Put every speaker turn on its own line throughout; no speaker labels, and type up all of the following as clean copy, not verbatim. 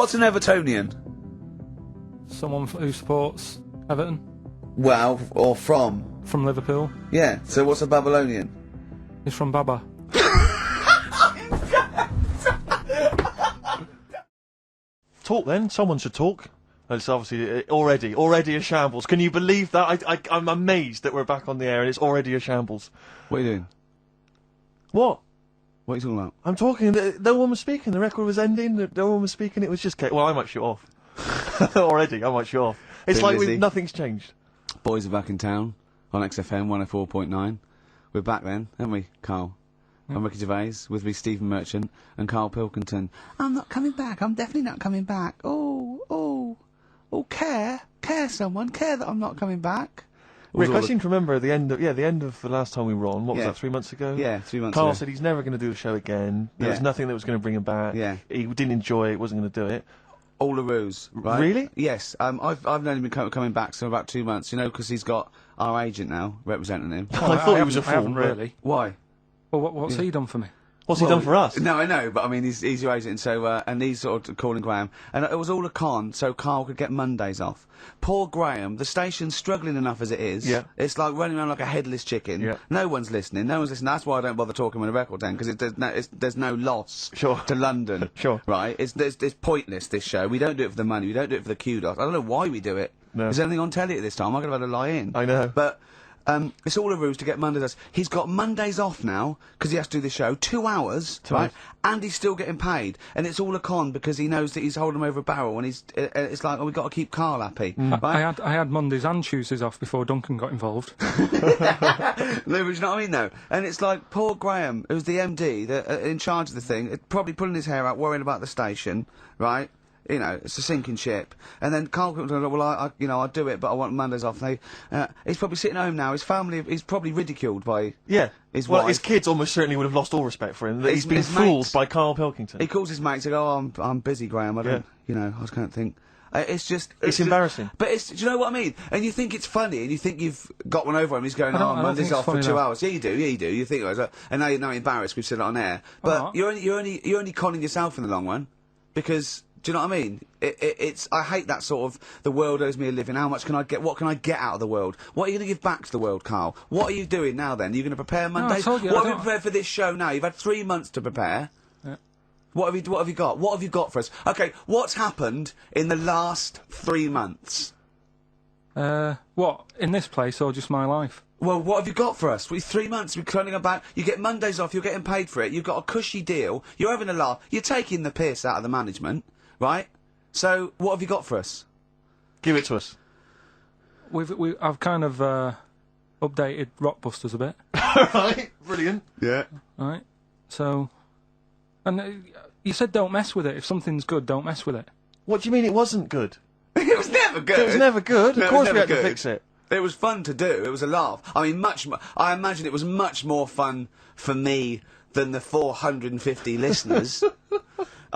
What's an Evertonian?
Someone who supports Everton
Well, or from?
from Liverpool.
Yeah, so what's a Babylonian?
He's from Baba.
Talk then. Someone should talk. It's obviously already a shambles. Can you believe that? I'm amazed that we're back on the air and it's already a shambles.
What are you doing?
What?
What are you talking about?
I'm talking. No one was speaking. The record was ending. No one was speaking. It was just. Well, I might shoot off. Already, I might shoot off. It's
Been
like
busy.
nothing's changed.
Boys are back in town on XFM 104.9. We're back then, haven't we, Carl? I'm Ricky Gervais, with me Stephen Merchant and Karl Pilkington. I'm not coming back, I'm definitely not coming back. Oh, care someone, care that I'm not coming back.
Rick, I seem to remember the end of the last time we were on. What was that? 3 months ago.
Yeah, 3 months
Carl
ago.
said he's never going to do the show again. There was nothing that was going to bring him back.
Yeah.
He didn't enjoy it. Wasn't going to do it.
All a ruse, right?
Really?
Yes. I've only been coming back for about 2 months, you know, because he's got our agent now representing him.
I thought he was a
I
fool.
haven't really.
Why?
Well, what's he done for me?
What's he done for us?
No, I know, but I mean, he's your agent, so, and he's sort of calling Graham. And it was all a con, so Carl could get Mondays off. Poor Graham, the station's struggling enough as it is.
Yeah.
It's like running around like a headless chicken.
Yeah.
No one's listening. That's why I don't bother talking with a record then, because there's no loss
Sure.
to London.
Sure.
Right? It's pointless, this show. We don't do it for the money. We don't do it for the kudos. I don't know why we do it.
No.
Is there anything on telly at this time? I'm going to have to lie in.
I know.
But it's all a ruse to get Mondays. He's got Mondays off now because he has to do the show 2 hours, right? And he's still getting paid, and it's all a con because he knows that he's holding him over a barrel, and it's like, oh, we've got to keep Carl happy, right?
I had Mondays and Tuesdays off before Duncan got involved.
No, but you know what I mean, though. And it's like poor Graham, who's the MD, in charge of the thing, probably pulling his hair out, worrying about the station, right? You know, it's a sinking ship. And then Carl comes along, well, I'll do it, but I want Mondays off. He's probably sitting home now. His family, he's probably ridiculed by his wife.
His kids almost certainly would have lost all respect for him. That he's been
his
fooled
mates.
by Karl Pilkington.
He calls his mates and goes, oh, I'm busy, Graham. I don't, I just can't think. It's just...
It's embarrassing.
But do you know what I mean? And you think it's funny, and you think you've got one over him. He's going,
I don't
Monday's
think
off
it's
for
funny
2
enough.
hours. Yeah, you do. You think, and now you're not embarrassed. We've said it on air. But you're only conning yourself in the long run, because... Do you know what I mean? I hate that sort of, the world owes me a living, how much can I get, what can I get out of the world? What are you going to give back to the world, Carl? What are you doing now then? Are you going to prepare Mondays?
told you,
What have you prepared for this show now? You've had 3 months to prepare.
Yeah.
What have you got? What have you got for us? Okay, what's happened in the last 3 months?
What, in this place or just my life?
Well, what have you got for us? 3 months, we're cloning about. You get Mondays off, you're getting paid for it, you've got a cushy deal, you're having a laugh, you're taking the piss out of the management, right? So, what have you got for us?
Give it to us.
I've kind of updated Rockbusters a bit,
Right, brilliant.
Yeah.
right? So, and you said don't mess with it. If something's good, don't mess with it.
What do you mean it wasn't good?
It was never good.
It was never good.
No,
Of
it was
course we
never
had to
good.
fix it.
It was fun to do. It was a laugh. I mean, I imagine it was much more fun for me than the 450 listeners.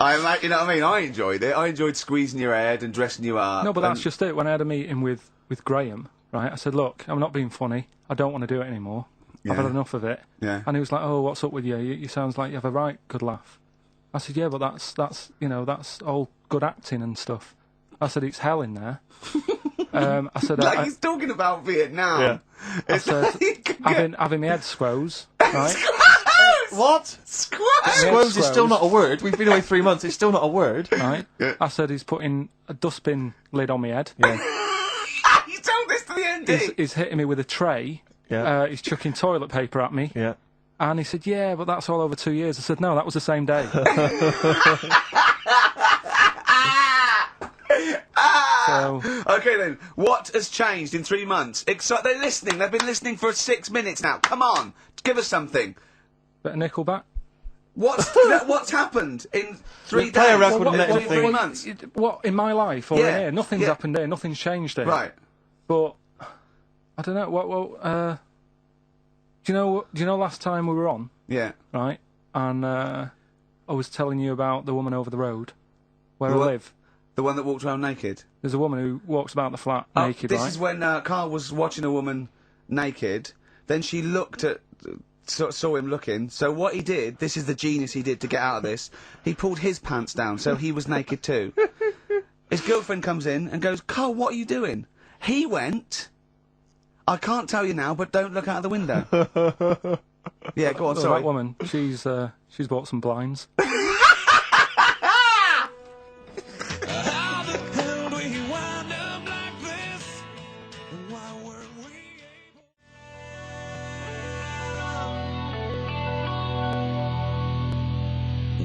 You know what I mean? I enjoyed it. I enjoyed squeezing your head and dressing you up.
No, but that's just it. When I had a meeting with Graham, right, I said, look, I'm not being funny. I don't want to do it anymore. I've had enough of it.
Yeah.
And he was like, oh, what's up with you? You sounds like you have a right good laugh. I said, yeah, but that's all good acting and stuff. I said, it's hell in there. I said,
like he's talking about Vietnam.
Yeah.
I said, having my head squoze, right?
What? Squoze is still
squoze.
not a word. We've been away 3 months. It's still not a word.
Right?
Yeah.
I said, he's putting a dustbin lid on my head.
Yeah.
You told this to the MD.
He's hitting me with a tray.
Yeah.
He's chucking toilet paper at me.
Yeah.
And he said, yeah, but that's all over 2 years. I said, no, that was the same day. So,
Okay then, what has changed in 3 months? They're listening. They've been listening for 6 minutes now. Come on, give us something.
bit of Nickelback.
What's happened in 3 days?
Play a record and
What-
let
what-
him
three
think.
months?
What, in my life or
Yeah,
in here? Nothing's
yeah.
happened here. Nothing's changed here.
Right.
But, I don't know, do you know last time we were on,
Yeah.
right? And I was telling you about the woman over the road where
The
I
what?
live.
The one that walked around naked.
There's a woman who walks about the flat
Oh,
naked,
this
right?
is when Carl was watching a woman naked. Then she looked at, saw him looking. So what he did, this is the genius he did to get out of this. He pulled his pants down, so he was naked too. His girlfriend comes in and goes, Carl, what are you doing? He went, I can't tell you now, but don't look out of the window. Yeah, go on,
Well,
sorry.
that woman, she's bought some blinds.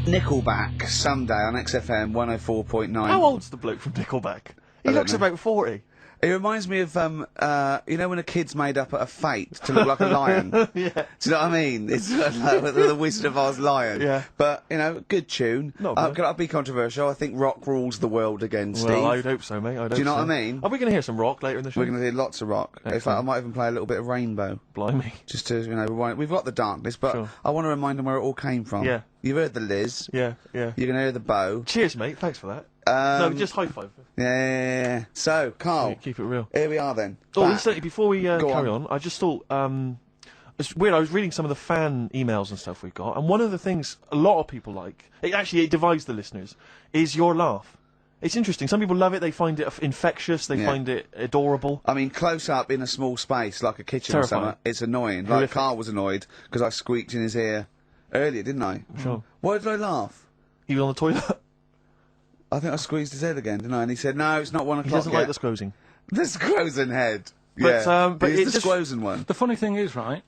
Nickelback, Someday on XFM 104.9.
How old's the bloke from Nickelback? He looks
know.
about 40.
It reminds me of, you know when a kid's made up a fate to look like a lion?
Yeah.
Do you know what I mean? It's like the Wizard of Oz lion.
Yeah.
But, you know, good tune.
Not bad.
Can I be controversial? I think rock rules the world again, Steve.
Well, I'd hope so, mate. Do
you know what I mean?
Are we going to hear some rock later in the show?
We're going to hear lots of rock. In fact, I might even play a little bit of Rainbow.
Blimey.
Just to, you know, rewind. We've got the darkness, but
Sure.
I want to remind them where it all came from.
Yeah.
You've heard the Liz.
Yeah.
You're going to hear the bow.
Cheers, mate. Thanks for that. No, just high five.
Yeah. So, Carl,
Yeah, keep it real.
here we are then.
Oh,
Back.
incidentally, before we carry
on.
on, I just thought it's weird. I was reading some of the fan emails and stuff we've got, and one of the things a lot of people like, it divides the listeners, is your laugh. It's interesting. Some people love it. They find it infectious. They
Yeah.
find it adorable.
I mean, close up in a small space, like a kitchen
Terrifying.
or something, it's annoying. Like,
Horrific.
Carl was annoyed because I squeaked in his ear earlier, didn't I?
Sure.
Why did I laugh?
He was on the toilet.
I think I squeezed his head again, didn't I? And he said, no, it's not 1 o'clock
He doesn't
yet.
like the squozing.
The Squozen head.
But,
Yeah.
but
it's
it
the
just-
Squozen one.
The funny thing is, right,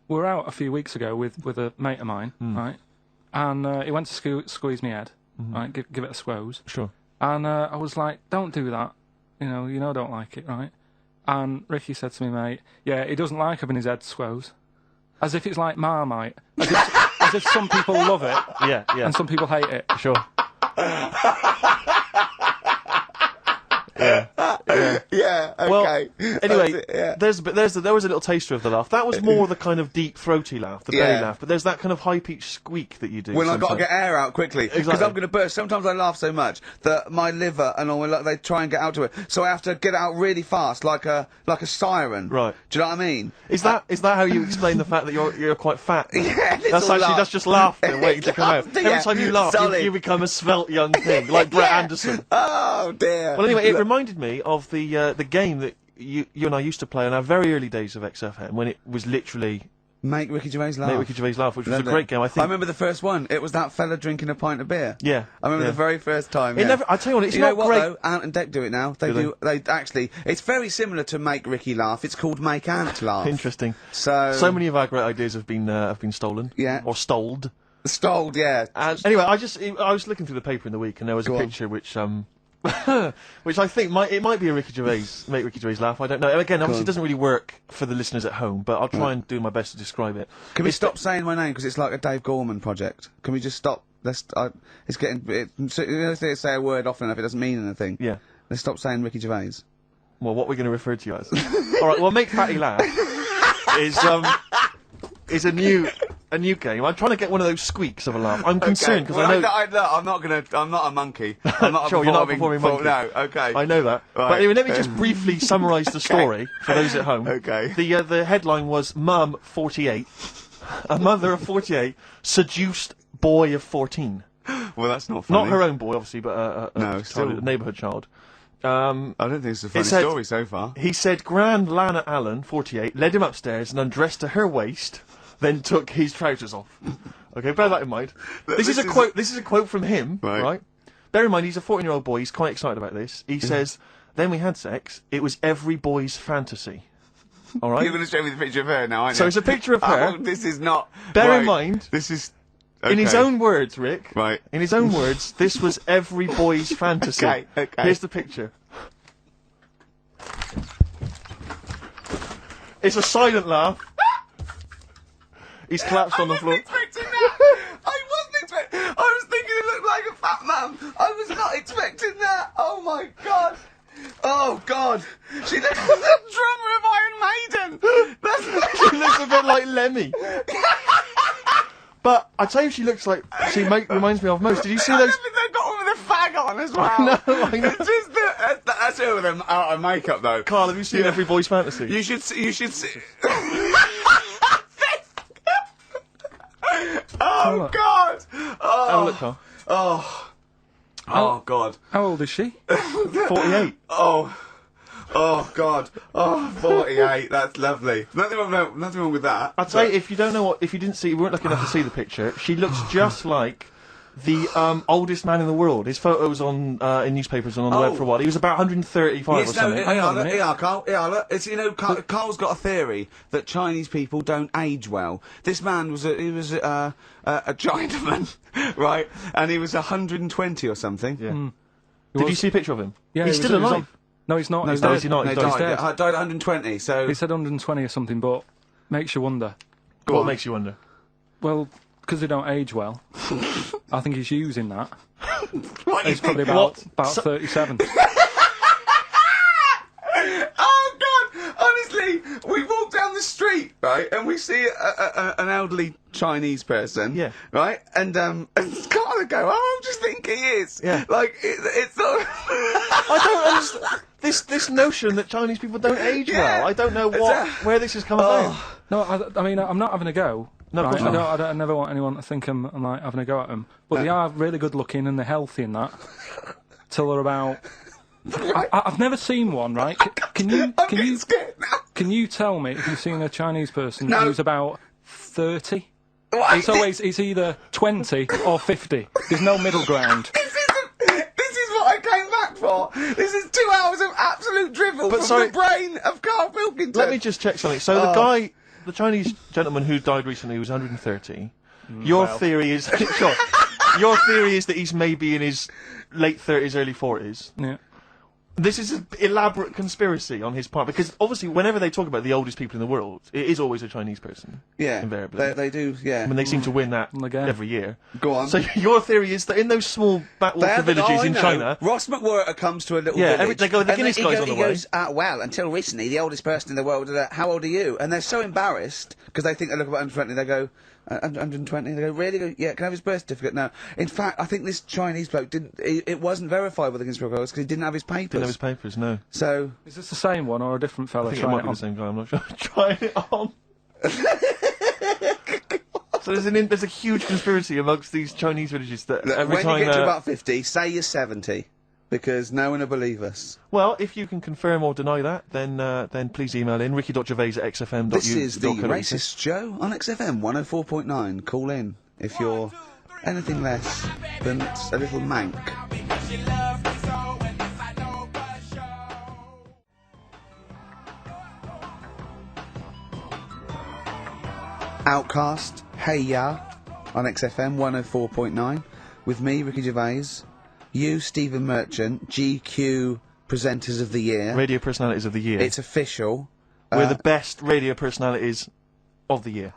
we were out a few weeks ago with a mate of mine, right, and he went to squeeze me head, right, give it a squoze,
Sure.
and I was like, don't do that, you know I don't like it, right, and Ricky said to me, mate, yeah, he doesn't like having his head squoze, as if it's like Marmite, as if some people love it
Yeah.
and some people hate it.
Sure.
Yeah, okay.
Well,
That's
anyway,
it, yeah.
there was a little taster of the laugh. That was more the kind of deep, throaty laugh, the belly
Yeah.
laugh. But there's that kind of high-pitched squeak that you do.
When I've got to
sometimes.
get air out quickly, because
Exactly.
I'm going to burst. Sometimes I laugh so much that my liver and all they try and get out to it, so I have to get it out really fast, like a siren.
Right.
Do you know what I mean?
Is that how you explain the fact that you're quite fat?
Yeah,
That's just laughter waiting to come out.
Laughter,
Every
yeah.
time you laugh,
Solid.
you become a svelte young thing, like Brett
Yeah.
Anderson.
Oh dear.
Well, anyway, it reminded me of the game that you and I used to play in our very early days of XFM, when it was literally
Make Ricky Gervais laugh.
Make Ricky Gervais laugh, which was a
Lovely.
great game. I think.
I remember the first one. It was that fella drinking a pint of beer.
Yeah.
I remember
yeah.
the very first time.
It
yeah.
never. I tell you what, it's
you
not
know what
great.
though? Ant and Dec do it now. They
Do
do. They actually. It's very similar to Make Ricky Laugh. It's called Make Ant Laugh.
Interesting.
So
many of our great ideas have been stolen.
Yeah.
Or stoled.
Stoled, yeah.
And anyway, I was looking through the paper in the week, and there was
Go
a
on.
picture which which I think might be a Ricky Gervais Make Ricky Gervais laugh. I don't know. Again, obviously,
on.
it doesn't really work for the listeners at home, but I'll try and do my best to describe it.
Can we stop saying my name because it's like a Dave Gorman project? Can we just stop? It's getting. They say a word often enough, it doesn't mean anything.
Yeah.
Let's stop saying Ricky Gervais.
Well, what we're going to refer to you as. All right. Well, Make Fatty Laugh is a new game. I'm trying to get one of those squeaks of a laugh. I'm concerned because I know.
I'm not a monkey. I'm not
Sure, you're not a performing monkey.
No, okay.
I know that.
Right.
But anyway, let me just briefly summarise the story for those at home.
Okay.
The headline was Mum 48, a mother of 48 seduced boy of 14.
Well, that's not funny.
Not her own boy, obviously, but
No, still.
a neighbourhood child.
I don't think it's a funny
said-
story so far.
He said Grand Lana Allen, 48, led him upstairs and undressed to her waist, then took his trousers off. Okay, bear that in mind. This is a quote. This is a quote from him,
Right.
right? Bear in mind, he's a 14-year-old boy. He's quite excited about this. He says, "Then we had sex. It was every boy's fantasy." All right.
You're going to show me the picture of her now, aren't you?
So it's a picture of her.
Oh, this is not.
Bear
right.
in mind,
This is.
in his
okay.
own words, Rick.
Right.
In his own words, this was every boy's fantasy.
Okay.
Here's the picture. It's a silent laugh. He's collapsed on the floor.
Expecting that. I wasn't expecting. I was thinking it looked like a fat man. I was not expecting that. Oh my god. Oh god. She looks like the drummer of Iron Maiden. That's
She looks a bit like Lemmy. But I tell you, she looks like reminds me of most. Did you see
I
those?
don't think they've got one with a fag on as well.
I know.
It's just that's her with them out of makeup though.
Carl, have you seen Every Boy's Fantasy?
You should see. Oh
look.
god.
Have a look, Carl.
Oh. Oh, God.
How old is she?
48.
Oh, God. Oh, 48. That's lovely. Nothing wrong with that.
I'd say if you don't know if you weren't lucky enough to see the picture, she looks just like the oldest man in the world. His photos on in newspapers and on the web for a while. He was about 135 or something.
Carl. Look, it's, Carl's got a theory that Chinese people don't age well. This man was a Chinaman, right? And he was 120 or something.
Yeah. Did you see a picture of him?
Yeah,
he's still alive.
No, he's not.
No,
He's
no,
dead.
is he not?
No,
He's
he
dead.
died at 120. So
He said 120 or something, but makes you wonder.
What makes you wonder?
Well, because they don't age well. I think he's using that.
what do you
He's probably
think?
about 37.
Oh, God! Honestly, we walk down the street, right, and we see an elderly Chinese person,
Yeah.
right, and Carl would go, "Oh, I'm just thinking he is."
Yeah.
Like it's not.
I don't understand this notion that Chinese people don't age
Yeah.
well. I don't know where this has come about.
No, I mean, I'm not having a go.
No, of
right?
course not.
I never want anyone to think I'm like having a go at them. But they are really good looking and they're healthy and that. Till they're about. I've never seen one, right? Can you
Scared now.
can you tell me if you've seen a Chinese person
No.
who's about 30?
What?
It's either 20 or 50. There's no middle ground.
This is what I came back for. This is 2 hours of absolute drivel from
sorry-
the brain of Karl Pilkington.
Let me just check something. So the Chinese gentleman who died recently was 130. Your theory is sure. Your theory is that he's maybe in his late 30s, early 40s.
Yeah.
This is an elaborate conspiracy on his part, because obviously whenever they talk about the oldest people in the world, it is always a Chinese person.
Yeah,
invariably.
they do. Yeah,
I mean, they seem to win that
Again.
every year.
Go on.
So your theory is that in those small backwater villages in China...
Ross McWhirter comes to a little
Yeah,
village.
they go, the
and
Guinness
he
guy's on the way.
goes, well, until recently, the oldest person in the world, how old are you? And they're so embarrassed, because they think they look about 120, they go, 120, they go, really? They go, yeah, can I have his birth certificate? No. In fact, I think this Chinese bloke it wasn't verified with the Guinness Book of Records, because he didn't have his papers.
Didn't have his papers, no.
So...
Is this the same one or a different fella
I think it
trying
might
it
be
on?
the same guy, I'm not sure. Trying it on. So there's a huge conspiracy amongst these Chinese villages that every
when
time...
you get to about 50, say you're 70, because no one will believe us.
Well, if you can confirm or deny that, then please email in ricky.gervais@xfm.u.
This is the Racist Show on XFM 104.9. Call in if you're anything less than a little mank. Outcast, Hey Ya, on XFM 104.9, with me, Ricky Gervais, you, Stephen Merchant, GQ Presenters of the Year.
Radio Personalities of the Year.
It's official.
We're the best radio personalities of the year.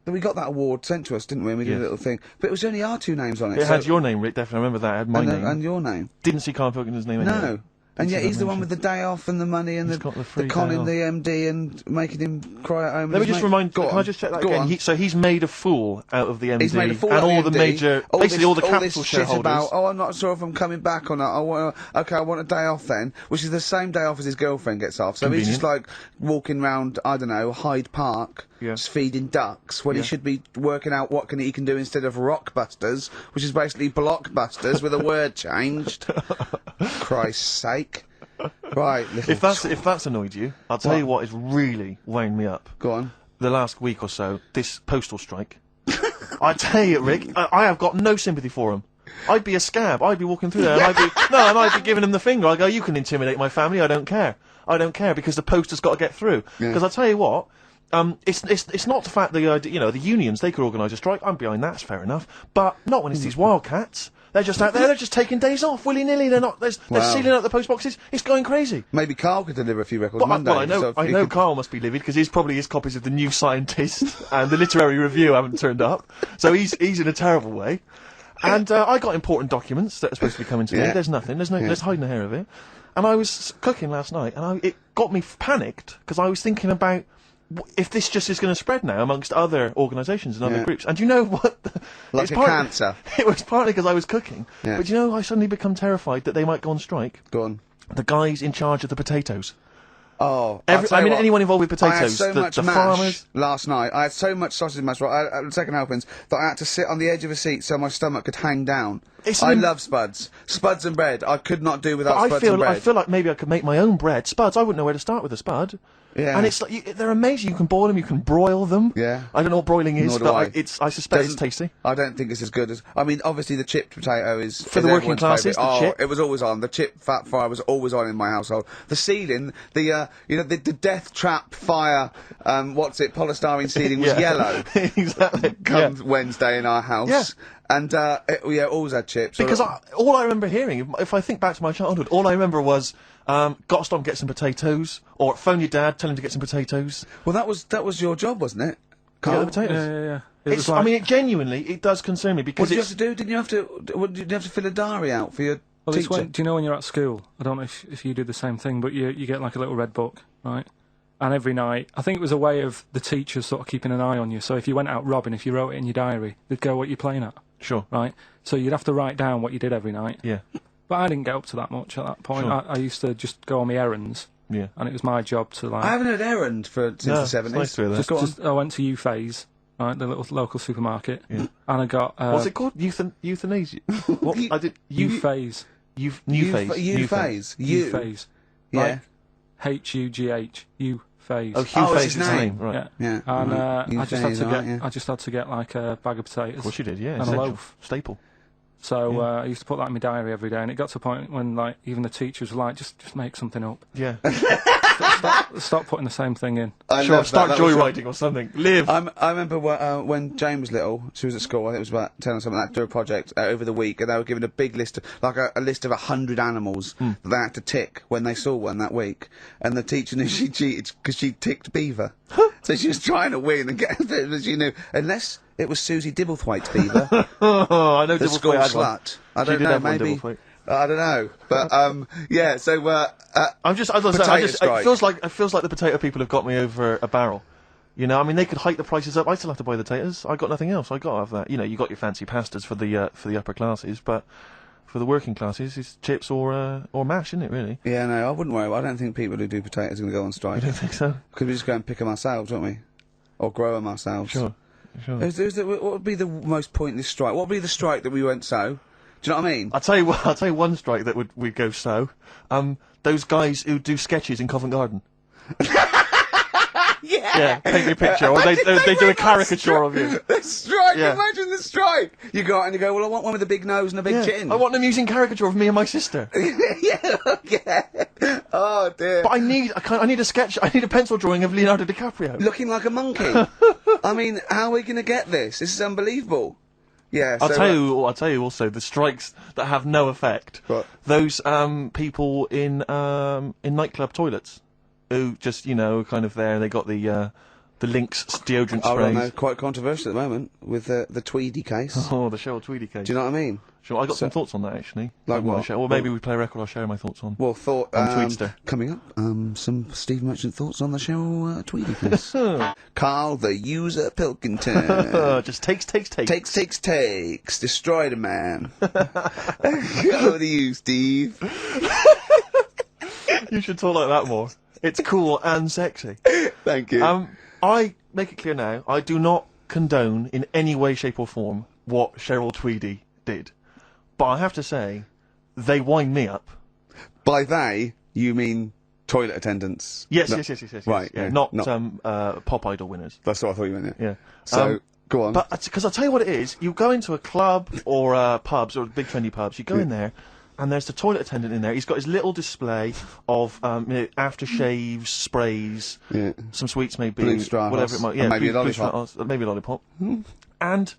We got that award sent to us, didn't we? And we did
Yes.
a little thing. But it was only our two names on it.
It had your name, Rick, definitely. I remember that. It had my name.
And your name.
Didn't see Karl Pilkington's name anyway.
No. And yet he's the one with the day off and the money and
He's got the free day
conning
off.
the MD and making him cry at home.
Let me
and his
just
mate-
remind.
Go
Can
on.
I just check that
Go
again?
on.
So he's made a fool out of the MD
He's made a fool
and
out of
all
the
the
MD.
major,
All
basically
this-
all the
all
capital
this shit
shareholders.
about, oh, I'm not sure if I'm coming back or not. I want a day off then, which is the same day off as his girlfriend gets off. So he's just like walking round, I don't know, Hyde Park,
Yeah.
just feeding ducks, when he
Yeah.
should be working out what he can do instead of Rockbusters, which is basically Blockbusters with a word changed. Christ's sake. Right, little
If that's annoyed you, I'll tell you what has really wound me up.
Go on.
The last week or so, this postal strike. I tell you, Rick, I have got no sympathy for him. I'd be a scab. I'd be walking through there, and I'd be giving him the finger. I go, you can intimidate my family. I don't care. I don't care because the post has got to get through. Because I tell you what. It's not the fact that the unions, they could organise a strike. I'm behind that. It's fair enough, but not when it's these wildcats. They're just out there. They're just taking days off willy nilly. They're sealing out the post boxes. It's going crazy.
Maybe Carl could deliver a few records
Well,
Monday.
I know.
so if
I
he
know
could-
Carl must be livid because his copies of the New Scientist and the Literary Review haven't turned up. So he's in a terrible way. And I got important documents that are supposed to be coming to me.
Yeah.
There's nothing. There's hiding a hair of it. And I was cooking last night, and it got me panicked because I was thinking about if this just is going to spread now amongst other organisations and other
Yeah.
groups. And do you know what?
Like
It's
a
part-
cancer.
It was partly because I was cooking.
Yeah.
But I suddenly become terrified that they might go on strike.
Go on.
The guys in charge of the potatoes.
Oh, I'll tell you what,
anyone involved with
I had
potatoes,
so much
the
mash
farmers.
last night. I had so much sausage mash, right, second helpings, that I had to sit on the edge of a seat so my stomach could hang down. I love spuds. Spuds and bread. I could not do without
But
spuds and bread.
I feel like maybe I could make my own bread. Spuds, I wouldn't know where to start with a spud.
Yeah.
And it's like they're amazing. You can boil them, you can broil them.
Yeah.
I don't know what broiling is,
Nor do
but
I.
I suspect it's tasty.
I don't think it's as good as. I mean, obviously the chipped potato is
For the working
everyone's
classes,
favourite.
the chip.
It was always on. The chip fat fire was always on in my household. The ceiling, the death trap fire. What's it? Polystyrene ceiling was yellow.
Exactly.
Come Wednesday in our house.
Yeah.
And always had chips.
Because all I remember hearing, if I think back to my childhood, all I remember was, got to stop and get some potatoes, or phone your dad, tell him to get some potatoes.
Well, that was your job, wasn't it?
Get
Carl?
the potatoes.
Yeah.
It's, I mean, it does concern me because
What did you have to do? Did you have to fill a diary out for your
Well, it's
teacher?
do you know when you're at school? I don't know if you do the same thing, but you get like a little red book, right? And every night, I think it was a way of the teachers sort of keeping an eye on you. So if you went out robbing, if you wrote it in your diary, they'd go, what you're playing at,
Sure.
right? So you'd have to write down what you did every night.
Yeah.
But I didn't get up to that much at that point.
Sure.
I used to just go on my errands,
Yeah.
and it was my job to like.
I haven't had errand since the 70s.
it's nice to hear that.
Go on.
I went to U-Phase, right, the little local supermarket,
Yeah.
and I got.
What's it called? Euthanasia. What? I did.
U-Phase.
New phase.
U-Phase.
U-Phase.
Yeah.
H-U-G-H. U-Phase.
Oh, Hugh
Oh, it's
Phase
his
is his
name.
name, right?
Yeah.
Yeah.
And
right.
I just had to
Euphase,
get.
right,
I just had to get like a bag of potatoes.
Of course you did, yeah.
And a
essential.
loaf.
Staple.
So I used to put that in my diary every day, and it got to a point when like even the teachers were like, just make something up.
Yeah.
Stop putting the same thing in.
I
Sure,
love
start
that. That was
joyriding or something. Live.
I remember when Jane was little, she was at school, I think it was about 10 or something like that, to do a project over the week, and they were given a big list, a list of 100 animals that they had to tick when they saw one that week. And the teacher knew she cheated because she ticked beaver. So she was trying to win and get a bit, but she knew, unless it was Susie Dibblethwaite's beaver,
I know
the school
Dibblethwaite had one.
slut. I
She
don't
did
know,
have one,
maybe.
Dibblethwaite.
I don't know, but yeah. So
I'm just, as I
Potato
say,
strike.
it feels like the potato people have got me over a barrel. You know, I mean, they could hike the prices up. I still have to buy the potatoes. I got nothing else. I got to have that. You know, you got your fancy pastas for the upper classes, but for the working classes, it's chips or mash, isn't it? Really?
yeah, no, I wouldn't worry. I don't think people who do potatoes are going to go on
I
strike.
don't think so.
Could we just go and pick them ourselves, wouldn't we? Or grow them ourselves?
Sure.
What would be the most pointless strike? What would be the strike that we went so? Do you know what I mean?
I'll tell you one strike that would go so. Those guys who do sketches in Covent Garden. Yeah, paint me a picture, or they do a caricature of you.
The strike!
Yeah.
Imagine the strike! You go out and you go, well, I want one with a big nose and a big
Yeah.
chin.
I want an amusing caricature of me and my sister.
yeah. Oh, dear.
But I need a sketch. I need a pencil drawing of Leonardo DiCaprio.
Looking like a monkey. I mean, how are we going to get this? This is unbelievable. Yeah,
I'll tell you also the strikes that have no effect.
What?
Those people in nightclub toilets who just kind of there. They got the Lynx deodorant
Oh,
sprays.
no, quite controversial at the moment with the Tweedy case.
Oh, the Cheryl Tweedy case.
Do you know what I mean?
Sure, I got some thoughts on that actually.
Like
I wanna
what?
share- Well, maybe we play a record. I'll share my thoughts on.
Well,
On Tweedster.
coming up, some Steve Merchant thoughts on the Cheryl Tweedy case. Karl the User Pilkington.
Just takes.
Takes. Destroy the man. Go to you, Steve.
You should talk like that more. It's cool and sexy.
Thank you.
I make it clear now. I do not condone in any way, shape, or form what Cheryl Tweedy did, but I have to say, they wind me up.
By they, you mean toilet attendants?
Yes,
No-
yes.
Right,
Yeah,
yeah,
not
not-
Pop Idol winners.
That's what I thought you meant.
Yeah.
So go on.
But because I'll tell you what it is, you go into a club or pubs or big trendy pubs, you go in there, and there's the toilet attendant in there. He's got his little display of aftershaves, sprays, some sweets maybe,
Blue Stratos,
whatever it might. Yeah,
and maybe a
blue
lollipop.
Stratos, maybe a lollipop. And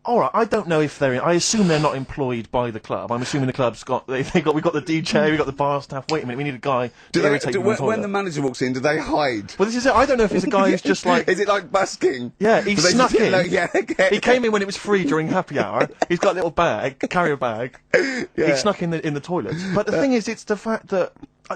all right, I don't know if they're. I assume they're not employed by the club. I'm assuming the club's got. We got the DJ, we got the bar staff. Wait a minute, we need a guy to irritate people on the
when
toilet.
the manager walks in, do they hide?
Well, this is it. I don't know if it's a guy who's just like.
Is it like busking?
Yeah, he
Do they
snuck
just get
in.
like- yeah, okay.
He came in when it was free during happy hour. He's got a little carrier bag. He snuck in the toilet. But the thing is, it's the fact that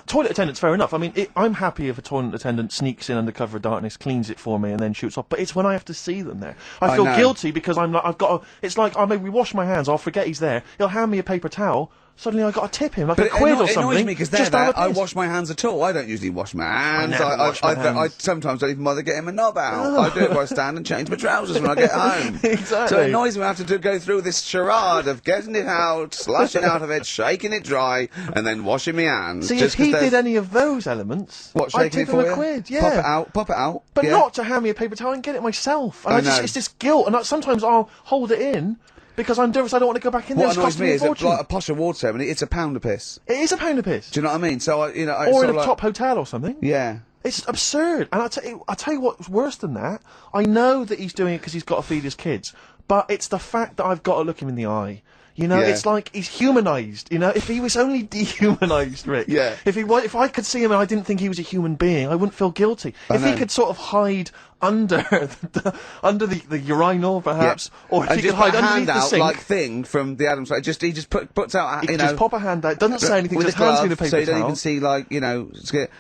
toilet attendants, fair enough. I mean, I'm happy if a toilet attendant sneaks in under cover of darkness, cleans it for me, and then shoots off. But it's when I have to see them there. I feel
know.
guilty because I'm like, I've got. It's like, maybe wash my hands. I'll forget he's there. He'll hand me a paper towel. suddenly I got to tip him like
But
a quid or
it
something.
annoys me because
just out of
I
piss.
wash my hands at all. I don't usually wash my hands.
never wash my hands.
I sometimes don't even bother getting my knob out. I do it while I stand and change my trousers when I get home.
Exactly.
So it annoys me I have to go through this charade of getting it out, slushing out of it, shaking it dry, and then washing my hands.
See,
just
if he
'cause
did
there's-
any of those elements,
What,
I'd
shaking
tip
it
him
for
a
you?
quid, yeah.
Pop it out.
But
yeah.
not to hand me a paper towel and get it myself. And
I
I just,
know.
it's this guilt, and sometimes I'll hold it in because I'm nervous I don't want to go back in there.
What
It's
annoys
costing
me
me a
is that,
fortune.
like a posh award ceremony, it's a pound of piss.
It is a pound of piss.
Do you know what I mean? So,
Or in a top hotel or something.
Yeah.
It's absurd. And I tell you what's worse than that. I know that he's doing it because he's got to feed his kids, but it's the fact that I've got to look him in the eye. You know,
Yeah.
it's like he's humanised. You know, if he was only dehumanised, Rick.
Yeah.
If I could see him and I didn't think he was a human being, I wouldn't feel guilty. If he
know.
could sort of hide under the urinal, perhaps, or if
And
he could
just put
hide
a
underneath the
handout
sink.
like thing from the Adams. He just puts out,
he
you
could
know,
just pop a hand out. Doesn't say anything.
with a
Just hands me
glove,
the paper
so you don't
towel.
even see, like, you know,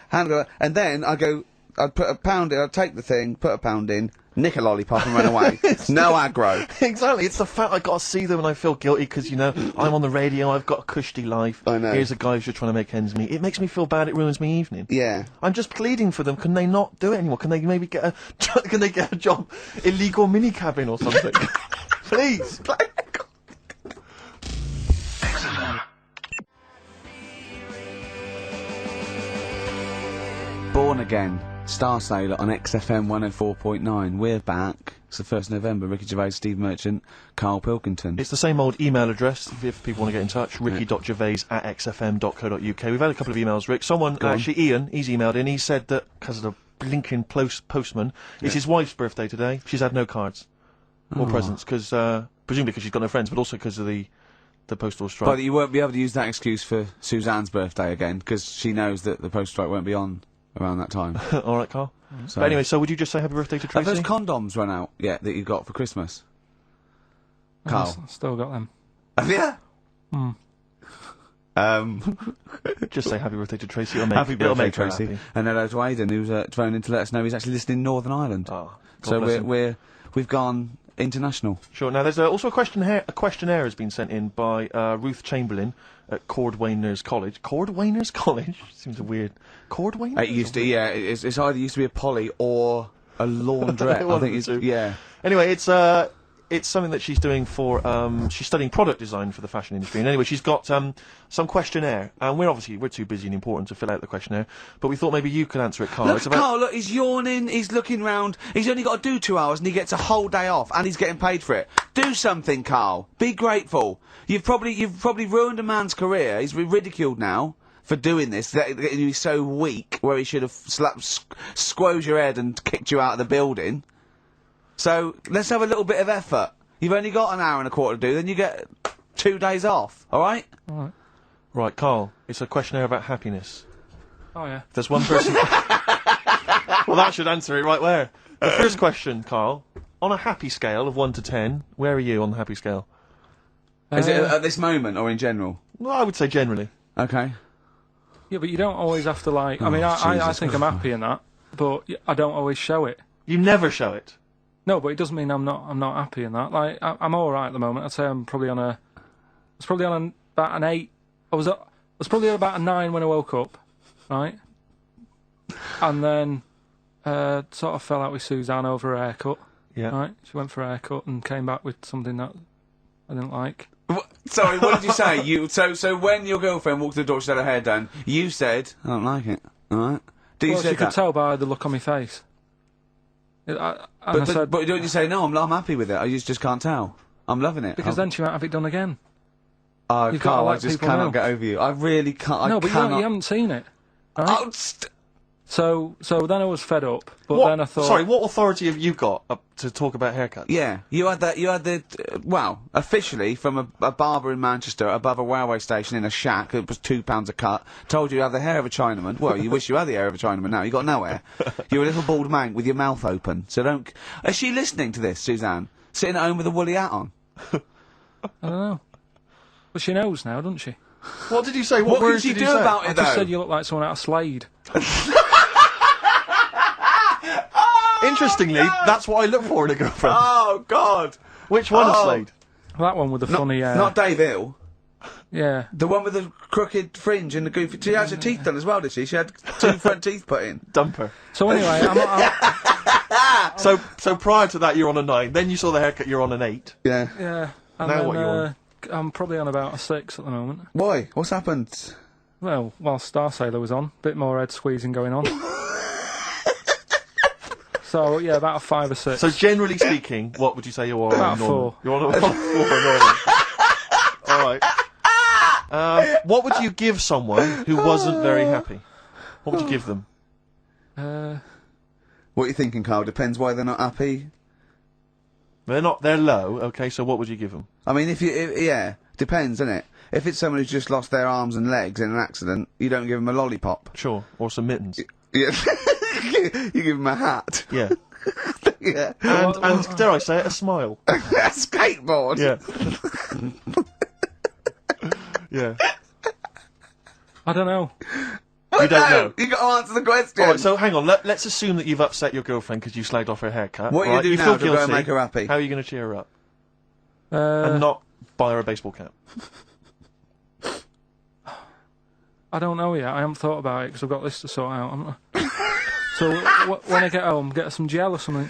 hand go, and then I'd put a pound in, I'd take the thing, put a pound in, nick a lollipop and run away. No aggro.
Exactly. It's the fact I got to see them and I feel guilty because, you know, I'm on the radio, I've got a cushy life.
I know.
Here's a guy who's just trying to make ends meet. It makes me feel bad, it ruins my evening.
Yeah.
I'm just pleading for them. Can they not do it anymore? Can they maybe get a job, illegal mini cabin or something? Please.
Born Again, Star Sailor on XFM 104.9. We're back. It's the 1st of November. Ricky Gervais, Steve Merchant, Karl Pilkington.
It's the same old email address if people want to get in touch. ricky.gervais@xfm.co.uk. We've had a couple of emails, Rick. Someone,
on.
actually Ian, he's emailed in. He said that because of the blinking postman, it's his wife's birthday today. She's had no cards or presents because presumably because she's got no friends, but also because of the postal strike.
But you won't be able to use that excuse for Suzanne's birthday again, because she knows that the postal strike won't be on around that time.
All right, Carl.
So.
But anyway, so would you just say happy birthday to
Have
Tracy?
those condoms run out yet that you got for Christmas? Carl.
Still got them.
Have you?
Just say happy birthday to Tracy. It'll make,
Happy
it'll
birthday,
make her
Tracy.
happy.
And hello to Aidan, who's phoned in to let us know he's actually listening in Northern Ireland.
Oh, God
so
bless him.
we've gone international.
Sure. Now, there's also a questionnaire has been sent in by Ruth Chamberlain at Cordwainers College. Cordwainers College seems a weird. Cordwainers.
It used to, yeah. It's either used to be a poly or a laundrette.
One
I think
of
it's
the two.
yeah.
Anyway, it's something that she's doing for she's studying product design for the fashion industry. And anyway, she's got some questionnaire, and we're too busy and important to fill out the questionnaire. But we thought maybe you could answer it, Carl.
Look,
It's about-
Carl, look, he's yawning, he's looking round, he's only got to do 2 hours and he gets a whole day off and he's getting paid for it. Do something, Carl. Be grateful. You've probably ruined a man's career. He's ridiculed now for doing this, that he's so weak where he should have squoze your head and kicked you out of the building. So, let's have a little bit of effort. You've only got an hour and a quarter to do, then you get 2 days off, alright?
Right, Carl. It's a questionnaire about happiness.
Oh yeah.
There's one person. Well, that should answer it right where. The first question, Carl. On a happy scale of 1 to 10, where are you on the happy scale?
Is it at this moment or in general?
Well, I would say generally.
Okay.
Yeah, but you don't always have to like. I mean, I
Jesus
think I'm happy in that, but I don't always show it.
You never show it.
No, but it doesn't mean I'm not happy in that. Like I'm all right at the moment. I'd say I'm probably on a. I was probably on about an 8. I was probably at about a 9 when I woke up, right? And then sort of fell out with Suzanne over a haircut.
Yeah.
Right. She went for a haircut and came back with something that I didn't like.
Sorry, what did you say? So when your girlfriend walked through the door, she had her hair done, you said, I don't like it, alright? You
Well,
say
she could
that?
tell by the look on my face. I said,
But don't you say, no, I'm happy with it, I just can't tell. I'm loving it.
because then she might have it done again.
Oh,
you've gotta
Carl, I
let
just
people
cannot
know.
get over you. I really can't,
No,
I
but
cannot...
you haven't seen it. Right?
Oh,
So then I was fed up, but then I thought...
Sorry, what authority have you got to talk about haircuts?
yeah, you had the, well, officially from a barber in Manchester above a railway station in a shack, it was £2 a cut, told you had the hair of a Chinaman. Well, you wish you had the hair of a Chinaman now, you got no hair. You're a little bald mank with your mouth open, so don't... Is she listening to this, Suzanne? Sitting at home with a woolly hat on?
I don't know. But she knows now, doesn't she?
What did you say?
What
words
did she
did
do
you say?
about
I
it,
just
though?
said you look like someone out of Slade.
Interestingly, that's what I look for in a girlfriend.
Oh, God!
Which one of
Oh.
Slade?
That one with the funny...
Not Dave Hill.
Yeah.
The one with the crooked fringe and the goofy... She had her teeth done as well, did she? She had 2 front teeth put in.
Dumper.
So anyway,
So prior to that, you're on a 9. Then you saw the haircut, you're on an 8.
Yeah.
yeah. And
Now
then,
what are you on?
I'm probably on about a 6 at the moment.
Why? What's happened?
Well, while Star Sailor was on, bit more head squeezing going on. So yeah, about a 5 or 6.
So generally speaking, what would you say you're on?
About
normal?
4.
You're on a 4 normal. Alright. What would you give someone who wasn't very happy? What would you give them?
What are you thinking, Carl? Depends why they're not happy.
They're low, okay, so what would you give them?
I mean, yeah, depends, innit? If it's someone who's just lost their arms and legs in an accident, you don't give them a lollipop.
Sure, or some mittens.
Yeah. You give them a hat.
Yeah.
Yeah.
And dare I say it, a smile.
A skateboard.
Yeah. Yeah.
I don't know.
You don't know.
You got to answer the question.
Alright, so hang on, let's assume that you've upset your girlfriend because you slagged off her haircut.
What are you
right?
going to do
feel
now to go and
guilty.
make her happy?
How are you going to cheer her up?
And
And not buy her a baseball cap.
I don't know yet. I haven't thought about it because I've got this to sort out. Haven't I? So when I get home, get her some gel or something.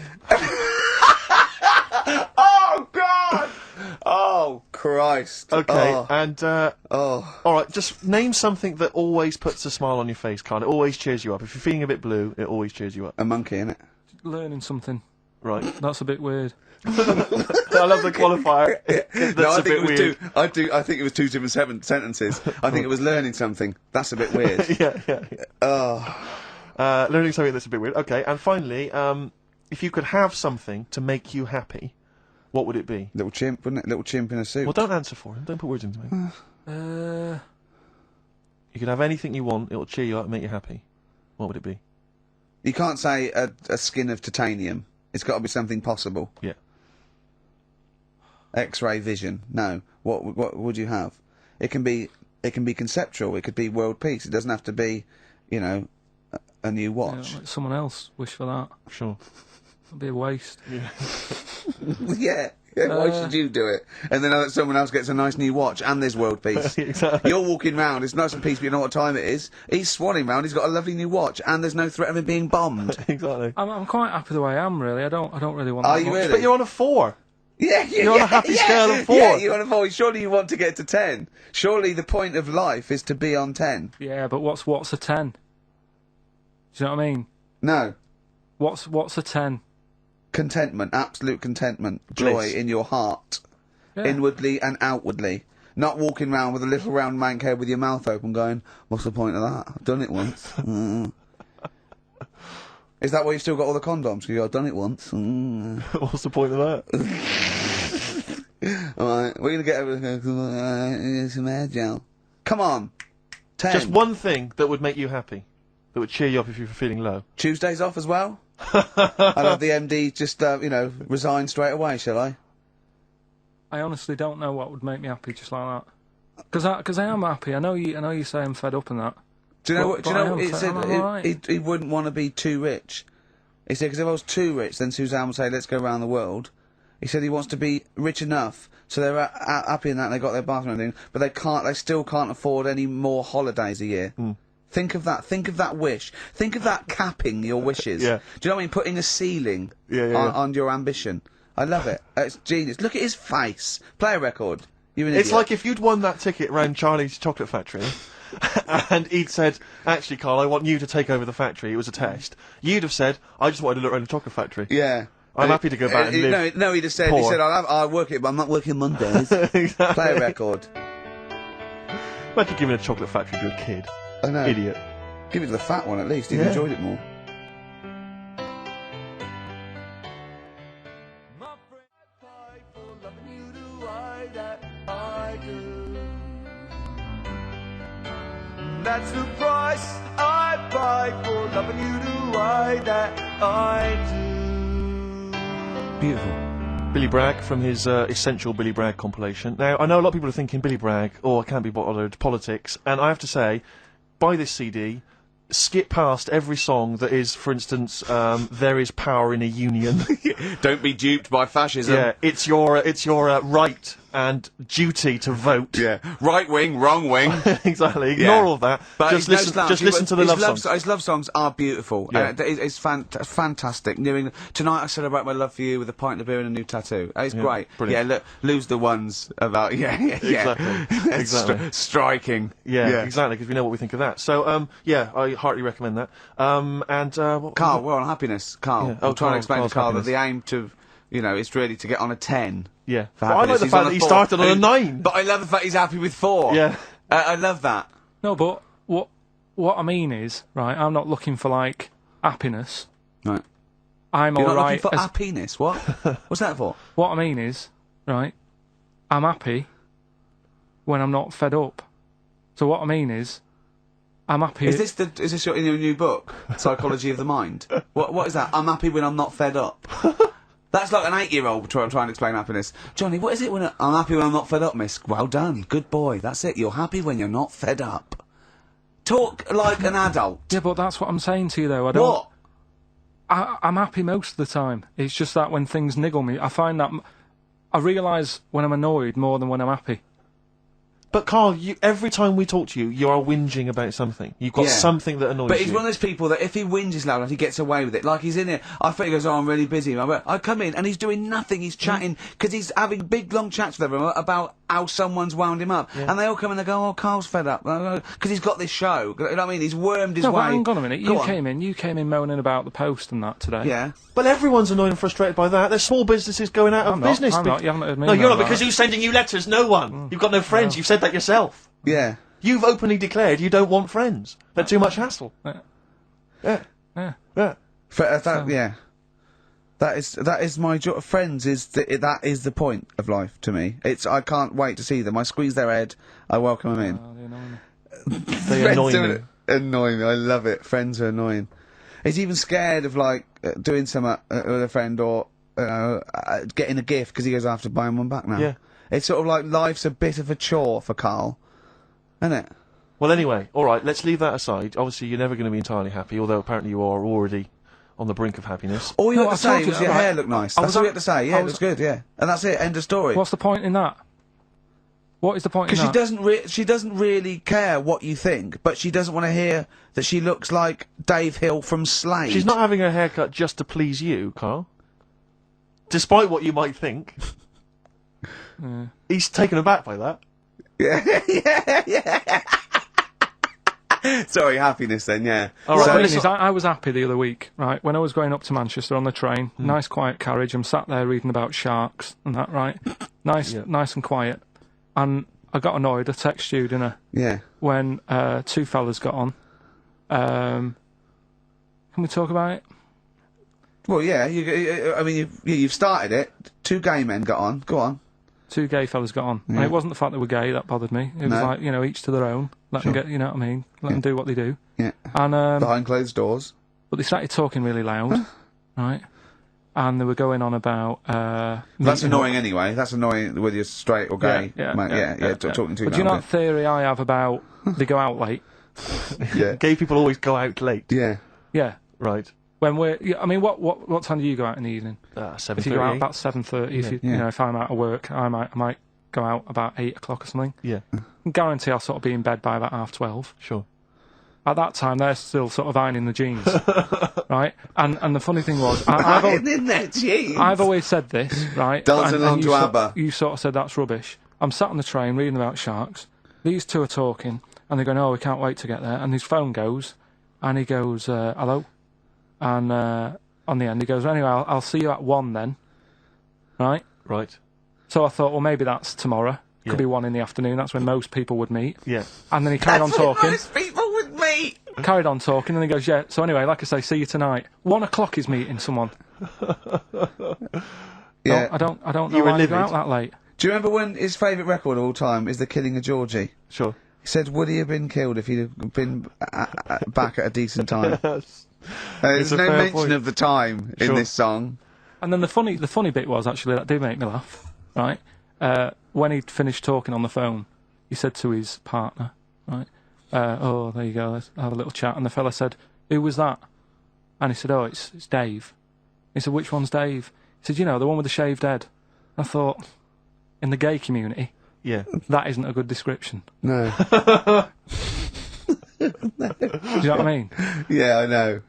Oh, God! Oh, Christ.
Okay,
Oh.
and alright, just name something that always puts a smile on your face, Carl. It always cheers you up. If you're feeling a bit blue, it always cheers you up.
A monkey, innit?
Learning something.
Right.
That's a bit weird.
I love the qualifier. That's
No, I
a
think
bit
it was
weird.
I think it was 2 different sentences. I think it was learning something. That's a bit weird.
Yeah.
Oh.
Learning something that's a bit weird. Okay, and finally, if you could have something to make you happy, what would it be?
Little chimp, wouldn't it? Little chimp in a suit.
Well, don't answer for him. Don't put words into me. You could have anything you want. It'll cheer you up and make you happy. What would it be?
You can't say a skin of titanium. It's got to be something possible.
Yeah.
X-ray vision. No. What would you have? It can be conceptual. It could be world peace. It doesn't have to be, you know, a new watch.
Let someone else wish for that.
Sure.
It'd be a waste.
Yeah. Why should you do it? And then someone else gets a nice new watch and there's world peace.
Exactly.
You're walking round, it's nice and peaceful, you know what time it is. He's swanning round, he's got a lovely new watch and there's no threat of him being bombed.
Exactly.
I'm quite happy the way I am, really. I don't really want
Are
that
you
much.
really?
But you're on a 4.
Yeah,
You're on a happy scale of 4.
Yeah, you're on a 4. Surely you want to get to 10. Surely the point of life is to be on 10.
Yeah, but what's a 10? Do you know what I mean?
No.
What's a 10?
Contentment, absolute contentment, joy
Bliss.
in your heart,
Yeah.
inwardly and outwardly. Not walking round with a little round mank head with your mouth open going, what's the point of that? I've done it once. Is that why you've still got all the condoms? Because I've done it once.
What's the point of that?
Alright, we're going to get some hair gel. Come on. 10.
Just one thing that would make you happy. That would cheer you up if you were feeling low.
Tuesdays off as well? I'll have the MD just, resign straight away, shall I?
I honestly don't know what would make me happy just like that. Because I am happy. I know you say I'm fed up and that.
Do you know
But-
what? Do you
but I
know?
am
He
fed-
said
I'm alright.
he wouldn't want to be too rich. He said because if I was too rich, then Suzanne would say, "Let's go around the world." He said he wants to be rich enough so they're happy in that and they got their bathroom and everything, but they can't. They still can't afford any more holidays a year. Think of that. Think of that wish. Think of that capping your wishes.
Yeah.
Do you know what I mean? Putting a ceiling
Yeah.
on your ambition. I love it. It's genius. Look at his face. Play a record. You're an
It's
idiot.
like if you'd won that ticket round Charlie's Chocolate Factory, and he'd said, actually, Carl, I want you to take over the factory. It was a test. You'd have said, I just wanted to look around the chocolate factory.
Yeah.
I'm happy to go back and live.
No, he'd have said,
poor.
I'll work it, but I'm not working Mondays.
Exactly.
Play a record.
Imagine giving a chocolate factory to a kid.
I know.
Idiot.
Give it to the fat one at least. He'd
Yeah.
enjoyed it more.
That's the price I pay for loving you the way that I do.
Beautiful.
Billy Bragg from his Essential Billy Bragg compilation. Now, I know a lot of people are thinking Billy Bragg, oh, I can't be bothered, politics, and I have to say, buy this CD, skip past every song that is, for instance, There Is Power in a Union.
Don't be duped by fascism.
Yeah, it's your right and duty to vote.
Yeah. Right wing, wrong wing.
Exactly. Ignore all that.
But
Just
he's no
listen.
slouch.
Just listen to the love songs.
His love songs are beautiful.
Yeah.
It's fantastic. Tonight I celebrate my love for you with a pint of beer and a new tattoo. It's great.
Brilliant.
Yeah, lose the ones about
Exactly.
Striking.
Yeah, exactly, because we know what we think of that. So, yeah, I heartily recommend that.
Carl, we're on happiness. Carl,
Yeah.
I'm trying to explain
Carl's
to Carl
happiness.
that the aim to, is really to get on a 10.
Yeah.
For
But I like
happiness.
the
He's
fact
on
that he
4.
started on a 9.
But I love the fact he's happy with 4.
Yeah.
I love that.
No, but what I mean is, right, I'm not looking for, like, happiness.
Right.
I'm
You're not
alright.
looking for happiness. What? What's that for?
What I mean is, right, I'm happy when I'm not fed up. So what I mean is, I'm happy...
Is this in your new book, Psychology of the Mind? What is that? I'm happy when I'm not fed up. That's like an 8-year-old trying to explain happiness. Johnny, what is it when I'm happy when I'm not fed up, miss? Well done. Good boy. That's it. You're happy when you're not fed up. Talk like an adult.
Yeah, but that's what I'm saying to you, though. I don't...
What?
I'm happy most of the time. It's just that when things niggle me, I find that... I realise when I'm annoyed more than when I'm happy.
But Carl, every time we talk to you, you are whinging about something. You've got
Yeah.
something that annoys you.
But he's one of those people that if he whinges loud enough, he gets away with it. Like he's in here. I think he goes, "Oh, I'm really busy." I come in and he's doing nothing. He's chatting because he's having big, long chats with everyone about how someone's wound him up. And they all come and they go, "Oh, Carl's fed up," because he's got this show. You know what I mean? He's wormed his
No,
way.
but hang on a minute.
Go
You
on.
came in moaning about the post and that today.
Yeah.
Well, everyone's annoyed and frustrated by that. There's small businesses going out of
I'm not.
business.
I'm not. You haven't heard me
No, you're
moan
not, because
about
who's sending you letters? No one. You've got no friends. You've said that yourself.
Yeah.
You've openly declared you don't want friends. They're too much hassle.
Yeah.
Yeah.
Yeah.
Yeah.
Yeah. That is my joy. Friends that is the point of life to me. I can't wait to see them. I squeeze their head. I welcome them in.
Oh, they annoy me.
They
Friends
annoy
are
me.
annoying me. I love it. Friends are annoying. He's even scared of like doing something with a friend or getting a gift because he goes, I have to buy him one back now.
Yeah.
It's sort of like life's a bit of a chore for Carl, isn't it?
Well, anyway, all right, let's leave that aside. Obviously, you're never going to be entirely happy, although apparently you are already on the brink of happiness.
All you
No,
had
I
to say
told you
was your
that,
hair
right.
looked nice.
I
That's
was
all you
at-
had to say. Yeah,
I
it
was-
looks good. Yeah, and that's it. End of story.
What's the point in that? What is the point in
Because
that?
she doesn't really care what you think, but she doesn't want to hear that she looks like Dave Hill from Slade.
She's not having her haircut just to please you, Carl. Despite what you might think. He's taken aback by that.
Sorry, happiness then, yeah.
All right,
So
well,
the thing
let's
is, I was happy the other week, right? When I was going up to Manchester on the train, nice quiet carriage. I'm sat there reading about sharks and that, right? Nice and quiet. And I got annoyed. I texted you, didn't I?
Yeah.
When two fellas got on. Can we talk about it?
Well, yeah. You've started it. Two gay men got on. Go on.
Two gay fellas got on. And it wasn't the fact they were gay that bothered me. It was
No.
like, each to their own. Let them get, you know what I mean? Let them do what they do.
Yeah.
And
Behind closed doors.
but they started talking really loud, right? And they were going on about.
That's
meeting
annoying
up.
anyway. That's annoying whether you're straight or gay. Talking too
But do you know
loudly.
that theory I have about they go out late?
Yeah.
Gay people always go out late.
Yeah.
Yeah.
Right.
When we're, I mean, what time do you go out in the evening?
7:30.
If you go out about 7:30, if
Yeah.
if I'm out of work, I might go out about 8 o'clock or something.
Yeah,
I guarantee I'll sort of be in bed by about 12:30.
sure.
At that time, they're still sort of ironing the jeans, right? And the funny thing was, I've
in their jeans.
always said this, right?
Dancing
And
along
you
to
sort-
ABBA.
You sort of said that's rubbish. I'm sat on the train reading about sharks. These two are talking, and they're going, "Oh, we can't wait to get there." And his phone goes, and he goes, "Hello," and on the end he goes, "Anyway, I'll see you at 1 then," right?
Right.
So I thought, well, maybe that's tomorrow.
Yeah.
Could be 1 in the afternoon. That's when most people would meet.
Yeah.
And then he carried on talking.
Most people would meet.
Carried on talking, and he goes, "Yeah." So anyway, like I say, see you tonight. 1 o'clock is meeting someone.
Yeah.
I don't know
You were
why you go
livid.
out that late.
Do you remember when his favourite record of all time is The Killing of Georgie?
Sure.
He said, would he have been killed if he'd have been back at a decent time? There's
a
no
fair
mention
point.
of the time in
Sure.
this song.
And then the funny bit was actually that did make me laugh, right? When he'd finished talking on the phone, he said to his partner, right? "Oh, there you go. Let's have a little chat." And the fella said, "Who was that?" And he said, "Oh, it's Dave." He said, "Which one's Dave?" He said, "The one with the shaved head." I thought, in the gay community,
Yeah.
that isn't a good description.
No.
Do you know what I mean?
Yeah, I know.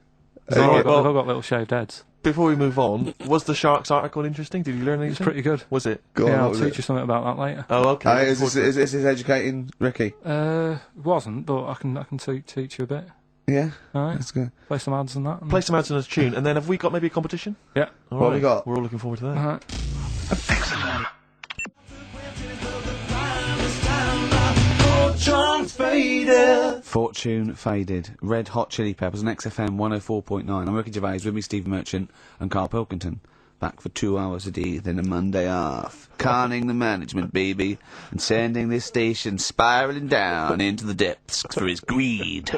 They've all
well-
got little shaved heads.
Before we move on, was the Sharks article interesting? Did you learn anything?
It's pretty good.
Was it?
Go on,
Yeah,
what
I'll
was
teach
it?
you something about that later.
Oh, okay.
Is this educating Ricky?
It wasn't, but I can teach you a bit.
Yeah.
All right,
That's good.
play some ads and that. And
Play some ads on a tune, and then have we got maybe a competition?
Yeah.
All
What have we got?
We're all looking forward to that.
All right.
Fortune faded. Red Hot Chili Peppers on XFM 104.9. I'm Ricky Gervais, with me Steve Merchant and Karl Pilkington. Back for 2 hours a day, then a Monday off. Conning the management, baby, and sending this station spiralling down into the depths for his greed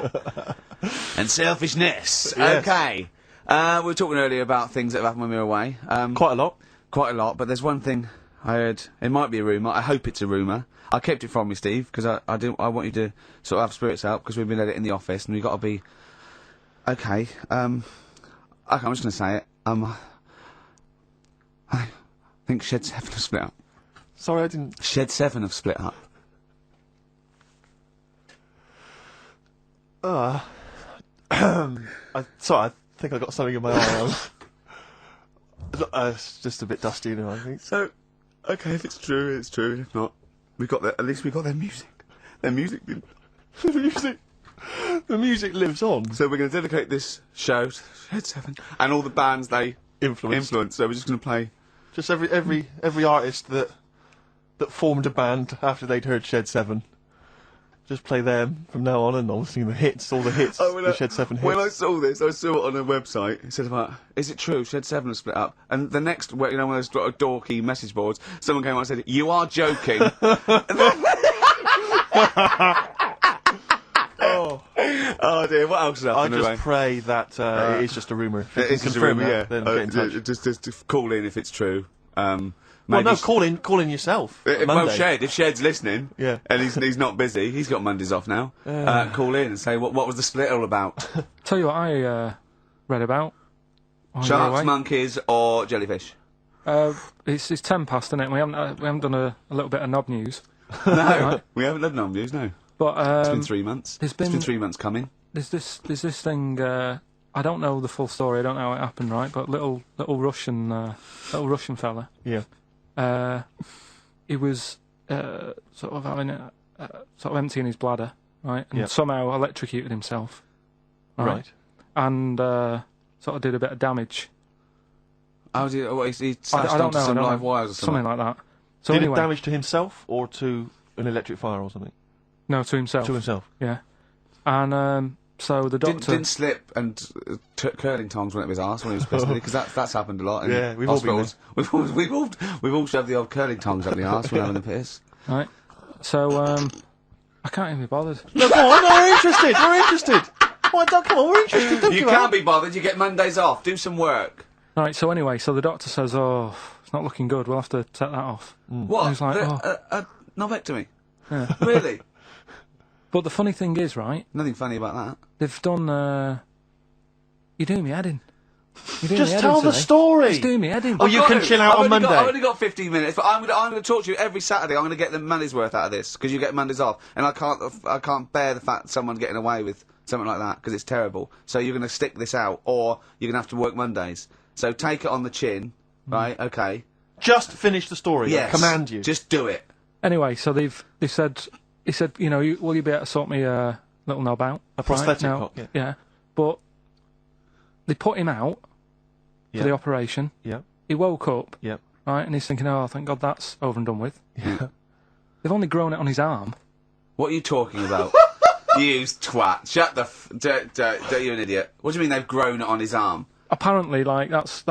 and selfishness.
Yes.
Okay. We were talking earlier about things that have happened when we were away.
Quite a lot.
Quite a lot, but there's one thing I heard. It might be a rumour. I hope it's a rumour. I kept it from you, Steve, because I want you to sort of have spirits out, because we've been at it in the office, and we've got to be okay. I'm just going to say it. I think Shed 7 have split up.
Sorry, I didn't.
Shed 7 have split up.
Sorry, I think I got something in my eye. It's just a bit dusty, you know, I think.
So, okay, if it's true, it's true. If not, at least we got their music. Their music.
The music lives on.
So we're going to dedicate this show to Shed 7 and all the bands they
Influence.
So we're just going to play.
Just every artist that formed a band after they'd heard Shed 7. Just play them from now on, and obviously the hits, all the hits, the Shed 7 hits.
When I saw this, I saw it on a website. It said about, is it true Shed 7 have split up? And the next, one of those dorky message boards, someone came on and said, you are joking. Oh dear, what else has
I
happened
just
anyway?
pray that it is just a rumour. If you
It
can
is just a
confirm
rumour,
that, then get in touch.
Just call in if it's true.
Well,
Maybe
no, call in yourself.
Well,
Monday.
Shed, if Shed's listening,
Yeah.
and he's not busy, he's got Mondays off now. Call in and say what was the split all about?
Tell you what I read about. while you were
Sharks,
away.
monkeys, or jellyfish?
It's 10 past, isn't it? We haven't done a little bit of knob news.
No, we haven't done no news. No,
But
it's been 3 months.
there's
It's
been-
been 3 months coming.
there's this thing. I don't know the full story. I don't know how it happened, right? But little Russian fella.
Yeah.
He was sort of having sort of emptying his bladder, right? And
Yeah.
somehow electrocuted himself,
Right.
And sort of did a bit of damage.
How did he
I
slashed
don't
onto
know.
some
I don't
live
know.
wires or something?
Something like that. So
Did
anyway,
it damage to himself or to an electric fire or something?
no, to himself.
To himself.
Yeah. And so the doctor.
Didn't slip and curling tongs went up his arse when he was pissing, because that's happened a lot. In
Yeah, we've all been
hospitals. We've all shoved the old curling tongs up the arse when having the piss.
Right. So I can't even be bothered.
No, go on. No, we're interested. We're interested. Come on, we're interested. Don't
You
give
can't
up.
be bothered. You get Mondays off. Do some work.
Right. So anyway, so the doctor says, "Oh, it's not looking good. We'll have to take that off."
What?
He's like,
A novectomy? Really?
But the funny thing is, right?
Nothing funny about that.
They've done. You're doing me head in. You're doing
Just
me head
tell
in
the
today.
story.
Just doing me head in.
Oh, you can chill out on Monday.
I've only got 15 minutes, but I'm going to talk to you every Saturday. I'm going to get the money's worth out of this, because you get Mondays off, and I can't bear the fact that someone's getting away with something like that, because it's terrible. So you're going to stick this out, or you're going to have to work Mondays. So take it on the chin, right? Okay.
Just finish the story.
Yes.
I command you.
Just do it.
Anyway, so they said, he said, you know, will you be able to sort me a little knob out?
A prosthetic
Now,
cock, yeah.
Yeah. But they put him out
Yeah.
for the operation.
Yeah.
He woke up,
Yeah.
right, and he's thinking, oh, thank God that's over and done with.
Yeah.
They've only grown it on his arm.
What are you talking about? You twat. Shut the don't you an idiot. What do you mean they've grown it on his arm?
Apparently, like, that's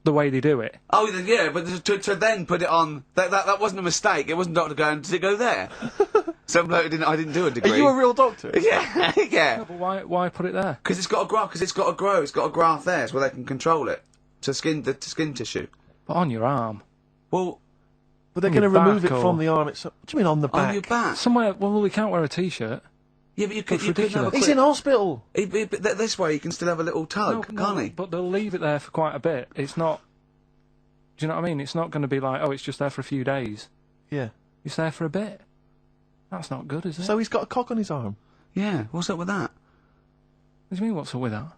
the way they do it.
Oh, yeah, but to then put it on... That wasn't a mistake. It wasn't Dr. going, did it go there? Some bloke I didn't do a degree.
Are you a real doctor?
Yeah, yeah.
But why put it there?
Because it's got to grow. It's got a graft there, so they can control it to skin tissue.
But on your arm.
Well,
But they're
On
going to
your
remove
back
it
or-
from the arm itself. What do you mean on the back?
on your back.
Somewhere, well, we can't wear a T-shirt.
Yeah, but you
That's
could have a
ridiculous.
He's
quick-
in hospital.
This way you can still have a little tug, can't he?
But they'll leave it there for quite a bit. It's not... Do you know what I mean? It's not going to be like, oh, it's just there for a few days.
Yeah.
It's there for a bit. That's not good, is it?
So he's got a cock on his arm.
Yeah, what's up with that?
What do you mean, what's up with that?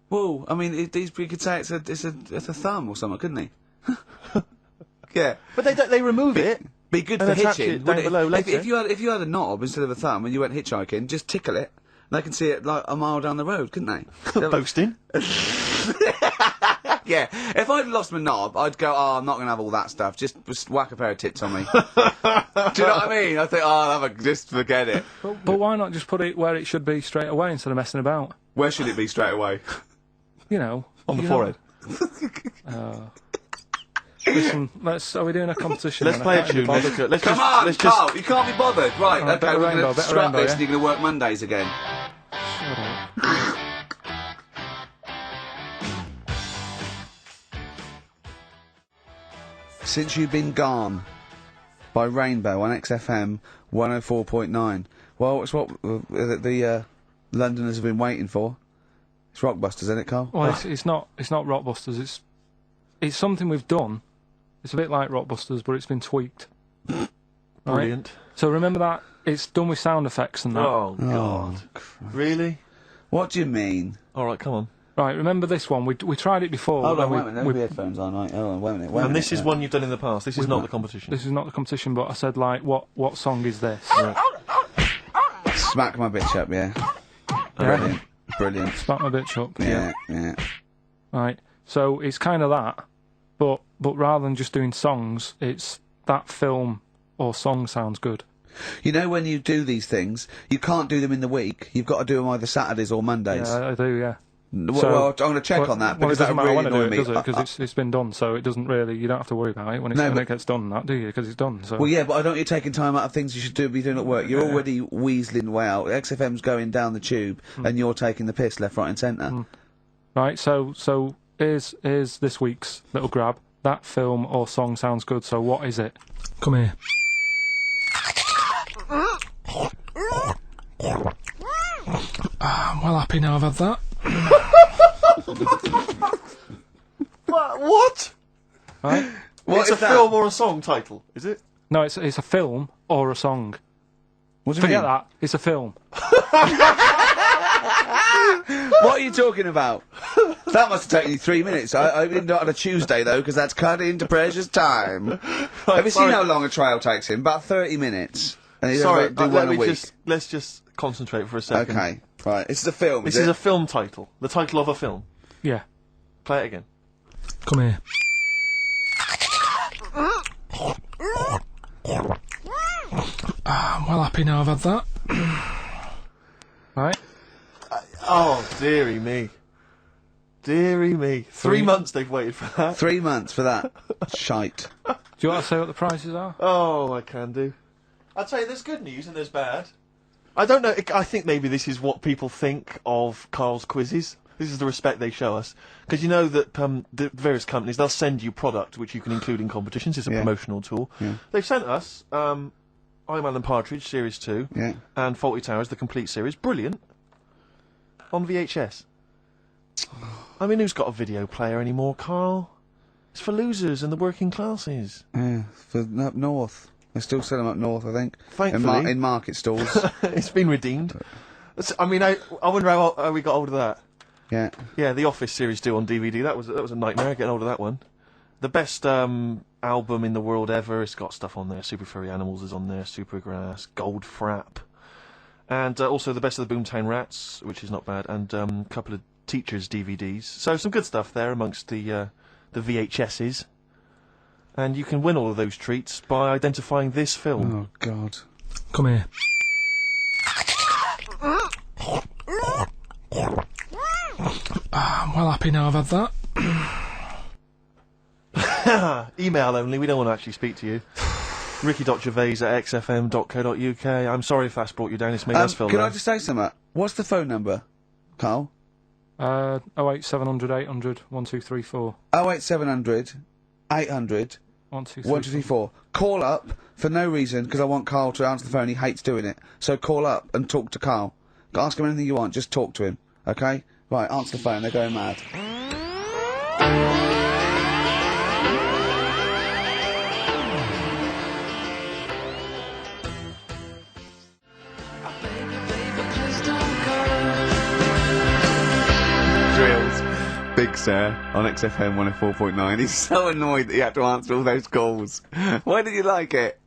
Well, I mean, he could say it's a thumb or something, couldn't he? Yeah.
But they remove it.
Be good
And
for
attach
hitching.
it down below later.
If you had a knob instead of a thumb and you went hitchhiking, just tickle it. And they can see it like a mile down the road, couldn't they?
Boasting.
Yeah. If I'd lost my knob, I'd go, oh, I'm not going to have all that stuff. Just whack a pair of tits on me. Do you know what I mean? I think, oh, I'll have just forget it.
But why not just put it where it should be straight away instead of messing about?
Where should it be straight away?
You know.
On the
you
forehead.
Listen, are we doing a competition?
Let's
then?
play
I
a
can't be
tune.
bothered.
Let's
Come
just,
on,
let's
Carl,
just.
you can't be bothered. Right,
Alright,
okay,
bit of
we're
rainbow,
going to
bit of
scrap
rainbow,
this
yeah?
and you're going to work Mondays again.
Shut up.
Since You've Been Gone by Rainbow on XFM 104.9. Well, it's what the Londoners have been waiting for. It's Rockbusters, isn't it, Carl?
Well, it's not Rockbusters. It's something we've done. It's a bit like Rockbusters, but it's been tweaked.
Brilliant.
So remember that it's done with sound effects and that.
Oh, God. Really?
What do you mean?
Alright, come on.
Right, remember this one? We tried it before.
Hold on,
when
wait a minute. There's headphones on, right? Hold on, wait a minute.
And this is one you've done in the past. This is not the competition.
This is not the competition, but I said, like, what song is this?
Smack my bitch up, yeah. Brilliant. Brilliant.
Smack my bitch up.
Yeah, yeah.
Right. So it's kind of that, but rather than just doing songs, it's that film or song sounds good.
You know, when you do these things, you can't do them in the week. You've got to do them either Saturdays or Mondays.
Yeah, I do, yeah.
Well, I'm going to check on that, because that really annoyed me.
Because it's been done, so it doesn't really, you don't have to worry about it when it gets done, that, do you? Because it's done, so...
Well, yeah, but I don't want you taking time out of things you should be doing at work. You're already weaseling way out. XFM's going down the tube, and you're taking the piss left, right and centre.
Right, so here's this week's little grab. That film or song sounds good, so what is it? Come here. I'm well happy now I've had that.
What?
Right?
It's a film or a song title, is it?
No, it's a film or a song.
What do you
Forget
mean?
that. It's a film.
What are you talking about? That must have taken you 3 minutes. I did not on a Tuesday, though, because that's cut into precious time. Have you seen how long a trial takes him? About 30 minutes. And he's
Sorry,
do one a week.
let's just concentrate for a second.
Okay, right. This is a film.
This is a film title. The title of a film.
Yeah.
Play it again.
Come here. I'm well happy now I've had that. Right?
Oh, dearie me. Dearie me. 3 months they've waited for that.
3 months for that. Shite.
Do you want to say what the prices are?
Oh, I can do. I'd say there's good news and there's bad. I don't know, I think maybe this is what people think of Carl's quizzes. This is the respect they show us. Because you know that the various companies, they'll send you product which you can include in competitions. It's a promotional tool.
Yeah.
They've sent us I'm Alan Partridge, Series 2,
Yeah.
and Fawlty Towers, the complete series. Brilliant. On VHS. I mean, who's got a video player anymore, Carl? It's for losers and the working classes.
Yeah, for up north. They still sell them up north, I think.
Thankfully.
In market stalls.
It's been redeemed. I mean, I wonder how we got hold of that.
Yeah.
Yeah, The Office Series 2 on DVD. That was a nightmare getting hold of that one. The best album in the world ever. It's got stuff on there. Super Furry Animals is on there. Supergrass, Gold Frap, and also the best of the Boomtown Rats, which is not bad, and a couple of Teachers DVDs. So some good stuff there amongst the VHSs. And you can win all of those treats by identifying this film.
Oh, God.
Come here. I'm well happy now I've had that.
Email only, we don't want to actually speak to you. ricky.gervais@xfm.co.uk. I'm sorry if that's brought you down, it's made us feel
Can
bad.
I just say something? What's the phone number, Carl?
08700 800 1234.
08700 800 1234. Call up for no reason, because I want Carl to answer the phone. He hates doing it. So call up and talk to Carl. Ask him anything you want, just talk to him. Okay? Right, answer the phone, they're going mad. Big Sir on XFM 104.9. He's so annoyed that he had to answer all those calls. Why did you like it?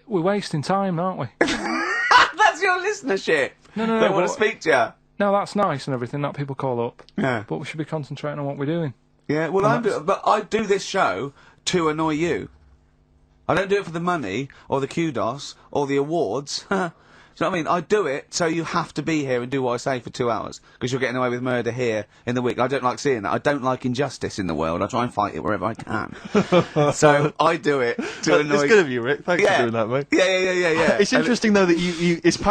We're wasting time, aren't we?
That's your listenership.
No.
They want to speak to you.
No, that's nice and everything that people call up.
Yeah.
But we should be concentrating on what we're doing.
Yeah, well, but I do this show to annoy you. I don't do it for the money, or the kudos, or the awards. Do you know what I mean? I do it so you have to be here and do what I say for 2 hours, because you're getting away with murder here in the week. I don't like seeing that. I don't like injustice in the world. I try and fight it wherever I can. So I do it to annoy...
It's good of you, Rick. Thanks for doing that, mate.
Yeah.
It's interesting, though, that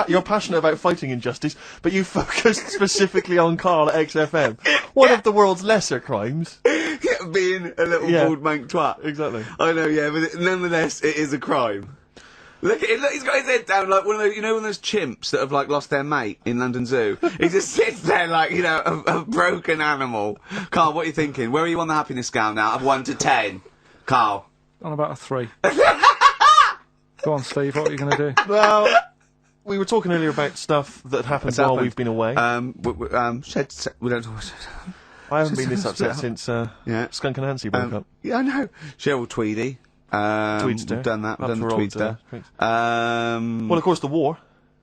you're passionate about fighting injustice, but you focus specifically on Karl at XFM. One of the world's lesser crimes.
Being a little bald mank twat.
Exactly.
I know, yeah, but nonetheless, it is a crime. Look at him, look, he's got his head down like one of those, one of those chimps that have, like, lost their mate in London Zoo. He just sits there like, a broken animal. Karl, what are you thinking? Where are you on the happiness scale now, of 1 to 10? Karl?
On about a 3. Go on, Steve, what are you going to do?
Well, we were talking earlier about stuff that happened while we've been away.
We don't talk...
I haven't been this upset since Skunk and Nancy broke up.
Yeah, I know. Cheryl Tweedy.
Tweedster.
We've done that. We've done the Tweedster.
Well, of course, the war.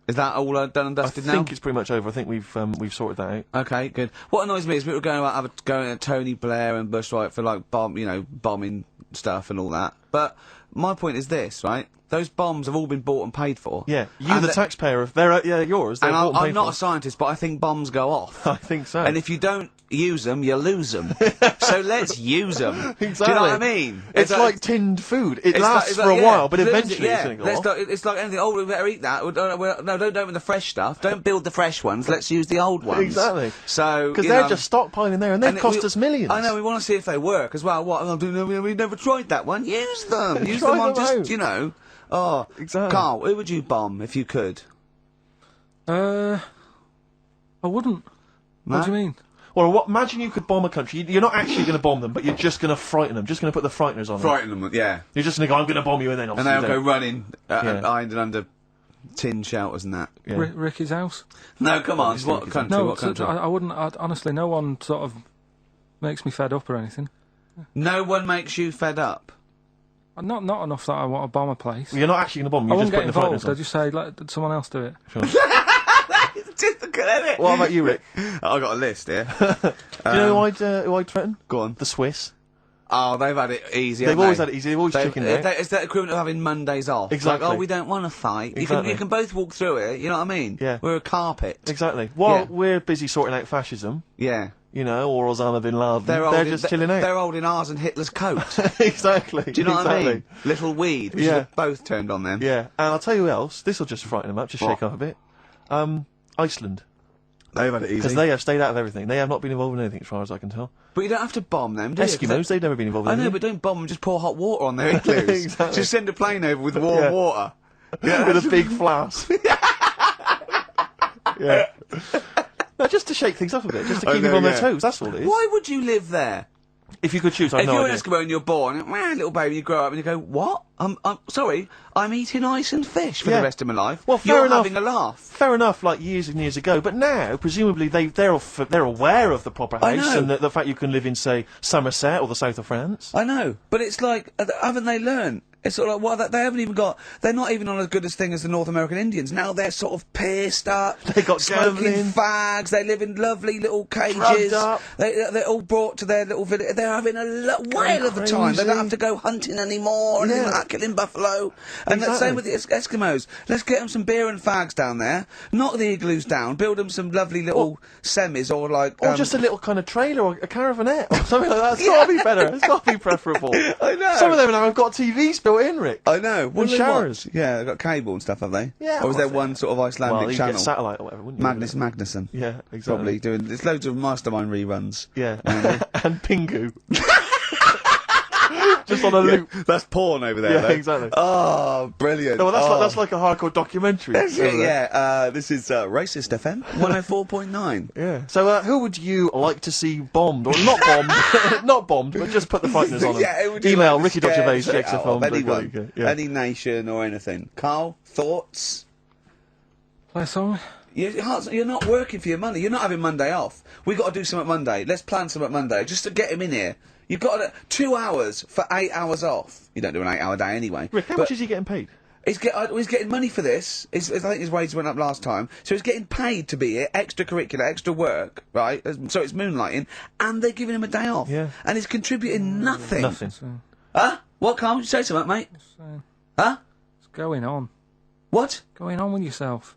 Is that all done and dusted now?
I think it's pretty much over. I think we've sorted that out.
Okay, good. What annoys me is people going at Tony Blair and Bush, right, for like bombing stuff and all that. But my point is this, right? Those bombs have all been bought and paid for.
Yeah, you, the taxpayer, they're yours. They're bought and paid
I'm not
for.
a scientist, but I think bombs go off.
I think so.
And if you don't use them, you lose them. So let's use them.
Exactly.
Do you know what I mean?
It's like tinned food. It lasts for a while, but eventually it's going to go off.
It's like anything. Oh, we better eat that. No, don't open the fresh stuff. Don't build the fresh ones. Let's use the old ones.
Exactly.
So
because they're just stockpiling there, and they cost us millions.
I know. We want to see if they work as well. What? We've never tried that one. Use them. Use them on just Oh,
exactly.
Karl, who would you bomb if you could?
I wouldn't.
No?
What do you mean?
Well, imagine you could bomb a country. You're not actually going to bomb them, but you're just going to frighten them. Just going to put the frighteners on them.
Frighten them, yeah.
You're just going to go, I'm going to bomb you, and then obviously
they'll go running behind and under tin shelters and that.
Yeah.
Ricky's house?
No, come on. What country?
No,
what country?
I wouldn't. Honestly, no one sort of makes me fed up or anything.
No one makes you fed up?
Not enough that I want to bomb a place.
Well, you're not actually going to bomb them.
I
You're
wouldn't
just
get
putting the frighteners
involved. I
on.
just say, let someone else do it.
Sure.
It's typical, isn't it?
What about you, Rick?
I got a list here.
Do you know who I'd threaten?
Go on.
The Swiss.
Oh, they've had it easy.
They've always had it easy. They've always chickened out.
It's that equivalent of having Mondays off.
Exactly.
Like, oh, we don't want to fight.
Exactly.
You can both walk through it. You know what I mean?
Yeah.
We're a carpet.
Exactly. While we're busy sorting out fascism,
Yeah.
Or Osama bin Laden, they're just chilling out.
They're holding ours and Hitler's coat.
Exactly.
Do you know what I mean? Little weed. We should have both turned on them.
Yeah. And I'll tell you who else. This will just frighten them up. Just shake up a bit. Iceland.
They've had it easy.
Because they have stayed out of everything. They have not been involved in anything, as far as I can tell.
But you don't have to bomb them, do you?
Eskimos, they've never been involved in
I know,
anything.
but don't bomb them. Just pour hot water on their igloos.
Exactly.
Just send a plane over with warm water.
Yeah, with a big flask. Yeah. No, just to shake things up a bit, just to keep them on their toes, that's all it is.
Why would you live there?
If you could choose, I
If
know.
you're an Eskimo and you're born, little baby, you grow up and you go, what? I'm sorry, I'm eating ice and fish for the rest of my life.
Well, fair
you're
enough.
having a laugh.
Fair enough, like years and years ago. But now, presumably, they're aware of the proper
I
house
know.
and the fact you can live in, say, Somerset or the south of France.
I know, but it's like, haven't they learned? It's sort of like, well, they haven't even got, they're not even on as good a thing as the North American Indians. Now they're sort of pierced up.
They got
smoking
gambling.
fags. They live in lovely little cages.
Drugged up.
They're all brought to their little village. They're having a whale of a time. They don't have to go hunting anymore and anything like that, killing buffalo. And the same with the Eskimos. Let's get them some beer and fags down there. Knock the igloos down. Build them some lovely little semis or like...
Or just a little kind of trailer or a caravanette or something like that. It's got to be better. It's got to be preferable.
I know.
Some of them now have got TVs built in, Rick.
I know. What do they
showers.
watch? Yeah, they've got cable and stuff, have they?
Yeah,
Or is there
well,
one sort of Icelandic
Well, you
channel?
get satellite or whatever, wouldn't you?
Magnus Magnuson.
Yeah, exactly.
Probably doing. There's loads of Mastermind reruns.
Yeah. And Pingu. Just on a loop.
That's porn over there.
Yeah,
though.
exactly.
Oh, brilliant.
No, that's like a hardcore documentary.
That's it, yeah. This is Racist FM 104.9.
Yeah. So, who would you like to see bombed or not bombed? Not bombed, but just put the frighteners on them.
Yeah, it would you
Email
like to scare
Ricky.Gervais,
the shit out of anyone,
Yeah.
any nation or anything. Karl, thoughts?
Play a song?
You're not working for your money. You're not having Monday off. We got to do something Monday. Let's plan something Monday just to get him in here. You've got 2 hours for 8 hours off. You don't do an 8-hour day anyway.
Rick, how much is he getting paid?
He's getting money for this. I think his wage went up last time, so he's getting paid to be here, extracurricular, extra work, right? So it's moonlighting, and they're giving him a day off.
Yeah.
And he's contributing nothing.
Nothing.
Huh? What, Carl? You say something, mate? Huh?
What's going on?
What?
Going on with yourself?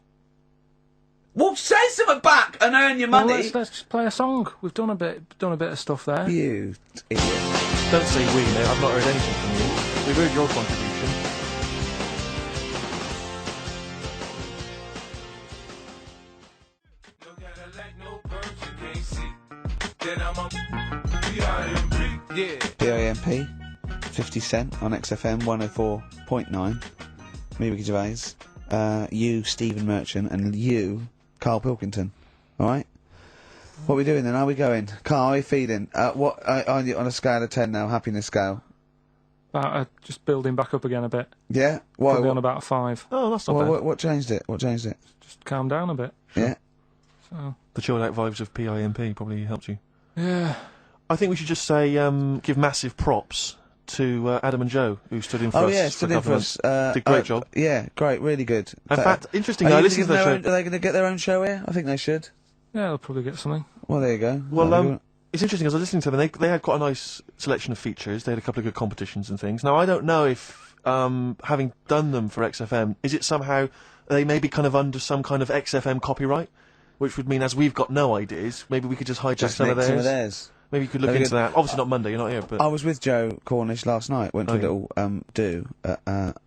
Well, say something back and earn your money.
Well, let's just play a song. We've done a bit of stuff there.
You idiot.
Don't say we, mate. I've not heard anything from you. We've heard your contribution.
PIMP, 50 Cent on XFM 104.9. Me, Ricky Gervais. You, Stephen Merchant, and you, Karl Pilkington. Alright? What are we doing then? How are we going? Karl, how are you feeling? What on a scale of 10 now, happiness scale?
Just building back up again a bit.
Yeah? Why?
Probably on about a 5.
Oh, that's not bad.
What changed it? What changed it?
Just calm down a bit.
Yeah?
So.
The chilled out vibes of PIMP probably helped you.
Yeah.
I think we should just say, give massive props to Adam and Joe, who stood in for us.
Oh yeah,
for
stood
a
in
couple
for
of
us.
months. Did a great job.
Yeah, great, really good.
In fact, interestingly, I listened to the show.
Are they going to get their own show here? I think they should.
Yeah, they'll probably get something.
Well, there you go.
Well, it's interesting, as I was listening to them, they had quite a nice selection of features. They had a couple of good competitions and things. Now, I don't know if, having done them for XFM, is it somehow they may be kind of under some kind of XFM copyright? Which would mean, as we've got no ideas, maybe we could just hijack some of theirs. Maybe you could look into that. Obviously not Monday, you're not here, but...
I was with Joe Cornish last night, went to a little do at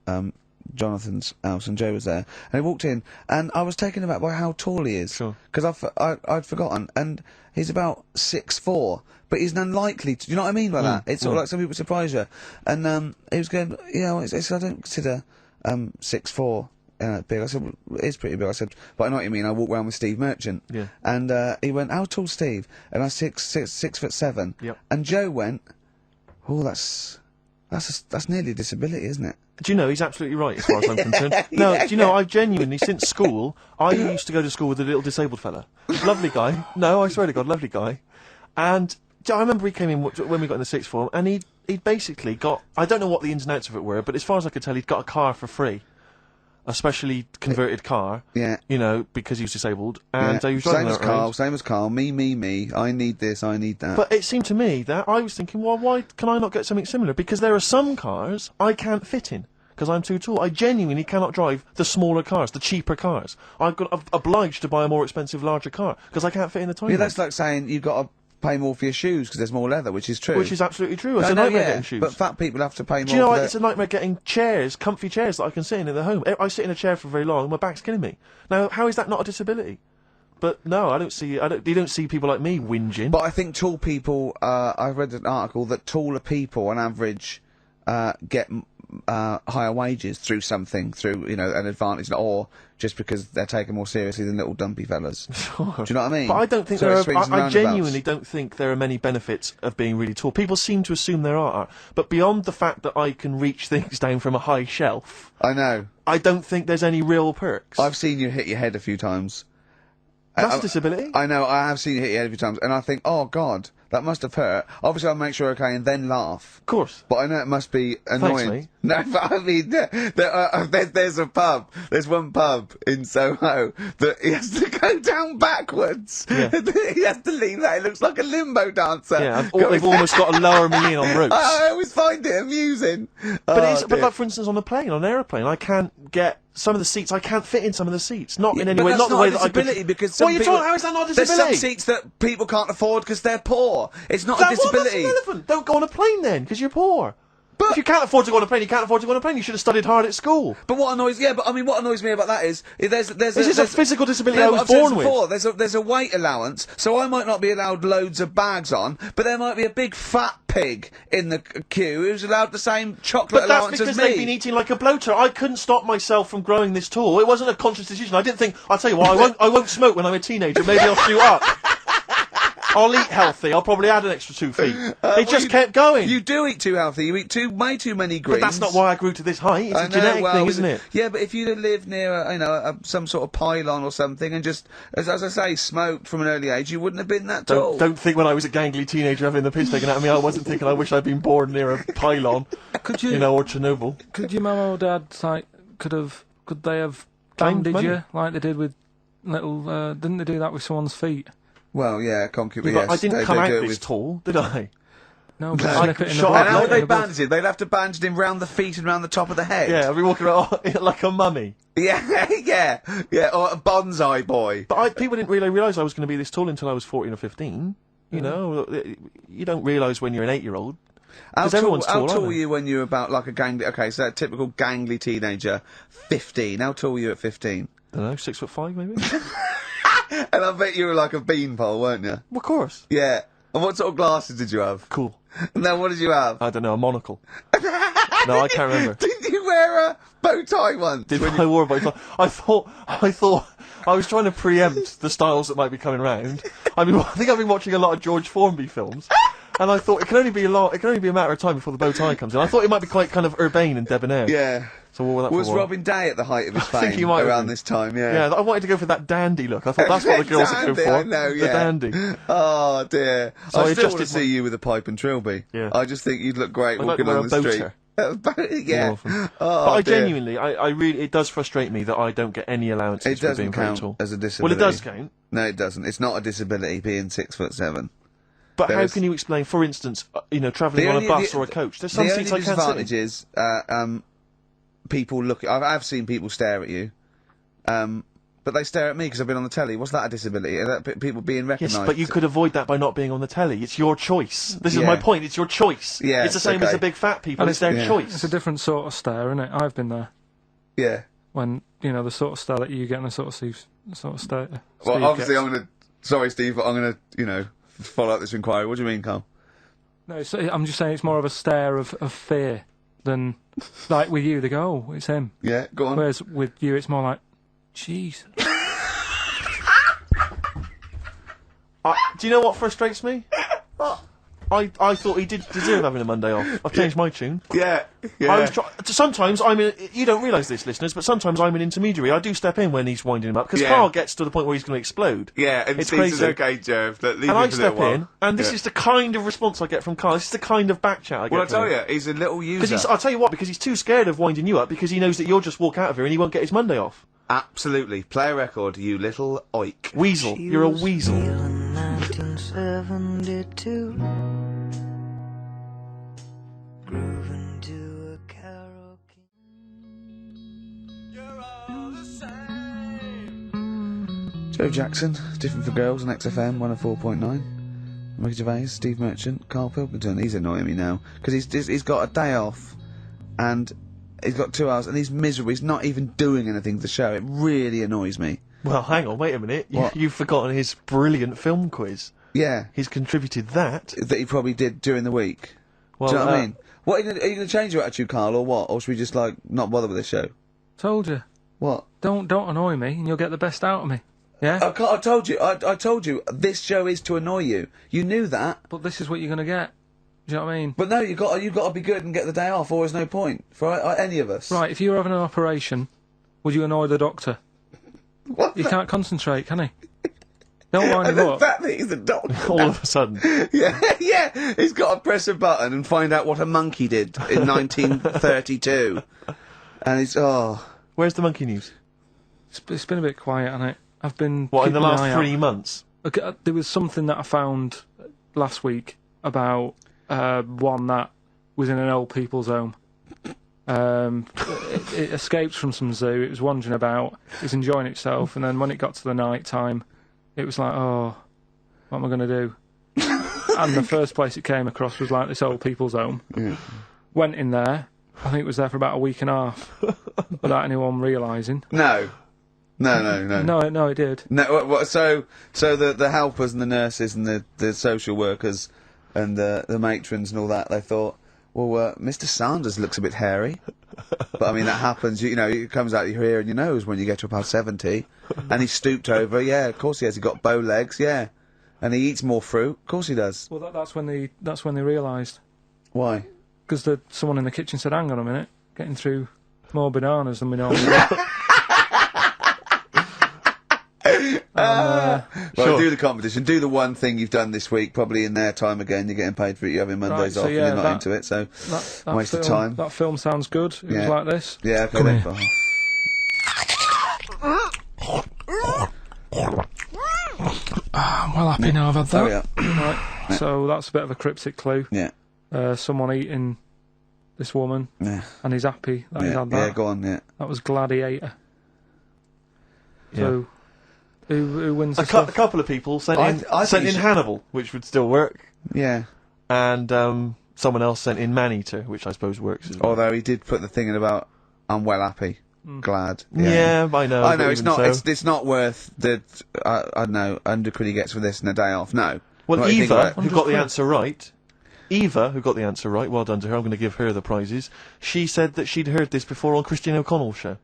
Jonathan's house, and Joe was there, and he walked in, and I was taken aback by how tall he is.
Sure.
Because I'd forgotten, and he's about 6'4", but he's unlikely to, you know what I mean by that? It's sort of like some people surprise you. And he was going, you know, I don't consider 6'4", big. I said, well, it is pretty big. I said, but I know what you mean. I walk around with Steve Merchant.
Yeah.
And he went, how tall's Steve? And I said, 6'7".
Yep.
And Joe went, oh, that's nearly a disability, isn't it?
Do you know, he's absolutely right as far as I'm concerned. No, do you know, I've genuinely, since school, I used to go to school with a little disabled fella. Lovely guy. No, I swear to God, lovely guy. And I remember he came in when we got in the sixth form, and he'd basically got, I don't know what the ins and outs of it were, but as far as I could tell, he'd got a car for free. A specially converted car. Yeah. You know, because he was disabled. And he was driving that around.
Same as Carl. Me. I need this, I need that.
But it seemed to me that I was thinking, well, why can I not get something similar? Because there are some cars I can't fit in. Because I'm too tall. I genuinely cannot drive the smaller cars, the cheaper cars. I'm obliged to buy a more expensive, larger car. Because I can't fit in the tiny one.
That's like saying you've got to pay more for your shoes because there's more leather, which is true.
Which is absolutely true. It's a nightmare getting shoes.
But fat people have to pay more.
Do you know what? It's a nightmare getting chairs, comfy chairs that I can sit in the home. I sit in a chair for very long and my back's killing me. Now, how is that not a disability? But no, you don't see people like me whinging.
But I think tall people, I read an article that taller people on average get higher wages through an advantage, or just because they're taken more seriously than little dumpy fellas. Sure. Do you know what I mean?
But I don't think I genuinely don't think there are many benefits of being really tall. People seem to assume there are, but beyond the fact that I can reach things down from a high shelf,
I know.
I don't think there's any real perks.
I've seen you hit your head a few times.
That's a disability.
I know, I have seen you hit your head a few times, and I think, oh God, that must have hurt. Obviously, I'll make sure okay, and then laugh.
Of course.
But I know it must be annoying.
Thanks, mate.
No, but I mean, there's a pub. There's one pub in Soho that he has to go down backwards.
Yeah.
He has to lean that. It looks like a limbo dancer.
Yeah, they've almost got to lower me in on ropes.
I always find it amusing.
But like, for instance, on a plane, on an aeroplane, I can't get some of the seats. I can't fit in some of the seats. Not in any way. Not the way that I could.
Because
what are you talking? How is that not a disability?
There's some seats that people can't afford because they're poor. It's not a disability.
That's irrelevant. Don't go on a plane then, because you're poor. But if you can't afford to go on a plane, you can't afford to go on a plane. You should have studied hard at school.
But what annoys me about that is there's
a physical disability I was born with.
There's a weight allowance, so I might not be allowed loads of bags on, but there might be a big fat pig in the queue who's allowed the same chocolate allowance as me.
But that's because they've been eating like a bloater. I couldn't stop myself from growing this tall. It wasn't a conscious decision. I didn't think, I'll tell you what, I won't smoke when I'm a teenager. Maybe I'll shoot up. I'll eat healthy. I'll probably add an extra 2 feet. It just kept going.
You do eat too healthy. You eat way too many greens.
But that's not why I grew to this height. It's a genetic thing, isn't it?
Yeah, but if you'd have lived near, some sort of pylon or something, and just, as I say, smoked from an early age, you wouldn't have been that tall.
Don't think when I was a gangly teenager having the piss taken out of me, I wasn't thinking I wish I'd been born near a pylon.
Could you,
or Chernobyl.
Could your mum or dad, could they have bandaged you like they did with little? Didn't they do that with someone's feet?
Well, yeah, concubine.
Yeah,
Yes,
I didn't come
they
out
do it
this
with...
tall, did I?
No, but
I
snip it in the
shot
butt.
And how would they
in the butt.
bandage him? They'd have to bandage him round the feet and round the top of the head.
Yeah, I'd be walking around like a mummy.
Yeah, yeah, or a bonsai boy.
But people didn't really realise I was going to be this tall until I was 14 or 15. You know, you don't realise when you're an 8-year-old.
How
everyone's tall,
tall
aren't
were
they?
you when you were about like a gangly... Okay, so that typical gangly teenager, 15. How tall were you at 15?
I don't know, 6'5" maybe?
And I bet you were like a beanpole, weren't you?
Well, of course.
Yeah. And what sort of glasses did you have?
Cool.
No, what did you have?
I don't know, a monocle. No, I can't remember.
Did you wear a bow tie once?
Did I wore a bow tie? I thought I was trying to preempt the styles that might be coming round. I think I've been watching a lot of George Formby films, and I thought it can only be a matter of time before the bow tie comes in. I thought it might be quite kind of urbane and debonair.
Yeah.
So what wore that
Was
for a while.
Robin Day at the height of his
I think
fame
he might have
around
been.
this time? Yeah.
Yeah, I wanted to go for that dandy look. I thought that's what the girls would go
Dandy,
for.
I know,
The
yeah.
dandy.
Oh dear.
So I
I still want to
adjusted
see you with a pipe and trilby.
Yeah.
I just think you'd look great
I'd like
walking
to wear
on
a
the
bow
street. Yeah.
More often.
Oh,
But I
dear.
genuinely, I really, it does frustrate me that I don't get any allowances
It
for being
doesn't
very
count
tall.
as a
Well,
disability.
it does count.
No, it doesn't. It's not a disability being 6'7".
But
There
how
is-
can you explain, for instance, travelling on a bus or a coach? There's some
the
seats
only
I can't sit in.
disadvantage is people look. I've seen people stare at you, but they stare at me because I've been on the telly. What's that a disability? Are that people being
Yes,
recognised?
but you could avoid that by not being on the telly. It's your choice. This is
Yeah.
my point. It's your choice.
Yeah,
it's the same as
okay.
the big fat people.
And
It's their
yeah.
choice.
It's a different sort of stare, isn't it? I've been there.
Yeah.
When the sort of stare that you get and the sort of stare.
Well,
Steve
obviously,
gets.
Sorry, Steve, but I'm gonna, follow up this inquiry. What do you mean, Carl?
No, I'm just saying it's more of a stare of fear than like with you. They go, "Oh, it's him."
Yeah, go on.
Whereas with you, it's more like, "Jeez."
Do you know what frustrates me? I thought he did deserve having a Monday off. I've changed my tune.
Yeah.
Sometimes you don't realise this, listeners, but sometimes I'm an intermediary. I do step in when he's winding him up, because
Yeah.
Carl gets to the point where he's going to explode.
Yeah, and
It's
Steve says,
crazy.
okay, Jeff, leave
And
me
I
for a little
step
while.
in, and this is the kind of response I get from Carl. This is the kind of back chat I get
Well, I
from
tell
him.
you, he's a little user.
Because I'll tell you what, because he's too scared of winding you up, because he knows that you'll just walk out of here and he won't get his Monday off.
Absolutely. Play a record, you little oik.
Weasel. You're a weasel.
1972. Grooving to a karaoke.
Joe Jackson, Different for Girls on XFM 104.9. Ricky Gervais, Steve Merchant, Karl Pilkington. He's annoying me now because he's got a day off and he's got 2 hours and he's miserable. He's not even doing anything to the show. It really annoys me.
Well, hang on, wait a minute.
What?
You've forgotten his brilliant film quiz.
Yeah,
He's contributed that.
that he probably did during the week.
Well,
Do you know what I mean? What are you going to change your attitude, Karl, or what? Or should we just not bother with this show?
Told you.
What?
Don't annoy me, and you'll get the best out of me. Yeah.
I told you. I told you. This show is to annoy you. You knew that.
But this is what you're gonna get. Do you know what I mean?
But no, you got to be good and get the day off, or there's no point for any of us.
Right. If you were having an operation, would you annoy the doctor?
What?
You can't concentrate, can he? Don't wind
And
him
the
up.
fact that he's a doctor.
all of a sudden.
Yeah. He's got to press a button and find out what a monkey did in 1932. And he's
Where's the monkey news?
It's been a bit quiet, hasn't it? I've been.
What, in the
keeping an
last
eye
3
out.
months?
Okay, there was something that I found last week about one that was in an old people's home. It escaped from some zoo. It was wandering about. It was enjoying itself, and then when it got to the night time, it was like, "Oh, what am I going to do?" And the first place it came across was like this old people's home.
Yeah.
Went in there. I think it was there for about a week and a half without anyone realising.
No,
No, it did.
No. So the helpers and the nurses and the social workers and the matrons and all that, they thought, well, Mr. Sanders looks a bit hairy. But I mean, that happens. You know, it comes out your ear and your nose when you get to about 70. And he stooped over. Yeah, of course he has. He got bow legs. Yeah. And he eats more fruit. Of course he does.
Well, that's when they realised.
Why?
Because someone in the kitchen said, "Hang on a minute, getting through more bananas than we normally do."
Right,
Sure.
do the competition. Do the one thing you've done this week, probably in their time again. You're getting paid for it. You're having Mondays
so
off and
yeah,
you're not
that-
into it, so
That
waste of
film,
time.
That film sounds good. It
Yeah.
was like this.
Yeah, okay
Come
then.
here. I'm well happy now I've had that.
Hurry up.
Right. So that's a bit of a cryptic clue.
Yeah.
Someone eating this woman,
Yeah.
and he's happy that he's
Yeah,
had that.
yeah, go on, yeah.
That was Gladiator.
Yeah.
So, who wins
A
the stuff?
couple of people sent
I
in,
think
sent
you
in
should-
Hannibal, which would still work,
Yeah.
and someone else sent in Maneater, which I suppose works as well.
Although he did put the thing in about, I'm well happy. Glad.
Yeah, I know.
I
but
know, it's
even
not,
so.
it's not worth the, I don't know, 100 quid he gets for this and a day off, no.
Well,
What do you think
Eva,
about it?
who got the
100
answer right, well done to her, I'm going to give her the prizes. She said that she'd heard this before on Christian O'Connell's show.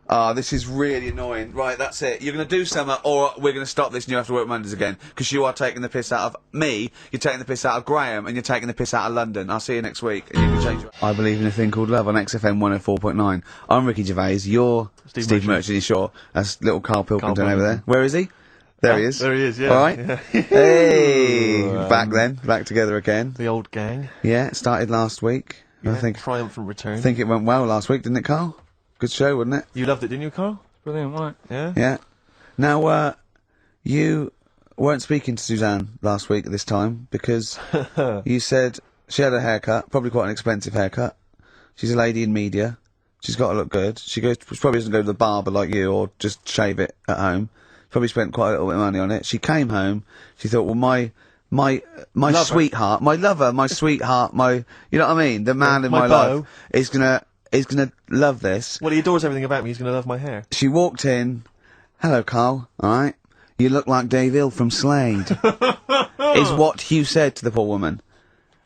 Ah, this is really annoying. Right, that's it. You're going to do something, or we're going to stop this and you have to work Mondays again. Because you are taking the piss out of me, you're taking the piss out of Graham, and you're taking the piss out of London. I'll see you next week. And you can change I believe in a thing called love on XFM 104.9. I'm Ricky Gervais, you're
Steve
Steve
Merchant.
Merchant, sure. That's little Karl Pilkington over
Pilkington.
there. Where is he? There he is.
There he is, yeah.
Alright.
Yeah.
Hey! Back together again.
The old gang.
Yeah, it started last week.
Yeah,
I think
triumphant return.
it went well last week, didn't it, Carl? Good show, wasn't it?
You loved it, didn't you, Carl?
Brilliant, right?
Yeah?
Yeah. Now, you weren't speaking to Suzanne last week at this time because you said she had a haircut, probably quite an expensive haircut. She's a lady in media. She's got to look good. She probably doesn't go to the barber like you or just shave it at home. Probably spent quite a little bit of money on it. She came home. She thought, well, my
Lover.
sweetheart, my lover, my sweetheart, you know what I mean? The man in
my
my
beau.
life is gonna love this.
Well, he adores everything about me. He's going to love my hair.
She walked in. Hello, Carl. All right. You look like Dave Hill from Slade. Is what you said to the poor woman.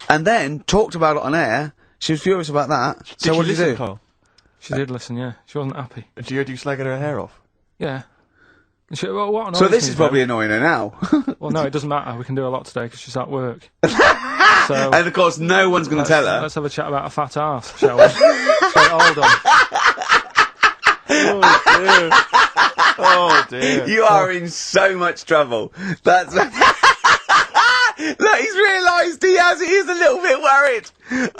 And then talked about it on air. She was furious about that. So what did you
listen,
do?
Carl?
She did listen, yeah. She wasn't happy.
Did you hear you slagging her hair off?
Yeah. Well, what
So
annoys
this
me
is
though-
probably annoying her now.
Well, no, it doesn't matter. We can do a lot today because she's at work. So
And of course, no one's going to tell her.
let's have a chat about a fat arse, shall we? So, hold on.
Oh, dear.
You are in so much trouble. That's. Look, he's realised he is a little bit worried.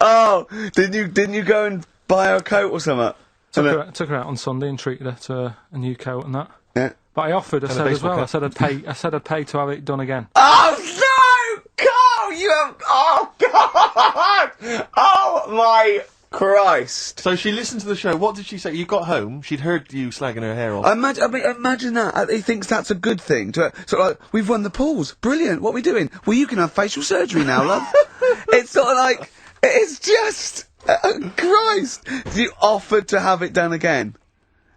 Oh, didn't you go and buy her a coat or something?
Took her out on Sunday and treated her to a new coat and that.
Yeah.
But I offered, I
And a
said as
baseball
well,
cap.
I said I'd pay to have it done again.
Oh no, Carl! You have. Oh God! Oh my Christ!
So she listened to the show. What did she say? You got home. She'd heard you slagging her hair off.
Imagine that. He thinks that's a good thing. Sort of like, we've won the pools. Brilliant. What are we doing? Well, you can have facial surgery now, love. It's sort of like, it's just, Christ. You offered to have it done again.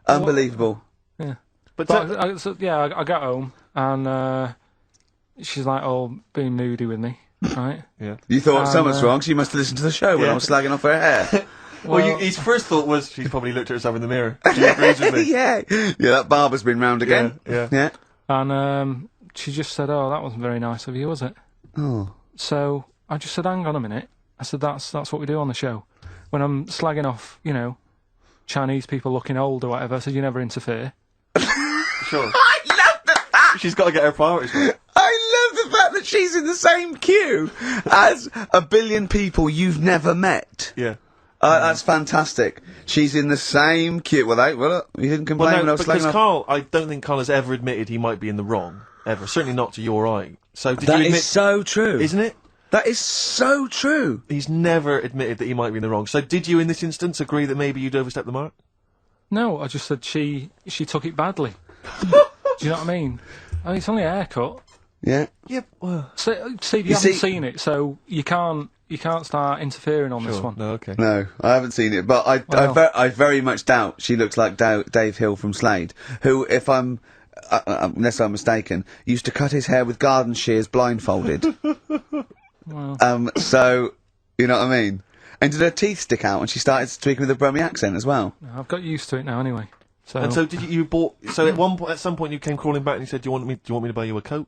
Unbelievable.
Yeah.
but
But I got home and she's like all being moody with me, right?
yeah.
You thought something's wrong, so you must have listened to the show when
Yeah.
I was slagging off her hair.
Well, his first thought was she's probably looked at herself in the mirror. She agrees with me.
Yeah, that barber's been round again.
Yeah.
And she just said, "Oh, that wasn't very nice of you, was it?"
Oh.
So I just said, "Hang on a minute." I said, "That's what we do on the show. When I'm slagging off, Chinese people looking old or whatever." I said, "You never interfere."
Sure.
I love the fact.
She's got to get her priorities right.
I love the fact that she's in the same queue as a billion people you've never met.
Yeah.
That's fantastic. She's in the same queue. Well, you didn't complain
Well,
when I
no,
was
because
slagging off.
Carl, I don't think Carl has ever admitted he might be in the wrong. Ever. Certainly not to your eye. So did
That
you admit...
is so true.
Isn't it?
That is so true.
He's never admitted that he might be in the wrong. So did you, in this instance, agree that maybe you'd overstepped the mark?
No, I just said she took it badly. Do you know what I mean? It's only a haircut.
Yeah.
Yep. Well,
So, Steve, you
You
haven't
see-
seen it, so you can't start interfering on this
sure.
one.
No, okay.
No, I haven't seen it, but I very much doubt she looks like Dave Hill from Slade, who, if I'm, unless I'm mistaken, used to cut his hair with garden shears blindfolded.
Well,
So, you know what I mean? And did her teeth stick out when she started speaking with a Brummie accent as well?
I've got used to it now anyway. So,
And so did you bought... So at some point you came crawling back and you said, do you want me to buy you a coat?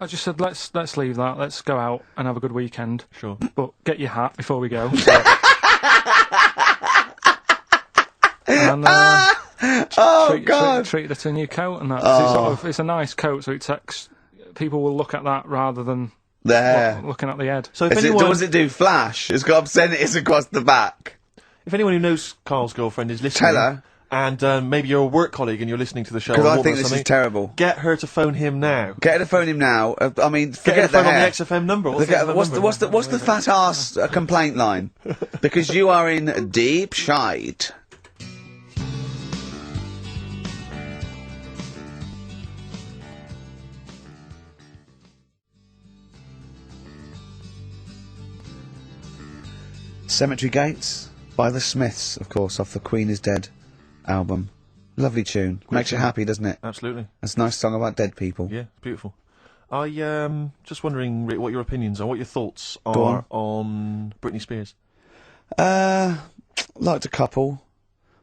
I just said let's leave that. Let's go out and have a good weekend.
Sure.
But get your hat before we go. And treat her to a new coat and that. 'Cause it's a nice coat, so it takes people will look at that rather than looking at the head.
So if anyone,
Does it do flash? It's got obscenities across the back.
if anyone who knows Carl's girlfriend is listening,
Tell her.
and maybe you're a work colleague and you're listening to the show,
Because
or
I think
or
this is
something,
terrible.
get her to phone him now.
Get her to phone him now. I mean,
Get her
forget
to phone
the
on
hair.
the XFM number. What's
What's the fat ass complaint line? Because you are in deep shite. Cemetery Gates by the Smiths, of course, off the Queen is Dead album. Lovely tune. Makes you happy, doesn't it?
Absolutely.
It's a nice song about dead people.
Yeah, it's beautiful. I just wondering, Rick, what your opinions are, what your thoughts
Go
are on Britney Spears.
Liked a couple.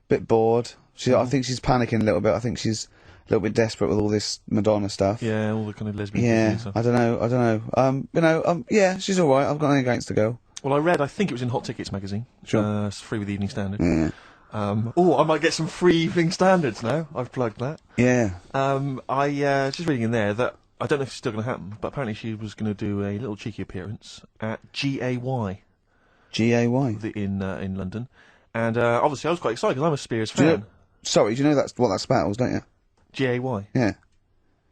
Bit bored. I think she's panicking a little bit. I think she's a little bit desperate with all this Madonna stuff.
Yeah, all the kind of lesbian
Yeah,
things.
I don't know. Yeah, she's alright. I've got nothing against the girl.
Well, I think it was in Hot Tickets magazine.
Sure.
It's free with Evening Standard.
Yeah.
I might get some free Evening Standards now. I've plugged that.
Yeah.
Just reading in there that I don't know if it's still going to happen, but apparently she was going to do a little cheeky appearance at GAY.
GAY.
In London. And obviously I was quite excited because I'm a Spears
Do you
fan.
know, sorry, do you know that's what that spells, don't you?
GAY.
Yeah.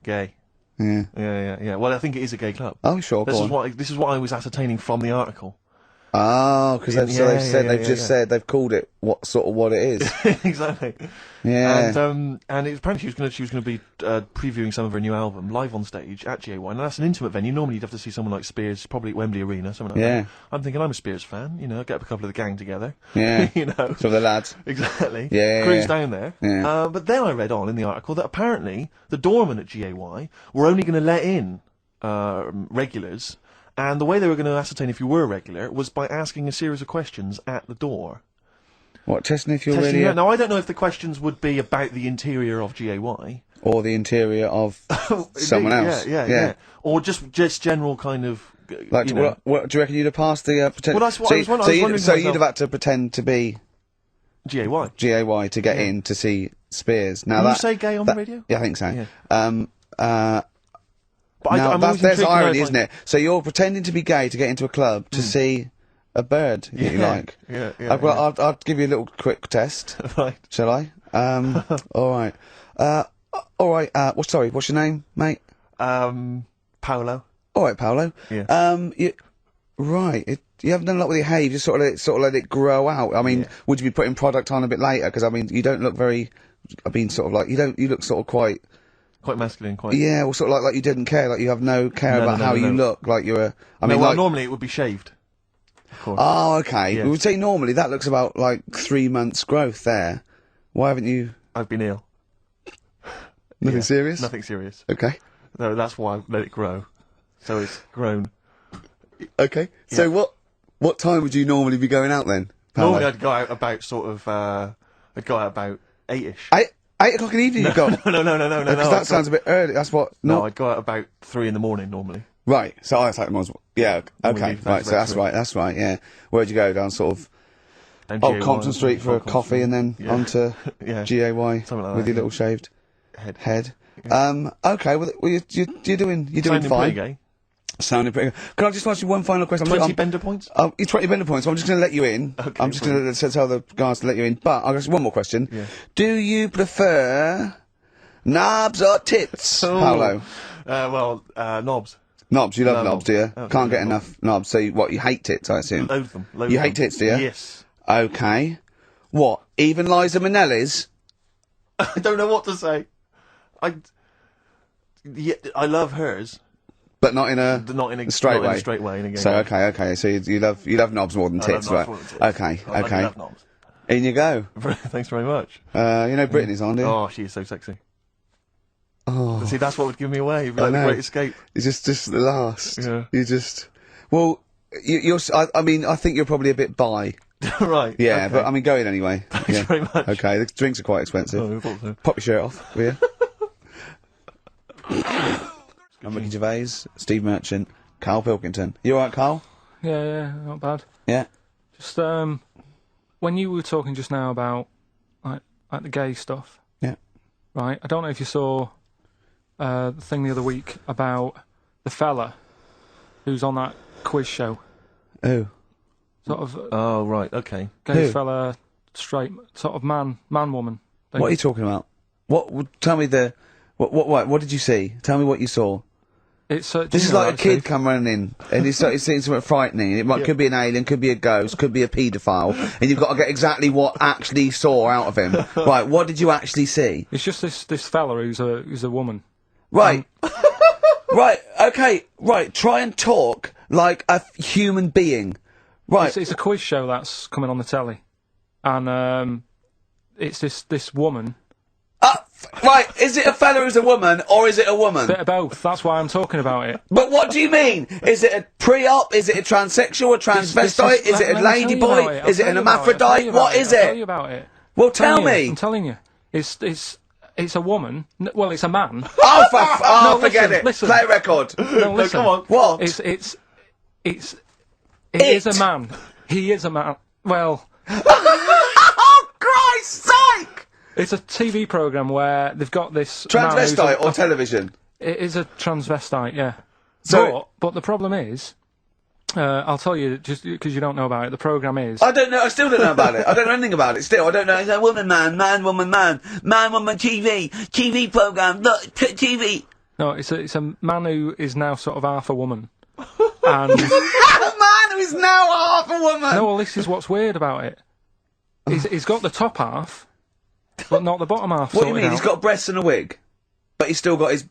Gay.
Yeah.
Yeah. Well, I think it is a gay club.
Oh, sure, go on.
This is what I was ascertaining from the article.
Oh, because they've said they've called it what it is.
Exactly.
Yeah.
And apparently she was going to be previewing some of her new album live on stage at GAY. And that's an intimate venue. Normally you'd have to see someone like Spears, probably at Wembley Arena, something like that. I'm thinking I'm a Spears fan. You know, get up a couple of the gang together.
Yeah.
You know.
Some of the lads.
Exactly.
Yeah.
Cruise down there.
Yeah.
But then I read on in the article that apparently the doorman at GAY were only going to let in regulars. And the way they were going to ascertain if you were a regular was by asking a series of questions at the door.
What, testing if you're
Testing
really...
you out. Now, I don't know if the questions would be about the interior of GAY.
Or the interior of someone else.
Yeah. Or just general kind of...
Like, what do you reckon you'd have passed the pretend?
Well, that's what I was wondering.
So you'd have had to pretend to be
GAY.
GAY to get in to see Spears. Now
Can you say gay on the radio?
Yeah, I think so.
Yeah. But
Now,
I'm always
there's
intrigued to know
irony,
if
isn't it? So you're pretending to be gay to get into a club to see a bird that you like.
Yeah.
I'll give you a little quick test.
Right.
Shall I? All right. What's your name, mate?
Paolo.
All right, Paolo.
Yeah.
You haven't done a lot with your hair. You just sort of let it grow out. I mean, would you be putting product on a bit later? Because I mean, you don't look very. I mean, sort of like you look sort of quite
masculine, quite.
Yeah, well, sort of like you didn't care, like you have no care about how you look, like you're.
Normally it would be shaved. Of course.
Oh, okay.
Yeah.
We would say normally that looks about like 3 months growth there. Why haven't you?
I've been ill.
Nothing serious?
Nothing serious.
Okay.
No, that's why I let it grow. So it's grown.
Okay.
Yeah.
So what time would you normally be going out then, Paolo?
Normally I'd go out about I'd go out about 8ish.
8 o'clock in the evening you go?
No.
Because that sounds a bit early. That's what...
No, I'd go out about 3 in the morning normally.
Right. So I was like, yeah, okay.
Normally,
Right, so that's right, yeah. Where'd you go? Down sort of...
Down
Compton Street for a coffee and then onto
yeah.
GAY
Something like
with
that,
your little shaved head.
Yeah.
Okay, well, you're doing
Sounding
fine.
pretty gay.
Sounding pretty good. Can I just ask you one final question?
20 bender points?
You're 20 bender points, so I'm just going to let you in.
Okay,
I'm just going to tell the guys to let you in. But I've got one more question.
Yeah.
Do you prefer knobs or tits, Paolo?
Knobs.
Knobs, you love knobs,
knobs.
do you?
Absolutely.
Can't get enough knobs. So you hate tits, I assume?
Loathe them.
You hate tits, do you?
Yes.
Okay. What? Even Liza Minnelli's?
I don't know what to say. I love hers.
But not in a straight way.
In a straight way. In a gay
So
way.
okay. So you love knobs more than tits, right? Okay.
I love knobs.
In you go.
Thanks very much.
Brittany's on, do you?
Oh, she is so sexy.
Oh.
See, that's what would give me away. It'd be like the Great Escape.
It's just the last.
Yeah.
You just. Well, you're. I think you're probably a bit bi.
Right.
Yeah,
okay.
but I mean, go in anyway.
Thanks very much.
Okay, the drinks are quite expensive.
Oh, I thought so.
Pop your shirt off, will you? I'm Ricky Gervais, Steve Merchant, Karl Pilkington. You alright, Karl?
Yeah, not bad.
Yeah.
Just when you were talking just now about like the gay stuff.
Yeah.
Right. I don't know if you saw the thing the other week about the fella who's on that quiz show.
Who?
Sort of
Oh, right, okay.
gay
Who?
fella, straight, sort of man, woman. Thing.
What are you talking about? Tell me what did you see? Tell me what you saw.
It's
This is like a kid come running in, and he's seeing something frightening. Could be an alien, could be a ghost, could be a paedophile, and you've got to get exactly what actually saw out of him. Right, what did you actually see?
It's just this fella who's a woman.
Right. Right, okay, right, try and talk like a human being. Right.
It's a quiz show that's coming on the telly, and it's this woman.
Right, is it a fella who's a woman, or is it a woman?
Bit of both. That's why I'm talking about it.
But what do you mean? Is it a pre-op? Is it a transsexual, a transvestite? Is it a ladyboy? Is it an hermaphrodite? What is
I'll tell
it?
you about it.
Well, tell me.
I'm telling you. It's a woman. Well, it's a man.
Oh, forget it.
Listen.
Play a record.
No, listen.
come on.
What?
It is a man. He is a man. Well,
Oh, Christ's sake!
it's a TV program where they've got this man who's
Transvestite or television?
It is a transvestite, yeah.
So-
but the problem is, I'll tell you just because you don't know about it. The program is.
I don't know. I still don't know about it. I don't know anything about it. Still, I don't know. It's a woman, man, woman, man, woman, TV program. Look, TV.
No, it's a man who is now sort of half a woman. And
A man who is now half a woman.
no, well, this is what's weird about it. He's got the top half, but not the bottom half.
What do you
sorted
mean? He's
out.
got breasts and a wig, but he's still got his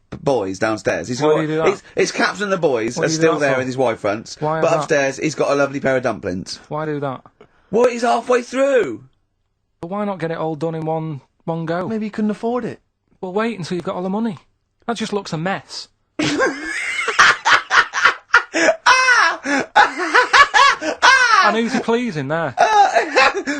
boys downstairs. He's
Why
got
do you do that?
his caps and the boys
What
are
do you do
still
that
there
for?
with his wife fronts.
Why
But
is that?
upstairs, he's got a lovely pair of dumplings.
Why do that?
Well, he's halfway through.
But why not get it all done in one go?
Maybe he couldn't afford it.
Well, wait until you've got all the money. That just looks a mess. And who's he pleasing there?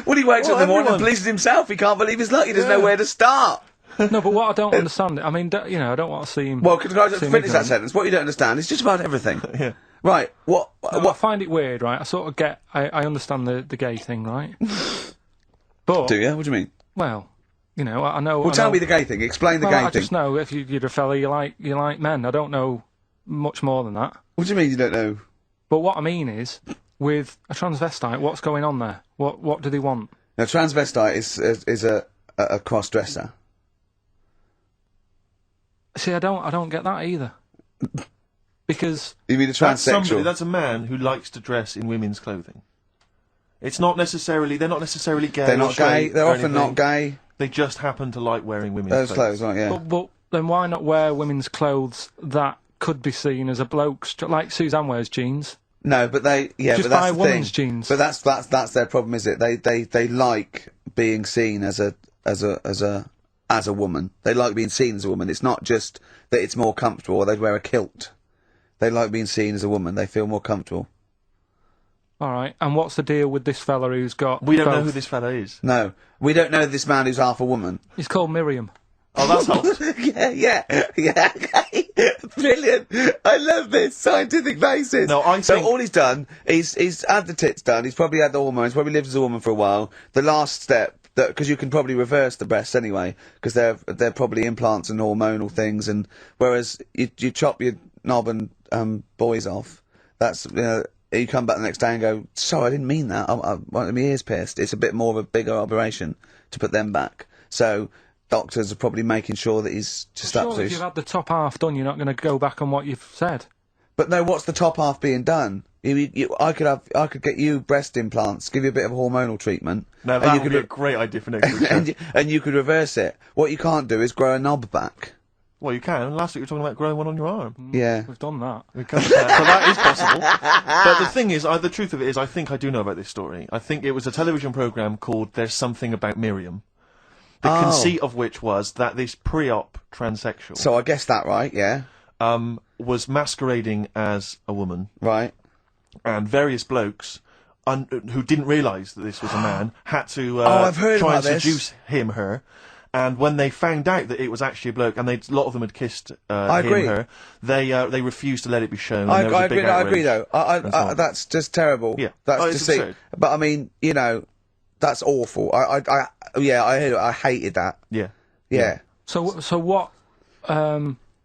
When he wakes up in the morning and
everyone.
pleases himself, he can't believe his luck. He doesn't know where to start.
No, but what I don't understand, I mean, I don't want to see him.
Well, can I just
seem
finish that
ignorant.
sentence? What you don't understand is just about everything.
Yeah.
Right. What?
I find it weird, right? I sort of get, I understand the gay thing, right? But,
Do you? What do you mean?
well, I know.
Well, tell me the gay thing. Explain the
Well,
gay
I
thing.
just know if you're a fella, you like men. I don't know much more than that.
What do you mean you don't know?
But what I mean is, with a transvestite, what's going on there? What do they want?
Now, transvestite is a cross dresser.
See, I don't get that either. Because
You mean a
That's
transsexual?
that's a man who likes to dress in women's clothing. It's not necessarily, they're not necessarily gay.
They're
or
not gay.
straight
They're
or
often
anything.
not gay.
They just happen to like wearing women's
Those clothes, aren't yeah.
but then why not wear women's clothes that could be seen as a bloke's, like Suzanne wears jeans?
No, but they
Just
but that's
buy
the
women's
thing.
jeans.
But that's their problem, is it? They like being seen as a woman. They like being seen as a woman. It's not just that it's more comfortable or they'd wear a kilt. They like being seen as a woman. They feel more comfortable.
All right, and what's the deal with this fella who's got?
We don't know
both?
who this fella is.
No, we don't know this man who's half a woman.
He's called Miriam.
Oh, that's helps.
yeah. Okay. Brilliant. I love this scientific basis.
No, I
so
think-
all he's done, he's had the tits done. He's probably had the hormones. Probably lived as a woman for a while. The last step, because you can probably reverse the breasts anyway, because they're probably implants and hormonal things. And whereas you chop your knob and boys off, that's you come back the next day and go, sorry, I didn't mean that. I wanted my ears pierced. It's a bit more of a bigger operation to put them back. So doctors are probably making sure that he's just up
Surely
to
if you've had the top half done, you're not going to go back on what you've said.
But no, what's the top half being done? I could get you breast implants, give you a bit of hormonal treatment.
Now
and
that
you
would
could
be a great idea for next week.
and you could reverse it. What you can't do is grow a knob back.
Well, you can. Last week you were talking about growing one on your arm.
Yeah.
We've done that.
We can, so that is possible. But the thing is, the truth of it is, I think I do know about this story. I think it was a television programme called There's Something About Miriam. The
Oh.
conceit of which was that this pre-op transsexual
So I guessed that right, yeah.
was masquerading as a woman,
Right.
and various blokes who didn't realise that this was a man had to
I've heard
try
about
and
this.
seduce her, And when they found out that it was actually a bloke, and a lot of them had kissed
I agree.
her, they refused to let it be shown.
I
and there was a big
agree though.
outrage. So on.
That's just terrible.
Yeah.
That's
Oh, it's
just
absurd.
But I mean, you know, that's awful. I heard it. I hated that.
Yeah.
Yeah.
So what?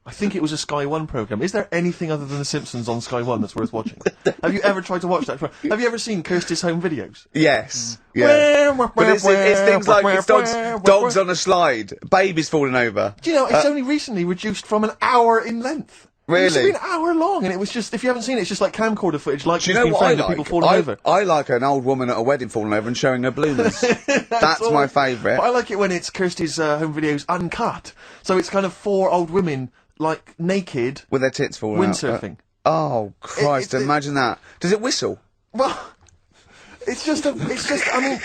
I think it was a Sky One program. Is there anything other than The Simpsons on Sky One that's worth watching? Have you ever tried to watch that? Have you ever seen Kirsty's home videos?
Yes. Yeah. But it's things like it's dogs on a slide, babies falling over.
Do you know, it's only recently reduced from an hour in length. It used to be
Really?
an hour long, and it was just, if you haven't seen it, it's just like camcorder footage, like
Do you
you've
know
been
what I
found of
like?
people falling over.
I like an old woman at a wedding falling over and showing her bloomers. That's my favourite.
But I like it when it's Kirsty's home videos uncut. So it's kind of 4 old women, like, naked,
With their tits falling out.
windsurfing.
Oh Christ!
it-
Imagine that. Does it whistle?
Well, I mean,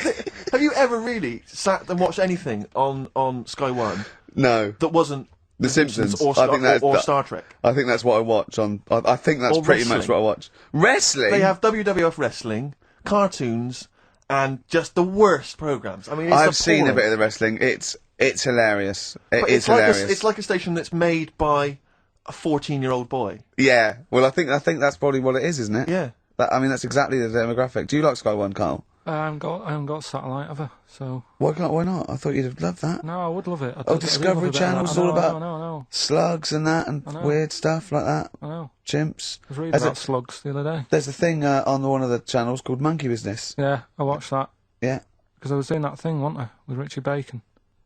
have you ever really sat and watched anything on Sky One
No.
that wasn't
The Simpsons.
or, or Star Trek?
I think that's what I watch on. I think that's
Or
pretty much
wrestling.
what I watch. Wrestling.
They have WWF wrestling, cartoons, and just the worst programs. I mean, it's
I've seen a
appalling.
bit of the wrestling. It's hilarious.
But
It's hilarious.
It's like a station that's made by a 14-year-old boy.
Yeah. Well, I think that's probably what it is, isn't it?
Yeah.
I mean, that's exactly the demographic. Do you like Sky One, Carl?
I haven't got satellite ever, so
Why not? I thought you'd have loved that.
no, I would love it.
Discovery Channel's all about
No,
slugs and that and
know.
weird stuff like that.
I know.
Chimps.
I was reading
Has
about
it-
slugs the other day.
There's a thing on one of the channels called Monkey Business.
Yeah, I watched that
Yeah.
because I was doing that thing, wasn't I, with Richie Bacon?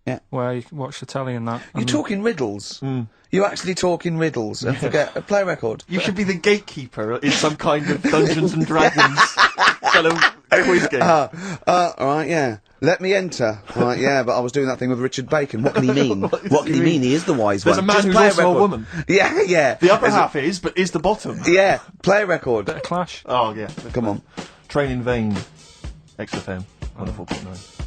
Yeah.
Where you can watch the telly and that.
You're
and-
talking riddles.
Mm.
You actually talk in riddles and forget a play record.
You should be the gatekeeper in some kind of Dungeons and Dragons kind of quiz game.
All right, yeah. Let me enter. Right, yeah, but I was doing that thing with Richard Bacon. What can he mean? What can he mean? He is the wise
There's
one.
a man
Just
who's
play
also a
record.
woman.
Yeah, yeah.
The upper
There's a-
half is, but is the bottom.
Yeah, play a record.
Bit of Clash.
Oh, yeah.
Come on.
Train in Vain. XFM. 104.9.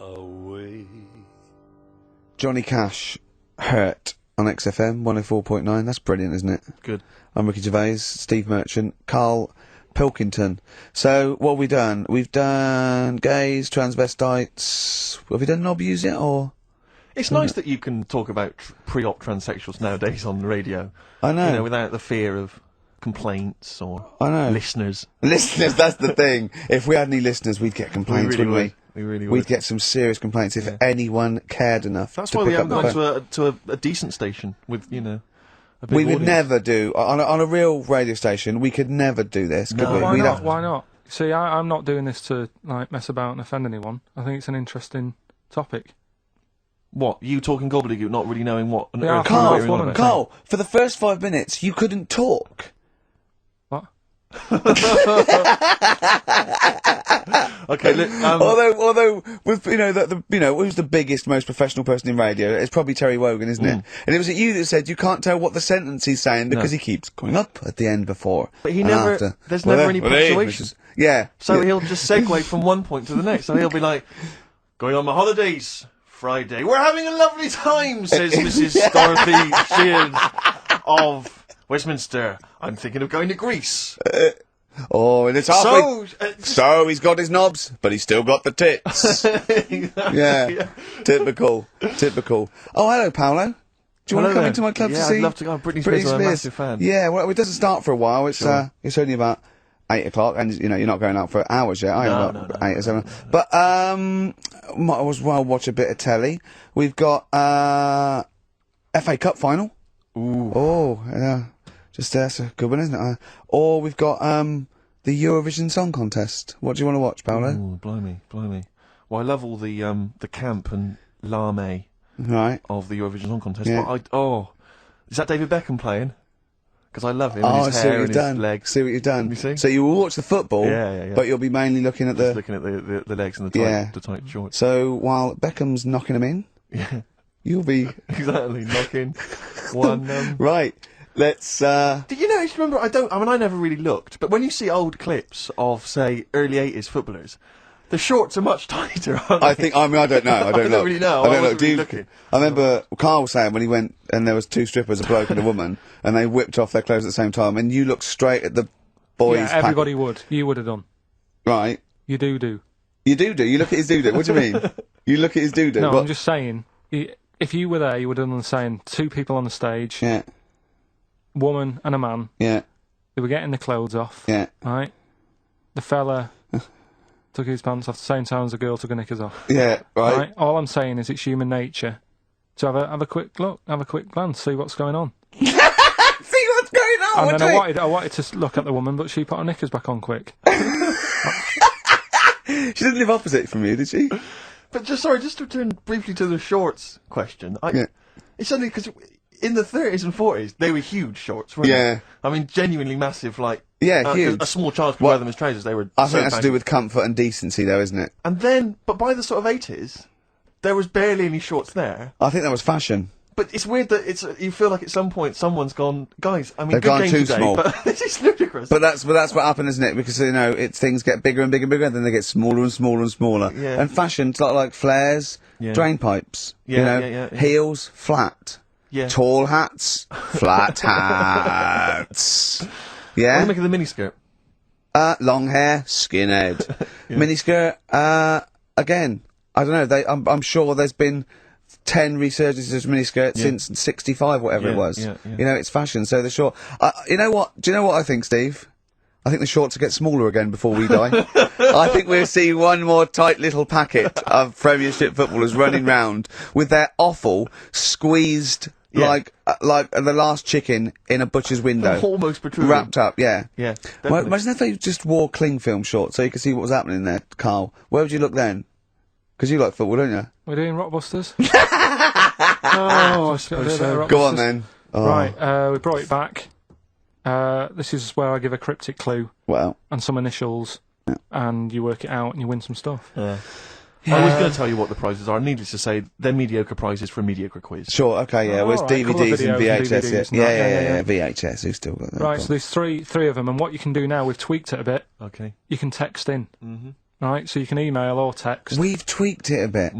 Away.
Johnny Cash, Hurt on XFM 104.9. That's brilliant, isn't it?
Good.
I'm Ricky Gervais, Steve Merchant, Karl Pilkington. So, what have we done? We've done gays, transvestites. Have we done knobbies yet, or?
It's nice that you can talk about pre-op transsexuals nowadays on the radio.
I know.
You know, without the fear of complaints or
I know.
listeners.
Listeners, that's the thing. If we had any listeners, we'd get complaints,
really
wouldn't we?
We really
We'd
would.
get some serious complaints if anyone cared enough.
That's
to
why we
pick up
haven't
the
gone
phone.
to a decent station with, you know, a big
We would
audience.
never do on a real radio station. We could never do this, could
No.
we?
Why
We'd
not?
have-
Why not? See, I'm not doing this to like mess about and offend anyone. I think it's an interesting topic.
What? You talking gobbledygook, not really knowing what on
Yeah,
earth
Carl,
you're on
woman.
about.
Carl, for the first 5 minutes, you couldn't talk.
What?
Okay, look,
Although, with who's the biggest, most professional person in radio? It's probably Terry Wogan, isn't it? And it was you that said you can't tell what the sentence he's saying because he keeps going up at the end before.
But he
and
never-
after.
there's never any
hey,
punctuation.
Mrs. Yeah.
so
yeah.
he'll just segue from one point to the next. So he'll be like, going on my holidays, Friday. We're having a lovely time, says Mrs. Dorothy Shears of Westminster. I'm thinking of going to Greece.
Oh, and it's halfway.
So,
So he's got his knobs, but he's still got the tits. Yeah. Typical. Oh, hello, Paolo. Do you want to
Hello
come
there.
into my club
Yeah,
to
I'd
see?
love to go. Britney Spears, I'm a massive fan.
Yeah, well, it doesn't start for a while. It's
Sure.
it's only about 8 o'clock, and you're not going out for hours yet.
No,
About
no.
8 or 7. But might as well watch a bit of telly. We've got FA Cup final.
Ooh.
Oh, yeah. Just that's a good one, isn't it? Or we've got the Eurovision Song Contest. What do you want to watch, Paolo?
Ooh, blimey. Well, I love all the camp and lame
Right.
of the Eurovision Song Contest.
Yeah.
But is that David Beckham playing? Because I love him.
Oh,
and
I
his
see
hair
what you've
and
done.
his legs.
See what you've done.
You see?
So you will watch the football,
Yeah.
but you'll be mainly looking at
Just
the.
looking at the legs and the tight shorts.
So while Beckham's knocking them in,
Yeah,
you'll be
exactly. Knocking one.
right. Let's.
Did you know? You remember? I never really looked, but when you see old clips of, say, early '80s footballers, the shorts are much tighter. Aren't
I
they?
think. I mean, I don't know. I don't
don't really know. I
I don't know.
wasn't
Do
really
you,
looking.
I remember Carl saying when he went and there was two strippers, a bloke and a woman, and they whipped off their clothes at the same time, and you looked straight at the boys.
Yeah, everybody would. You would have done.
Right.
You do.
You do. You look at his doo-doo. What do you mean? You look at his doo-doo.
No,
What?
I'm just saying. If you were there, you would have done the same. 2 people on the stage,
Yeah.
woman and a man.
Yeah.
They were getting the clothes off.
Yeah.
Right. The fella took his pants off at the same time as the girl took her knickers off.
Yeah. Right.
Right. All I'm saying is it's human nature to have a quick look, have a quick glance, see what's going on.
See what's going on.
And then I wanted to look at the woman, but she put her knickers back on quick.
She didn't live opposite from you, did she?
But just to return briefly to the shorts question.
Yeah.
It's only because in the 30s and 40s they were huge shorts, weren't
Yeah.
they? I mean, genuinely massive. Like
huge.
A small child could wear them as trousers. They were.
I
so
think that's to do
baggy.
with comfort and decency, though, isn't it?
And then, but by the sort of 80s, there was barely any shorts there.
I think that was fashion.
But it's weird that you feel like at some point someone's gone, guys. I mean,
They've
good
gone
game
too
today,
small.
but this is ludicrous.
But that's what happened, isn't it? Because things get bigger and bigger and bigger, and then they get smaller and smaller and smaller.
Yeah.
And fashion's like flares,
Yeah.
drain pipes.
Yeah, yeah.
Heels, flat.
Yeah.
Tall hats, flat hats.
What
Yeah.
do you make of the miniskirt?
Long hair, skinhead. Miniskirt. Again, I don't know. I'm sure there's been 10 resurgences of miniskirts since 65, whatever it was.
Yeah.
It's fashion, so the short... you know what? Do you know what I think, Steve? I think the shorts will get smaller again before we die. I think we'll see one more tight little packet of Premiership footballers running round with their offal squeezed like the last chicken in a butcher's window.
Almost protruding.
Wrapped up, yeah.
Yeah.
Well,
Definitely.
imagine if they just wore cling film shorts so you could see what was happening there, Carl. Where would you look then? Because you like football, don't you?
We're doing Rockbusters. Oh, I suppose so.
Go on then. Oh,
Right, we brought it back. This is where I give a cryptic clue
Well.
and some initials, and you work it out and you win some stuff.
I was going to tell you what the prizes are. Needless to say, they're mediocre prizes for a mediocre quiz.
Sure, okay, yeah.
Oh,
Where's
alright, colour
DVDs and
videos and
VHS?
DVDs and
Yeah,
that, yeah.
VHS. Who's still got that?
Right, so there's three of them, and what you can do now, we've tweaked it a bit.
Okay.
You can text in. Mm-hmm. Right, so you can email or text.
We've tweaked it a bit.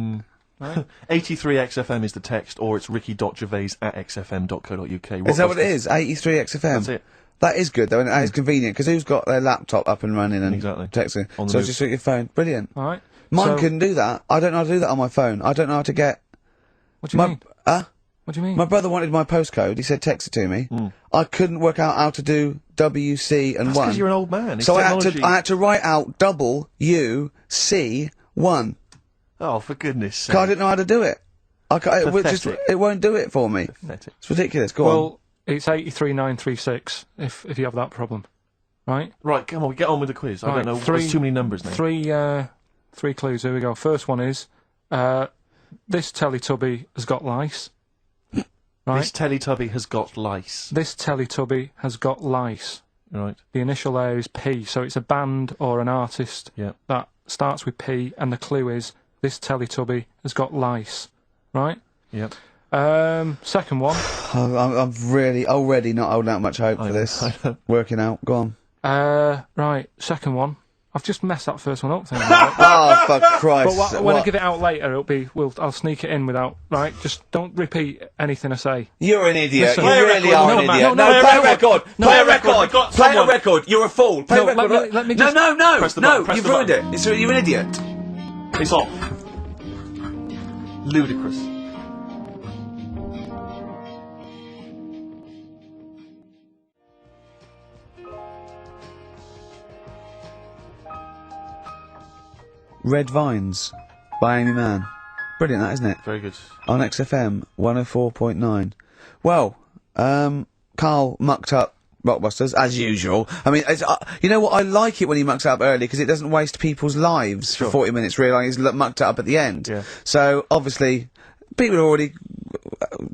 83XFM is the text, or it's ricky.gervais@xfm.co.uk.
Is that what it is? 83XFM?
That's it.
That is good, though, and that is convenient, because who's got their laptop up and running and
Exactly.
texting?
On the
So
move.
just at your phone. Brilliant.
All right.
Mine
So-
couldn't do that. I don't know how to do that on my phone. I don't know how to get...
What do you mean? What do you mean?
My brother wanted my postcode. He said text it to me. I couldn't work out how to do WC and
That's
1.
because you're an old man. It's
So I
technology.
had to write out WC1.
Oh, for goodness sake.
'Cause I didn't know how to do it.
Pathetic.
It won't do it for me.
Pathetic.
It's ridiculous. Go on.
Well, it's 83936 if you have that problem. Right?
Right, come on, get on with the quiz. I
Right,
don't know. There's too many numbers now.
Three clues. Here we go. First one is this Teletubby has got lice. Right?
This Teletubby has got lice.
This Teletubby has got lice.
Right.
The initial there is P, so it's a band or an artist
Yeah.
that starts with P, and the clue is this Teletubby has got lice. Right?
Yep.
Second one.
I'm really already not holding out much hope for this.
I know.
Working out. Go on.
Right. Second one. I've just messed that first one up. Thinking
Oh, for Christ.
But when I give it out later, I'll sneak it in without, right? Just don't repeat anything I say.
You're an idiot.
Listen,
You
play a
really
record.
are
No,
an
man,
idiot.
no,
No, play a record.
no,
Play a
no,
record.
we've got
Play a
someone.
record. You're a fool. Play a
No,
record.
let me just...
No.
Press the
No,
button, press
you've
the
ruined
button.
it. You're an idiot.
It's off. Ludicrous.
Red Vines by Amy Mann. Brilliant, that, isn't it?
Very good.
On XFM 104.9. Well, Carl mucked up Rockbusters, as usual. I mean, you know what? I like it when he mucks it up early because it doesn't waste people's lives for 40 minutes realising he's mucked it up at the end.
Yeah.
So, obviously, people already...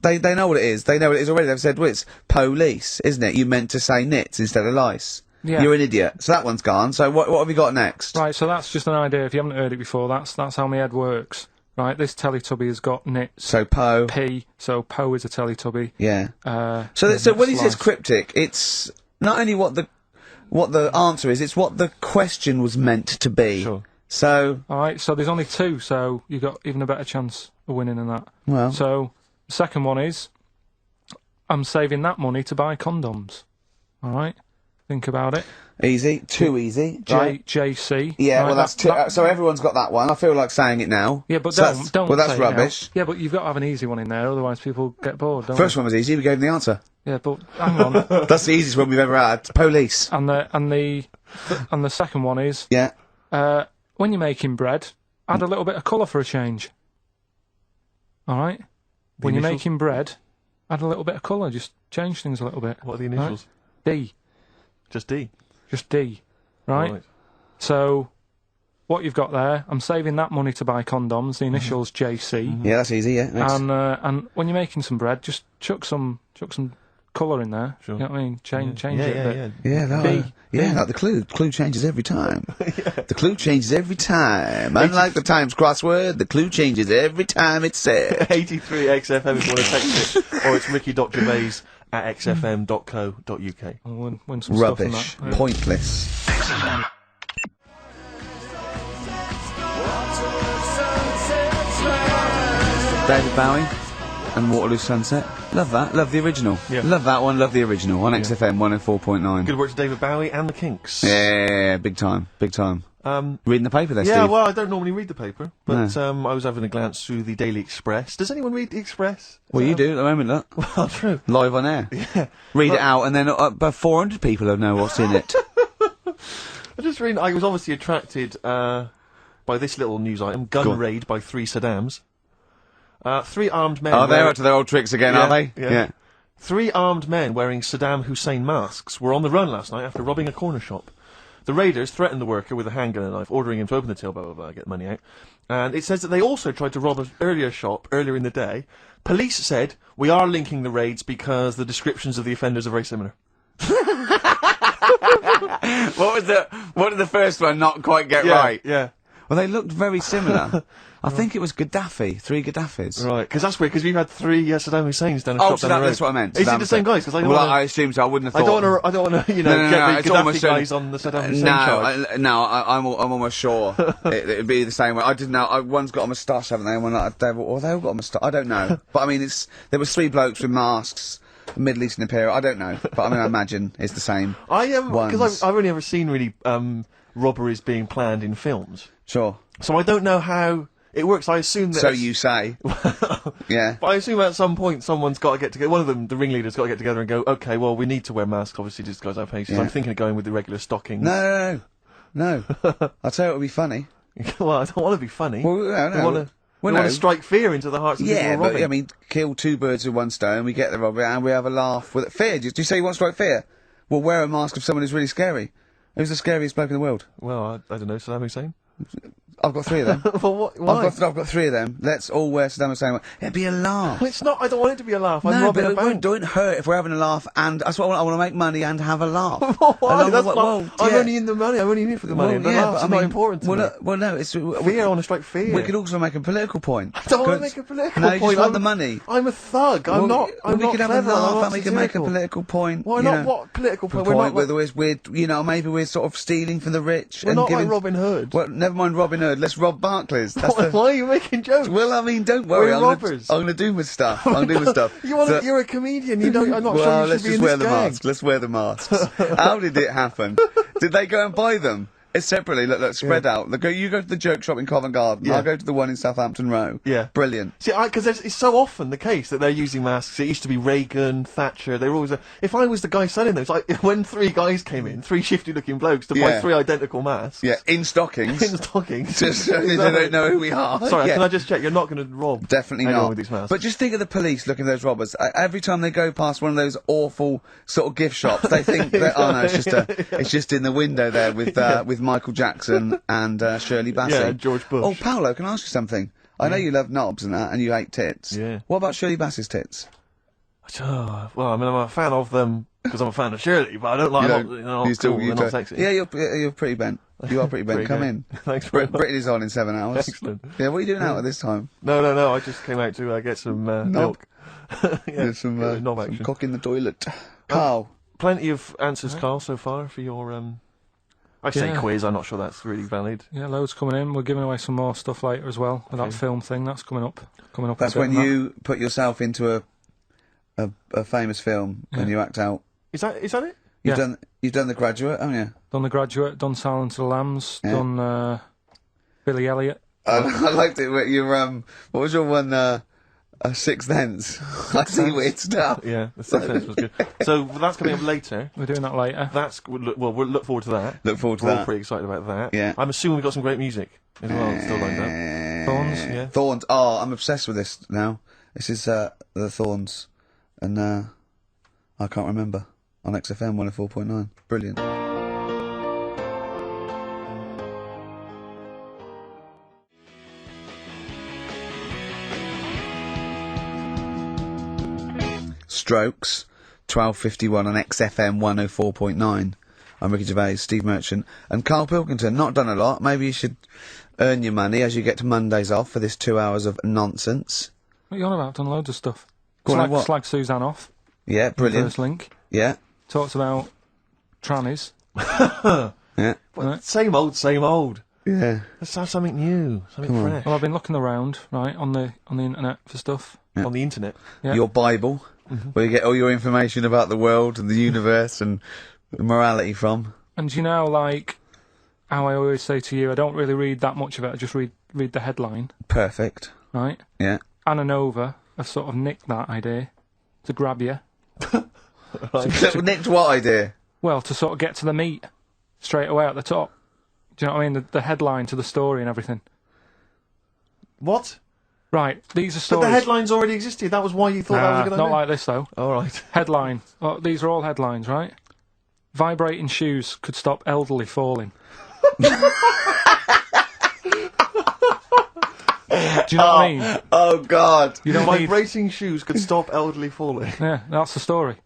They know what it is. They know what it is already. They've said, well, it's police, isn't it? You meant to say nits instead of lice.
Yeah.
You're an idiot. So that one's gone. So what have we got next?
Right, so that's just an idea. If you haven't heard it before, that's how my head works. Right, this Teletubby has got nits.
So Po.
P, so Po is a Teletubby.
Yeah. So
and
when he
it's
says
lice.
cryptic, it's not only what the answer is, it's what the question was meant to be.
Sure.
So,
Alright, so there's only two, so you've got even a better chance of winning than that.
well,
So, the second one is, I'm saving that money to buy condoms. Alright? Think about it.
Easy. Too easy. Right?
JC.
Yeah,
right,
well, that's so everyone's got that one. I feel like saying it now.
Yeah, but
So
don't.
Well, that's
say it now.
rubbish.
Yeah, but you've got to have an easy one in there, otherwise people get bored. Don't
First
they?
one was easy. We gave them the answer.
Yeah, but hang on.
That's the easiest one we've ever had. Police.
and the second one is
Yeah.
when you're making bread, add a little bit of colour for a change. All right. When you're
initials?
making bread, add a little bit of colour. Just change things a little bit.
What are the initials?
D.
Just D.
Just D. Right? So, what you've got there, I'm saving that money to buy condoms, the initials JC.
Yeah, that's easy, yeah. Thanks.
And when you're making some bread, just chuck some colour in there.
Sure.
You know what I mean? Change it a bit.
Yeah,
B.
like the clue. Clue changes every time. The clue changes every time. Unlike the Times crossword, the clue changes every time it's said.
83 XFM if you want to text it, or it's ricky.gervais@xfm.co.uk.
I'll win some
Rubbish.
stuff on that.
Pointless. David Bowie and Waterloo Sunset. Love that. Love the original.
Yeah.
Love that one. Love the original. On XFM 104.9.
Good work to David Bowie and the Kinks.
Yeah, big time. Big time. Reading the paper there,
Yeah,
Steve.
well, I don't normally read the paper, but I was having a glance through the Daily Express. Does anyone read the Express?
Well, you do at the moment, look.
Well, true.
Live on air.
Yeah.
Read it out, and then about 400 people will know what's in it.
I just read. I was obviously attracted by this little news item:
Go
gun
on.
raid by 3 Saddams. 3 armed men.
Oh, they're up to their old tricks again, are they?
Yeah. 3 armed men wearing Saddam Hussein masks were on the run last night after robbing a corner shop. The raiders threatened the worker with a handgun and a knife, ordering him to open the till, blah, blah, blah, get the money out. And it says that they also tried to rob an earlier shop earlier in the day. Police said, we are linking the raids because the descriptions of the offenders are very similar.
What did the first one not quite get right?
Yeah.
Well, they looked very similar. I think it was Gaddafi, 3 Gaddafis.
Right, because that's weird, because we've had 3 Saddam Husseins down a
Oh,
shop
so
down the road.
that's what I meant.
Is it
Saddam
the same
Hussein.
guys? Because I
Well,
don't
I assume so. I wouldn't have
I
thought.
don't want to,
No,
get
it's
rid
almost
Gaddafi guys on the Saddam Hussein charge.
I'm almost sure it'd be the same way. I didn't know. One's got a moustache, haven't they? And one like a devil, or they all got a moustache. I don't know. But I mean, there was 3 blokes with masks, Middle Eastern Imperial. I don't know, but I mean, I imagine it's the same.
Because I've only ever seen really robberies being planned in films,
Sure.
so I don't know how it works. I assume that.
So you say. Yeah.
But I assume at some point someone's got to get together. One of them, the ringleader's got to get together and go, okay, well, we need to wear masks, obviously, to disguise our faces.
Yeah.
I'm thinking of going with the regular stockings.
No. I'll tell you it would be funny.
Well, I don't want to be funny.
Well, no.
We want to strike fear into the hearts of people who
Yeah,
are
but
robbing.
I mean, kill 2 birds with one stone. We get the robber and we have a laugh with it. Fear? Do you say you want to strike fear? Well, wear a mask of someone who's really scary. Who's the scariest bloke in the world?
Well, I don't know, Saddam Hussein?
I've got 3 of them.
Well, why?
I've got 3 of them. Let's all wear Saddam Hussein. It'd be a laugh.
Well, it's not. I don't want it to be a laugh. I'm
No,
robbing
but
a
it
bank.
don't hurt if we're having a laugh, and that's what I want to make money and have a laugh.
Why?
And
That's
well,
not,
well,
I'm
yeah.
only in the money. I'm only in it for the money.
Well,
the
yeah,
laughs
but
are not important to me.
Well, no, it's
Fear. I want to strike fear.
We could also make a political point.
I don't want to make a political
no,
point.
you just want
I'm
the money.
I'm a thug. I'm not. I'm
we
not
could have
clever.
a
I'm
laugh
not
and we can make a
satirical.
political point.
Why
you
not?
know.
What political point?
The
We're
point
not.
where maybe we're sort of stealing from the rich
We're
and
not
giving.
like Robin Hood.
Well, never mind Robin Hood. Let's rob Barclays. That's
Why are you making jokes?
Well, I mean, don't worry.
We're
I'm
robbers.
gonna do my stuff. I'm gonna do my stuff.
You're a comedian. You don't. I'm not
Well,
sure you
let's
should be
just
in
wear
this
the
gang.
masks. Let's wear the masks. How did it happen? Did they go and buy them? It's separately, look, spread out. You go to the joke shop in Covent Garden.
Yeah.
I'll go to the one in Southampton Row.
Yeah.
Brilliant.
See, because it's so often the case that they're using masks. It used to be Reagan, Thatcher. They were always. If I was the guy selling them, it's like when 3 guys came in, 3 shifty-looking blokes to buy
Yeah.
3 identical masks.
Yeah, in stockings.
In stockings.
Just so they don't know who we are.
Sorry,
Yeah.
can I just check? You're not going to rob
Definitely
anyone
not.
with these masks.
But just think of the police looking at those robbers. Every time they go past one of those awful sort of gift shops, they think that it's just in the window there with Michael Jackson and Shirley Bassey.
Yeah, George Bush.
Oh, Paolo, can I ask you something? I know you love knobs and that, and you hate tits.
Yeah.
What about Shirley Bassey's tits?
Oh, well, I mean, I'm a fan of them because I'm a fan of Shirley, but I don't like them. They're not cool, they're not sexy.
Yeah, you're pretty bent. You are pretty bent.
Pretty
Come
good.
in.
Thanks very much.
Britain is on in 7 hours.
Excellent.
Yeah, what are you doing out at this time?
No, I just came out to get some milk. Yeah,
There's some
knob action.
cock in the toilet. Carl.
Plenty of answers, Carl, so far for your I say
Yeah.
quiz. I'm not sure that's really valid.
Yeah, loads coming in. We're giving away some more stuff later as well. With that film thing that's coming up.
That's
a bit
when
and that.
you put yourself into a famous film and you act out.
Is that it?
You've
Yeah.
done. You've done The Graduate, haven't you?
Done The Graduate, done Silence of the Lambs,
Yeah.
done Billy Elliot.
I liked it. Your what was your one? Sixth Sense. I see weird stuff.
Yeah, the Sixth Sense was good. So that's coming up later.
We're doing that later.
We'll look forward to that.
Look forward to
We're all
that.
pretty excited about that.
Yeah.
I'm assuming we've got some great music as well still lined up.
Thorns.
Yeah.
Thorns. Oh, I'm obsessed with this now. This is the Thorns, and I can't remember on XFM 104.9. Brilliant. Strokes, 12:51 on XFM 104.9. I'm Ricky Gervais, Steve Merchant, and Karl Pilkington. Not done a lot. Maybe you should earn your money as you get to Mondays off for this 2 hours of nonsense.
What are you on about? Done loads of stuff.
Go on, what?
Slag Suzanne off.
Yeah, brilliant.
First link.
Yeah,
Talks about trannies.
yeah,
Right.
Same old.
yeah.
Let's have something new, something
Come on.
fresh.
Well, I've been looking around, right, on the internet for stuff.
On the internet.
Yeah.
Your Bible, where you get all your information about the world and the universe and morality from.
And you know, like, how I always say to you, I don't really read that much of it, I just read the headline,
Perfect.
right?
Yeah.
Anna Nova have sort of nicked that idea to grab you.
Nicked what idea?
Well, to sort of get to the meat straight away at the top. Do you know what I mean? The headline to the story and everything.
What?
Right, these are
But
stories.
the headlines already existed. That was why you thought that was a good
not
idea.
like this, though.
All right.
Headline. Well, these are all headlines, right? Vibrating shoes could stop elderly falling. Do you know what I mean?
Oh God.
You don't need...
Vibrating shoes could stop elderly falling.
Yeah, that's the story.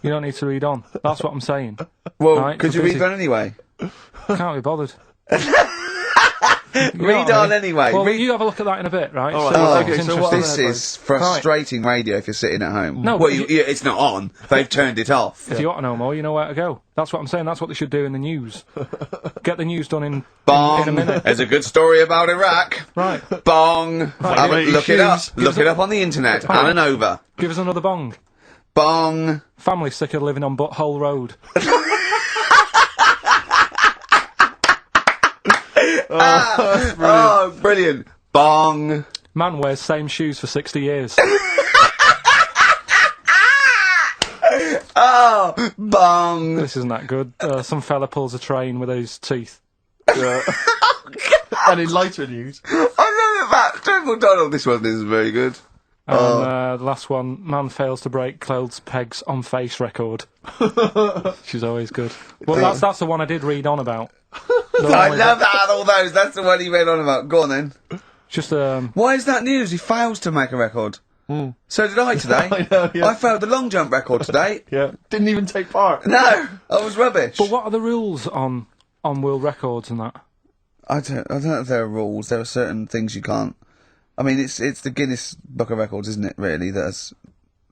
You don't need to read on. That's what I'm saying.
Well,
Right,
could
for
you read
busy.
that anyway?
Can't be bothered. You know
Read
what I
on
mean?
anyway.
Well,
Read-
you have a look at that in a bit, right?
All right.
See
Oh,
what's
okay, so what
interesting.
This is frustrating radio if you're sitting at home.
No,
well,
but
it's not on. They've turned it off.
If you want to know more, you know where to go. That's what I'm saying. That's what they should do in the news. Get the news done in
Bong.
a minute.
There's a good story about Iraq.
Right.
Bong. Have a- look it up.
Shoes.
Look it up on the internet. Anna Nova.
Give us another bong.
Bong.
Family sick of living on Butthole Road.
Oh, brilliant. Bong.
Man wears same shoes for 60 years.
Oh, bong.
This isn't that good. Some fella pulls a train with his teeth.
And in lighter news.
I love that. Triple Donald. This one is very good.
And the last one, man fails to break clothes pegs on face record. She's always good. Well, that's the one I did read on about.
I love that. All those. That's the one he read on about. Go on then.
Just
Why is that news? He fails to make a record. So did I today.
I know, yeah.
I failed the long jump record today.
Yeah. Didn't even take part.
No, I was rubbish.
But what are the rules on world records and that?
I don't know if there are rules. There are certain things you can't. I mean, it's the Guinness Book of Records, isn't it? Really, that's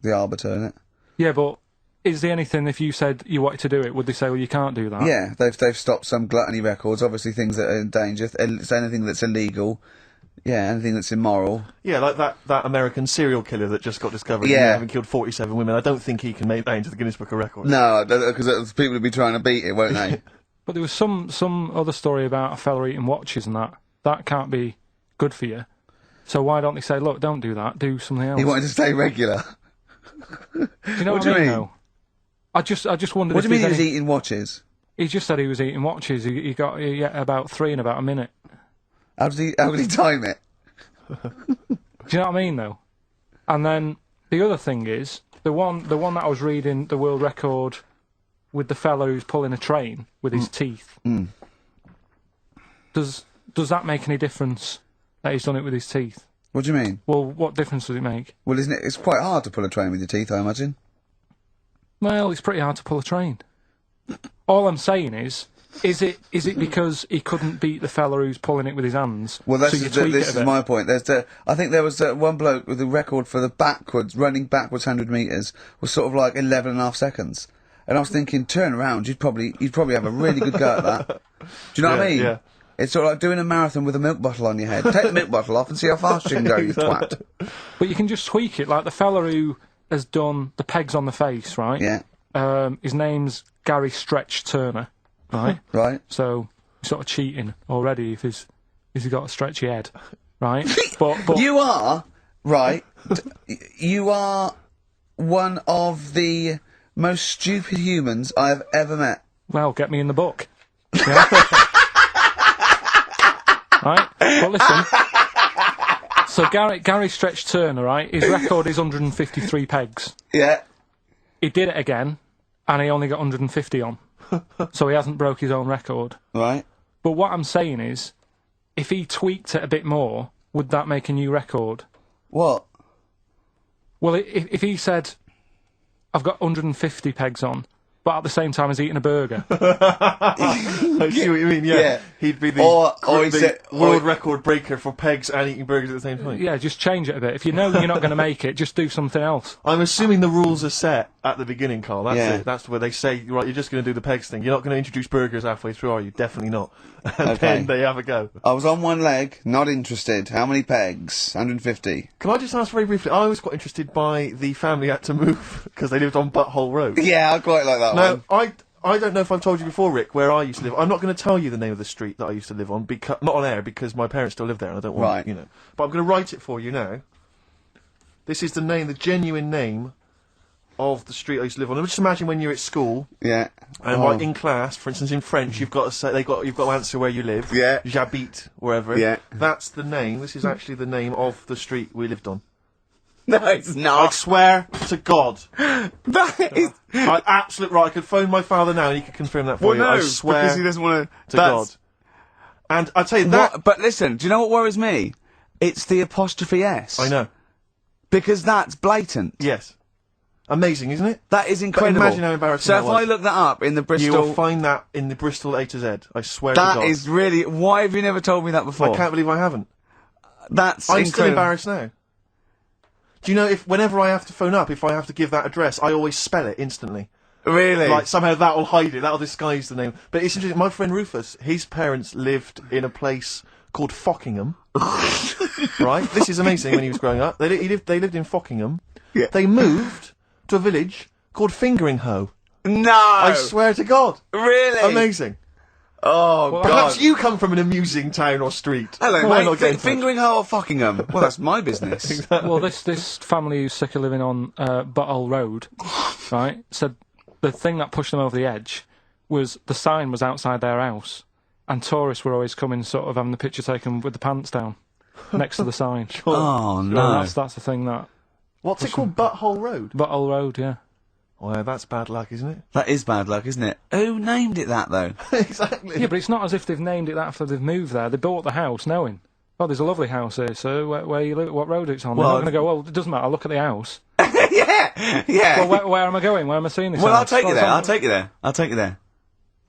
the arbiter, isn't it?
Yeah, but is there anything, if you said you wanted to do it, would they say, well, you can't do that?
Yeah, they've stopped some gluttony records. Obviously, things that are in danger. It's anything that's illegal. Yeah, anything that's immoral.
Yeah, like that American serial killer that just got discovered.
Yeah.
Having killed 47 women. I don't think he can make that into the Guinness Book of Records.
No, because people will be trying to beat it, won't they?
But there was some other story about a fella eating watches and that. That can't be good for you. So why don't they say, look, don't do that, do something else?
He wanted to stay regular.
Do you know
What
what,
do you
I mean,
mean?
though? I just wondered
What do
if
you mean he
there's
was
any...
eating watches?
He just said he was eating watches. He got about 3 in about a minute.
How did he time it?
Do you know what I mean, though? And then the other thing is, the one that I was reading, the world record with the fellow who's pulling a train with his teeth. Does that make any difference that he's done it with his teeth?
What do you mean?
Well, what difference does it make?
Well, isn't it? It's quite hard to pull a train with your teeth, I imagine.
Well, it's pretty hard to pull a train. All I'm saying is it because he couldn't beat the fella who's pulling it with his hands?
Well,
so you tweak
this
it a
is
bit?
my point. I think there was one bloke with the record for the running backwards 100 metres was sort of like 11 and a half seconds. And I was thinking, turn around, you'd probably have a really good go at that. Do you know what I mean?
Yeah.
It's sort of like doing a marathon with a milk bottle on your head. Take the milk bottle off and see how fast you can go, you twat.
But you can just tweak it, like the fella who has done the pegs on the face, right?
Yeah.
his name's Gary Stretch Turner, right?
Right.
So he's sort of cheating already if he's got a stretchy head, right? but
You are, right, you are one of the most stupid humans I have ever met.
well, get me in the book. Yeah? Right? But listen. So Gary Stretch Turner, right? His record is 153 pegs.
Yeah.
He did it again, and he only got 150 on. So he hasn't broke his own record.
Right.
But what I'm saying is, if he tweaked it a bit more, would that make a new record?
What?
Well, if he said, I've got 150 pegs on, but at the same time as eating a burger.
I see what you mean, yeah.
Yeah.
He'd be the,
Or he
the
said-
world record breaker for pegs and eating burgers at the same time.
Yeah, just change it a bit. If you know you're not going to make it, just do something else.
I'm assuming the rules are set at the beginning, Carl. That's
Yeah.
it. That's where they say, right, you're just going to do the pegs thing. You're not going to introduce burgers halfway through, are you? Definitely not. And
Okay.
then they have a go.
I was on one leg, not interested. How many pegs? 150.
Can I just ask very briefly, I was quite interested by the family had to move because they lived on Butthole Road.
Yeah, I quite like that
Now,
one.
I don't know if I've told you before, Rick, where I used to live. I'm not going to tell you the name of the street that I used to live on, because not on air, because my parents still live there, and I don't want,
Right.
you know. But I'm going to write it for you now. This is the name, the genuine name of the street I used to live on. Just imagine when you're at school,
Yeah.
and
Oh.
like in class, for instance, in French, you've got to say you've got to answer where you live.
Yeah.
J'habite wherever.
Yeah.
That's the name. This is actually the name of the street we lived on.
No, it's
I
not.
swear to God.
That is...
I absolutely right. I could phone my father now and he could confirm that for
Well,
you.
no,
I swear
because he doesn't want
to God. And I tell you that.
What? But listen, do you know what worries me? It's the apostrophe S.
I know.
Because that's blatant.
Yes. Amazing, isn't it?
That is incredible.
imagine how embarrassing
So
that
if
was.
I look that up in the
You
Bristol...
will find that in the Bristol A to Z. I swear to
That
God.
is really... Why have you never told me that before?
I can't believe I haven't.
That's
I'm
incredible.
still embarrassed now. Do you know if whenever I have to phone up, if I have to give that address, I always spell it instantly.
Really?
Like somehow that'll hide it, that'll disguise the name. But it's interesting. My friend Rufus, his parents lived in a place called Fockingham. Right? This is amazing. When he was growing up, they lived in Fockingham.
Yeah.
They moved to a village called Fingering-Hoe.
No!
I swear to God.
Really?
Amazing.
Oh, God.
Perhaps you come from an amusing town or street.
Hello,
Why
mate.
not get in touch?
Fingering Hoe or Fockingham? Well, that's my business.
Well, this family who's sick of living on Butthole Road, right, said the thing that pushed them over the edge was the sign was outside their house, and tourists were always coming, sort of having the picture taken with the pants down next to the sign.
Oh, no.
That's the thing that
What's it called? Butthole Road?
Butthole Road, yeah.
Well, that's bad luck, isn't it?
That is bad luck, isn't it? Who named it that, though?
Exactly.
Yeah, but it's not as if they've named it that after they've moved there. They bought the house knowing, oh, there's a lovely house here, so where you live, what road it's on.
Well,
They're not going to go, well, it doesn't matter, look at the house.
Yeah.
Well, where am I going? Where am I seeing this
Well,
house?
I'll take you there.
it's on-
I'll take you there. I'll take you there.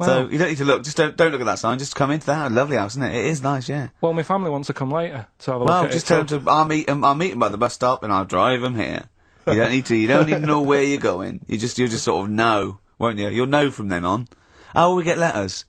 So
Well-
you don't need to look. Just don't look at that sign. Just come into the house. Lovely house, isn't it? It is nice, yeah.
Well, my family wants to come later to have a
Well,
look at
just
it.
tell them to. I'll meet them. I'll meet them by the bus stop, and I'll drive them here. You don't need to. You don't need to know where you're going. You'll just sort of know, won't you? You'll know from then on. Oh, we get letters.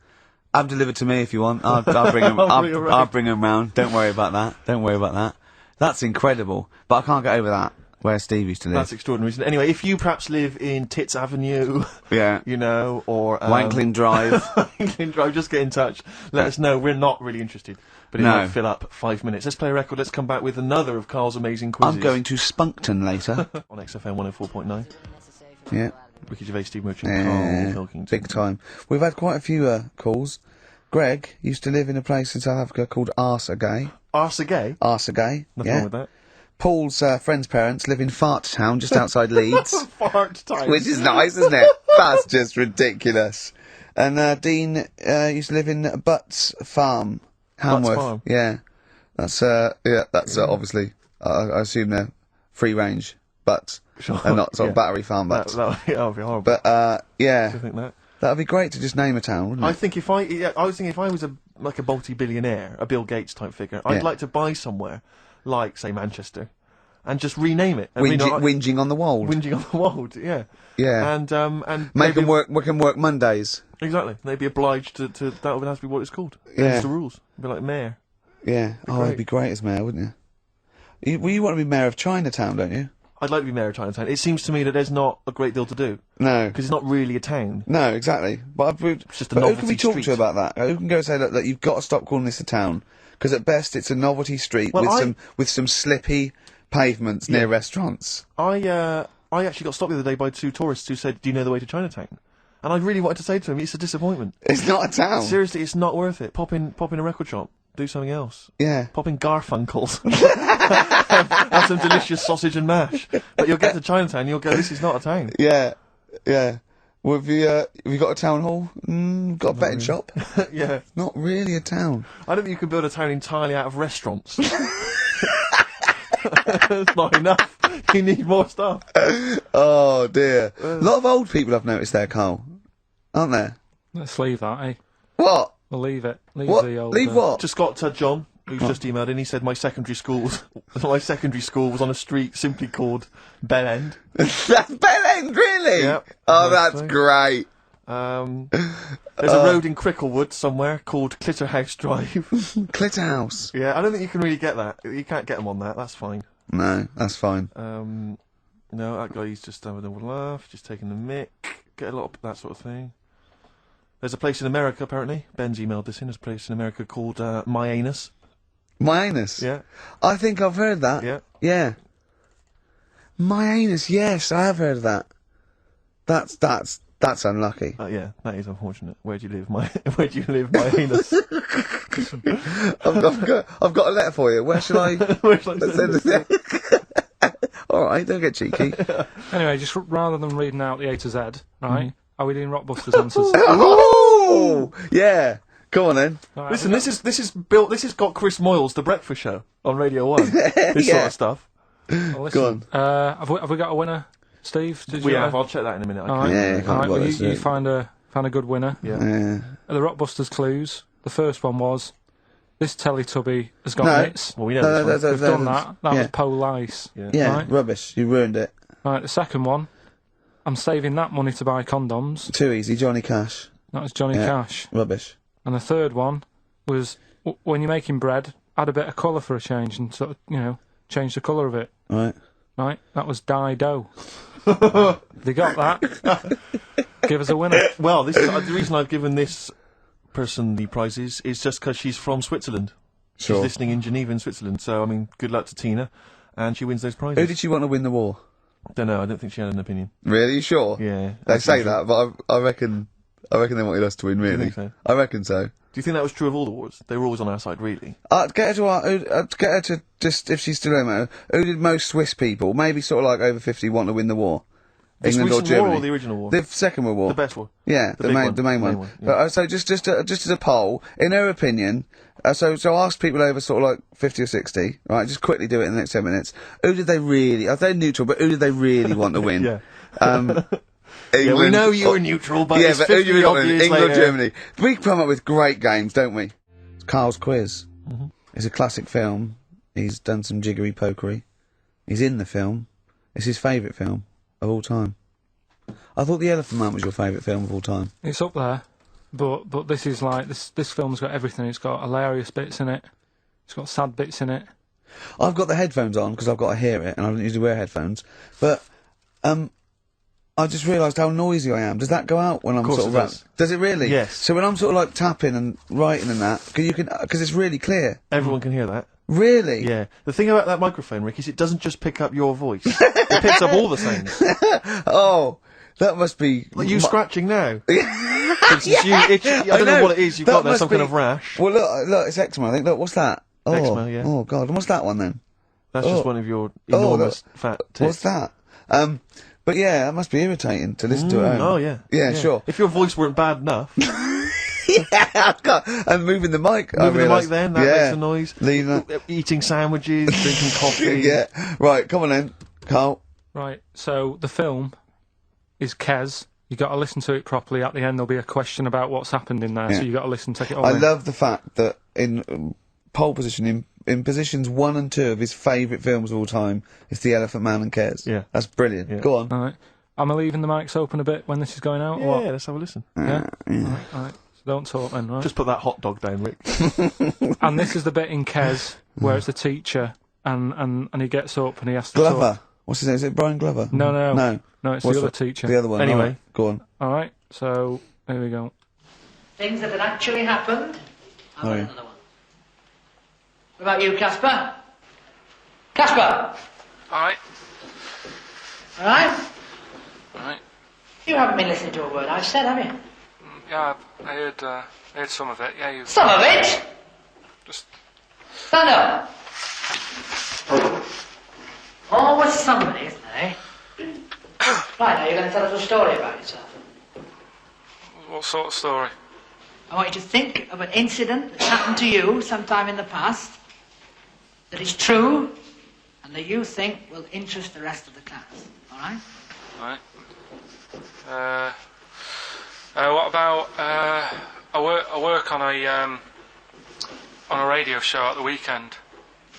Have them delivered to me if you want. I'll bring them. I'll bring them round. Don't worry about that. Don't worry about that. That's incredible. But I can't get over that. Where Steve used to live.
That's extraordinary, isn't it? Anyway, if you perhaps live in Tits Avenue,
Yeah.
you know, or...
Wanklin Drive.
Wanklin Drive, just get in touch. Let us know. We're not really interested. But it
No.
might fill up 5 minutes. Let's play a record. Let's come back with another of Carl's amazing quizzes.
I'm going to Spunkton later.
On XFM 104.9.
Yeah.
Ricky Gervais, Steve Merchant,
Yeah,
Karl Pilkington.
big time. We've had quite a few calls. Greg used to live in a place in South Africa called Arsagay.
Arsagay?
Arsagay,
Nothing
yeah.
wrong with that.
Paul's friend's parents live in Fart Town, just outside Leeds,
Fart time.
which is nice, isn't it? That's just ridiculous. And Dean used to live in Butts Farm, Hamworth.
Farm?
Yeah, that's obviously. I assume they're free range butts,
Sure,
and not sort of
yeah.
battery farm butts.
That would be horrible.
But yeah,
I think that.
that'd be great to just name a town, wouldn't it?
I think if I was thinking if I was a multi-billionaire, a Bill Gates type figure,
Yeah.
I'd like to buy somewhere, like say Manchester, and just rename it. I mean,
Whinging on the wold.
whinging on the wold, yeah.
Yeah.
And
Make
maybe-
them work. We can work Mondays.
Exactly. They'd be obliged to that would have to be what it's called.
Yeah.
That's the rules. Be like mayor.
Yeah. Oh,
great.
it'd be great as mayor, wouldn't you? You want to be mayor of Chinatown, don't you?
I'd like to be mayor of Chinatown. It seems to me that there's not a great deal to do.
No.
Because it's not really a town.
No, exactly. But
just a
who can
novelty
we talk
street.
to about that? Who can go and say, look, you've got to stop calling this a town? Because at best it's a novelty street
Well,
with some slippy pavements near restaurants.
I actually got stopped the other day by 2 tourists who said, "Do you know the way to Chinatown?" And I really wanted to say to him, it's a disappointment.
It's not a town.
Seriously, it's not worth it. Pop in a record shop. Do something else.
Yeah.
Pop in Garfunkel's. have some delicious sausage and mash. But you'll get to Chinatown and you'll go, this is not a town.
Yeah. Yeah. Well, have you got a town hall? Got a betting shop?
Yeah.
Not really a town.
I don't think you can build a town entirely out of restaurants. It's not enough. You need more stuff.
Oh, dear. A lot of old people I've noticed there, Carl. Aren't there?
Let's leave that, eh?
What?
We'll leave it. Leave
What?
the old.
Leave what?
Just got John, who's just emailed in. He said my secondary school was on a street simply called Bell End.
That's Bell End, really?
Yep.
Oh, that's great.
There's a road in Cricklewood somewhere called Clitterhouse Drive.
Clitterhouse.
Yeah, I don't think you can really get that. You can't get them on that. That's fine.
No, that's fine.
No, that guy's just having a laugh, just taking the mick. Get a lot of that sort of thing. There's a place in America, apparently. Ben's emailed this in. There's a place in America called My Anus.
My anus?
Yeah.
I think I've heard that.
Yeah.
Yeah. My anus, yes, I have heard of that. That's unlucky.
Yeah, that is unfortunate. Where do you live, my anus?
I've got a letter for you. Where should I?
Where shall I send it?
All right, don't get cheeky.
Anyway, just rather than reading out the A to Z, right? Are we doing Rockbusters answers?
Oh, yeah. Come on then.
Right,
Listen, this has got Chris Moyles, The Breakfast Show, on Radio 1. This sort of stuff.
well, listen,
Go on.
have we got a winner, Steve? Did
We
you,
have. I'll check that in a minute.
All right.
Yeah,
All
can't
right,
bother,
well, you
so-
find a good winner.
Yeah.
Yeah.
The Rockbusters clues. The first one was this Teletubby has got
No.
mitts.
Well, we know this one.
We've done that. That
yeah.
was Police.
Yeah.
Yeah,
Right.
rubbish. You ruined it.
Right, the second one. I'm saving that money to buy condoms.
Too easy, Johnny Cash.
That was Johnny
Yeah.
Cash.
Rubbish.
And the third one was when you're making bread, add a bit of colour for a change and sort of, change the colour of it.
Right.
Right? That was Dido. They got that. Give us a winner.
Well, this is, the reason I've given this person the prizes is just because she's from Switzerland.
Sure.
She's listening in Geneva in Switzerland. So, I mean, good luck to Tina. And she wins those
Who
prizes.
did she want to win the war?
Don't know. I don't think she had an opinion.
Really? You sure?
Yeah.
They
as
say
usual.
that, but I reckon they wanted us to win, really.
think so?
I reckon so.
Do you think that was true of all the wars? They were always on our side, really.
I'd get her to just, if she's still in, who did most Swiss people, maybe sort of like over 50, want to win the war?
The
England or
Swiss
Germany?
war or the original war?
The Second World War.
The best war.
Yeah,
The big one.
the main
The main
one.
one, yeah.
But, so just as a poll, in her opinion, so ask people over sort of like 50 or 60, right? Just quickly do it in the next 10 minutes. Who did they really? They're neutral, but who did they really want to win?
Yeah.
England,
Yeah, we know you were neutral, but
yeah,
it's
but who do
50
you
odd
want to win?
years
England or
later.
Germany? We come up with great games, don't we? It's Carl's quiz. It's a classic film. He's done some jiggery pokery. He's in the film. It's his favourite film of all time. I thought The Elephant Man was your favourite film of all time.
It's up there, but this is like this film's got everything. It's got hilarious bits in it. It's got sad bits in it.
I've got the headphones on because I've got to hear it, and I don't usually wear headphones. But I just realised how noisy I am. Does that go out when I'm
course
sort of
it
rap?
does.
Does it really?
Yes.
So when I'm sort of like tapping and writing and that, because it's really clear.
Everyone can hear that.
Really?
Yeah. The thing about that microphone, Rick, is it doesn't just pick up your voice. It picks up all the sounds.
Oh, that must be.
Like you scratching now. For instance, I don't know what it is you've
That
got there,
must
some kind
be-
of rash.
Well, look, it's eczema. I think. Look, what's that? Oh,
Eczema, yeah.
Oh God, and what's that one then?
That's
Oh.
just one of your
Oh,
enormous fat tits.
What's that? But yeah, that must be irritating to listen to at home.
Oh, yeah.
Yeah, sure.
If your voice weren't bad enough,
Yeah, and moving the mic. I
moving the mic
realised.
then, that makes a noise.
Leave that.
Eating sandwiches, drinking coffee.
Yeah. Right, come on then, Carl.
Right. So the film is Kes. You got to listen to it properly. At the end, there'll be a question about what's happened in there.
Yeah.
So you got to listen, take it all
I
in.
love the fact that in pole position, in positions 1 and 2 of his favourite films of all time, is The Elephant Man and Kes.
Yeah.
That's brilliant.
Yeah.
Go on.
All right. Am I leaving the mics open a bit when this is going out? Or what?
Yeah, let's have a listen.
Yeah. All right. So don't talk then, right?
Just put that hot dog down, Rick.
And this is the bit in Kes where it's the teacher and he gets up and he has to
Glover.
talk.
What's his name? Is it Brian Glover?
No, no.
No.
No, it's
What's
the other teacher.
The other one.
Anyway.
Right, go on.
All right, so here we go.
Things that had actually happened. I've got
yeah.
another one. What about you, Casper? Casper!
All right.
All right?
All right.
You haven't been listening to a word I've said, have you?
Yeah, I heard some of it. Yeah, you
Some of it!
just...
Stand up! Always somebody, isn't there, eh? Right, now you're going to tell us a story about yourself.
What sort of story?
I want you to think of an incident that's happened to you sometime in the past that is true and that you think will interest the rest of the class. All right?
All right. What about I work on a radio show at the weekend.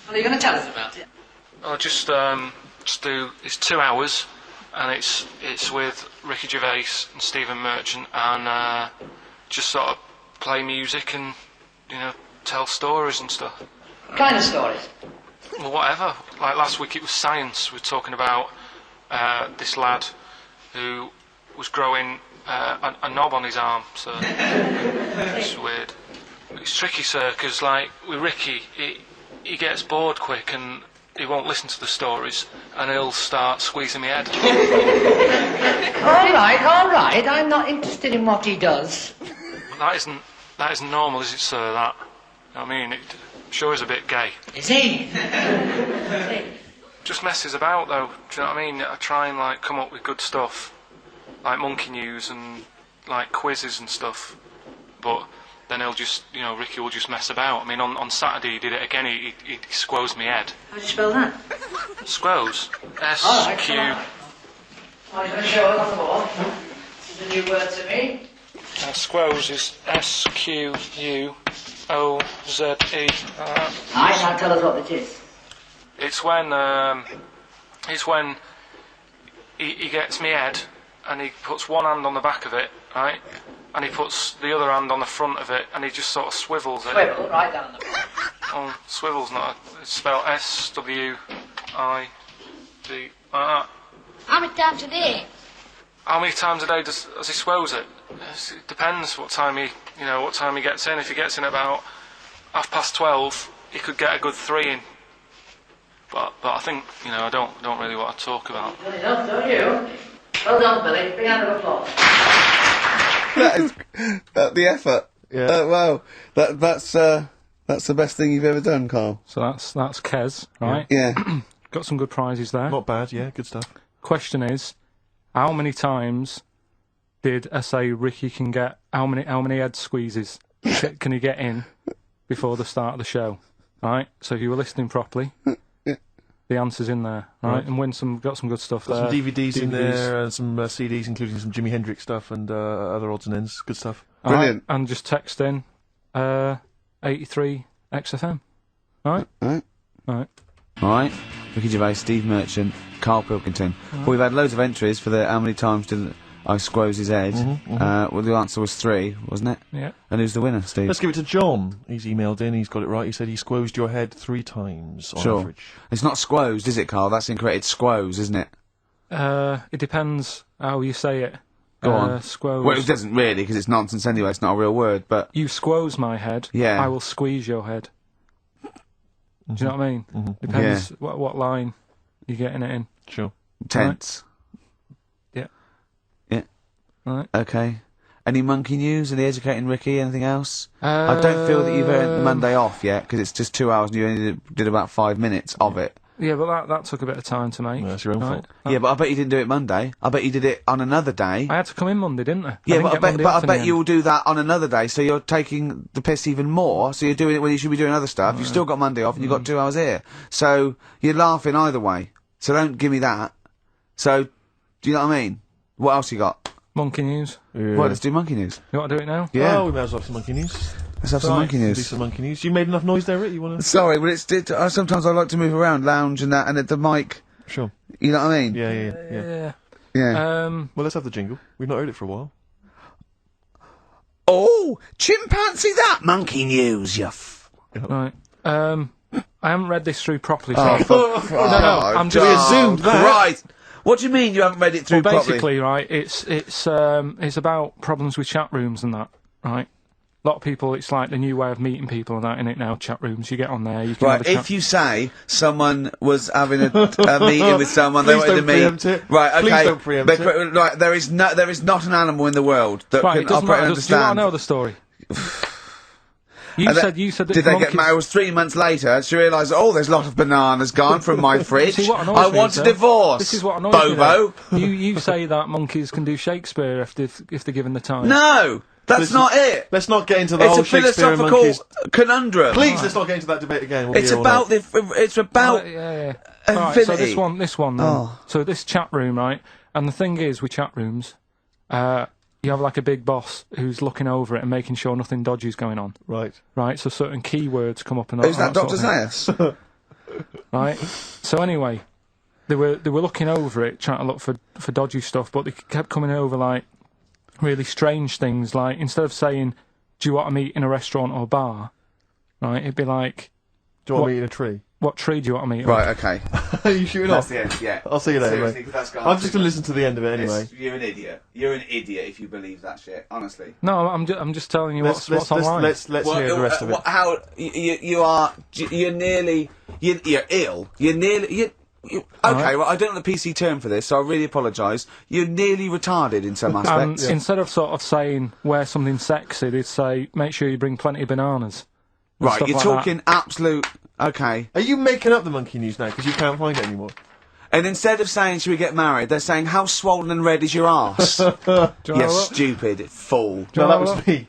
Well, are you going to tell us about it?
I'll just do. It's 2 hours, and it's with Ricky Gervais and Stephen Merchant, and just sort of play music and tell stories and stuff.
What kind of stories?
Well, whatever. Like last week, it was science. We were talking about this lad who was growing a knob on his arm. So it's weird. It's tricky, sir, because like with Ricky, he gets bored quick and he won't listen to the stories, and he'll start squeezing my head.
All right. I'm not interested in what he does.
That isn't normal, is it, sir? That. I mean, it sure is a bit gay.
Is he?
Just messes about, though. Do you know what I mean? I try and like come up with good stuff, like monkey news and like quizzes and stuff. But then he'll just, Ricky will just mess about. I mean, on Saturday he did it again. He squoze me head.
How do you spell that?
Squoze.
All right,
S-Q.
come on. Oh, you're going to show us on the board. This is a new word to me.
Squoze is S-Q-U-O-Z-E.
Aye, now tell us what it is.
It's when he gets me head and he puts one hand on the back of it, right? And he puts the other hand on the front of it and he just sort of swivels it.
Swivel, right down on the board.
Oh, swivel's not. It's spelled S-W-I-V. Like that.
How many times a day?
How many times a day does he swells it? It depends what time he gets in. If he gets in about 12:30, he could get a good 3 in. But I think I don't really want to talk about.
Good enough, don't you? Well done, Billy. Big hand of applause.
That is the effort.
Yeah.
Wow. That's the best thing you've ever done, Carl.
So that's Kez, right?
Yeah.
Got some good prizes there.
Not bad, yeah, good stuff.
Question is, how many times did I say Ricky can get? How many head squeezes can he get in before the start of the show? Right. So if you were listening properly, the answer's in there, right? And got some good stuff
Got
there.
some DVDs in there and some CDs, including some Jimi Hendrix stuff and other odds and ends. Good stuff.
Brilliant.
And just text in 83 XFM. All right.
All right. Ricky Gervais, Steve Merchant, Karl Pilkington. Well, we've had loads of entries for the how many times did I squoze his head. Well, the answer was 3, wasn't it?
Yeah.
And who's the winner, Steve?
Let's give it to John. He's emailed in, he's got it right. He said he squozed your head 3 times on
Sure.
average.
It's not squozed, is it, Carl? That's incorrect. It's squoze, isn't it?
It depends how you say it.
Go on.
Squoze.
Well, it doesn't really, because it's nonsense anyway. It's not a real word, but...
You squoze my head.
Yeah.
I will squeeze your head. Do you know what I mean? Depends what line you're getting it in.
Sure.
Tense.
Yeah.
Yeah.
All right.
Okay. Any monkey news? Any educating Ricky? Anything else? I don't feel that you've earned Monday off yet, because it's just 2 hours and you only did about 5 minutes of it.
Yeah, but that took a bit of time to make.
Yeah, that's your own fault.
Yeah, but I bet you didn't do it Monday. I bet you did it on another day.
I had to come in Monday, didn't I?
Yeah,
didn't
but
get Monday off
I
in the
bet
end.
you'll do that on another day, so you're taking the piss even more, so you're doing it when you should be doing other stuff. You've still got Monday off and you've got 2 hours here. So, you're laughing either way. So don't give me that. So, do you know what I mean? What else you got?
Monkey news.
Yeah.
Well, let's do monkey news.
You want to do it now?
Yeah.
Oh, we may as well have some monkey news.
Let's have some monkey
Do
news.
some monkey news. You made enough noise there, Rick? You want to...
Sorry, but sometimes I like to move around, lounge and that, and at the mic,
Sure.
you know what I mean?
Yeah.
Yeah.
Well, let's have the jingle. We've not heard it for a while.
Oh, chimpanzee that monkey news, you
Right. I haven't read this through properly. So
I'm
just
assumed that.
Right. What do you mean you haven't read it through
well,
properly?
basically, right, it's about problems with chat rooms and that, right? A lot of people, it's like the new way of meeting people and that, in it now, chat rooms. You get on there, you can have
Right,
a chat.
if you say someone was having a meeting with someone they
Please
wanted to
don't
meet,
preempt it.
right? Okay,
Please don't preempt it.
right, there is not an animal in the world that
Right,
can
it doesn't
operate
matter.
and
Do you want
understand.
to know the story? You
And
said that
did they
monkeys...
get married? It was 3 months later. She realised, oh, there's a lot of bananas gone from my fridge.
See, what annoys
I
me
want
is,
a divorce.
This is what annoys
Bobo.
me. You say that monkeys can do Shakespeare if they're given the time.
No, that's
Listen,
not it.
Let's not get into the
It's
whole
a
Shakespeare and
philosophical
monkeys.
conundrum.
Please, let's not get into that debate again. We'll be
It's
here all
about
night.
it's about
Yeah. Right, so
infinity.
this one then.
Oh.
So this chat room, right? And the thing is, with chat rooms, you have like a big boss who's looking over it and making sure nothing dodgy is going on.
Right.
Right, so certain keywords come up and
Who's that,
sort
Dr.
of thing.
Zayas?
Right. So anyway, they were looking over it, trying to look for dodgy stuff, but they kept coming over like really strange things. Like instead of saying, "Do you want to meet in a restaurant or bar?" Right, it'd be like,
Do you want
What-
to meet in a tree?
"What tree do you want to meet?" on?"
Right, okay.
Are you shooting off?
That's the end, yeah.
I'll see you later,
Seriously,
mate.
'cause that's gone
I'm just
too
going to
much.
listen to the end of it anyway.
You're an idiot. You're an idiot if you believe that shit, honestly.
No, I'm just telling you what's
Let's
online.
hear the rest of it.
How you're nearly you're ill. You're nearly okay.
Alright.
Well, I don't know the PC term for this, so I really apologise. You're nearly retarded in some aspects.
Instead of sort of saying wear something sexy, they'd say make sure you bring plenty of bananas. and
Right,
stuff
you're
like that.
talking absolute. Okay.
Are you making up the monkey news now because you can't find it anymore?
And instead of saying should we get married, they're saying how swollen and red is your arse?
Do you
You
wanna have a look?
stupid fool.
No,
you
that
wanna
was me.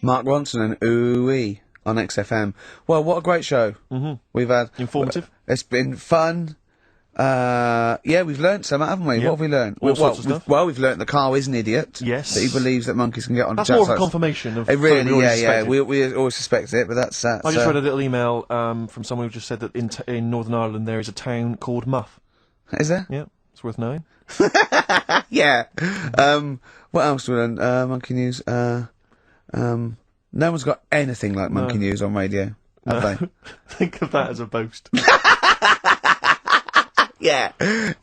Mark Ronson and Ooh-wee on XFM. Well, what a great show. Mm-hmm. We've had...
Informative.
It's been fun. Yeah, we've learnt some, haven't we?
Yeah.
What have we learnt?
All sorts of stuff.
We've learnt that Carl is an idiot.
Yes.
That he believes that monkeys can get on
That's
chat
more of a
sites.
confirmation of
It
something we
really,
already
yeah.
suspected.
We always suspect it, but that's...
I just read a little email from someone who just said that in Northern Ireland there is a town called Muff.
Is there?
Yeah, it's worth knowing.
Yeah. What else do we learn? Monkey news. No one's got anything like monkey news on radio, have they?
Think of that as a boast.
Yeah.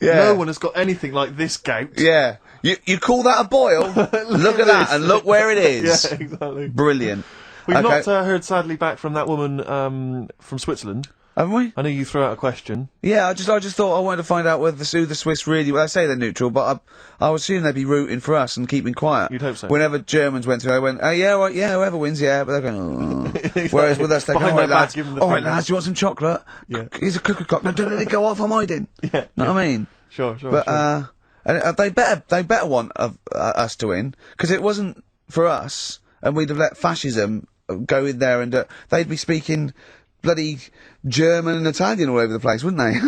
No one has got anything like this gout.
Yeah. You call that a boil? Look at that, and look where it is.
Yeah, exactly.
Brilliant.
We've
Okay.
not heard sadly back from that woman from Switzerland.
Haven't we?
I know you threw out a question.
Yeah, I just thought I wanted to find out whether who the Swiss really... Well, I say they're neutral, but I would assume they'd be rooting for us and keeping quiet.
You'd hope so.
Whenever Germans went through, I went, oh, yeah, right, yeah, whoever wins, yeah, but they're going, oh. Whereas with us, they're going,
Behind
all
their
right,
back,
lads,
give them the
all right,
fingers.
lads, you want some chocolate?
Yeah.
Here's a cookie cock. No, don't let it go off, I'm hiding.
Yeah.
Know what I mean?
Sure.
But,
sure.
and they better want us to win, because it wasn't for us, and we'd have let fascism go in there, and they'd be speaking bloody German and Italian all over the place, wouldn't they?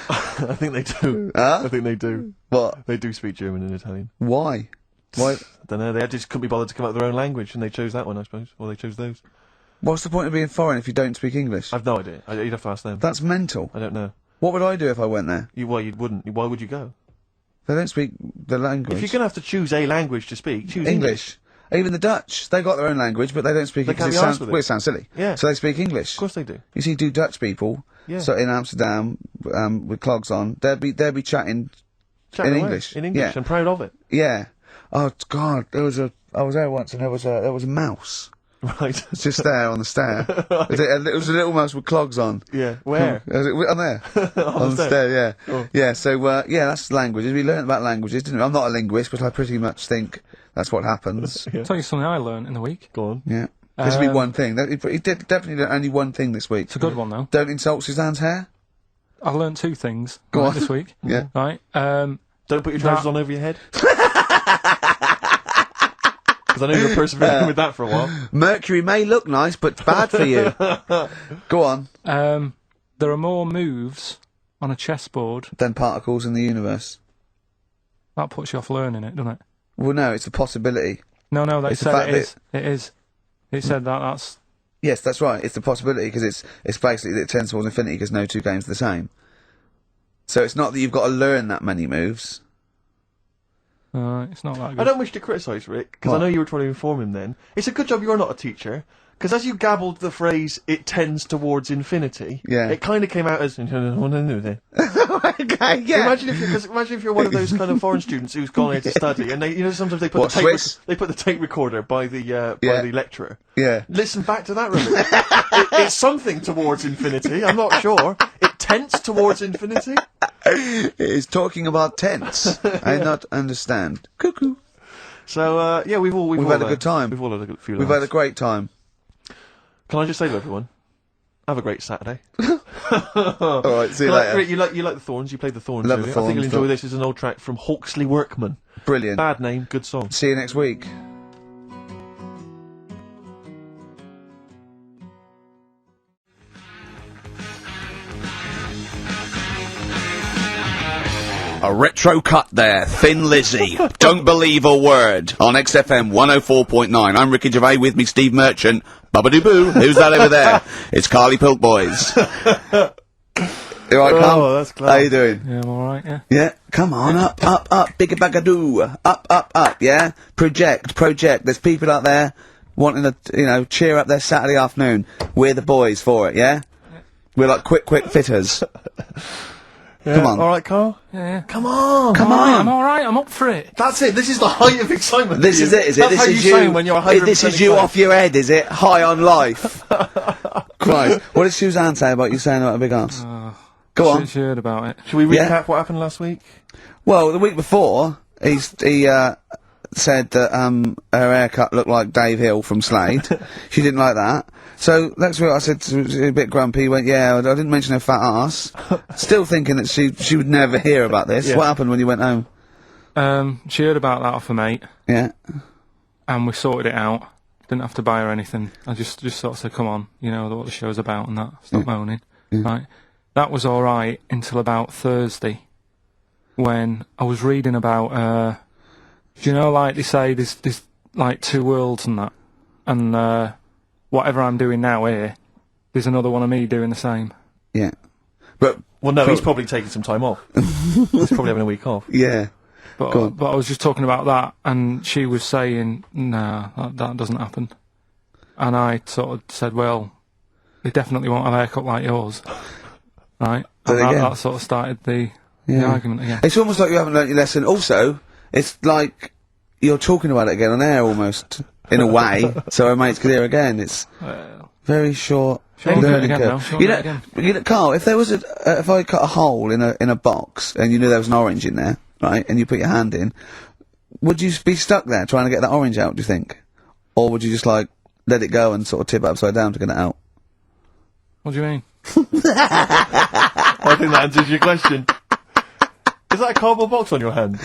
I think they do.
Huh?
I think they do.
What?
They do speak German and Italian.
Why? Why?
I don't know. They just couldn't be bothered to come up with their own language, and they chose that one, I suppose. Or they chose those.
What's the point of being foreign if you don't speak English?
I've no idea. You'd have to ask them.
That's mental.
I don't know.
What would I do if I went there?
You wouldn't. Why would you go?
They don't speak the language.
If you're going to have to choose a language to speak, choose English.
Even the Dutch, they got their own language, but they don't speak
They
it because
can't be arsed with it.
it sounds silly.
Yeah.
So they speak English.
Of course they do.
You see, Dutch people,
Yeah.
so in Amsterdam, with clogs on, they'll be chatting
Chatting
in
away.
English.
In English.
Yeah.
I'm proud of it.
Yeah. Oh God, I was there once, and there was a mouse.
Right.
It's just there on the stair. It was a little mouse with clogs on.
Yeah. Where?
Was it on there? on the stair, yeah.
Oh.
Yeah, so, yeah, that's languages. We learned about languages, didn't we? I'm not a linguist, but I pretty much think that's what happens.
Yeah.
I'll tell you something I learned in the week.
Go on.
Yeah. This will be one thing. He did definitely learn only one thing this week.
It's a good one though.
Don't insult Suzanne's hair.
I learned two things
Go on.
this week.
Yeah.
Right.
Don't put your trousers on over your head. Because I know you're persevering with that for a while.
Mercury may look nice, but bad for you. Go on.
There are more moves on a chessboard.
Then particles in the universe.
That puts you off learning it, doesn't it?
Well, no, it's a possibility.
No, they
It's the fact
said it is. It is. It said that's...
Yes, that's right. It's the possibility because it's basically that it tends towards infinity because no two games are the same. So it's not that you've got to learn that many moves.
It's not that good.
I don't wish to criticise Rick, because I
What?
know you were trying to inform him then. It's a good job you're not a teacher, because as you gabbled the phrase, it tends towards infinity,
Yeah.
it kind of came out as...
Okay, yeah.
Imagine if you're one of those kind of foreign students who's gone here to study, and sometimes they put
What, Swiss?
they put the tape recorder by the
Yeah.
lecturer.
Yeah.
Listen back to that, remember? It's something towards infinity. I'm not sure. It tends towards infinity.
It is talking about tents. I not understand. Cuckoo.
So yeah, we've all
had a good time.
We've all had a good few.
We've had a
laughs.
great time.
Can I just say to everyone, have a great Saturday.
All right, see you later.
Rick, you like the Thorns? You played the Thorns.
Love the
earlier. I think you'll
Thorns,
enjoy
but-
this. It's an old track from Hawksley Workman.
Brilliant.
Bad name, good song.
See you next week.
A retro cut there, Thin Lizzy. Don't believe a word. On XFM 104.9. I'm Ricky Gervais, with me Steve Merchant. Bubba-doo-boo. Who's that over there? It's Carly Pilk Boys.
You alright, Carl?
Oh, that's clever.
How you doing?
Yeah, I'm alright, yeah.
Yeah, come on, up, bigger bagadoo, up, yeah? Project. There's people out there wanting to, cheer up their Saturday afternoon. We're the boys for it, yeah? We're like quick fitters.
Yeah.
Come on.
All right, Carl.
Yeah.
Come on.
Come
I'm
on.
alright, I'm up for it.
That's it. This is the height of excitement.
This is it, is it?
That's
This
how
is
you sound when you're 100%
This is you
excited.
off your head, is it? High on life. Christ. What did Suzanne say about you saying about a big ass? Go on.
She heard about it.
Should we recap
Yeah.
what happened last week?
Well, the week before, he said that her haircut looked like Dave Hill from Slade. She didn't like that. So next week I said she was a bit grumpy. He went, yeah, I didn't mention her fat ass. Still thinking that she would never hear about this.
Yeah.
What happened when you went home?
She heard about that off a mate,
Yeah.
and we sorted it out. Didn't have to buy her anything. I just sort of said, come on, you know what the show's about and that. Stop moaning. Right. That was alright until about Thursday, when I was reading about, do you know, like they say, there's like two worlds and that, and whatever I'm doing now here, there's another one of me doing the same.
Yeah. But
Well, no, he's probably taking some time off. He's probably having a week off.
yeah. Go on.
But I was just talking about that, and she was saying, nah, that doesn't happen. And I sort of said, well, they definitely won't have a haircut like yours. Right?
So
And
again.
that sort of started the argument again.
It's almost like you haven't learnt your lesson. Also, it's like you're talking about it again on air almost, in a way, so our mates could hear again. It's
Well,
very short.
Sure, do it
learning
again
curve.
now. Sure,
You
do
know,
it again.
you know, Carl, if there was if I cut a hole in a box and you knew there was an orange in there, right, and you put your hand in, would you be stuck there trying to get that orange out, do you think? Or would you just like let it go and sort of tip it upside down to get it out?
what do you mean?
I think that answers your question. Is that a cardboard box on your hand?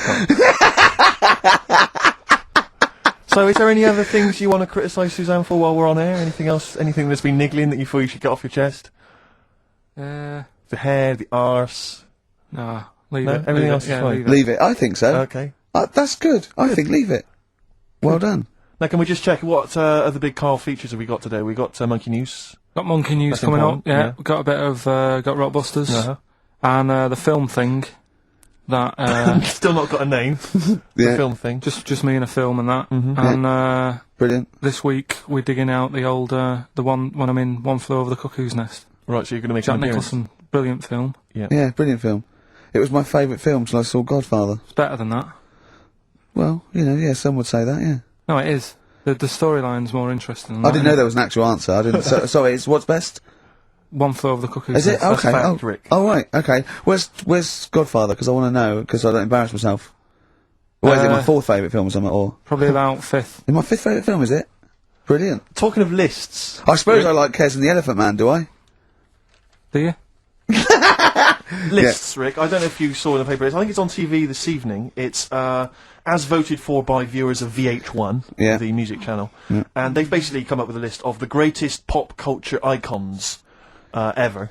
So, is there any other things you want to criticise Suzanne for while we're on air? Anything else? Anything that's been niggling that you feel you should get off your chest? The hair, the arse.
Nah, leave
No,
it.
everything
leave
else
it,
is
yeah,
fine.
leave it.
Leave it. I think so.
Okay.
That's good. I think leave it. Well done.
Now, can we just check what other big Carl features have we got today? We got Monkey News.
Got Monkey News
That's
coming up.
important, yeah.
Got a bit of got Rockbusters
Uh-huh.
and the film thing. That
Still not got a name.
Yeah.
The film thing.
just me and a film and that.
Mhm.
And
Brilliant.
this week we're digging out the old the one when I'm in One Flew Over the Cuckoo's Nest.
Right, so you're going to make
Jack
an appearance.
Nicholson, brilliant film.
Yeah, brilliant film. It was my favourite film till I saw Godfather.
It's better than that.
Well, yeah, some would say that, yeah.
No, it is. The storyline's more interesting. Than
I
that,
didn't know
innit?
there was an actual answer. I didn't. Sorry, it's what's best?
One Flew Over the Cuckoo's
Is it?
Nest.
That's
Okay.
fact, Rick.
Oh, right. Okay. Where's Godfather? Because I want to know. Because I don't embarrass myself. Or is it my fourth favourite film or something? Or
Probably about fifth.
is my fifth favourite film? Is it? Brilliant.
Talking of lists.
I suppose I like Kez and the Elephant Man. Do I?
Do you?
Lists, Rick. I don't know if you saw in the paper. I think it's on TV this evening. It's as voted for by viewers of VH1,
Yeah.
the music channel, and they've basically come up with a list of the greatest pop culture icons ever.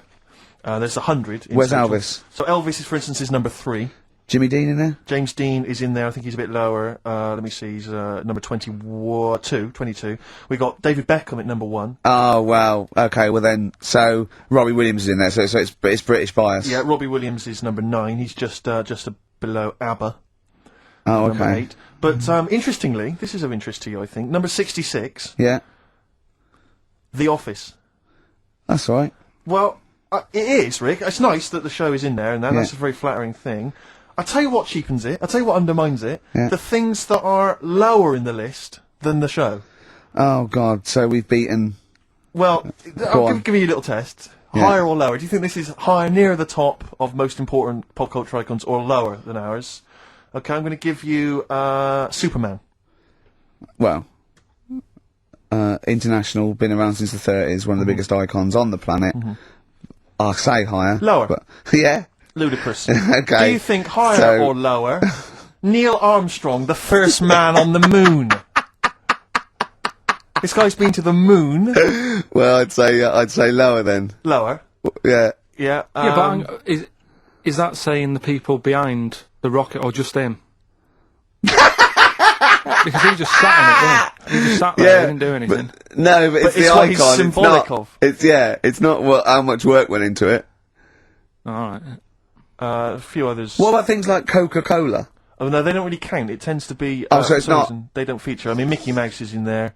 There's 100. in
Where's
total.
Elvis?
So Elvis, is, for instance, is number 3.
Jimmy Dean in there?
James Dean is in there. I think he's a bit lower. Let me see. He's number 22. We got David Beckham at number 1.
Oh wow. Okay. Well then, so Robbie Williams is in there. So it's British bias.
Yeah, Robbie Williams is number 9. He's just below ABBA.
Oh,
Number
okay.
8. But interestingly, this is of interest to you, I think. Number 66,
Yeah,
The Office.
that's all right.
Well, it is, Rick. It's nice that the show is in there, and that's a very flattering thing. I tell you what cheapens it. I tell you what undermines it.
Yeah.
The things that are lower in the list than the show.
Oh God, so we've beaten.
Well, I'll give you a little test.
Yeah.
Higher or lower? Do you think this is higher, near the top of most important pop culture icons, or lower than ours? Okay, I'm going to give you Superman.
Well, international, been around since the 30s, one of the biggest icons on the planet. I'll say higher.
Lower.
But, yeah.
Ludicrous.
Okay.
Do you think higher
So-
or lower? Neil Armstrong, the first man on the moon. This guy's been to the moon.
Well, I'd say lower then.
Lower.
Yeah.
Yeah.
Yeah, but is that saying the people behind the rocket or just him? Because he just sat in it, didn't he? He just sat there, he didn't do anything.
But, no, but it's the
it's what he's
icon.
symbolic
it's not,
of.
It's not how much work went into it.
Alright.
A few others.
What about things like Coca-Cola?
Oh no, they don't really count. It tends to be.
So it's
for some
not-
reason, they don't feature. I mean, Mickey Mouse is in there.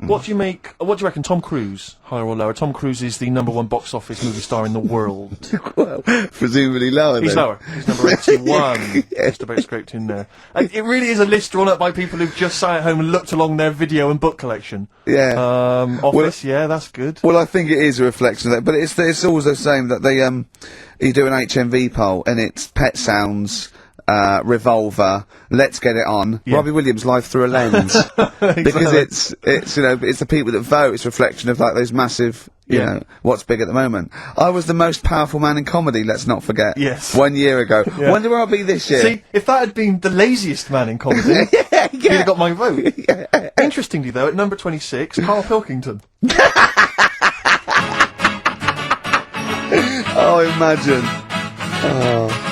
What do you make? What do you reckon? Tom Cruise, higher or lower? Tom Cruise is the #1 box office movie star in the world.
Well, presumably lower.
He's
then.
lower. He's number 81. Just about scraped in there. And it really is a list drawn up by people who've just sat at home and looked along their video and book collection.
Yeah.
Office, yeah, that's good.
Well, I think it is a reflection of that, but it's also saying that they you do an HMV poll and it's Pet Sounds, Revolver, Let's Get It On,
Yeah.
Robbie Williams, Life Through a Lens, because it's it's the people that vote. It's a reflection of like those massive, you know, what's big at the moment. I was the most powerful man in comedy. Let's not forget.
Yes.
1 year ago.
Yeah.
Wonder where I'll be this year.
See, if that had been the laziest man in comedy, he'd have got my vote. Interestingly, though, at number 26, Karl Pilkington.
Oh, imagine. Oh.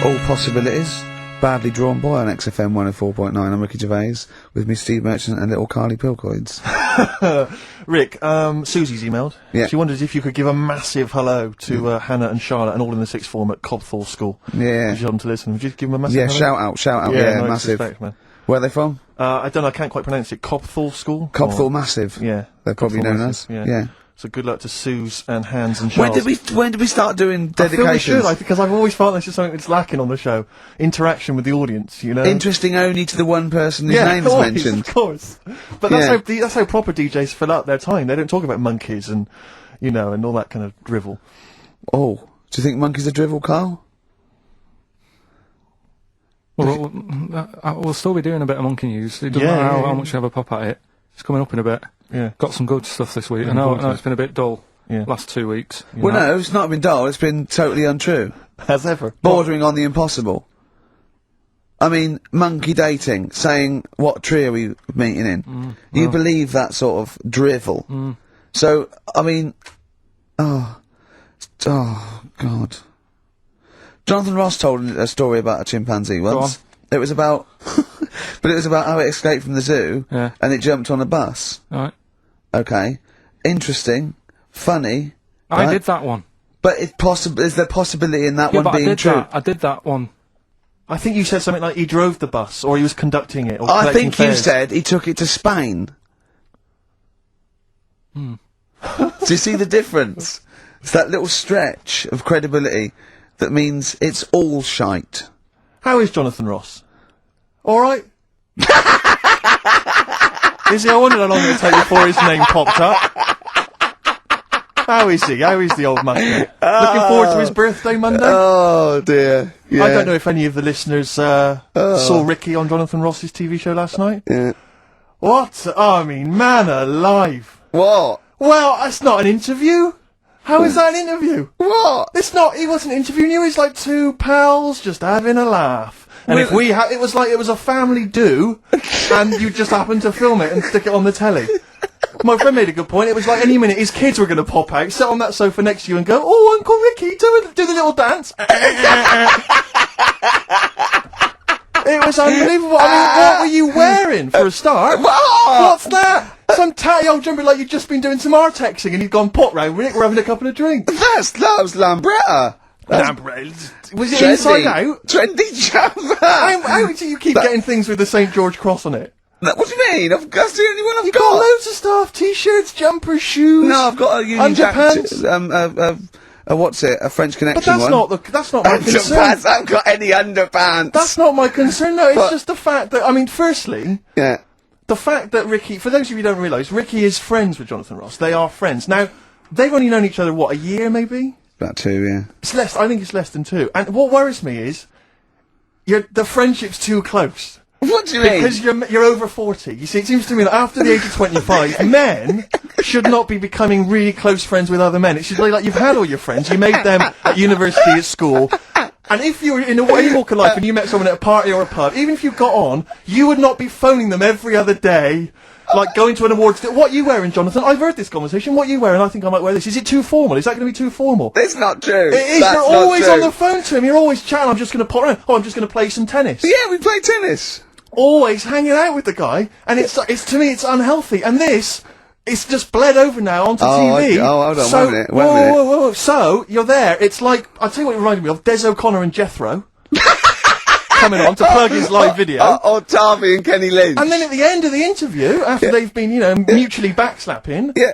All possibilities. Badly Drawn Boy on XFM 104.9. I'm Ricky Gervais with me, Steve Merchant, and little Carly Pilkington.
Rick, Susie's emailed.
Yeah.
She wonders if you could give a massive hello to Hannah and Charlotte and all in the sixth form at Cobthall School.
Yeah.
If you want them to listen, would you give them a massive
Yeah,
hello?
shout out.
Yeah,
Yeah,
no
massive.
disrespect, man.
Where are they from?
I don't know, I can't quite pronounce it. Cobthall School?
Cobthall
Or-
Massive.
Yeah.
They're probably
Cobthall
known
Massive,
as. Yeah.
So good luck to Suze and Hans and
When
Charles.
did we start doing
I feel we
dedications?
should, because I've always felt that's just something that's lacking on the show. Interaction with the audience, you know?
Interesting only to the one person whose name is
always,
mentioned.
Of course. But
Yeah.
that's how proper DJs fill up their time. They don't talk about monkeys and, you know, and all that kind of drivel.
Oh, do you think monkeys are drivel, Carl?
Well, we'll still be doing a bit of monkey news. It doesn't matter how much you have a pop at it. It's coming up in a bit.
Yeah.
Got some good stuff this week. I
Looking
know
forward to
it's been a bit dull
Yeah.
last 2 weeks.
Well, no, it's not been dull. It's been totally untrue.
As ever.
Bordering on the impossible. I mean, monkey dating, saying, what tree are we meeting in? You believe that sort of drivel. So, I mean, oh, God. Jonathan Ross told a story about a chimpanzee once. It was about, but it was about how it escaped from the zoo,
Yeah.
and it jumped on a bus.
Right.
Okay. Interesting. Funny.
I
right?
did that one.
But is there possibility in that
Yeah,
one
but
being
I did
true?
that. I did that one.
I think you said something like he drove the bus, or he was conducting it, or
I
collecting
think you
fares.
said he took it to Spain. Do you see the difference? It's that little stretch of credibility that means it's all shite.
How is Jonathan Ross? Alright? Is he? I wondered how long it would take before his name popped up. How is he? How is the old man? Looking forward to his birthday Monday?
Oh dear. Yeah.
I don't know if any of the listeners saw Ricky on Jonathan Ross's TV show last night.
Yeah.
What? I mean, man alive.
What?
Well, that's not an interview. How is that an interview?
What?
It's not. He wasn't interviewing you. He's like two pals just having a laugh. And if we it was like it was a family do, and you just happened to film it and stick it on the telly. My friend made a good point. It was like any minute his kids were going to pop out, sit on that sofa next to you, and go, "Oh, Uncle Ricky, do the little dance." It was unbelievable. I mean, what were you wearing for a start? What's that? Some tatty old jumper like you've just been doing some artexing and you've gone pot round with it. We're having a couple of drinks.
That was Lambretta.
Was it inside out?
Trendy jumper.
How do you keep getting things with the St George cross on it?
What do you mean? That's the only one I've
You've got loads of stuff. T-shirts, jumpers, shoes.
No, I've got a Union Jack.
Underpants.
What's it? A French Connection
But that's not my concern.
Underpants. I haven't got any underpants.
That's not my concern. No, it's just the fact that, I mean, firstly,
Yeah.
the fact that Ricky, for those of you who don't realise, Ricky is friends with Jonathan Ross. They are friends. Now, they've only known each other, what, a year maybe?
About 2, yeah.
It's less, I think it's less than 2. And what worries me is, the friendship's too close.
What do you mean?
Because you're over 40. You see, it seems to me that after the age of 25, men should not be becoming really close friends with other men. It should be like you've had all your friends, you made them at university, at school, and if you were in any walk of life and you met someone at a party or a pub, even if you got on, you would not be phoning them every other day, like going to an awards. What are you wearing, Jonathan? I've heard this conversation. What are you wearing? I think I might wear this. Is it too formal? Is that going to be too formal?
It's not true.
It is.
That's
You're
not
always
true.
on the phone to him. You're always chatting. I'm just going to pop around. Oh, I'm just going to play some tennis.
Yeah, we play tennis.
Always hanging out with the guy, and it's to me it's unhealthy. And this, it's just bled over now onto TV.
hold on,
so,
one minute, one minute.
Whoa. So you're there. It's like, I'll tell you what it reminded me of: Des O'Connor and Jethro coming on to plug his live video.
Or Tarvey and Kenny Lynch.
And then at the end of the interview, after they've been, mutually backslapping,
Yeah.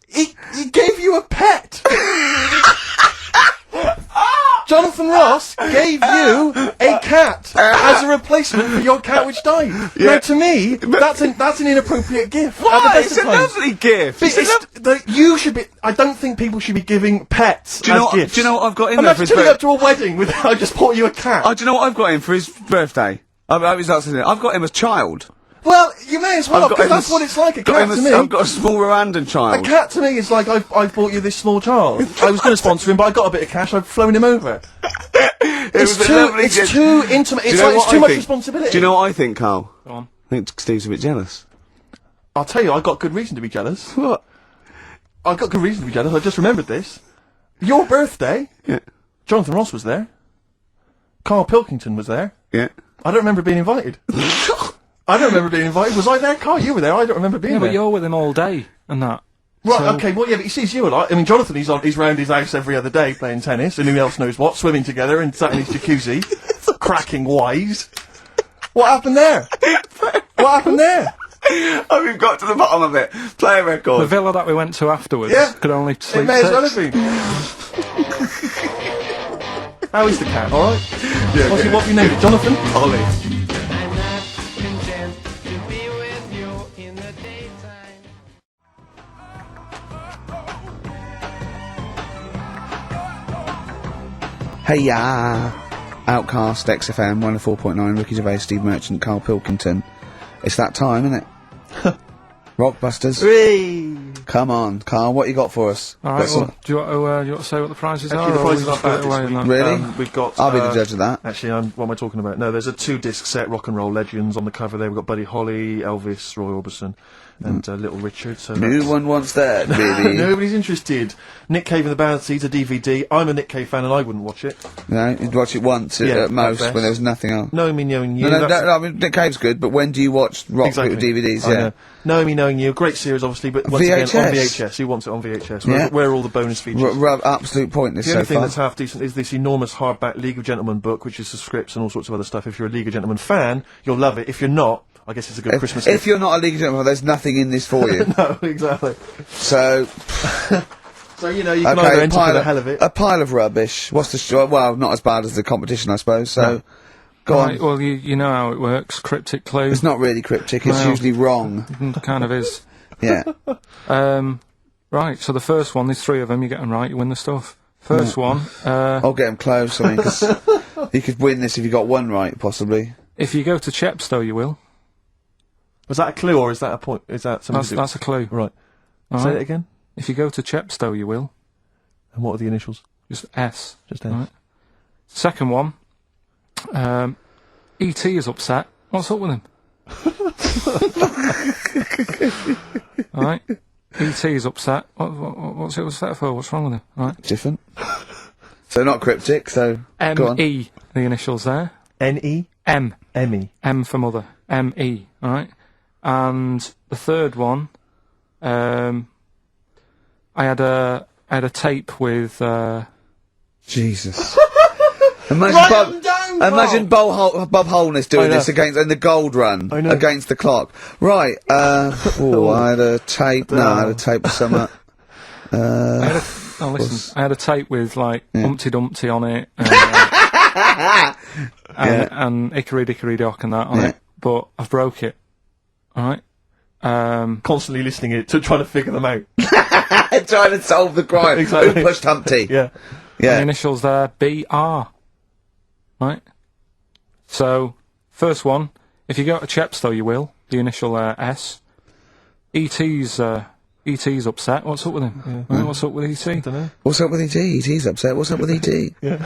he gave you a pet. Jonathan Ross gave you a cat as a replacement for your cat which died.
Yeah.
Now, to me, that's an inappropriate gift.
Why?
At the best
It's
of
a
times.
lovely gift.
You should be. I don't think people should be giving pets
Do you know
as gifts.
Do you know what I've got in there for
Imagine
his
turning
birthday?
up to a wedding with. I just bought you a cat.
Do you know what I've got him for his birthday? I've got him as child.
Well, you may as well,
I've got
because
him
that's
as-
what it's like. A
got
cat
him
to
as-
me.
I've got a small Rwandan
A
child.
cat to me is like I've bought you this small child. I was going to sponsor him, but I got a bit of cash. I've flown him over.
was a lovely
It's
gift.
too intimate.
Do you
It's
know
like it's
what
too
I
much
think?
responsibility.
Do you know what I think, Carl?
Go on.
I think Steve's a bit jealous.
I'll tell you, I got good reason to be jealous.
What?
I've got good reason to be jealous. I just remembered this. Your birthday,
Yeah.
Jonathan Ross was there. Karl Pilkington was there.
Yeah.
I don't remember being invited. I don't remember being invited. Was I there, Carl? You were there. I don't remember being
Yeah,
there.
but you're with him all day and that.
Right,
So-
okay, well, yeah, but he sees you a lot. I mean, Jonathan, he's round his house every other day playing tennis, and who else knows what, swimming together and sat in his jacuzzi, cracking wise. What happened there? What happened there?
Oh, we've got to the bottom of it. Play a
The
record.
villa that we went to afterwards
Yeah.
could only
It
sleep
may as well
six.
have been. How is the cat, alright? Yeah, what have you named it? Jonathan?
Ollie. Hey ya! Outcast, XFM, 104.9, Ricky Gervais, Steve Merchant, Karl Pilkington. It's that time, isn't it? Rockbusters. Come on, Carl, what you got for us?
All right,
Got some-
well, do you want to say what the prizes
Actually,
are?
the
or
prizes
we
aren't
just
bad
put it away
this
in
week.
that?
Really?
We've got.
I'll be the judge of that.
Actually, what am I talking about? No, there's a 2-disc set, Rock and Roll Legends, on the cover there. We've got Buddy Holly, Elvis, Roy Orbison, and Little Richard. So
No
that's-
one wants that, baby.
Nobody's interested. Nick Cave and the Bad Seeds, a DVD. I'm a Nick Cave fan and I wouldn't watch it.
No, you'd watch it once
Yeah,
at most
at best.
when there was nothing else.
Knowing me, knowing you.
No,
that's-
I mean, Nick Cave's good, but when do you watch rock
Exactly.
DVDs?
I
Yeah.
know. Knowing me, knowing you. Great series, obviously, but once again, on
VHS.
VHS. Who wants it on VHS?
Yeah.
Where are all the bonus features?
Absolute pointless
The
so
only thing
far.
that's half decent is this enormous hardback League of Gentlemen book, which is the scripts and all sorts of other stuff. If you're a League of Gentlemen fan, you'll love it. If you're not, I guess it's a good Christmas
If
gift.
you're not a League of Gentlemen, there's nothing in this for you.
No, exactly.
So,
So, you can either enter for the hell of it.
a pile of rubbish. What's the well, not as bad as the competition, I suppose. So,
No.
go
Right,
on.
well, you know how it works. Cryptic clue.
It's not really cryptic. It's
No.
usually wrong.
Kind of is.
Yeah.
Right, so the first one, there's 3 of them, you get them right, you win the stuff. First one,
I'll get him close. I mean, 'cause you could win this if you got one right, possibly.
if you go to Chepstow, you will.
Was that a clue or is that a point? Is that something?
That's a clue.
Right.
All
Say
right?
it again.
If you go to Chepstow, you will.
And what are the initials?
Just S.
Just S.
Right. Second one, E.T. is upset. What's up with him? Alright. E.T. is upset. What's it upset for? What's wrong with him? Right.
Different. So not cryptic. So go on.
M.E. The initials there.
N-E?
M.
M-E.
M for mother. M-E, right? And the third one, I had a tape with,
Jesus. Imagine Bob Holness doing this against in the Gold Run against the clock. Right. I had a tape. No, I had a tape with some.
listen. I had a tape with like Humpty Dumpty on it, and Hickory Dickory Dock and that on it. But I've broke it. All right.
Constantly listening it to try to figure them out.
Trying to solve the crime.
Exactly.
Who pushed Humpty?
Yeah.
The initials there, B-R. Right? So, first one, if you go to Chepstow, you will. The initial S. E.T.'s upset. What's up with him? Right, what's up with E.T.?
I don't know.
What's up with E.T.? E.T.'s upset. What's up with E.T.?
Yeah.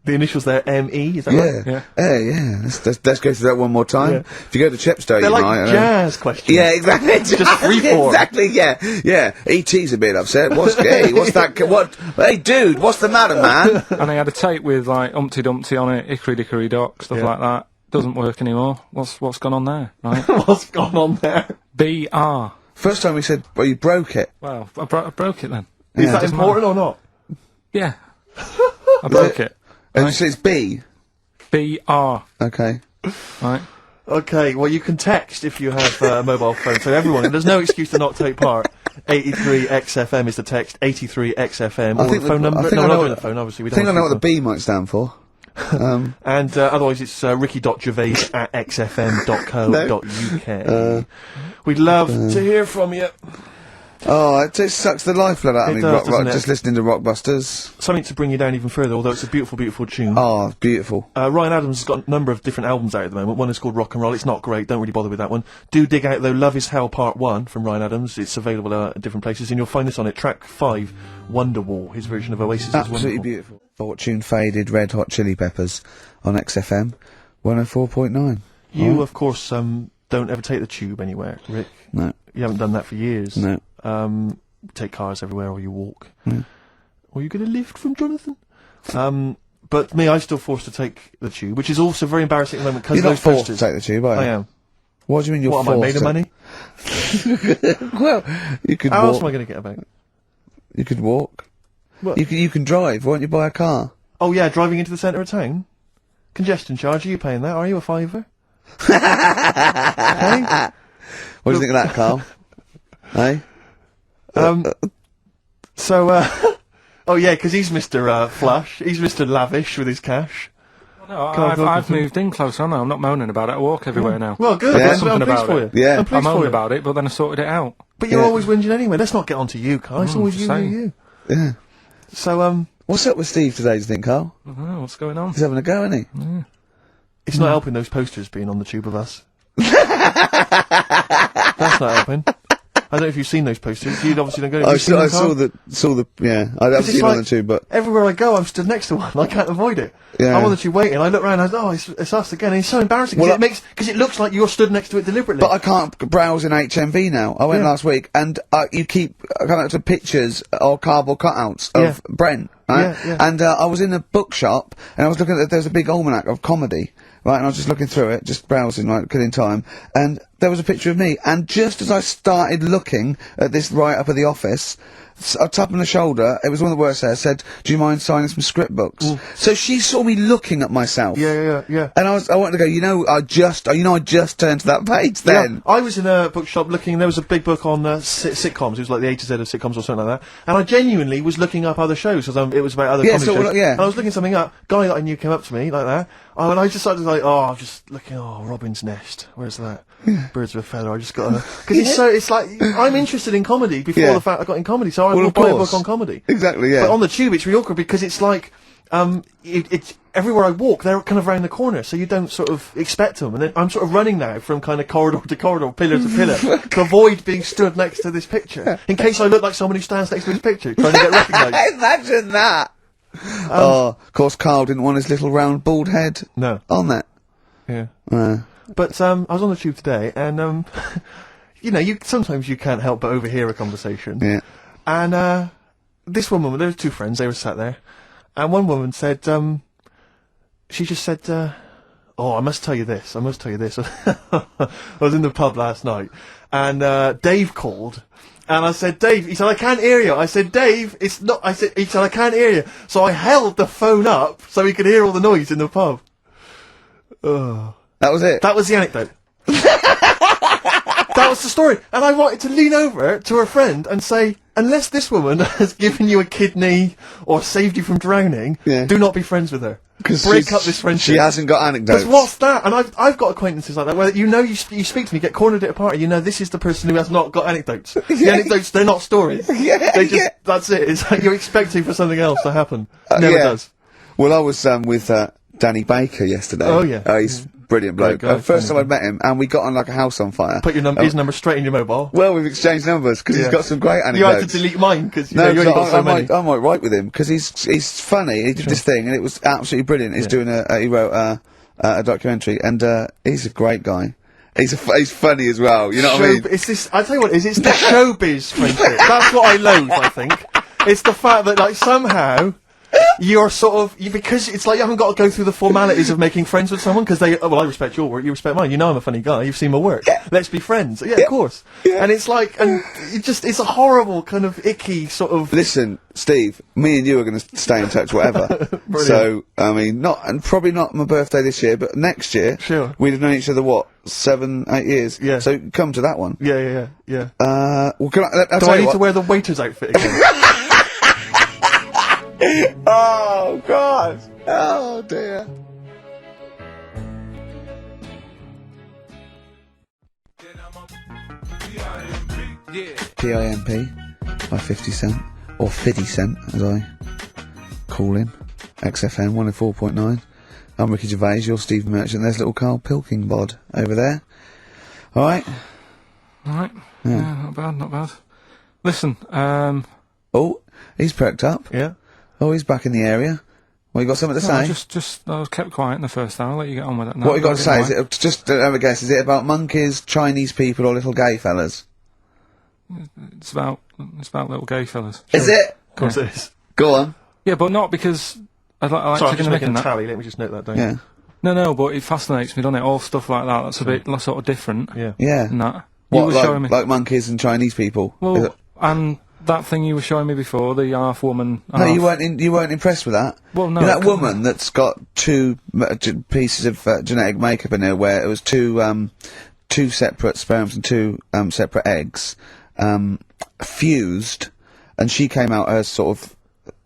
The initials there, M-E, is that right?
Yeah.
Yeah. Let's go through that one more time.
Yeah.
If you go to Chepstow,
They're
you
like
might.
jazz questions.
Yeah, exactly.
Just free form.
Exactly, yeah. E.T.'s a bit upset. What's that? What? Hey, dude, what's the matter, man?
And I had a tape with, like, Humpty Dumpty on it, Hickory Dickory Dock, stuff like that. Doesn't work anymore. What's gone on there, right?
What's gone on there?
B-R.
First time we said, well, you broke it.
Well, I broke it then.
Is that important or not?
Yeah. I broke it.
And so it's B.
B-R.
Okay.
Right?
Okay, well, you can text if you have a mobile phone. So everyone, there's no excuse to not take part. 83XFM is the text, 83XFM. Or the phone number. No, we're not doing the phone, obviously. We
I think I
don't
know what the B might stand for.
And otherwise it's ricky.gervais@xfm.co.uk. We'd love to hear from you.
Oh, it just sucks the life out of me,
does, doesn't it?
just listening to Rockbusters.
Something to bring you down even further, although it's a beautiful, beautiful tune.
Oh, beautiful.
Ryan Adams has got a number of different albums out at the moment. One is called Rock and Roll. It's not great. Don't really bother with that one. Do dig out, though, Love Is Hell Part 1 from Ryan Adams. It's available at different places, and you'll find this on it. Track 5, Wonderwall. His version of Oasis is
Absolutely
wonderful.
beautiful. Fortune Faded, Red Hot Chili Peppers on XFM 104.9.
You, of course, don't ever take the tube anywhere, Rick.
No.
You haven't done that for years.
No.
Take cars everywhere, or you walk. Or you get a lift from Jonathan. But me, I'm still forced to take the tube, which is also very embarrassing at the moment because
You're not
those
forced to
posters.
take the tube, are you?
I am.
What do you mean you're
What,
forced?
am I made of money?
Well, you could
How
walk.
else am I going to get about?
You could walk.
What?
You can drive. Why don't you buy a car?
Oh yeah, driving into the centre of town. Congestion charge, are you paying that? Are you a fiver? Hey?
What do you think of that, Carl? Hey?
Oh yeah, because he's Mr. Flush. He's Mr. Lavish with his cash.
No, I've moved in closer, haven't I? I'm not moaning about it. I walk everywhere now.
Well, good.
Yeah.
I'm
Something
pleased
about
for
it.
you.
Yeah.
I'm
I
pleased for
moaned
you.
about it, but then I sorted it out.
But you're
Yeah.
always whinging anyway. Let's not get onto you, Carl. It's always you,
same.
you.
Yeah.
So,
What's up with Steve today, do you think, Carl?
I don't know what's going on.
He's having a go, isn't he?
it's not helping those posters being on the tube of us. That's not helping. I don't know if you've seen those posters. You obviously don't go. Have
I
you seen them,
saw
Carl?
the, yeah. I haven't
It's
seen it
like-
on the tube, but.
Everywhere I go, I'm stood next to one. I can't avoid it.
Yeah.
I'm on the tube waiting. I look around. It's us again. And it's so embarrassing
Well,
because it looks like you're stood next to it deliberately.
But I can't browse in HMV now. I went
Yeah.
last week, and you keep coming up to pictures or cardboard cutouts of
Yeah.
Brent, right?
Yeah, yeah.
And I was in a bookshop, and I was looking at there's a big almanac of comedy, right? And I was just looking through it, just browsing, like killing time, and there was a picture of me. And just as I started looking at this right up at the office, a tap on the shoulder, it was one of the worst there, said, "Do you mind signing some script books?" So she saw me looking at myself.
yeah.
And I wanted to go, I just turned to that page then.
Yeah, I was in a bookshop looking. There was a big book on sitcoms. It was like the A to Z of sitcoms or something like that. And I genuinely was looking up other shows because it was about other
Yeah,
comedy
sort of,
shows.
yeah.
And I was looking something up. Guy that I knew came up to me like that. And I just started like, I'm just looking. Oh, Robin's Nest. Where's that? Birds of a Feather. I just got because it's like I'm interested in comedy before
Yeah.
the fact I got in comedy. So I
Well,
will
of
buy a
course.
book on comedy.
Exactly, yeah.
But on the tube, it's really awkward because it's like, it's everywhere I walk, they're kind of round the corner, so you don't sort of expect them. And then I'm sort of running now from kind of corridor to corridor, pillar to pillar, to avoid being stood next to this picture, in case I look like someone who stands next to this picture, trying to get recognised.
Imagine that. Of course, Carl didn't want his little round bald head
No.
on that.
Yeah.
Uh,
But I was on the tube today, and sometimes you can't help but overhear a conversation.
yeah.
And this one woman, there were two friends, they were sat there, and one woman said, she just said, Oh, I must tell you this. I was in the pub last night, and Dave called, and I said, Dave. He said, I can't hear you. I said, Dave, it's not. He said, I can't hear you. So I held the phone up so he could hear all the noise in the pub. Oh.
That was it.
That was the anecdote. That was the story. And I wanted to lean over to her friend and say, unless this woman has given you a kidney or saved you from drowning, do not be friends with her. Break up this friendship.
She hasn't got anecdotes.
Because what's that? And I've got acquaintances like that where you speak to me, get cornered at a party, this is the person who has not got anecdotes. The anecdotes, they're not stories. That's it. It's like you're expecting for something else to happen. Never does.
Well, I was with Danny Baker yesterday.
Oh, yeah.
He's brilliant bloke. First time I'd met him, and we got on like a house on fire.
Put his number straight in your mobile.
Well, we've exchanged numbers because he's got some great anecdotes.
You had to delete mine because you only got so many.
I might write with him because he's funny. He did this thing and it was absolutely brilliant. He's doing he wrote a documentary, and he's a great guy. He's funny as well. You know what I mean?
It's this. I tell you what, it's the showbiz friendship. That's what I loathe. I think it's the fact that like somehow. You're sort of because it's like you haven't got to go through the formalities of making friends with someone because I respect your work, you respect mine. I'm a funny guy. You've seen my work. Let's be friends. Yeah, of course. And it's like, and it's a horrible kind of icky sort of.
Listen, Steve, me and you are going to stay in touch, whatever. So I mean, probably not my birthday this year, but next year.
Sure.
We'd have known each other 7, 8 years.
Yeah.
So come to that one.
Yeah.
Well, I'll
Do
tell
I
you
need
what.
to wear the waiter's outfit again?
Oh God! Oh dear! PIMP by 50 Cent, or 50 Cent as I call him. XFM 104.9. I'm Ricky Gervais, you're Steve Merchant. There's little Karl Pilkington over there. Alright?
Alright. Yeah, not bad. Listen,
Oh, he's perked up.
Yeah.
Oh, he's back in the area. Well, you got something to say?
I was kept quiet in the first hour. I'll let you get on with it now.
What you got to say? Is it just have a guess? Is it about monkeys, Chinese people, or little gay fellas?
It's about little gay fellas.
Is it?
Of course it is.
Go on.
Yeah, but not because I like
Sorry, I'm
taking
just
the mick
making
in
a
that.
tally. Let me just note that down.
Yeah.
No, but it fascinates me, doesn't it? All stuff like that. That's a bit sort of different.
Yeah.
Yeah.
And that.
What,
You were showing me.
like monkeys and Chinese people?
Well, and that thing you were showing me before, the half woman.
No, you weren't impressed with that.
Well, no.
You know that woman that's got two pieces of genetic makeup in her, where it was two separate sperms and two separate eggs fused, and she came out as sort of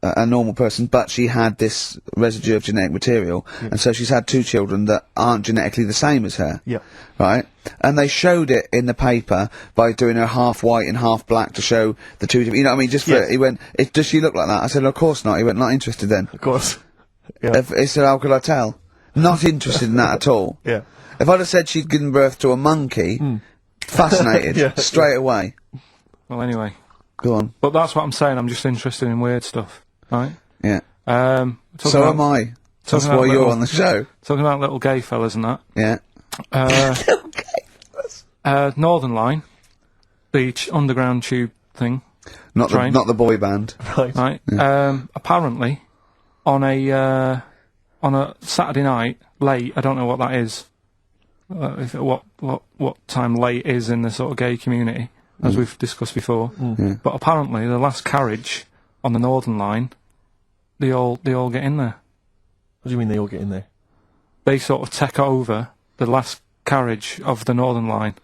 a normal person, but she had this residue of genetic material, and so she's had two children that aren't genetically the same as her.
Yeah.
Right? And they showed it in the paper by doing her half white and half black to show the two different, you know what I mean? Just for,
Yes.
he went, does she look like that? I said, of course not. He went, not interested then.
Of course. Yeah.
He said, how could I tell? Not interested in that at all.
Yeah.
If I'd have said she'd given birth to a monkey, fascinated,
Yeah.
straight away.
Well, anyway.
Go on.
But that's what I'm saying. I'm just interested in weird stuff, right?
Yeah.
Talking
So
about-
am I. That's
talking
why
about
you're
little-
on the show.
Talking about little gay fellas and that.
Yeah.
Northern Line, the underground tube thing,
Not
Train.
the boy band.
Right.
right? Apparently, on a Saturday night, late. I don't know what that is. What time late is in the sort of gay community, as we've discussed before. But apparently, the last carriage on the Northern Line, they all get in there.
What do you mean they all get in there?
They sort of take over the last carriage of the Northern Line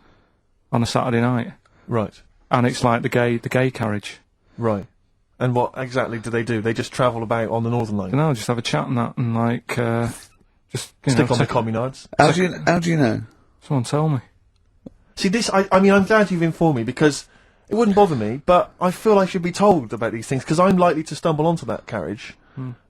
on a Saturday night,
Right.
and it's like the gay carriage.
Right. And what exactly do? They just travel about on the Northern Line?
You know, just have a chat and that, and like just
Stick on the communards.
How do you know?
Someone tell me.
See, this, I mean, I'm glad you've informed me, because it wouldn't bother me, but I feel I should be told about these things, because I'm likely to stumble onto that carriage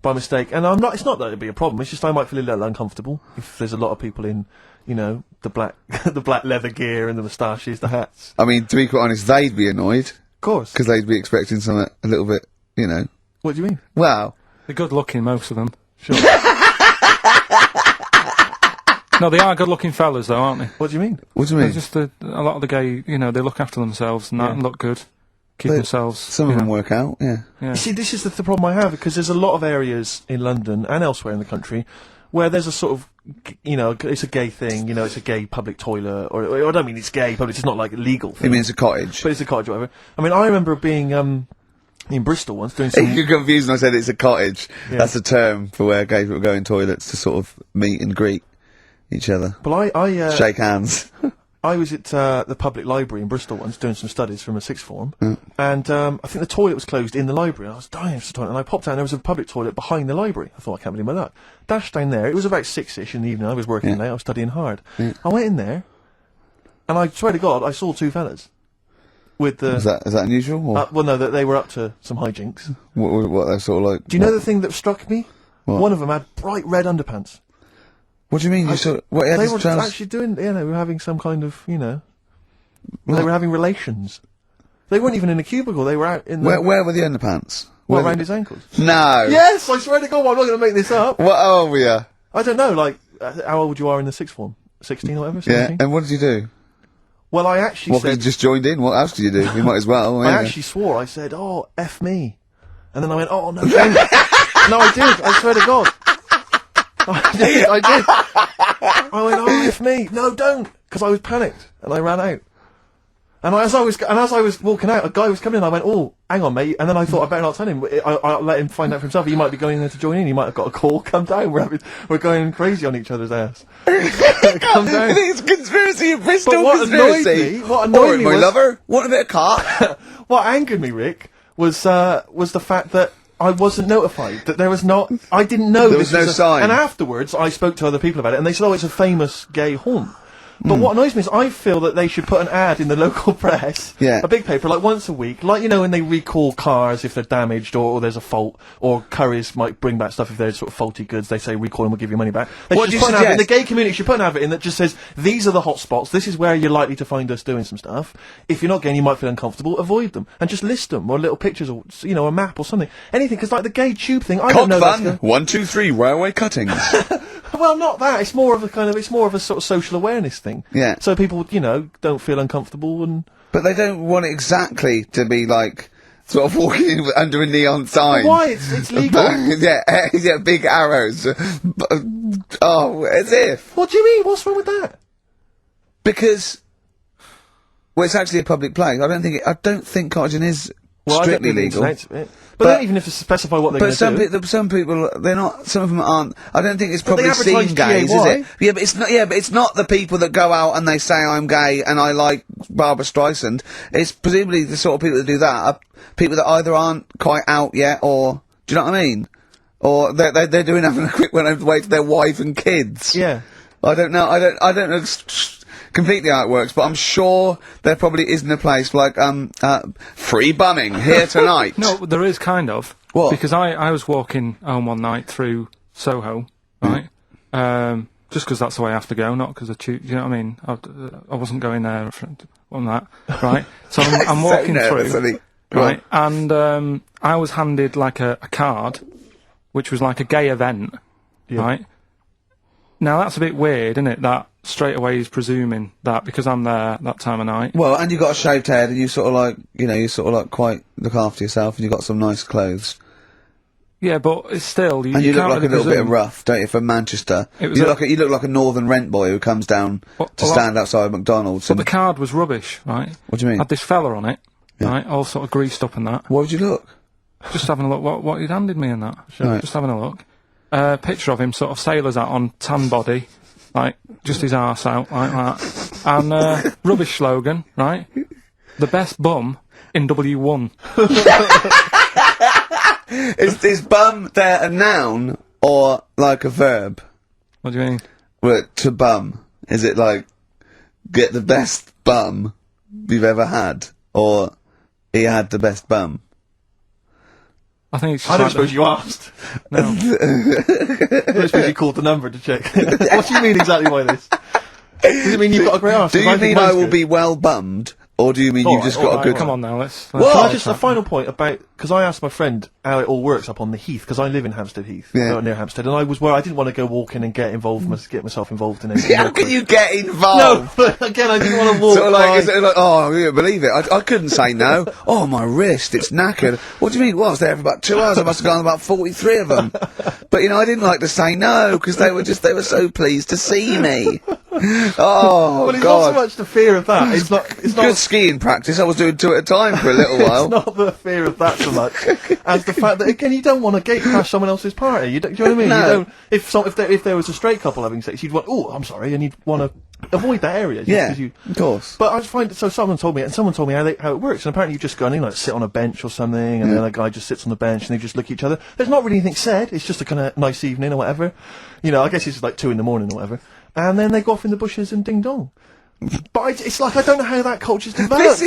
by mistake, and it's not that it'd be a problem, it's just I might feel a little uncomfortable if there's a lot of people in, the black, the black leather gear and the moustaches, the hats.
I mean, to be quite honest, they'd be annoyed,
Of course.
because they'd be expecting something a little bit,
What do you mean?
Well,
They're good looking, most of them.
Sure.
No, they are good looking fellas, though, aren't they?
What do you mean?
what do you
They're
mean?
just a lot of the gay, they look after themselves and that, and look good, keep themselves.
Some of them work out, yeah.
Yeah.
You see, this is the problem I have, because there's a lot of areas in London and elsewhere in the country where there's a sort of you know, it's a gay thing, you know, it's a gay public toilet, or I don't mean it's gay public, it's not like a legal thing.
You mean it's a cottage?
But it's a cottage, whatever. I mean, I remember being, in Bristol once, doing some...
You're confused when I said it's a cottage.
Yeah.
That's a term for where gay people go in toilets to sort of meet and greet each other.
But I
Shake hands.
I was at the public library in Bristol once doing some studies from a sixth form, and I think the toilet was closed in the library. And I was dying for the toilet, and I popped out, and there was a public toilet behind the library. I thought, I can't believe my luck. Dashed down there. It was about 6ish in the evening. I was working late. I was studying hard. I went in there, and I swear to God, I saw two fellas. With the
Is that unusual? Or
well, no, that they were up to some hijinks.
what they're sort of like?
Do you know the thing that struck me?
What?
One of them had bright red underpants.
What do you mean? You saw what? He had
They
his
were
trousers-
actually doing, you know, they were having some kind of, you know, they were having relations. They weren't even in a cubicle. They were out in the
Where were the underpants?
well,
Where
around his ankles.
No.
Yes, I swear to God, I'm not going to make this up.
What? Oh, yeah.
I don't know, like how old you are in the sixth form, 16 or whatever. 17?
Yeah. And what did you do?
Well, I actually
What? You
said,
just joined in. What else did you do? You might as well.
I
yeah.
actually swore. I said, "Oh, f me," and then I went, "Oh no, don't." No, I did. I swear to God. I did. I went, "Oh, f me." No, don't, because I was panicked and I ran out. And as I was walking out, a guy was coming in. I went, "Oh, hang on, mate." And then I thought I better not tell him. I let him find out for himself. He might be going there to join in. He might have got a call. Come down. We're going crazy on each other's ass. Come down.
I think it's a conspiracy, a Bristol
But what
conspiracy.
annoyed me- what annoyed
Alright,
me
my
was-
lover. Want a bit of cart?
What angered me, Rick, was the fact that I wasn't notified, that there was not, I didn't know
There
this
was no sign.
And afterwards, I spoke to other people about it, and they said, "Oh, it's a famous gay haunt." But what annoys me is I feel that they should put an ad in the local press,
Yeah.
a big paper, like once a week, like, you know, when they recall cars if they're damaged or there's a fault, or Currys might bring back stuff if they're sort of faulty goods, they say recall and we'll give you money back. They
What
should
do you
just put an advert in, the
suggest?
gay community should put an advert in that just says, these are the hot spots, this is where you're likely to find us doing some stuff. If you're not gay and you might feel uncomfortable, avoid them. And just list them, or little pictures, or, you know, a map or something. Anything, because like the gay tube thing, I don't
Cock
know that's
fun. 1, 2, 3. Railway cuttings.
well, not that. It's more of a sort of social awareness thing.
Yeah.
So people, you know, don't feel uncomfortable and.
But they don't want it exactly to be like sort of walking in under a neon sign.
Why? It's legal.
yeah, big arrows. Oh, as if.
What do you mean? What's wrong with that?
Because, well, it's actually a public place. I don't think cottaging is strictly legal.
But they don't even have to specify what they're going
But
to do.
some people, they're not. Some of them aren't. I don't think it's
But they
probably
advertise
seen gays, is
GAY.
it? Yeah, but it's not. Yeah, but it's not the people that go out and they say I'm gay and I like Barbara Streisand. It's presumably the sort of people that do that are people that either aren't quite out yet, or do you know what I mean? Or they're doing having a quick run over the way to their wife and kids.
Yeah.
I don't know. I don't know completely how it works, but I'm sure there probably isn't a place like free bumming here tonight.
No, there is kind of.
What?
Because I was walking home one night through Soho, right? Just because that's the way I have to go, not because I choose. You know what I mean? I wasn't going there on that, right? So I'm walking through, right? And I was handed like a card, which was like a gay event, right? Now that's a bit weird, isn't it? That straight away he's presuming that because I'm there that time of night.
Well, and you got a shaved head, and you sort of like, you know, you sort of like quite look after yourself, and you got some nice clothes,
Yeah, but it's still
and you look
can't
like a
really
little bit
presume.
rough, don't you? From Manchester,
It
you
was
look like a northern rent boy who comes down to stand outside McDonald's.
But
And,
the card was rubbish, right?
what do you mean?
Had this fella on it, right? All sort of greased up and that.
What would you look?
Just having a look what he'd handed me and that.
Right.
Just having a look. Picture of him, sort of sailor's hat on, tan body, like just his arse out like that, and rubbish slogan, right? The best bum in W1.
Is bum there a noun or like a verb?
What do you mean?
Well, to bum, is it like get the best bum you've ever had, or he had the best bum?
I think it's just
I don't
like
suppose you asked.
No.
I don't suppose you called the number to check. What do you mean exactly by this? Does it mean you've got a great arse?
Do
'Cause
you
think
mean
mine's
I will
good.
be well bummed, or do you mean
All
you've just
right,
got
all
a good?
right,
Come on now, let's
Can I
What?
just a final point about, because I asked my friend how it all works up on the Heath, because I live in Hampstead Heath,
Yeah.
near Hampstead, and I was where I didn't want to go walking and get myself involved in anything.
How can you get
No,
involved?
but again, I didn't want to walk.
Sort of like,
by-
is it like, oh, you don't believe it. I couldn't say no. Oh, my wrist, it's knackered. What do you mean? Well, I was there for about 2 hours. I must have gone about 43 of them. But, you know, I didn't like to say no, because they were so pleased to see me. Oh,
Well, it's
God.
not so much the fear of that. It's not. It's
Good
not.
skiing practice. I was doing 2 at a time for a little
It's
while.
not the fear of that so much as the fact that, again, you don't want to gate crash someone else's party. Do you know what I mean?
No.
You don't. If there was a straight couple having sex, you'd want. Oh, I'm sorry, and you'd want to avoid that area. just
Yeah,
'cause you,
of course.
But I find so someone told me how it works, and apparently you just go in, like sit on a bench or something, and then a guy just sits on the bench and they just look at each other. There's not really anything said. It's just a kind of nice evening or whatever. You know, I guess it's like 2 in the morning or whatever, and then they go off in the bushes and ding dong. But it's like I don't know how that culture's developed.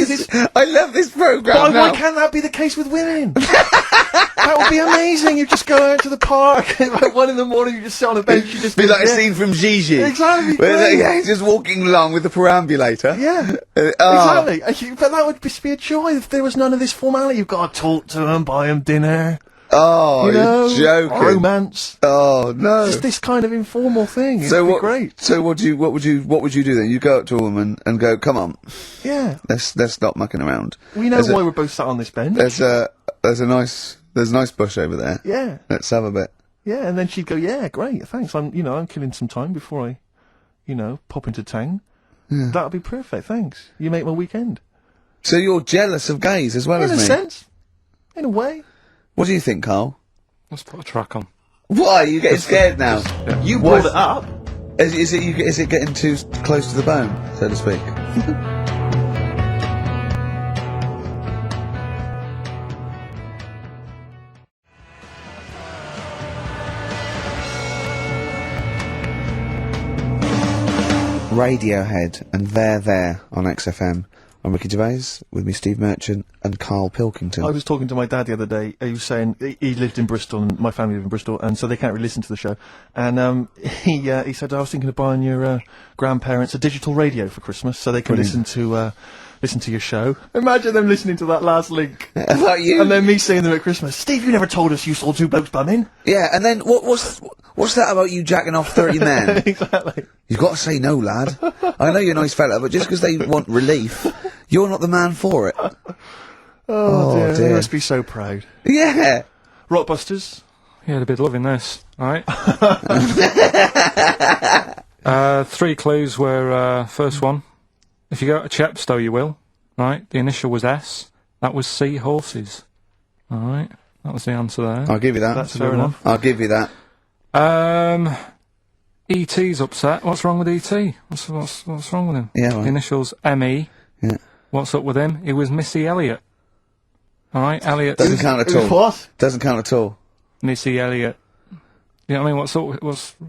I love this programme.
But why can't that be the case with women? That would be amazing. You just go out to the park, and like 1 in the morning, you just sit on a bench. You just
Be
go,
like a
yeah.
scene from Gigi.
Exactly.
Where
great.
he's just walking along with the perambulator.
Yeah,
Oh.
exactly. But that would just be a joy if there was none of this formality. You've got to talk to them, buy them dinner,
Oh,
you know,
you're joking.
romance.
Oh, no.
Just this kind of informal thing. It'd
So
be
what?
great.
So what would you do then? You go up to a woman and go, "Come on,
Yeah,
let's stop mucking around."
we know
There's
why
a-
we're both sat on this bench.
There's a nice bush over there.
Yeah,
Let's have a bit.
yeah, and then she'd go, "Yeah, great, thanks. I'm killing some time before I, pop into town. That'd be perfect. Thanks. You make my weekend."
So you're jealous of gays as well
In
as
a
me.
sense, in a way.
What do you think, Carl?
Let's put a track on.
Why are you getting scared now?
You
What?
brought it up.
Is it getting too close to the bone, so to speak? Radiohead and There on XFM. I'm Ricky Gervais, with me Steve Merchant and Karl Pilkington.
I was talking to my dad the other day. He was saying he lived in Bristol, and my family live in Bristol, and so they can't really listen to the show. And he said, "I was thinking of buying your grandparents a digital radio for Christmas, so they can listen to your show." Imagine them listening to that last link,
About you?
and then me seeing them at Christmas. Steve, you never told us you saw 2 blokes bumming.
Yeah, and then what's that about you jacking off 30 men?
Exactly.
You've got to say no, lad. I know you're a nice fella, but just because they want relief, you're not the man for it.
Oh, dear. They
dear.
must be so proud.
Yeah.
Rockbusters.
Yeah, they'd be loving this, alright? 3 clues were, first one, if you go to Chepstow you will, right? The initial was S, that was sea horses. Alright, that was the answer there.
I'll give you that.
That's
a
fair
good one.
enough.
I'll give you that.
E.T.'s upset. What's wrong with E.T.? What's wrong with him?
Yeah, right.
The initials M.E.
Yeah.
What's up with him? He was Missy Elliott. Alright, Elliott.
Doesn't count at all.
What?
Doesn't count at all.
Missy Elliott. You know what I mean?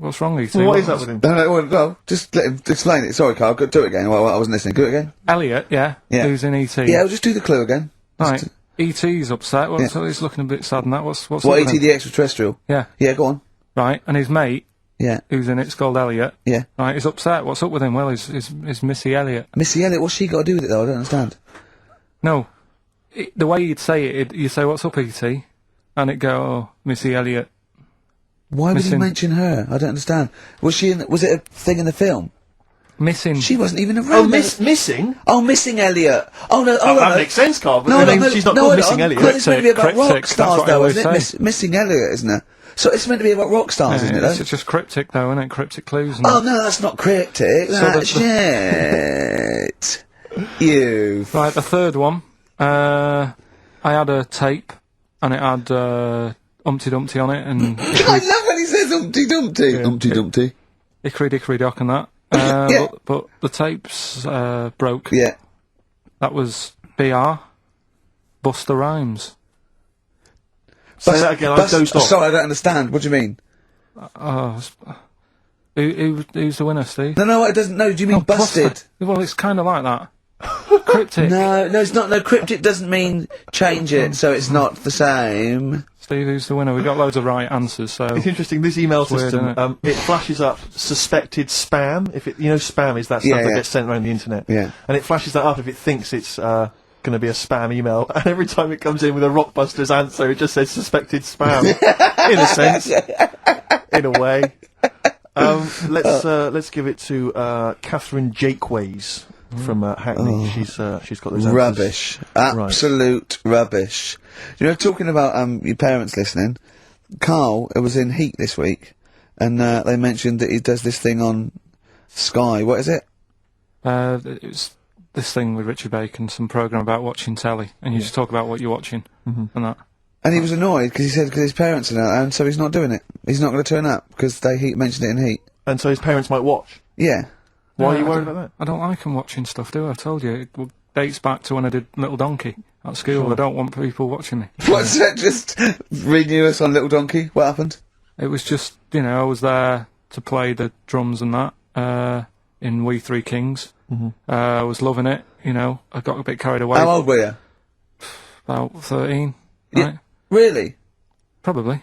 What's wrong with E.T.?
What is that with him?
No, just let him explain it. Sorry, Carl, do it again. Well, I wasn't listening. Do it again.
Elliott, yeah.
Yeah.
Who's in E.T.?
Yeah, I'll just do the clue again.
Right. E.T.'s upset. He's looking a bit sad and that. What's up
What,
with
E.T.
him?
the extraterrestrial?
Yeah.
Yeah, go on.
Right. And his mate,
Yeah,
who's in it's called Elliot.
yeah.
Right. He's upset. What's up with him? Well, he's Missy Elliott.
Missy Elliott, what's she got to do with it, though? I don't understand.
No. The way you'd say it, you say, "What's up, E.T.?" And it'd go, "Oh, Missy Elliott."
Why would he
Missing-
mention her? I don't understand. Was it a thing in the film?
Missing.
She wasn't even around.
Oh, missing?
Oh, Missing Elliott. Oh, no.
Oh, that
no.
makes sense, Carl. But
No,
her
no,
name-
no,
she's not
no,
called
no,
Missing
no,
Elliott.
It's meant to be about
Cryptic,
rock
that's
stars,
what I
though,
always
isn't it?
say.
Missing Elliott, isn't it? So it's meant to be about rock stars, isn't it?
It's
though?
just cryptic, though, isn't it? Cryptic clues. And
Oh, no, that's not cryptic. That's shit. You.
Right, the third one. I had a tape, and it had Humpty Dumpty on it, and
I love when he says Humpty Dumpty.
Yeah.
Humpty Dumpty.
Hickory Dickory Dock and that.
Yeah.
But the tapes broke.
Yeah.
That was BR. Buster Rhymes.
Say that again, I dozed off.
Sorry, I don't understand. What do you mean?
Who's the winner, Steve?
No, it doesn't. No, do you mean busted?
Buster. Well, it's kind of like that. Cryptic.
No, it's not. No, cryptic doesn't mean change it, so it's not the same.
Steve, who's the winner? We got loads of right answers, so
It's interesting. This email
It's weird,
system,
isn't
it flashes up suspected spam. If it, spam is that stuff
Yeah,
that
yeah.
gets sent around the internet.
Yeah.
And it flashes that up if it thinks it's going to be a spam email. And every time it comes in with a Rockbusters answer, it just says suspected spam. In a sense, in a way. Let's give it to Catherine Jakeways from Hackney. She's got those answers.
Rubbish. Absolute rubbish. You know, talking about your parents listening, Carl was in Heat this week, and they mentioned that he does this thing on Sky. What is it?
It's this thing with Richard Bacon, some programme about watching telly, and you just talk about what you're watching and that.
And he was annoyed because he said because his parents are there, and so he's not doing it. He's not going to turn up because they mentioned it in Heat.
And so his parents might watch.
Yeah.
Why are you worried about that?
I don't like them watching stuff, do I? I told you. It dates back to when I did Little Donkey at school. I don't want people watching me.
What's that? Just renew us on Little Donkey. What happened?
It was just, I was there to play the drums and that in We Three Kings. I was loving it, I got a bit carried away.
How old were you?
About 13,
Yeah.
right?
Really?
Probably.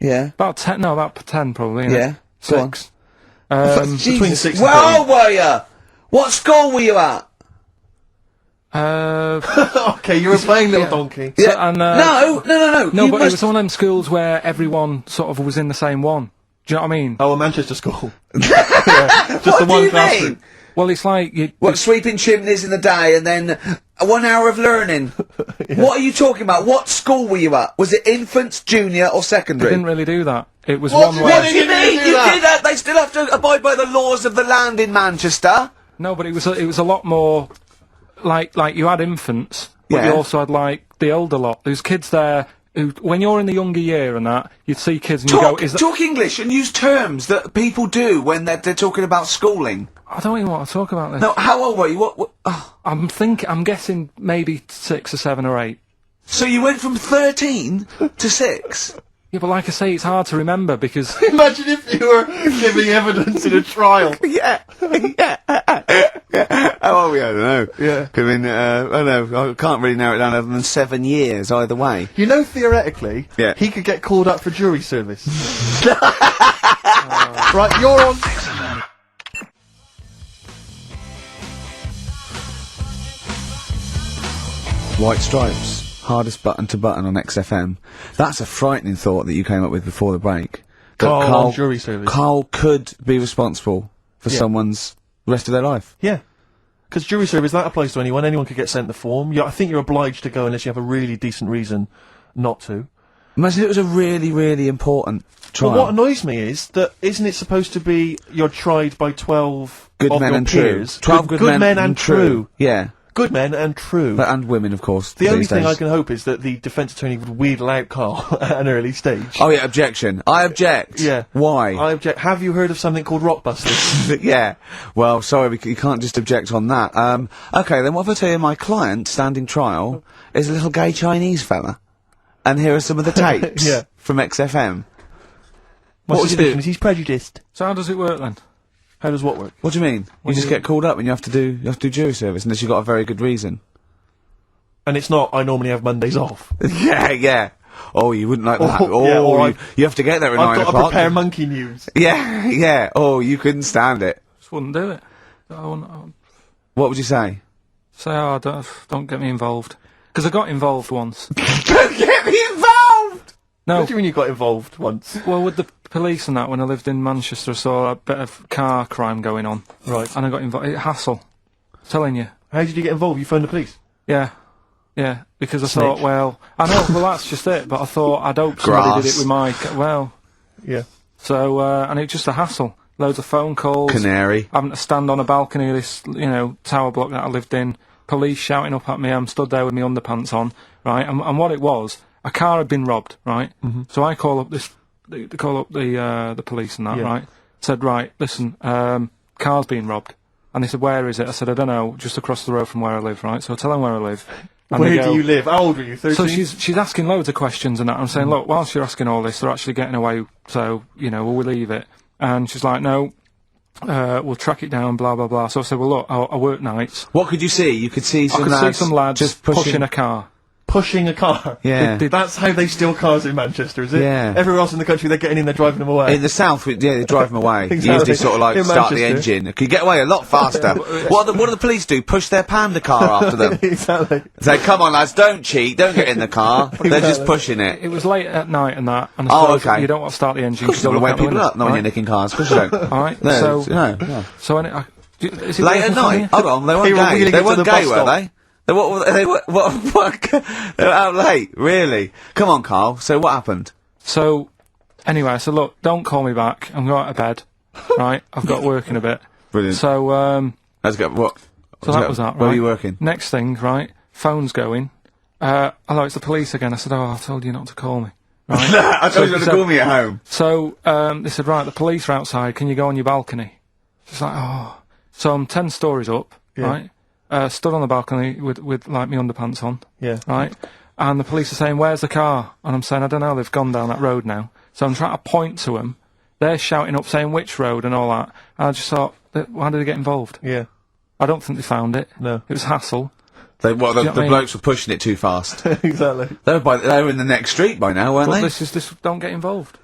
Yeah.
About 10, no, about 10 probably,
Yeah. Go on.
6.
Between 6 and
Where
13.
old were you? What school were you at?
Okay, you were playing Little Donkey.
Yeah.
So, and,
no.
No,
You
but
must-
it was one of them schools where everyone sort of was in the same one. Do you know what I mean?
Oh, a Manchester school. Yeah, just
What
the
do
one
you
classroom.
mean?
Well, it's like you.
What, sweeping chimneys in the day and then 1 hour of learning? What are you talking about? What school were you at? Was it infants, junior or
They
secondary?
didn't really do that. It was
What
one
do
where.
What do you
They didn't
mean?
do
You
that.
did that? They still have to abide by the laws of the land in Manchester.
No, but it was a lot more like you had infants, but
Yeah.
you also had like the older lot. There's kids there who, when you're in the younger year and that, you'd see kids and you go, "Is that?"
Talk English and use terms that people do when they're talking about schooling.
I don't even want to talk about this.
No, how old were you? What oh.
I'm guessing maybe 6 or 7 or 8.
So you went from 13 to 6?
Yeah, but like I say, it's hard to remember because
Imagine if you were giving evidence in a trial.
Yeah. How old were you? I don't know.
Yeah.
I mean, I don't know. I can't really narrow it down other than 7 years either way.
Theoretically,
Yeah.
he could get called up for jury service. Right, you're on.
White Stripes, hardest button to button on XFM. That's a frightening thought that you came up with before the break. That
Carl on jury service.
Carl could be responsible for someone's rest of their life.
Yeah. Because jury service, that applies to anyone. Anyone could get sent the form. I think you're obliged to go unless you have a really decent reason not to.
Imagine it was a really, really important trial.
But what annoys me is that isn't it supposed to be you're tried by 12
good
of
men
your
and
peers?
true. 12 good men
and true.
Yeah.
Good men and true.
But, and women, of course.
The only
these
thing
days.
I can hope is that the defence attorney would wheedle out Carl at an early stage.
Oh yeah, objection. I object.
Yeah.
Why?
I object. Have you heard of something called Rockbusters?
Yeah. Well, sorry, you can't just object on that. Okay, then what if I tell you my client, standing trial, is a little gay Chinese fella? And here are some of the tapes
Yeah.
from XFM.
My
What would you
suspicion
do?
is he's prejudiced.
So how does it work then?
How does what work?
What do you mean? You just get called up and you have to do jury service unless you've got a very good reason.
And it's not, I normally have Mondays off.
Yeah. Oh, you wouldn't like that.
Oh, yeah, or
you have to get there at 9
I've got to
o'clock.
prepare monkey news.
Yeah. Oh, you couldn't stand it.
Just wouldn't do it. I wouldn't
What would you say?
say, "Oh, don't get me involved," because I got involved once.
Don't get me involved!
No,
What do you mean you got involved once?
well, with the police and that, when I lived in Manchester, I saw a bit of car crime going on,
Right.
and I got involved. Hassle, telling you.
How did you get involved? You phoned the police?
Yeah, because I
Snitch.
thought, well, I know, well, that's just it. But I thought I'd hope somebody did
Grass.
it with my well.
Yeah.
So and it's just a hassle. Loads of phone calls.
Canary.
Having to stand on a balcony of this, tower block that I lived in. Police shouting up at me. I'm stood there with my underpants on, right? And what it was, a car had been robbed, right? So I call up the police and that,
Yeah.
right? Said, right, listen, car's been robbed. And they said, where is it? I said, I don't know, just across the road from where I live, right? So I tell them where I live. And
Where
they
do
go-
you live? How old were you? 13?
So she's asking loads of questions and that. I'm saying, look, whilst you're asking all this, they're actually getting away. So will we leave it? And she's like, no, we'll track it down. Blah blah blah. So I said, well, look, I work nights.
What could you see? You could see some
I could
lads
see some lads
just
pushing a car.
Pushing a car.
Yeah.
That's how they steal cars in Manchester, is it?
Yeah.
Everywhere else in the country, they're getting in, they're driving them away.
In the south, they drive them away.
Exactly.
You usually sort of like
In
start the
Manchester.
engine. Could get away a lot faster. What do the police do? Push their panda car after them.
Exactly.
Say, come on lads, don't cheat, don't get in the car. They're just
Exactly.
pushing it.
It was late at night and that. And I
Oh,
suppose
okay.
You don't want to start the engine.
Of course you don't want to wake people up, not when you're nicking cars. Of course you don't.
All right.
No,
So
no.
so is it
Late
working
at
for
night?
me?
Hold on, they
They
weren't
were
gay.
wheeling
They
it to
weren't
the
gay,
bus
were
stop.
they? They were out late, really? Come on, Carl, so what happened?
So, anyway, I said, look, don't call me back. I'm going to bed. Right? I've got work in a bit.
Brilliant.
So,
Let's go. What?
so that was that, right?
Where are you working?
Next thing, right? Phone's going. Hello, it's the police again. I said, oh, I told you not to call me. Right?
I told you not to call me at home.
So, they said, right, the police are outside. Can you go on your balcony? She's like, oh. So I'm 10 stories up, right? Stood on the balcony with like, my underpants on.
Yeah.
Right? And the police are saying, where's the car? And I'm saying, I don't know, they've gone down that road now. So I'm trying to point to them. They're shouting up, saying which road and all that. And I just thought, why did they get involved?
Yeah.
I don't think they found it.
No.
It was hassle.
The
you know what I mean?
blokes were pushing it too fast.
Exactly.
They were in the next street by now, weren't
But
they?
this don't get involved.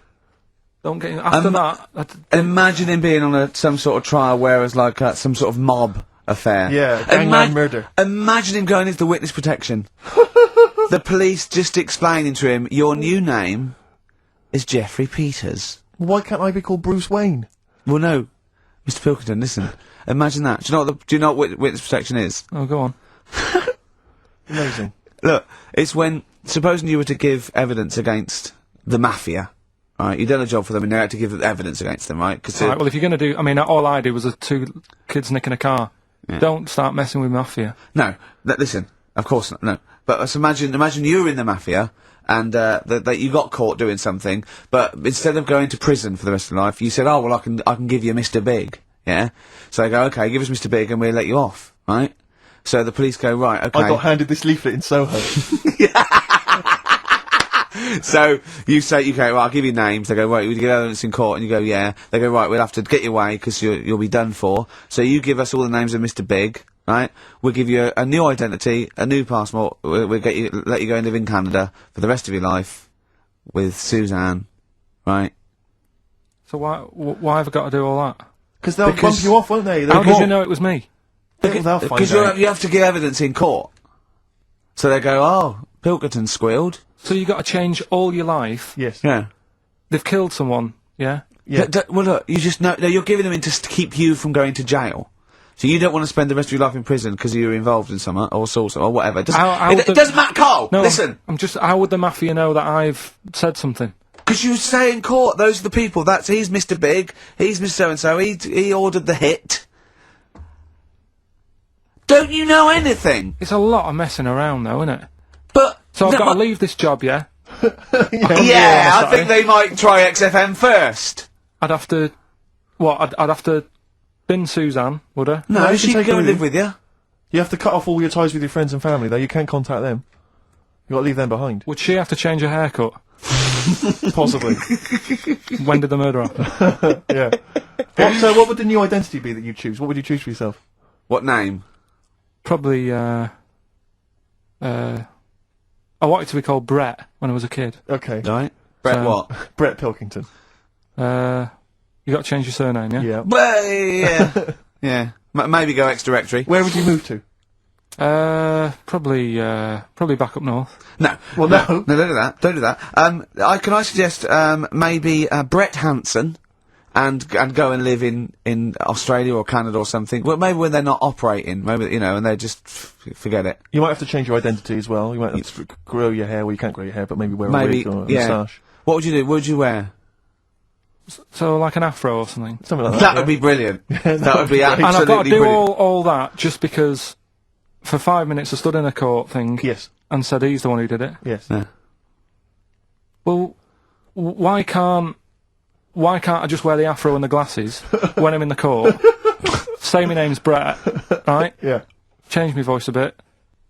Don't get after that.
Imagine him being on some sort of trial where it's like some sort of mob affair.
Yeah, gangland murder.
Imagine him going into the witness protection. The police just explaining to him, your new name is Jeffrey Peters.
Why can't I be called Bruce Wayne?
Well, no, Mr. Pilkington, listen. Imagine that. Do you know what witness protection is?
Oh, go on.
Amazing.
Look, it's when, supposing you were to give evidence against the mafia, right? You've done a job for them and you had to give evidence against them, right?
Right, well, if you're going to do... I mean, all I did was 2 kids nicking a car.
Yeah.
Don't start messing with mafia.
No, listen, of course not, no. But imagine you were in the mafia, and that you got caught doing something, but instead of going to prison for the rest of your life, you said, oh, well, I can give you Mr. Big, yeah? So they go, okay, give us Mr. Big and we'll let you off, right? So the police go, right, okay.
I got handed this leaflet in Soho.
So you say, okay, well, I'll give you names. They go, right, we get evidence in court, and you go, yeah. They go, right, we'll have to get you away because you'll be done for. So you give us all the names of Mr. Big, right? We'll give you a new identity, a new passport. We'll let you go and live in Canada for the rest of your life with Suzanne, right?
So why have I got to do all that?
Because they'll bump you off, won't they?
How did you know it was me?
They'll find
Because
out.
you have to give evidence in court. So they go, oh, Pilkington squealed.
So you got to change all your life.
Yes.
Yeah.
They've killed someone, yeah?
Yeah.
Well, look, you just know, no, you're giving them in to keep you from going to jail. So you don't want to spend the rest of your life in prison because you're involved in something, or sort or whatever. It doesn't matter, Carl!
No,
listen!
I'm just, how would the mafia know that I've said something?
Because you say in court, those are the people, he's Mr. Big, he's Mr. So-and-so, he ordered the hit. Don't you know anything?
It's a lot of messing around though, isn't it?
But...
So I've got to leave this job, yeah?
Yeah, I think they might try XFM first.
I'd have to... What, I'd have to bin Suzanne, would I?
No,
you
she
can
can
take
go
her
and
with
live with you.
You have to cut off all your ties with your friends and family, though. You can't contact them. You got to leave them behind.
Would she have to change her haircut?
Possibly.
When did the murder happen?
Yeah. What would the new identity be that you choose? What would you choose for yourself?
What name?
Probably, I wanted to be called Brett when I was a kid.
Okay.
Right. Brett
So-
what?
Brett Pilkington.
You got to change your surname, yeah?
Yeah.
Well, yeah. Yeah. Maybe go X-Directory.
Where would you move to?
Probably back up north.
No.
Well, no.
No, don't do that. Don't do that. Can I suggest, maybe, Brett Hanson and go and live in Australia or Canada or something. Well, maybe when they're not operating, maybe, you know, and they just forget it.
You might have to change your identity as well. You might have to grow your hair. Well, you can't grow your hair, but maybe wear a
Maybe,
wig or a
yeah.
moustache.
What would you do? What would you wear?
So like an afro or something.
Something like that.
That would be brilliant. That would be
And I've
absolutely
got to do
brilliant.
all that just because for 5 minutes I stood in a court thing
Yes.
and said he's the one who did it.
Yes.
Yeah.
Well, why can't I just wear the afro and the glasses when I'm in the court? Say my name's Brett, right?
Yeah.
Change my voice a bit.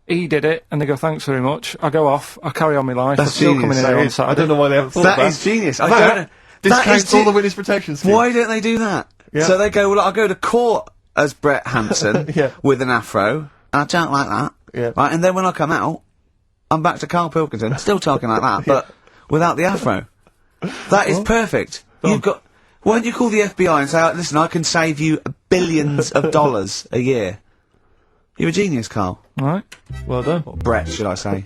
He did it, and they go, thanks very much. I go off, I carry on my life,
That's
I'm still
genius.
coming in
That
here on
is-
Saturday.
I don't know why they haven't thought
That
of
is genius. I
That-
don't.
This
That
counts
is
all the witness protection scheme.
Why don't they do that?
Yeah.
So they go, well, I'll go to court as Brett Hanson
Yeah.
with an afro. I don't like that.
Yeah.
Right, and then when I come out, I'm back to Karl Pilkington, still talking like that, but without the afro. That is perfect. You've got... Why don't you call the FBI and say, listen, I can save you billions of dollars a year. You're a genius, Karl.
All right?
Well done.
Or Brett, should I say.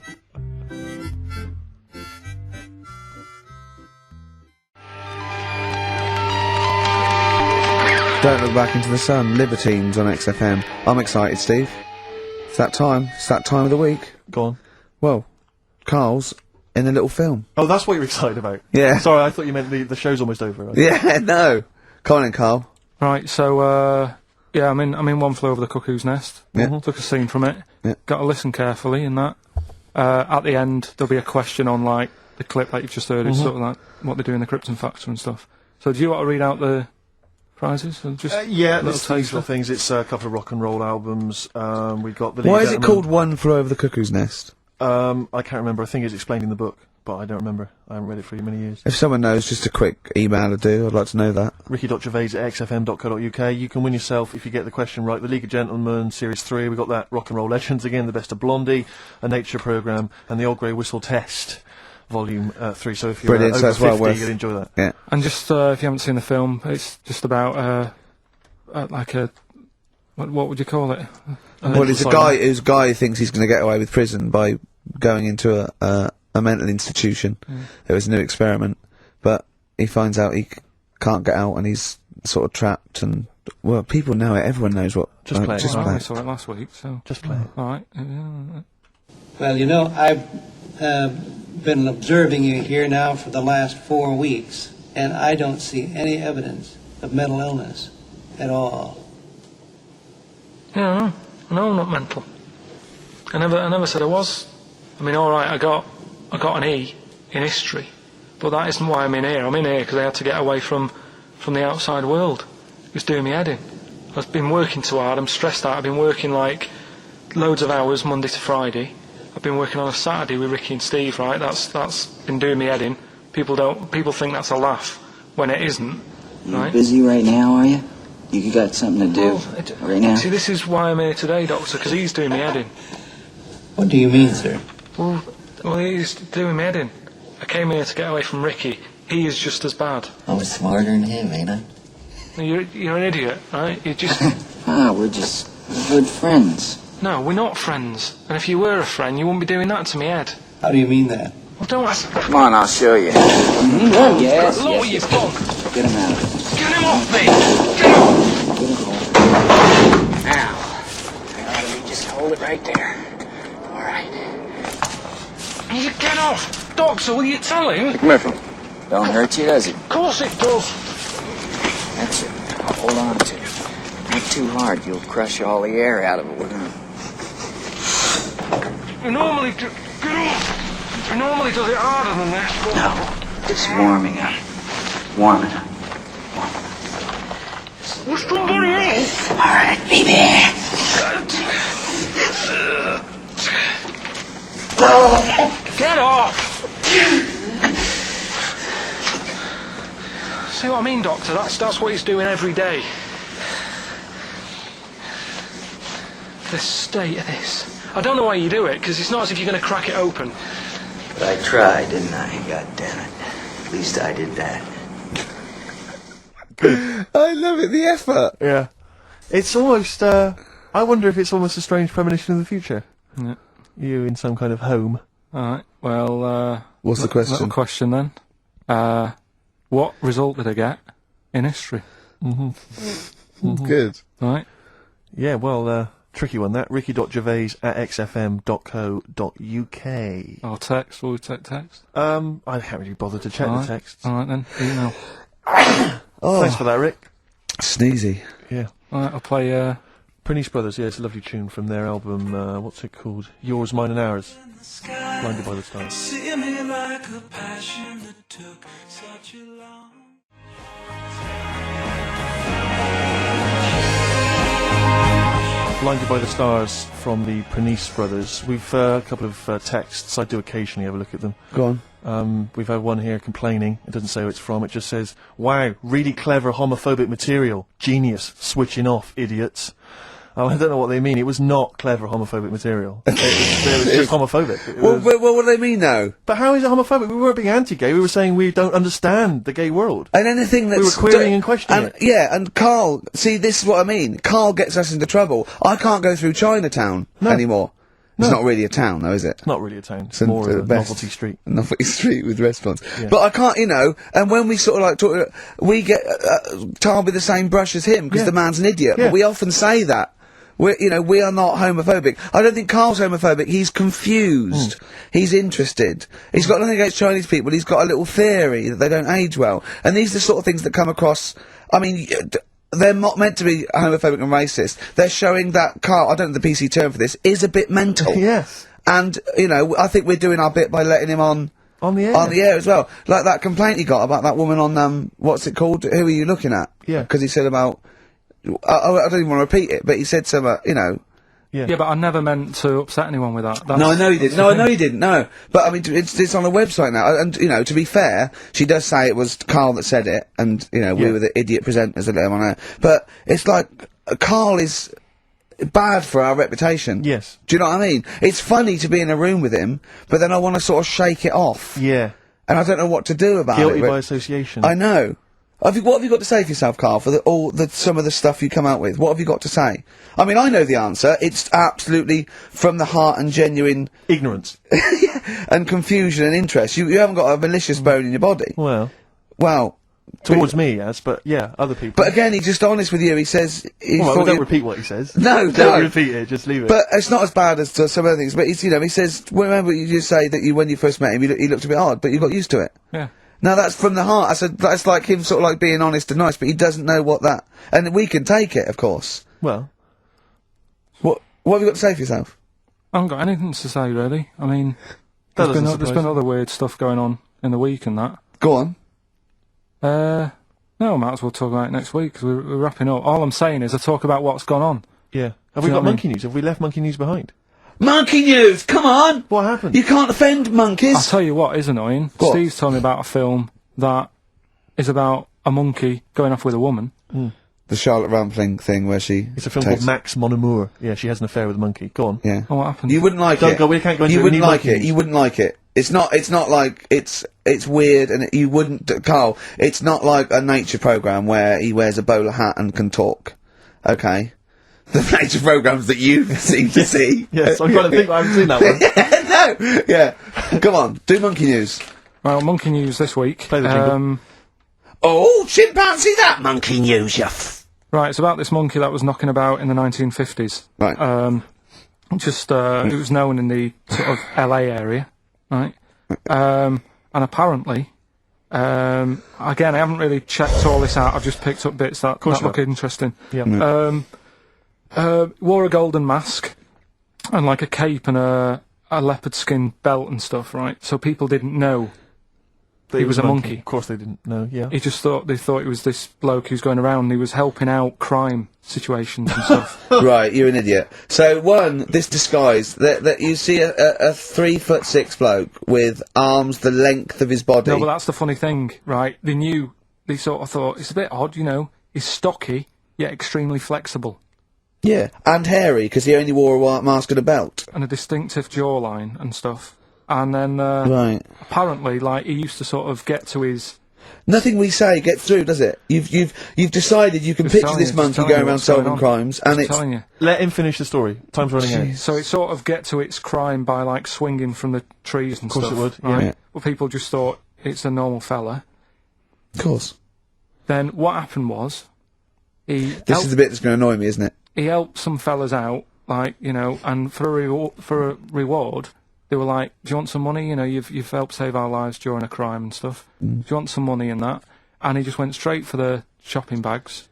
Don't look back into the sun. Libertines on XFM. I'm excited, Steve. It's that time. It's that time of the week.
Go on.
Well, Karl's in a little film.
Oh, that's what you're excited about.
Yeah.
Sorry, I thought you meant the show's almost over.
Yeah, no. Come on in, Carl.
Right, so, yeah, I'm in One Flew Over the Cuckoo's Nest.
Yeah.
Took a scene from it.
Yeah.
Got to listen carefully in that. At the end, there'll be a question on, like, the clip that you've just heard. It's sort of like what they do in the Krypton Factor and stuff. So do you want to read out the prizes? Or just
Yeah,
little
there's these little
taster?
things. It's a couple of rock and roll albums. We've got the.
Why is it called One Flew Over the Cuckoo's Nest?
I can't remember. I think it's explained in the book, but I don't remember. I haven't read it for many years.
If someone knows, just a quick email to do. I'd like to know that.
Ricky.gervais@xfm.co.uk. You can win yourself, if you get the question right, the League of Gentlemen Series 3. We've got that Rock and Roll Legends again, the Best of Blondie, a nature programme, and the Old Grey Whistle Test, Volume 3. So if you're
Brilliant, so
over
that's well
50,
worth-
you'll enjoy that.
Yeah.
And just, if you haven't seen the film, it's just about, like a... What would you call it?
Well, he's a guy who thinks he's going to get away with prison by going into a mental institution. It was a new experiment, but he finds out he can't get out and he's sort of trapped. And well, people know it. Everyone knows what.
Just play it.
Just
Well,
play
I
it.
saw it last week, so...
Just play it.
All right.
Well, you know, I've been observing you here now for the last 4 weeks, and I don't see any evidence of mental illness at all.
Yeah, no, I'm not mental. I never said I was. I mean, all right, I got an E in history, but that isn't why I'm in here. I'm in here because I had to get away from the outside world. It was doing me head in. I've been working too hard. I'm stressed out. I've been working like loads of hours Monday to Friday. I've been working on a Saturday with Ricky and Steve. Right, that's been doing me head in. People think that's a laugh when it isn't.
You
Right?
busy right now, are you? You got something to do right now?
See, this is why I'm here today, Doctor, because he's doing me head in.
What do you mean, sir?
Well, he's doing me head in. I came here to get away from Ricky. He is just as bad.
I was smarter than him, ain't I?
You're an idiot, right? You're just...
We're just good friends.
No, we're not friends. And if you were a friend, you wouldn't be doing that to me, Ed.
How do you mean that?
Well, don't ask...
Come on, I'll show you. Yes,
Look what
yes.
you've done.
Get him out of it.
Get him off me! Get off!
Get him home. Now, you just hold it right there. All right.
You get off! Doctor, will you tell him?
Come here, Phil. Don't hurt you, does it?
Of course it does.
That's it. Now hold on to it. Not too hard. You'll crush all the air out of it with him.
You normally do... Get off! You normally does it harder than that. But...
No, just warming up. Warming up.
What's somebody else?
All right, baby.
Get off! See what I mean, Doctor? That's what he's doing every day. The state of this. I don't know why you do it, because it's not as if you're going to crack it open.
But I tried, didn't I? God damn it. At least I did that.
I love it. The effort.
Yeah. It's almost, I wonder if it's almost a strange premonition of the future.
Yeah.
You in some kind of home.
Alright, well,
What's the question?
Little question then. What result did I get in history?
Good.
Right?
Yeah, well, tricky one that. Ricky.gervais@xfm.co.uk.
Or text, will we take text?
I can't really bother to check the texts.
Alright then, email.
Thanks for that, Rick.
Sneezy.
Yeah.
Alright, I'll play,
Pernice Brothers, yeah, it's a lovely tune from their album, what's it called? Yours, Mine and Ours. Blinded by the Stars.
See me like a passion that took such a long.
Blinded by the Stars from the Pernice Brothers. We've a couple of texts. I do occasionally have a look at them.
Go on.
We've had one here complaining. It doesn't say who it's from. It just says, "Wow, really clever homophobic material. Genius. Switching off, idiots." I don't know what they mean. It was not clever homophobic material. It was just homophobic. It was-
Well, what do they mean, though?
But how is it homophobic? We weren't being anti-gay. We were saying we don't understand the gay world.
And anything that's...
We were querying and questioning it.
Yeah, and Carl, see, this is what I mean. Carl gets us into trouble. I can't go through Chinatown anymore. It's not really a town, though, is it?
It's not really a town. It's
It's
more
the
a
best.
novelty street.
Novelty Street with restaurants.
Yeah.
But I can't, and when we sort of like talk, we get tarred with the same brush as him, because
Yeah.
the man's an idiot.
Yeah.
But we often say that. we are not homophobic. I don't think Karl's homophobic. He's confused. He's interested. He's got nothing against Chinese people. He's got a little theory that they don't age well. And these are the sort of things that come across, I mean, they're not meant to be homophobic and racist. They're showing that Karl, I don't know the PC term for this, is a bit mental.
Yes.
And, I think we're doing our bit by letting him on
the air.
On the air as well. Like that complaint he got about that woman on, what's it called? Who are you looking at?
Yeah.
Because he said about, I don't even want to repeat it, but he said something,
Yeah, but I never meant to upset anyone with that.
No, I know you didn't. No, I know you didn't. No, but I mean, it's on a website now, and to be fair, she does say it was Karl that said it, and we were the idiot presenters that let him on air. But it's like Karl is bad for our reputation.
Yes.
Do you know what I mean? It's funny to be in a room with him, but then I want to sort of shake it off.
Yeah.
And I don't know what to do about
Guilty
it.
by association.
I know. What have you got to say for yourself, Karl, for some of the stuff you come out with? What have you got to say? I mean, I know the answer. It's absolutely from the heart and genuine
ignorance
and confusion and interest. You haven't got a malicious bone in your body.
Well, towards me, yes, but yeah, other people.
But again, he's just honest with you. He says,
don't repeat what he says.
No,
don't repeat it. Just leave it.
But it's not as bad as some other things. But he says, remember you just say that when you first met him, he looked a bit odd, but you got used to it.
Yeah.
Now that's from the heart. I said that's like him sort of like being honest and nice, but he doesn't know what that. And we can take it, of course.
Well,
what have you got to say for yourself?
I haven't got anything to say really. I mean, there's been other weird stuff going on in the week and that.
Go on.
No, I might as well talk about it next week because we're wrapping up. All I'm saying is I talk about what's gone on.
Yeah. Have we got monkey news? Have we left monkey news behind?
Monkey news! Come on!
What happened?
You can't offend monkeys!
I'll tell you what is annoying.
What?
Steve's told me about a film that is about a monkey going off with a woman.
The Charlotte Rampling thing where she...
It's a film called Max Mon Amour. Yeah, she has an affair with a monkey. Go on.
Yeah.
Oh, what happened?
You wouldn't like it.
We can't go into
You
it.
wouldn't like it. You wouldn't like it. It's not like, it's weird and you wouldn't, Karl, it's not like a nature programme where he wears a bowler hat and can talk. Okay? The nature programmes that you seem to see.
Yes, I'm trying to think I haven't seen that one.
No! Yeah. Come on, do monkey news.
Well, monkey news this week.
Play the jingle.
Oh, chimpanzee that monkey news,
Right, it's about this monkey that was knocking about in the 1950s.
Right.
It was known in the sort of LA area, right? And apparently, again, I haven't really checked all this out, I've just picked up bits that look interesting.
Yeah.
Wore a golden mask, and like a cape and a leopard skin belt and stuff, right? So people didn't know he was a monkey.
Of course they didn't know, yeah.
They thought it was this bloke who's going around and he was helping out crime situations and stuff.
Right, you're an idiot. So, this disguise, that you see a 3'6" bloke with arms the length of his body.
No, but that's the funny thing, right? They sort of thought, it's a bit odd, he's stocky, yet extremely flexible.
Yeah, and hairy, because he only wore a white mask and a belt.
And a distinctive jawline and stuff. And then,
right.
apparently, like, he used to sort of get to his...
Nothing we say gets through, does it? You've decided you can picture this monkey going around solving crimes, and it's...
telling you.
Let him finish the story. Time's running out.
So it sort of get to its crime by, like, swinging from the trees and stuff.
Of course it would,
right?
yeah.
Well, people just thought it's a normal fella.
Of course.
Then what happened was...
This is the bit that's going to annoy me, isn't it?
He helped some fellas out, like, and for a reward... They were like, do you want some money? You've helped save our lives during a crime and stuff. Do you want some money and that? And he just went straight for the shopping bags,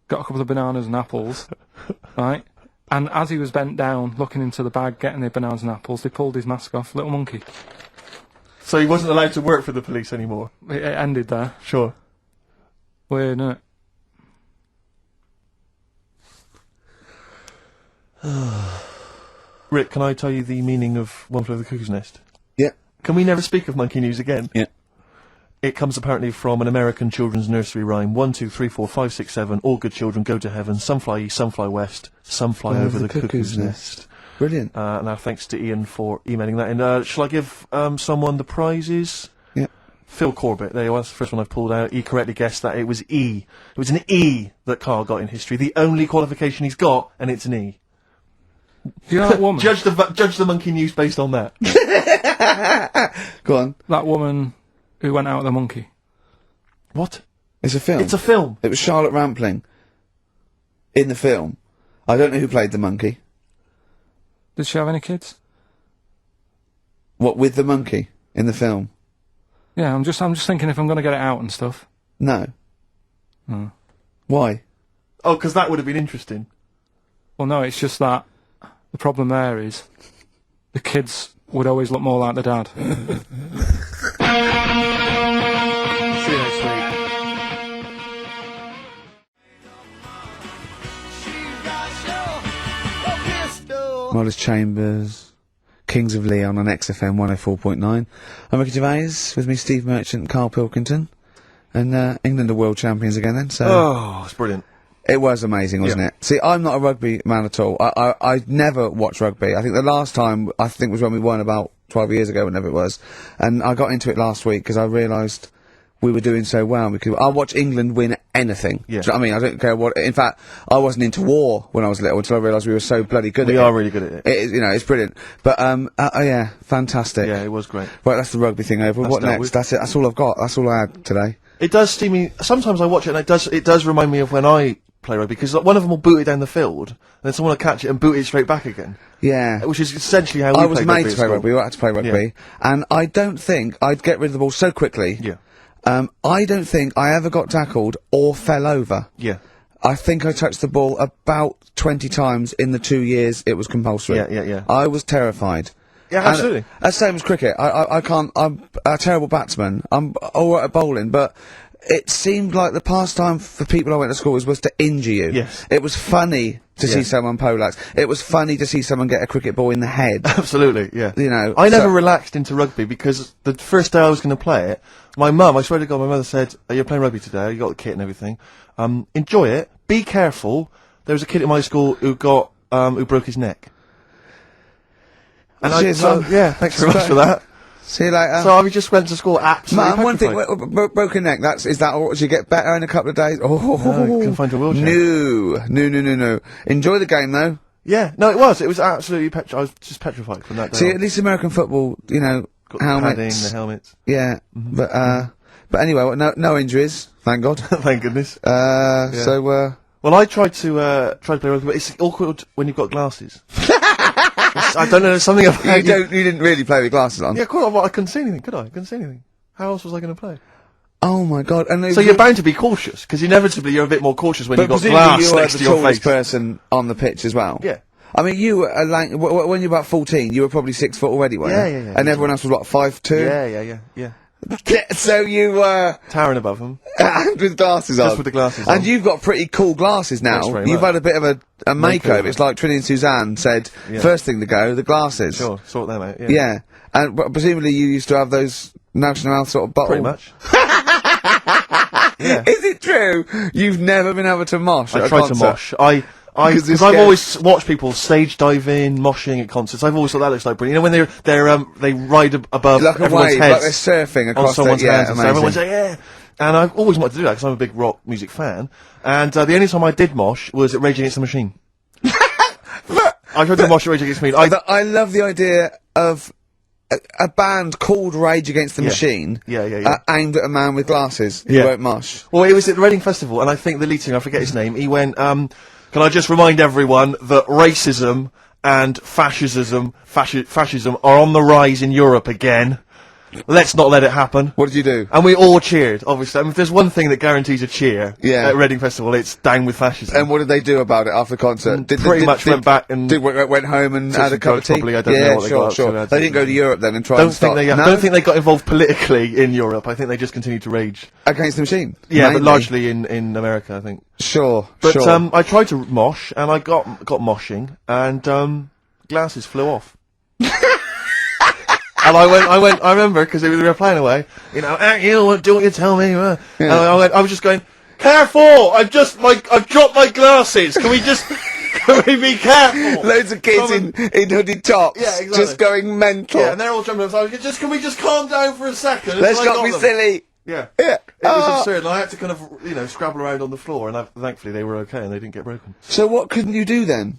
got a couple of bananas and apples, right? And as he was bent down, looking into the bag, getting the bananas and apples, they pulled his mask off. Little monkey.
So he wasn't allowed to work for the police anymore?
It ended there.
Sure.
Weird, isn't it?
Rick, can I tell you the meaning of One Flew Over the Cuckoo's Nest?
Yeah.
Can we never speak of monkey news again?
Yeah.
It comes apparently from an American children's nursery rhyme. 1, 2, 3, 4, 5, 6, 7. All good children go to heaven. Some fly east, some fly west. Some fly over the cuckoo's nest.
Brilliant.
Now, thanks to Ian for emailing that in. Shall I give someone the prizes?
Yeah.
Phil Corbett. There you are. That's the first one I've pulled out. He correctly guessed that it was E. It was an E that Karl got in history. The only qualification he's got, and it's an E.
Do you know that woman?
Judge the monkey news based on that.
Go on.
That woman who went out with the monkey.
What?
It's a film.
It's a film.
It was Charlotte Rampling in the film. I don't know who played the monkey.
Did she have any kids?
What, with the monkey in the film?
Yeah, I'm just thinking if I'm going to get it out and stuff.
No.
Hmm.
Why?
Oh, because that would have been interesting.
Well, no, it's just that the problem there is the kids would always look more like the dad.
See you next week.
Modest Chambers, Kings of Leon on XFM 104.9. I'm Ricky Gervais, with me Steve Merchant, Karl Pilkington, and England are world champions again then, so...
Oh, it's brilliant.
It was amazing, wasn't it? See, I'm not a rugby man at all. I never watched rugby. I think the last time, was when we won about 12 years ago, whenever it was. And I got into it last week because I realised we were doing so well. I'll watch England win anything.
Yeah.
Do you know what I mean? I don't care what... In fact, I wasn't into war when I was little until I realised we were so bloody good at it.
We are really good at it.
It is, you know, it's brilliant. But, yeah, fantastic.
Yeah, it was great.
Right, that's the rugby thing over. What
dealt
next?
with.
That's it. That's all I've got. That's all I had today.
It does steam me. Sometimes I watch it, and it does remind me of when I play rugby, because one of them will boot it down the field, and then someone will catch it and boot it straight back again.
Yeah.
Which is essentially how we
I was
played
made
rugby
to
at
play
school.
rugby. We had to play rugby.
Yeah.
And I don't think I'd get rid of the ball so quickly.
Yeah.
I don't think I ever got tackled or fell over.
Yeah.
I think I touched the ball about 20 times in the 2 years it was compulsory.
Yeah.
I was terrified.
Yeah,
And
absolutely.
that's the same as cricket. I can't, I'm a terrible batsman. I'm alright at bowling, but it seemed like the pastime for people I went to school was to injure you.
Yes.
It was funny to see
Yeah.
someone poleaxe. It was funny to see someone get a cricket ball in the head.
Absolutely, yeah.
You know,
I never
so-
relaxed into rugby because the first day I was going to play it, my mum, I swear to God, my mother said, "You're playing rugby today, you got the kit and everything. Enjoy it, be careful." There was a kid at my school who got, who broke his neck. And
Cheers, Mum.
yeah, thanks very much for that.
See you later.
So I just went to school absolutely
Man, one thing,
petrified.
broken neck, is that all? Did you get better in a couple of days? Oh,
No, couldn't find a wheelchair.
No. Enjoy the game, though.
Yeah, no, it was absolutely I was just petrified from that day
See,
on.
at least American football, you know,
Got the padding,
helmets.
the helmets.
Yeah, but anyway, well, no injuries, thank God.
Thank goodness.
So,
Well, I tried to play rugby, but it's awkward when you've got glasses. I don't know, there's something about
you didn't really play with glasses on.
Yeah, of course, well, I couldn't see anything, could I? I couldn't see anything. How else was I going to play?
Oh my God! And
So you're bound to be cautious, because inevitably you're a bit more cautious when
but
you've got
presumably
glass
you were
next
the
to your
tallest
face.
person on the pitch as well.
Yeah.
I mean, you were when you were about 14, you were probably 6 foot already, weren't
Yeah,
you?
yeah.
And everyone else was what, 5'2"?
Yeah.
So you were
Towering above them.
and with glasses on.
Just with the glasses on.
And you've got pretty cool glasses now.
Thanks very
You've
much.
had a bit of a makeover. It's like Trinity and Suzanne said,
Yeah.
first thing to go, the glasses.
Sure, sort them out, yeah.
Yeah. And presumably you used to have those national mouth sort of bottle.
Pretty much. Yeah.
Is it true? You've never been able to mosh at
I
a
tried to
concert?
mosh.
'Cause
Because
it's
I've
scared.
always watched people stage dive in, moshing at concerts. I've always thought that looks like brilliant. You know, when they ride above
Like a
everyone's
wave,
heads.
like they're surfing
on
across
someone's
yeah,
hands, and so
amazing.
everyone's like, yeah. And I've always wanted to do that because I'm a big rock music fan. And the only time I did mosh was at Rage Against the Machine. I tried to mosh at Rage Against the Machine.
I love the idea of a band called Rage Against the
Yeah.
Machine.
Yeah.
Aimed at a man with glasses who
Yeah.
won't mosh.
Well, it was at the Reading Festival, and I think the lead singer, I forget his name, he went, can I just remind everyone that racism and fascism are on the rise in Europe again. Let's not let it happen.
What did you do?
And we all cheered, obviously. I mean, if there's one thing that guarantees a cheer
Yeah.
at Reading Festival, it's down with fascism.
And what did they do about it after the concert?
Pretty much went back and
went home and
took
had a
some
cup of
drugs,
tea.
probably. I don't
yeah,
know what they
sure,
got up
sure.
to.
They didn't go to Europe then and try
don't
and stop.
think they
no?
don't think they got involved politically in Europe. I think they just continued to rage.
Against the Machine.
Yeah,
Mainly.
but largely in America, I think.
Sure,
But
sure.
I tried to mosh, and I got moshing, and glasses flew off. And I remember, because we were playing away, you know, you do what you tell me. And I was just going, careful! I've dropped my glasses. Can we be careful?
Loads of kids in hooded tops,
Yeah, exactly.
just going mental.
Yeah, and they're all jumping up. So I was can we just calm down for a second?
Let's
And I
not be
got them.
silly.
Yeah.
Yeah.
It was absurd, and I had to kind of, scrabble around on the floor, and thankfully they were okay, and they didn't get broken.
So what couldn't you do then?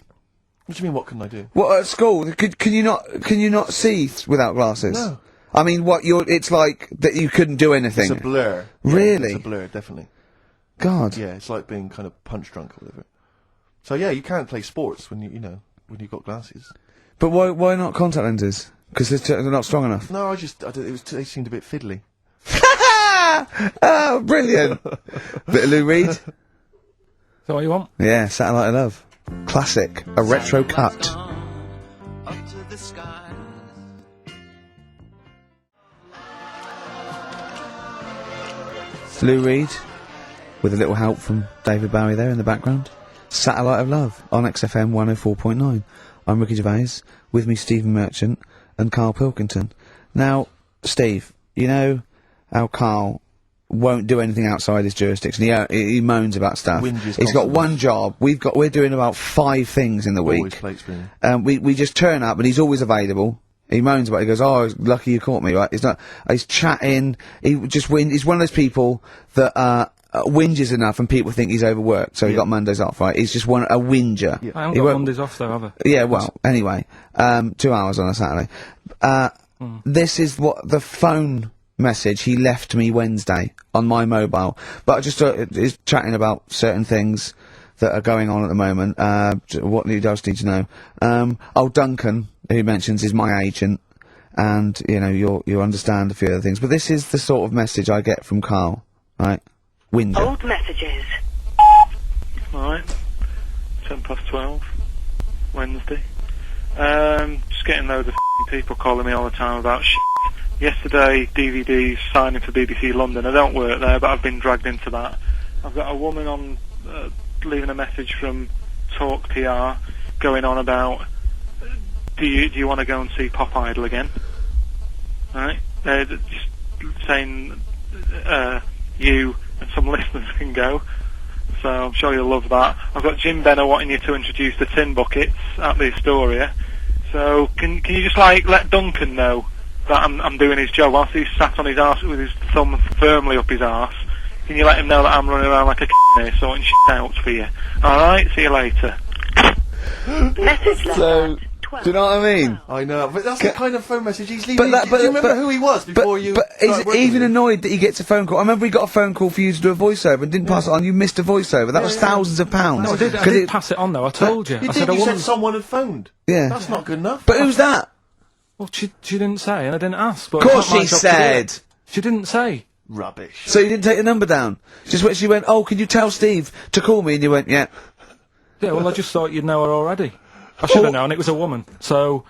What do you mean, what couldn't I do?
What, at school? Can you not see without glasses?
No.
I mean, it's like that you couldn't do anything.
It's a blur.
Really?
It's a blur, definitely.
God.
Yeah, it's like being kind of punch drunk or whatever. So yeah, you can't play sports when when you've got glasses.
But why not contact lenses? Because they're not strong enough.
No, they seemed a bit fiddly.
Oh, brilliant! Bit of Lou Reed.
Is that what you want?
Yeah, Satellite of Love. Classic. A retro cut. Lou Reed, with a little help from David Bowie there in the background. Satellite of Love on XFM 104.9. I'm Ricky Gervais, with me Stephen Merchant and Karl Pilkington. Now, Steve, you know how Karl won't do anything outside his jurisdiction. He moans about stuff. He's got one job. We're doing about 5 things in the week. We just turn up and he's always available. He moans about it. He goes, "Oh, lucky you caught me," right? He's chatting. He's one of those people that whinges enough and people think he's overworked, so he got Mondays off, right? He's just a whinger.
I haven't got Mondays off though, have I?
Yeah, well, anyway, 2 hours on a Saturday. This is what the phone message he left me Wednesday on my mobile, but just he's chatting about certain things that are going on at the moment. What he does need to know. Duncan, who he mentions, is my agent, and you understand a few other things. But this is the sort of message I get from Karl, right? Window.
Old messages.
Alright. 12:10, Wednesday. Just getting loads of people calling me all the time about shit. Yesterday, DVD's signing for BBC London. I don't work there, but I've been dragged into that. I've got a woman on leaving a message from Talk PR going on about do you want to go and see Pop Idol again? Right? They're just saying you and some listeners can go, so I'm sure you'll love that. I've got Jim Benner wanting you to introduce the tin buckets at the Astoria, so can you just let Duncan know that I'm doing his job whilst he's sat on his arse with his thumb firmly up his arse? Can you let him know that I'm running around like a here sorting shit out for you? Alright, see you later.
Message
So, do you know what I mean?
I know, but that's the kind of phone message he's leaving. Do you remember who he was before you?
But he's even annoyed that he gets a phone call. I remember he got a phone call for you to do a voiceover and didn't pass it on. You missed a voiceover. That was thousands of pounds.
No, I did pass it on though. I told you.
You
I said
you said someone had phoned.
Yeah.
That's not good enough.
But who's that?
Well, she didn't say, and I didn't ask. But
Of course she said.
She didn't say.
Rubbish.
So you didn't take the number down? She went, "Oh, can you tell Steve to call me?" And you went, "Yeah."
Yeah, well, I just thought you'd know her already. I should have known. It was a woman, so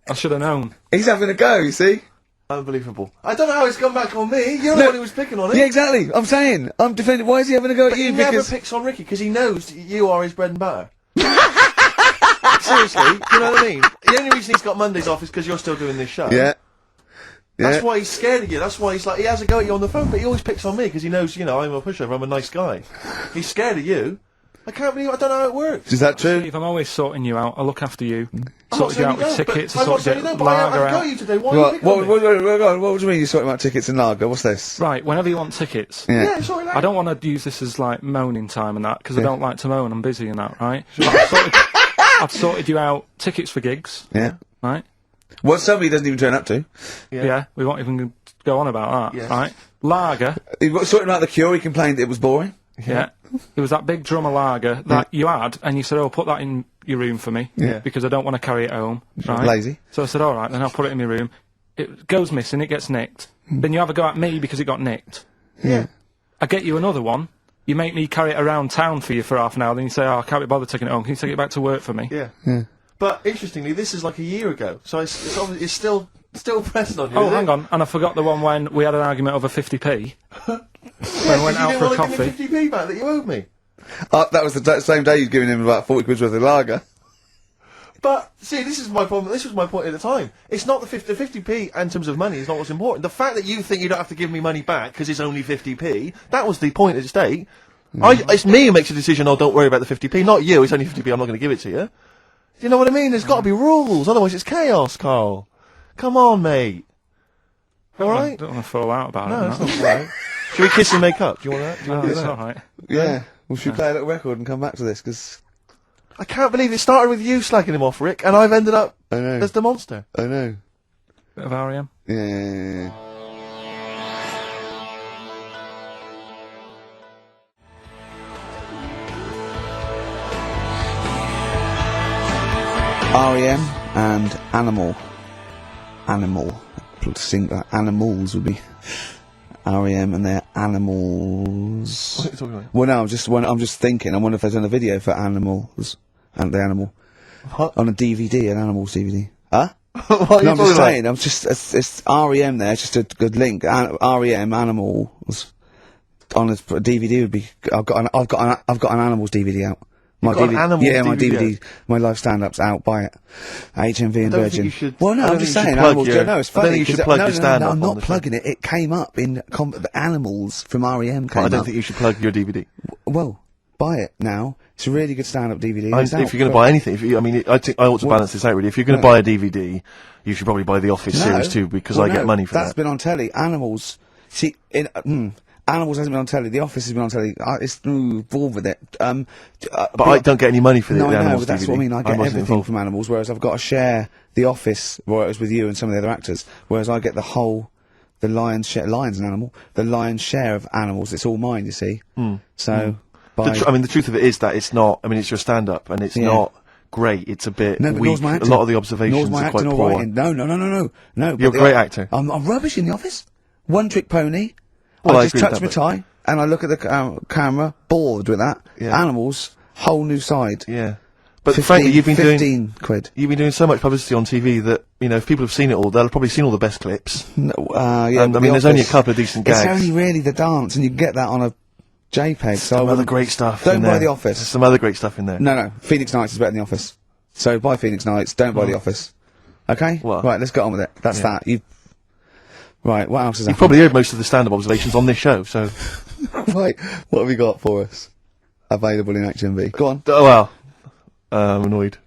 I should have known.
He's having a go, you see?
Unbelievable. I don't know how it's come back on me. You're the one who was picking on it.
Yeah, exactly. I'm saying. I'm defending. Why is he having a go at you?
He never picks on Ricky because he knows you are his bread and butter. Seriously, do you know what I mean? The only reason he's got Mondays off is because you're still doing this show.
Yeah.
That's why he's scared of you. That's why he has a go at you on the phone, but he always picks on me because he knows, I'm a pushover, I'm a nice guy. He's scared of you. I can't believe I don't know how it works.
Is that true?
Steve, I'm always sorting you out. I look after you.
I'm
Sorted you out with tickets. I sorted you lager
I
out.
got you today. Why are you picking on me?
What do you mean you're sorting out tickets and lager? What's this?
Right, whenever you want tickets.
Yeah.
Sorry,
I don't want to use this as moaning time and that, because I don't like to moan. I'm busy and that, right? I've sorted you out tickets for gigs.
Yeah.
Right?
What somebody doesn't even turn up to.
Yeah, we won't even go on about that, right? Lager.
He was sorting out the Cure, he complained it was boring.
Yeah. It was that big drum of lager that you had, and you said, "Oh, put that in your room for me, because I don't want to carry it home." Right?
Lazy.
So I said, "All right, then I'll put it in my room." It goes missing, it gets nicked. Then you have a go at me because it got nicked.
Yeah.
I get you another one. You make me carry it around town for you for half an hour. Then you say, "Oh, I can't be bothered taking it home. Can you take it back to work for me?"
Yeah. But interestingly, this is like a year ago, so it's obviously still pressing on you.
Oh, hang on, and I forgot the one when we had an argument over 50p. When I went out for a coffee.
You didn't want to give me 50p back that you owed me.
That was the same day you'd given him about 40 quid worth of lager.
But, see, this is my problem. This was my point at the time. It's not the 50p in terms of money is not what's important. The fact that you think you don't have to give me money back because it's only 50p, that was the point at stake. It's me who makes a decision, don't worry about the 50p, not you. It's only 50p, I'm not going to give it to you. Do you know what I mean? There's got to be rules, otherwise it's chaos, Karl. Come on, mate. Alright?
I don't want to fall out about it.
No, that's not right. Should we kiss and make up? Do you want that?
No, it's alright.
Yeah. Well, should we play a little record and come back to this? Because
I can't believe it started with you slagging him off, Rick, and I've ended up as the monster.
I know.
Bit of R.E.M.
Yeah. R.E.M. and Animal. Animals would be R.E.M. and their Animals.
What are you talking about?
Well, no, I'm just thinking. I wonder if there's done a video for Animals and the Animal on a DVD, an Animals DVD. Huh?
What are you
No, I'm just
talking about?
saying. It's R.E.M. there. It's just a good link. R.E.M. Animals on a DVD would be. I've got an Animals DVD out. My
got an
DVD,
Animals
yeah, my
DVD
DVD, my live stand-up's out. Buy it. HMV and
I don't think
Virgin.
you should-
Well, no,
I don't
I'm just
think you
saying.
should plug
Animals.
your-
No, it's
I don't
funny.
think you should
'cause
plug
no,
your
no,
stand-up
no, I'm
on
not
the show.
plugging it. It came up in the Animals from R.E.M. came
I don't
up.
think you should plug your DVD.
Well, buy it now. It's a really good stand-up DVD.
If
It's out
you're going to
for-
buy anything, I think I ought to balance this out really. If you're going to buy a DVD, you should probably buy the Office
No.
series too, because
Well,
I get
no,
money for
That's
that.
been on telly. Animals. See, Animals hasn't been on telly. The Office has been on telly. It's involved with it.
But I don't get any money for the
No, I know,
Animals
but that's
DVD.
what I mean. I get
wasn't
everything
involved.
from Animals, whereas I've got to share The Office royalties with you and some of the other actors, whereas I get the lion's share. Lion's an animal. The lion's share of Animals. It's all mine, you see. So,
The truth of it is that it's not. I mean, it's your stand-up, and it's
Yeah.
not great. It's a bit
no, but
weak.
nor's my
A
acting.
lot of the observations
Nor's my
are quite
acting or
poor.
writing. No. But
You're a great actor.
I'm rubbish in The Office. One trick pony.
Well, I
I just
agree with
touch
that,
my tie and I look at the camera, bored with that.
Yeah.
Animals, whole new side.
Yeah. But
15
frankly, you've been
15 quid.
You've been doing so much publicity on TV that, you know, if people have seen it all, they'll have probably seen all the best clips.
No, yeah,
And,
but
I mean,
The
there's only a
Office,
couple of decent gags.
It's only really the dance, and you can get that on a JPEG. So I
Some other
wouldn't-
great stuff.
Don't
in
buy
there.
The Office.
There's some other great stuff in there.
No. Phoenix Nights is better than The Office. So buy Phoenix Nights. Don't buy The Office. Okay.
Well,
right. Let's get on with it. That's
yeah.
that. Right. What else is
You've
happening?
probably heard most of the stand-up observations on this show, so.
Right. What have you got for us? Available in HMV. Go on.
Oh, well. I'm annoyed.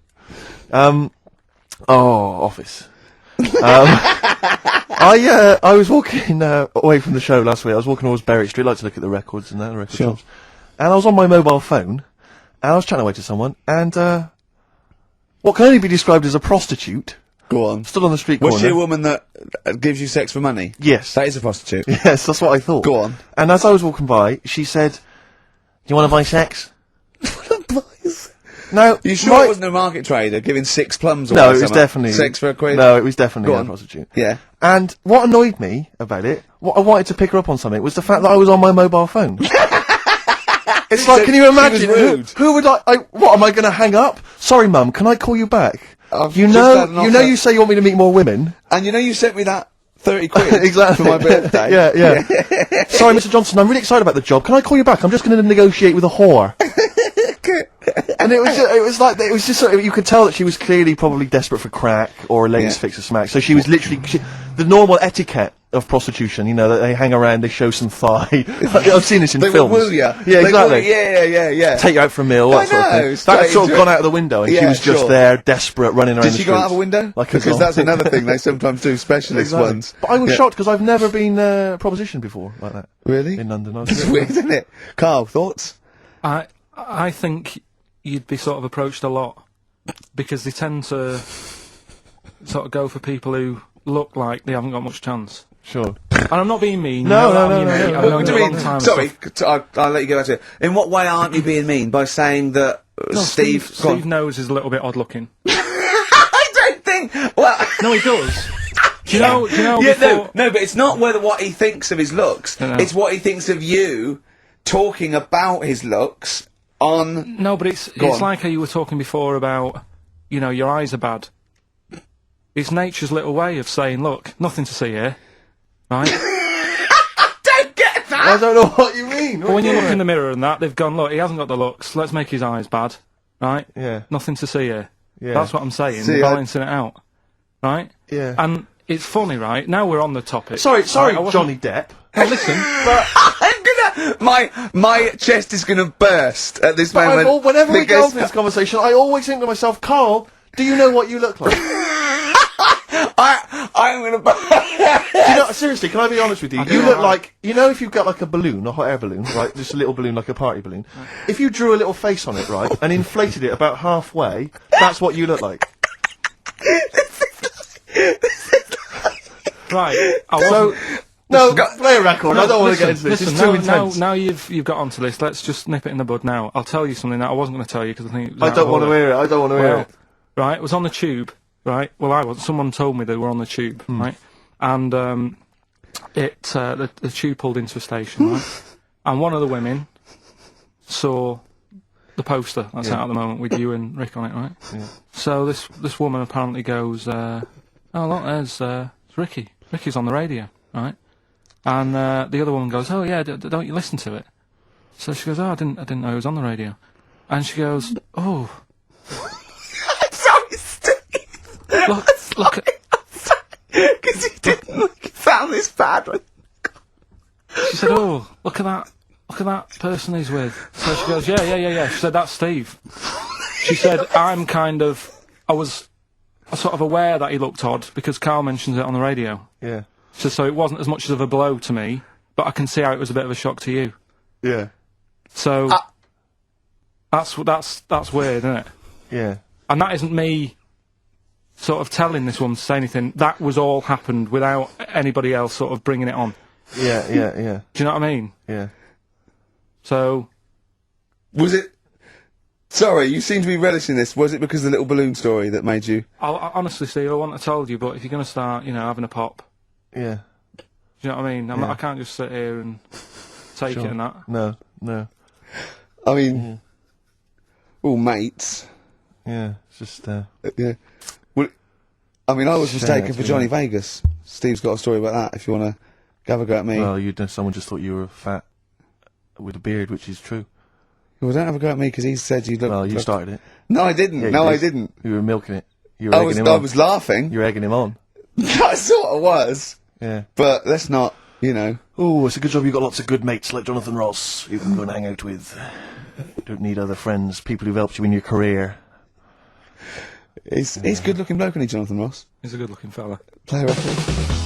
Office. I was walking away from the show last week. I was walking towards Berwick Street. I like to look at the records and the record shops. And I was on my mobile phone, and I was chatting away to someone, and what can only be described as a prostitute.
Go on.
Stood on the street
Was
corner.
she a woman that gives you sex for money?
Yes.
That is a prostitute.
Yes, that's what I thought.
Go on.
And as I was walking by, she said, "Do you want to buy sex?" No,
You sure it wasn't a market trader giving 6 plums away?
No, it was
something?
definitely
6 for a quid?
No, it was definitely
Go
a
on.
prostitute.
Yeah.
And what annoyed me about it, what I wanted to pick her up on something, was the fact that I was on my mobile phone. It's like, can you imagine?
rude.
Who would what am I going to hang up? Sorry, Mum, can I call you back?
I've
You
just had an
know,
offer.
you say you want me to meet more women.
And you know you sent me that 30 quid
Exactly.
for my birthday?
Yeah. Sorry, Mr. Johnson, I'm really excited about the job. Can I call you back? I'm just going to negotiate with a whore. And it was just sort of, you could tell that she was clearly probably desperate for crack or a latest fix of smack. So she was literally the normal etiquette of prostitution. You know, that they hang around, they show some thigh. I've seen this in
They
films.
will woo ya.
Yeah,
They
exactly.
will- yeah.
Take you out for a meal, that sort of thing.
straight
That sort of
into
gone
it.
out of the window, and she
Yeah,
was just
sure.
there, desperate, running around
Did
the
she
streets.
go out of a window?
Like a
Because that's
zombie.
another thing they sometimes do, specialist
Exactly.
ones.
But I was
Yeah.
shocked because I've never been propositioned before like that.
Really?
In London. I was
It's weird, isn't it? Carl, thoughts?
I think you'd be sort of approached a lot because they tend to sort of go for people who look like they haven't got much chance.
Sure.
And I'm not being mean.
No,
you know,
no,
I'm
no,
your mate,
no.
I've known
What
you
do
a
you
long
mean?
time. and
Sorry,
stuff.
I'll let you go back to it. In what way aren't you being mean? By saying that
No,
Steve... go on.
Steve knows is a little bit odd looking.
I don't think... Well...
No, he does. Do you know
Yeah,
before...
no, but it's not what he thinks of his looks.
No.
It's what he thinks of you talking about his looks on...
No, but it's
Go on.
like how you were talking before about, you know, your eyes are bad. It's nature's little way of saying, look, nothing to see here, right?
Don't get that!
I don't know what you mean.
But when you look in the mirror and that, they've gone, look, he hasn't got the looks, let's make his eyes bad, right?
Yeah.
Nothing to see here.
Yeah.
That's what I'm saying,
See,
balancing it out, right?
Yeah.
And it's funny, right? Now we're on the topic.
Sorry,
Right, I wasn't-
Johnny Depp.
Now listen,
I'm gonna... My chest is gonna burst at this moment.
Whenever we get
because-
onto this conversation, I always think to myself, Carl, do you know what you look like?
I'm gonna...
Do you know, seriously, can I be honest with you? You look like, you know, if you've got like a balloon, a hot air balloon, right, just a little balloon like a party balloon, if you drew a little face on it, right, and inflated it about halfway, that's what you look like.
right,
So, no, play a record, I don't want to get into this,
Listen,
it's too
now,
intense.
now you've got onto this, let's just nip it in the bud now. I'll tell you something that I wasn't going to tell you because I think...
I don't want to hear it, I don't want to hear
Well,
it.
right? It was on the tube, right? Well, I wasn't. Someone told me they were on the tube, right? And the tube pulled into a station, right? And one of the women saw the poster that's out at the moment with you and Rick on it, right?
Yeah.
So this woman apparently goes, "Oh look, there's Ricky. Ricky's on the radio, right?" And the other woman goes, "Oh yeah, don't you listen to it?" So she goes, "Oh, I didn't know he was on the radio." And she goes, "Oh,
Sorry, Steve.
look at."
Because he didn't sound this bad.
She said, "Oh, look at that person he's with." So she goes, "Yeah." She said, "That's Steve." She said, I was sort of aware that he looked odd because Karl mentions it on the radio.
Yeah.
So it wasn't as much of a blow to me, but I can see how it was a bit of a shock to you.
Yeah.
So that's weird, isn't it?
Yeah.
And that isn't me sort of telling this woman to say anything. That was all happened without anybody else sort of bringing it on.
Yeah.
Do you know what I mean?
Yeah.
So...
Was it... Sorry, you seem to be relishing this. Was it because of the little balloon story that made you...
I honestly, Steve, I wouldn't have told you, but if you're going to start, having a pop...
Yeah.
Do you know what I mean? I can't just sit here and take it and that.
No.
I mean... all mates.
Yeah, it's just...
Yeah. Well, I mean, I was
Shame
mistaken
that's
for Johnny Vegas. Steve's got a story about that, if you want to have a go at me.
Well, someone just thought you were fat with a beard, which is true.
Well, don't have a go at me, because he said you looked...
Well, you started it.
No, I didn't.
Yeah,
no,
you
I
did.
didn't.
You were milking it. You were egging him on.
I was laughing.
You were egging him on.
I sort of was.
Yeah.
But let's not,
Oh, it's a good job you've got lots of good mates like Jonathan Ross you can go and hang out with. Don't need other friends, people who've helped you in your career.
He's a good-looking bloke, isn't he, Jonathan Ross?
He's a good-looking fella.
Play a record.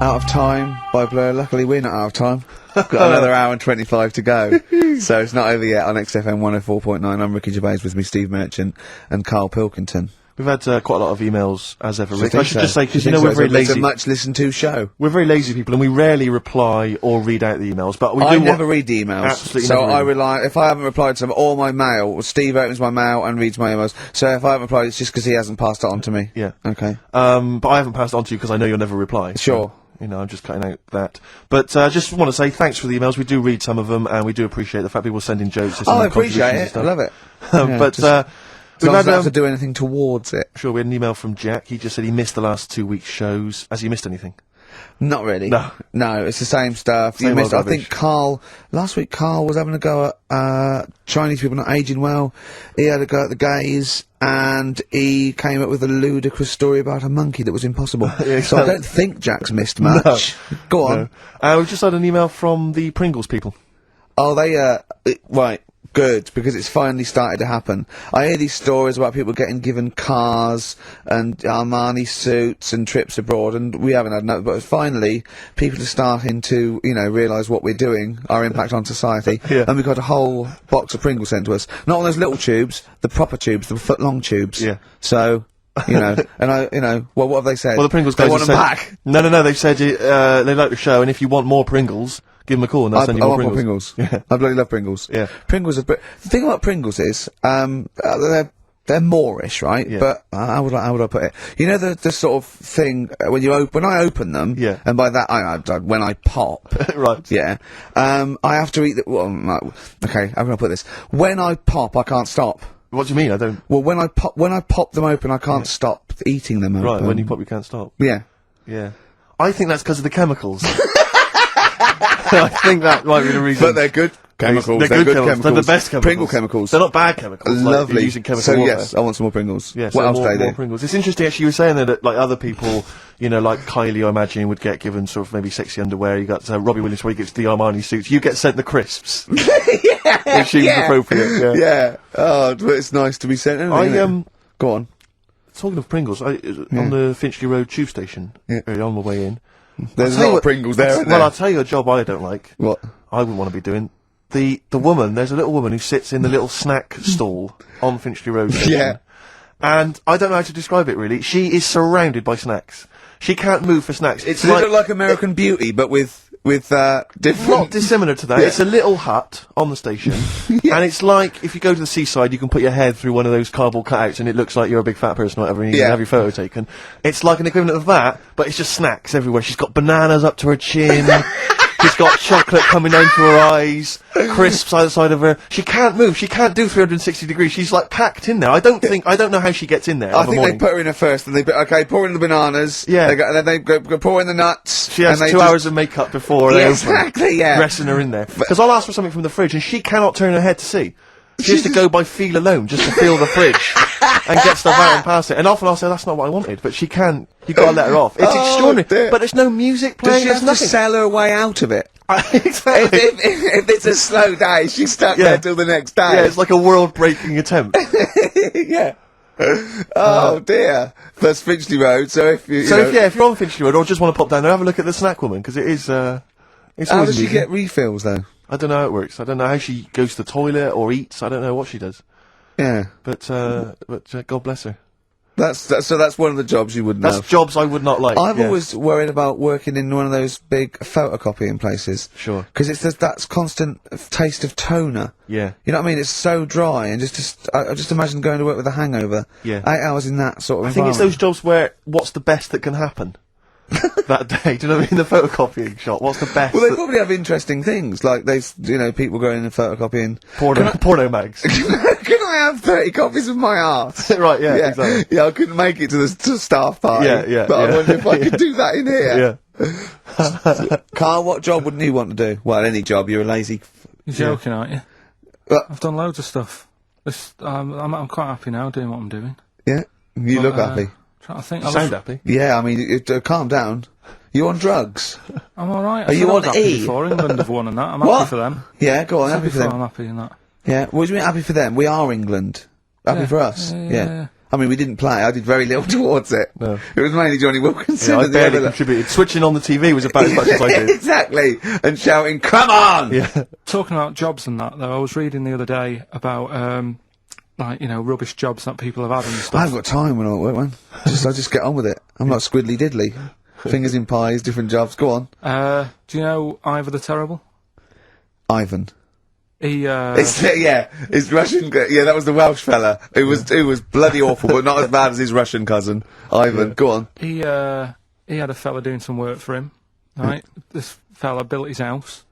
Out of Time by Blur. Luckily, we're not out of time. Got another hour and 25 to go. So it's not over yet on XFM 104.9. I'm Ricky Gervais, with me Steve Merchant and Karl Pilkington.
We've had quite a lot of emails, as ever, Rick.
I
I should just say, because we're very
It's
lazy.
a much listened to show.
We're very lazy people, and we rarely reply or read out the emails, but we do...
I never read the emails.
Absolutely
so
never
I
read them.
rely, if I haven't replied to them, or my mail, well, Steve opens my mail and reads my emails. So if I haven't replied, it's just because he hasn't passed it on to me.
Yeah.
Okay.
But I haven't passed it on to you because I know you'll never reply.
Sure.
So, I'm just cutting out that. But just want to say thanks for the emails. We do read some of them, and we do appreciate the fact people send in jokes.
I appreciate it. I love it.
But
we've had to do anything towards it.
Sure, we had an email from Jack. He just said he missed the last 2 weeks' shows. Has he missed anything?
Not really.
No,
it's the same stuff.
Same old
I
rubbish.
think last week Karl was having a go at Chinese people not aging well. He had a go at the gays, and he came up with a ludicrous story about a monkey that was impossible. So I don't think Jack's missed much. Go on.
No. We've just had an email from the Pringles people.
Oh, right. Good, because it's finally started to happen. I hear these stories about people getting given cars and Armani suits and trips abroad, and we haven't had enough, but finally people are starting to, realise what we're doing, our impact on society, and we've got a whole box of Pringles sent to us. Not one of those little tubes, the proper tubes, the foot-long tubes.
Yeah.
So... and what have they said?
Well, the Pringles guys
they want
have
them
said,
back.
No, they've said they like the show, and if you want more Pringles, give them a call and they'll send you more
I
Pringles.
want more Pringles. I bloody love Pringles.
Yeah.
Pringles are... The thing about Pringles is, they're Moorish, right?
Yeah.
But, how would I put it? You know the sort of thing, when I open them,
Yeah.
and by that, when I pop,
Right.
yeah, I have to eat okay, how can I put this? When I pop, I can't stop.
What do you mean? I don't...
Well, when I pop them open, I can't stop eating them open.
Right, when you pop, you can't stop.
Yeah.
Yeah. I think that's because of the chemicals. I think that might be the reason.
But they're good chemicals.
They're good chemicals. They're the best chemicals.
Pringle chemicals.
They're not bad chemicals.
Lovely.
Like using chemical
so
warfare.
yes, I want some more Pringles.
Yes,
what
so
else do they
more
do?
Pringles. It's interesting, actually, you were saying that, like, other people, like Kylie, I imagine, would get given sort of maybe sexy underwear. You got Robbie Williams, where he gets the Armani suits. You get sent the crisps.
Yeah,
which seems appropriate. Yeah.
Oh, but it's nice to be sent. Isn't it? Go on.
Talking of Pringles, on the Finchley Road tube station, on the way in.
There's a lot of Pringles there, isn't there?
Well, I'll tell you a job I don't like.
What?
I wouldn't want to be doing. The woman, there's a little woman who sits in the little snack stall on Finchley Road station.
Yeah.
And I don't know how to describe it, really. She is surrounded by snacks. She can't move for snacks. It's
Does it look like American Beauty, but with different...
not dissimilar to that. It's a little hut on the station, and it's like if you go to the seaside, you can put your head through one of those cardboard cutouts, and it looks like you're a big fat person or whatever, and you can have your photo taken. It's like an equivalent of that, but it's just snacks everywhere. She's got bananas up to her chin. She's got chocolate coming down to her eyes, crisps either side of her. She can't move. She can't do 360 degrees. She's like packed in there. I don't know how she gets in there.
I think they put her in her first, and they pour in the bananas.
Yeah.
And then they go pour in the nuts.
She has 2 hours of makeup before they open,
yeah.
dressing her in there. Because I'll ask for something from the fridge, and she cannot turn her head to see. She has to go by feel alone, just to feel the fridge and get stuff out and pass it. And often I'll say, that's not what I wanted, but she can't. You've got to let her off. It's extraordinary.
Dear.
But there's no music playing.
Does she have to sell her way out of it?
Exactly.
If it's a slow day, she's stuck there till the next day.
Yeah, it's like a world-breaking attempt.
Yeah. Oh dear. That's Finchley Road, so if you...
if you're on Finchley Road or just want to pop down there, have a look at the snack woman, because it is, it's
How
always
does she
amusing.
get refills, though?
I don't know how it works. I don't know how she goes to the toilet or eats. I don't know what she does.
Yeah.
But God bless her.
So that's one of the jobs you wouldn't
That's
have.
jobs I would not like.
I've always worried about working in one of those big photocopying places.
Sure.
Because it's that constant taste of toner.
Yeah.
You know what I mean? It's so dry, and I just imagine going to work with a hangover.
Yeah.
8 hours in that sort of
I think it's
environment.
those jobs where what's the best that can happen that day. Do you know what I mean? The photocopying shop. What's the best?
Well, they probably have interesting things, like people going and photocopying
porno mags.
Can I have 30 copies of my arse?
Right, yeah, exactly.
Yeah, I couldn't make it to the staff party.
Yeah,
But I wonder if I could do that in here.
Yeah.
Carl, what job wouldn't you want to do? Well, any job. You're a lazy...
You're joking, aren't you?
Well,
I've done loads of stuff. I'm quite happy now doing what I'm doing.
yeah, you look happy.
Trying to think.
You sound happy.
Yeah, I mean, calm down. You on drugs?
I'm alright.
Are you on E?
Before England have won and that. I'm
What?
happy for them.
Yeah, go on, happy for them.
I'm happy in that.
Yeah, what do you mean happy for them? We are England. Happy for us? Yeah. I mean, we didn't play. I did very little towards it.
No.
It was mainly Johnny Wilkinson.
Yeah, I
and the
barely
other-
contributed. Switching on the TV was about as much as I did.
Exactly. And shouting, come on!
Yeah.
Talking about jobs and that, though, I was reading the other day about, rubbish jobs that people have had and
I
stuff.
haven't got time when I'm at work, man. I just get on with it. I'm not squiddly diddly. Fingers in pies, different jobs. Go on.
Do you know Ivor the Terrible?
Ivan.
He,
His Russian, that was the Welsh fella. It was bloody awful, but not as bad as his Russian cousin, Ivan. Go on.
He had a fella doing some work for him, right? This fella built his house.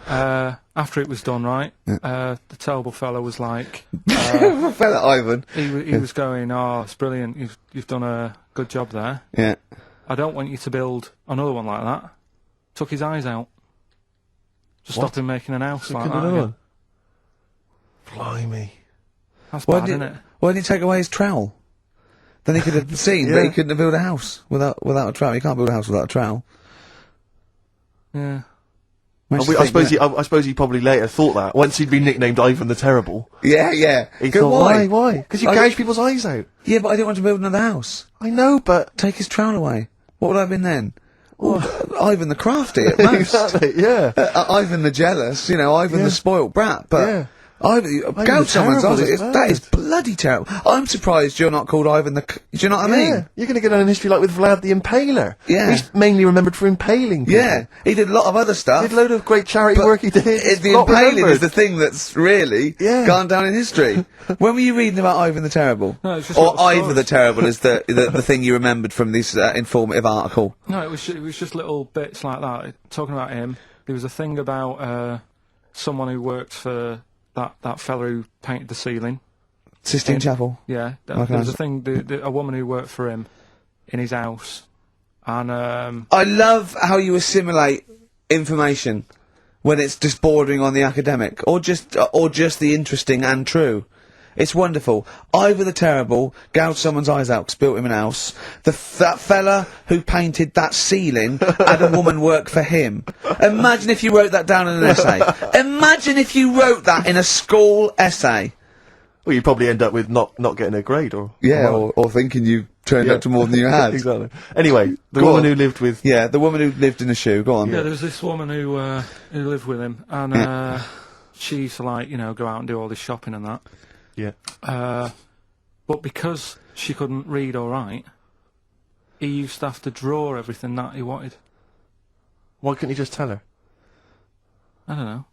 After it was done, right, the terrible fella was like...
fella Ivan.
He was going, oh, it's brilliant, you've done a good job there.
Yeah.
I don't want you to build another one like that. Took his eyes out. Just stopped him making an house like that again.
Blimey.
That's bad, isn't it?
Why didn't he take away his trowel? Then he could have seen that he couldn't have built a house without a trowel. You can't build a house without a trowel.
Yeah.
I suppose he probably later thought that once he'd been nicknamed Ivan the Terrible.
Yeah.
He thought, why? Because you gouge people's eyes out.
Yeah, but I didn't want to build another house.
I know, but
take his trowel away. What would I have been then? Ivan the Crafty at most.
Exactly. Yeah.
Ivan the Jealous. Ivan the spoilt brat. But.
Yeah.
Gouge someone's eyes. That is bloody terrible. I'm surprised you're not called Ivan the... Do you know what I mean?
You're going to get on in history like with Vlad the Impaler.
Yeah.
He's mainly remembered for impaling people.
Yeah. He did a lot of other stuff.
He did a load of great charity work he did.
The impaling is the thing that's really gone down in history. When were you reading about Ivan the Terrible?
No, it's just
or Ivor the Terrible is the thing you remembered from this informative article?
No, it was just little bits like that. Talking about him, there was a thing about someone who worked for that fella who painted the ceiling.
Sistine Chapel?
Yeah. There was a thing, a woman who worked for him in his house. And,
I love how you assimilate information when it's just bordering on the academic, or just the interesting and true. It's wonderful. Ivor the Terrible gouged someone's eyes out 'cause built him an house. That fella who painted that ceiling had a woman work for him. Imagine if you wrote that down in an essay. Imagine if you wrote that in a school essay.
Well, you'd probably end up with not getting a grade, or...
Yeah, or thinking you turned up to more than you had.
Exactly. Anyway, the woman who lived with...
Yeah, the woman who lived in a shoe, go on.
Yeah, there was this woman who lived with him, and she used to, go out and do all this shopping and that.
Yeah.
But because she couldn't read or write, he used to have to draw everything that he wanted.
Why couldn't he just tell her?
I don't know.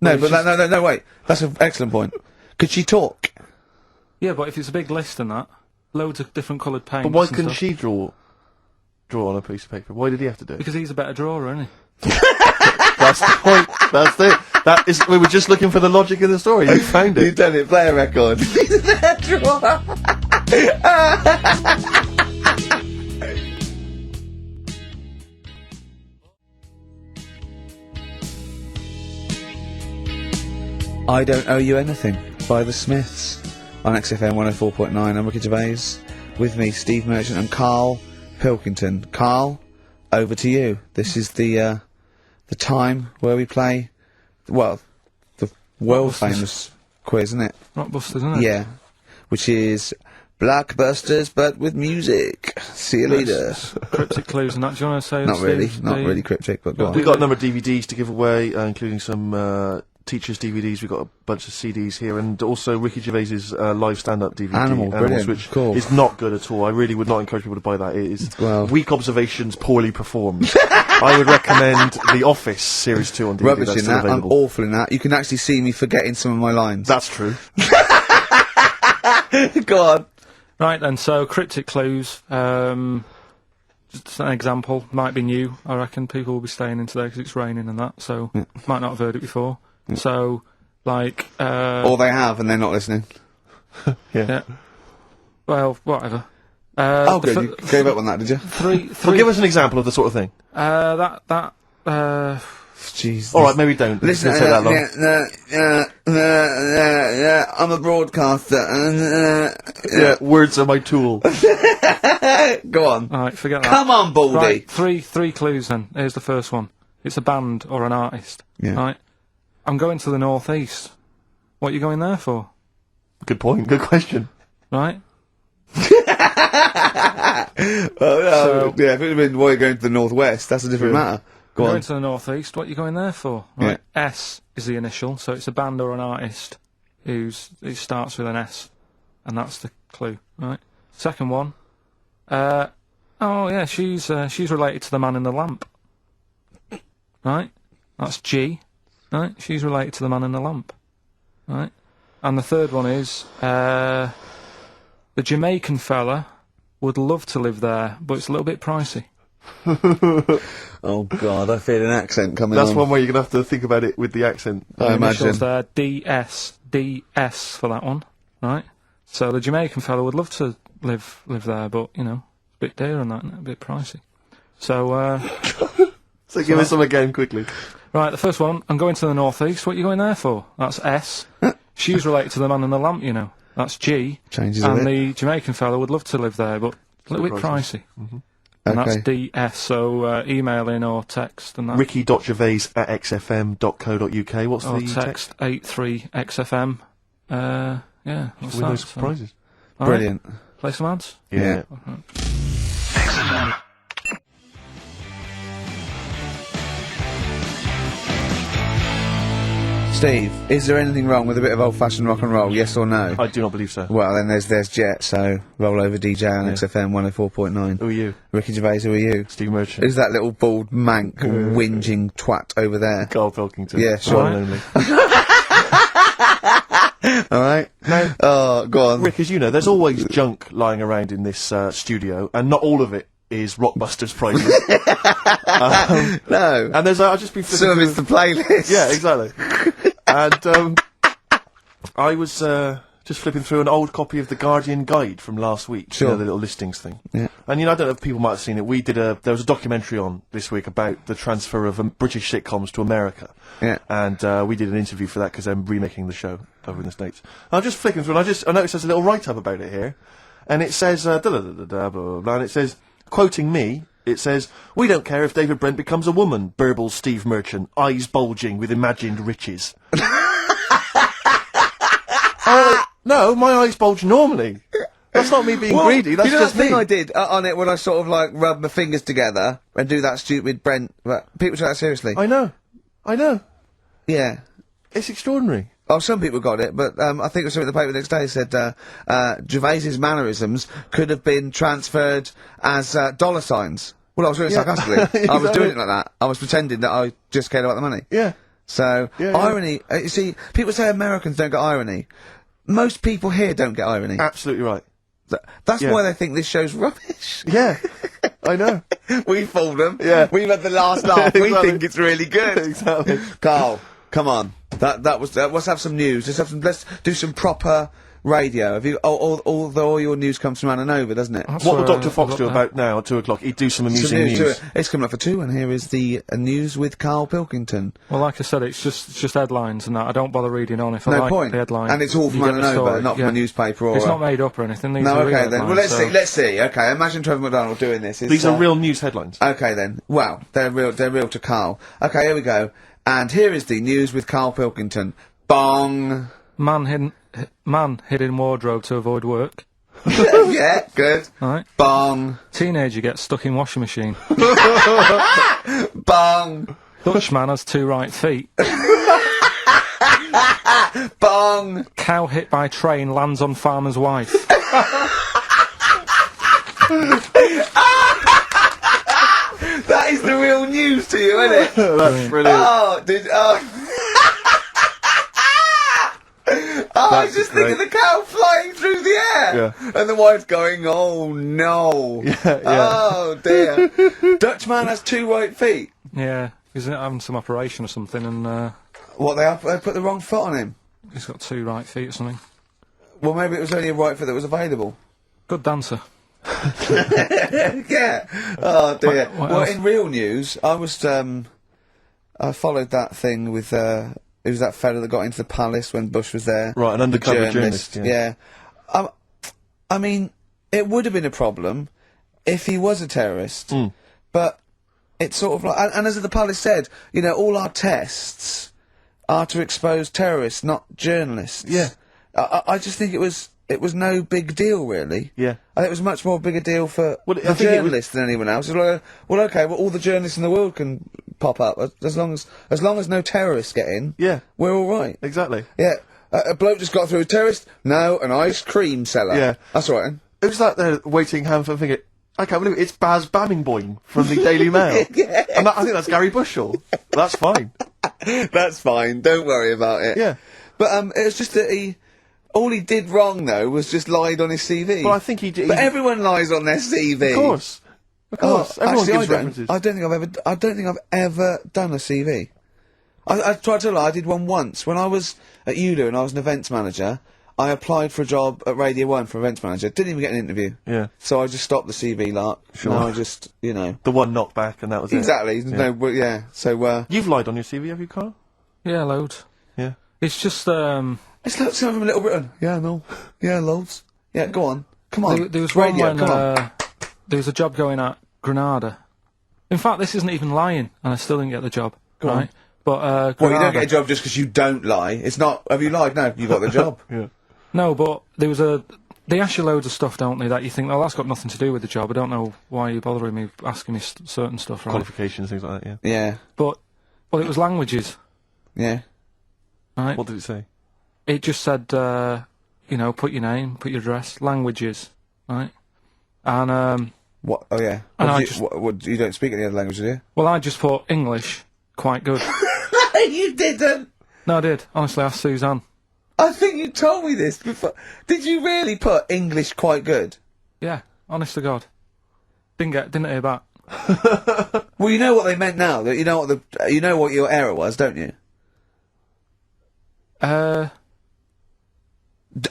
No, but no, wait. That's an excellent point. Could she talk?
Yeah, but if it's a big list and that, loads of different coloured paints.
But why
and
couldn't
stuff.
she draw on a piece of paper? Why did he have to do it?
Because he's a better drawer, isn't he?
That's the point. That's it. That is. We were just looking for the logic in the story. You found it.
You've done it. Play a record. He's a better drawer. I Don't Owe You Anything by The Smiths on XFM 104.9. I'm Ricky Gervais. With me, Steve Merchant and Karl Pilkington. Karl, over to you. This is the time where we play, well, the world famous quiz, isn't it?
Rockbusters, isn't it?
Yeah. Which is Blockbusters, but with music. See you later.
Cryptic clues and that. Do you want to say
Not really,
Steve,
not really cryptic, but go on.
We got a number of DVDs to give away, including some teachers' DVDs. We've got a bunch of CDs here, and also Ricky Gervais's live stand-up DVD,
Animals, brilliant,
which
cool.
is not good at all. I really would not encourage people to buy that. It is weak observations, poorly performed. I would recommend The Office Series 2 on DVD.
Rubbish
That's
in
still
that, I'm
available.
awful in that. You can actually see me forgetting some of my lines.
That's true.
Go on.
Right then, so cryptic clues. Just an example, might be new. I reckon people will be staying in today because it's raining and that, so might not have heard it before. So, like,
or they have and they're not listening.
yeah. Well, whatever.
Oh, good. You gave up on that, did you?
Well, give us an example of the sort of thing.
Jeez.
All right, maybe don't.
Listen,
It's gonna take that long.
I'm a broadcaster.
Yeah, words are my tool.
Go on.
Alright, forget that.
Come on, Baldy.
Right, three clues then. Here's the first one. It's a band or an artist.
Yeah.
Right? I'm going to the northeast. What are you going there for?
Good point. Good question.
Right?
Yeah, if it had been why you're going to the northwest, that's a different matter. Go
I'm
on.
going to the northeast. What are you going there for? Right. S is the initial, so it's a band or an artist who starts with an S, and that's the clue. Right. Second one. Oh yeah, she's related to the man in the lamp. Right. That's G. Right. She's related to the man in the lamp. Right. And the third one is the Jamaican fella would love to live there, but it's a little bit pricey.
Oh God, I feel an accent coming
That's
on.
one way you're gonna have to think about it with the accent.
I imagine.
Initials there, DS for that one, right? So the Jamaican fella would love to live there, but you know, a bit dear and that, isn't it? A bit pricey. So,
So give us some again quickly.
Right, the first one. I'm going to the northeast. What are you going there for? That's S. She's related to the man in the lamp, you know. That's G.
Changes a
and
bit.
the Jamaican fella would love to live there, but a little bit pricey.
Mm-hmm.
And
Okay.
that's DS, so email in or text and that.
Ricky.gervais@xfm.co.uk. What's
or
the
text 83XFM. Yeah, what's
With
that?
those surprises.
All right,
Brilliant.
play some ads?
Yeah. Steve, is there anything wrong with a bit of old-fashioned rock and roll? Yes or no?
I do not believe so.
Well, then there's Jet. So roll over DJ on XFM 104.9.
Who are you?
Ricky Gervais. Who are you?
Steve Merchant.
Who's that little bald mank whinging twat over there?
Karl Pilkington.
Yeah, sure.
One and only.
All right.
Now,
Oh, go on.
Rick, as you know, there's always junk lying around in this studio, and not all of it is Rockbusters prizes.
No.
And there's I'll just be flipping
Some of
through-
it's the playlist.
Yeah, exactly. And I was just flipping through an old copy of the Guardian Guide from last week.
Sure.
You know, the little listings thing.
Yeah.
And you know, I don't know if people might have seen it. There was a documentary on this week about the transfer of British sitcoms to America.
Yeah.
And we did an interview for that because I'm remaking the show over in the States. And I'm just flicking through, and I noticed there's a little write-up about it here, and it says blah, blah, blah, blah, blah, and it says, quoting me, it says, "We don't care if David Brent becomes a woman," burbles Steve Merchant, eyes bulging with imagined riches. No, my eyes bulge normally. That's not me being greedy, that's
you know
just
that thing
me.
I did on it when I sort of like rub my fingers together and do that stupid Brent. People take that seriously.
I know.
Yeah.
It's extraordinary.
Oh, some people got it, but I think it was something in the paper the next day said Gervais's mannerisms could have been transferred as dollar signs. Well, I was doing it sarcastically. I was doing it like that. I was pretending that I just cared about the money.
Yeah.
So, irony, you see, people say Americans don't get irony. Most people here don't get irony.
Absolutely right.
That's why they think this show's rubbish.
Yeah. I know.
We fooled them.
Yeah.
We've had the last laugh. We think it's really good.
Exactly.
Carl, come on. Let's have some news. Let's do some proper radio. Have you, all your news comes from Ananover, doesn't it?
What will Dr. Fox do about now at 2 o'clock? He'd do some amusing news.
It's coming up for 2, and here is the news with Karl Pilkington.
Well, like I said, it's just headlines and that. I don't bother reading on if I
No
like
point.
the headline.
And it's all from
You get the
Ananover,
story.
not from a newspaper or...
It's not made up or anything. These
No,
are real
okay then. Well,
headlines,
let's see. Okay, imagine Trevor McDonald doing this.
These are real news headlines.
Okay then. Well, they're real to Karl. Okay, here we go. And here is the news with Karl Pilkington. Bong!
Man hid in wardrobe to avoid work.
Yeah, good.
Right.
Bong!
Teenager gets stuck in washing machine.
Bong!
Dutchman has 2 right feet.
Bong!
Cow hit by train lands on farmer's wife.
That is the real news to you, isn't it?
That's brilliant.
I was just thinking of the cow flying through the air!
Yeah.
And the wife's going, oh no!
Yeah.
Oh dear. Dutchman has 2 right feet.
Yeah, he's having some operation or something and,
What, they put the wrong foot on him?
he's got 2 right feet or something.
Well, maybe it was only a right foot that was available.
Good dancer.
Yeah. Oh dear.
What
Well,
else?
in real news, I was, I followed that thing with, it was that fella that got into the palace when Bush was there.
Right, an
The
undercover journalist.
Yeah. I mean, it would have been a problem if he was a terrorist, but it's sort of like, and as the palace said, you know, all our tests are to expose terrorists, not journalists.
Yeah.
I just think it was no big deal, really.
Yeah.
I think it was much more bigger deal for
Well, I
the
think it was-
journalists than anyone else. It's like, well, okay, well, all the journalists in the world can pop up as long as no terrorists get in.
Yeah.
We're all right.
Exactly.
Yeah. A bloke just got through a terrorist. No, an ice cream seller.
Yeah.
That's all right. Then.
It was like they're waiting hand for finger. I can't believe it. It's Baz Bammingboim from the Daily Mail.
Yeah.
And I think that's Gary Bushell. That's fine.
That's fine. Don't worry about it.
Yeah.
But it was just that all he did wrong though was just lied on his CV.
Well, I think he did.
But everyone lies on their CV.
Of course. Of course. Everyone
actually,
gives references.
I don't think I've ever done a CV. I tried to lie. I did one once when I was at ULU and I was an events manager. I applied for a job at Radio 1 for events manager. Didn't even get an interview.
Yeah.
So I just stopped the CV lark.
Sure.
No, I just, you know.
The one knocked back and that was
Exactly.
it.
No, well, yeah. So,
You've lied on your CV, have you, Carl?
Yeah, loads.
Yeah.
It's just,
it's like something from Little Britain. Yeah, no. Yeah, loads. Yeah, go on. Come on.
there was
Radio,
one when, there was a job going at Granada. In fact, this isn't even lying, and I still didn't get the job.
Go
right?
on.
But,
Well, you
Granada,
don't get a job just because you don't lie. It's not, have you lied? No, you got the job.
Yeah.
No, but there was they ask you loads of stuff, don't they, that you think, well, that's got nothing to do with the job. I don't know why you're bothering me, asking me certain stuff, right?
Qualifications, things like that, yeah.
Yeah.
But, well, it was languages,
Yeah.
right?
What did it say?
It just said, you know, put your name, put your address, languages, right? And,
What? Oh, yeah.
And I
What, you don't speak any other languages, do you?
well, I just put English, quite good.
You didn't!
No, I did. Honestly, ask Suzanne.
I think you told me this before. Did you really put English quite good?
Yeah, honest to God. Didn't hear back.
Well, you know what they meant now. That you know what your error was, don't you?
Yeah,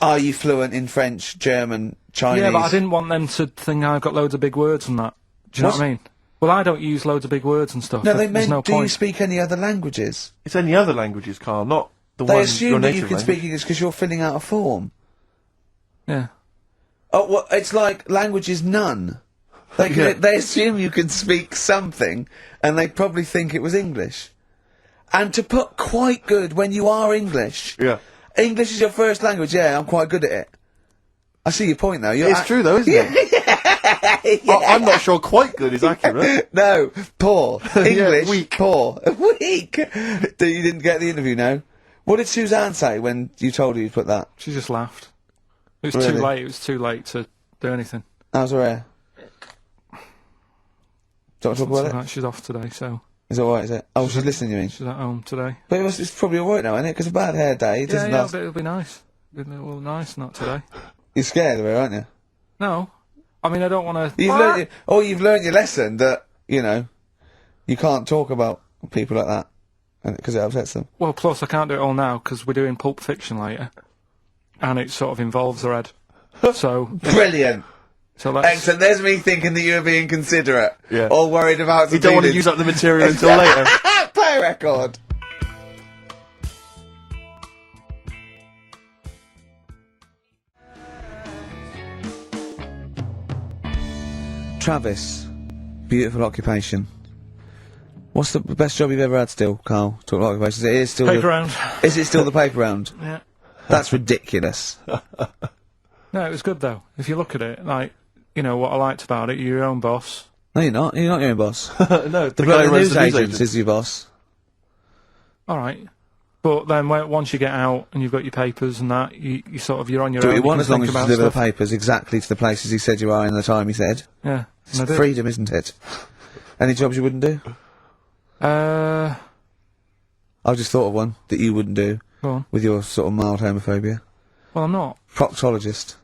Are you fluent in French, German, Chinese?
but I didn't want them to think I've got loads of big words and that. Do you know what I mean? Well, I don't use loads of big words and stuff.
No, they
There's
meant,
no
do you
point.
speak any other languages?
It's any other languages, Carl, not the
They
one your
assume that you
native
can
language.
speak English because you're filling out a form.
Yeah.
Oh, well, it's like language is none. They assume you can speak something, and they probably think it was English. And to put quite good when you are English.
Yeah.
English is your first language, yeah, I'm quite good at it. I see your point, though.
It's true, though, isn't it? I'm not sure quite good is accurate.
No, poor. English,
weak.
poor. Weak. You didn't get the interview, no? What did Suzanne say when you told her you'd put that?
She just laughed. It was
Really?
too late. It was too late to do anything.
How's her hair? Do you want to talk about it?
Right, she's off today, so
Is it alright, is it? Oh, she's listening, you mean?
she's at home today.
But it's probably alright now, isn't it? Because a bad hair day, it doesn't last.
But it'll be nice. It'll be nice, not today.
You're scared of her, aren't you?
No. I mean, I don't want to...
You've learned your lesson that, you know, you can't talk about people like that. Because it upsets them.
Well, plus I can't do it all now, because we're doing Pulp Fiction later. And it sort of involves her head. So...
Brilliant!
So let's...
Excellent, there's me thinking that you were being considerate.
Yeah.
All worried about...
You don't want to use up the material until later.
Play a record! Travis. Beautiful occupation. What's the best job you've ever had still, Carl? Talk about occupations. It is still
Paper round.
Is it still the paper round?
Yeah.
That's ridiculous.
No, it was good though. If you look at it, like, you know, what I liked about it, you're your own boss.
No, you're not. You're not your own boss.
No,
The bloke at the news agent is your boss.
Alright. But then once you get out and you've got your papers and that, you sort of, you're on your
Do
own.
what you want
can
as long
think
as you
about
deliver the
stuff.
papers exactly to the places he said you are in the time he said.
Yeah.
It's
and I did.
freedom, isn't it? Any jobs you wouldn't do? I've just thought of one that you wouldn't do.
Go on.
With your sort of mild homophobia.
Well, I'm not.
Proctologist.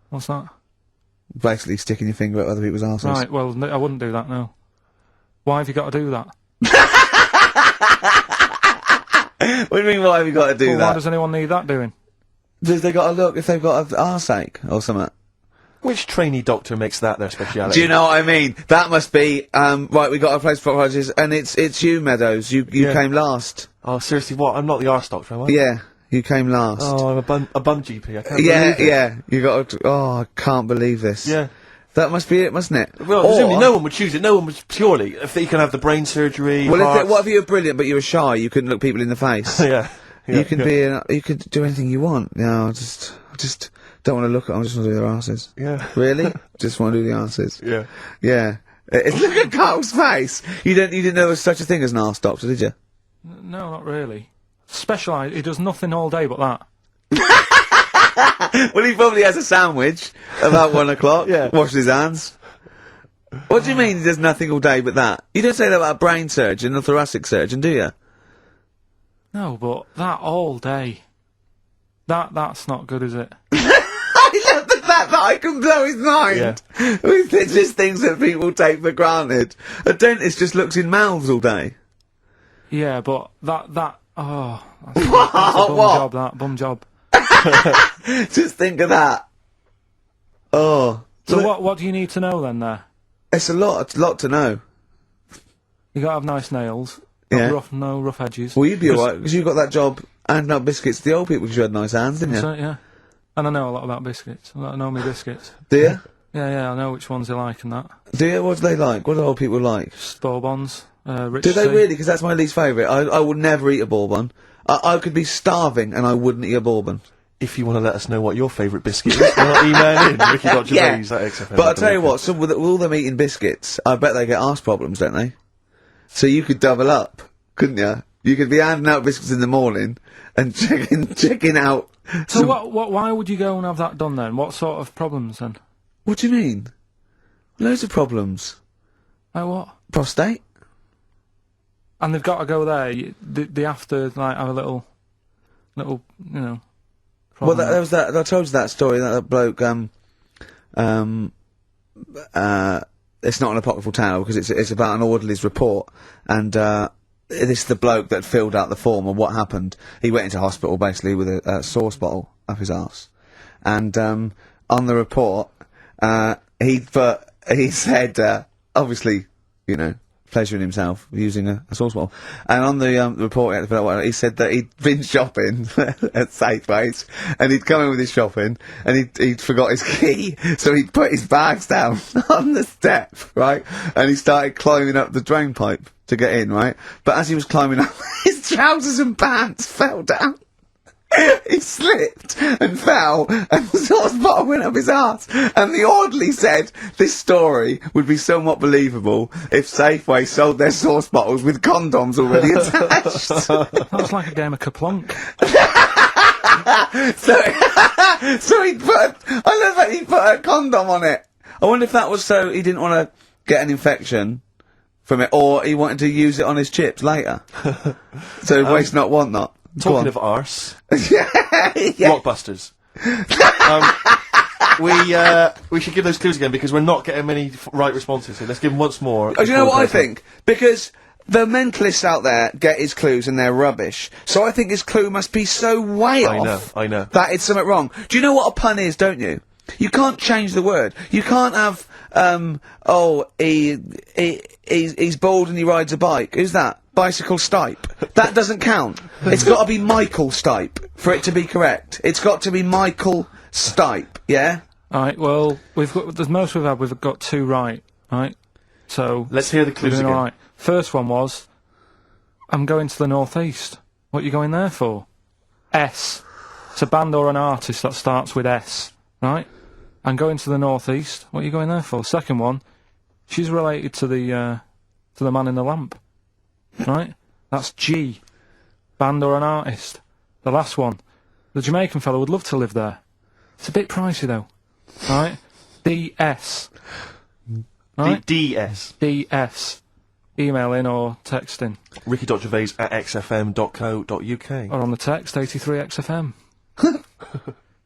What's that?
Basically sticking your finger at other people's arses.
Right, well, I wouldn't do that, no. Why have you got to do that?
What do you mean, why have you got to do
Well,
that?
why does anyone need that doing?
Does they got to look if they've got an arseache or something?
Which trainee doctor makes that their speciality?
Do you know what I mean? That must be, right, we got a place for proctologists, and it's you, Meadows. You came last.
Oh, seriously, what? I'm not the arse doctor, am I?
Yeah, you came last.
Oh, I'm a bum GP. I can't believe it.
Yeah, you got to, oh, I can't believe this.
Yeah.
That must be it, mustn't it?
Well, presumably no one would choose it. No one would purely. If they can have the brain surgery,
Well,
hearts.
what if you were brilliant but you were shy? You couldn't look people in the face.
Yeah.
You could you could do anything you want. No, I just don't want to look at them. I just want to do their asses.
Yeah.
Really? Just want to do the asses.
Yeah.
Yeah. Look at Carl's face. You didn't know there was such a thing as an arse doctor, did you?
No, not really. Specialised. He does nothing all day but that.
Well, he probably has a sandwich about 1 o'clock.
Yeah.
Washes his hands. What do you mean he does nothing all day but that? You don't say that about a brain surgeon or thoracic surgeon, do you?
No, but that all day. That's not good, is it?
I love the fact that I can blow his mind with just things that people take for granted. A dentist just looks in mouths all day.
Yeah, but that's a bum job.
Just think of that. Oh.
So what do you need to know then there?
It's a lot to know.
You gotta have nice nails.
Yeah.
No rough edges.
Well, you'd be alright, because you got that job handing out biscuits to the old people because you had nice hands, didn't you?
So, yeah. And I know a lot about biscuits. I know my biscuits.
Do you?
Yeah, I know which ones they like and that.
Do you? What do they like? What do old people like?
Bourbons, rich
Do they
tea.
really? Because that's my least favourite. I would never eat a bourbon. I could be starving and I wouldn't eat a bourbon.
If you want to let us know what your favourite biscuit is, email in ricky.gervais at XFM.
But I'll tell you what, with all them eating biscuits, I bet they get arse problems, don't they? So you could double up, couldn't you? You could be handing out biscuits in the morning and checking out.
So why would you go and have that done then? What sort of problems then?
What do you mean? Loads of problems.
Like what?
Prostate.
And they've got to go there. They have to like have a little, you know.
Well, there was that. I told you that story. That bloke. It's not an apocryphal tale because it's about an orderly's report, and this is the bloke that filled out the form of what happened. He went into hospital basically with a sauce bottle up his arse, and on the report, he said obviously, you know, pleasuring himself using a sauce bottle. And on the report he said that he'd been shopping at Safeways, and he'd come in with his shopping, and he'd forgot his key, so he'd put his bags down on the step, right? And he started climbing up the drain pipe to get in, right? But as he was climbing up, his trousers and pants fell down. He slipped and fell, and the sauce bottle went up his arse. And the orderly said this story would be somewhat believable if Safeway sold their sauce bottles with condoms already attached.
That was like a game of Kaplunk.
So he put. I love that he put a condom on it. I wonder if that was so he didn't want to get an infection from it, or he wanted to use it on his chips later. So waste not, want not.
Talking of arse,
yeah.
Blockbusters. We should give those clues again because we're not getting many right responses. So let's give them once more.
Oh, do you know what I think? Because the mentalists out there get his clues and they're rubbish. So I think his clue must be so way off.
I know.
That it's something wrong. Do you know what a pun is, don't you? You can't change the word. You can't have, he's bald and he rides a bike. Who's that? Bicycle Stipe. That doesn't count. It's got to be Michael Stipe for it to be correct. It's got to be Michael Stipe, yeah?
Alright, well, the most we've got 2 right, right? So...
Let's hear the clues again.
Right. First one was, I'm going to the northeast. What are you going there for? S. It's a band or an artist that starts with S, right? I'm going to the northeast. What are you going there for? Second one, she's related to the man in the lamp. Right? That's G. Band or an artist. The last one. The Jamaican fellow would love to live there. It's a bit pricey though. Right? DS. Right?
DS.
DS. Email in or text in.
ricky.gervais@xfm.co.uk.
Or on the text, 83XFM.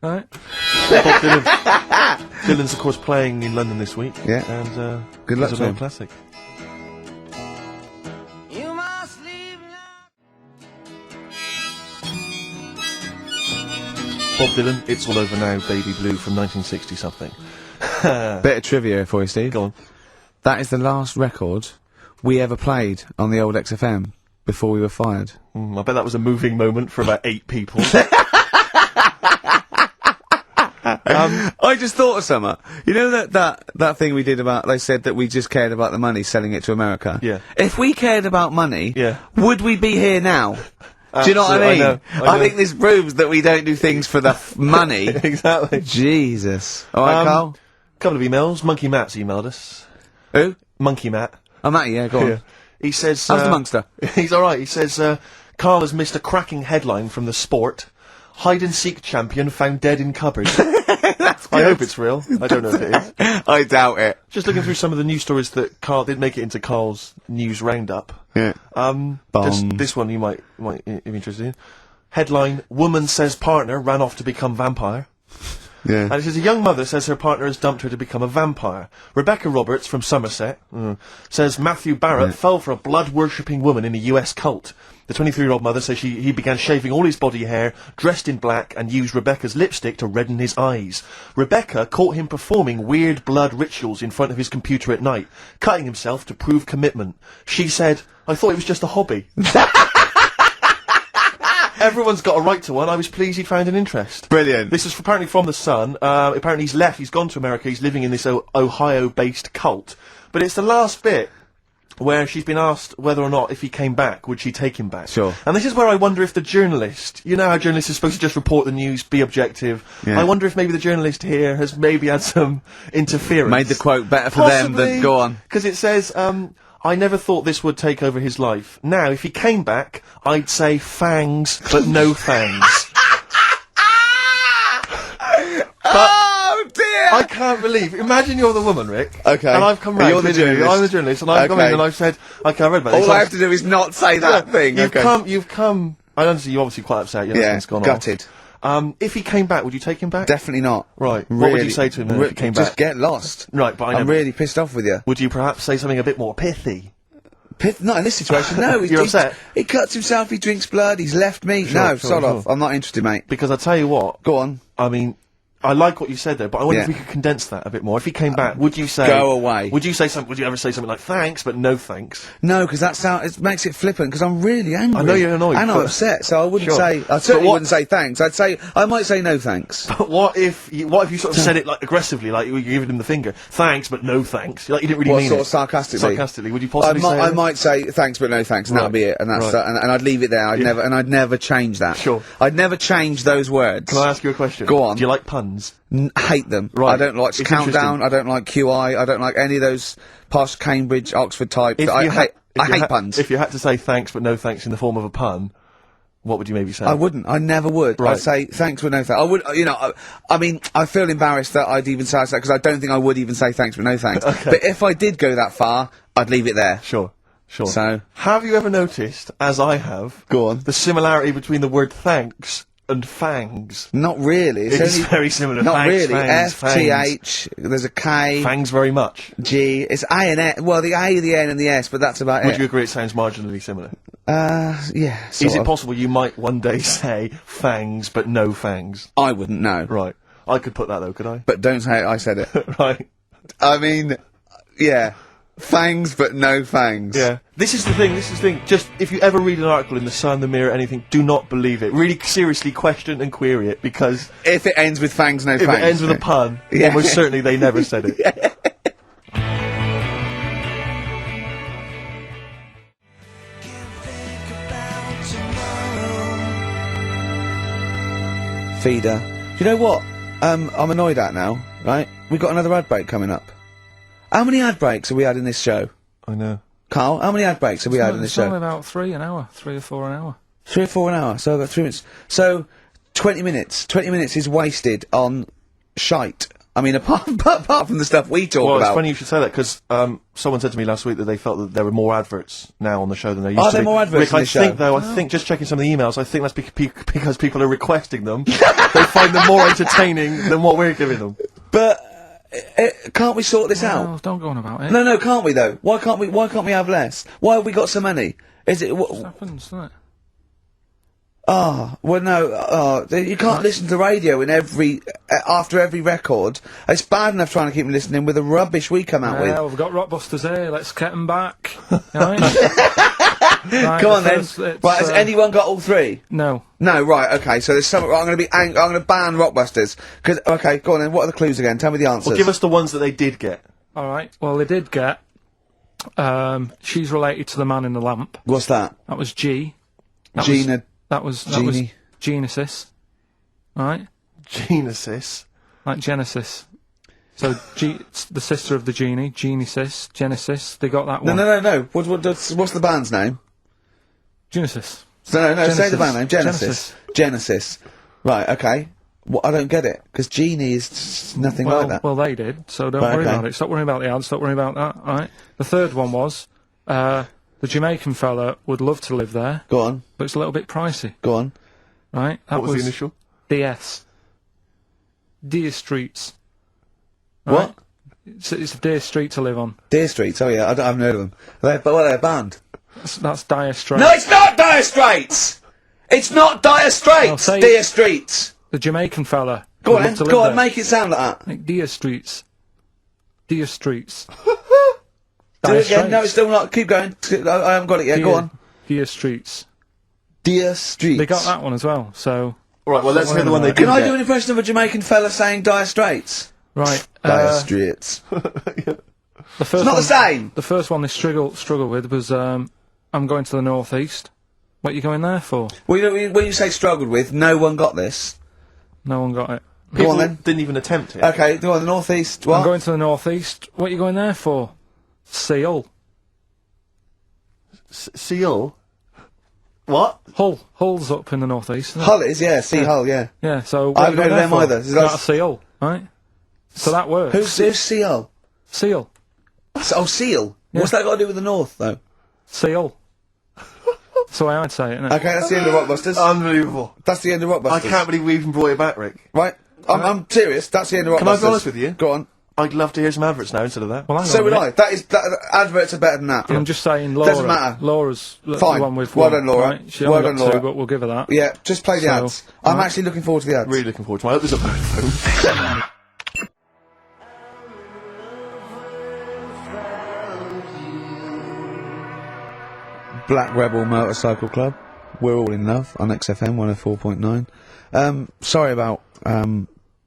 Right?
Bob Dylan. Dylan's of course playing in London this week.
Yeah.
And
good luck to him.
Classic. Bob Dylan, It's All Over Now, Baby Blue from 1960 something.
Bit of trivia for you, Steve.
Go on.
That is the last record we ever played on the old XFM before we were fired.
I bet that was a moving moment for about 8 people.
I just thought of something. You know that thing we did about, they said that we just cared about the money, selling it to America?
Yeah.
If we cared about money,
yeah,
would we be here now? Do you know what I mean?
I know.
I think this proves that we don't do things for the money.
Exactly.
Jesus. Alright, Carl?
Couple of emails. Monkey Matt's emailed us.
Who?
Monkey Matt.
Oh, Matty, yeah, go on.
Yeah. He says...
How's the Monkster?
He's alright. He says, Carl has missed a cracking headline from The Sport. Hide-and-seek champion found dead in cupboard. I hope it's real. I don't know if it is.
I doubt it.
Just looking through some of the news stories that Carl did make it into Carl's news roundup.
Yeah.
This one you might be interested in. Headline: Woman says partner ran off to become vampire.
Yeah.
And it says a young mother says her partner has dumped her to become a vampire. Rebecca Roberts from Somerset says Matthew Barrett fell for a blood-worshipping woman in a US cult. The 23-year-old mother says he began shaving all his body hair, dressed in black, and used Rebecca's lipstick to redden his eyes. Rebecca caught him performing weird blood rituals in front of his computer at night, cutting himself to prove commitment. She said, I thought it was just a hobby. Everyone's got a right to one. I was pleased he'd found an interest.
Brilliant.
This is apparently from The Sun. Apparently he's left, he's gone to America, he's living in this Ohio-based cult. But it's the last bit where she's been asked whether or not, if he came back, would she take him back?
Sure.
And this is where I wonder if the journalist, you know how journalists are supposed to just report the news, be objective.
Yeah.
I wonder if maybe the journalist here has maybe had some interference.
Made the quote better for them than... Go on.
Because it says, I never thought this would take over his life. Now, if he came back, I'd say fangs, but no fangs.
Oh dear!
I can't believe. Imagine you're the woman, Rick.
Okay.
And I've come round.
You're the journalist.
I'm the journalist, and I've come in and I've said, okay, I read about this.
All I have to do is not say that thing.
You've come. I understand you're obviously quite upset. It's gone
gutted.
Off. If he came back, would you take him back?
Definitely not.
Right.
Really,
what would you say to him then if he came back?
Just get lost.
Right, but
I'm really pissed off with you.
Would you perhaps say something a bit more pithy?
Not in this situation, no.
You're upset?
He cuts himself, he drinks blood, he's left me.
Sure,
Sod off. I'm not interested, mate.
Because I tell you what.
Go on.
I mean, I like what you said there, but I wonder
Yeah.
if we could condense that a bit more. If he came back, would you say...
Go away.
Would you ever say something like, thanks, but no thanks?
No, because it makes it flippant, because I'm really angry.
I know you're annoyed,
And I'm
but-
upset, so I wouldn't
Sure.
say... I certainly wouldn't say thanks. I might say no thanks.
But what if you sort of said it, like, aggressively, like, you're giving him the finger? Thanks, but no thanks. Like, you didn't really
What,
mean
sort
it.
of sarcastically?
Sarcastically. Would you possibly say
I
that?
might say thanks, but no thanks, and
Right.
that'll be it, and that's
Right.
and I'd leave it there. I'd never change that.
Sure.
I'd never change those words.
Can I ask you a question?
Go on.
Do you like puns?
Hate them.
Right.
I don't like
It's
Countdown.
interesting.
I don't like QI. I don't like any of those posh Cambridge, Oxford types. I hate puns.
If you had to say thanks, but no thanks in the form of a pun, what would you maybe say?
I wouldn't. I never would.
Right.
I'd say thanks, but no thanks. I would. I mean, I feel embarrassed that I'd even say that because I don't think I would even say thanks, but no thanks.
Okay.
But if I did go that far, I'd leave it there.
Sure.
So,
have you ever noticed, as I have,
go on,
the similarity between the word thanks and fangs?
Not really.
It's
only
very similar.
Not
Thanks,
really.
fangs,
FTH. There's a K.
Fangs very much.
G. It's A and S. Well, the A, the N, and the S, but that's about
Would
it.
you agree it sounds marginally similar?
Yeah.
Is it possible you might one day say fangs but no fangs?
I wouldn't know.
Right. I could put that though, could I?
But don't say I said it.
Right.
I mean, yeah. Fangs, but no fangs.
Yeah. This is the thing. Just, if you ever read an article in The Sun, The Mirror, anything, do not believe it. Really seriously question and query it, because...
If it ends with fangs, no
if
fangs.
it ends with a pun,
Yeah.
almost certainly they never said it.
Yeah. Feeder. Do you know what? I'm annoyed at now, right? We've got another ad break coming up. How many ad breaks have we had in this show?
I know.
Carl, how many ad breaks have we had in this
It's only
show?
about 3 an hour, 3 or 4 an hour.
3 or 4 an hour, so I've got 3 minutes. So, 20 minutes. 20 minutes is wasted on shite. I mean, apart from the stuff we talk
Well,
about.
it's funny you should say that, because someone said to me last week that they felt that there were more adverts now on the show than there used to be.
Are there more adverts
Rick,
in this
I think,
show?
though, I think, just checking some of the emails, I think that's because people are requesting them. They find them more entertaining than what we're giving them.
But, can't we sort this out?
Oh, don't go on about it.
No, can't we though? Why can't we have less? Why have we got so many? Is it,
It happens, doesn't it?
well no, you can't listen to radio in after every record. It's bad enough trying to keep them listening with the rubbish we come out with.
Well, we've got Rockbusters here, let's get them back. Right? Right,
Come on
the
then.
first- it's,
Right, has anyone got all 3?
No.
No, right, okay, so there's some, I'm gonna ban Rockbusters. Okay, go on then, what are the clues again? Tell me the answers.
Well, give us the ones that they did get.
Alright, well, they did get, she's related to the man in the lamp.
What's that?
That was G. That was
Genie.
Genesis. Right?
Genesis.
Like Genesis. So, it's the sister of the genie, Genesis, Genesis, they got that one.
No. What's the band's name?
Genesis.
No,
Genesis.
say the band name. Genesis. Right, okay. Well, I don't get it, because Genie is nothing like that.
Well, they did, so don't
Right,
worry
okay.
about it. Stop worrying about the ads, stop worrying about that, alright? The third one was, the Jamaican fella would love to live there.
Go on.
But it's a little bit pricey.
Go on.
Right? That
What was the initial?
DS. Deer Streets.
What?
It's a Deer Street to live on.
Deer Streets, oh yeah, I haven't heard of them. They're a band.
That's Dire Straits.
No, it's not Dire Straits! It's not Dire Straits!
say-
Deer Streets!
The Jamaican fella.
Go
would
on,
love to live
go on,
there.
make it sound like that.
Like Deer Streets. Deer Streets.
Do it again, no, it's still not, keep going. I haven't got it yet, go on.
Deer Streets.
Deer Streets.
They got that one as well, so...
Alright, well, let's hear the one they did
Can I
get.
do an impression of a Jamaican fella saying Dire Straits?
Right.
Dire Straits.
The first
It's not the same!
The first one they struggled with was, I'm going to the northeast. What are you going there for?
Well, when you say struggled with, no one got this.
No one got it.
Go on then.
Didn't even attempt it.
Okay, go on, the northeast, what?
I'm going to the northeast. What are you going there for? Seal.
Seal? What?
Hull's up in the northeast. Isn't it?
Hull is, yeah, Sea Hull, yeah.
Yeah, so...
I haven't heard of them either. Is that-
Not a seal, right? So that works.
Who's Sea Hull?
Seal.
Oh, Seal?
Yeah.
What's that got to do with the north, though?
Seal. That's the way I'd say it, innit?
Okay, that's the end of Rockbusters.
Unbelievable.
That's the end of Rockbusters.
I can't believe we even brought it back, Rick.
Right? I'm serious, that's the end of Rockbusters.
Can I be honest with you?
Go on.
I'd love to hear some adverts now instead of that.
Well, hang
So
on a
would
minute.
Adverts are better than that.
I'm just saying,
Doesn't matter.
Laura's the
Fine.
one with
Well
one,
done, Laura.
Right? She
Well
only
done,
got
Laura.
2, but we'll give her that.
Yeah, just play the
So,
ads. I'm
right.
actually looking forward to the ads.
Really looking forward to it. I hope there's a phone.
Black Rebel Motorcycle Club. We're all in love on XFM 104.9. Sorry about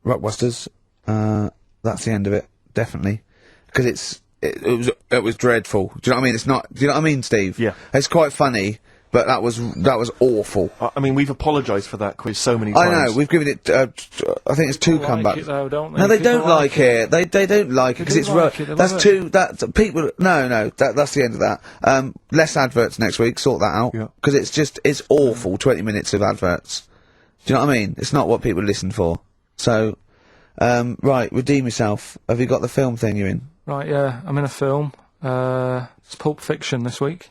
Rockbusters. That's the end of it, definitely, because it was dreadful. Do you know what I mean? It's not. Do you know what I mean, Steve?
Yeah.
It's quite funny, but that was awful.
I mean, we've apologised for that quiz so many
I
times.
know. We've given it. I think it's 2
Like
comebacks.
it though, don't they?
No, they
People
don't like it. They don't like it because
do
it's
like it, they
that's
love
too. That people. No. That's the end of that. Less adverts next week. Sort that out.
Yeah.
Because it's awful. 20 minutes of adverts. Do you know what I mean? It's not what people listen for. So, right, redeem yourself. Have you got the film thing you're in?
Right, yeah, I'm in a film. It's Pulp Fiction this week.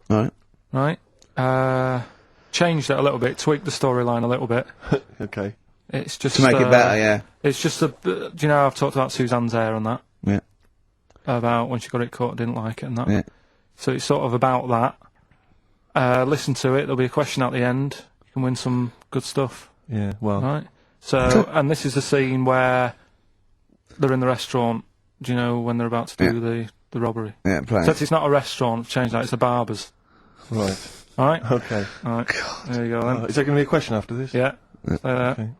Right.
Right. Changed it a little bit, tweaked the storyline a little bit.
Okay.
It's just
To make it better, yeah.
It's just do you know I've talked about Suzanne's hair and that?
Yeah.
About when she got it cut, didn't like it and that.
Yeah.
So it's sort of about that. Listen to it. There'll be a question at the end. You can win some good stuff.
Yeah. Well.
Right. So and this is the scene where they're in the restaurant. Do you know when they're about to do the robbery?
Yeah. Play.
Except it's not a restaurant. Change that. It's a barber's.
Right.
All right.
Okay.
All right. There you go then.
Is there going to be a question after this?
Yeah. Stay there.
Okay.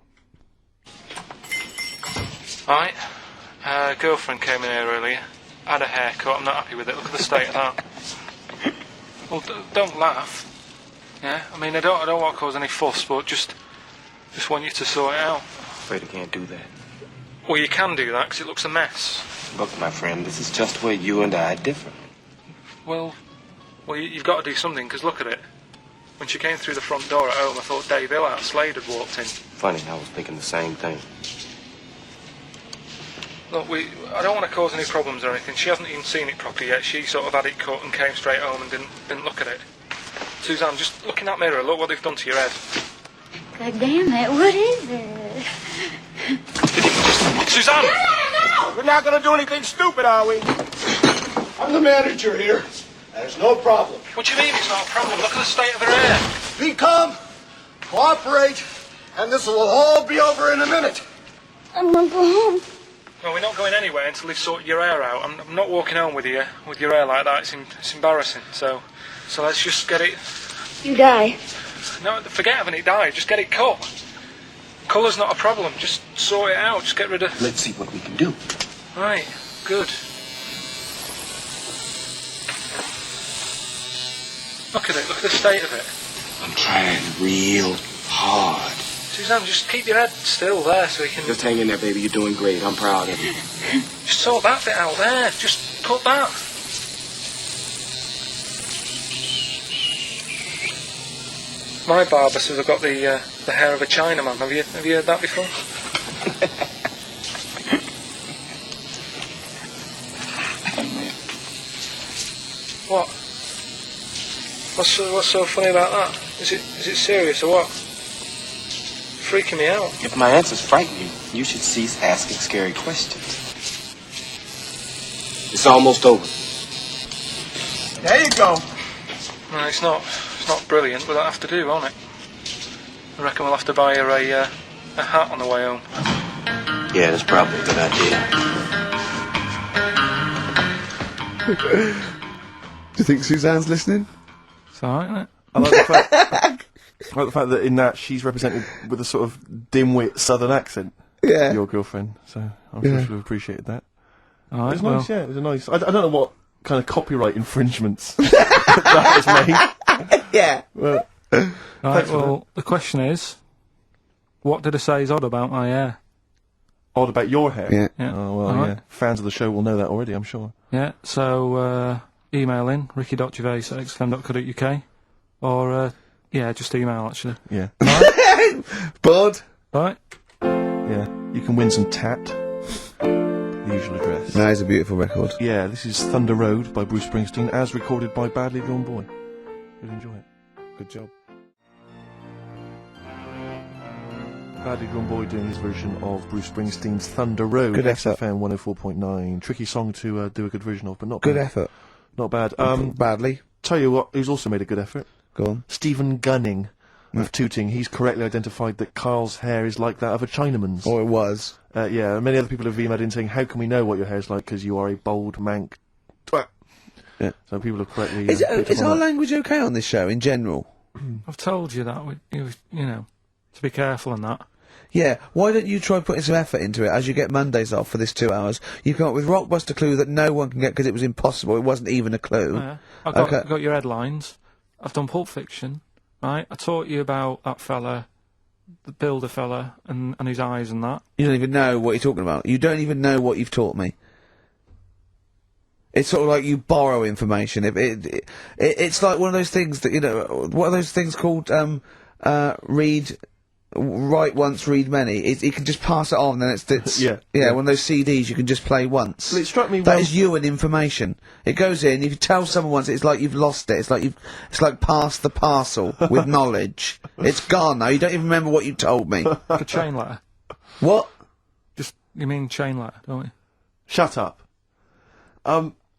Right. Girlfriend came in here earlier. Had a haircut. I'm not happy with it. Look at the state of that. Well, don't laugh. Yeah. I mean, I don't want to cause any fuss, but just want you to sort it out.
Afraid I can't do that.
Well, you can do that because it looks a mess.
Look, my friend, this is just where you and I differ.
Well, you've got to do something because look at it. When she came through the front door at home, I thought Dave Hill out Slade had walked in.
Funny, I was thinking the same thing.
Look, I don't want to cause any problems or anything. She hasn't even seen it properly yet. She sort of had it cut and came straight home and didn't look at it. Suzanne, just look in that mirror. Look what they've done to your head.
God damn it, what is it?
Suzanne!
No! We're not gonna do anything stupid, are we? I'm the manager here. There's no problem.
What do you mean it's not a problem? Look at the state of her hair.
Be calm, cooperate, and this will all be over in a minute.
I'm gonna go home.
Well, we're not going anywhere until they've sorted your hair out. I'm not walking home with you with your hair like that. It's embarrassing. So let's just get it.
You die.
No, forget having it dyed. Just get it cut. Colour's not a problem. Just sort it out. Just get rid of.
Let's see what we can do.
Right. Good. Look at it. Look at the state of it.
I'm trying real hard.
Suzanne, just keep your head still there so you can.
Just hang in there, baby. You're doing great. I'm proud of you.
Just sort that bit out there. Just cut that. My barber says I've got the hair of a Chinaman. Have you heard that before? What? What's so funny about that? Is it serious or what? Freaking me out.
If my answers frighten you, you should cease asking scary questions. It's almost over.
There you go.
No, it's not brilliant, but that'll have to do, won't it? I reckon we'll have to buy her a hat on the way home.
Yeah, that's probably a good idea.
Do you think Suzanne's listening?
It's alright, isn't it?
I like the fact that in that she's represented with a sort of dimwit southern accent.
Yeah.
Your girlfriend, so I'm sure she'll have appreciated that.
Alright,
It was nice, yeah, it was a nice. I don't know what kind of copyright infringements that has made.
Yeah.
Well,
Right, well, the question is, what did I say is odd about my hair?
odd about your hair?
Yeah.
Yeah.
Oh, well,
Alright.
yeah. Fans of the show will know that already, I'm sure.
Yeah, so email in, ricky.gervais@xfm.co.uk, or, just email, actually.
Yeah.
Bud?
Right?
Yeah. You can win some tat. The usual address.
That is a beautiful record.
Yeah, this is Thunder Road by Bruce Springsteen, as recorded by Badly Drawn Boy. Really enjoy it.
Good job.
Badly Drawn Boy doing his version of Bruce Springsteen's Thunder Road.
Good effort.
XFM 104.9. Tricky song to do a good version of, but not
Good
bad.
effort.
Not bad.
Badly.
Tell you what, who's also made a good effort?
Go on.
Stephen Gunning of Tooting. He's correctly identified that Carl's hair is like that of a Chinaman's.
Or it was.
Yeah, and many other people have emailed in saying, how can we know what your hair's like, because you are a bold mank twat.
Yeah.
So people have correctly...
Is our
that.
language okay on this show, in general?
I've told you that, you know, to be careful on that.
Yeah, why don't you try putting some effort into it as you get Mondays off for this 2 hours? You come up with Rockbuster clue that no one can get because it was impossible. It wasn't even a clue.
Yeah. I've got your headlines. I've done Pulp Fiction, right? I taught you about that fella, the builder fella, and his eyes and that.
You don't even know what you're talking about. You don't even know what you've taught me. It's sort of like you borrow information. It's like one of those things that, you know, what are those things called, write once, read many. You can just pass it on, then it's
yeah.
One of those CDs you can just play once.
Well, it struck me
that is you and information. It goes in. If you tell someone once, it's like you've lost it. It's like passed the parcel with knowledge. It's gone now. You don't even remember what you told me.
The chain letter.
What?
You mean chain letter, don't you?
Shut up.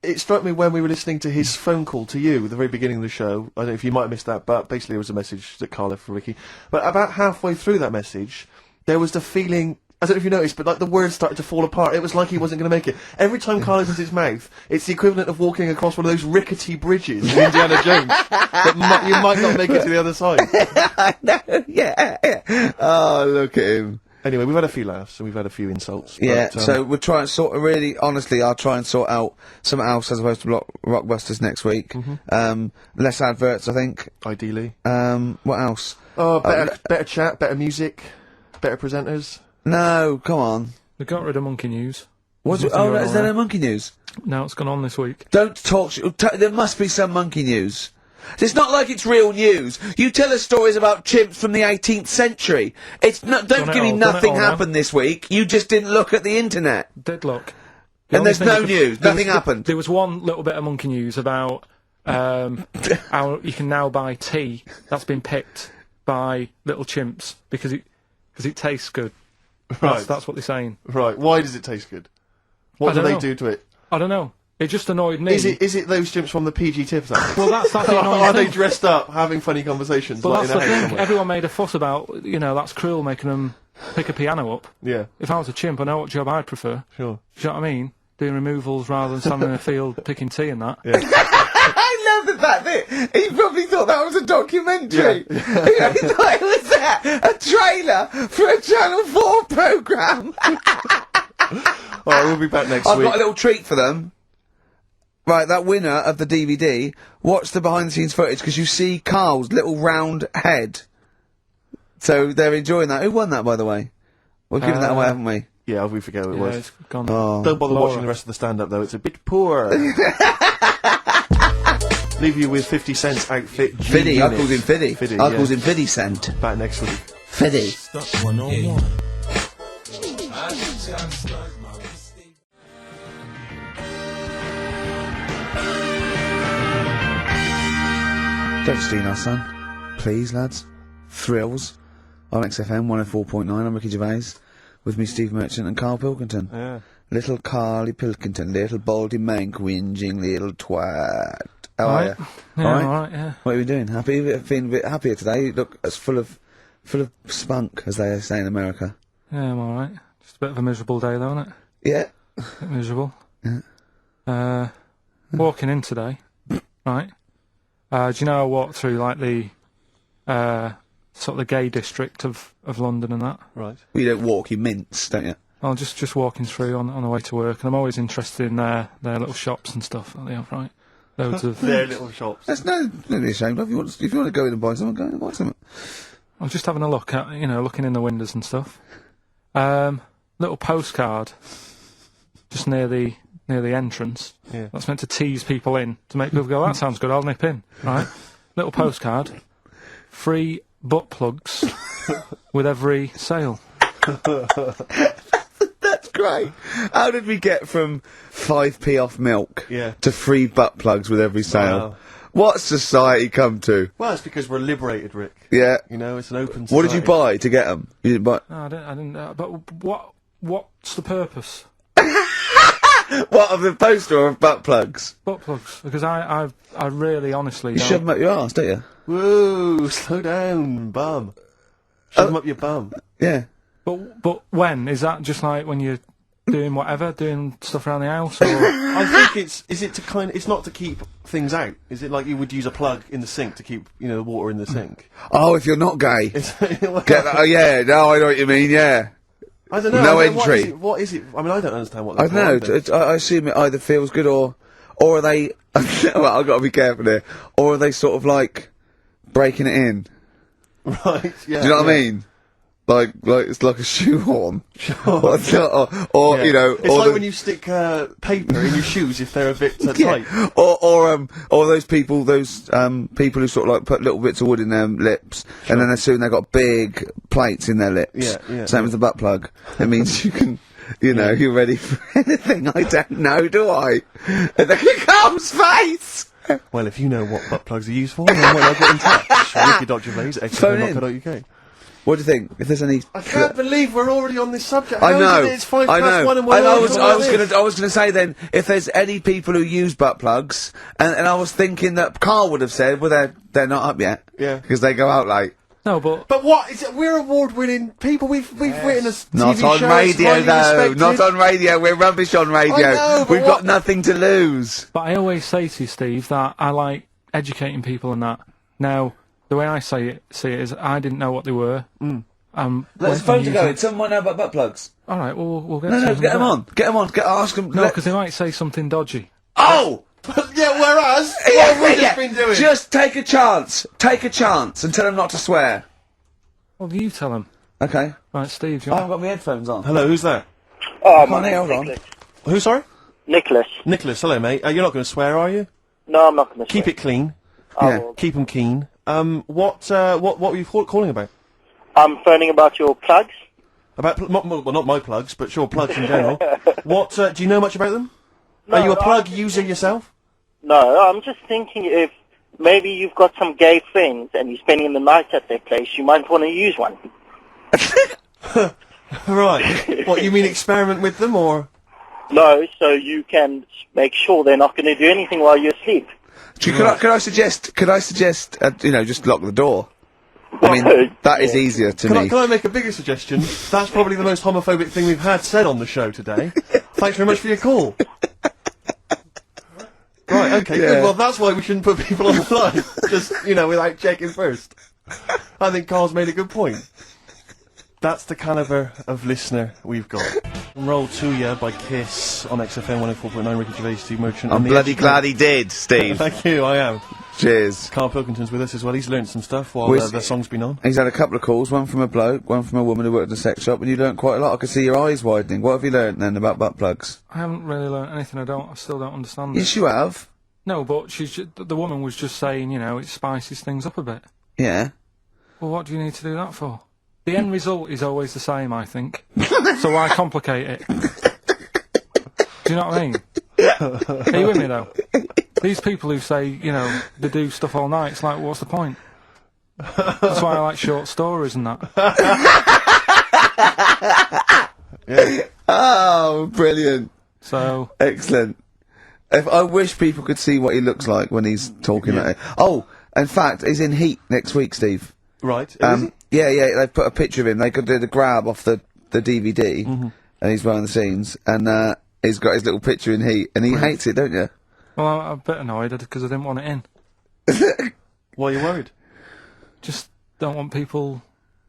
It struck me when we were listening to his phone call to you at the very beginning of the show. I don't know if you might have missed that, but basically it was a message that Carl left for Ricky. But about halfway through that message, there was the feeling, I don't know if you noticed, but like the words started to fall apart. It was like he wasn't going to make it. Every time Carl opens his mouth, it's the equivalent of walking across one of those rickety bridges in Indiana Jones. That you might not make it to the other side.
I know, yeah. Oh, look at him.
Anyway, we've had a few laughs and we've had a few insults.
Yeah,
but,
so we'll try and sort of really, honestly, I'll try and sort out something else as opposed to Rockbusters next week.
Mm-hmm.
Less adverts, I think.
Ideally.
What else?
Oh, better chat, better music, better presenters.
No, come on.
They got rid of Monkey News.
Is there no Monkey News?
No, it's gone on this week.
Don't talk there must be some Monkey News. It's not like it's real news. You tell us stories about chimps from the 18th century. Don't give me nothing happened this week. You just didn't look at the internet.
Did look.
And there's no news. Nothing happened.
There was one little bit of Monkey News about how you can now buy tea that's been picked by little chimps because it tastes good.
Right.
That's what they're saying.
Right. Why does it taste good? What do they do to it?
I don't know. It just annoyed me.
Is it those chimps from the PG Tips app?
Well, that's the annoying
Are
thing.
they dressed up, having funny conversations?
Well,
like
that's
in a
the
house
thing.
somewhere?
Everyone made a fuss about, that's cruel, making them pick a piano up.
Yeah.
If I was a chimp, I know what job I'd prefer.
Sure.
Do you know what I mean? Doing removals rather than standing in a field picking tea and that.
Yeah.
I love the fact that he probably thought that was a documentary.
Yeah.
He thought it was a trailer for a Channel 4 programme.
Alright, we'll be back next
I've
week.
got a little treat for them. Right, that winner of the DVD, watch the behind-the-scenes footage because you see Carl's little round head. So they're enjoying that. Who won that, by the way? We've given that away, haven't we?
Yeah, we forget who it was.
It's gone.
Oh.
Don't bother
Laura.
watching the rest of the stand-up, though. It's a bit poor. Leave you with 50 Cent's outfit.
Fiddy, I called him Fiddy.
Fiddy,
I
yeah.
called him Fiddy Cent.
Back next week.
Fiddy.
Stuck 101.
Don't steal our son. Please, lads. Thrills. On XFM 104.9, I'm Ricky Gervais. With me, Steve Merchant and Karl Pilkington.
Yeah.
Little Carly Pilkington, little baldy mank, whinging little twat. How are you?
Yeah,
All right?
alright, yeah.
What are you doing? Happy? Feeling a bit happier today? You look as full of spunk, as they say in America.
Yeah, I'm alright. Just a bit of a miserable day, though, isn't it?
Yeah.
A bit miserable.
Yeah.
Walking in today, right? Do you know I walked through, like, the, sort of the gay district of London and that?
Right.
Well, you don't walk, you mince, don't you?
Well, just walking through on the way to work, and I'm always interested in their little shops and stuff that they have, right? Loads of...
Their little shops.
That's don't be ashamed of. If you want to go in and buy something, go and buy something.
I was just having a look at, looking in the windows and stuff. Little postcard just near the entrance.
Yeah.
That's meant to tease people in, to make people go, that sounds good, I'll nip in, right? Little postcard. Free butt plugs with every sale.
That's great. How did we get from 5p off milk
Yeah.
to free butt plugs with every sale?
Wow.
What's society come to?
Well, it's because we're liberated, Rick.
Yeah.
You know, it's an open society.
What did you buy to get them? You didn't buy.
No, I didn't. But what's the purpose?
What, of the poster or of butt plugs?
Butt plugs, because I really, honestly,
You
don't.
shove them up your arse, don't you?
Whoa, slow down, bum. Shove them up your bum.
Yeah.
But when is that? Just like when you're doing whatever, doing stuff around the house, or
I think it's not to keep things out. Is it like you would use a plug in the sink to keep, you know, the water in the sink?
Oh, if you're not gay.
Get
that, oh, yeah, no, I know what you mean, yeah.
I don't know.
No entry.
What is it? I mean, I don't understand what
I
they're
don't know. I assume it either feels good or are they... well, I've got to be careful here. Or are they sort of like breaking it in?
Right, yeah.
Do you know what I mean? Like it's like a shoehorn. or
Yeah.
you know...
It's
or
like when you stick paper in your shoes if they're a bit tight.
Or those people who sort of like put little bits of wood in their lips, and then as soon they've got big plates in their lips.
Yeah.
Same as the butt plug. It means you can, you know, you're ready for anything. I don't know, do I? And then it comes face!
Well, if you know what butt plugs are used for, then why not get in touch? Ricky.gervais@xfm.co.uk.
What do you think? If there's any...
I can't believe we're already on this subject.
I know.
It's 1:05 and we're
I
already
was gonna say then, if there's any people who use butt plugs, and I was thinking that Karl would have said, well, they're not up yet.
Yeah.
Because they go out late.
no, but
But what is it? We're award-winning people. We've written a TV
Not on
show, it's
radio,
highly
though.
respected.
Not on radio. We're rubbish on radio.
I know, but
We've got nothing to lose.
But I always say to you, Steve, that I like educating people and that. Now, the way I see it is I didn't know what they were.
Let's phone to go. Someone know about butt plugs.
All right, well, we'll get.
No, get them on. Get them on. Ask them.
No, because they might say something dodgy.
Oh.
Yeah, whereas what have we just been doing?
Just take a chance. Take a chance and tell them not to swear.
Well, you tell them.
Okay.
Right, Steve.
I haven't got my headphones on.
Hello, who's there?
Oh,
Come on, here, hold on.
Who, sorry?
Nicholas.
Nicholas, hello, mate. You're not going to swear, are you?
No, I'm not going to
Keep it clean.
Yeah.
Keep them keen. What were you calling about?
I'm phoning about your plugs.
About well, not my plugs, but sure, plugs in general. What do you know much about them?
No,
Are you a plug user yourself?
No, I'm just thinking if maybe you've got some gay friends and you're spending the night at their place, you might want to use one.
Right. What, you mean experiment with them, or?
No, so you can make sure they're not going to do anything while you're asleep.
Could I suggest? You know, just lock the door. I mean, that is easier to me.
Can I make a bigger suggestion? That's probably the most homophobic thing we've had said on the show today. Thanks very much for your call. Right, okay, good. Well, that's why we shouldn't put people on the line. Just, you know, without checking first. I think Carl's made a good point. That's the calibre of listener we've got. Roll to Ya by Kiss on XFM 104.9, Ricky Gervais, Steve Merchant.
I'm bloody glad he did, Steve.
Thank you, I am.
Cheers.
Karl Pilkington's with us as well. He's learnt some stuff while the song's been on.
He's had a couple of calls, one from a bloke, one from a woman who worked in a sex shop, and you learnt quite a lot. I could see your eyes widening. What have you learnt then about butt plugs?
I haven't really learnt anything. I still don't understand
Yes,
it.
you have.
No, but the woman was just saying, you know, it spices things up a bit.
Yeah.
Well, what do you need to do that for? The end result is always the same, I think. So why complicate it? Do you know what I mean? Are you with me, though? These people who say, you know, they do stuff all night, it's like, what's the point? That's why I like short stories and that.
Yeah.
Oh, brilliant.
So...
Excellent. I wish people could see what he looks like when he's talking like it. Oh, in fact, he's in Heat next week, Steve.
Right.
Yeah, they've put a picture of him. They could do the grab off the DVD, and he's behind the scenes, and he's got his little picture in Heat, and he hates it, don't you?
Well, I'm a bit annoyed because I didn't want it in.
Why are you worried?
Just don't want people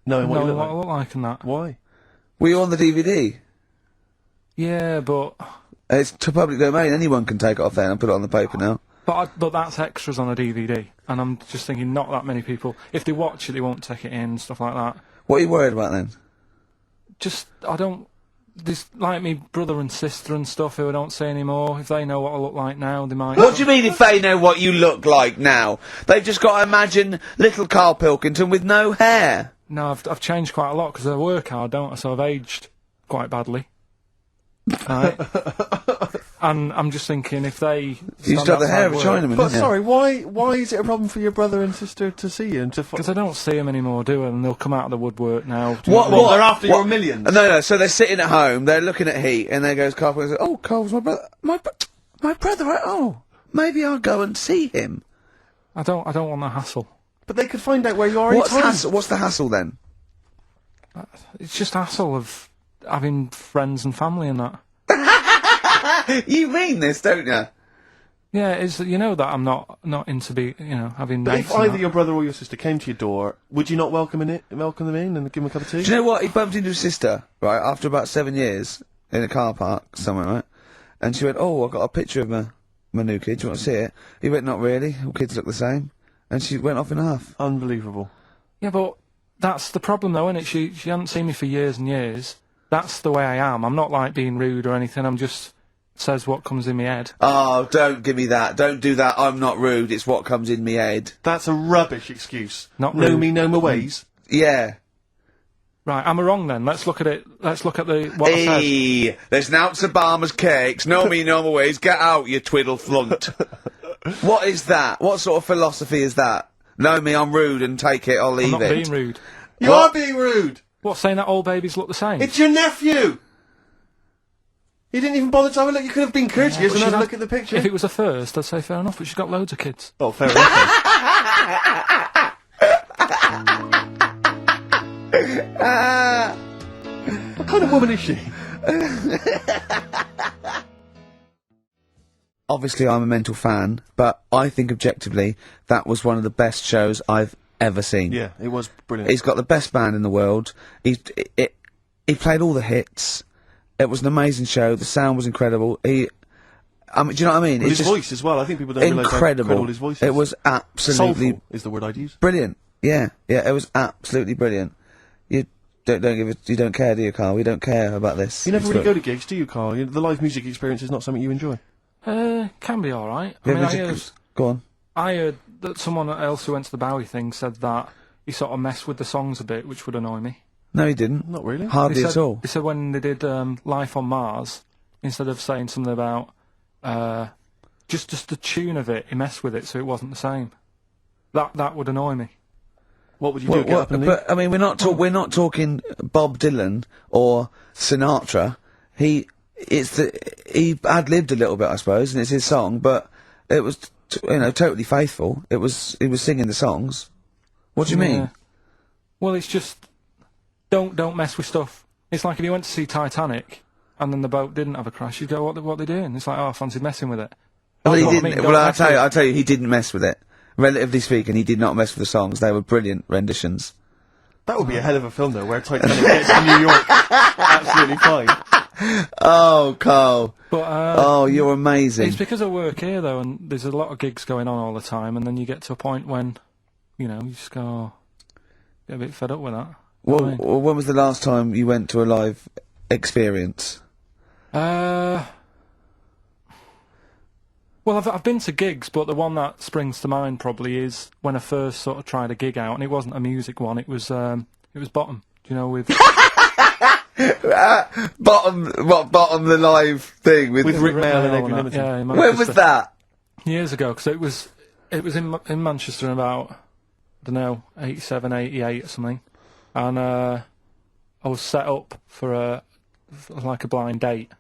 knowing what you
I look like and that.
Why?
Were you on the DVD?
Yeah, but...
It's to public domain. Anyone can take it off there and put it on the paper now.
But that's extras on a DVD, and I'm just thinking not that many people. If they watch it, they won't take it in, stuff like that.
What are you worried about then?
Just, I don't... There's like me brother and sister and stuff who I don't see anymore. If they know what I look like now, they might...
What do you mean if they know what you look like now? They've just got to imagine little Karl Pilkington with no hair.
No, I've changed quite a lot because I work hard, don't I? So I've aged quite badly. Right? And I'm just thinking, if they
You used to have the hair of a Chinaman,
But
didn't you?
sorry, why is it a problem for your brother and sister to see you and to?
Because I don't see them anymore, do I? And they'll come out of the woodwork now.
What? They're after your millions.
No. So they're sitting at home, they're looking at Heat, and there goes Carl Pilkington. Oh, Carl's my brother. My brother. Oh, maybe I'll go and see him.
I don't want the hassle.
But they could find out where you are.
What's the hassle then?
It's just hassle of having friends and family and that.
You mean this, don't you?
Yeah, it's that I'm not into having.
But
mates
if
and
either
that.
your brother or your sister came to your door, would you not welcome them in and give them a cup of tea?
Do you know what? He bumped into his sister, right, after about 7 years in a car park somewhere, right? And she went, "Oh, I got a picture of my new kid. Do you want to see it?" He went, "Not really. All kids look the same." And she went off in half.
Unbelievable.
Yeah, but that's the problem, though, isn't it? She hadn't seen me for years and years. That's the way I am. I'm not like being rude or anything. I'm just says what comes in my head.
Oh, don't give me that. Don't do that. I'm not rude. It's what comes in me head.
That's a rubbish excuse.
Not
know
rude.
me, know my ways.
Yeah.
Right, am I wrong then? Let's look at it. Let's look at what I said.
Hey, there's Nouts Obama's cakes. Know me, know my ways. Get out, you twiddle flunked. What is that? What sort of philosophy is that? Know me, I'm rude and take it or leave
I'm not being rude.
You are being rude.
What, saying that all babies look the same?
It's your nephew. You didn't even bother to have a look. You could have been courteous and had a look at the picture.
If it was a first, I'd say fair enough, but she's got loads of kids.
Oh, fair enough. What kind of woman is she?
Obviously, I'm a mental fan, but I think objectively that was one of the best shows I've ever seen.
Yeah, it was brilliant.
He's got the best band in the world. He played all the hits. It was an amazing show. The sound was incredible. Do you know what I mean?
Well,
It's
his
just
voice as well. I think people don't realise how incredible his voice is.
It was absolutely
soulful is the word I'd use.
brilliant. Yeah, it was absolutely brilliant. You don't care, do you, Carl? We don't care about this.
You never really go to gigs, do you, Carl? The live music experience is not something you enjoy.
Can be alright.
Go on.
I heard that someone else who went to the Bowie thing said that he sort of messed with the songs a bit, which would annoy me.
No, he didn't.
Not really.
Hardly at all.
He said when they did Life on Mars, instead of saying something about just the tune of it, he messed with it so it wasn't the same. That would annoy me.
What would you do? Get up and leave?
But I mean, we're not talking Bob Dylan or Sinatra. He ad-libbed a little bit, I suppose, and it's his song, but it was totally faithful. He was singing the songs. What do you mean?
Well, it's just don't mess with stuff. It's like if you went to see Titanic and then the boat didn't have a crash, you go, what they doing? It's like, oh, I fancy messing with it.
Well, he
That's what I
didn't.
mean,
Well,
don't
I'll
mess
tell you, he didn't mess with it. Relatively speaking, he did not mess with the songs. They were brilliant renditions.
That would be a hell of a film, though, where Titanic gets to New York. Absolutely fine.
Oh, Carl.
But,
oh, you're amazing.
It's because I work here, though, and there's a lot of gigs going on all the time, and then you get to a point when, you just go, get a bit fed up with that.
Well, when was the last time you went to a live experience?
Well, I've been to gigs, but the one that springs to mind probably is when I first sort of tried a gig out, and it wasn't a music one. It was Bottom. Do you know with
Bottom the live thing with
Rick Mail and
Mail
Edwin
yeah, in
When was that?
Years ago, because it was in Manchester in about, I don't know, 87, 88 or something, and I was set up for a blind date.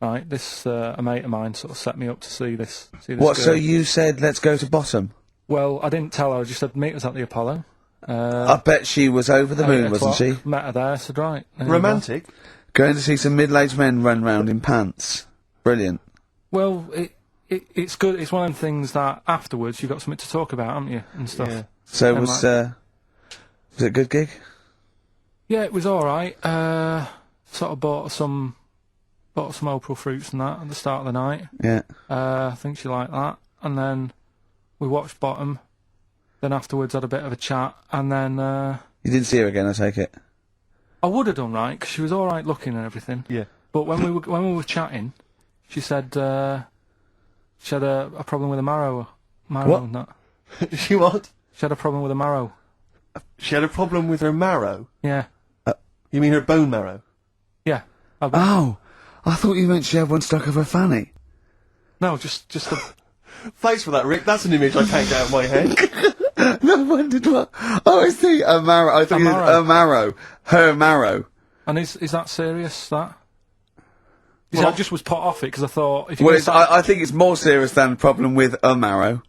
Right, this a mate of mine sort of set me up to see this.
What?
Girl.
So you said let's go to Bottom?
Well, I didn't tell her. I just said meet us at the Apollo.
I bet she was over the moon, wasn't she?
Met her there. Said right.
Romantic.
Going to see some middle-aged men run round in pants. Brilliant.
Well, it's good. It's one of them things that afterwards you've got something to talk about, haven't you, and stuff.
Yeah. So was it a good gig?
Yeah, it was all right. Sort of bought some April fruits and that at the start of the night.
Yeah.
I think she liked that. And then we watched Bottom. Then afterwards had a bit of a chat. And then...
You didn't see her again, I take it?
I would have done, right, because she was all right looking and everything.
Yeah.
But when we were chatting, she said she had a problem with a marrow.
What?
And that.
She what?
She had a problem with a marrow.
She had a problem with her marrow?
Yeah.
You mean her bone marrow?
Yeah.
Oh, I thought you meant she had one stuck up her fanny.
No, just the...
Thanks for that, Rick. That's an image I can't get out of my head.
No, I wondered what. Oh, I see. A marrow. I think it's a marrow. Her marrow.
And is that serious, that? Well, I just was put off it because I thought... If you
Well, I think it's more serious than the problem with a marrow.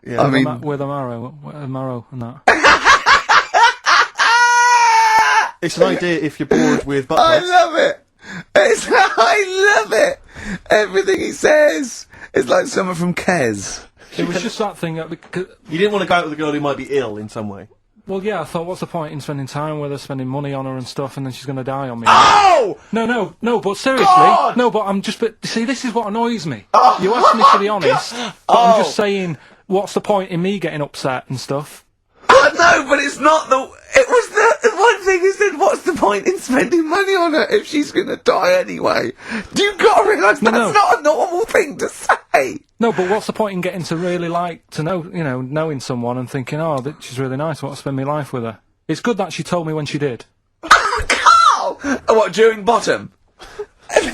Yeah.
I mean...
with a marrow and that.
It's an idea if you're bored with butt
I
plugs.
love it! I love it! Everything he says is like someone from Kes.
It was just that thing that...
You didn't want to go out with a girl who might be ill in some way.
Well, yeah, I thought, what's the point in spending time with her, spending money on her and stuff, and then she's going to die on me?
Oh!
No, but seriously,
God!
no, but I'm just... But, see, this is what annoys me.
Oh!
You asked me to be honest, but I'm just saying, what's the point in me getting upset and stuff?
No, but it's not the... It was the one thing he said, what's the point in spending money on her if she's going to die anyway? You got to realise that's not a normal thing to say.
No, but what's the point in getting to really knowing someone and thinking, oh, she's really nice, I want to spend my life with her? It's good that she told me when she did.
Carl! What, during bottom? This is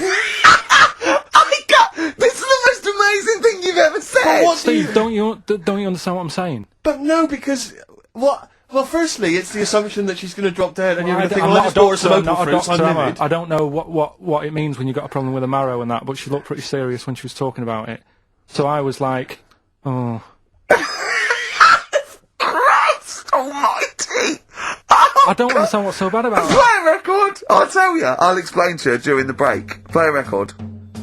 the most amazing thing you've ever said!
But Steve, don't you understand what I'm saying?
But no, because... What? Well, firstly, it's the assumption that she's going to drop dead and you're going to think,
I'm
well,
not
I just bought her some open fruits, I'm
doctor,
livid.
I don't know what it means when you've got a problem with a marrow and that, but she looked pretty serious when she was talking about it. So I was like, oh...
Christ almighty!
I don't understand what's so bad about it.
Play a record! I'll tell you. I'll explain to her during the break. Play a record.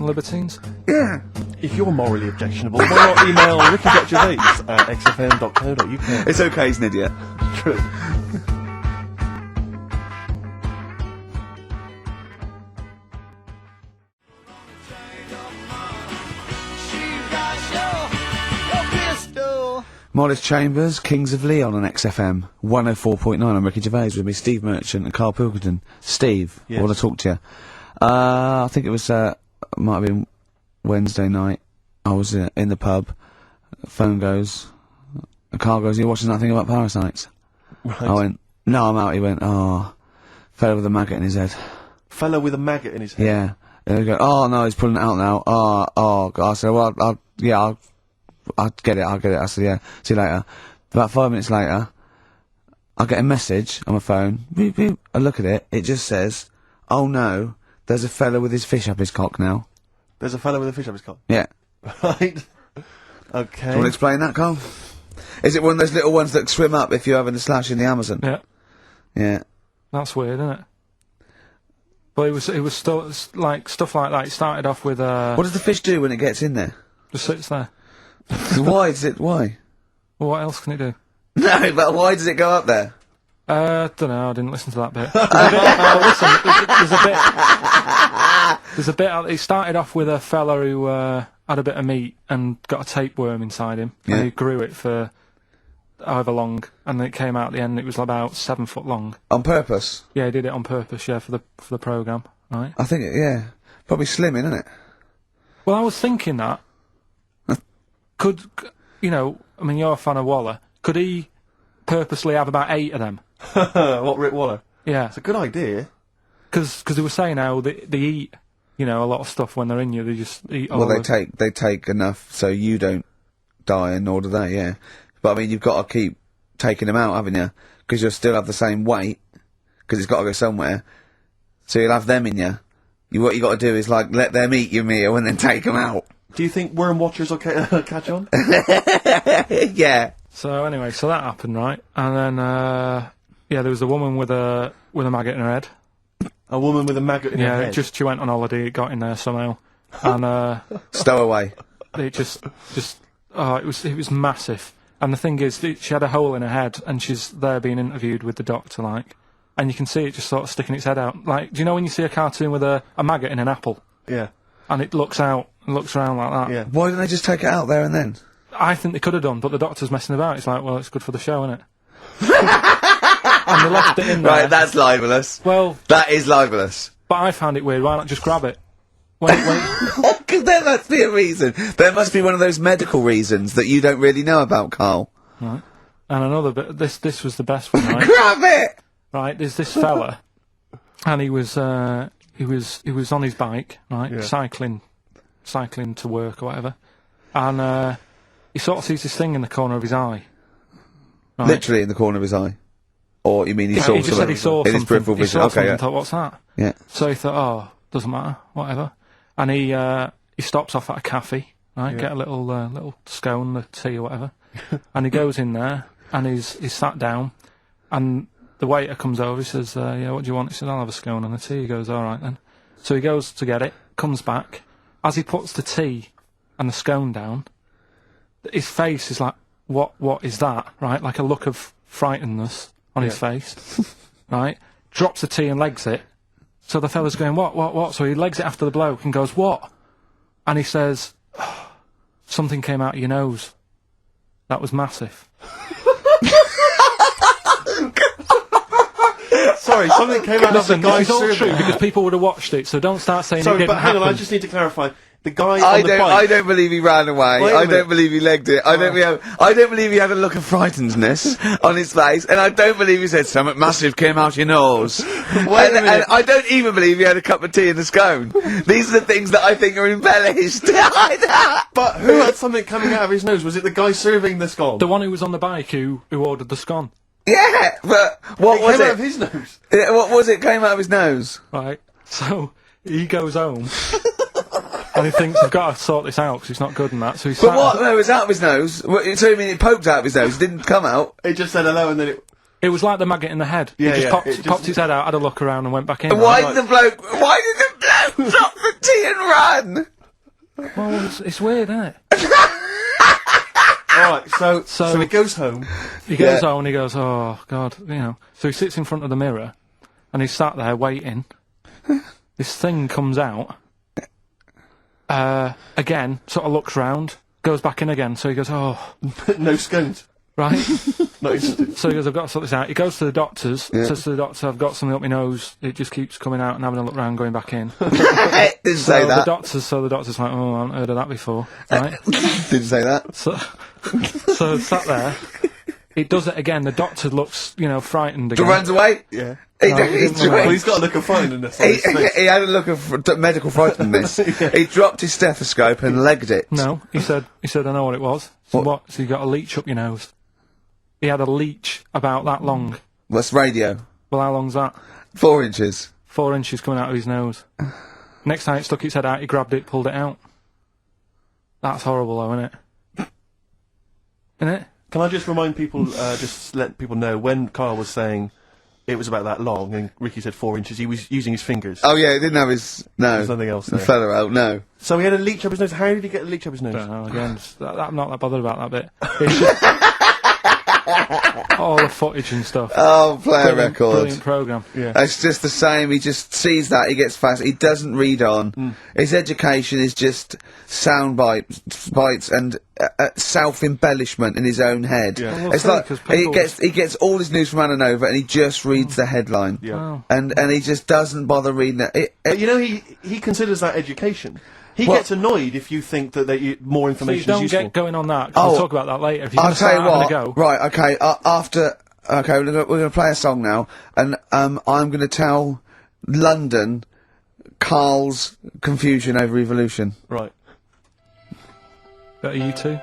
Libertines?
Yeah.
If you're morally objectionable, why not email ricky.gervais@xfm.co.uk.
It's okay, he's an idiot.
True.
Modest Chambers, Kings of Leon on XFM 104.9. I'm Ricky Gervais with me, Steve Merchant and Karl Pilkington. Steve,
yes.
I want to talk to you. I think it was, might have been Wednesday night. I was in the pub. Phone goes. Carl goes, "You're watching that thing about parasites?"
Right.
I went, "No, I'm out." He went, "Oh, fellow with a maggot in his head."
Fellow with a maggot in his head?
Yeah. And he go, "Oh, no, he's pulling it out now." Oh, God. I said, "Well, I'll get it. I said, "Yeah, see you later." About 5 minutes later, I get a message on my phone. Beep, beep. I look at it. It just says, "Oh no, there's a fella with his fish up his cock now."
There's a fellow with a fish up his cock?
Yeah.
Right. Okay.
Do you want to explain that, Carl? Is it one of those little ones that swim up if you're having a slash in the Amazon?
Yeah.
Yeah.
That's weird, isn't it? But it was still like stuff like that. It started off with
What does the fish do when it gets in there?
Just sits there.
Why is it? Why?
Well, what else can it do?
No, but why does it go up there?
Don't know. I didn't listen to that bit. There's a bit. It started off with a fella who had a bit of meat and got a tapeworm inside him,
Yeah.
and he grew it for however long, and then it came out at the end. It was about 7 foot long.
On purpose?
Yeah, he did it on purpose. Yeah, for the program, right?
I think yeah, probably slimming, isn't it?
Well, I was thinking that could I mean, you're a fan of Waller. Could he purposely have about 8 of them?
What, Rick Waller?
Yeah,
It's a good idea.
because they were saying how they eat, a lot of stuff when they're in you. They just eat.
Well,
all
they
the-
take enough so you don't die, and nor do they. Yeah, but I mean, you've got to keep taking them out, haven't you? Because you'll still have the same weight, because it's got to go somewhere. So you'll have them in you. What you got to do is like let them eat your meal and then take them out.
Do you think worm watchers will catch on?
Yeah.
So anyway, so that happened, right? And then there was a woman with a maggot in her head.
A woman with a maggot in her head?
She went on holiday, it got in there somehow, and
Stowaway.
it just it was massive. And the thing is, she had a hole in her head, and she's there being interviewed with the doctor, like, and you can see it just sort of sticking its head out. Like, do you know when you see a cartoon with a maggot in an apple?
Yeah.
And it looks out and looks around like that.
Yeah.
Why didn't they just take it out there and then?
I think they could have done, but the doctor's messing about. It's like, well, it's good for the show, isn't it? And they left it in there.
Right, that's libelous.
Well,
that is libelous.
But I found it weird. Why not just grab it?
Because there must be a reason. There must be one of those medical reasons that you don't really know about, Carl.
Right. And another bit. This was the best one. Right?
Grab it.
Right. There's this fella, and he was he was on his bike, right,
Yeah.
cycling to work or whatever, and he sort of sees this thing in the corner of his eye. Right?
Literally in the corner of his eye. Or you mean he saw
He just said he saw
in his
something.
peripheral
He
vision?
saw
Okay,
something
yeah.
and thought, what's that?
Yeah.
So he thought, oh, doesn't matter, whatever. And he stops off at a cafe, right, get a little scone, a tea or whatever, and he goes in there, and he's sat down, and the waiter comes over, he says, yeah, what do you want? He said, I'll have a scone and a tea. He goes, all right then. So he goes to get it, comes back. As he puts the tea and the scone down, his face is like, what is that, right? Like a look of frightenedness on his face, right? Drops the tea and legs it. So the fella's going, what? So he legs it after the bloke and goes, what? And he says, oh, something came out of your nose. That was massive.
Sorry, something came out of the guy's
It's all
survey.
true because people would have watched it, so don't start saying it
Sorry,
didn't
but hang on, I
happen.
just need to clarify. The guy
I
on the bike...
I don't believe he ran away.
Wait a
I don't
minute.
believe he legged it. I don't believe he had a look of frightenedness on his face, and I don't believe he said something massive came out your nose.
Wait a minute.
And I don't even believe he had a cup of tea and a scone. These are the things that I think are embellished.
But who had something coming out of his nose? Was it the guy serving the scone?
The one who was on the bike who ordered the scone.
Yeah, but what was
came
it?
out of his nose.
Yeah, what was it? Came out of his nose.
Right, so he goes home and he thinks, I've got to sort this out because it's not good and that, so he
But what? No, it was out of his nose. So you mean it poked out of his nose? It didn't come out.
It just said hello and then it...
It was like the maggot in the head.
Yeah,
he just
yeah,
popped his head out, had a look around and went back in.
And why did the bloke drop the tea and run?
Well, it's weird, isn't it?
Alright, so he goes home.
He goes home and he goes, oh, God, you know. So he sits in front of the mirror and he's sat there waiting. This thing comes out. Again, sort of looks round, goes back in again. So he goes, oh.
No scones.
Right?
Not interested.
So he goes, I've got to sort this out. He goes to the doctor's, says to the doctor, I've got something up my nose. It just keeps coming out and having a look round, going back in.
Didn't say that.
The doctor's like, oh, I haven't heard of that before. Right?
Didn't say that.
So sat there. It does it again. The doctor looks, frightened again.
Runs away?
Yeah.
Well, he's got a look of frightenedness on his face.
He had a look of medical frightenedness. He dropped his stethoscope and legged it.
No, he said, I know what it was. So what? So you got a leech up your nose. He had a leech about that long.
What's radio?
Well, how long's that?
4 inches.
4 inches coming out of his nose. Next time it stuck its head out, he grabbed it, pulled it out. That's horrible, though, isn't it? Isn't it?
Can I just remind people, just let people know, when Karl was saying it was about that long, and Ricky said 4 inches, he was using his fingers.
Oh yeah, he didn't have his... No.
There's nothing else there.
Fella out, no.
So he had a leech up his nose. How did he get a leech up his nose?
Don't know, again, I'm not that bothered about that bit. It's just all the footage and stuff.
Oh, play a record.
Brilliant programme.
Yeah.
It's just the same, he just sees that, he gets fast, he doesn't read on. His education is just sound bites and self-embellishment in his own head.
Yeah.
Well,
It's
sorry,
like,
'cause people-
he gets all his news from Ananova and he just reads the headline.
Yeah.
Wow.
And he just doesn't bother reading it.
But you know, he considers that education. He
What?
gets annoyed if you think that more
So you
information
don't
is useful.
get going on that, 'cause we'll talk about that later. If you're
I'll
gonna
tell you
start having
what.
a go,
Right, okay. Okay, we're going to play a song now, and I'm going to tell London Karl's confusion over evolution.
Right.
are you two?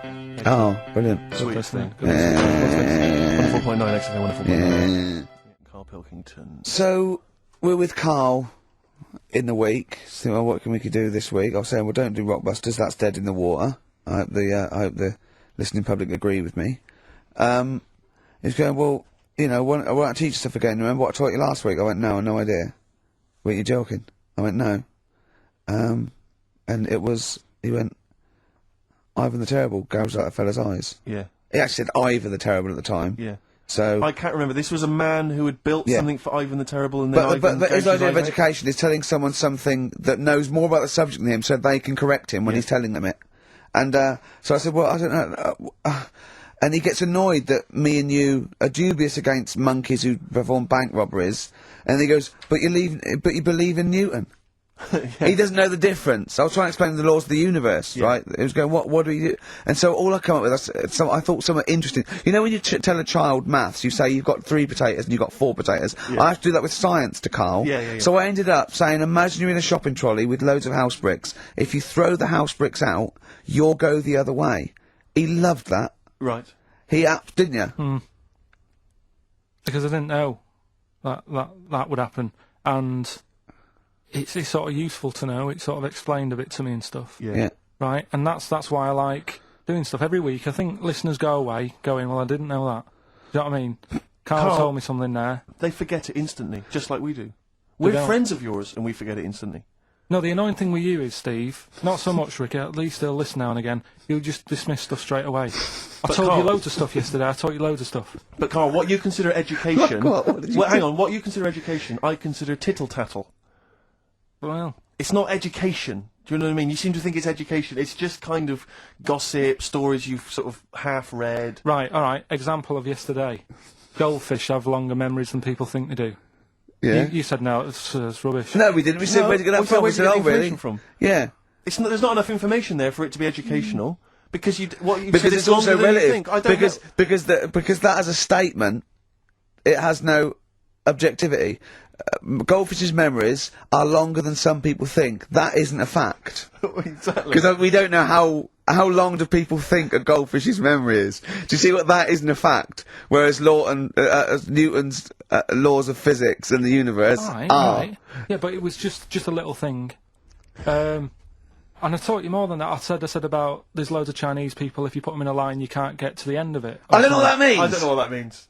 Oh, brilliant.
Sweet.
Listening.
104.9, XFM 104.9. Karl Pilkington.
So we're with Karl in the week. So well, what can we do this week? I was saying, well, don't do Rockbusters. That's dead in the water. I hope the listening public agree with me. He's going, well, I want to teach you stuff again. Remember what I taught you last week? I went, no, no idea. Were you joking? I went, no. And he went, Ivan the Terrible gouged out a fella's eyes.
Yeah.
He actually said Ivan the Terrible at the time.
Yeah.
So
I can't remember. This was a man who had built something for Ivan the Terrible, and then
But
Ivan
his
gouged
idea
his
of
eyes out.
education is telling someone something that knows more about the subject than him, so they can correct him when he's telling them it. And so I said, well, I don't know. And he gets annoyed that me and you are dubious against monkeys who perform bank robberies. And he goes, but you believe in Newton. He doesn't know the difference. I was trying to explain the laws of the universe, right? It was going, what do we do? And so all I come up with, I thought something interesting. You know when you tell a child maths, you say you've got 3 potatoes and you've got 4 potatoes. I have to do that with science to Karl. So I ended up saying, imagine you're in a shopping trolley with loads of house bricks. If you throw the house bricks out, you'll go the other way. He loved that.
Right.
He didn't you?
Because I didn't know that would happen, and it's sort of useful to know. It sort of explained a bit to me and stuff.
Yeah.
Right, and that's why I like doing stuff every week. I think listeners go away going, well, I didn't know that. Do you know what I mean? Karl told me something there.
They forget it instantly, just like we do. We're friends of yours, and we forget it instantly.
No, the annoying thing with you is, Steve, not so much, Ricky, at least he'll listen now and again, you'll just dismiss stuff straight away. I told you loads of stuff yesterday, I taught you loads of stuff.
But Karl, what you consider education... hang on, what you consider education, I consider tittle-tattle.
Well...
It's not education. Do you know what I mean? You seem to think it's education. It's just kind of gossip, stories you've sort of half-read.
Right, alright, example of yesterday. Goldfish have longer memories than people think they do.
Yeah.
You said no, it's rubbish.
No, we didn't. We said, where'd you get that from? We said, oh, really?
Yeah. There's not enough information there for it to be educational. Because what you
because
said
it's
is longer
also
than you
relative.
think. I don't know.
Because that as a statement, it has no objectivity. Goldfish's memories are longer than some people think. That isn't a fact.
Exactly.
Because we don't know how long do people think a goldfish's memory is. Do you see what that isn't a fact? Whereas Newton's laws of physics and the universe are.
Right. Yeah, but it was just a little thing. And I taught you more than that. I said about there's loads of Chinese people, if you put them in a line, you can't get to the end of it.
I don't know what that means.
I don't know what that means.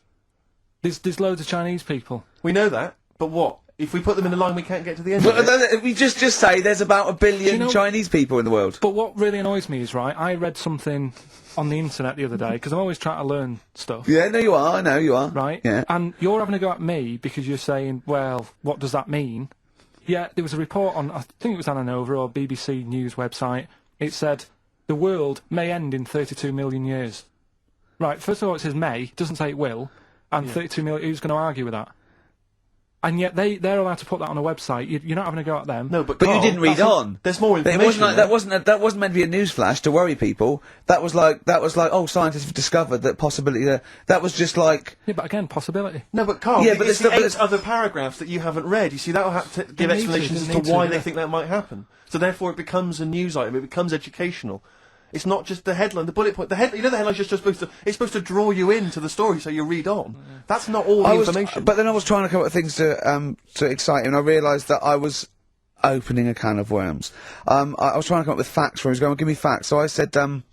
There's loads of Chinese people.
We know that, but what? If we put them in a line, we can't get to the end of it?
We just say there's about 1 billion Chinese people in the world.
But what really annoys me is, right, I read something on the internet the other day, because I'm always trying to learn stuff.
Yeah, no, you are. I know you are.
Right?
Yeah.
And you're having a go at me because you're saying, well, what does that mean? Yeah, there was a report on, I think it was Ananova or BBC News website. It said, the world may end in 32 million years. Right, first of all, it says may, it doesn't say it will, and 32 million, who's going to argue with that? And yet they're allowed to put that on a website. You're not having a go at them.
No, but
you didn't read on.
There's more information.
It wasn't like, that wasn't meant to be a newsflash to worry people. That was like, oh, scientists have discovered that possibility. That was just like.
Yeah, but again, possibility.
No, but Karl,
yeah, but
it's the 8 other paragraphs that you haven't read. You see, that'll have to give explanations as to why they think that might happen. So therefore, it becomes a news item. It becomes educational. It's not just the headline, the bullet point. The headline's just supposed to. It's supposed to draw you into the story so you read on. That's not all the information.
But then I was trying to come up with things to excite him, and I realised that I was opening a can of worms. I was trying to come up with facts for him. He was going, give me facts. So I said, oh,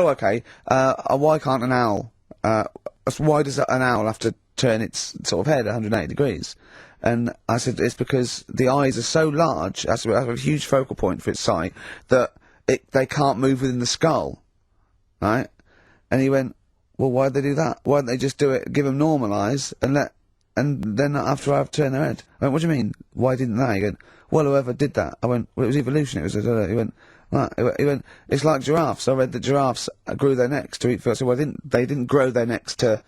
okay. Why can't an owl? Why does an owl have to turn its sort of head 180 degrees? And I said, it's because the eyes are so large, that's a huge focal point for its sight, that they can't move within the skull, right? And he went, well, why'd they do that? Why didn't they just do it, give them Normalised, and then after I've turned their head? I went, what do you mean? Why didn't they? He went, well, whoever did that. I went, well, it was evolution. It was, he went, right. He went, it's like giraffes. I read that giraffes grew their necks to eat food. So they didn't grow their necks to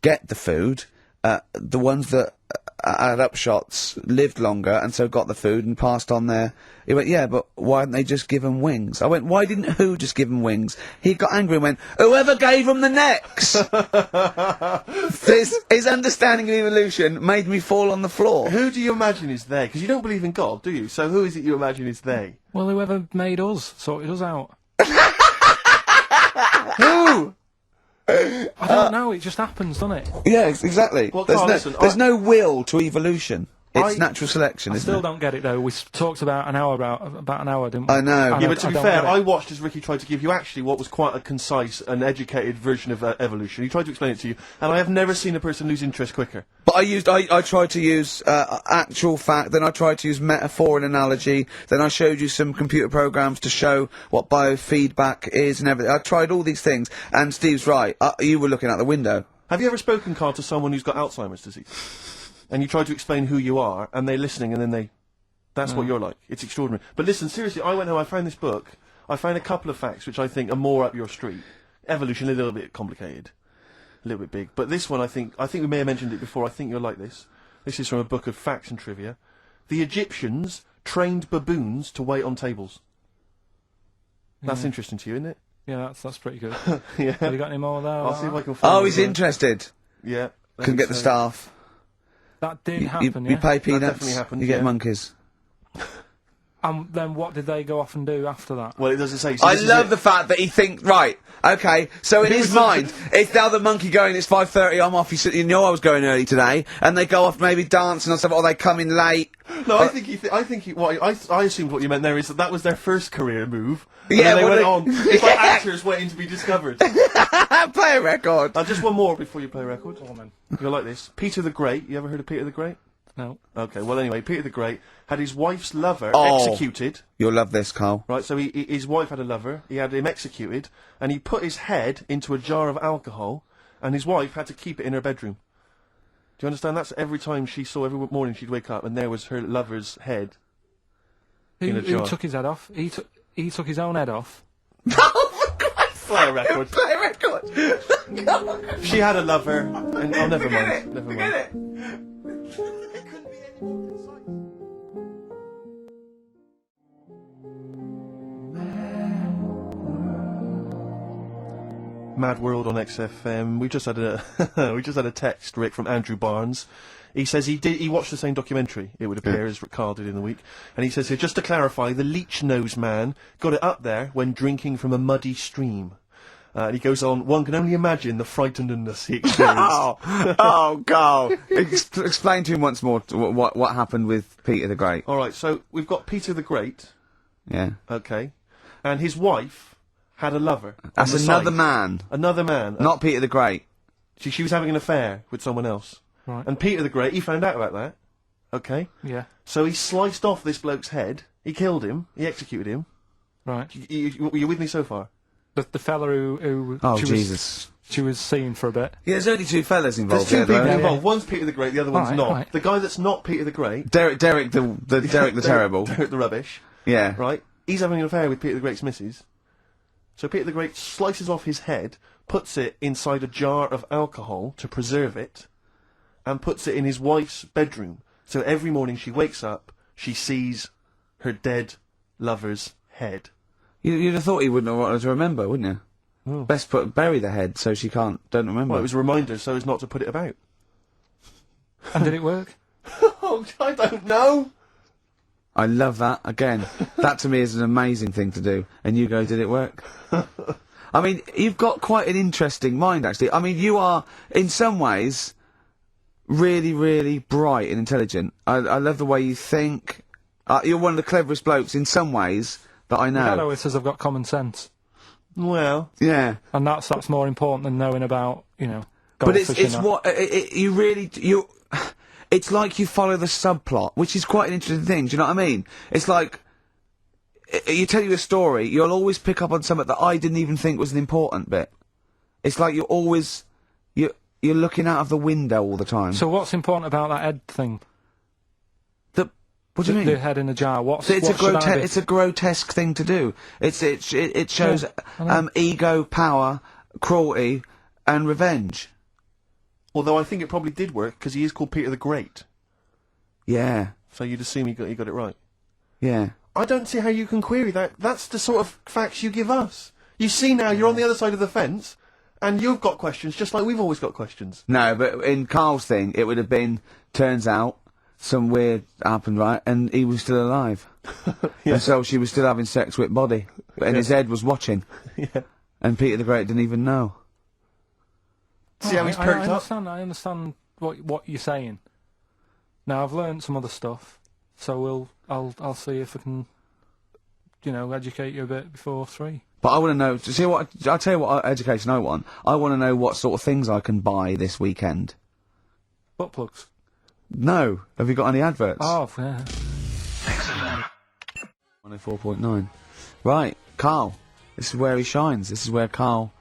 get the food. The ones that had upshots lived longer and so got the food and passed on their. He went, yeah, but why didn't they just give them wings? I went, why didn't who just give them wings? He got angry and went, whoever gave them the necks. His understanding of evolution made me fall on the floor.
Who do you imagine is they? Because you don't believe in God, do you? So who is it you imagine is they?
Well, whoever made us sorted us out.
Who?
I don't know, it just happens, doesn't it?
Yeah, exactly.
Well,
there's no will to evolution. It's natural selection, isn't it?
I still don't get it, though. We talked about an hour, didn't we?
I know.
Yeah, but to be fair, I watched as Ricky tried to give you actually what was quite a concise and educated version of evolution. He tried to explain it to you, and I have never seen a person lose interest quicker.
But I tried to use actual fact, then I tried to use metaphor and analogy, then I showed you some computer programs to show what biofeedback is and everything. I tried all these things, and Steve's right. You were looking out the window.
Have you ever spoken, Karl, to someone who's got Alzheimer's disease? And you try to explain who you are, and they're listening, and then that's what you're like. It's extraordinary. But listen, seriously, I went home, I found this book, I found a couple of facts which I think are more up your street. Evolution, a little bit complicated, a little bit big. But this one, I think we may have mentioned it before, I think you'll like this. This is from a book of facts and trivia. The Egyptians trained baboons to wait on tables. That's interesting to you, isn't it?
Yeah, that's pretty good.
Yeah.
Have you got any more there?
I'll see if I can find
Oh, he's interested.
Yeah.
Couldn't get the staff.
That did happen,
You pay peanuts,
definitely happened,
you get
yeah.
monkeys.
And then what did they go off and do after that?
Well, it doesn't say. So
I
this is
love
it.
the fact that he thinks, right, okay, so in his mind, it's now the monkey going, it's 5:30, I'm off, you know I was going early today, and they go off maybe dancing or something, or they come in late.
No, I assumed what you meant there is that was their first career move. And
Yeah,
then they
well,
went
they-
on. It's like actors waiting to be discovered.
Play a record.
Just one more before you play a record.
Oh, man.
You'll like this. Peter the Great. You ever heard of Peter the Great?
No.
Okay, well anyway, Peter the Great had his wife's lover
Oh.
executed.
You'll love this, Carl.
Right, so his wife had a lover, he had him executed, and he put his head into a jar of alcohol, and his wife had to keep it in her bedroom. Do you understand? That's every time every morning she'd wake up, and there was her lover's head in a
Who
jar.
took his head off? He took his own head off.
Play a record.
Play a record.
She had a lover, and oh, never mind. Never mind. Mad World on XFM. We just had a text, Rick, from Andrew Barnes. He says he watched the same documentary, it would appear, as Carl did in the week. And he says here, just to clarify, the leech nose man got it up there when drinking from a muddy stream. And he goes on, one can only imagine the frightenedness he experienced.
Oh, Carl. Explain to him once more what happened with Peter the Great.
Alright, so we've got Peter the Great.
Yeah.
Okay. And his wife had a lover.
That's
on the
another
side.
man.
Another man.
Not Peter the Great.
She was having an affair with someone else.
Right.
And Peter the Great, he found out about that. Okay?
Yeah.
So he sliced off this bloke's head, he killed him, he executed him.
Right.
You with me so far?
The fella who
Oh,
she
Jesus.
she was seeing for a bit.
Yeah, there's only two fellas involved.
There's two
here,
people
though.
involved. One's Peter the Great, the other one's
Right,
not.
right.
The guy that's not Peter the Great,
Derek the Terrible.
Derek the Rubbish,
Yeah.
right? He's having an affair with Peter the Great's missus. So Peter the Great slices off his head, puts it inside a jar of alcohol to preserve it, and puts it in his wife's bedroom. So every morning she wakes up, she sees her dead lover's head.
You'd have thought he wouldn't have wanted to remember, wouldn't you?
Oh.
Best bury the head so she don't remember.
Well, it was a reminder so as not to put it about.
And did it work?
Oh, I don't know.
I love that. Again, that to me is an amazing thing to do. And you go, did it work? I mean, you've got quite an interesting mind, actually. I mean, you are, in some ways, really, really bright and intelligent. I love the way you think. You're one of the cleverest blokes in some ways that I know.
Hello, it says I've got common sense.
Well,
yeah.
And that's more important than knowing about,
But it's
goldfish and that.
It's like you follow the subplot, which is quite an interesting thing, do you know what I mean? It's like, you tell you a story, you'll always pick up on something that I didn't even think was an important bit. It's like you're looking out of the window all the time.
So what's important about that head thing?
What do you mean?
The head in a jar.
It's a grotesque thing to do. It shows ego, power, cruelty, and revenge.
Although I think it probably did work, because he is called Peter the Great.
Yeah.
So you'd assume he got it right.
Yeah.
I don't see how you can query that. That's the sort of facts you give us. You see now, you're on the other side of the fence, and you've got questions, just like we've always got questions.
No, but in Carl's thing, it would have been, turns out, some weird happened, right, and he was still alive.
Yeah.
And so she was still having sex with body, and his head was watching.
Yeah.
And Peter the Great didn't even know.
See how he's perked up?
I understand what you're saying. Now I've learned some other stuff, so I'll see if I can, educate you a bit before 3.
But I want to know. See what? I'll tell you what education I want. I want to know what sort of things I can buy this weekend.
Butt plugs.
No. Have you got any adverts?
Oh, yeah.
104.9. Right, Carl. This is where he shines. This is where Carl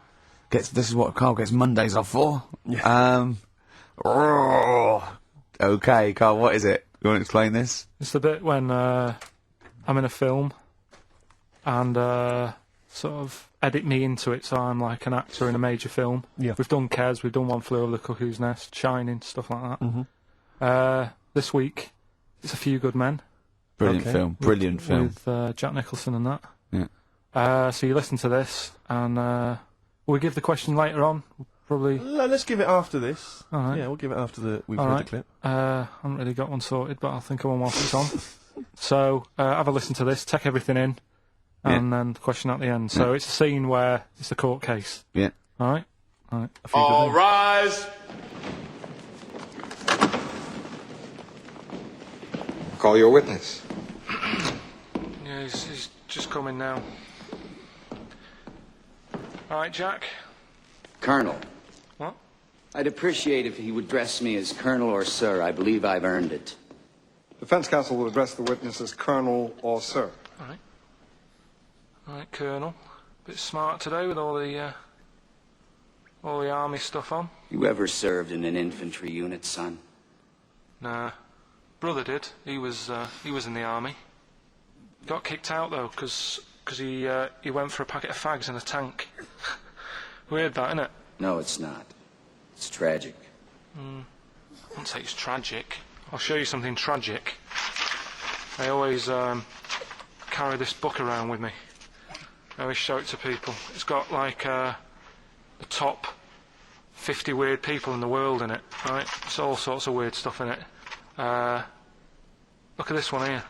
gets. This is what Carl gets Mondays off for.
Yeah.
Okay, Carl. What is it? You want to explain this?
It's the bit when I'm in a film and sort of edit me into it, so I'm like an actor in a major film.
Yeah.
We've done Kes, we've done One Flew Over the Cuckoo's Nest, Shining, stuff like that.
Mm-hmm.
This week, it's A Few Good Men.
Brilliant film. Brilliant film.
With Jack Nicholson and that.
Yeah.
So you listen to this, and will we give the question later on? Probably.
Let's give it after this.
All right.
Yeah, we'll give it after we've
All
heard
right.
the clip.
I haven't really got one sorted, but I'll think of one whilst it's on. So have a listen to this, take everything in, and then the question at the end. So it's a scene where it's a court case.
Yeah.
All right. All right.
All rise.
Call your witness.
Yeah, he's just coming now. All right, Jack.
Colonel.
What?
I'd appreciate if he would address me as Colonel or Sir. I believe I've earned it.
Defense counsel will address the witness as Colonel or Sir.
All right. All right, Colonel. Bit smart today with all the army stuff on.
You ever served in an infantry unit, son?
Nah. Brother did. He was in the army. Got kicked out though, because he went for a packet of fags in a tank. Weird that, isn't it?
No, it's not. It's tragic.
I won't say it's tragic. I'll show you something tragic. I always carry this book around with me. I always show it to people. It's got like the top 50 weird people in the world in it, right? It's all sorts of weird stuff in it. Look at this one here.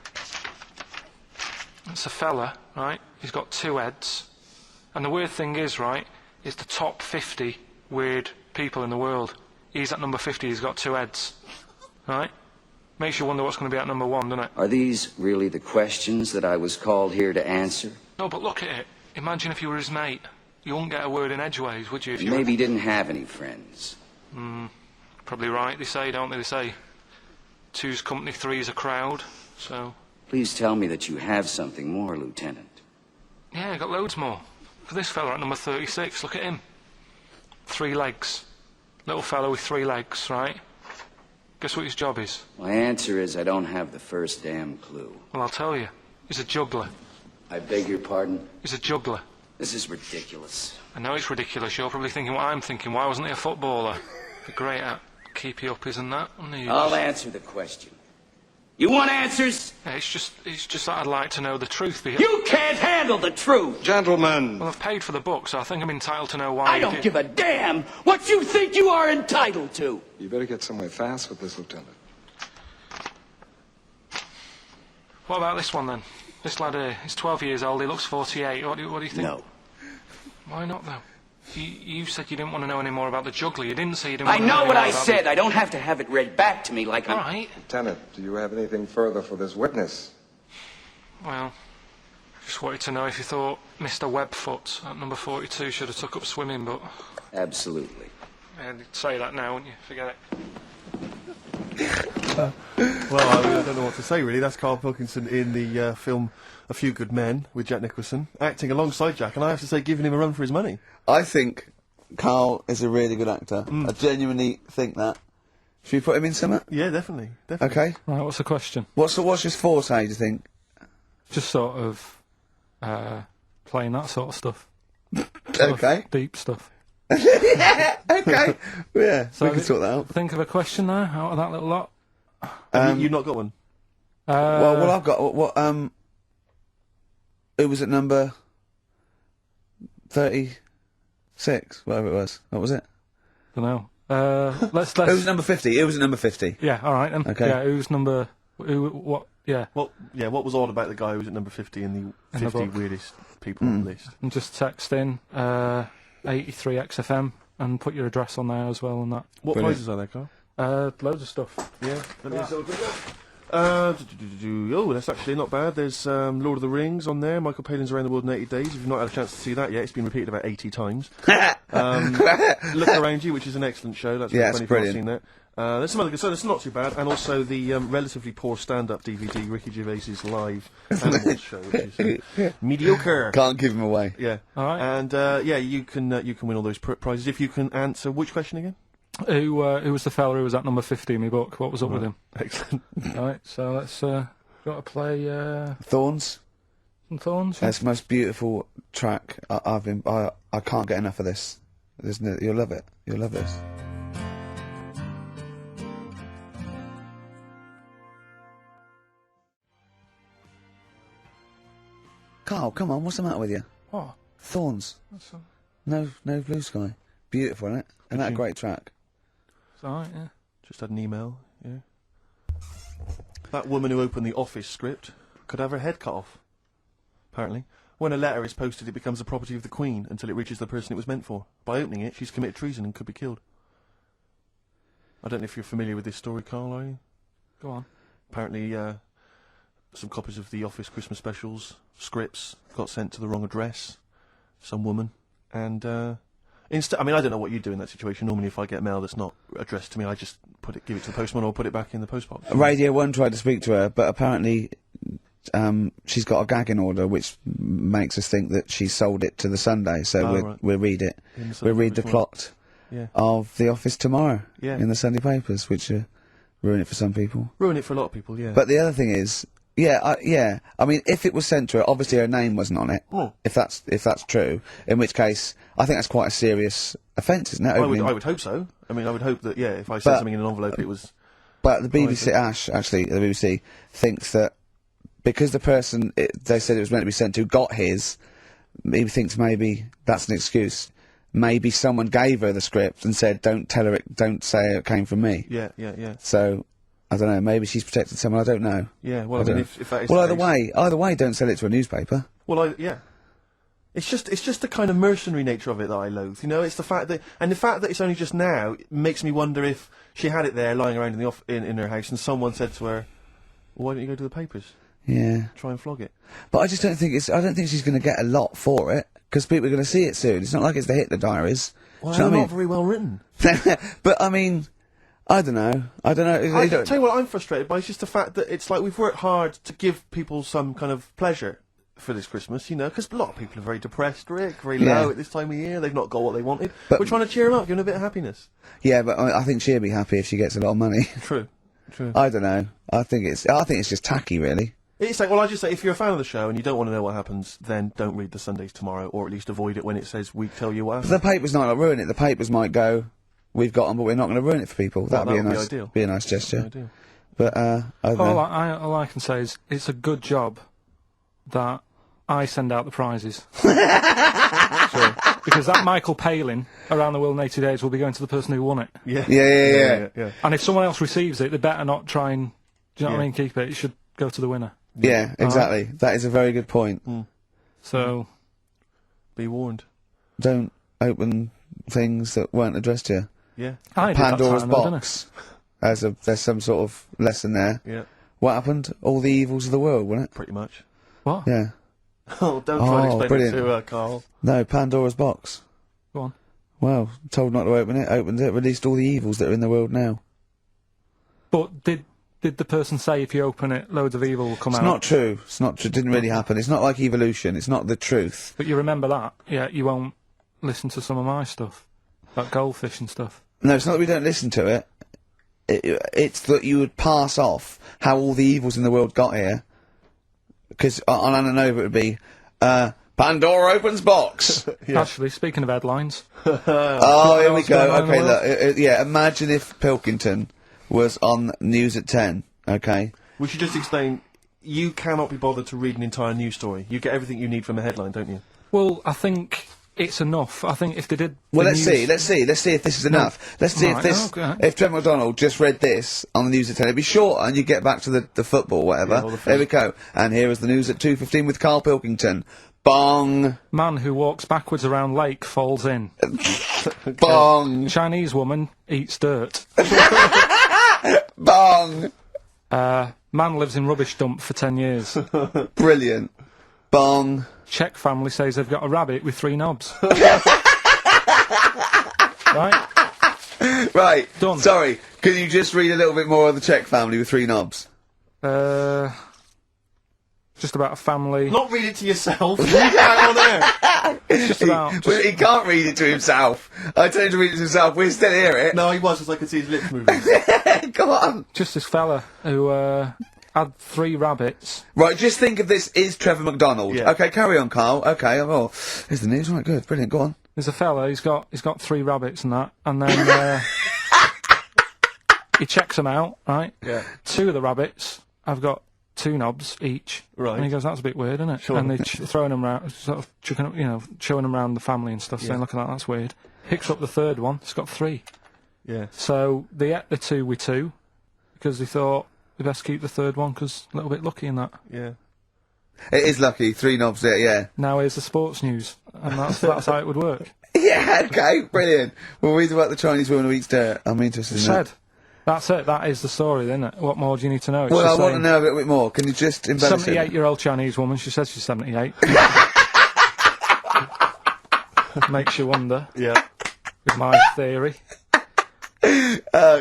It's a fella, right? He's got 2 heads. And the weird thing is, right, it's the top 50 weird people in the world. He's at number 50, he's got 2 heads. Right? Makes you wonder what's going to be at number 1, doesn't it?
Are these really the questions that I was called here to answer?
No, but look at it. Imagine if you were his mate. You wouldn't get a word in edgeways, would you? If you
Maybe he didn't have any friends.
Probably right, they say, don't they? They say 2's company, 3's a crowd, so...
Please tell me that you have something more, Lieutenant.
Yeah, I got loads more. For this fella at number 36, look at him. 3 legs. Little fella with 3 legs, right? Guess what his job is?
My answer is I don't have the first damn clue.
Well, I'll tell you. He's a juggler.
I beg your pardon?
He's a juggler.
This is ridiculous.
I know it's ridiculous. You're probably thinking what I'm thinking. Why wasn't he a footballer? Be great at keep you up, isn't that?
I'll answer the question. You want answers?
Yeah, it's just that I'd like to know the truth.
You can't handle the truth!
Gentlemen.
Well, I've paid for the book, so I think I'm entitled to know why.
I don't give a damn what you think you are entitled to!
You better get somewhere fast with this, Lieutenant.
What about this one, then? This lad here, he's 12 years old, he looks 48. What do you think?
No.
Why not, though? You said you didn't want to know any more about the juggler. You didn't say you didn't
I
want to know
know
any
what
more
I
about
said. I don't have to have it read back to me like
All
I'm...
right.
Lieutenant, do you have anything further for this witness?
Well, just wanted to know if you thought Mr. Webfoot at number 42 should have took up swimming, but...
Absolutely.
Yeah, you'd say that now, wouldn't you? Forget it.
Well, I don't know what to say, really. That's Karl Pilkington in the film A Few Good Men with Jack Nicholson, acting alongside Jack, and I have to say, giving him a run for his money.
I think Karl is a really good actor. I genuinely think that. Should we put him in something?
Yeah, definitely.
Okay.
Right, what's the question?
What's his forte, do you think?
Just sort of playing that sort of stuff.
Okay.
Deep stuff.
Yeah, okay. Yeah,
So
we can sort that out.
Think of a question there out of that little lot.
You've not got one?
Well, I've got what. It was at number 36, whatever it was. What was it?
Don't know. Let's.
It was number 50. It was at number 50.
Yeah. All right. Then.
Okay.
Yeah. Who's number? What? Yeah.
What was odd about the guy who was at number 50 in the
In the
50
book.
weirdest people on the list?
And just text in 83XFM and put your address on there as well and that.
What
Brilliant.
prizes are there, Carl?
Loads of stuff.
Yeah. Oh, that's actually not bad. There's Lord of the Rings on there. Michael Palin's Around the World in 80 Days. If you've not had a chance to see that yet, it's been repeated about 80 times. Look Around You, which is an excellent show. That's
Yeah,
funny
it's
if you've not
brilliant.
seen that. There's some other good, so it's not too bad. And also the relatively poor stand-up DVD, Ricky Gervais's live Animals show, which is mediocre.
Can't give him away.
Yeah.
All right.
And you can win all those prizes if you can answer which question again?
Who was the fella who was at number 50 in my book? What was up with him?
Excellent.
All right. So let's got to play
Thorns.
some Thorns. Yeah?
That's the most beautiful track I can't get enough of this. You'll love it. You'll love this. Carl, come on, what's the matter with you?
What?
Thorns.
That's all.
No blue sky. Beautiful, isn't it? And that great track.
It's alright, yeah.
Just had an email, yeah. That woman who opened the Office script could have her head cut off, apparently. When a letter is posted, it becomes the property of the Queen until it reaches the person it was meant for. By opening it, she's committed treason and could be killed. I don't know if you're familiar with this story, Carl, are you?
Go on.
Apparently, some copies of the Office Christmas specials, scripts, got sent to the wrong address. Some woman. And, I mean, I don't know what you do in that situation. Normally, if I get mail that's not addressed to me, I just give it to the postman or put it back in the postbox.
Radio 1 tried to speak to her, but apparently she's got a gagging order, which makes us think that she sold it to the Sunday, so we'll read it. We'll read the plot of The Office tomorrow in the Sunday papers, which ruin it for some people.
Ruin it for a lot of people, yeah.
But the other thing is, I mean, if it was sent to her, obviously her name wasn't on it.
Oh.
If that's true, in which case, I think that's quite a serious offence, isn't it?
I would hope so. I mean, I would hope that, if I sent something in an envelope, it was...
But the BBC, the BBC, thinks that because the person they said it was meant to be sent to got his, he thinks maybe that's an excuse. Maybe someone gave her the script and said, don't say it came from me.
Yeah.
So, I don't know, maybe she's protected someone, I don't know.
Yeah, well, I mean, if that is
well,
the case...
either way, don't sell it to a newspaper.
Well, It's just the kind of mercenary nature of it that I loathe, you know? It's the fact that it's only just now makes me wonder if she had it there lying around in her house and someone said to her, well, why don't you go to the papers?
Yeah.
Try and flog it.
But I just don't think I don't think she's going to get a lot for it, because people are going to see it soon. It's not like it's the Hitler Diaries.
Well,
they're
not very well written.
But, I mean, I don't know.
I tell you what I'm frustrated by, is just the fact that it's like we've worked hard to give people some kind of pleasure for this Christmas, you know, because a lot of people are very depressed, Rick, very low at this time of year. They've not got what they wanted. But we're trying to cheer them up, give them a bit of happiness.
Yeah, but I think she'll be happy if she gets a lot of money.
True.
I don't know. I think it's just tacky, really.
It's like, well, I just say, if you're a fan of the show and you don't want to know what happens, then don't read the Sundays tomorrow, or at least avoid it when it says we tell you what happens.
But the papers might not ruin it. The papers might go, we've got them, but we're not going to ruin it for people.
Well,
That'd
be
a nice gesture.
Ideal.
But I don't know.
All I can say is it's a good job that I send out the prizes. Because that Michael Palin around the world in 80 days will be going to the person who won it.
Yeah.
And if someone else receives it, they better not try and, do you know what I mean, keep it. It should go to the winner.
Yeah, exactly. That is a very good point.
So,
be warned.
Don't open things that weren't addressed to you.
Yeah.
Pandora's box. There's some sort of lesson there.
Yeah.
What happened? All the evils of the world, wasn't it?
Pretty much.
What?
Yeah.
Oh, don't try and explain
brilliant.
it to Carl.
No, Pandora's box.
Go on.
Well, told not to open it, opened it, released all the evils that are in the world now.
But did the person say if you open it, loads of evil will come out?
It's not true. It's not true. It didn't really happen. It's not like evolution. It's not the truth.
But you remember that? Yeah, you won't listen to some of my stuff. Like goldfish and stuff.
No, it's not that we don't listen to it. It's that you would pass off how all the evils in the world got here. Because on Ananova it would be, Pandora opens box.
Actually, speaking of headlines.
Oh, here we go. Okay, look. Imagine if Pilkington was on News at 10, okay?
We should just explain, you cannot be bothered to read an entire news story. You get everything you need from a headline, don't you?
Well, I think it's enough. I think if they did...
Well, let's see if this is enough. Let's see if Trent MacDonald just read this on the News at 10, it'd be short and you get back to the football, whatever.
Yeah,
there we go. And here is the News at 2:15 with Karl Pilkington. Bong!
Man who walks backwards around lake falls in.
Bong!
Chinese woman eats dirt.
Bong!
Man lives in rubbish dump for 10 years.
Brilliant. Bong!
Czech family says they've got a rabbit with 3 knobs.
Right.
Done.
Sorry, can you just read a little bit more of the Czech family with 3 knobs?
Just about a family...
Not read it to yourself. Read it out on air.
It's just about...
He can't read it to himself. I told him to read it to himself. We still hear it.
No, he was, because I could see his lips moving.
Come on.
Just this fella who had 3 rabbits.
Right, just think of this is Trevor MacDonald.
Yeah.
Okay, carry on, Carl. Okay, well, here's the news. Right, good, brilliant. Go on.
There's a fella. He's got 3 rabbits and that, and then he checks them out. Right.
Yeah.
2 of the rabbits have got 2 knobs each.
Right.
And he goes, that's a bit weird, isn't it?
Sure.
And they're throwing them around, sort of chucking them, you know, showing them around the family and stuff, saying, look at that, that's weird. Picks up the 3rd one, it's got 3.
Yeah.
So they ate the 2 with 2, because they thought they best keep the 3rd one, because a little bit lucky in that.
Yeah.
It is lucky, 3 knobs there, yeah.
Now here's the sports news, and that's how it would work.
Yeah, okay, brilliant. We'll read about the Chinese woman who eats dirt. I'm interested in that.
That's it, that is the story, isn't it? What more do you need to know? It's
Well, I
just
want to
saying,
know a little bit more. Can you just embellish it?
78-year-old Chinese woman, she says she's 78. Makes you wonder.
Yeah.
With my theory.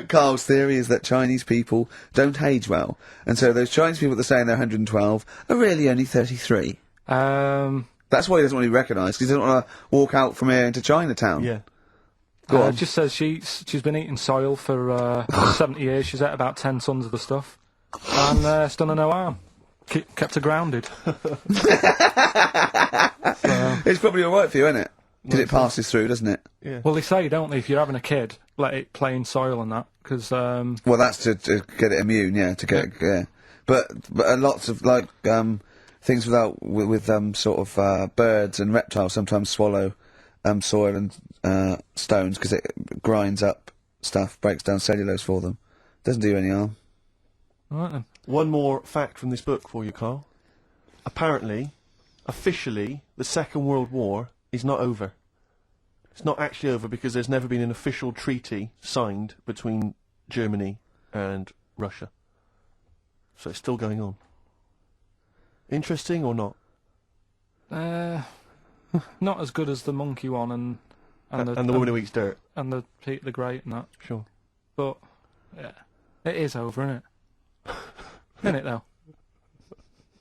Carl's theory is that Chinese people don't age well, and so those Chinese people that are saying they're 112 are really only 33. That's why he doesn't want to be recognised, because he doesn't want to walk out from here into Chinatown.
Yeah.
Go on.
It just says she's been eating soil for 70 years, she's ate about 10 tons of the stuff, and it's done her no harm. Kept her grounded.
It's probably alright for you, isn't it? Because it passes through, doesn't it?
Yeah.
Well, they say, don't they, if you're having a kid, let it play in soil and that, because...
Well, that's to get it immune, yeah, to get it, yeah. But lots of, like, things with sort of, birds and reptiles sometimes swallow, soil and, stones, because it grinds up stuff, breaks down cellulose for them. Doesn't do you any harm.
Right then.
One more fact from this book for you, Carl. Apparently, officially, the Second World War is not over. It's not actually over because there's never been an official treaty signed between Germany and Russia. So it's still going on. Interesting or not?
Not as good as the monkey one and
the woman who eats dirt.
And the Pete the Great and that.
Sure.
But, yeah, it is over, isn't it? Isn't it, though?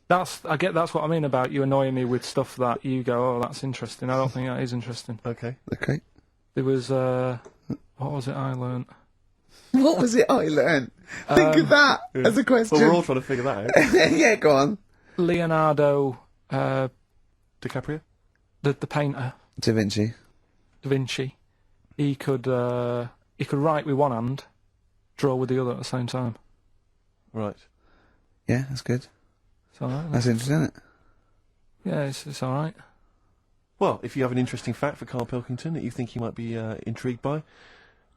That's what I mean about you annoying me with stuff that you go, oh, that's interesting. I don't think that is interesting.
Okay.
Okay.
There was, what was it I learnt?
What was it I learnt? Think of that as a question.
Well, we're all trying to figure that out.
Yeah, go on.
Leonardo,
DiCaprio?
The painter.
Da Vinci.
He could write with one hand, draw with the other at the same time.
Right.
Yeah, that's good.
It's alright.
That's interesting, isn't it?
Yeah, it's alright.
Well, if you have an interesting fact for Karl Pilkington that you think he might be intrigued by,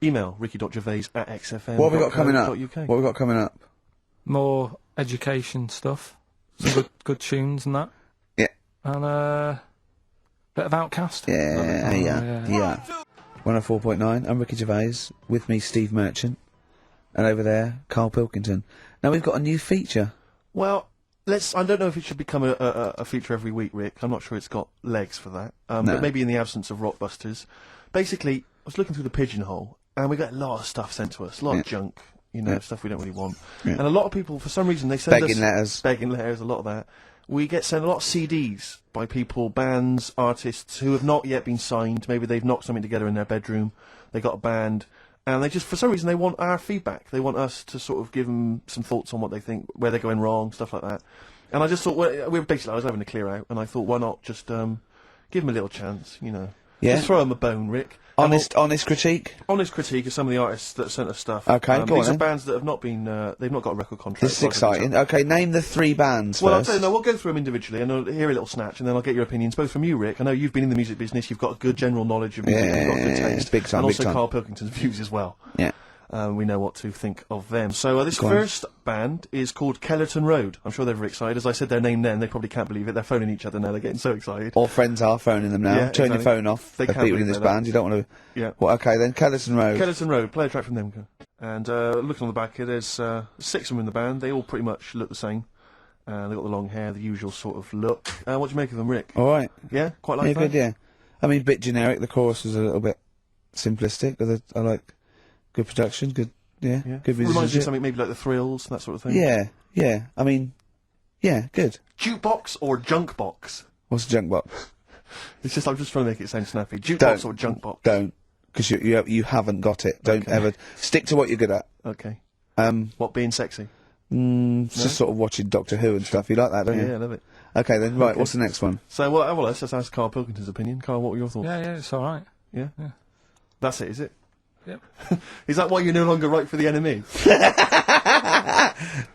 email ricky.gervais@xfm.co.uk.
What have we got coming up? What have we got coming up?
More education stuff. Some good tunes and that.
Yeah.
And bit of Outcast.
Yeah. 104.9, I'm Ricky Gervais, with me Steve Merchant, and over there, Karl Pilkington. Now we've got a new feature.
Well, I don't know if it should become a feature every week, Rick. I'm not sure it's got legs for that.
No.
But maybe in the absence of Rockbusters. Basically, I was looking through the pigeonhole, and we got a lot of stuff sent to us, a lot of junk, stuff we don't really want.
Yeah.
And a lot of people, for some reason, they send us...
Begging
letters, a lot of that. We get sent a lot of CDs by people, bands, artists, who have not yet been signed. Maybe they've knocked something together in their bedroom, they got a band, and they just, for some reason, they want our feedback. They want us to sort of give them some thoughts on what they think, where they're going wrong, stuff like that. And I just thought, I was having a clear out, and I thought, why not just give them a little chance,
Yeah.
Just throw them a bone, Rick.
Honest critique?
Honest critique of some of the artists that sent us stuff.
Okay, go on
These are
then.
bands that have not been, they've not got a record contract.
This is exciting. Okay, name the 3 bands
Well, I'll
first.
tell you, no, we'll go through them individually, and I'll hear a little snatch, and then I'll get your opinions, both from you, Rick. I know you've been in the music business, you've got a good general knowledge of music, you've got good taste.
Big time,
and
big
also
time.
Karl Pilkington's views as well.
Yeah.
We know what to think of them. So this
Go on.
first band is called Kellerton Road. I'm sure they're very excited. As I said their name then, they probably can't believe it. They're phoning each other now, they're getting so excited.
All friends are phoning them now.
Yeah,
Turn your
exactly.
phone off.
They
for
can't
people in
believe
this
that.
band, you don't want to...
Yeah.
Well, okay then, Kellerton Road.
Kellerton Road, play a track from them. And looking on the back here, there's 6 of them in the band. They all pretty much look the same. They've got the long hair, the usual sort of look. What do you make of them, Rick?
Alright.
Yeah? Quite like that?
Good, yeah. I mean, bit generic, the chorus was a little bit simplistic, but I like good production, good
Yeah.
good
Reminds you of
musicianship.
something maybe like the Thrills, that sort of thing?
Yeah. I mean, yeah, good.
Jukebox or junk box?
What's a junk box?
I'm just trying to make it sound snappy. Jukebox or junk box?
Don't. Because you haven't got it. Don't ever... Stick to what you're good at.
Okay.
What,
being sexy?
Just sort of watching Doctor Who and stuff. You like that, don't you?
Yeah, I love it.
Okay then, right, what's the next one?
So, well, let's just ask Karl Pilkington's opinion. Karl, what were your thoughts?
Yeah, it's alright.
Yeah?
Yeah.
That's it, is it?
Yep.
Is that why you're no longer right for the enemy?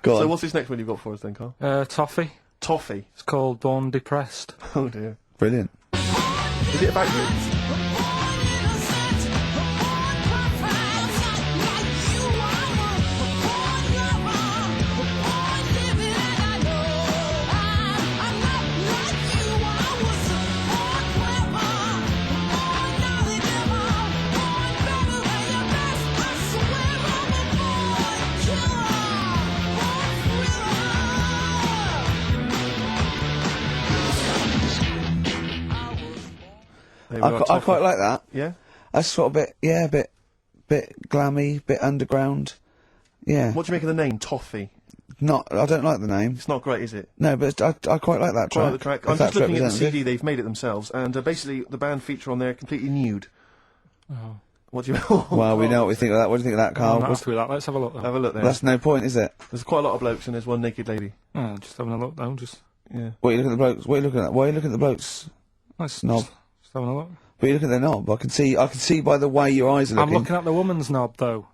Go on.
So what's this next one you've got for us then, Carl?
Toffee.
Toffee.
It's called Born Depressed.
Oh dear.
Brilliant.
Is it about you?
I quite like that.
Yeah?
That's sort of bit glammy, bit underground. Yeah.
What do you make of the name, Toffee?
I don't like the name.
It's not great, is it?
No, but I quite like that track.
Quite like the track.
If
I'm just
that's
looking at the
representative.
CD, they've made it themselves, and basically the band feature on there completely nude.
Oh.
What do you
Well, we know what we think of that. What do you think of that, Carl?
I'm not happy with that. Let's have a look, though.
Have a look there.
That's no point, is it?
There's quite a lot of blokes and there's one naked lady.
Oh, just having a look, though. Just.
Yeah.
What are you looking at the blokes? What are you looking at? Why are you looking at the blokes?
Let's
Knob.
Just having a look.
But you look at the knob. I can see by the way your eyes are
I'm
looking.
looking at the woman's knob, though.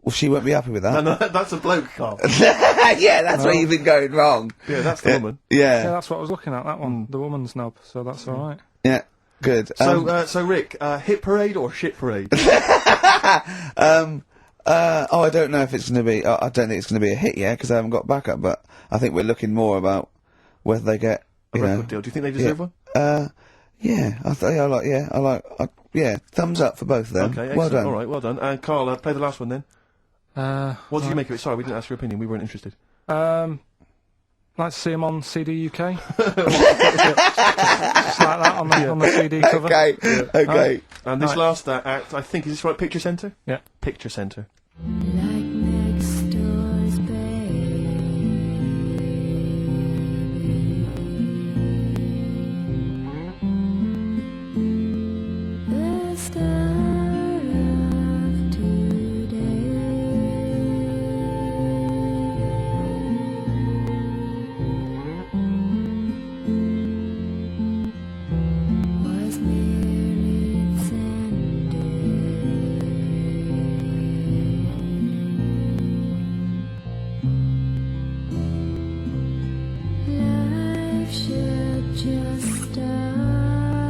Well, she won't be happy with that.
No, that's a bloke, Carl.
Yeah, that's where you've been going wrong.
Yeah, that's the woman.
Yeah,
Yeah.
that's what I was looking at, that one. The woman's knob, so that's alright.
Yeah. Good.
So Rick, hit parade or shit parade?
I don't know if it's going to be. I don't think it's going to be a hit yet because I haven't got backup. But I think we're looking more about whether they get
A record deal. Do you think they deserve one?
Yeah. Yeah. Thumbs up for both of them.
Okay,
well
excellent.
done.
All right, well done. And Carl, play the last one then. What did you
right.
make of it? Sorry, we didn't ask your opinion. We weren't interested.
Like to see him on CD UK. Just like that on the CD cover.
Okay. Okay.
And this
Right.
last act, I think, is this right? Picture Centre?
Yeah.
Picture Centre.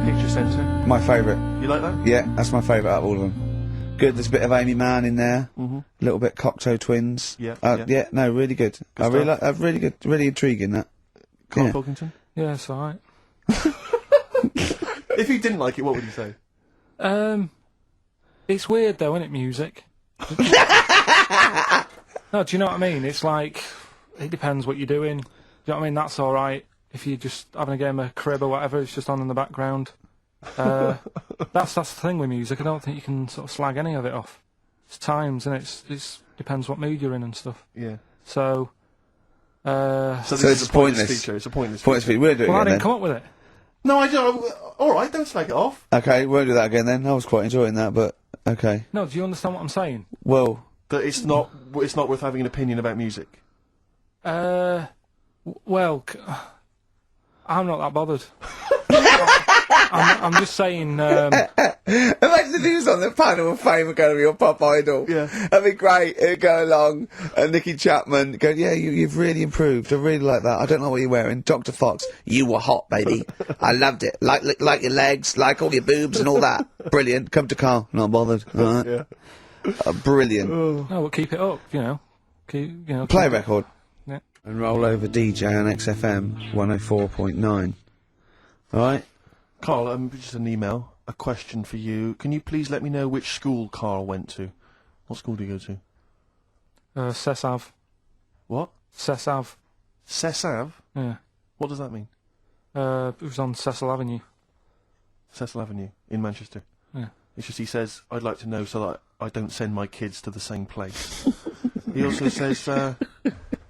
Picture Centre.
My favourite.
You like that?
Yeah, that's my favourite out of all of them. Good. There's a bit of Amy Mann in there. A little bit Cocteau Twins.
Yeah,
Yeah. No, really good. I really like. Really good. Really intriguing that.
Karl
Yeah.
Pilkington?
Yeah, it's alright.
If you didn't like it, what would you say?
It's weird though, isn't it, music? No, do you know what I mean? It's like, it depends what you're doing. Do you know what I mean? That's alright. If you're just having a game of crib or whatever, it's just on in the background. That's the thing with music. I don't think you can sort of slag any of it off. It's times, and it depends what mood you're in and stuff.
Yeah.
So
this
it's
is a pointless
pointless.
feature. It's a pointless
Pointless
feature.
feature. We'll do it
well, I
again
didn't
then.
come up with it.
No, I don't. All right, don't slag it off.
Okay, won't do that again then. I was quite enjoying that, but okay.
No, do you understand what I'm saying?
Well,
That it's not worth having an opinion about music.
Well, I'm not that bothered. I'm just saying.
imagine if he was on the panel of fame and going to be your pop idol.
Yeah.
That'd be great. It'd go along, and Nicky Chapman go, yeah, you've really improved. I really like that. I don't know what you're wearing. Dr. Fox, you were hot, baby. I loved it. Like your legs, like all your boobs and all that. Brilliant. Come to Carl. Not bothered. All right.
Yeah.
Brilliant.
No, we'll keep it up. You know,
Play a
keep it-
record.
Yeah.
And roll over DJ on XFM 104.9. All right.
Carl, just an email. A question for you. Can you please let me know which school Carl went to? What school do you go to?
Cessav.
What?
Cessav.
Cessav?
Yeah.
What does that mean?
It was on Cecil Avenue.
Cecil Avenue in Manchester.
Yeah.
It's just he says, I'd like to know so that I don't send my kids to the same place. He also says,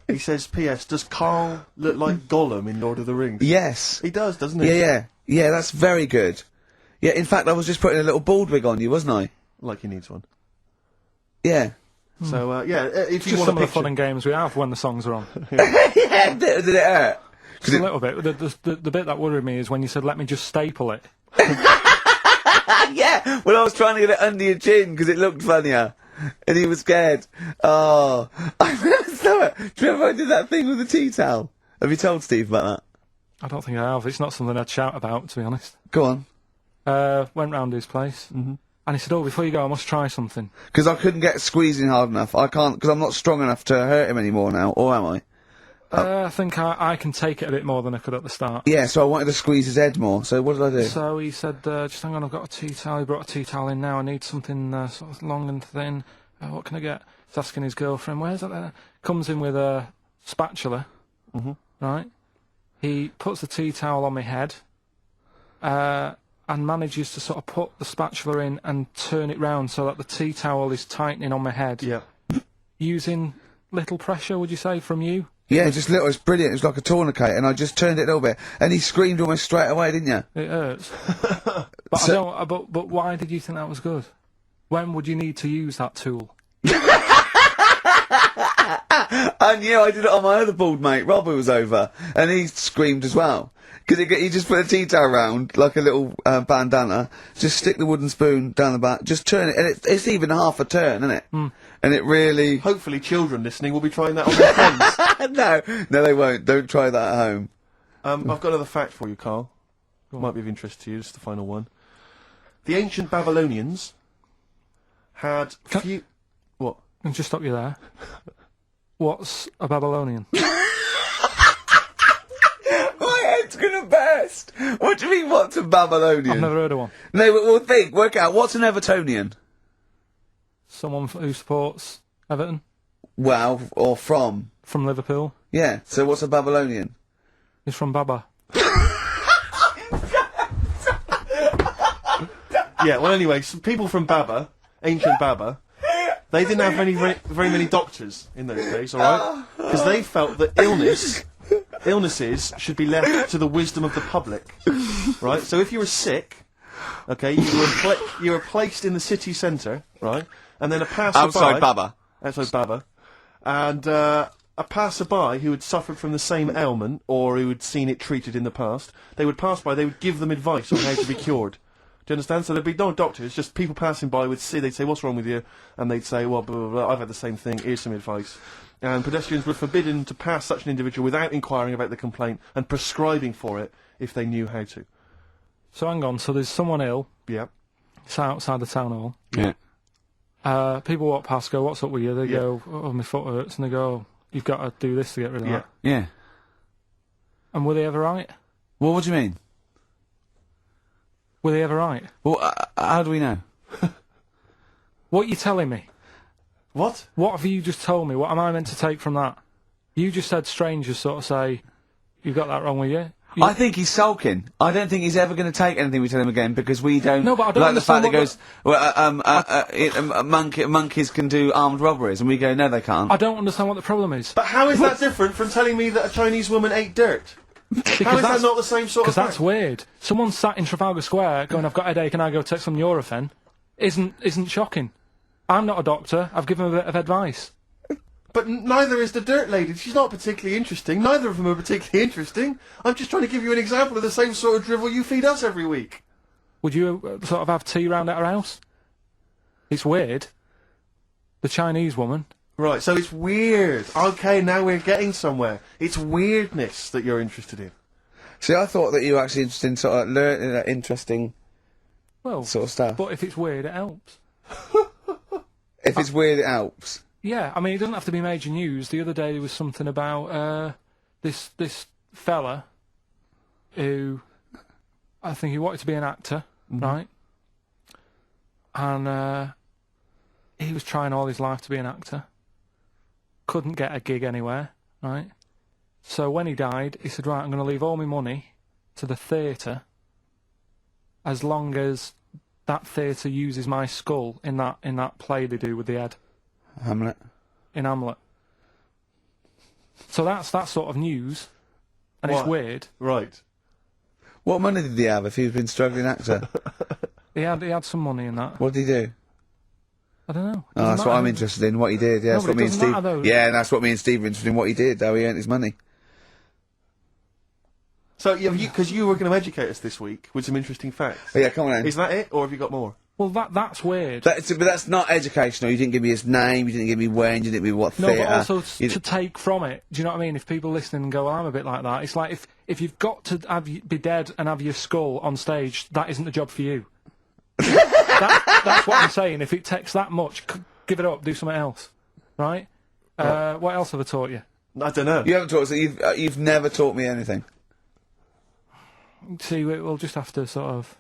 he says, P.S. Does Carl look like Gollum in Lord of the Rings?
Yes.
He does, doesn't he?
Yeah, that's very good. Yeah, in fact, I was just putting a little bald wig on you, wasn't I?
Like he needs one.
Yeah.
So, if you
Just
want
some
a
of the fun
picture...
and games we have when the songs are on.
Yeah, did it hurt?
Just a little bit. The bit that worried me is when you said, let me just staple it.
Yeah, well, I was trying to get it under your chin because it looked funnier. And he was scared. Oh, I remember remember I did that thing with the tea towel? Have you told Steve about that?
I don't think I have. It's not something I'd shout about, to be honest.
Go on.
Went round his place, and he said, "Oh, before you go, I must try something."
Because I couldn't get squeezing hard enough. I can't, because I'm not strong enough to hurt him anymore now, or am I?
I think I can take it a bit more than I could at the start.
Yeah, so I wanted to squeeze his head more, so what did I do?
So he said, just hang on, I've got a tea towel. He brought a tea towel in now. I need something sort of long and thin. What can I get? He's asking his girlfriend, where's that? Comes in with a spatula, right? He puts the tea towel on my head, and manages to sort of put the spatula in and turn it round so that the tea towel is tightening on my head.
Yeah.
Using little pressure, would you say, from you?
Yeah, just little, it's brilliant, it was like a tourniquet, and I just turned it a little bit, and he screamed almost straight away, didn't you?
It hurts. But but why did you think that was good? When would you need to use that tool?
I knew, I did it on my other bald mate, Rob, who was over, and he screamed as well. Because he just put a tea towel round, like a little bandana, just stick the wooden spoon down the back, just turn it, and it's even half a turn, isn't it? And it really...
Hopefully children listening will be trying that on their phones.
No, they won't. Don't try that at home.
I've got another fact for you, Carl. Might be of interest to you, just the final one. The ancient Babylonians had few... What?
Can I just stop you there? What's a Babylonian?
My head's gonna burst! What do you mean, what's a Babylonian?
I've never heard of one.
No, but we'll work out, what's an Evertonian?
Someone who supports Everton?
Well, or from?
From Liverpool.
Yeah, so what's a Babylonian?
He's from Baba.
Yeah, well anyway, some people from Baba, ancient Baba, they didn't have very many doctors in those days, alright? Because they felt that illnesses should be left to the wisdom of the public, right? So if you were sick, okay, you were placed in the city centre, right? And then a passerby...
Outside Baba.
Outside Baba. And a passerby who had suffered from the same ailment, or who had seen it treated in the past, they would pass by, they would give them advice on how to be cured. Do you understand? So there'd be no doctors, just people passing by would see, they'd say, what's wrong with you? And they'd say, well, blah, blah, blah, I've had the same thing, here's some advice. And pedestrians were forbidden to pass such an individual without inquiring about the complaint and prescribing for it if they knew how to.
So hang on, so there's someone ill.
Yeah.
It's outside the town hall.
Yeah.
People walk past, go, what's up with you? They go, oh, my foot hurts. And they go, oh, you've got to do this to get rid of that.
Yeah.
And were they ever right?
Well, what do you mean?
Were they ever right?
Well, how do we know?
What are you telling me?
What?
What have you just told me? What am I meant to take from that? You just said strangers sort of say, you've got that wrong with you.
I think he's sulking. I don't think he's ever going to take anything we tell him again because we don't.
No, but I don't
like the fact
understand
that he goes, monkeys can do armed robberies, and we go, no, they can't.
I don't understand what the problem is.
But how is that different from telling me that a Chinese woman ate dirt? How is that not the same sort of thing?
Because that's weird. Someone sat in Trafalgar Square going, I've got a headache and I go take some Nurofen, isn't shocking. I'm not a doctor. I've given him a bit of advice.
But neither is the dirt lady. She's not particularly interesting. Neither of them are particularly interesting. I'm just trying to give you an example of the same sort of drivel you feed us every week.
Would you sort of have tea round at her house? It's weird. The Chinese woman.
Right, so it's weird. Okay, now we're getting somewhere. It's weirdness that you're interested in.
See, I thought that you were actually interested in sort of learning interesting sort of stuff.
But if it's weird, it helps.
If it's weird, it helps.
Yeah, I mean, it doesn't have to be major news. The other day there was something about this fella who I think he wanted to be an actor, right? And he was trying all his life to be an actor. Couldn't get a gig anywhere, right? So when he died, he said, right, I'm going to leave all my money to the theatre as long as that theatre uses my skull in that play they do with the head.
Hamlet.
In Hamlet. So that's that sort of news, and it's weird.
Right.
What money did he have if he'd been struggling actor?
He had some money in that.
What did he do?
I don't know.
Oh, that's what I'm interested in, what he did. Yeah,
No,
that's what me and Steve. Yeah, that's what me and Steve are interested in, what he did, how he earned his money.
So, because you were going to educate us this week with some interesting facts.
Oh, yeah, come on then.
Is that it, or have you got more?
Well, that's weird.
But that's not educational. You didn't give me his name, you didn't give me when, you didn't give me what
No,
theatre.
but also to take from it. Do you know what I mean? If people listening and go, well, I'm a bit like that, it's like if you've got to be dead and have your skull on stage, that isn't the job for you. That's what I'm saying. If it takes that much, give it up, do something else. Right? What else have I taught you?
I don't know.
You haven't taught us, you've never taught me anything.
See, we'll just have to sort of...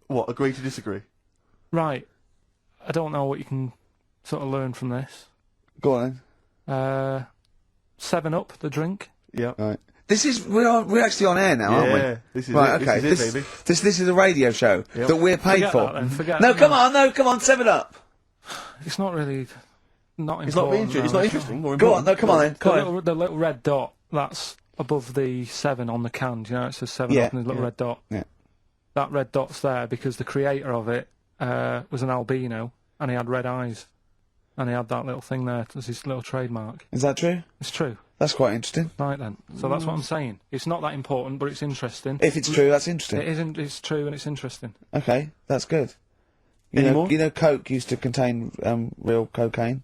What, agree to disagree?
Right. I don't know what you can sort of learn from this.
Go on
then. 7 Up, the drink.
Yeah.
Right. This is, we're actually on air now, aren't we?
Yeah, this is
right,
it,
okay.
this is it, baby.
This is a radio show that we're paid
Forget
for.
that, then. Forget
No,
that.
come on, 7 Up.
It's not really... Not
It's not
important.
it's not interesting. Or
Go on,
important.
no, come on then. Come on.
The little red dot, that's above the 7 on the can. Do you know, it says 7
Yeah.
Up and there's a little red dot.
Yeah.
That red dot's there because the creator of it was an albino and he had red eyes. And he had that little thing there as his little trademark.
Is that true?
It's true.
That's quite interesting.
Right then. So that's what I'm saying. It's not that important, but it's interesting.
If it's true, that's interesting.
It isn't. It's true and it's interesting.
Okay, that's good.
Any more?
You know, Coke used to contain real cocaine.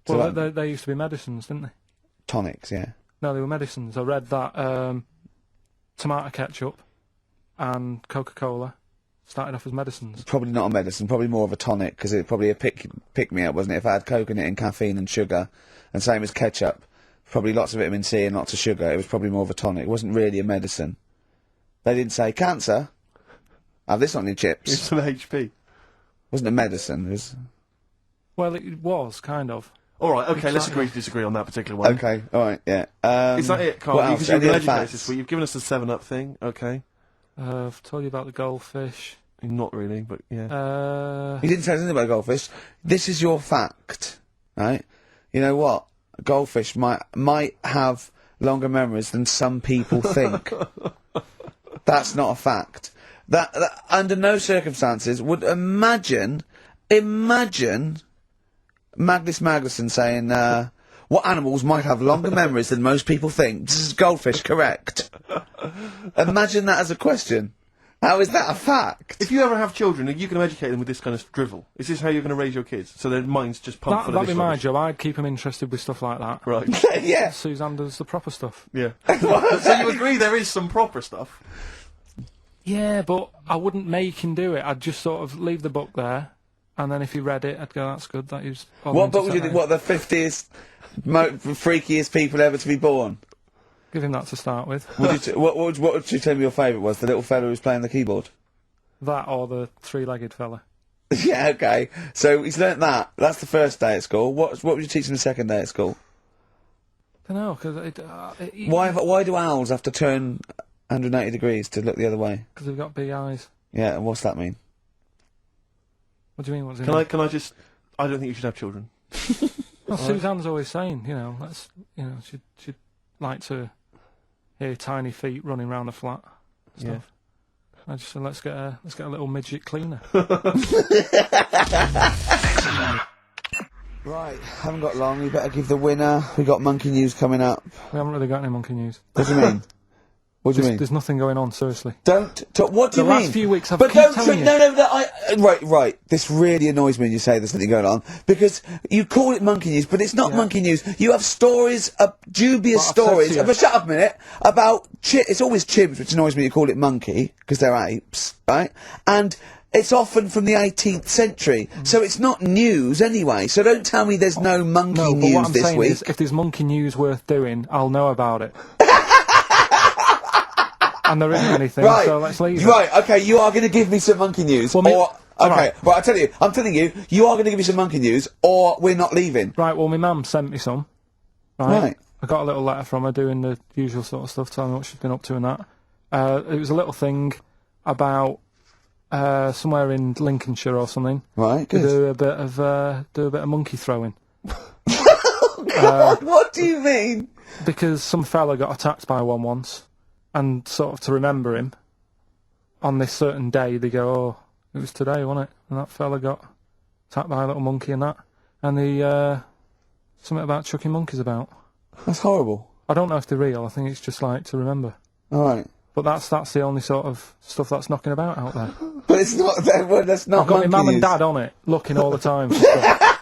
So
Well,
like
they used to be medicines, didn't they?
tonics, yeah.
No, they were medicines. I read that tomato ketchup and Coca-Cola started off as medicines.
Probably not a medicine, probably more of a tonic, because it probably a pick me up, wasn't it? If I had Coke in it and caffeine and sugar, and same as ketchup, probably lots of vitamin C and lots of sugar. It was probably more of a tonic. It wasn't really a medicine. They didn't say cancer. Have this on your chips.
It's some HP.
Wasn't a medicine. It was.
Well, it was kind of.
All right, okay, let's agree to disagree on that particular one.
Okay, all right, yeah.
Is that it, Carl?
What else?
Because you've
Any
been
other
educated
facts?
this week. You've given us the 7 Up thing. Okay.
I've told you about the goldfish.
Not really, but yeah.
You didn't say anything about goldfish. This is your fact, right? You know what? Goldfish might have longer memories than some people think. That's not a fact. That under no circumstances would imagine Magnus Magnuson saying, what animals might have longer memories than most people think? This is goldfish, correct? Imagine that as a question. How is that a fact?
If you ever have children, are you going to educate them with this kind of drivel? Is this how you're going to raise your kids? So their minds just pump full of
That'd
this
be my
rubbish?
job. I'd keep them interested with stuff like that.
Right.
Yeah.
Suzanne does the proper stuff.
Yeah. So you agree there is some proper stuff?
Yeah, but I wouldn't make him do it. I'd just sort of leave the book there, and then if he read it, I'd go, that's good. That is.
What book would you think? What, the 50th freakiest people ever to be born?
Give him that to start with.
What would you tell me your favourite was? The little fella who was playing the keyboard?
That or the three-legged fella.
Yeah, okay. So he's learnt that. That's the first day at school. What would you teach him the second day at school?
I don't know, because...
Why do owls have to turn 180 degrees to look the other way?
Because they've got big eyes.
Yeah, and what's that mean?
What do you mean? What does it mean?
Can I just... I don't think you should have children.
Well, Suzanne's always saying, she'd like to hear tiny feet running around the flat. Stuff.
Yeah.
I just said, let's get a little midget cleaner.
Right, haven't got long. We better give the winner. We got monkey news coming up.
We haven't really got any monkey news.
What do you mean? What do you mean?
There's nothing going on, seriously.
What do you mean?
The last few weeks I've
But
keep telling you.
No, right. This really annoys me when you say there's something going on, because you call it monkey news, but it's not monkey news. You have stories, dubious stories. But shut up a minute. About it's always chimps, which annoys me. You call it monkey because they're apes, right? And it's often from the 18th century, so it's not news anyway. So don't tell me there's no monkey news
what I'm
this
saying
week.
is, if there's monkey news worth doing, I'll know about it. And there isn't anything,
Right,
so let's leave it.
Right, okay, you are going to give me some monkey news, I'm telling you, you are going to give me some monkey news, or we're not leaving.
Right, well, my mum sent me some. Right. I got a little letter from her doing the usual sort of stuff, telling me what she's been up to and that. It was a little thing about somewhere in Lincolnshire or something.
Right, good.
Do a bit of monkey throwing.
What do you mean?
Because some fella got attacked by one once. And sort of to remember him, on this certain day, they go, oh, it was today, wasn't it? And that fella got attacked by a little monkey and that. And something about chucking monkeys about.
That's horrible.
I don't know if they're real, I think it's just like to remember.
Alright.
But that's the only sort of stuff that's knocking about out there.
But it's not. That's not.
I've got my mum and dad on it, looking all the time for stuff.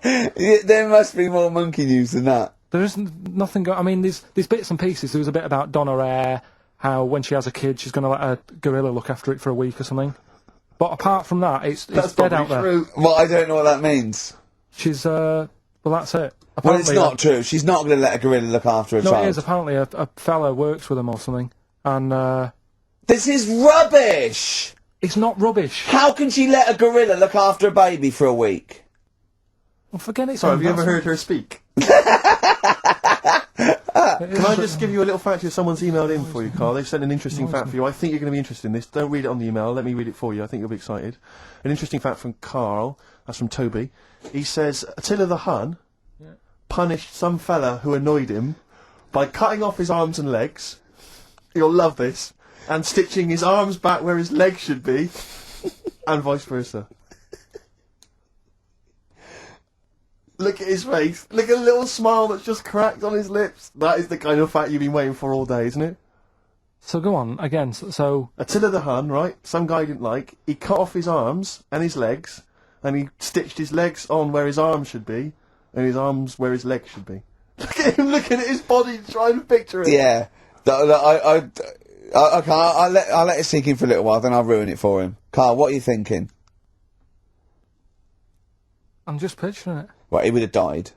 Yeah, there must be more monkey news than that.
There isn't nothing. I mean, there's bits and pieces. There was a bit about Donna Rare, how when she has a kid, she's going to let a gorilla look after it for a week or something. But apart from that, it's dead out there.
Well, I don't know what that means.
She's well, that's it. Apparently,
Well, it's not true. She's not going to let a gorilla look after a child.
No, it is. Apparently, a fella works with them or something, and
this is rubbish.
It's not rubbish.
How can she let a gorilla look after a baby for a week?
Well, forget it.
Sorry, have you ever heard her speak? Can I just give you a little fact here? Someone's emailed in for you, Carl. They've sent an interesting fact for you. I think you're going to be interested in this. Don't read it on the email. Let me read it for you. I think you'll be excited. An interesting fact from Carl. That's from Toby. He says, Attila the Hun punished some fella who annoyed him by cutting off his arms and legs. You'll love this. And stitching his arms back where his legs should be. And vice versa. Look at his face. Look at a little smile that's just cracked on his lips. That is the kind of fact you've been waiting for all day, isn't it?
So go on, again, so...
Attila the Hun, right? Some guy didn't like. He cut off his arms and his legs, and he stitched his legs on where his arms should be, and his arms where his legs should be. Look at him looking at his body, trying to picture it.
Yeah. Okay, I'll let it sink in for a little while, then I'll ruin it for him. Carl, what are you thinking?
I'm just picturing it.
Well, he would have died.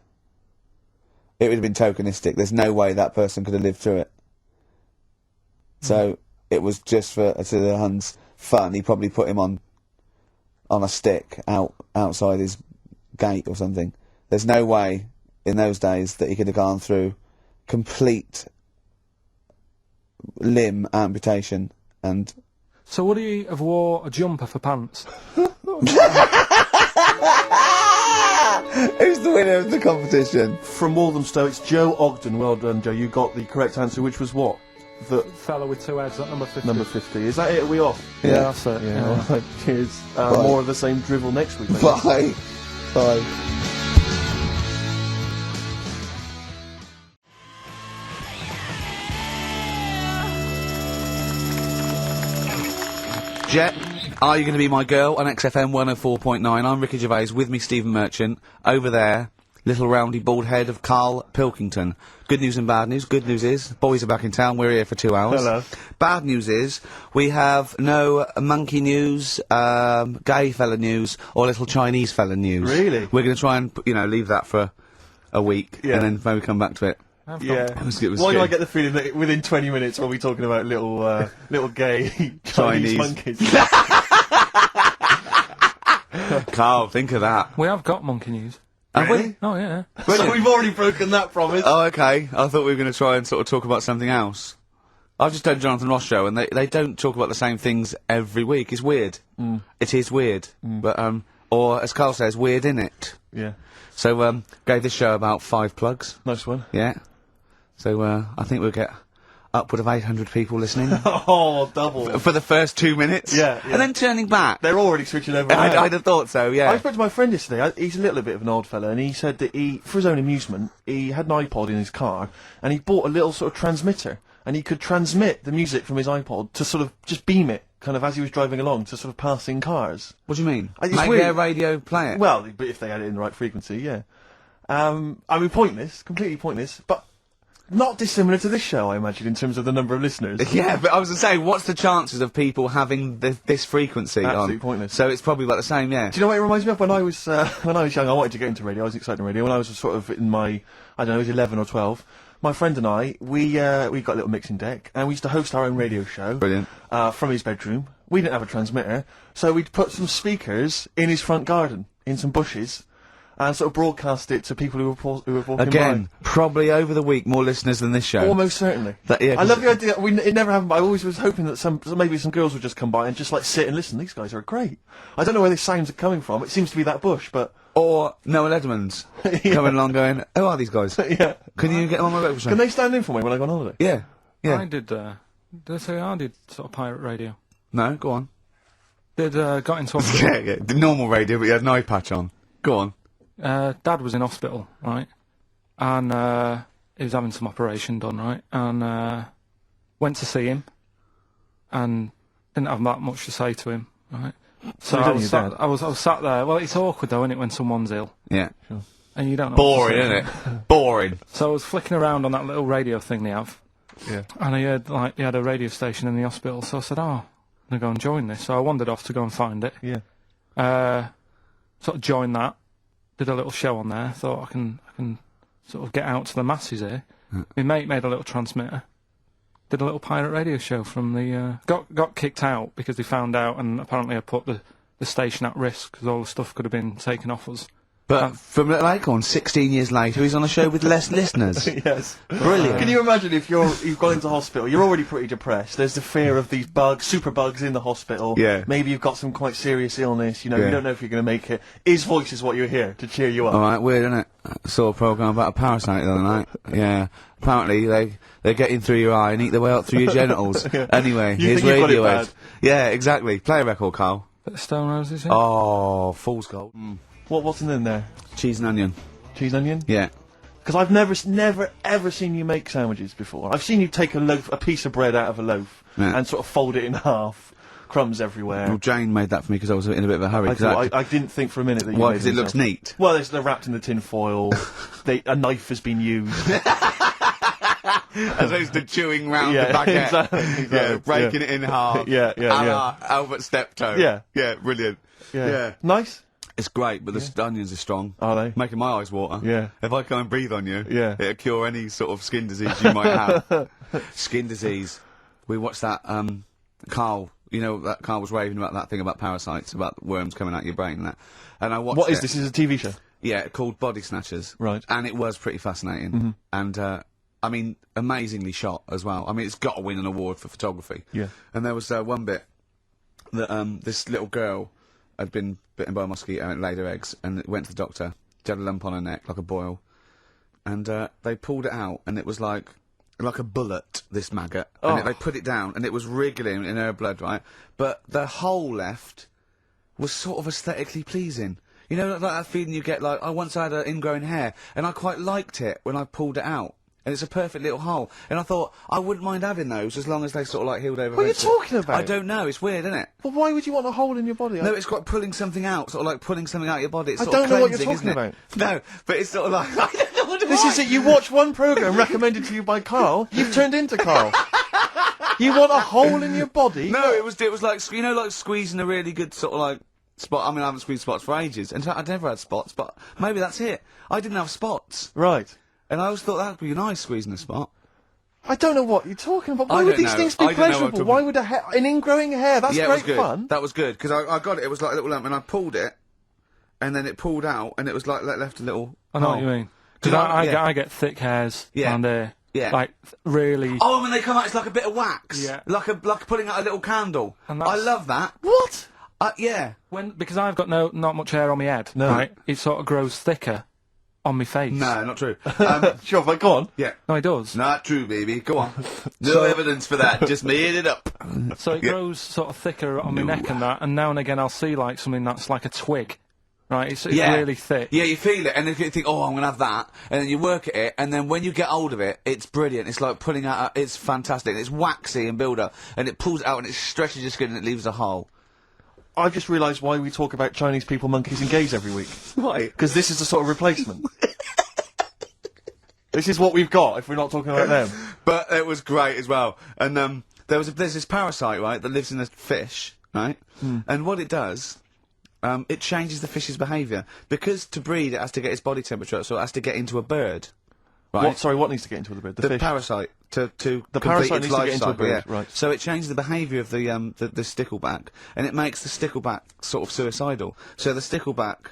It would have been tokenistic. There's no way that person could have lived through it. So, it was just for the Hun's fun. He probably put him on a stick outside his gate or something. There's no way in those days that he could have gone through complete limb amputation and...
So would he have wore a jumper for pants?
Who's the winner of the competition?
From Walthamstow, it's Joe Ogden. Well done, Joe. You got the correct answer, which was what? The
fella with two heads at number 50.
Number 50. Is that it? Are we off?
Yeah, that's it.
Yeah. Right. Cheers. More of the same drivel next week.
Bye. Bye. Jet, are you going to be my girl on XFM 104.9? I'm Ricky Gervais, with me Stephen Merchant. Over there, little roundy bald head of Karl Pilkington. Good news and bad news. Good news is, boys are back in town, we're here for 2 hours.
Hello.
Bad news is, we have no monkey news, gay fella news, or little Chinese fella news.
Really?
We're going to try and, leave that for a week, and then maybe come back to it.
Yeah. Why do I get the feeling that within 20 minutes we'll be talking about little gay Chinese monkeys?
Carl, think of that.
We have got monkey news.
Have we?
Oh, yeah.
So we've already broken that promise.
Oh, okay. I thought we were going to try and sort of talk about something else. I've just done Jonathan Ross show, and they don't talk about the same things every week. It's weird. It is weird. But, or, as Carl says, weird innit?
Yeah.
So, gave this show about 5 plugs.
Nice one.
Yeah. So, I think we'll get upward of 800 people listening.
Oh, double.
For the first 2 minutes.
Yeah.
And then turning back.
They're already switching over.
I'd have thought so, yeah.
I spoke to my friend yesterday. He's a little bit of an odd fella, and he said that for his own amusement, he had an iPod in his car, and he bought a little sort of transmitter, and he could transmit the music from his iPod to sort of just beam it, kind of as he was driving along, to sort of passing cars.
What do you mean?
It's
Make
weird.
their radio play it?
Well, but if they had it in the right frequency, yeah. I mean, pointless, completely pointless, but not dissimilar to this show, I imagine, in terms of the number of listeners.
Yeah, but I was going to say, what's the chances of people having this frequency on?
Absolutely pointless.
So it's probably about the same, yeah.
Do you know what it reminds me of? When I was young, I wanted to get into radio. I was excited in radio. When I was sort of in my, I don't know, I was 11 or 12. My friend and I, we got a little mixing deck, and we used to host our own radio show.
Brilliant.
From his bedroom. We didn't have a transmitter, so we'd put some speakers in his front garden, in some bushes, and sort of broadcast it to people who were walking
Again,
by.
probably over the week more listeners than this show.
Almost certainly.
Yeah,
I love the idea. It never happened, but I always was hoping that maybe some girls would just come by and just like sit and listen. These guys are great. I don't know where these sounds are coming from. It seems to be that bush, but
or Noel Edmonds coming along going, who are these guys?
Yeah.
Can you get them on my breakfast show?
Can they stand in for me when I go on holiday?
Yeah. Yeah.
I did, did I say I did sort of pirate radio?
No, go on.
Got into hospital.
yeah, the normal radio, but you had an eye patch on. Go on.
Dad was in hospital, right? And he was having some operation done, right? And went to see him. and didn't have that much to say to him, right? So
Well,
I
you
was,
don't, your
sat, I was sat there. Well, it's awkward though, isn't it, when someone's ill?
Yeah.
And you don't know.
Boring, isn't it? Boring.
So I was flicking around on that little radio thing they have.
Yeah.
And I heard, like, he had a radio station in the hospital, so I said, I'm going to go and join this. So I wandered off to go and find it.
Yeah.
Sort of joined that, did a little show on there, thought I can sort of get out to the masses here. My mate made a little transmitter, did a little pirate radio show from the, got kicked out because they found out, and apparently I put the station at risk, because all the stuff could have been taken off us.
But from Little Acorn, 16 years later, he's on a show with less listeners.
Yes.
Brilliant.
Can you imagine if you've gone into hospital, you're already pretty depressed, there's the fear of these bugs, super bugs in the hospital.
Yeah.
Maybe you've got some quite serious illness, you know,
Yeah.
you don't know if you're going to make it. His voice is what you hear to cheer you up.
Alright, weird, isn't it? I saw a programme about a parasite the other night. Yeah. Apparently, they get in through your eye and eat their way up through your genitals. Anyway,
You
here's
think you've got it
Radiohead.
bad?
Yeah, exactly. Play a record, Carl.
Bit of Stone Roses here?
Oh, fool's gold.
What's in there?
Cheese and onion.
Cheese and onion?
Yeah.
Because I've never ever seen you make sandwiches before. I've seen you take a piece of bread out of a loaf
Yeah.
and sort of fold it in half, crumbs everywhere.
Well, Jane made that for me because I was in a bit of a hurry.
I didn't think for a minute that you
Why?
made
Because it looks
yourself.
neat.
Well, they're wrapped in the tin foil. A knife has been used.
As opposed to chewing round
Yeah,
the baguette.
exactly,
Yeah, breaking it in half.
Yeah.
A la Albert Steptoe.
Yeah.
Yeah, brilliant.
Yeah. Nice.
It's great, but the onions are strong.
Are they?
Making my eyes water.
Yeah.
If I go and breathe on you,
Yeah.
it'll cure any sort of skin disease you might have. Skin disease. We watched that, Carl, you know, that Carl was raving about that thing about parasites, about worms coming out your brain and that. And I watched
What is
it.
this? Is it a TV show?
Yeah, called Body Snatchers.
Right.
And it was pretty fascinating. And, I mean, amazingly shot as well. I mean, it's got to win an award for photography.
Yeah.
And there was one bit that this little girl had been bitten by a mosquito and laid her eggs, and it went to the doctor. She had a lump on her neck, like a boil. And they pulled it out, and it was like a bullet, this maggot.
Oh.
And they put it down, and it was wriggling in her blood, right? But the hole left was sort of aesthetically pleasing. You know, like that feeling you get, like, I once had an ingrown hair, and I quite liked it when I pulled it out. And it's a perfect little hole. And I thought, I wouldn't mind having those as long as they sort of, like, healed over.
What are you talking about?
I don't know, it's weird, isn't it?
But why would you want a hole in your body?
No, it's like pulling something out, sort of like pulling something out of your body. It's
I
sort of
don't know what you're
cleansing,
talking
isn't it? No, but it's sort of like, I don't know what to
This
write.
is it. You watch one programme recommended to you by Carl. You've turned into Carl. You want a hole in your body?
No, it was like, you know, like squeezing a really good sort of like spot. I mean, I haven't squeezed spots for ages, and I'd never had spots, but maybe that's it. I didn't have spots,
Right.
and I always thought that'd be nice squeezing a spot.
I don't know what you're talking about. Why
I
would
don't
these
know.
things be
I don't know what I'm
pleasurable?
talking
Why would an ingrowing hair? That's
Yeah, it
great
was good.
fun.
That was good because I got it. It was like a little lump, and I pulled it, and then it pulled out, and it was like left a little.
I know
hole.
what you mean.
'Cause
Because
yeah.
I get thick hairs
Yeah.
and
Yeah.
like really.
Oh, and when they come out, it's like a bit of wax.
Yeah.
Like putting out a little candle.
And
I
that's-
love that.
What?
Yeah.
Because I've got not much hair on my head,
No.
right? It sort of grows thicker on my face.
No, not true.
Sure, but go on.
Yeah.
No, it does.
Not true, baby. Go on. No evidence for that. Just made it up.
So it grows sort of thicker on my neck and that, and now and again I'll see like something that's like a twig, right? It's really thick.
Yeah, you feel it, and then you think, oh, I'm going to have that, and then you work at it, and then when you get hold of it, it's brilliant. It's like pulling out, it's fantastic. It's waxy and build up, and it pulls out, and it stretches your skin, and it leaves a hole.
I've just realised why we talk about Chinese people, monkeys and gays every week.
Why?
Because this is the sort of replacement. This is what we've got if we're not talking about them.
But it was great as well. And there's this parasite, right, that lives in a fish, right? And what it does, it changes the fish's behaviour. Because to breed, it has to get its body temperature up, so it has to get into a bird. Right?
What needs to get into the bird?
The
fish?
parasite to
The
complete
parasite
its
needs to
life
get into a
cycle,
bird,
yeah.
right.
So it changes the behaviour of the stickleback, and it makes the stickleback sort of suicidal. So the stickleback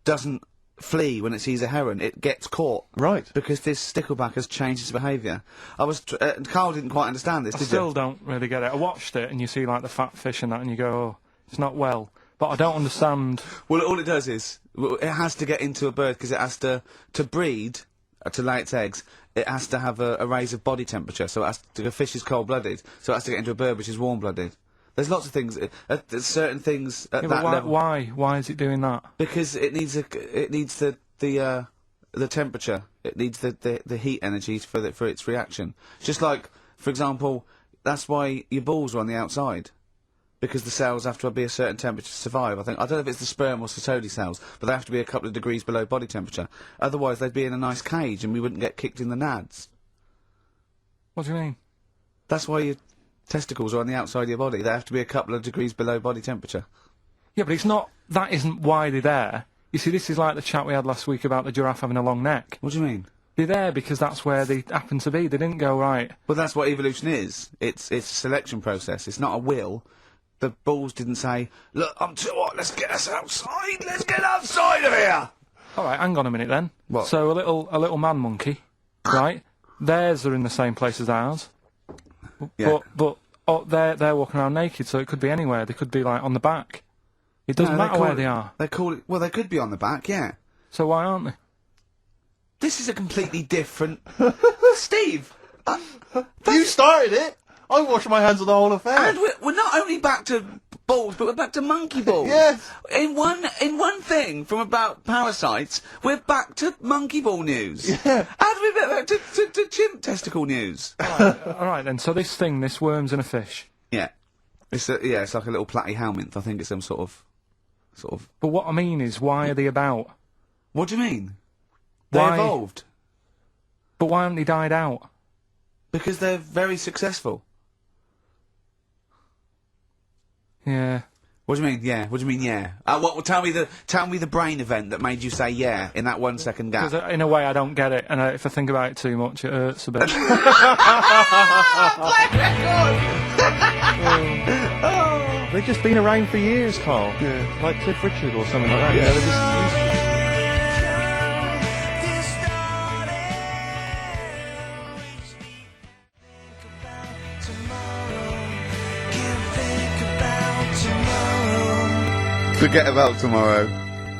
doesn't flee when it sees a heron; it gets caught.
Right.
Because this stickleback has changed its behaviour. Carl didn't quite understand this.
I
Did
still
you?
don't really get it. I watched it, and you see like the fat fish and that, and you go, oh, it's not well. But I don't understand.
Well, all it does is it has to get into a bird because it has to breed. To lay its eggs, it has to have a raise of body temperature, so the fish is cold-blooded, so it has to get into a bird which is warm-blooded. There's lots of things, there's certain things at
Yeah,
that
but
level.
why is it doing that?
Because it needs the temperature, it needs the heat energy for its reaction. Just like, for example, that's why your balls are on the outside. Because the cells have to be a certain temperature to survive. I don't know if it's the sperm or Sertoli cells, but they have to be a couple of degrees below body temperature. Otherwise, they'd be in a nice cage and we wouldn't get kicked in the nads.
What do you mean?
That's why your testicles are on the outside of your body. They have to be a couple of degrees below body temperature.
Yeah, but it's not. That isn't why they're there. You see, this is like the chat we had last week about the giraffe having a long neck.
What do you mean?
They're there because that's where they happen to be. They didn't go right.
Well, that's what evolution is. It's a selection process. It's not a will. The balls didn't say, look, I'm too hot, let's get us outside, let's get outside of here!
Alright, hang on a minute then.
What?
So a little man monkey, right? Theirs are in the same place as ours.
Yeah.
But they're walking around naked, so it could be anywhere. They could be, like, on the back. It doesn't matter where they are.
They call it, well, they could be on the back, yeah.
So why aren't they?
This is a completely different... Steve!
You started it! I wash my hands of the whole affair.
And we're not only back to balls, but we're back to monkey balls.
Yes.
In one thing from about parasites, we're back to monkey ball news.
Yeah.
How do we get back to chimp testicle news?
Alright then, so this worm's in a fish.
Yeah. It's like a little platyhelminth. I think it's some sort of...
But what I mean is, why are they about?
What do you mean? They
Why?
evolved.
But why haven't they died out?
Because they're very successful.
Yeah.
What do you mean, yeah? What do you mean, yeah? Tell me the brain event that made you say yeah in that 1 second gap.
Because in a way I don't get it, and if I think about it too much, it hurts a bit.
They've just been around for years, Carl. Yeah. Like Cliff Richard or something like that.
Yeah.
You know, they're just
Forget About Tomorrow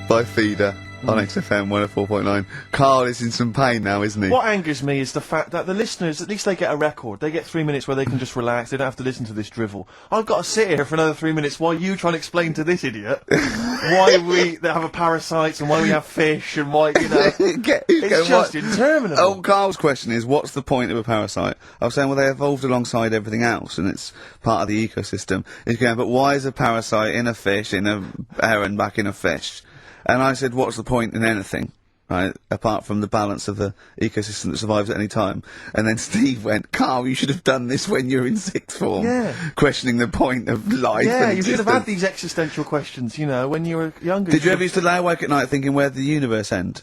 by Feeder on XFM 104.9. Carl is in some pain now, isn't he?
What angers me is the fact that the listeners, at least they get a record. They get 3 minutes where they can just relax. They don't have to listen to this drivel. I've got to sit here for another 3 minutes while you try and explain to this idiot why we have a parasites and why we have fish and why, you know, it's just interminable.
Oh, Carl's question is, what's the point of a parasite? I was saying, well, they evolved alongside everything else, and it's part of the ecosystem. He's going, but why is a parasite in a fish, in a heron, back in a fish? And I said, what's the point in anything, right, apart from the balance of the ecosystem that survives at any time? And then Steve went, Carl, you should have done this when you were in sixth form.
Yeah.
Questioning the point of life.
Yeah,
and
you should have
existence.
had these existential questions, you know, when you were younger.
Did you ever used to lay awake at night thinking, where did the universe end?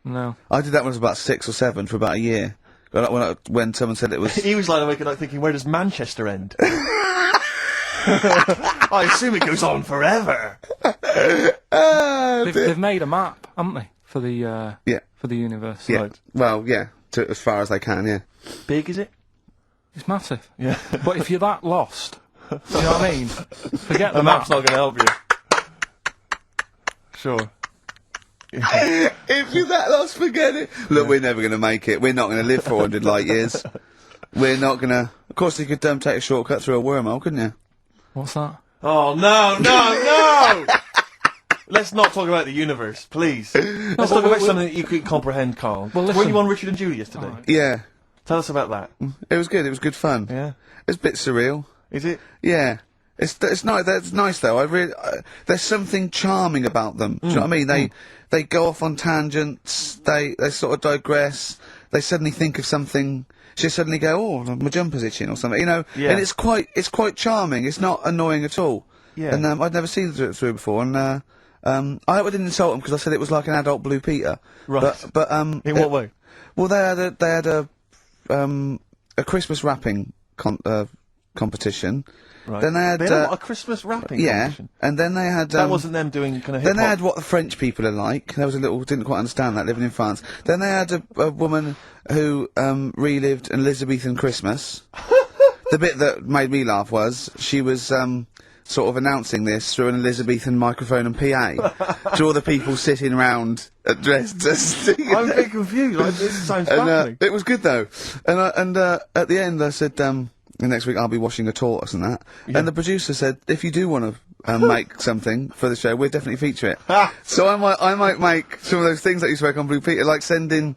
No.
I did that when I was about 6 or 7 for about a year. When someone said it was...
He was lying awake at night thinking, where does Manchester end? I assume it goes on forever.
They've made a map, haven't they, for the for the universe?
Yeah.
Right.
Well, yeah, as far as they can, yeah.
Big, is it?
It's massive.
Yeah.
But if you're that lost, you know what I mean? Forget
the map's not going to help you. Sure.
If you're that lost, forget it. Look, we're never going to make it. We're not going to live 400 light years. We're not going to... Of course, you could take a shortcut through a wormhole, couldn't you?
What's that?
Oh, no! Let's not talk about the universe, please. Let's talk about something that you could comprehend, Carl.
Well,
Were
listen.
you on Richard and Julie yesterday?
Right.
Yeah.
Tell us about that.
It was good. It was good fun.
Yeah.
It's a bit surreal.
Is it?
Yeah. It's nice. That's nice though. There's something charming about them. Do you know what I mean? They go off on tangents. They sort of digress. They suddenly think of something. She suddenly go, oh, my jumper's itching or something. You know.
Yeah.
And it's quite charming. It's not annoying at all.
Yeah.
And I'd never seen it through before. And I hope I didn't insult them because I said it was like an adult Blue Peter.
Right.
But
in what way?
Well, they had a Christmas wrapping competition.
Right.
Then they had
a Christmas wrapping competition.
And then they had
that wasn't them doing kind of.
Then they had what the French people are like. There was didn't quite understand that living in France. Then they had a woman who relived an Elizabethan Christmas. The bit that made me laugh was she was sort of announcing this through an Elizabethan microphone and PA to all the people sitting round dressed as.
I'm a bit confused. Like, this sounds fascinating.
It was good though, and at the end I said, next week I'll be washing a tortoise and that. Yeah. And the producer said, if you do want to make something for the show, we'll definitely feature it. So I might make some of those things that you spoke on Blue Peter, like send in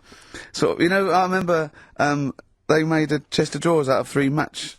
sort of, you know, I remember they made a chest of drawers out of 3 match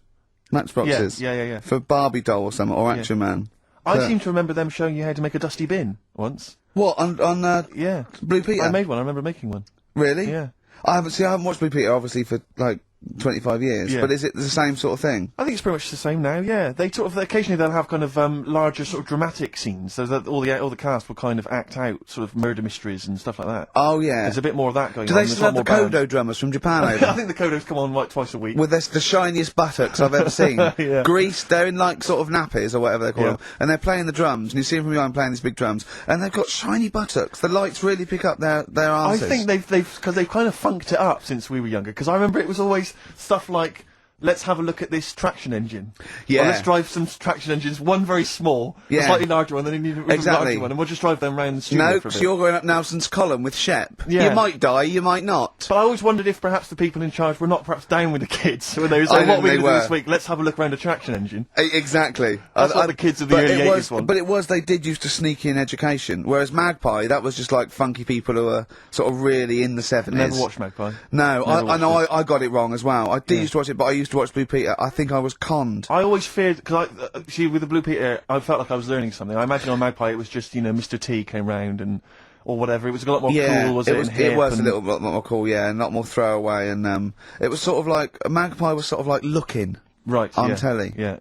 Matchboxes.
Yeah.
For Barbie doll or something, or Action Man.
I seem to remember them showing you how to make a dusty bin once.
What, on
Yeah.
Blue Peter?
I made one. I remember making one.
Really?
Yeah.
I haven't watched Blue Peter, obviously, for, like, 25 years,
Yeah.
but is it the same sort of thing?
I think it's pretty much the same now. Yeah, they occasionally they'll have kind of larger sort of dramatic scenes, so that all the cast will kind of act out sort of murder mysteries and stuff like that.
Oh yeah,
there's a bit more of that going on.
Do they still have the Kodo drummers from Japan over?
I think the Kodos come on like twice a week.
With the shiniest buttocks I've ever seen.
Yeah.
Greased, they're in like sort of nappies or whatever they call them, and they're playing the drums, and you see them from behind playing these big drums, and they've got shiny buttocks. The lights really pick up their arses.
I think they've kind of funked it up since we were younger, because I remember it was always stuff like, let's have a look at this traction engine.
Yeah.
Or let's drive some traction engines, one very small, a slightly larger one, then you need a really larger one, and we'll just drive them around the studio
No,
for a
so
bit.
you're going up Nelson's column with Shep.
Yeah.
You might die, you might not.
But I always wondered if perhaps the people in charge were not perhaps down with the kids. When they was like, what are we going to do this week? Let's have a look around a traction engine.
Exactly.
That's what the kids of the early 80s want.
But they did used to sneak in education, whereas Magpie, that was just like funky people who were sort of really in the 70s.
Never watched Magpie.
No, I know
watched
I got it wrong as well. I did used to watch it, but I used to watch Blue Peter. I think I was conned.
I always feared, because see, with the Blue Peter, I felt like I was learning something. I imagine on Magpie it was just, Mr. T came round or whatever. It was a lot more cool, was it?
It was a little bit more cool, yeah, and a lot more throwaway, and it was sort of like, Magpie was sort of like Looking.
Right,
on telly.
Yeah.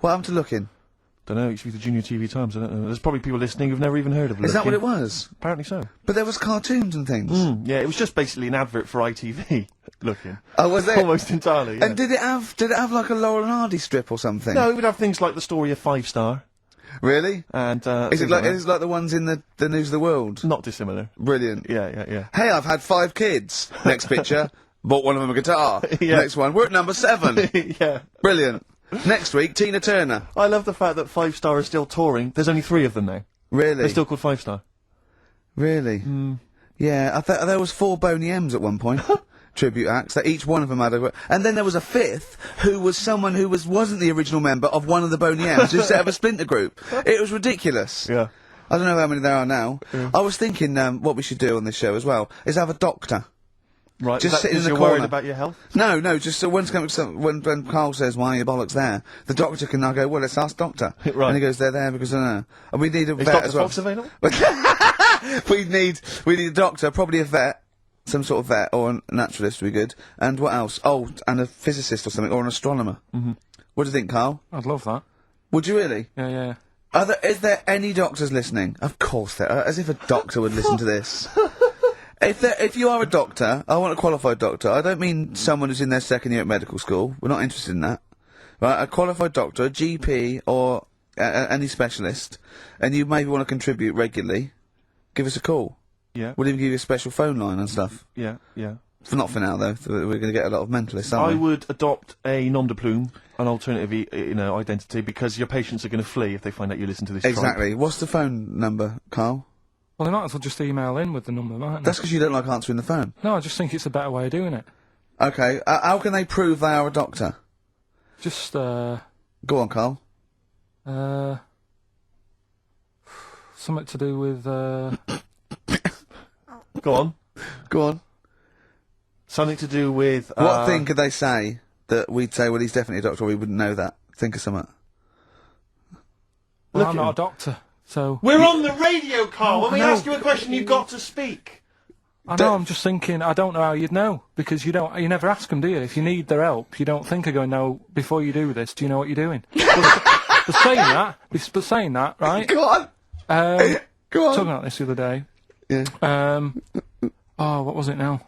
What happened to Looking?
Don't know, it used to be the Junior TV Times, I don't know. There's probably people listening who've never even heard of Looking.
Is that what it was?
Apparently so.
But there was cartoons and things.
Yeah, it was just basically an advert for ITV, Looking.
Oh, was it?
Almost entirely, yeah.
And did it have like a Laurel and Hardy strip or something?
No, it would have things like the story of 5 Star.
Really?
And,
is it like the ones in the News of the World?
Not dissimilar.
Brilliant.
Yeah.
Hey, I've had 5 kids. Next picture. Bought one of them a guitar. Next one. We're at number 7.
Yeah.
Brilliant. Next week, Tina Turner.
I love the fact that 5 Star is still touring. There's only 3 of them now.
Really?
They're still called 5 Star.
Really? Yeah, there was 4 Boney M's at one point. Tribute acts, that each one of them had a... And then there was a 5th, who was someone who wasn't the original member of one of the Boney M's, who set up a splinter group. It was ridiculous.
Yeah.
I don't know how many there are now. I was thinking, what we should do on this show as well, is have a doctor.
Right,
just sitting in the
you're
corner.
worried about your health?
No, just so when Carl says, why are your bollocks there? The doctor can now go, well, let's ask doctor.
Right.
And he goes, they're there because I don't know. And we need a
Is
vet
Dr.
as well.
Fox available?
we need a doctor, probably a vet. Some sort of vet, or a naturalist would be good. And what else? Oh, and a physicist or something, or an astronomer. What do you think, Carl?
I'd love that.
Would you really?
Yeah.
Is there any doctors listening? Of course there are, as if a doctor would listen to this. If you are a doctor, I want a qualified doctor. I don't mean someone who's in their 2nd year at medical school. We're not interested in that. Right, a qualified doctor, a GP, or any specialist, and you maybe want to contribute regularly, give us a call.
Yeah.
We'll even give you a special phone line and stuff.
Yeah.
Not for now, though. We're going to get a lot of mentalists, aren't
I
we?
would adopt a nom de plume, an alternative, identity, because your patients are going to flee if they find out you listen to this.
Exactly.
tribe.
What's the phone number, Carl?
Well, they might as well just email in with the number, mightn't they?
That's because you don't like answering the phone.
No, I just think it's a better way of doing it.
Okay. How can they prove they are a doctor?
Just,
Go on, Carl.
Something to do with,
Go on.
Go on.
Something to do with...
What thing could they say that we'd say, well, he's definitely a doctor, or we wouldn't know that? Think of something.
well, I'm not a doctor, so...
We're on the radio, Carl! When we
No.
ask you a question, you've got to speak!
I know, I'm just thinking, I don't know how you'd know, because you never ask them, do you? If you need their help, you don't think of going, no, before you do this, do you know what you're doing? But saying that, right?
Go on! Go on!
Talking about this the other day.
Yeah.
Oh, what was it now?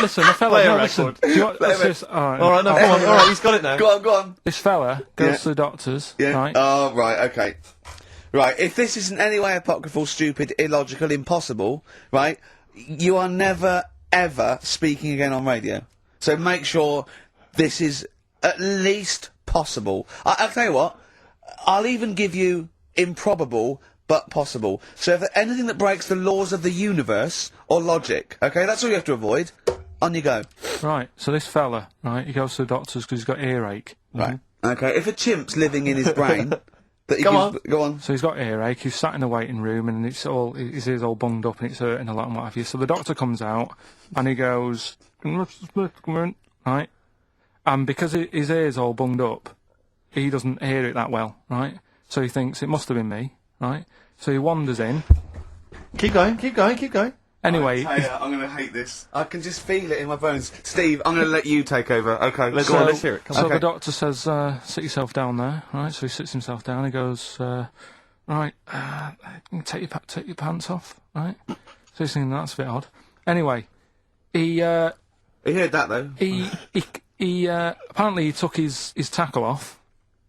Listen, a fella...
Play a
no,
record.
listen. Do you want,
Play a
this,
Alright, no, come on, alright, he's got it now.
Go on.
This fella goes to the doctors, right?
Oh, right, okay. Right, if this is in any way apocryphal, stupid, illogical, impossible, right, you are never, ever speaking again on radio. So make sure this is at least possible. I'll tell you what, I'll even give you improbable, but possible. So if there's anything that breaks the laws of the universe, or logic, okay, that's all you have to avoid. On you go.
Right, so this fella, right, he goes to the doctors because he's got earache.
Right. Okay, if a chimp's living in his brain...
Go on.
Go on.
So he's got earache, he's sat in the waiting room and his ear's all bunged up and it's hurting a lot and what have you. So the doctor comes out and he goes, right, And because his ear's all bunged up, he doesn't hear it that well, right? So he thinks it must have been me, right? So he wanders in.
Keep going, keep going, keep going.
Anyway,
I'm going to hate this. I can just feel it in my bones. Steve, I'm going to let you take over. Okay,
Let's go on, let's hear it. Come
so
on.
the doctor says, sit yourself down there, right? So he sits himself down. He goes, right, take your pants off, right? So he's thinking that's a bit odd. Anyway, he heard
that though.
He apparently he took his tackle off.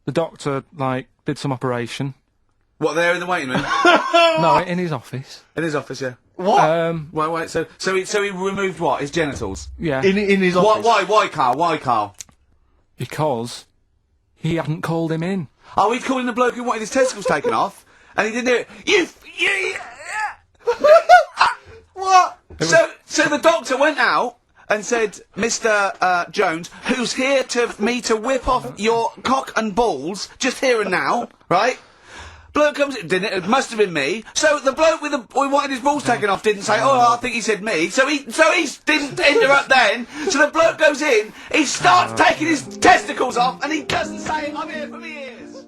The doctor did some operation.
What, there in the waiting room?
No, in his office.
In his office, yeah.
What?
Wait. So he removed what? His genitals?
Yeah.
In his office.
Why, Carl? Why, Carl?
Because he hadn't called him in.
Oh, he'd called in the bloke who wanted his testicles taken off, and he didn't do it. You. What? So the doctor went out and said, Mr. Jones, who's here to whip off your cock and balls just here and now, right? Bloke comes in, didn't it? It must have been me. So the bloke who wanted his balls taken off didn't say, I think he said me. So he didn't interrupt then. So the bloke goes in, he starts taking his testicles off, and he doesn't say, I'm here for me ears.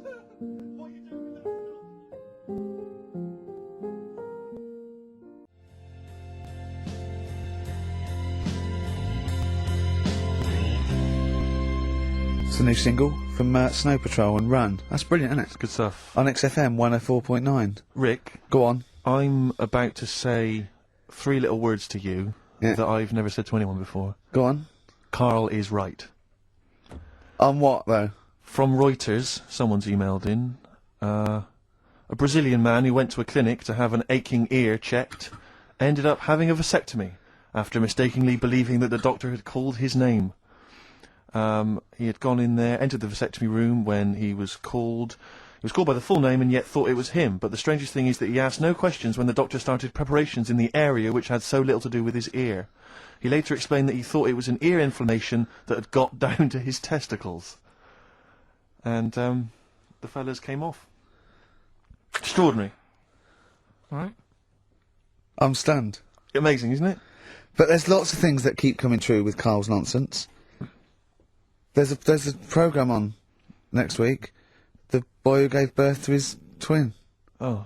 It's the new single from Snow Patrol and Run. That's brilliant, isn't it?
It's good stuff.
On XFM 104.9.
Rick.
Go on.
I'm about to say 3 little words to you that I've never said to anyone before.
Go on.
Karl is right.
On what, though?
From Reuters, someone's emailed in. A Brazilian man who went to a clinic to have an aching ear checked ended up having a vasectomy after mistakenly believing that the doctor had called his name. He had gone in there, entered the vasectomy room when he was called. He was called by the full name and yet thought it was him. But the strangest thing is that he asked no questions when the doctor started preparations in the area which had so little to do with his ear. He later explained that he thought it was an ear inflammation that had got down to his testicles. And the fellas came off. Extraordinary.
Right.
I'm stunned.
Amazing, isn't it?
But there's lots of things that keep coming true with Karl's nonsense. There's a programme on next week. The boy who gave birth to his twin.
Oh.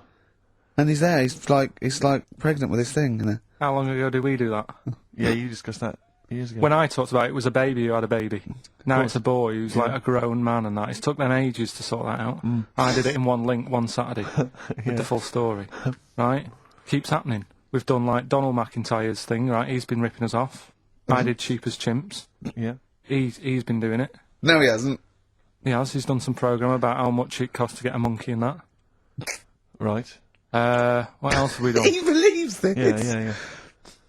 And he's there. He's like pregnant with his thing. You know?
How long ago did we do that?
Yeah, you discussed that years ago.
When I talked about it, it was a baby who had a baby. Now it's a boy who's like a grown man and that. It's took them ages to sort that out. I did it in one link one Saturday with the full story. Right? Keeps happening. We've done Donald McIntyre's thing, right? He's been ripping us off. I did Cheap as Chimps.
Yeah.
He's been doing it.
No, he hasn't.
He has. He's done some programme about how much it costs to get a monkey and that.
Right.
What else have we done?
He believes this.
Yeah.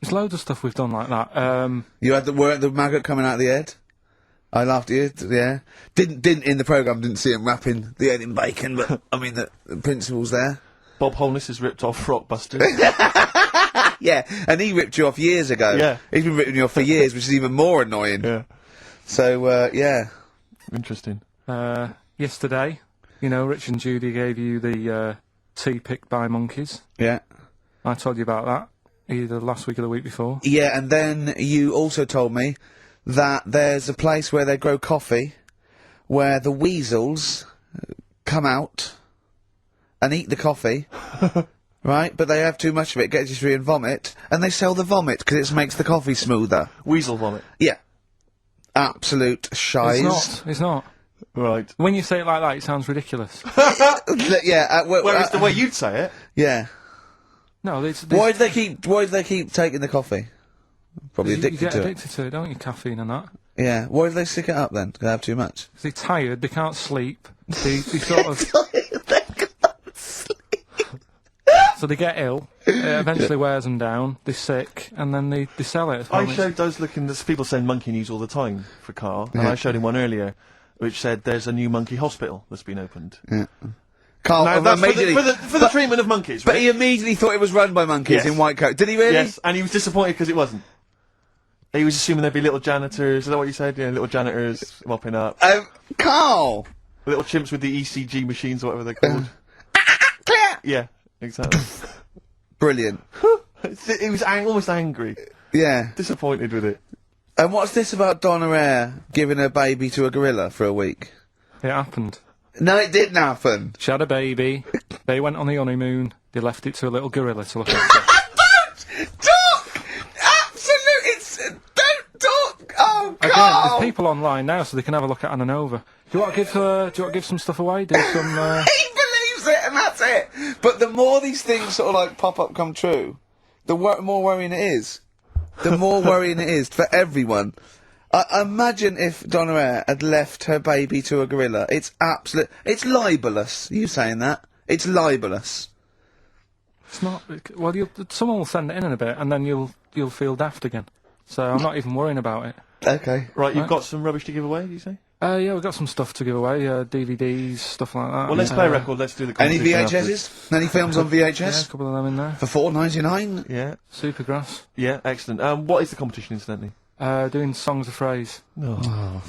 There's loads of stuff we've done like that.
You had the maggot coming out of the head. I laughed at you. Yeah. Didn't in the programme. Didn't see him wrapping the head in bacon, but I mean the principle's there.
Bob Holness has ripped off Rockbusters.
Yeah, and he ripped you off years ago.
Yeah.
He's been ripping you off for years, which is even more annoying.
Yeah.
So, yeah.
Interesting.
Yesterday, Rich and Judy gave you the tea picked by monkeys.
Yeah.
I told you about that, either last week or the week before.
Yeah, and then you also told me that there's a place where they grow coffee, where the weasels come out and eat the coffee. Right, but they have too much of it, get dysentery and vomit, and they sell the vomit because it makes the coffee smoother.
Weasel vomit.
Yeah. Absolute shize.
It's not.
Right.
When you say it like that, it sounds ridiculous.
Yeah.
Well, it's the way you'd say it.
Yeah.
No,
Why do they keep taking the coffee? Probably addicted to it.
You get addicted to it, don't you? Caffeine and that.
Yeah. Why do they stick it up then? Because they have too much.
Because they're tired, they can't sleep. They sort of. So they get ill, it eventually wears them down, they're sick, and then they sell it.
I showed those people send monkey news all the time for Karl, and I showed him one earlier which said there's a new monkey hospital that's been opened.
Yeah. Karl,
now, that's for the treatment of monkeys, right?
But he immediately thought it was run by monkeys in white coat. Did he really?
Yes, and he was disappointed because it wasn't. He was assuming there'd be little janitors, is that what you said? Yeah, little janitors mopping up.
Carl!
Little chimps with the ECG machines or whatever they're called. Yeah. Exactly.
Brilliant.
He was almost angry.
Yeah.
Disappointed with it.
And what's this about Donna Eyre giving her baby to a gorilla for a week?
It happened.
No, it didn't happen.
She had a baby. They went on the honeymoon. They left it to a little gorilla to look after.
Don't talk! Absolutely, don't talk! Oh, God!
Again, there's people online now, so they can have a look at Anna Nova. Do you want to give some stuff away? Do some.
He believes it, and that's it. But the more these things sort of like pop up, come true, the more worrying it is. The more worrying it is for everyone. Imagine if Donna Eyre had left her baby to a gorilla. It's it's libelous. You saying that? It's libelous.
It's not. Well, someone will send it in a bit, and then you'll feel daft again. So I'm not even worrying about it.
Okay.
Right, you've got some rubbish to give away, do you say?
Yeah, we've got some stuff to give away, DVDs, stuff like that.
Well, let's play a record, let's do the
Any
competition
VHSs? Any films on VHS?
Yeah, a couple of them in there.
For $4.99?
Yeah.
Supergrass.
Yeah, excellent. What is the competition, incidentally?
Doing songs of phrase.
Oh.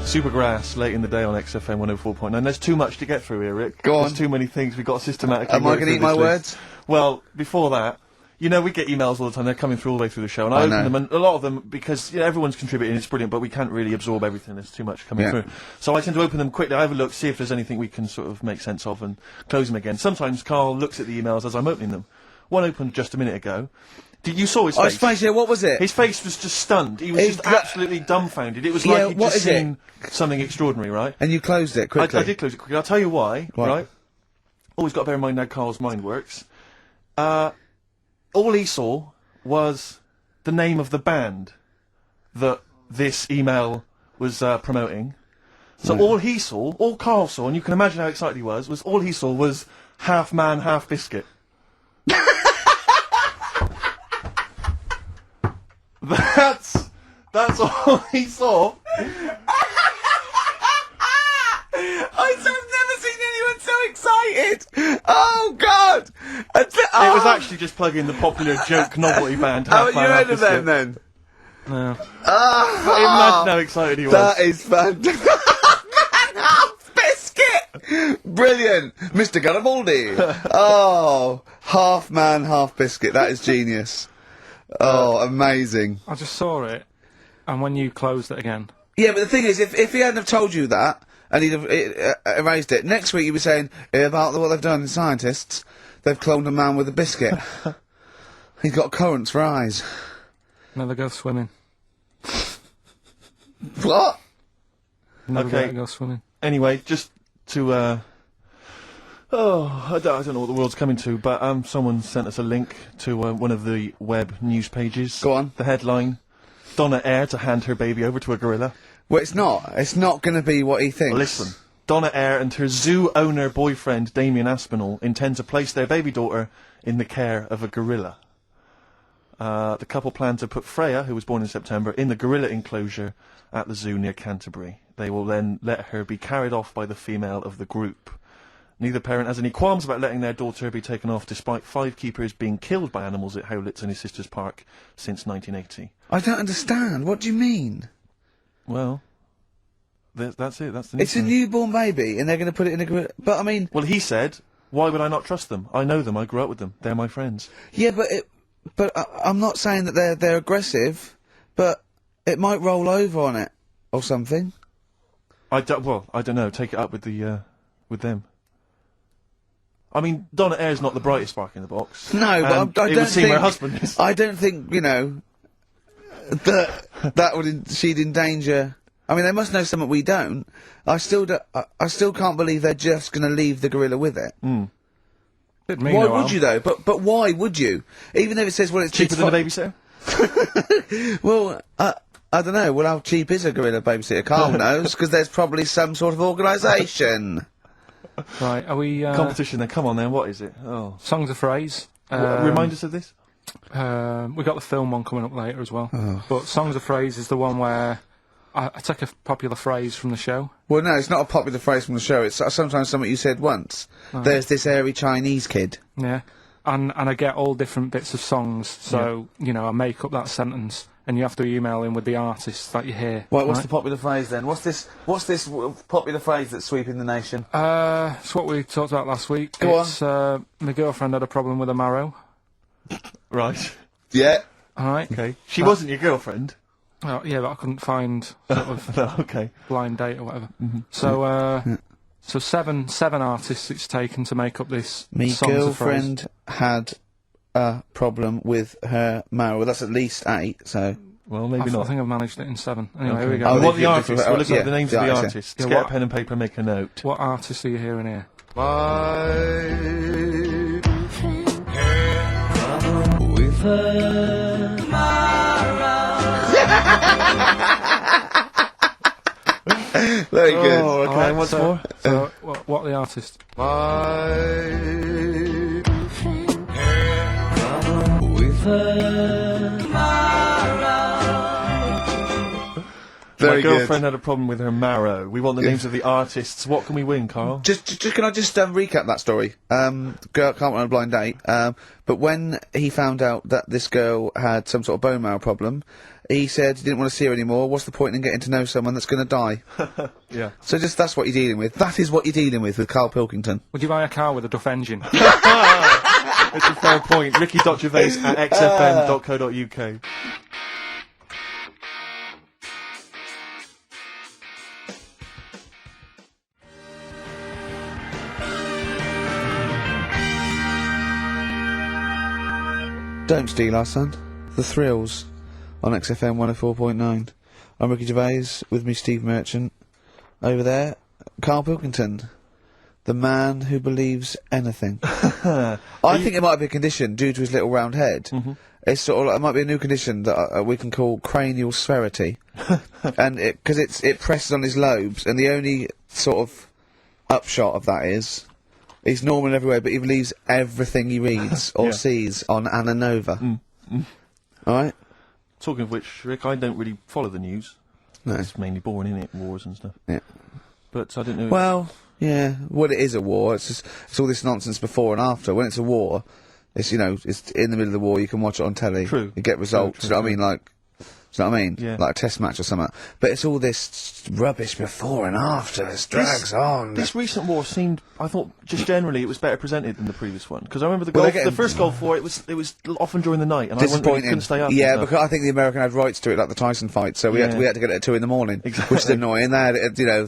Supergrass, late in the day on XFM 104.9. There's too much to get through here, Rick.
Go on.
There's too many things we've got systematically.
Am I going to eat my words?
Well, before that, you know, we get emails all the time. They're coming through all the way through the show, and I open them, and a lot of them, because everyone's contributing, it's brilliant, but we can't really absorb everything. There's too much coming through. So I tend to open them quickly. I have a look, see if there's anything we can sort of make sense of, and close them again. Sometimes Carl looks at the emails as I'm opening them. One opened just a minute ago. You saw his face?
His face, yeah, what was it?
His face was just stunned. He was just absolutely dumbfounded. It was like he'd just seen something extraordinary, right?
And you closed it quickly?
I did close it quickly. I'll tell you why, right? Always got to bear in mind how Carl's mind works. All he saw was the name of the band that this email was promoting. So all he saw, all Carl saw, and you can imagine how excited he was all he saw was Half Man, Half Biscuit. That's all he saw.
I've never seen anyone so excited! Oh, God!
It was actually just plugging the popular joke novelty band.
How you heard of them, then?
No.
Imagine how excited he was.
That is fantastic. Half Biscuit! Brilliant! Mr. Garibaldi! Oh, Half Man, Half Biscuit. That is genius. Oh, amazing.
I just saw it, and when you closed it again...
Yeah, but the thing is, if he hadn't have told you that, and he'd have erased it, next week you'd be saying, about what they've done in Scientists, they've cloned a man with a biscuit. He's got currants for eyes.
Never go swimming.
What?
Never go swimming.
Anyway, just to, I don't know what the world's coming to, but someone sent us a link to one of the web news pages.
Go on.
The headline, Donna Eyre to hand her baby over to a gorilla.
Well, it's not. It's not going to be what he thinks.
Listen, Donna Eyre and her zoo owner boyfriend, Damien Aspinall, intend to place their baby daughter in the care of a gorilla. The couple plan to put Freya, who was born in September, in the gorilla enclosure at the zoo near Canterbury. They will then let her be carried off by the female of the group. Neither parent has any qualms about letting their daughter be taken off, despite 5 keepers being killed by animals at Howlett's and his sister's park since 1980.
I don't understand. What do you mean?
Well, that's it. That's the
It's a newborn baby, and they're going to put it in a gorilla. But I mean,
well, he said, "Why would I not trust them? I know them. I grew up with them. They're my friends."
Yeah, but I'm not saying that they're aggressive, but it might roll over on it or something.
I don't know. Take it up with with them. I mean, Donna Eyre's not the brightest spark in the box.
No, but I
it
don't
would seem
think
her husband is.
I don't think that would she'd endanger. I mean, they must know something we don't. I still can't believe they're just going to leave the gorilla with it. Why would you though? But why would you? Even if it says, well, it's
cheaper than a babysitter.
Well, I don't know. Well, how cheap is a gorilla babysitter? Carl knows, because there's probably some sort of organisation.
Right, are we...
Competition then, come on then, what is it? Oh.
Songs of phrase.
Remind us of this?
We've got the film one coming up later as well. But Songs of Phrase is the one where I take a popular phrase from the show.
Well, no, it's not a popular phrase from the show. It's sometimes something you said once. There's this airy Chinese kid.
Yeah. And I get all different bits of songs, so, you know, I make up that sentence, and you have to email in with the artists that you hear.
What's
right?
the popular phrase then? What's this popular phrase that's sweeping the nation?
It's what we talked about last week.
Go
it's, my girlfriend had a problem with a marrow.
Right.
Yeah.
Alright.
Okay. She wasn't your girlfriend?
Oh, yeah, but I couldn't find sort of
No, okay.
blind date or whatever.
Mm-hmm.
So seven artists it's taken to make up this
Me
songs of
girlfriend had a problem with her marrow. Well, that's at least 8, so...
Well,
I
maybe not.
think I've managed it in 7. Anyway,
Okay.
here we go.
Oh,
We want the
yeah,
artists. We'll look
yeah,
up the names
the
of the
artists,
artists.
yeah.
Get a
What-
pen and paper, make a note.
What artists are you hearing here?
With her
Very good.
Oh, okay.
Alright,
What's
so,
more?
So, what are the artists?
with her
Very
My
good.
girlfriend had a problem with her marrow. We want the names of the artists. What can we win, Carl?
Just can I just recap that story? Girl can't went on a blind date. But when he found out that this girl had some sort of bone marrow problem, he said he didn't want to see her anymore. What's the point in getting to know someone that's going to die?
Yeah.
So that's what you're dealing with. That is what you're dealing with Karl Pilkington.
Would you buy a car with a Duff engine?
It's a fair point. Ricky.gervais at xfm.co.uk.
Don't steal our son. The Thrills on XFM 104.9. I'm Ricky Gervais, with me Steve Merchant. Over there, Karl Pilkington. The man who believes anything. I think it might be a condition due to his little round head. It's sort of like, it might be a new condition that we can call cranial spherity. And because it presses on his lobes, and the only sort of upshot of that is he's normal in every way, but he believes everything he reads or sees on Anna Nova. Alright?
Talking of which, Rick, I don't really follow the news.
No.
It's mainly boring, isn't it? Wars and stuff.
Yeah.
But I didn't know...
Well, yeah. Well, it is a war. It's just it's all this nonsense before and after. When it's a war, it's it's in the middle of the war. You can watch it on telly.
True.
You get results.
True,
Do you know what I mean? Like, do you know what I mean?
Yeah.
Like a test match or something. But it's all this rubbish before and after. It drags on.
This recent war seemed, I thought, just generally, it was better presented than the previous one. Because I remember
Well,
the first Gulf War, it was often during the night, and I
Disappointing.
couldn't stay up.
Yeah,
and stuff.
because I think the American had rights to it, like the Tyson fight, so we had to get it at 2 in the morning,
Exactly.
which is annoying. They had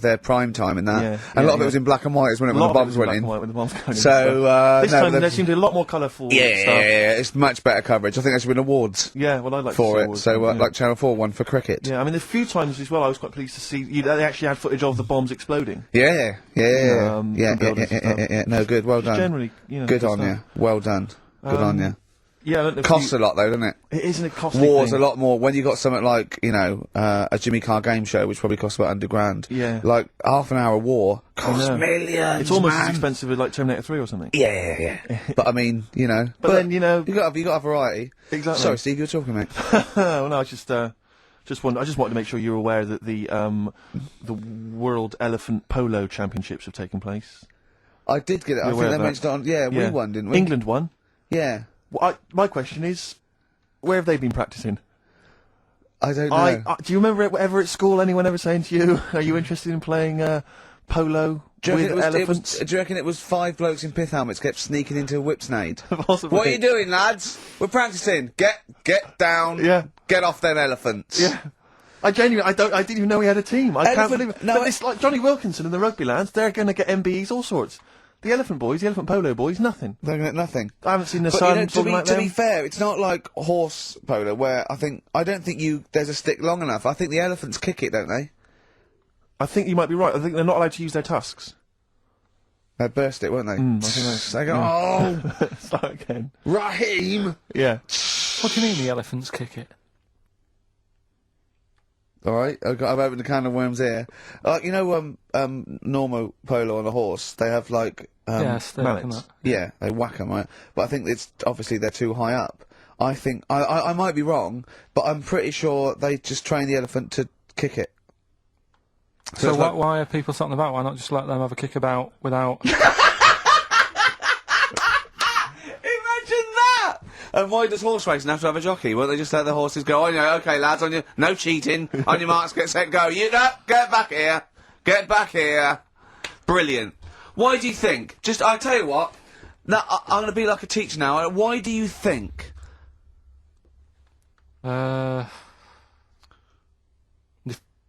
their prime time in that,
Yeah,
and a lot of
yeah.
it was in black and white, wasn't it, when the bombs went in.
When the bombs went in.
So
this
no,
time
but
there seemed to be a lot more colourful stuff.
yeah, it's much better coverage. I think there should have been awards
Yeah, well, I'd like
for
to see
it.
awards,
So
yeah.
like Channel 4 won for cricket.
Yeah, I mean, a few times as well, I was quite pleased to see they actually had footage of the bombs exploding.
Yeah.
from buildings and stuff.
Yeah. No, good. Well done.
Generally,
good on you. Well done. Good on you.
Yeah, I don't know if
Costs a lot though, doesn't it?
It isn't a costly
War's
thing.
a lot more when you got something like a Jimmy Carr game show, which probably costs about £100.
Yeah.
Like half an hour war
I
costs
know.
millions.
It's almost as
man.
expensive as like Terminator 3 or something.
Yeah. But I mean,
But then,
you got to have variety.
Exactly.
Sorry, Steve, you're talking, mate.
Well, no, I just wanted to make sure you're aware that the World Elephant Polo Championships have taken place.
I did get it. I
You're aware
think they
of that?
mentioned it on. Yeah, we won, didn't we?
England won.
Yeah.
Well, my question is, where have they been practicing?
I don't know.
Do you remember ever at school anyone ever saying to you, "Are you interested in playing polo
Do you,
with
reckon
elephants?"
do you reckon it was 5 blokes in pith helmets kept sneaking into a whipsnade?
Possibly.
What are you doing, lads? We're practicing. Get down.
Yeah.
Get off them elephants.
Yeah. I didn't even know he had a team. I can't
Elephant-
believe it.
no,
But it's like Johnny Wilkinson and the rugby lads, they're going to get MBEs, all sorts. The elephant boys, the elephant polo boys, nothing.
They're gonna get nothing.
I haven't seen the
But
sun talking like
to
them.
be fair, it's not like horse polo where I don't think there's a stick long enough. I think the elephants kick it, don't they?
I think you might be right. I think they're not allowed to use their tusks.
They burst it, won't they?
I think that's...
They go, oh,
Start again.
Raheem!
Yeah.
What do you mean the elephants kick it?
Alright, I've opened a can of worms here. Normal polo on a horse, they have like,
yes, they reckon
mallets.
that.
yeah, they whack 'em, right? But I think it's, obviously they're too high up. I think, I might be wrong, but I'm pretty sure they just train the elephant to kick it.
So
it's like-
why are people talking about? Why not just let them have a kick about without...
Imagine that! And why does horse racing have to have a jockey? Won't they just let the horses go, oh, yeah, okay, lads, on your, no cheating, on your marks, get set, go. You know, get back here. Get back here. Brilliant. Why do you think, I'll tell you what, now, I'm going to be like a teacher now, why do you think?
They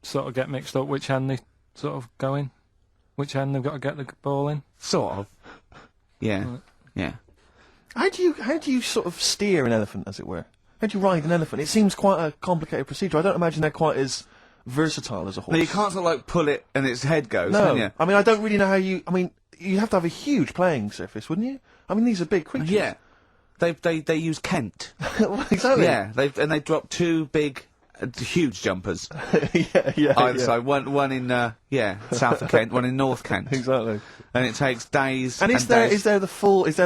sort of get mixed up which end they sort of go in. Which end they've got to get the ball in.
Sort of. Yeah.
Right.
Yeah.
How do you sort of steer an elephant, as it were? How do you ride an elephant? It seems quite a complicated procedure. I don't imagine they're quite as versatile as a horse.
No, you can't sort of like pull it and its head goes,
no.
can you?
I mean, I don't really know how you... I mean, you'd have to have a huge playing surface, wouldn't you? I mean, these are big creatures.
Yeah. They use Kent.
Well, exactly.
Yeah, they drop two big, huge jumpers.
yeah.
Either side, one in south of Kent, one in North Kent.
Exactly.
And it takes days.
And is there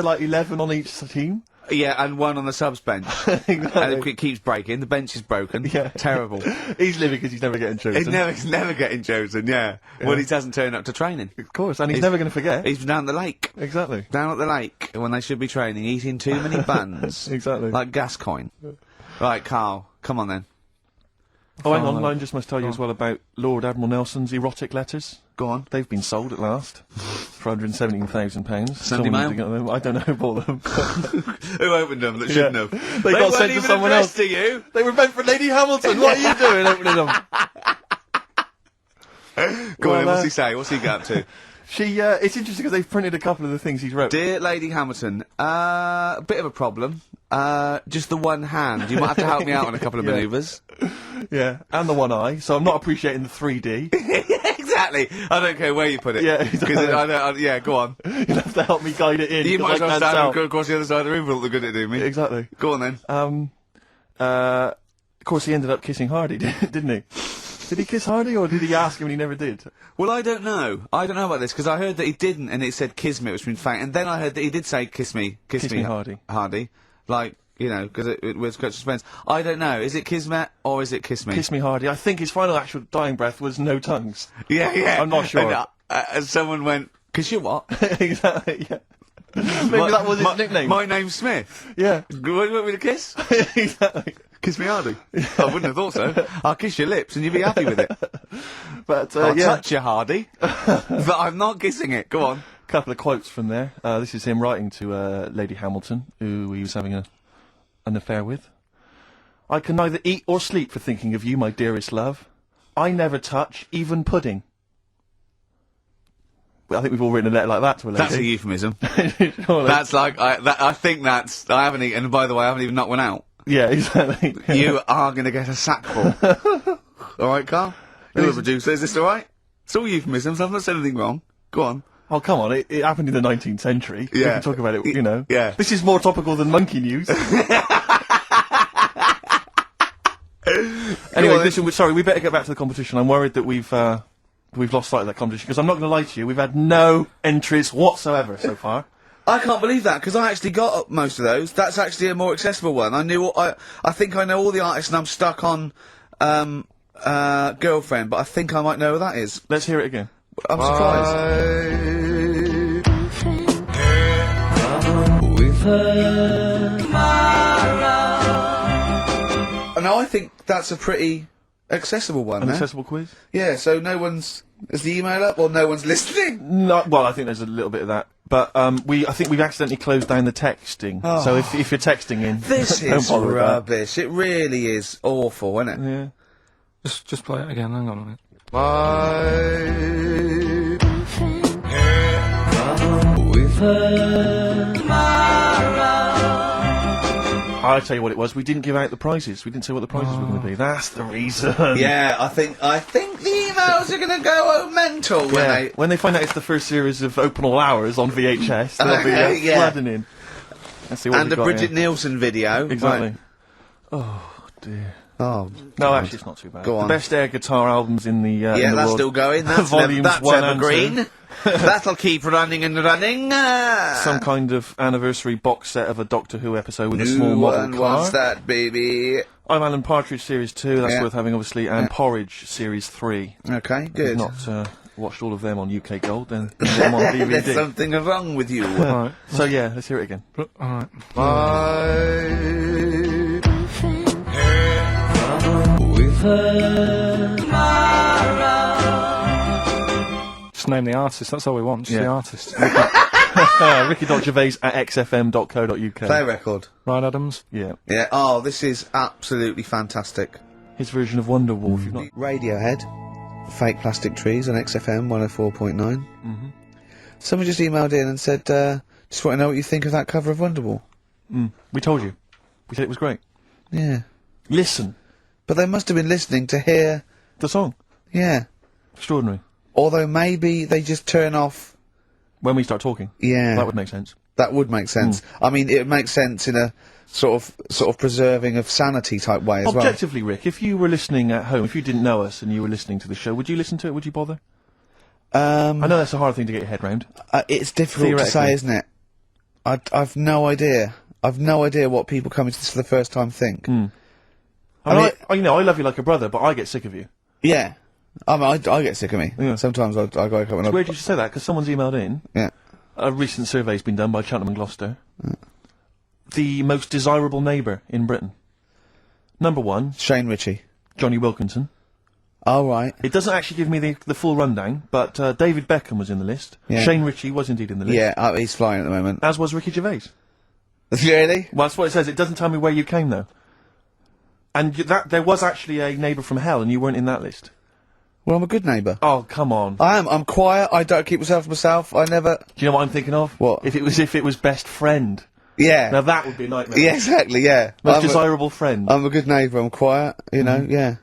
like 11 on each team?
Yeah, and one on the subs bench.
Exactly.
And it keeps breaking. The bench is broken.
Yeah.
Terrible.
He's living because he's never getting chosen.
He's never getting chosen. Yeah. When he doesn't turn up to training.
Of course, and he's never going to forget.
He's down the lake.
Exactly.
Down at the lake when they should be training, eating too many buns.
Exactly.
Like Gascoigne. Right, Carl, come on then.
Oh, hang on, I just must tell you as well about Lord Admiral Nelson's erotic letters.
Go on.
They've been sold at last for £117,000.
Sunday Mail?
I don't know who bought them.
Who opened them that shouldn't have?
They got sent to someone else.
To you.
They were meant for Lady Hamilton. What are you doing opening them?
Go on, then, what's he say? What's he got up to?
It's interesting because they've printed a couple of the things he's wrote.
Dear Lady Hamilton, a bit of a problem. Just the one hand. You might have to help me out on a couple of manoeuvres.
Yeah, and the one eye, so I'm not appreciating the 3D.
Exactly. I don't care where you put it.
Yeah, exactly.
Yeah, go on.
You'll have to help me guide it in.
You might as well
can't
stand
tell.
and go across the other side of the room for all the good it do me.
Exactly.
Go on then.
Of course he ended up kissing Hardy, didn't he? Did he kiss Hardy, or did he ask him and he never did?
Well, I don't know. I don't know about this, because I heard that he didn't, and it said kiss me, which means fact, and then I heard that he did say kiss me,
Hardy.
Hardy. Like, you know, because it was quite suspense. I don't know. Is it kismet, or is it kiss me?
Kiss me Hardy. I think his final actual dying breath was no tongues.
Yeah.
I'm not sure.
And someone went, kiss you what?
Exactly, yeah. Maybe that was his nickname.
My name's Smith.
Yeah.
You want me to kiss?
Exactly.
Kiss me hardy. I wouldn't have thought so. I'll kiss your lips and you'll be happy with it.
But,
I'll touch you, Hardy. But I'm not kissing it. Go on.
A couple of quotes from there. This is him writing to Lady Hamilton, who he was having an affair with. I can neither eat or sleep for thinking of you, my dearest love. I never touch, even pudding. Well, I think we've all written a letter like that to a lady.
That's a euphemism.
Surely.
That's like, I think that's, I haven't eaten, and by the way, I haven't even knocked one out.
Yeah, exactly.
You are going to get a sackful. Alright, Carl? You're the producer, is this alright? It's all euphemisms, I've not said anything wrong. Go on.
Oh, come on, it happened in the 19th century.
Yeah.
We can talk about it, you know.
Yeah.
This is more topical than monkey news. Anyway, listen, sorry, we better get back to the competition. I'm worried that we've lost sight of that competition, because I'm not going to lie to you, we've had no entries whatsoever so far.
I can't believe that, because I actually got up most of those. That's actually a more accessible one. I think I know all the artists, and I'm stuck on, Girlfriend, but I think I might know who that is.
Let's hear it again.
I'm surprised. Now I think that's a pretty accessible one.
An accessible quiz?
Yeah, so no one's... Is the email up, or no one's listening?
No, well, I think there's a little bit of that. But, I think we've accidentally closed down the texting.
Oh.
So if you're texting in...
This
don't
is
bother with that.
rubbish. It really is awful, isn't it?
Yeah.
Just play it again, hang on a minute.
I'll tell you what it was, we didn't give out the prizes. We didn't say what the prizes were going to be. That's the reason.
Yeah, I think the emails are going to go mental
when they find out it's the first series of Open All Hours on VHS, they'll be flooding in. Let's see what
and the Bridget Nielsen video.
Exactly.
Right.
Oh, dear.
Oh,
no, actually, it's not too bad.
Go on.
The best air guitar albums in the
yeah,
in the
that's
world.
still going. That's
Volumes
that's
1 and
evergreen. That'll keep running and running.
Some kind of anniversary box set of a Doctor Who episode with a
New
small model
one
car.
wants that, baby.
I'm Alan Partridge Series 2. That's worth having, obviously, and Porridge Series 3.
Okay, good.
Not watched all of them on UK Gold, then them on DVD.
There's something wrong with you.
Right.
So yeah, let's hear it again.
Alright. Just name the artist, that's all we want, just the artist.
Ricky.Gervais at xfm.co.uk.
Play a record.
Ryan Adams?
Yeah.
Yeah, oh, this is absolutely fantastic.
His version of Wonderwall, if you've not...
Radiohead, Fake Plastic Trees on XFM 104.9. Someone just emailed in and said, just want to know what you think of that cover of Wonderwall.
We told you. We said it was great.
Yeah.
Listen.
But they must have been listening to hear...
the song.
Yeah.
Extraordinary.
Although maybe they just turn off...
when we start talking.
Yeah.
That would make sense.
That would make sense. I mean, it would make sense in a sort of preserving of sanity type way as well.
Objectively, Rick, if you were listening at home, if you didn't know us and you were listening to the show, would you listen to it? Would you bother? I know that's a hard thing to get your head round.
It's difficult to say, isn't it? I've no idea. I've no idea what people coming to this for the first time think.
I mean, I love you like a brother, but I get sick of you.
Yeah. I mean, I get sick of me.
Yeah.
Sometimes I go up and
It's weird you should say that, because someone's emailed in.
Yeah.
A recent survey's been done by Cheltenham and Gloucester. The most desirable neighbour in Britain. Number 1.
Shane Ritchie.
Johnny Wilkinson.
Oh, right.
It doesn't actually give me the full rundown, but David Beckham was in the list.
Yeah.
Shane Ritchie was indeed in the list.
Yeah, he's flying at the moment.
As was Ricky Gervais.
Really?
Well, that's what it says. It doesn't tell me where you came, though. And there was actually a neighbour from hell, and you weren't in that list.
Well, I'm a good neighbour.
Oh, come on.
I am. I'm quiet. I don't keep myself to myself. I never...
Do you know what I'm thinking of?
What?
If it was best friend.
Yeah.
Now that would be a nightmare.
Yeah, exactly, yeah.
Most desirable friend.
I'm a good neighbour. I'm quiet, you know, yeah.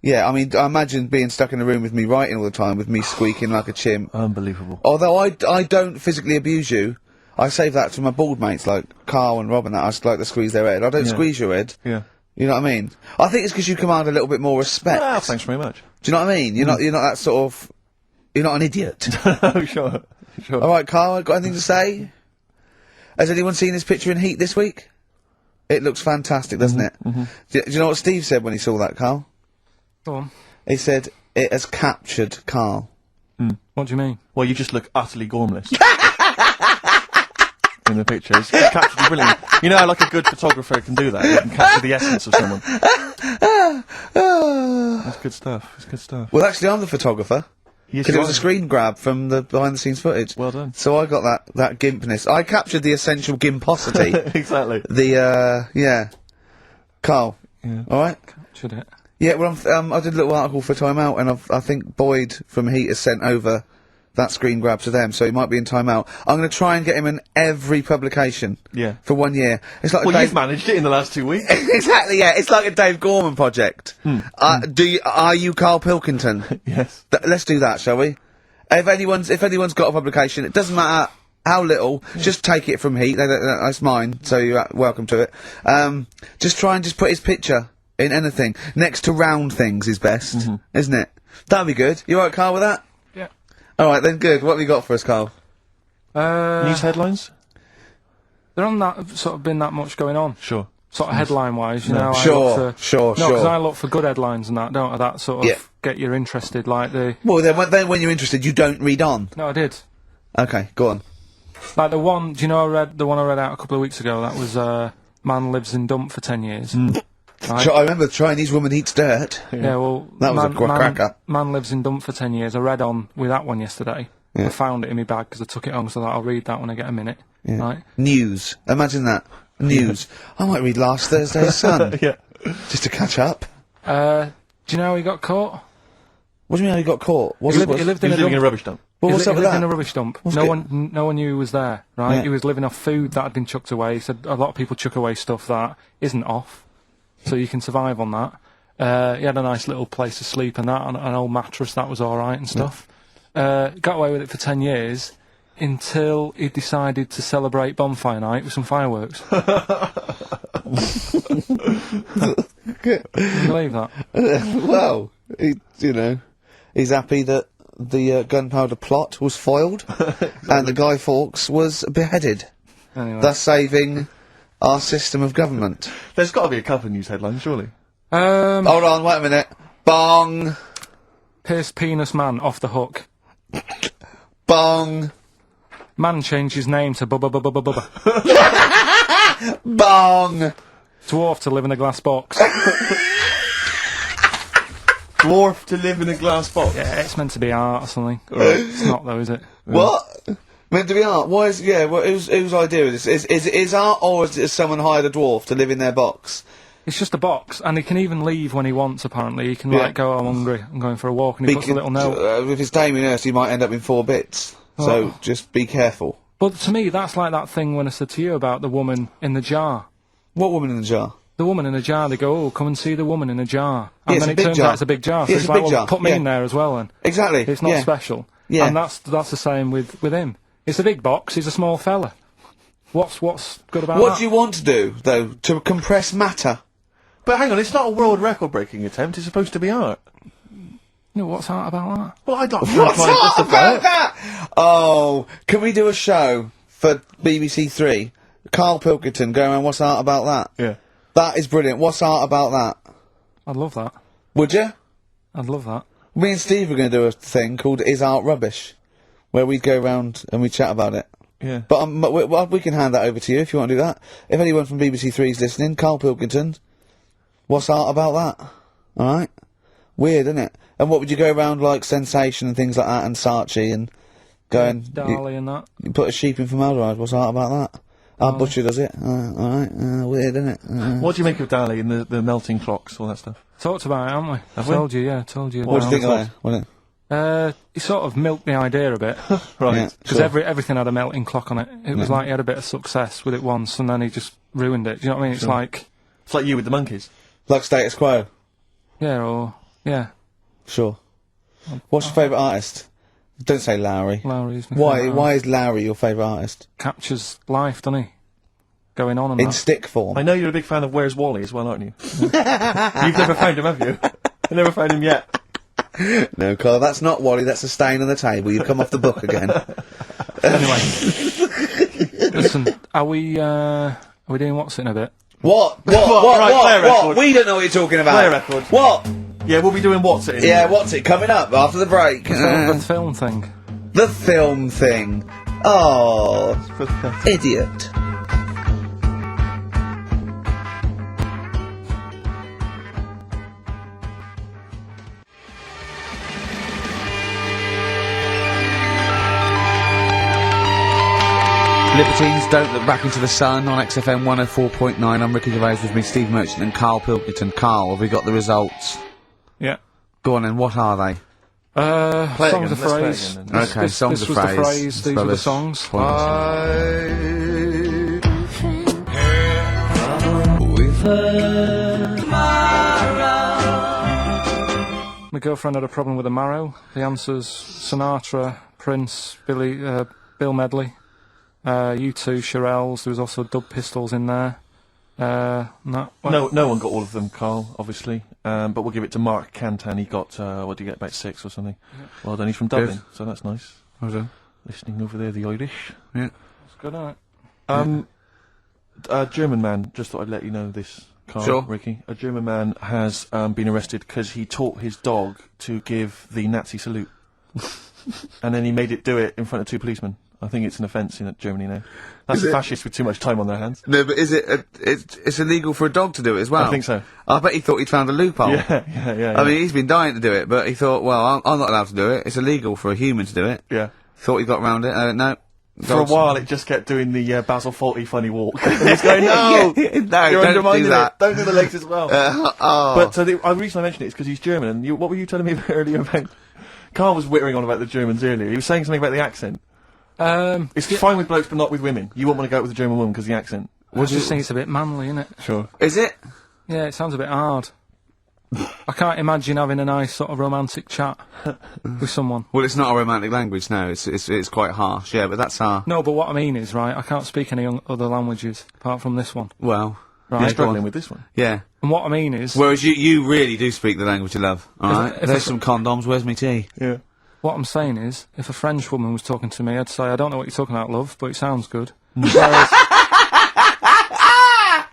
Yeah, I mean, I imagine being stuck in a room with me writing all the time, with me squeaking like a chimp.
Unbelievable.
Although I don't physically abuse you, I save that to my bald mates like Carl and Rob and that. I just like to squeeze their head. I don't squeeze your head.
Yeah.
You know what I mean? I think it's because you command a little bit more respect.
Well, thanks very much.
Do you know what I mean? You're not that sort of... You're not an idiot.
Oh, sure.
Alright, Carl, got anything to say? Has anyone seen his picture in Heat this week? It looks fantastic, doesn't it? Do you know what Steve said when he saw that, Carl?
Go on.
He said, it has captured Carl.
What do you mean?
Well, you just look utterly gormless. In the picture. It's captured you brilliantly. You know how like a good photographer can do that? They can capture the essence of someone. That's good stuff. It's good stuff.
Well, actually, I'm the photographer.
Yes,
Because
you
it was
are.
a screen grab from the behind-the-scenes footage.
Well done.
So I got that gimpness. I captured the essential gimposity.
Exactly.
Yeah. Carl.
Yeah.
Alright?
Captured it.
Yeah, well, I did a little article for Time Out, and I think Boyd from Heat has sent over that screen grab to them, so he might be in Time Out. I'm going to try and get him in every publication.
Yeah.
For 1 year. It's like
Well, you've managed it in the last 2 weeks.
Exactly, yeah. It's like a Dave Gorman project. Are you Karl Pilkington?
Yes.
Let's do that, shall we? If anyone's got a publication, it doesn't matter how little, just take it from Heat. That's mine, so you're welcome to it. Just try and just put his picture in anything. Next to round things is best, isn't it? That'd be good. You alright, Carl, with that?
Yeah.
Alright then, good. What have you got for us, Carl?
News headlines?
There hasn't sort of been that much going on.
Sure.
Sort of headline-wise, you know.
Sure.
No, because I look for good headlines and that, don't I? That sort of get you interested, like the...
Well, then when you're interested, you don't read on.
No, I did.
Okay, go on.
Like the one, do you know the one I read out a couple of weeks ago? That was, man lives in dump for 10 years. Right?
I remember the Chinese woman eats dirt.
Yeah, well...
That was a cracker.
Man lives in dump for 10 years. I read on with that one yesterday. I found it in my bag because I took it home, so I thought I'll read that when I get a minute.
Yeah.
Right?
News. Imagine that. News. I might read last Thursday's Sun.
Yeah.
Just to catch up.
Do you know how he got caught?
What do you mean how he got caught?
He lived in a
rubbish dump.
Well, what's
he
up with
lived
that?
in a rubbish dump. No one knew he was there, right?
Yeah.
He was living off food that had been chucked away. He said a lot of people chuck away stuff that isn't off, so you can survive on that. He had a nice little place to sleep and that, and an old mattress that was alright and stuff. Got away with it for 10 years until he decided to celebrate bonfire night with some fireworks. Can you believe that?
Well, he's happy that the gunpowder plot was foiled and the Guy Fawkes was beheaded, thus saving our system of government.
There's got to be a couple of news headlines, surely.
Hold on, wait a minute. Bong!
Pierce Penis Man off the hook.
Bong.
Man changed his name to Bubba.
Bong.
Dwarf to live in a glass box.
Dwarf to live in a glass box.
Yeah, it's meant to be art or something. It's not though, is it?
What? Meant to be art? Why is, whose idea is this? Is art, or is someone hired a dwarf to live in their box?
It's just a box, and he can even leave when he wants, apparently. He can, like, go, I'm hungry, I'm going for a walk, and he puts a little note.
If it's Damien Hirst, he might end up in 4 bits. So, just be careful.
But to me, that's like that thing when I said to you about the woman in the jar.
What woman in the jar?
The woman in the jar, they go, oh, come and see the woman in the jar. And then it turns out it's a big jar, so
Yeah,
it's
it's a
like,
big
well,
jar.
put me in there as well, then.
Exactly.
It's not special.
Yeah.
And that's the same with him. It's a big box, he's a small fella. What's good about that?
What do you want to do, though? To compress matter?
But hang on, it's not a world record-breaking attempt, it's supposed to be art.
No, what's art about that?
Well, I don't...
What's art about that? Oh, can we do a show for BBC 3? Karl Pilkington going around, what's art about that?
Yeah.
That is brilliant. What's art about that?
I'd love that.
Would you?
I'd love that.
Me and Steve are going to do a thing called Is Art Rubbish? Where we'd go round and we'd chat about it.
Yeah.
But we can hand that over to you if you want to do that. If anyone from BBC 3 is listening, Karl Pilkington, what's art about that? Alright? Weird, isn't it? And what would you go around like Sensation and things like that and Saatchi and going...
Dali and that.
You put a sheep in formaldehyde, what's art about that? Our butcher does it. Alright, weird, isn't it?
What do you make of Dali and the melting clocks, all that stuff?
Talked about it, haven't we?
Have we?
Told you.
What do you think of that?
He sort of milked the idea a bit.
Right.
Because everything had a melting clock on it. It was like he had a bit of success with it once, and then he just ruined it. Do you know what I mean? It's like...
It's like you with the monkeys.
Like Status Quo?
Yeah.
Sure. What's your favourite artist? Don't say Lowry.
Lowry's my favourite
Why is Lowry your favourite artist?
Captures life, doesn't he? Going on and
In
that.
stick form.
I know you're a big fan of Where's Wally as well, aren't you? You've never found him, have you? You've never found him yet.
No, Carl, that's not Wally, that's a stain on the table. You've come off the book again.
Anyway. Listen, are we doing what's in a bit?
What?
Right,
What? We don't know what you're talking about.
Play a record.
What?
Yeah, we'll be doing what's it in.
Yeah, what's it? Coming up after the break.
The film thing.
The film thing. Oh, idiot. Libertines, Don't Look Back Into the Sun on XFM 104.9. I'm Ricky Gervais, with me Steve Merchant and Karl Pilkington. Karl, have we got the results?
Yeah.
Go on then, what are they?
Songs of phrase.
Okay, songs of phrase.
These were the songs. My girlfriend had a problem with a marrow. The answer's Sinatra, Prince, Bill Medley, U2, Shirelles. There was also Dub Pistols in there.
No one got all of them, Carl, obviously. But we'll give it to Mark Cantan. He got, what did he get, about 6 or something? Yeah. Well done, he's from Dublin, so that's nice.
Well done.
Listening over there, the Irish.
Yeah.
That's good, isn't it?
A German man, just thought I'd let you know this, Carl,
Sure.
Ricky. A German man has been arrested because he taught his dog to give the Nazi salute. And then he made it do it in front of 2 policemen. I think it's an offence in Germany now. That's a fascist with too much time on their hands.
No, but is it? It's illegal for a dog to do it as well.
I think so.
I bet he thought he'd found a loophole.
Yeah.
I mean, he's been dying to do it, but he thought, well, I'm not allowed to do it. It's illegal for a human to do it.
Yeah.
Thought he got round it. No.
For a while, it just kept doing the Basil Fawlty funny walk. And he's going, no,
no,
you're
don't
undermining
do that.
it. Don't do the legs as well.
But
the reason I mentioned it is because he's German. And what were you telling me earlier about? Carl was whittering on about the Germans earlier. He was saying something about the accent. It's fine with blokes, but not with women. You won't want to go out with a German woman because the accent.
I just think it's a bit manly, isn't it?
Sure.
Is it?
Yeah, it sounds a bit hard. I can't imagine having a nice sort of romantic chat with someone.
Well, it's not a romantic language, no. It's quite harsh, yeah, but that's our...
No, but what I mean is, right, I can't speak any other languages apart from this one.
Well...
Right.
You're struggling with this one.
Yeah.
And what I mean is...
Whereas you really do speak the language of love, alright? There's some condoms, where's me tea?
Yeah.
What I'm saying is, if a French woman was talking to me, I'd say, I don't know what you're talking about, love, but it sounds good.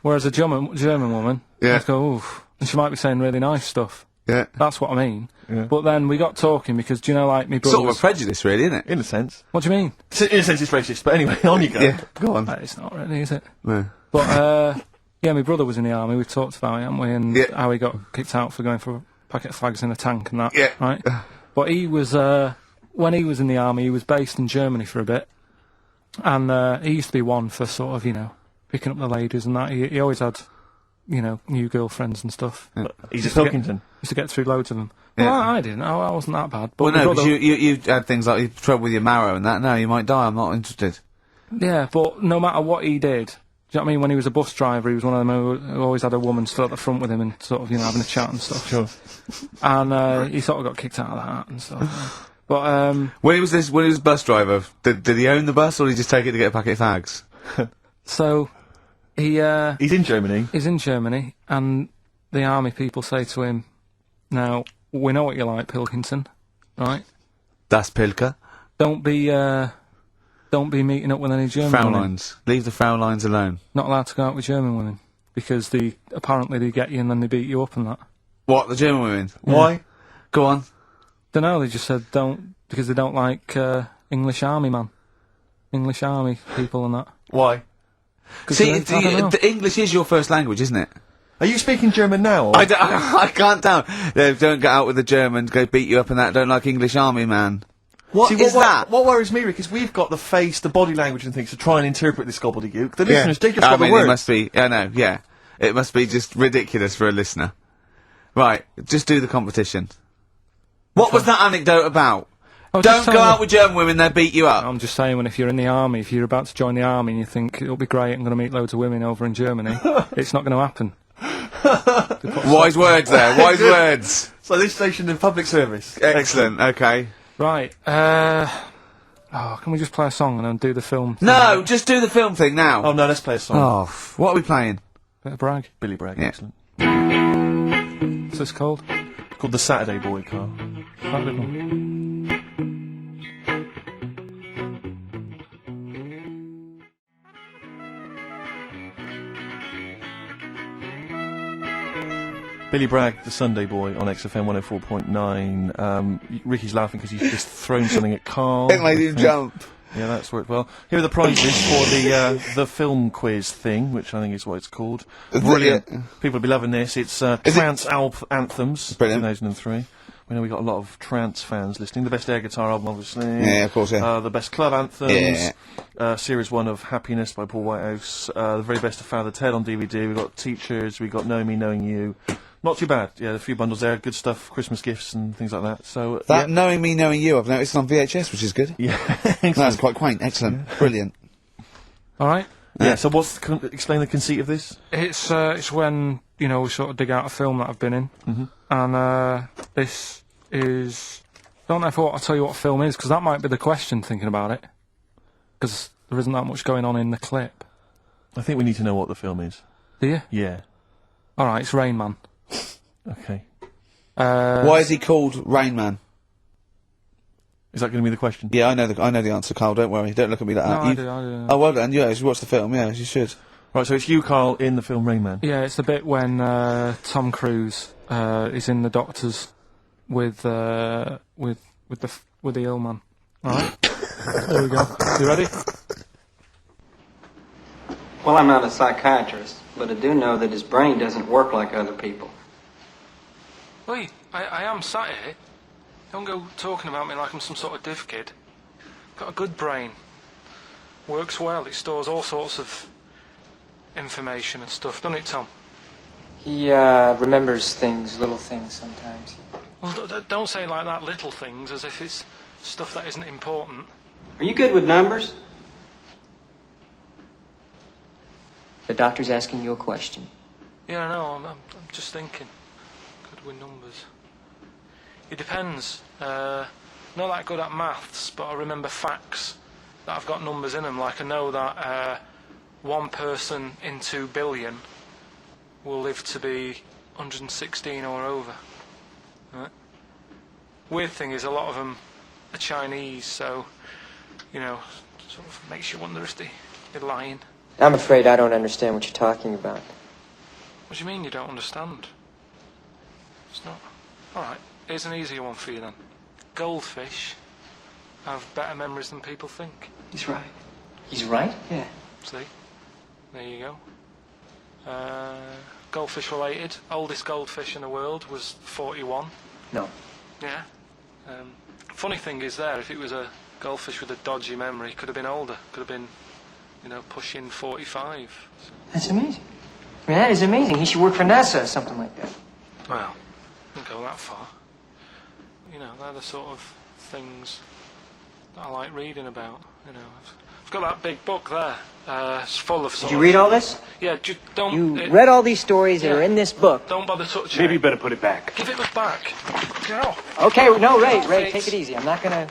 Whereas a German woman,
yeah.
I'd go, oof. And she might be saying really nice stuff.
Yeah.
That's what I mean.
Yeah.
But then we got talking because, do you know, like, me brother
Sort of a prejudice, really, isn't it?
In a sense.
What do you mean?
In a sense, it's racist, but anyway, on you go.
Yeah, go on.
It's not really, is it?
No.
But, yeah, my brother was in the army, we've talked about it, haven't we? And how he got kicked out for going for a packet of fags in a tank and that, right? But he was, when he was in the army, he was based in Germany for a bit. And he used to be one for sort of, you know, picking up the ladies and that. He always had, you know, new girlfriends and stuff.
Yeah.
He's a Pilkington.
Used to get through loads of them.
Yeah.
Well, I didn't. I wasn't that bad. But
Well,
my
no, because
brother,
you had things like you had trouble with your marrow and that. No, you might die. I'm not interested.
yeah, but no matter what he did, do you know what I mean? When he was a bus driver, he was one of them who always had a woman stood at the front with him and sort of, you know, having a chat and stuff.
Sure.
And he sort of got kicked out of that and stuff. But
when he was bus driver, did he own the bus or did he just take it to get a packet of fags?
so
he's in Germany.
He's in Germany, and the army people say to him, "Now we know what you like, Pilkington, right?
Das Pilker.
Don't be meeting up with any German women.
Fraulines. Leave the Fraulines alone.
Not allowed to go out with German women because apparently they get you and then they beat you up and that.
What, the German women?
Yeah.
Why?
Go on.
Dunno, they just said don't, because they don't like English army people and that.
Why?
See, the English is your first language, isn't it?
Are you speaking German now? Or?
I can't tell. Don't get out with the Germans, go beat you up and that, don't like English army man. What is that?
What worries me, Rick, is we've got the face, the body language and things to try and interpret this gobbledygook. The listeners, they just got the words.
It must be, I know, yeah. It must be just ridiculous for a listener. Right, just do the competition. What was that anecdote about? Don't go out with German women, they'll beat you up.
I'm just saying, if you're in the army, if you're about to join the army and you think, it'll be great, I'm going to meet loads of women over in Germany, it's not going to happen.
Wise words there, wise words.
So this station in public service.
Excellent, okay.
Right, can we just play a song and then do the film thing?
No, just do the film thing now.
Oh no, let's play a song.
Oh, what are we playing?
Bit of Bragg.
Billy Bragg,
Yeah.
excellent.
What's this called?
It's called The Saturday Boy, Carl.
That little one.
Billy Bragg, The Sunday Boy on XFM 104.9. Ricky's laughing because he's just thrown something at Carl.
It made him jump.
Yeah, that's worked well. Here are the prizes for the film quiz thing, which I think is what it's called. Brilliant. People will be loving this. It's Trance Anthems,
Brilliant.
2003. We know we got a lot of trance fans listening. The best air guitar album, obviously.
Yeah, of course, yeah.
The best club anthems.
Yeah.
Series 1 of Happiness by Paul Whitehouse. The very best of Father Ted on DVD. We got Teachers. We got Knowing Me, Knowing You. Not too bad. Yeah, a few bundles there. Good stuff. Christmas gifts and things like that. So
That Knowing Me, Knowing You, I've noticed on VHS, which is good.
Yeah.
That's quite quaint. Excellent. Brilliant.
All right.
Yeah. So what's explain the conceit of this?
It's when, you know, we sort of dig out a film that I've been in, and this is. Don't know if I'll tell you what film is, because that might be the question. Thinking about it, because there isn't that much going on in the clip.
I think we need to know what the film is.
Do you?
Yeah.
All right, it's Rain Man.
Okay.
Why is he called Rain Man?
Is that going to be the question?
Yeah, I know the answer, Carl. Don't worry. Don't look at me like that.
I do.
Oh, well done. Yeah, you watched the film. Yeah, you should.
Right, so it's you, Carl, in the film Rain Man.
Yeah, it's the bit when Tom Cruise is in the doctors with the ill man. All right. There we go. You ready?
Well, I'm not a psychiatrist, but I do know that his brain doesn't work like other people.
Wait, I am sat here. Don't go talking about me like I'm some sort of div kid. Got a good brain. Works well. It stores all sorts of information and stuff, doesn't it, Tom?
He remembers things, little things sometimes.
Well, don't say like that, little things, as if it's stuff that isn't important.
Are you good with numbers?
The doctor's asking you a question.
Yeah, I know. I'm just thinking. Good with numbers. It depends. Not that good at maths, but I remember facts that have got numbers in them. Like I know that one person in 2 billion will live to be 116 or over. Right? Weird thing is, a lot of them are Chinese, so you know, sort of makes you wonder if they're lying.
I'm afraid I don't understand what you're talking about.
What do you mean you don't understand? It's not. Alright, here's an easier one for you then. Goldfish have better memories than people think.
He's right. He's right? Yeah.
See? There you go. Goldfish related. Oldest goldfish in the world was 41.
No.
Yeah. Funny thing is there, if it was a goldfish with a dodgy memory, it could have been older. Could have been, pushing 45.
That's amazing. I mean, that is amazing. He should work for NASA or something like that.
Well, don't go that far. They're the sort of things that I like reading about. I've got that big book there. It's full of.
Did you read all this?
Yeah, don't.
You read all these stories that are in this book.
Don't bother touching
Maybe
it.
you better put it back.
Give it back. Get off.
Okay, no, Ray, take it easy. I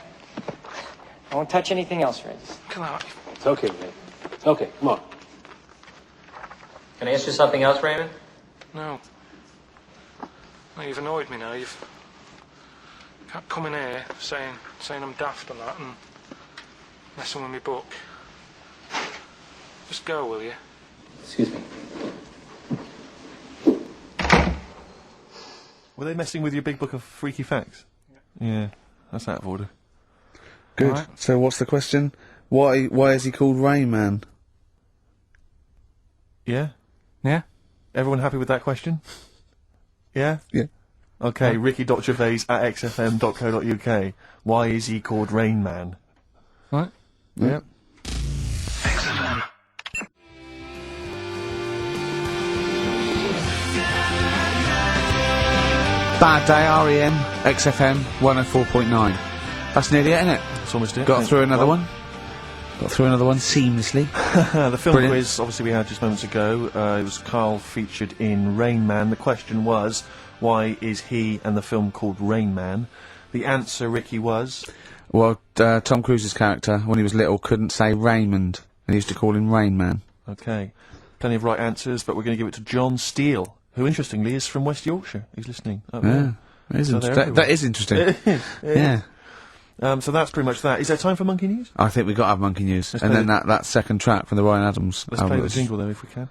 won't touch anything else, Ray.
Come out.
It's okay, Ray. Okay, come on.
Can I ask you something else, Raymond?
No. No, you've annoyed me now. You've kept coming here saying I'm daft and that and messing with my book. Just go, will you?
Excuse me.
Were they messing with your big book of freaky facts? Yeah, that's out of order.
Good.
Right.
So what's the question? Why is he called Rain Man?
Yeah?
Yeah?
Everyone happy with that question? Yeah?
Yeah.
Okay, ricky.gervais@xfm.co.uk. Why is he called Rain Man?
Right.
Yeah.
Bad Day, REM, XFM 104.9. That's nearly it, isn't it?
That's almost it.
Got through another one. Got through another one seamlessly.
The film
Brilliant.
quiz, obviously, we had just moments ago. It was Karl featured in Rain Man. The question was, why is he and the film called Rain Man? The answer, Ricky, was...
Well, Tom Cruise's character, when he was little, couldn't say Raymond, and he used to call him Rain Man.
Okay. Plenty of right answers, but we're going to give it to John Steele, who, interestingly, is from West Yorkshire. He's listening.
That is interesting.
It is.
Yeah.
So that's pretty much that. Is there time for Monkey News?
I think we've got to have Monkey News.
Let's
and
play
then that second track from the Ryan Adams
Let's
album.
play the jingle, though, if we can.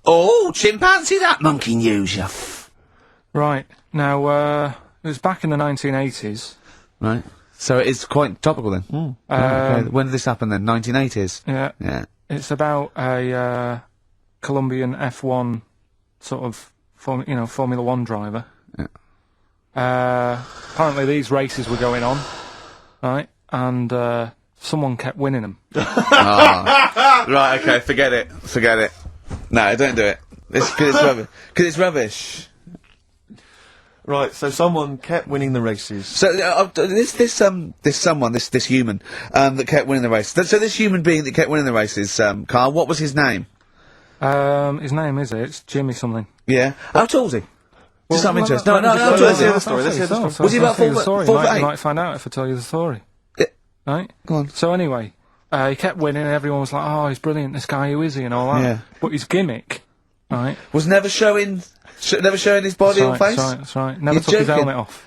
Oh, chimpanzee, that Monkey News, you
Right. Now, it was back in the 1980s.
Right. So it is quite topical then. Okay. When did this happen then? 1980s?
Yeah.
Yeah.
It's about a Colombian F1 sort of, Formula One driver.
Yeah.
Apparently these races were going on, right? And someone kept winning them.
Right, okay, forget it. No, don't do it. Because it's rubbish. Because it's rubbish.
Right, so someone kept winning the races.
So this human that kept winning the race. So this human being that kept winning the races, Karl, what was his name?
His name it's Jimmy something.
Yeah. How tall's he? Just out of interest.
Let's hear the story.
Was he about 4 foot
You
8?
might find out if I tell you the story.
Yeah.
Right?
Go on.
So anyway, he kept winning and everyone was like, oh, he's brilliant, this guy, who is he, and all that.
Yeah.
But his gimmick, right?
Was never showing his body or face?
That's right. Never
You're
took his
joking.
helmet off.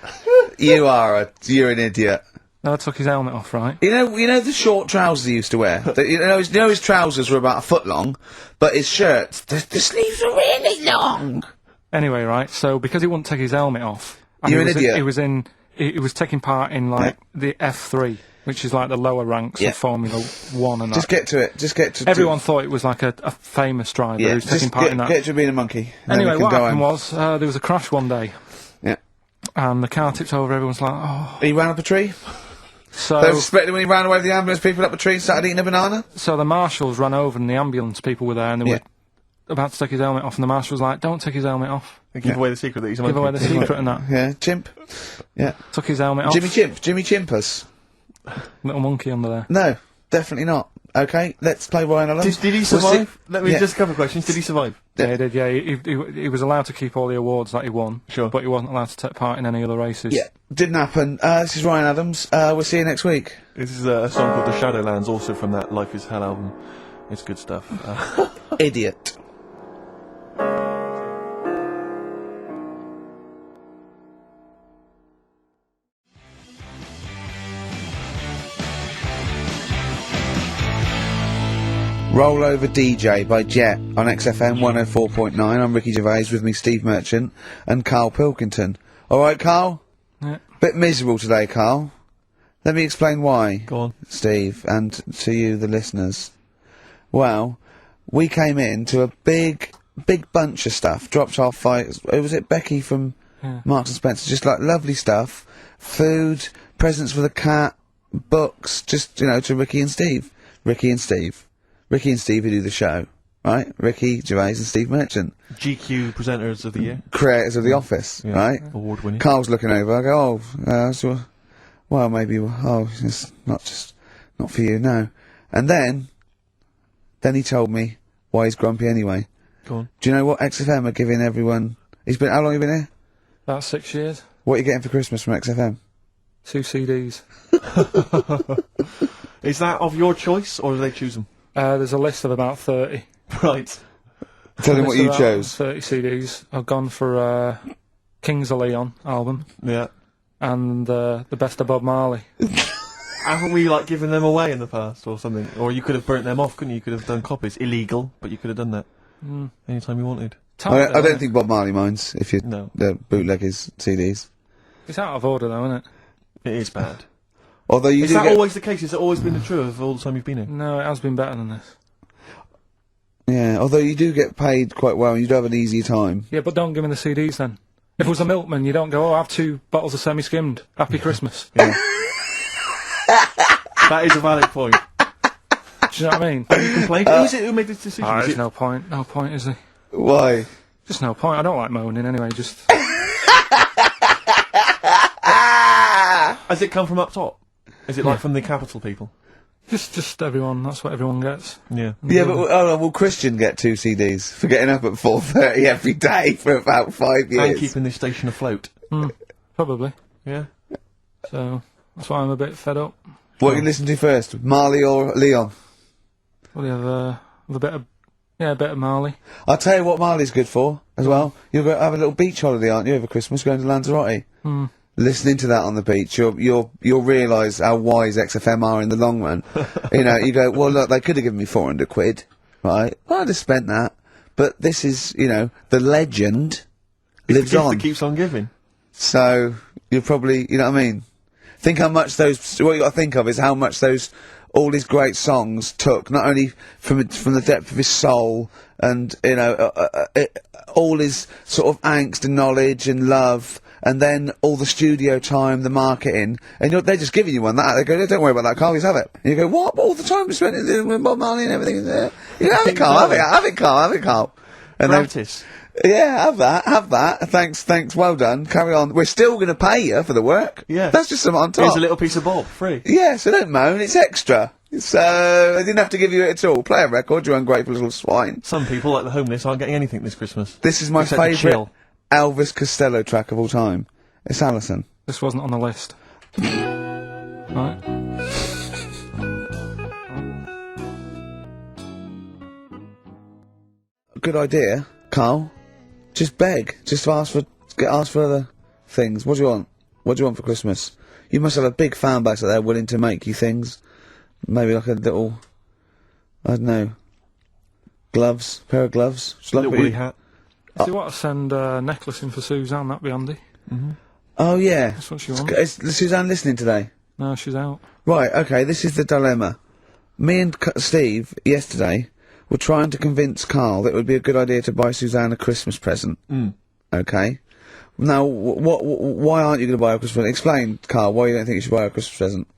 You're an idiot.
Never took his helmet off, right?
You know the short trousers he used to wear? His trousers were about a foot long, but his shirts, the sleeves were really long.
Anyway, right, so because he wouldn't take his helmet off...
You're an idiot.
He was taking part in, the F3, which is like the lower ranks of Formula 1 and
Just
that.
get to...
Everyone thought it was like a famous driver who was taking part in that.
Get to being a monkey.
Anyway, what happened was, there was a crash one day.
Yeah.
And the car tipped over, everyone's like, oh...
He ran up a tree?
So...
They were suspecting when he ran away with the ambulance people up a tree and started eating a banana?
So the marshals ran over and the ambulance people were there and they were about to take his helmet off and the marshal was like, don't take his helmet off.
Give away the secret that he's a monkey.
Give away the secret and that.
Yeah, chimp. Yeah.
Took his helmet off.
Jimmy Chimpus.
Little monkey under there.
No, definitely not. Okay, let's play Ryan Adams.
Did he survive? Let me just a couple of questions. Did he survive?
Yeah, he did, yeah. He was allowed to keep all the awards that he won.
Sure.
But he wasn't allowed to take part in any other races.
Yeah, didn't happen. This is Ryan Adams. We'll see you next week.
This is a song called The Shadowlands, also from that Life is Hell album. It's good stuff.
Idiot. Roll Over DJ by Jet on XFM 104.9. I'm Ricky Gervais, with me Steve Merchant and Karl Pilkington. Alright, Carl?
Yeah.
Bit miserable today, Carl. Let me explain why.
Go on.
Steve, and to you, the listeners. Well, we came in to a big bunch of stuff. Dropped off by, was it Becky from Marks and Spencer? Just like lovely stuff. Food, presents for the cat, books, just, you know, to Ricky and Steve. Ricky and Steve who do the show, right? Ricky Gervais and Steve Merchant.
GQ presenters of the year.
Creators of The Office, right?
Award winning.
Carl's looking over, I go, well, maybe, it's not for you, no. And then he told me why he's grumpy anyway.
Go on.
Do you know what XFM are giving everyone? How long have you been here?
About 6 years.
What are you getting for Christmas from XFM?
2 CDs.
Is that of your choice, or do they choose them?
There's a list of about 30.
Right.
Tell him what you chose.
30 CDs. I've gone for Kings of Leon album.
Yeah.
And the best of Bob Marley.
Haven't we, like, given them away in the past, or something? Or you could have burnt them off, couldn't you? You could have done copies. Illegal, but you could have done that. Anytime you wanted.
I don't think Bob Marley minds if you bootleg his CDs.
It's out of order, though, isn't it?
It is bad.
Although you
is that always the case? Has it always been the truth of all the time you've been here?
No, it has been better than this.
Yeah, although you do get paid quite well and you do have an easier time.
Yeah, but don't give me the CDs then. If it was a milkman, you don't go, have 2 bottles of semi-skimmed. Happy Christmas.
Yeah.
That is a valid point.
Do you know what I mean?
You complain. Who is it who made this decision?
There's no point. No point, is there?
Why?
Just no point. I don't like moaning anyway, just...
Ah!
Has it come from up top? Is it like from the capital people?
Just everyone. That's what everyone gets.
Yeah.
Yeah, but will Christian get 2 CDs for getting up at 4:30 every day for about 5 years?
And keeping this station afloat.
Probably.
Yeah.
So, that's why I'm a bit fed up.
What you listen to first, Marley or Leon?
Well, you have a bit of... Yeah, a bit of Marley.
I'll tell you what Marley's good for, as well. You'll go have a little beach holiday, aren't you, over Christmas, going to Lanzarote? Listening to that on the beach, you'll realise how wise XFM are in the long run. You know, you go, well, look, they could have given me 400 quid, right? Well, I'd have spent that. But this is, you know, the legend lives on.
It keeps on giving.
So, you'll probably, you know what I mean? Think how much what you got to think of is how much all these great songs took, not only from the depth of his soul and, you know, all his sort of angst and knowledge and love, and then all the studio time, the marketing, and they're just giving you one that. They go, don't worry about that, Carl, just have it. And you go, what? All the time we spent with Bob Marley and everything. You go, have it, Carl, have it, Carl. And
Gratis.
Yeah, have that. Thanks, well done. Carry on. We're still going to pay you for the work.
Yeah.
That's just something on top.
Here's a little piece of Bob, free.
Yeah, so don't moan, it's extra. So, I didn't have to give you it at all. Play a record, you ungrateful little swine.
Some people, like the homeless, aren't getting anything this Christmas.
This is my favourite Elvis Costello track of all time. It's Alison.
This wasn't on the list. Right.
Good idea, Carl. Just beg. Just ask for other things. What do you want? What do you want for Christmas? You must have a big fan base out there willing to make you things. Maybe like a little, I don't know, pair of gloves.
Just a little woolly hat.
If you want to send a necklace in for Suzanne, that'd be handy.
Oh yeah.
That's what she wants.
Is Suzanne listening today?
No, she's out.
Right, okay, this is the dilemma. Me and Steve, yesterday, were trying to convince Carl that it would be a good idea to buy Suzanne a Christmas present. Okay? Now, why aren't you going to buy her a Christmas present? Explain, Carl, why you don't think you should buy her a Christmas present.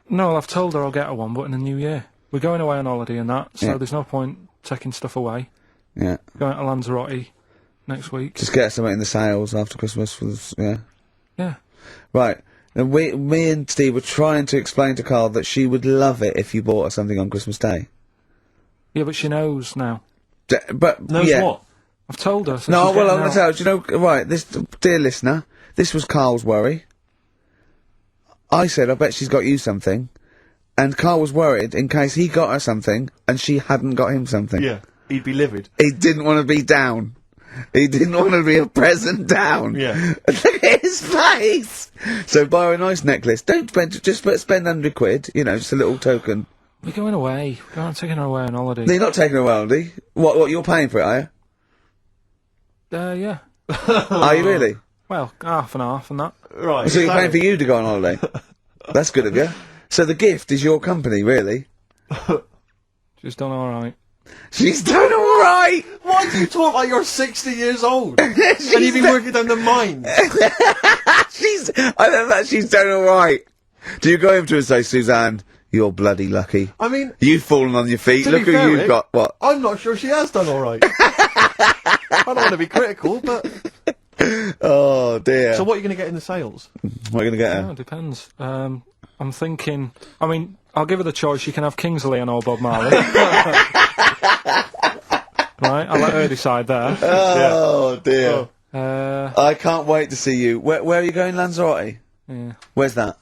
No, I've told her I'll get her one, but in the new year. We're going away on holiday and that, so there's no point taking stuff away.
Yeah.
Going to Lanzarote next week.
Just get her something in the sales after Christmas for this,
Yeah.
Right. And me and Steve were trying to explain to Carl that she would love it if you bought her something on Christmas Day.
Yeah, but she knows now.
Knows what?
I've told her. So
no, well, I'm going to tell her. Do you know, right, this, dear listener, this was Carl's worry. I said, I bet she's got you something. And Carl was worried in case he got her something and she hadn't got him something.
Yeah, he'd be livid.
He didn't want to be down. He didn't want to be a present down.
Yeah.
Look at his face! So buy her a nice necklace. Don't spend, spend 100 quid, you know, just a little token.
We're going away. I'm taking her away on holiday.
No, you're not taking her away on holiday. What, you're paying for it, are you?
Yeah.
Are you really?
Well, half and half and that.
Right.
So you're paying for you to go on holiday? That's good of you. So the gift is your company, really?
She's done alright.
She's done alright!
Why do you talk like you're 60 years old? and you've been working down the mines?
I love that she's done alright. Do you go over to her and say, Suzanne, you're bloody lucky.
I mean...
You've fallen on your feet.
To
Look
be
who
fair,
you've
Rick,
got. What?
I'm not sure she has done alright. I don't want to be critical, but...
Oh, dear.
So what are you going to get in the sales?
What are you going to get her?
Oh, it depends. I'm thinking... I mean, I'll give her the choice. She can have Kingsley and or Bob Marley. Right, I'll let her decide there.
Oh, dear.
I
can't wait to see you. Where are you going, Lanzarote?
Yeah.
Where's that?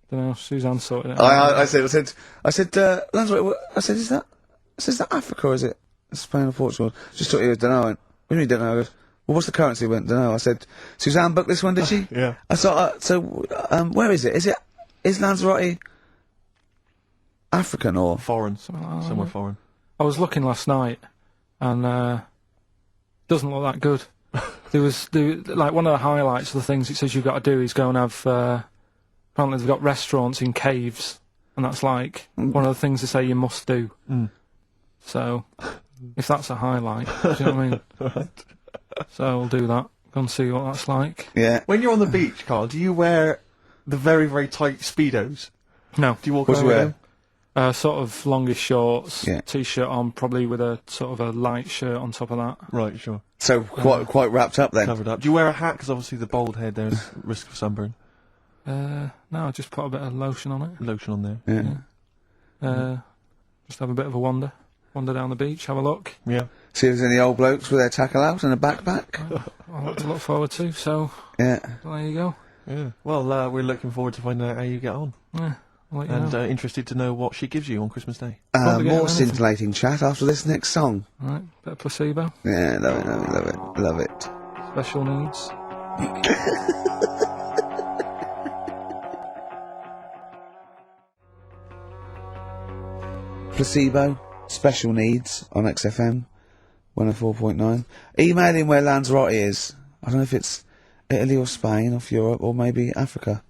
Don't know, Suzanne sorted it out.
I said, Lanzarote, is that Africa or is it Spain or Portugal? Just thought he was, don't know. I went, what do you mean, don't know? I goes, well, what's the currency? He went, don't know. I said, Suzanne booked this one, did she?
Yeah.
I thought, where is it? Is Lanzarote African or?
Foreign. Somewhere foreign.
I was looking last night, and doesn't look that good. Like one of the highlights of the things it says you've got to do is go and have. Apparently they've got restaurants in caves, and that's like one of the things they say you must do. So, if that's a highlight, do you know what I mean?
Right.
So we'll do that. Go and see what that's like.
Yeah.
When you're on the beach, Carl, do you wear the very, very tight Speedos?
No.
Do you walk
What do
around
you
with
wear?
them?
Sort of longish shorts,
Yeah.
t-shirt on, probably with a sort of a light shirt on top of that.
Right, sure.
So quite wrapped up then.
Covered up. Do you wear a hat? Because obviously the bald head, there's risk of sunburn.
No, I just put a bit of lotion on it.
Lotion on there.
Yeah.
Just have a bit of a wander down the beach, have a look.
Yeah.
See if there's any old blokes with their tackle out and a backpack.
I'll have to look forward to, so
Yeah.
there you go.
Yeah. Well, we're looking forward to finding out how you get on.
Yeah, I'll let you
And
know.
Interested to know what she gives you on Christmas Day.
Probably get
More
anything.
scintillating chat after this next song.
Right, bit of placebo,
Yeah, love it.
special needs.
Placebo, special needs on XFM 104.9. Email in where Lanzarote is. I don't know if it's Italy or Spain or Europe or maybe Africa.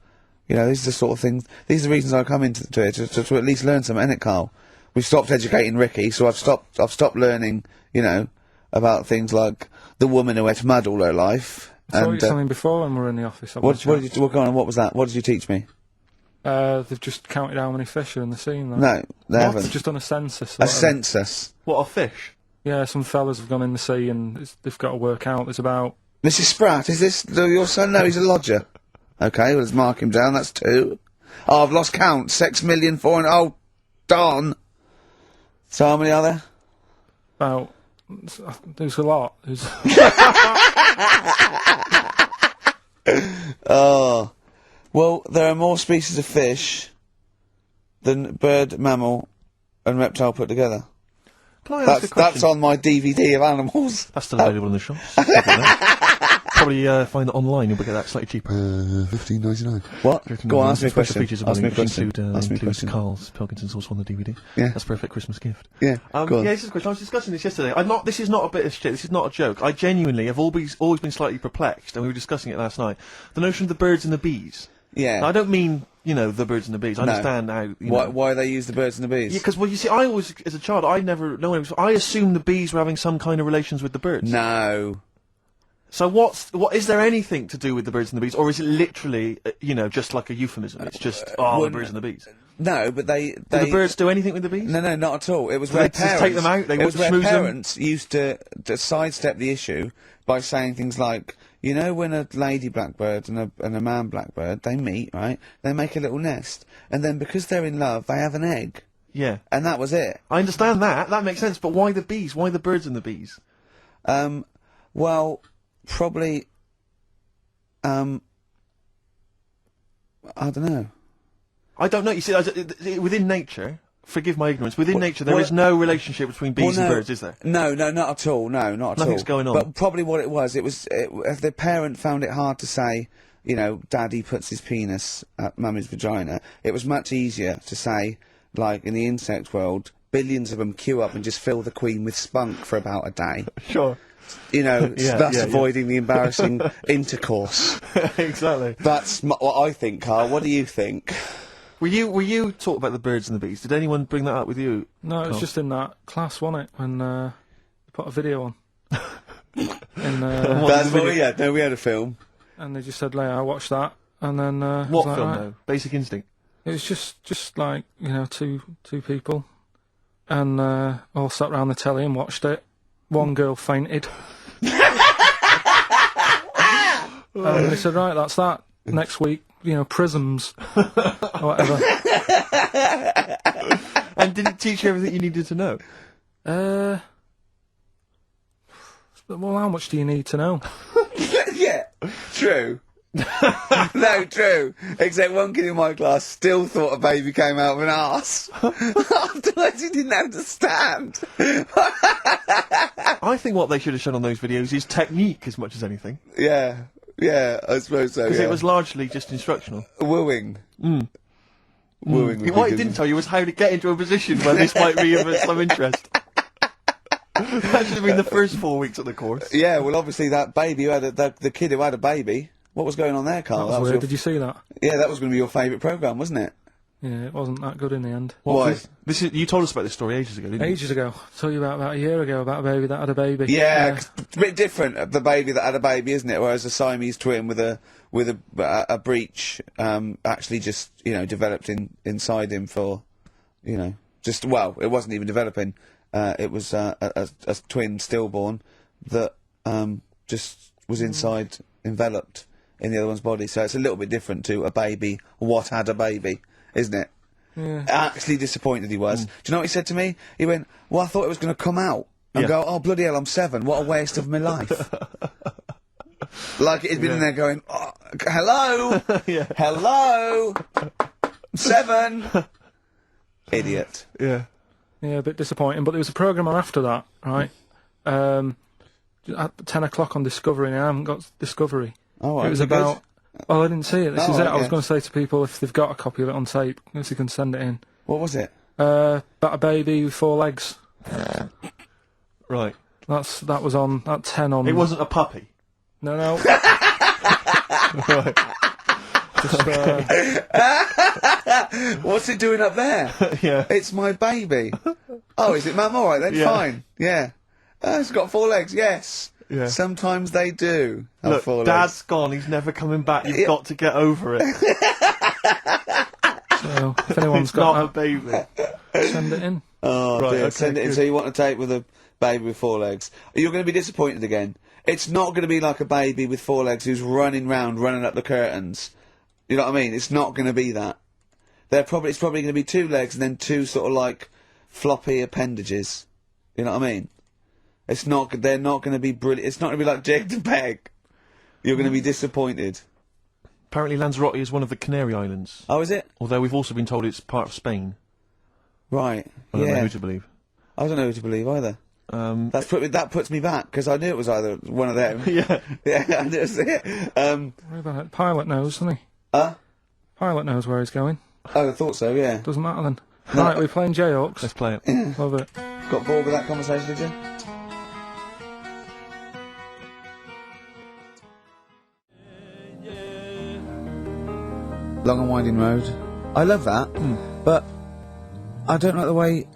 You know, these are the sort of things, these are the reasons I come into it, to at least learn something, innit, Carl? We've stopped educating Ricky, so I've stopped learning, you know, about things like the woman who ate mud all her life.
I taught you something before when we were in the office.
What was that? What did you teach me?
They've just counted how many fish are in the sea. Though.
No, they haven't.
They've just done a census.
A census?
What, a fish?
Yeah, some fellas have gone in the sea and they've got to work out. There's about...
Mrs. Spratt, is this your son? No, he's a lodger. Okay, well, let's mark him down. That's 2. Oh, I've lost count. 6,000,004. Oh, darn. So how many are there?
About... There's a lot. There's...
Oh. Well, there are more species of fish than bird, mammal, and reptile put together.
Can I ask a question?
That's on my DVD of animals.
That's still available in the shops. Probably find it online. You'll get that slightly cheaper.
$15.99. What? Go on, ask me a question.
Ask
me a question.
Includes Karl Pilkington's also on the DVD.
Yeah.
That's a perfect Christmas gift.
Yeah. Go on.
Yeah, this is a question. I was discussing this yesterday. This is not a bit of shit. This is not a joke. I genuinely have always been slightly perplexed, and we were discussing it last night. The notion of the birds and the bees.
Yeah.
Now, I don't mean, you know, the birds and the bees. I understand how. You know.
Why they use the birds and the bees?
Yeah, because, well, you see, I always, as a child, I assumed the bees were having some kind of relations with the birds.
No.
So what is there anything to do with the birds and the bees, or is it literally, you know, just like a euphemism? It's just, the birds and the bees.
No, but they...
Do the birds do anything with the bees?
No, not at all. It was
Do
where
they just take them out?
It was where parents used to sidestep the issue by saying things like, you know, when a lady blackbird and a man blackbird, they meet, right? They make a little nest. And then because they're in love, they have an egg.
Yeah.
And that was it.
I understand that. That makes sense. But why the bees? Why the birds and the bees?
Well, probably, I don't know.
I don't know. You see, within nature, forgive my ignorance, within nature there is no relationship between bees and birds, is there?
No, not at all. No, not at all.
Nothing's going on.
But probably what it was, if the parent found it hard to say, you know, Daddy puts his penis at Mummy's vagina, it was much easier to say, like in the insect world, billions of them queue up and just fill the queen with spunk for about a day.
Sure.
You know, thus
yeah.
avoiding the embarrassing intercourse.
Exactly.
That's what I think, Carl. What do you think?
Were you talking about the birds and the bees? Did anyone bring that up with you?
No, it was just in that class, wasn't it? When they put a video on.
That's what we had. No, we had a film.
And they just said, I watched that. And then
what
like,
film
right.
though? Basic Instinct.
It was just like, you know, two people, and all sat round the telly and watched it. One girl fainted. And they said, right, that's that. Next week, you know, prisms or whatever.
And did it teach you everything you needed to know?
Well, how much do you need to know?
Yeah, true. No, true. Except one kid in my class still thought a baby came out of an arse. Afterwards, he didn't understand.
I think what they should have shown on those videos is technique as much as anything.
Yeah, I suppose so.
Because
yeah.
it was largely just instructional.
Wooing.
Mm.
Wooing.
What it didn't tell you was how to get into a position where this might be of some interest. That should have been the first 4 weeks of the course.
Yeah, well, obviously that baby who had the kid who had a baby. What was going on there, Carl?
That was weird. Did you see that?
Yeah, that was going to be your favourite programme, wasn't it?
Yeah, it wasn't that good in the end.
Why?
You told us about this story ages ago, didn't you?
Ages ago. I told you about a year ago about a baby that had a baby.
Yeah, it's a bit different. The baby that had a baby, isn't it? Whereas a Siamese twin with a breach actually just developed inside him for it wasn't even developing. It was a twin stillborn that just was inside enveloped in the other one's body. So it's a little bit different to a baby. What had a baby, isn't it?
Yeah.
Actually disappointed he was. Do you know what he said to me? He went, well, I thought it was going to come out and go, oh, bloody hell, I'm 7. What a waste of my life. Like he'd been in there going, oh, hello, hello, 7. Idiot.
Yeah, a bit disappointing. But there was a programme on after that, right? At 10 o'clock on Discovery, and I haven't got Discovery.
Oh, right.
It was about... Well, I didn't see it. This is it. I was
yes.
going to say to people, if they've got a copy of it on tape, if they can send it in.
What was it?
About a baby with 4 legs.
Right.
That was on at 10 on...
It wasn't a puppy?
No.
Right.
Just,
what's it doing up there?
Yeah.
It's my baby. Oh, is it, Mum? All right, then, fine. Yeah. It's got 4 legs, yes.
Yeah.
Sometimes they do have
Look,
4 legs.
Dad's gone, he's never coming back, you've got to get over it.
So, if anyone's
It's
got
not a baby.
send it in.
Oh,
Right,
dear.
okay,
Send it in.
good.
So you want to tape with a baby with 4 legs. You're going to be disappointed again. It's not going to be like a baby with 4 legs who's running up the curtains. You know what I mean? It's not going to be that. It's probably going to be 2 legs and then 2 sort of like floppy appendages. You know what I mean? They're not going to be brilliant. It's not going to be like Jake the Peg. You're going to be disappointed.
Apparently Lanzarote is one of the Canary Islands.
Oh, is it?
Although we've also been told it's part of Spain.
Right.
I don't know who to believe.
I don't know who to believe either. That puts me back, because I knew it was either one of them.
Yeah.
Yeah, I knew it.
Worry about it. Pilot knows, doesn't he? Pilot knows where he's going.
Oh, I thought so, yeah.
Doesn't matter then. Right, we're playing Jayhawks.
Let's play it.
Love it.
Got bored with that conversation, did you? Long and Winding Road. I love that, but I don't like the way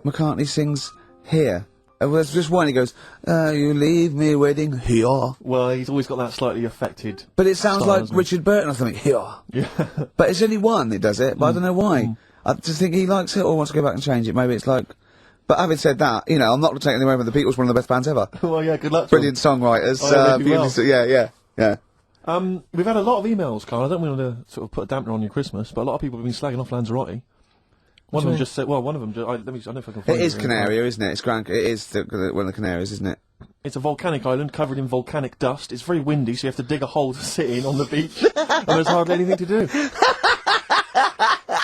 McCartney sings here. There's just one, he goes, you leave me waiting here.
Well, he's always got that slightly affected
But it sounds
style,
like
doesn't it?
Richard Burton or something, here.
Yeah.
But it's only one that does it, but I don't know why. I just think he likes it or wants to go back and change it. Maybe it's like... But having said that, I'm not taking away from the Beatles, one of the best bands ever.
Well, yeah, good luck to
Brilliant songwriters.
they do well.
Yeah.
We've had a lot of emails, Carl. I don't want to sort of put a dampener on your Christmas, but a lot of people have been slagging off Lanzarote. One of them just said, well, one of them, I don't know if I can find
It is Canaria, isn't it? It is one of the Canaries, isn't it?
It's a volcanic island covered in volcanic dust. It's very windy, so you have to dig a hole to sit in on the beach, and there's hardly anything to do.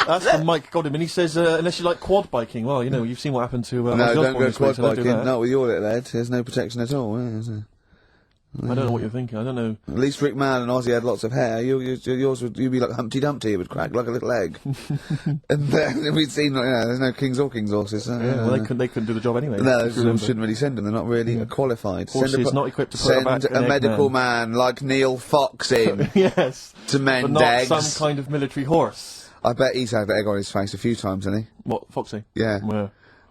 That's from Mike Godham, and he says, unless you like quad biking, well, you've seen what happened to...
no, don't go quad biking, not with your little head. There's no protection at all, is there?
I don't know what you're thinking. I don't know.
At least Rick Mann and Ozzy had lots of hair. Yours would you'd be like Humpty Dumpty. It would crack like a little egg. And then we'd seen, there's no kings or kings horses.
Yeah, well, they couldn't do the job anyway.
No, they shouldn't really send them. They're not really qualified.
Horses not equipped to put back
a medical man like Neil Fox in.
Yes.
To mend
but not
eggs.
some kind of military horse.
I bet he's had egg on his face a few times, hasn't he?
What, Foxy?
Yeah.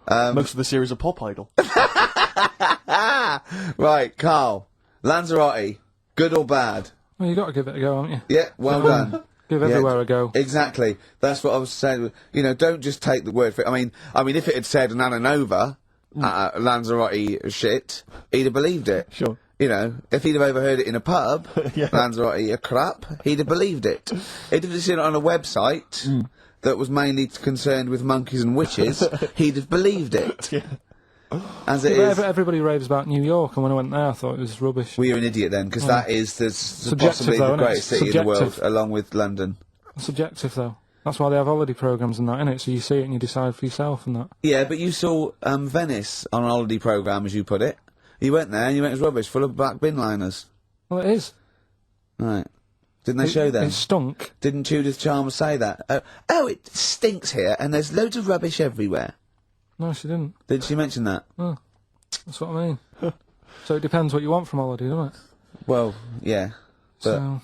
Most of the series are Pop Idol.
Right, Carl. Lanzarote. Good or bad?
Well, you got to give it a go, haven't you?
Yeah, well done.
Give everywhere a go.
Exactly. That's what I was saying. Don't just take the word for it. I mean, if it had said an Ananova, Lanzarote shit, he'd have believed it.
Sure.
If he'd have overheard it in a pub, Lanzarote a crap, he'd have believed it. If he'd seen it on a website that was mainly concerned with monkeys and witches, he'd have believed it.
Yeah.
As it is.
Everybody raves about New York, and when I went there, I thought it was rubbish.
Well, you're an idiot then, because that is possibly the greatest city in the world, along with London.
Subjective, though. That's why they have holiday programmes and that, innit? So you see it and you decide for yourself and that.
Yeah, but you saw Venice on a holiday programme, as you put it. You went there and you went, it was rubbish, full of black bin liners.
Well, it is.
Right. Didn't they show them?
It stunk.
Didn't Judith Chalmers say that? Oh, it stinks here, and there's loads of rubbish everywhere.
No, she didn't.
Did she mention that?
Oh, that's what I mean. So it depends what you want from holiday, doesn't it?
Well, yeah. But
So...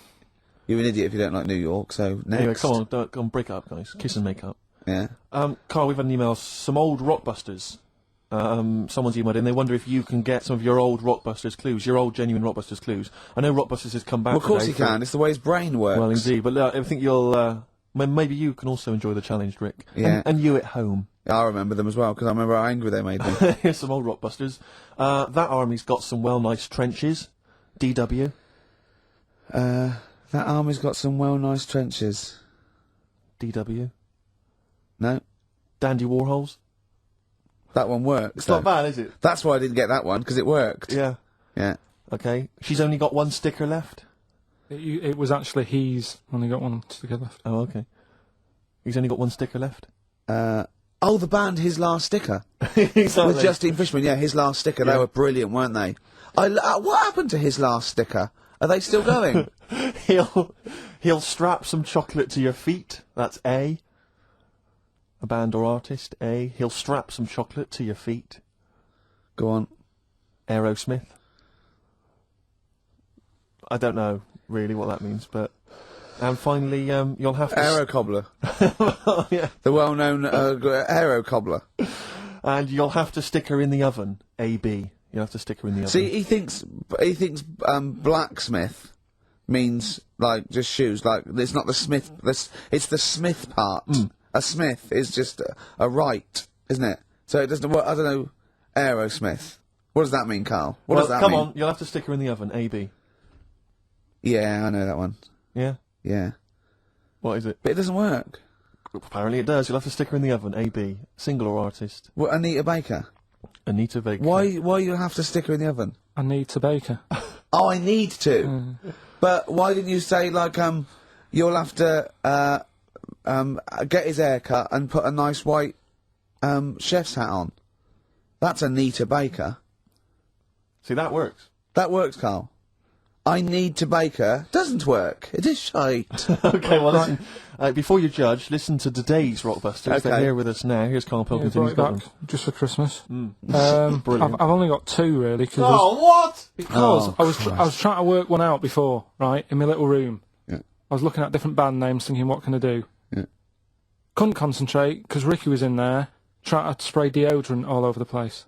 you're an idiot if you don't like New York, so next.
Anyway, come on, break up, guys. Kiss and make up.
Yeah.
Carl, we've had an email. Some old Rockbusters. Someone's emailed in. They wonder if you can get some of your old Rockbusters clues, your old genuine Rockbusters clues. I know Rockbusters has come back.
Well, of course
today
he can. It's the way his brain works.
Well, indeed. But I think you'll. Maybe you can also enjoy the challenge, Rick.
Yeah.
And you at home.
I remember them as well, because I remember how angry they made me.
Here's some old Rockbusters. That army's got some nice trenches. DW.
That army's got some nice trenches.
DW.
No.
Dandy Warhols.
That one works.
It's not bad, is it?
That's why I didn't get that one, because it worked.
Yeah.
Yeah.
Okay. She's only got one sticker left.
It was actually he's only got one sticker left.
Oh, okay. He's only got one sticker left.
Oh, the band His Last Sticker.
Exactly.
With Justine Fishman, yeah, His Last Sticker.
Yeah.
They were brilliant, weren't they? What happened to His Last Sticker? Are they still going?
He'll strap some chocolate to your feet. That's A. A band or artist, A. He'll strap some chocolate to your feet.
Go on.
Aerosmith. I don't know really what that means, but... And finally, you'll have to...
Aero Cobbler.
Well, yeah.
The well-known Aero Cobbler.
And you'll have to stick her in the oven, AB. You'll have to stick her in the oven.
See, he thinks blacksmith means, like, just shoes. Like, it's not the smith... It's the smith part. A smith is just a right, isn't it? So it doesn't... I don't know... Aerosmith. What does that mean, Carl? What does that mean?
Come on, you'll have to stick her in the oven, AB.
Yeah, I know that one.
Yeah?
Yeah.
What is it?
But it doesn't work.
Apparently it does. You'll have to stick her in the oven, AB. Single or artist.
What, Anita Baker?
Anita Baker.
Why you have to stick her in the oven?
Anita Baker.
Oh, I need to. But why didn't you say, like, you'll have to, get his hair cut and put a nice white, chef's hat on? That's Anita Baker.
See, that works.
That works, Carl. I need to bake her. Doesn't work. It is shite.
Okay, well, listen. Before you judge, listen to today's Rockbusters.
Okay.
They're here with us now. Here's Karl Pilkington.
Yeah, brought it back just for Christmas.
Brilliant.
I've only got two really.
What?
Because I was trying to work one out before, right, in my little room.
Yeah.
I was looking at different band names, thinking, what can I do?
Yeah.
Couldn't concentrate because Ricky was in there trying to spray deodorant all over the place.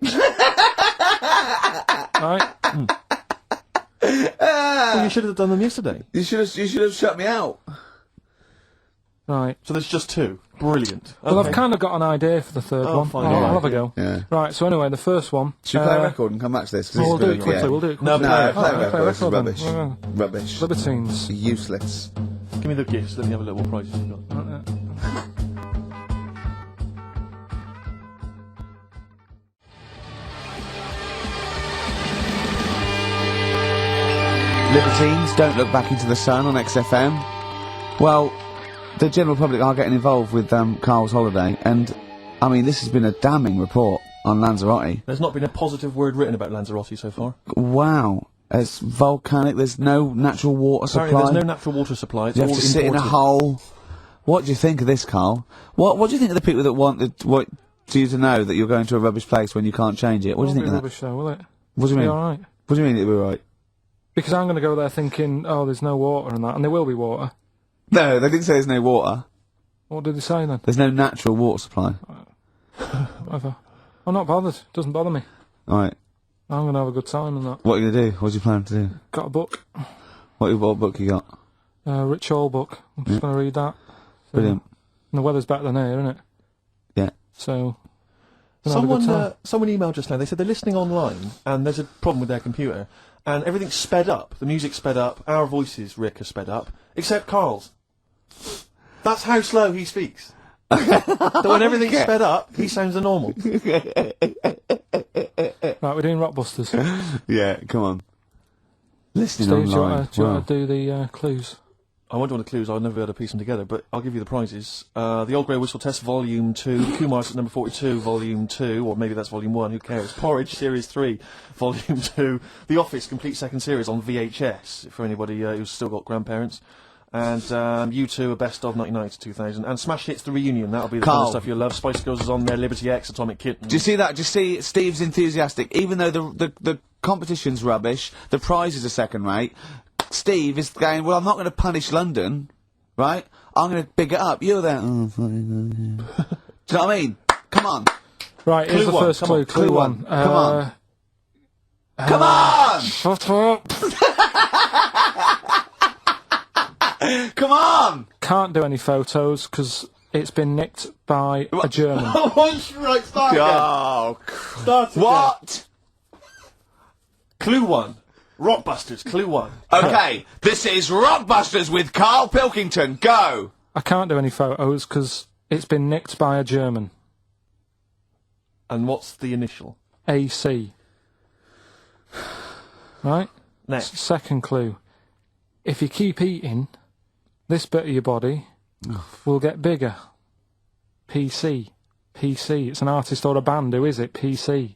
Right.
Well, you should have done them yesterday.
You should have shut me out.
Right.
So there's just two. Brilliant.
Well,
Okay.
I've kind of got an idea for the third one.
fine.
I'll have a go.
Yeah.
Right, so anyway, the first one...
Should we play a record and come back to this? 'Cause
We'll
this
do
is
it
good.
quickly,
Yeah.
we'll do it quickly.
No,
No,
play
play
it.
a record. This is
then.
rubbish.
Yeah.
Rubbish.
Libertines.
Useless.
Give me the gifts. Let me have a little prize you've got.
Libertines, Don't Look Back Into the Sun on XFM. Well, the general public are getting involved with Carl's holiday, and, I mean, this has been a damning report on Lanzarote.
There's not been a positive word written about Lanzarote so far.
Wow. It's volcanic. There's no natural water supply.
Apparently there's no natural water supply. It's
You have
all
to sit in a
imported.
hole. What do you think of this, Carl? What do you think of the people that want you to know that you're going to a rubbish place when you can't change it? What do you think of that?
Rubbish though, will it?
What do you mean?
All right.
What do you mean it'll be right?
Because I'm going to go there thinking, oh, there's no water and that, and there will be water.
No, they didn't say there's no water.
What did they say then?
There's no natural water supply.
Whatever. I'm not bothered. Doesn't bother me.
Alright.
I'm going to have a good time and that.
What are you going to do? What do you plan to do?
Got a book.
What book you got?
Rich Hall book. I'm just going to read that. So,
Brilliant.
And the weather's better than here, isn't it?
Yeah.
So... Someone
emailed just now. They said they're listening online, and there's a problem with their computer, and everything's sped up. The music's sped up. Our voices, Rick, are sped up, except Carl's. That's how slow he speaks. So when everything's sped up, he sounds normal.
Right, we're doing Rockbusters.
Yeah, come on. Listening
Steve,
online.
do you want to do the clues?
I won't do the clues, I'll never be able to piece them together, but I'll give you the prizes. The Old Grey Whistle Test Volume 2, Kumar's at number 42, Volume 2, or maybe that's Volume 1, who cares? Porridge Series 3, Volume 2, The Office Complete Second Series on VHS, for anybody who's still got grandparents, and U2, a Best of 1990 to 2000, and Smash Hits The Reunion, that'll be the kind of stuff you'll love. Spice Girls is on there, Liberty X, Atomic Kitten.
Do you see that? Do you see Steve's enthusiastic? Even though the competition's rubbish, the prizes are second rate, Steve is going, well, I'm not going to punish London, right? I'm going to big it up. You're there. Oh, do you know what I mean? Come on.
Right, here's the first clue. Clue one.
Come on. Come on!
Shut up!
Come on!
Can't do any photos because it's been nicked by a German.
Right, start again.
Oh,
Start again.
what?
Clue 1. Rockbusters, Clue 1.
Okay, this is Rockbusters with Karl Pilkington. Go!
I can't do any photos because it's been nicked by a German.
And what's the initial?
AC. Right?
Next.
Second clue. If you keep eating, this bit of your body will get bigger. PC. PC. It's an artist or a band. Who is it? PC.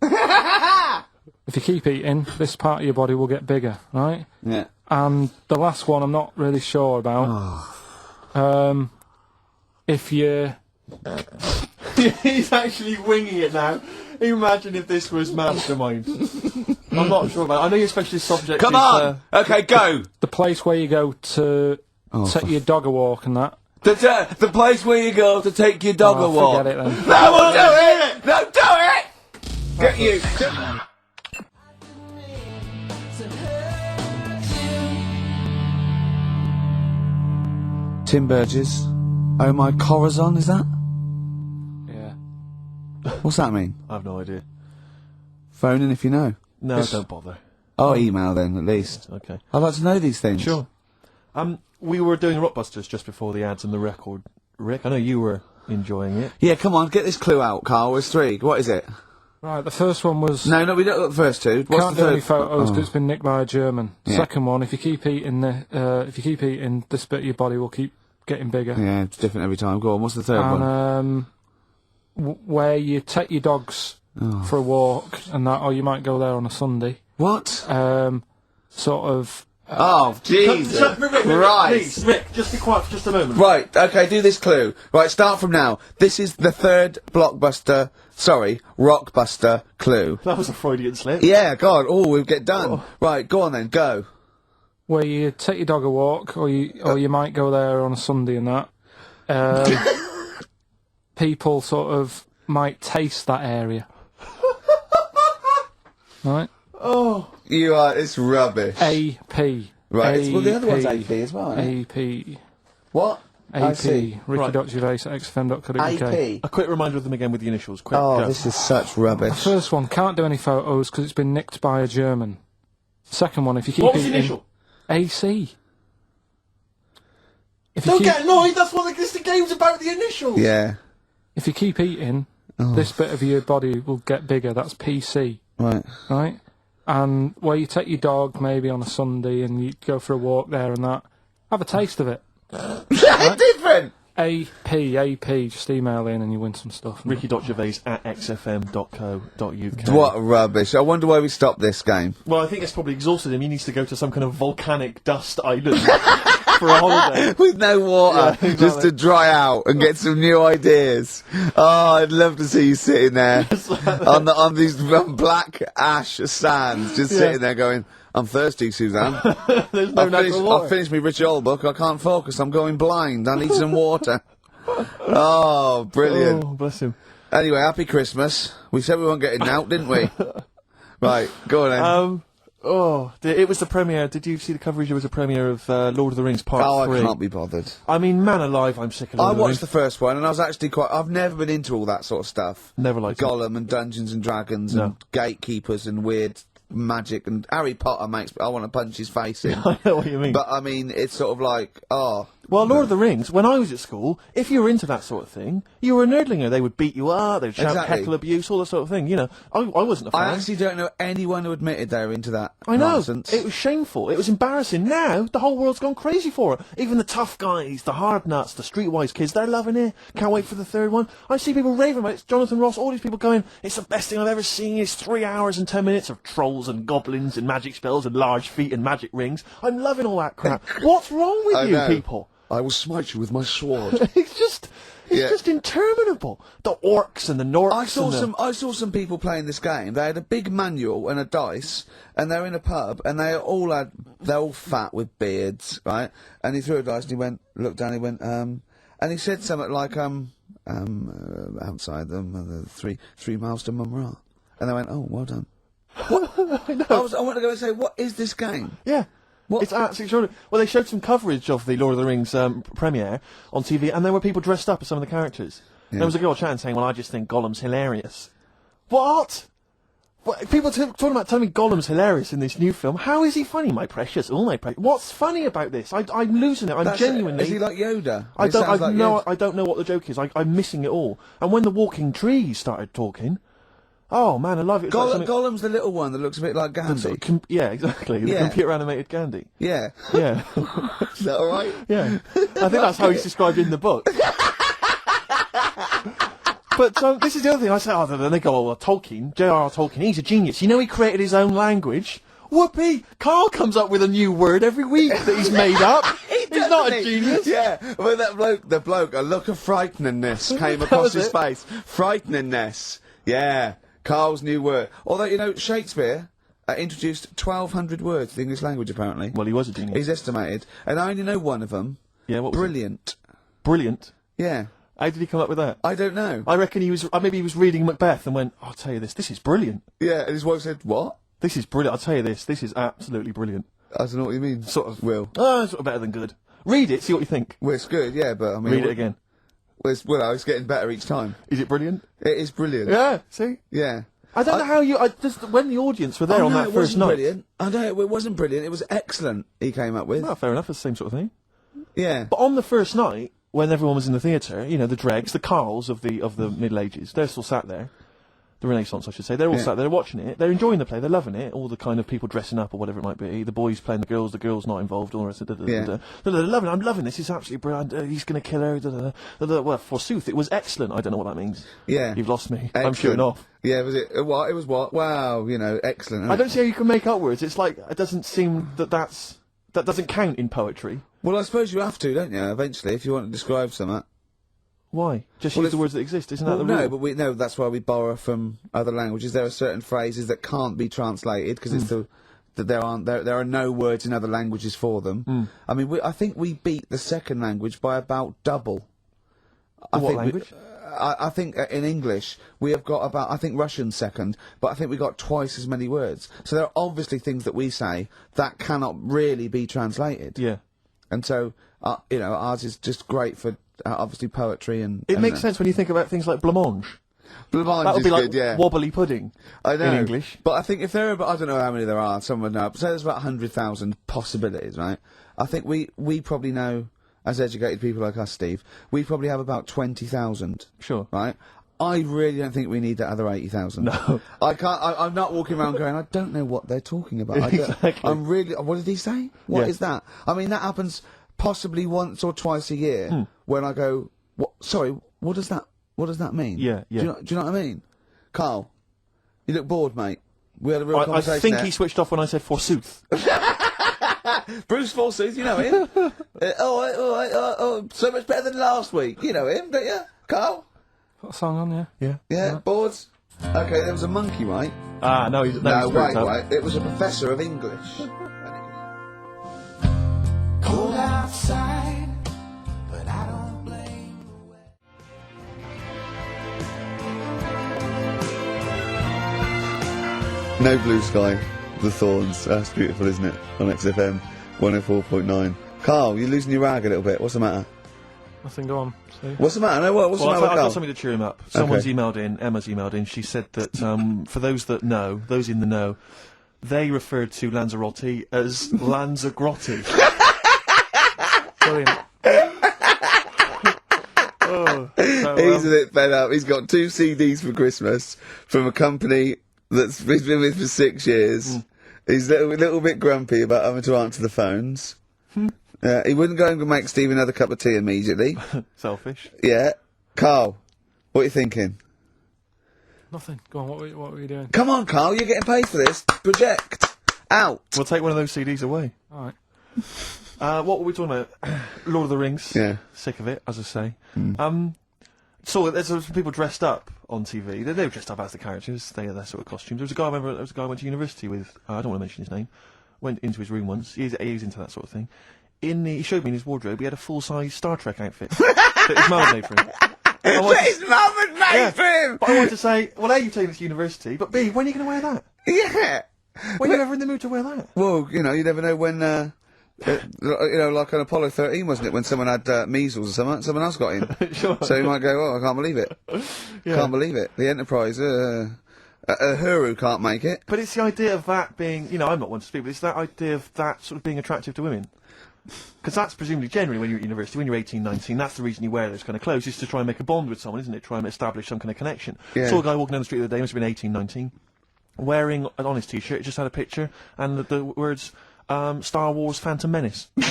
If you keep eating, this part of your body will get bigger, right?
Yeah.
And the last one I'm not really sure about. If you...
He's actually winging it now. Imagine if this was Mastermind. I'm not sure about it. I know your specialist subject
Come
is...
on! Okay, go!
The place where you go to take your dog a walk and that.
The place where you go to take your dog a walk.
Forget it then.
No, we'll do it! No, do it! Get you! Tim Burgess. Oh my Corazon, is that?
Yeah.
What's that mean?
I have no idea.
Phone in if you know.
No, don't bother.
Oh, email then, at least.
Okay.
I'd like to know these things.
Sure. We were doing Rockbusters just before the ads and the record. Rick, I know you were enjoying it.
Yeah, come on, get this clue out, Carl. There's three. What is it?
Right, the first one was...
No, we don't got the first two. What's
Can't
the
do
third?
any photos because it's been nicked by a German.
Yeah.
Second one, if you keep eating this bit of your body will keep getting bigger.
Yeah, it's different every time. Go on, what's the third one?
And where you take your dogs for a walk and that, or you might go there on a Sunday.
What?
Sort of...
Oh, Jesus. Right.
Please, Rick, just be quiet for just a moment.
Right, okay, do this clue. Right, start from now. This is the third Rockbuster clue.
That was a Freudian slip.
Yeah, God, we'll get done. Oh. Right, go on then, go.
Where you take your dog a walk, or you might go there on a Sunday and that. People sort of might taste that area. Right?
Oh.
It's rubbish.
AP.
Right, well the other one's AP as well,
AP.
What?
AP. Ricky.Gervais at xfm.co.uk.
AP.
A quick reminder of them again with the initials. Quick,
oh,
go.
This is such rubbish.
The first one, can't do any photos because it's been nicked by a German. Second one, if you keep
what was
eating...
the initial?
AC.
Don't get annoyed, that's what the game's about, the initials!
Yeah.
If you keep eating, this bit of your body will get bigger, that's PC.
Right.
Right? And where you take your dog maybe on a Sunday and you go for a walk there and that, have a taste of it.
Right? Different!
AP, just email in and you win some stuff.
Ricky.gervais@xfm.co.uk.
What rubbish. I wonder why we stopped this game.
Well, I think it's probably exhausted him. He needs to go to some kind of volcanic dust island for a holiday.
With no water,
Yeah, exactly.
just to dry out and get some new ideas. Oh, I'd love to see you sitting there on these black ash sands, just sitting there going, I'm thirsty, Suzanne.
There's no natural water.
I've finished my Richard Old book. I can't focus. I'm going blind. I need some water. Oh, brilliant.
Oh, bless him.
Anyway, happy Christmas. We said we weren't getting out, didn't we? Right, go on then.
It was the premiere. Did you see the coverage? It was a premiere of Lord of the Rings Part 3.
I can't be bothered.
I mean, man alive, I'm sick of Lord of the Rings.
I watched the first one, and I was actually I've never been into all that sort of stuff.
Never liked it.
Gollum and Dungeons and Dragons and gatekeepers and weird magic and Harry Potter I want to punch his face in.
I know what you mean.
But I mean, it's sort of like,
Well, Lord of the Rings, when I was at school, if you were into that sort of thing, you were a nerdlinger. They would beat you up, they'd shout heckle abuse, all that sort of thing, you know. I wasn't a fan.
I actually don't know anyone who admitted they were into that
I know.
nonsense.
It was shameful. It was embarrassing. Now, the whole world's gone crazy for it. Even the tough guys, the hard nuts, the streetwise kids, they're loving it. Can't wait for the third one. I see people raving about it. It's Jonathan Ross, all these people going, it's the best thing I've ever seen. It's 3 hours and 10 minutes of trolls and goblins and magic spells and large feet and magic rings. I'm loving all that crap. What's wrong with you people?
I will smite you with my sword.
It's just interminable. The orcs and the Norks.
I saw some people playing this game. They had a big manual and a dice, and they're in a pub, and they're all fat with beards, right? And he threw a dice, and he looked down, he went, and he said something like, outside them, the 3 miles to Mumra. And they went, oh, well done. What? I want to go and say, what is this game?
Yeah. What? It's absolutely extraordinary. Well, they showed some coverage of the Lord of the Rings premiere on TV, and there were people dressed up as some of the characters. Yeah. And there was a girl chatting saying, well, I just think Gollum's hilarious. What? People talking about telling me Gollum's hilarious in this new film. How is he funny, my precious? Oh, my precious. What's funny about this? I'm losing it. I'm genuinely...
Is he like Yoda?
I don't know what the joke is. I'm missing it all. And when the walking trees started talking... Oh man, I love it.
Gollum's the little one that looks a bit like Gandhi.
Yeah, exactly. The computer-animated Gandhi.
Yeah.
Yeah.
Is that all right?
Yeah. I think that's how he's described in the book. But this is the other thing. I say, then they go, Tolkien, J.R.R. Tolkien, he's a genius. You know he created his own language? Whoopee! Carl comes up with a new word every week that he's made up. He's not a genius.
Yeah, well, the bloke, a look of frighteningness came across his face. Frighteningness. Yeah. Carl's new word. Although, you know, Shakespeare introduced 1,200 words to the English language, apparently.
Well, he was a genius.
He's estimated. And I only know one of them.
Yeah, what was
Brilliant.
It? Brilliant?
Yeah.
How did he come up with that?
I don't know.
I reckon maybe he was reading Macbeth and went, I'll tell you this is brilliant.
Yeah, and his wife said, what?
This is brilliant. I'll tell you this is absolutely brilliant.
I don't know what you mean.
Sort of.
Will.
Sort of better than good. Read it, see what you think.
Well, it's good, yeah, but I mean...
Read it again.
Well, it's getting better each time.
Is it brilliant?
It is brilliant.
Yeah, see?
Yeah.
I don't know how when the audience were there on that first night.
Brilliant. I know, it wasn't brilliant, it was excellent he came up with.
Well, fair enough, it's the same sort of thing.
Yeah.
But on the first night, when everyone was in the theatre, you know, the dregs, the Karls of the Middle Ages, they're still sat there. The Renaissance, I should say. They're all sat there watching it. They're enjoying the play. They're loving it. All the kind of people dressing up or whatever it might be. The boys playing the girls not involved. All the rest of it. They're loving it. I'm loving this. It's absolutely brilliant. He's going to kill her. Well, forsooth, it was excellent. I don't know what that means.
Yeah.
You've lost me.
Excellent.
I'm shooting off.
Yeah, was it? What? It was what? Wow, you know, excellent.
I don't see how you can make up words. It's like, it doesn't seem that doesn't count in poetry.
Well, I suppose you have to, don't you, eventually, if you want to describe something.
Why? Just use the words that exist, isn't that the rule?
No, but that's why we borrow from other languages. There are certain phrases that can't be translated because it's that there are no words in other languages for them. I mean, I think we beat the second language by about double.
What language?
I think in English we have got about, I think Russian's second, but I think we got twice as many words. So there are obviously things that we say that cannot really be translated.
Yeah.
And so, you know, ours is just great for obviously poetry and...
It makes sense when you think about things like blancmange.
Blancmange
That would
is
be like
good, yeah.
wobbly pudding.
I know.
In English.
But I think if there are, I don't know how many there are, some would know, but say there's about 100,000 possibilities, right? I think we probably know, as educated people like us, Steve, we probably have about 20,000.
Sure.
Right? I really don't think we need that other 80,000.
No.
I'm not walking around going, I don't know what they're talking about.
Exactly.
I'm really, what did he say? What is that? I mean, that happens possibly once or twice a year when I go, what? Sorry, what does that mean?
Yeah, yeah.
Do you know what I mean? Carl, you look bored, mate. We had a real
I
conversation
think
there.
he switched off when I said forsooth.
Bruce Forsooth, you know him. So much better than last week. You know him, don't you, Carl?
Put a song on, yeah.
Yeah, bored. Okay, there was a monkey, right?
No, he's
wait. It was a professor of English.
Cold outside, but I don't blame
No Blue Sky, The Thorns. That's beautiful, isn't it? On XFM 104.9. Carl, you're losing your rag a little bit. What's the matter?
Nothing, go on. See?
What's the matter? No, what's the matter with
I've
Carl?
got something to cheer him up. Someone's emailed in, Emma's emailed in, she said that, for those that know, those in the know, they referred to Lanzarote as Lanzagrotte.
Brilliant.
He's a bit fed up. He's got 2 CDs for Christmas from a company that's he's been with for 6 years. He's a little bit grumpy about having to answer the phones. He wouldn't go and make Steve another cup of tea immediately.
Selfish.
Yeah. Carl, what are you thinking?
Nothing. Go on, what were you doing?
Come on, Carl, you're getting paid for this. Project. Out.
We'll take one of those CDs away.
Alright.
What were we talking about? Lord of the Rings.
Yeah.
Sick of it, as I say. So there's some people dressed up on TV. They were dressed up as the characters. They had their sort of costumes. There was a guy I went to university with. I don't want to mention his name. Went into his room once. He was into that sort of thing. He showed me in his wardrobe. He had a full-size Star Trek outfit that his mum had made for him.
His mum had made for him.
But I wanted to say, well, A, you've taken this to university, but B, when are you going to wear that?
Yeah.
When are you ever in the mood to wear that?
Well, you know, you never know when. Like on Apollo 13, wasn't it, when someone had measles or something? Someone else got in.
Sure.
So you might go, oh, I can't believe it.
Yeah.
Can't believe it. The Enterprise, Uhuru can't make it.
But it's the idea of that being, you know, I'm not one to speak, but it's that idea of that sort of being attractive to women. Because that's presumably generally when you're at university, when you're 18, 19, that's the reason you wear those kind of clothes, is to try and make a bond with someone, isn't it? Try and establish some kind of connection.
Yeah.
Saw a guy walking down the street the other day, must have been 18, 19, wearing on his t-shirt, it just had a picture, and the words, Star Wars Phantom Menace.
He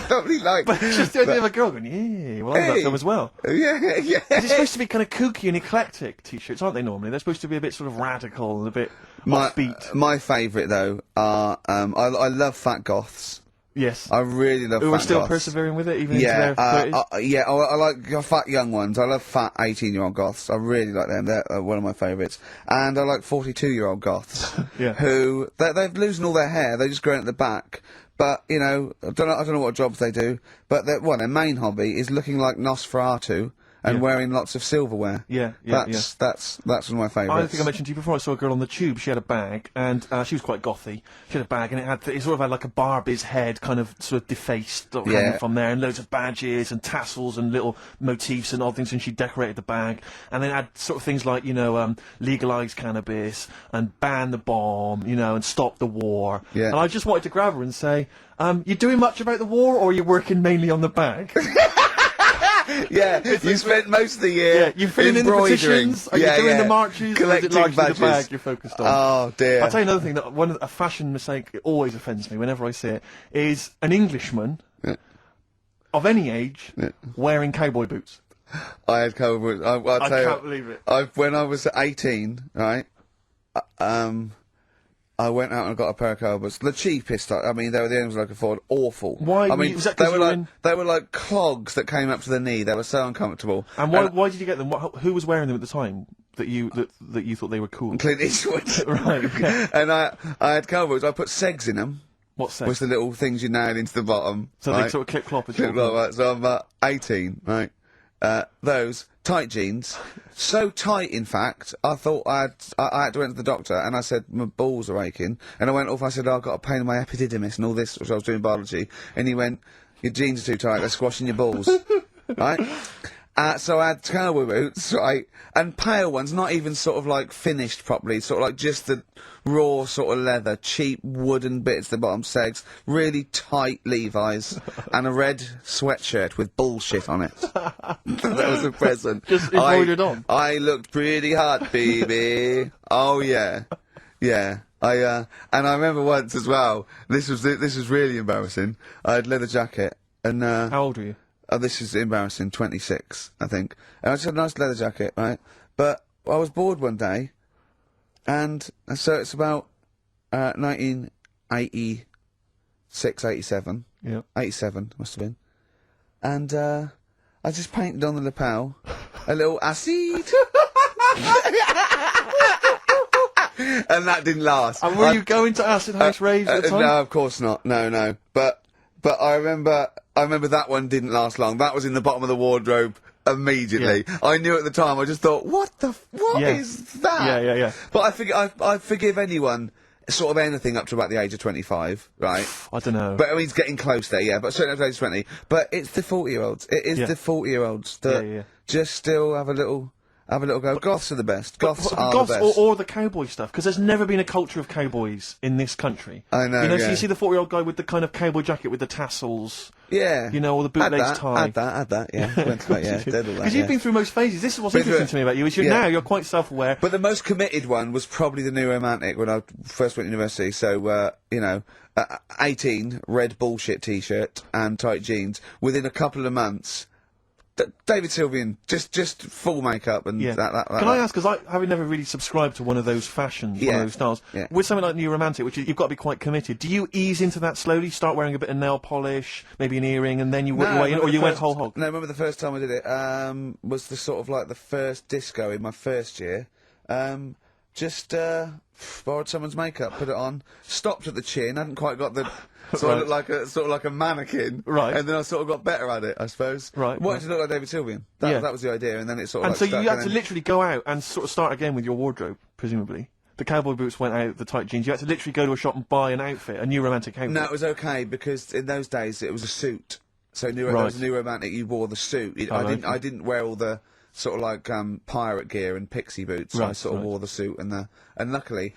probably like.
But it's just the idea of a girl going, yeah, well, I love that film as well.
Yeah.
It's supposed to be kind of kooky and eclectic t-shirts, aren't they, normally? They're supposed to be a bit sort of radical and a bit offbeat.
My favourite, though, are, I love fat goths.
Yes.
I really love
Who
fat
are still
goths.
persevering with it, even into their 30s?
I like fat young ones. I love fat 18-year-old goths. I really like them. They're one of my favourites. And I like 42-year-old goths.
Yeah.
Who, they're losing all their hair. They're just growing at the back. But, you know, I don't know what jobs they do. But their main hobby is looking like Nosferatu and wearing lots of silverware. That's one of my favourites.
I think I mentioned to you before, I saw a girl on the tube, she had a bag, and she was quite gothy. She had a bag, and it sort of had like a Barbie's head kind of sort of defaced hanging from there, and loads of badges and tassels and little motifs and odd things, and she decorated the bag. And then had sort of things like, you know, legalise cannabis, and ban the bomb, you know, and stop the war.
Yeah.
And I just wanted to grab her and say, you doing much about the war, or are you working mainly on the bag?
Yeah, you spent most of the year
you're filling in the petitions, are you doing the marches,
collecting
or is it largely
badges.
the bag you're focused on?
Oh, dear.
I'll tell you another thing, that a fashion mistake that always offends me whenever I see it, is an Englishman of any age wearing cowboy boots.
I had cowboy boots. I
can't believe it.
When I was 18, right, I went out and got a pair of cowboy boots. The cheapest, I mean, they were the only ones I could afford. Awful.
Why?
I mean,
was that 'cause
they were like clogs that came up to the knee. They were so uncomfortable.
And why did you get them? Who was wearing them at the time that you thought they were cool?
Clint Eastwood.
Right. Yeah.
And I had cowboy boots. I put segs in them.
What segs?
Which the little things you nail into the bottom.
So they sort of clip-clop.
Right. So I'm about 18, right? Those tight jeans, so tight in fact, I thought I had to went to the doctor and I said my balls are aching, and I went off. I said I've got a pain in my epididymis and all this, which I was doing biology, and he went, your jeans are too tight, they're squashing your balls, right? So I had cowboy boots, right, and pale ones, not even sort of like finished properly, sort of like just the raw sort of leather, cheap wooden bits at the bottom, segs, really tight Levi's, and a red sweatshirt with bullshit on it. That was a present.
Just embroidered on?
I looked pretty hot, baby. Oh yeah. Yeah. And I remember once as well. This was really embarrassing. I had leather jacket, and
How old were you?
oh, this is embarrassing. 26, I think. And I just had a nice leather jacket, right? But I was bored one day, and so it's about 1986, 87.
Yeah.
87 must have been. And I just painted on the lapel a little acid. And that didn't last.
And were you going to acid house raves at the time?
No, of course not. No. But I remember that one didn't last long. That was in the bottom of the wardrobe immediately.
Yeah.
I knew at the time. I just thought, what is that?
Yeah.
But I forgive anyone sort of anything up to about the age of 25, right?
I don't know.
But I mean, it's getting close there, yeah. But certainly up to age of 20. But it's the 40-year-olds. It is the 40-year-olds that just still have a little go. Goths are the best. Goths are the best.
Or the cowboy stuff, because there's never been a culture of cowboys in this country.
I know,
You know,
yeah.
so you see the 40-year-old guy with the kind of cowboy jacket with the tassels.
Yeah.
You know, or the bootleg tie.
Add that, yeah. Went to that, yeah. Did all that,
Because you've been through most phases. This is what's interesting to me about you, is now you're quite self-aware.
But the most committed one was probably the New Romantic when I first went to university. So, 18, red bullshit t-shirt and tight jeans. Within a couple of months, David Sylvian, just full makeup and that.
Can I ask, because having never really subscribed to one of those fashions, one of those styles, with something like New Romantic, which you've got to be quite committed, do you ease into that slowly, start wearing a bit of nail polish, maybe an earring, and then you work your way in, or you went whole hog?
No, remember the first time I did it, was the sort of like the first disco in my first year. Just borrowed someone's makeup, put it on, stopped at the chin, hadn't quite got the sort of like a mannequin,
right?
And then I sort of got better at it, I suppose.
Right.
Wanted to look like David Sylvian. That was the idea, and then it sort of.
And so you had to literally go out and sort of start again with your wardrobe, presumably. The cowboy boots went out, the tight jeans. You had to literally go to a shop and buy an outfit, a New Romantic outfit.
No, it was okay because in those days it was a suit. So there was a New Romantic, you wore the suit. I didn't wear all the sort of like pirate gear and pixie boots. I sort of wore the suit and luckily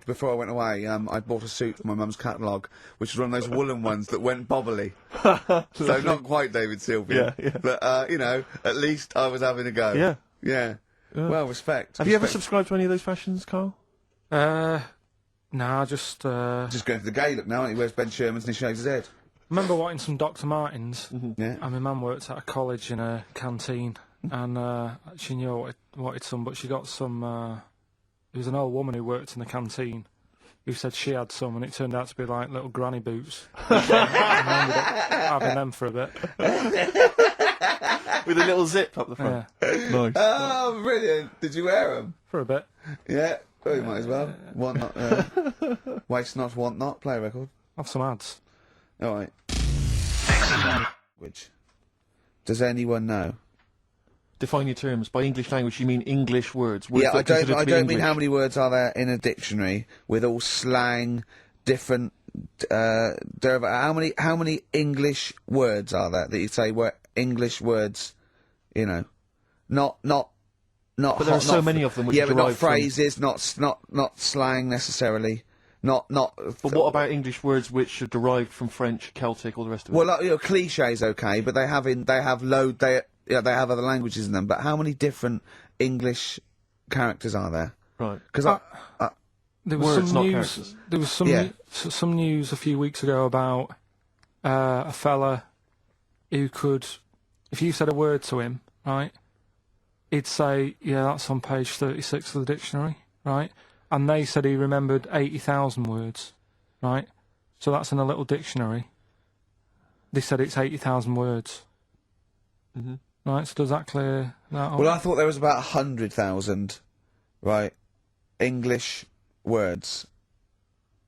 before I went away I bought a suit from my mum's catalogue, which was one of those woolen ones that went bobbly. So not quite David Sylvian, but at least I was having a go. Yeah. Well, respect.
Have you ever subscribed to any of those fashions, Carl?
Nah, just
going for the gay look now. He wears Ben Sherman's and he shaves his head.
Remember wanting some Dr. Martens?
Yeah.
And my mum worked at a college in a canteen, and she knew I wanted some, but she got some. There was an old woman who worked in the canteen who said she had some, and it turned out to be like little granny boots. And I ended up having them for a bit.
With a little zip up the front.
Yeah.
Nice.
Oh, brilliant! Did you wear them?
For a bit.
Yeah. Well, you might as well. Want not. Waste not, want not. Play a record.
Have some ads.
All right. Which does anyone know?
Define your terms. By English language, you mean English words.
Yeah, I don't mean how many words are there in a dictionary with all slang, different how many English words are there that you say were English words? You know, not.
But there are so many of them. Which
but not phrases, not slang necessarily. Not.
But what about English words which are derived from French, Celtic, all the rest of it?
Well, clichés, okay, but they have other languages in them. But how many different English characters are there?
Right.
Because
there was some news. There was some news a few weeks ago about a fella who could, if you said a word to him, right, he'd say, "Yeah, that's on page 36 of the dictionary," right? And they said he remembered 80,000 words, right? So that's in a little dictionary. They said it's 80,000 words.
Mm-hmm.
Right, so does that clear that up?
Well, I thought there was about 100,000, right, English words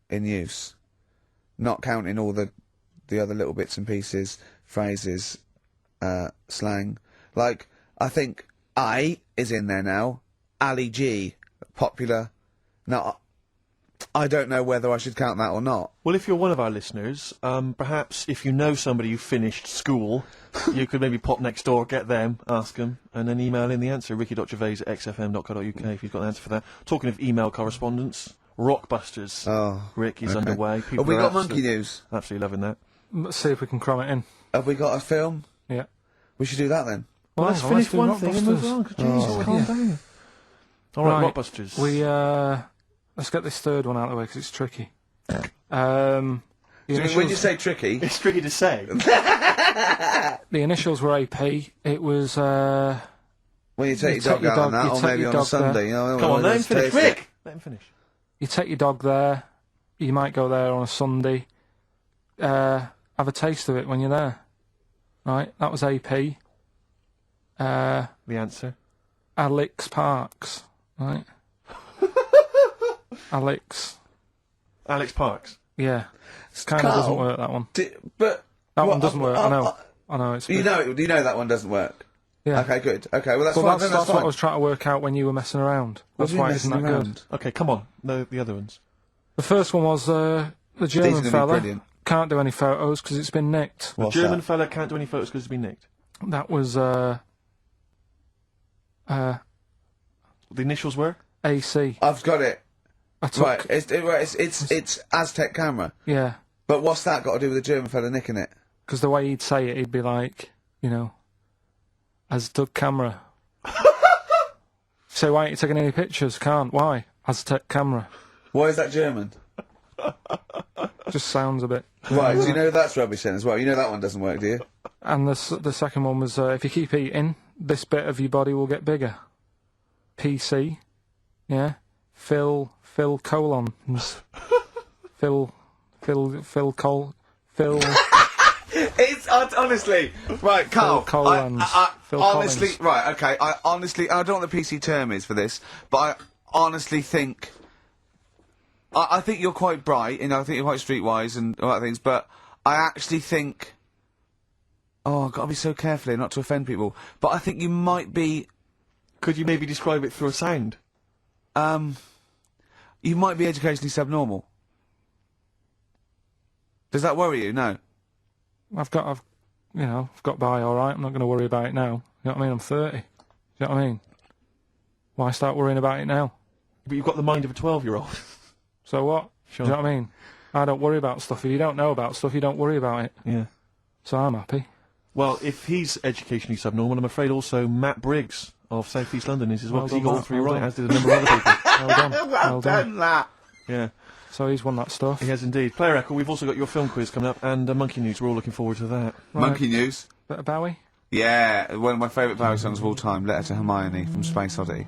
in use, not counting all the other little bits and pieces, phrases, slang. Like, I think I is in there now. Ali G, popular. Now, I don't know whether I should count that or not.
Well, if you're one of our listeners, perhaps if you know somebody who finished school, you could maybe pop next door, get them, ask them, and then email in the answer, ricky.gervais@xfm.co.uk if you've got an answer for that. Talking of email correspondence, Rockbusters.
Oh,
Rick is underway.
Have we got monkey news?
Absolutely loving that.
Let's see if we can cram it in.
Have we got a film?
Yeah.
We should do that then.
Well, let's finish one thing and move on. Jesus, calm down. All right, Rockbusters.
let's get this third one out of the way because it's tricky. The initials,
when you say tricky,
it's tricky to say.
the initials were AP. It was.
When you take your dog out on that, or maybe on a Sunday.
Come on, let him finish. Rick! Let him finish.
You take your dog there. You might go there on a Sunday. Have a taste of it when you're there. Right? That was AP.
The answer?
Alex Parks. Right? Alex
Parks?
Yeah. It kind of doesn't work, that one.
But
that one doesn't work, I know. It's
you know that one doesn't work?
Yeah.
Okay, good. Okay, well, that's fine.
That's
fine.
what I was trying to work out when you were messing around. That's why it isn't that good.
Okay, come on. The other ones.
The first one was the German fella. Can't do any photos because it's been nicked.
The German fella can't do any photos because it's been nicked.
That was,
the initials were?
AC.
I've got it.
Right,
it's Aztec camera.
Yeah.
But what's that got to do with the German fella nicking it?
Because the way he'd say it, he'd be like, you know, Aztec camera. So why ain't you taking any pictures? Can't. Why? Aztec camera.
Why is that German?
Just sounds a bit.
Right, so you know that's rubbish then as well. You know that one doesn't work, do you?
And the second one was, if you keep eating, this bit of your body will get bigger. PC. Yeah. Phil colons. Phil.
It's honestly right, Carl.
Phil Collins. Phil
honestly,
Collins.
right, okay. I don't know what the PC term is for this, but I honestly think. I think you're quite bright, and I think you're quite streetwise and all that things, but I actually think. Oh, I've got to be so careful here not to offend people, but I think you might be.
Could you maybe describe it through a sound?
You might be educationally subnormal. Does that worry you? No.
I've got by all right. I'm not going to worry about it now. You know what I mean? I'm 30. You know what I mean? Why start worrying about it now?
But you've got the mind of a 12-year-old.
So what?
Sure.
Do you know what I mean? I don't worry about stuff. If you don't know about stuff, you don't worry about it.
Yeah.
So I'm happy.
Well, if he's educationally subnormal, I'm afraid also Matt Briggs of South East London is as well,
Well
because he got
done,
all three
well
right,
done.
as did a number of other people.
Well done.
Well done, that.
Yeah.
So he's won that stuff.
He has indeed. Player Echo, we've also got your film quiz coming up, and Monkey News. We're all looking forward to that.
Right.
Monkey News.
Bit of Bowie?
Yeah, one of my favourite Bowie songs of all time, Letter to Hermione from Space Oddity.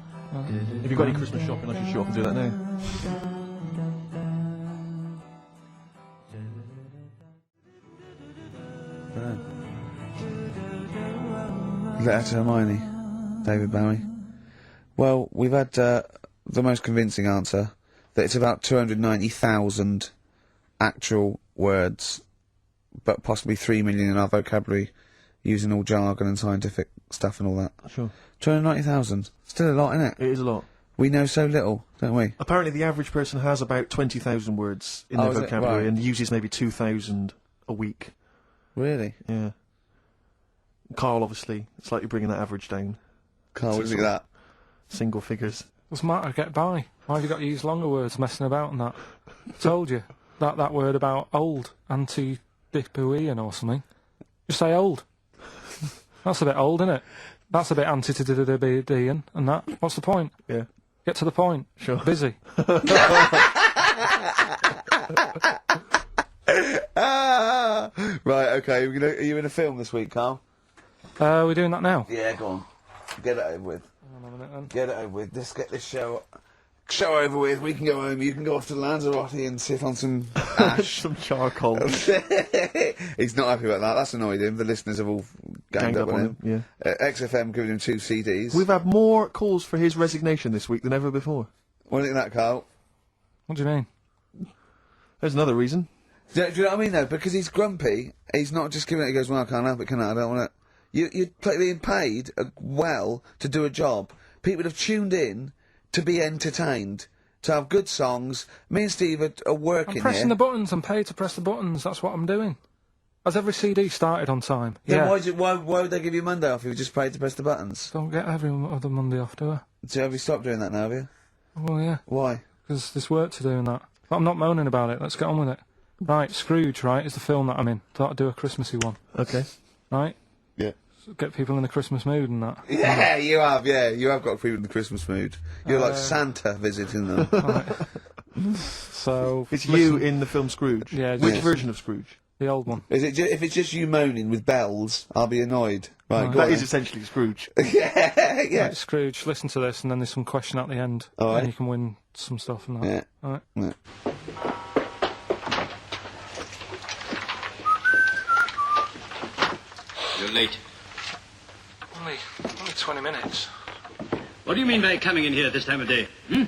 If you've got any Christmas shopping, I should show up and do that now.
Letter to Hermione, David Bowie. Well, we've had the most convincing answer, that it's about 290,000 actual words, but possibly 3 million in our vocabulary, using all jargon and scientific stuff and all that.
Sure.
290,000. Still a lot, isn't it?
It is a lot.
We know so little, don't we?
Apparently the average person has about 20,000 words in their vocabulary and uses maybe 2,000 a week.
Really?
Yeah. Carl, obviously, slightly bringing that average down.
Carl, what do you think of that?
Single figures.
What's the matter? Get by. Why have you got to use longer words messing about and that? Told you. That word about old. Anti-dipuian or something. Just say old. That's a bit old, isn't it? That's a bit anti-dipuian and that. What's the point?
Yeah.
Get to the point.
Sure.
Busy.
Right, okay. Are you in a film this week, Carl?
We're doing that now?
Yeah, go on. Get it over with.
Hang on a minute then.
Get it over with. Let's get this show over with. We can go home. You can go off to Lanzarote and sit on some ash.
Some charcoal.
He's not happy about that. That's annoyed him. The listeners have all ganged up on him.
Yeah.
XFM giving him 2 CDs.
We've had more calls for his resignation this week than ever before.
What do you think of that, Carl?
What do you mean?
There's another reason.
Do you know what I mean, though? Because he's grumpy, he's not just giving it, he goes, well, I can't help it, can I? I don't want it. You're being paid well to do a job. People have tuned in to be entertained, to have good songs. Me and Steve are working
I'm pressing
here.
the buttons. I'm paid to press the buttons. That's what I'm doing. Has every CD started on time?
Then
Yeah.
why would they give you Monday off if you just paid to press the buttons?
Don't get every other Monday off, do I?
So have you stopped doing that now, have you?
Well, yeah.
Why?
Because there's work to do and that. But I'm not moaning about it. Let's get on with it. Right, Scrooge, right, is the film that I'm in. Thought I'd do a Christmassy one.
Okay.
Right?
Yeah.
So get people in the Christmas mood and that.
Yeah, you have got people in the Christmas mood. You're like Santa visiting them.
Right. So
It's you in the film Scrooge.
Yeah.
Which
just
version of Scrooge?
The old one.
Is it if it's just you moaning with bells, I'll be annoyed. Right, go
That
on
is
then.
essentially Scrooge.
yeah, yeah.
Right, Scrooge, listen to this, and then there's some question at the end,
All right.
and you can win some stuff and that.
Yeah.
All right.
Yeah.
You're late.
Only 20 minutes.
What do you mean by coming in here at this time of day? Hmm?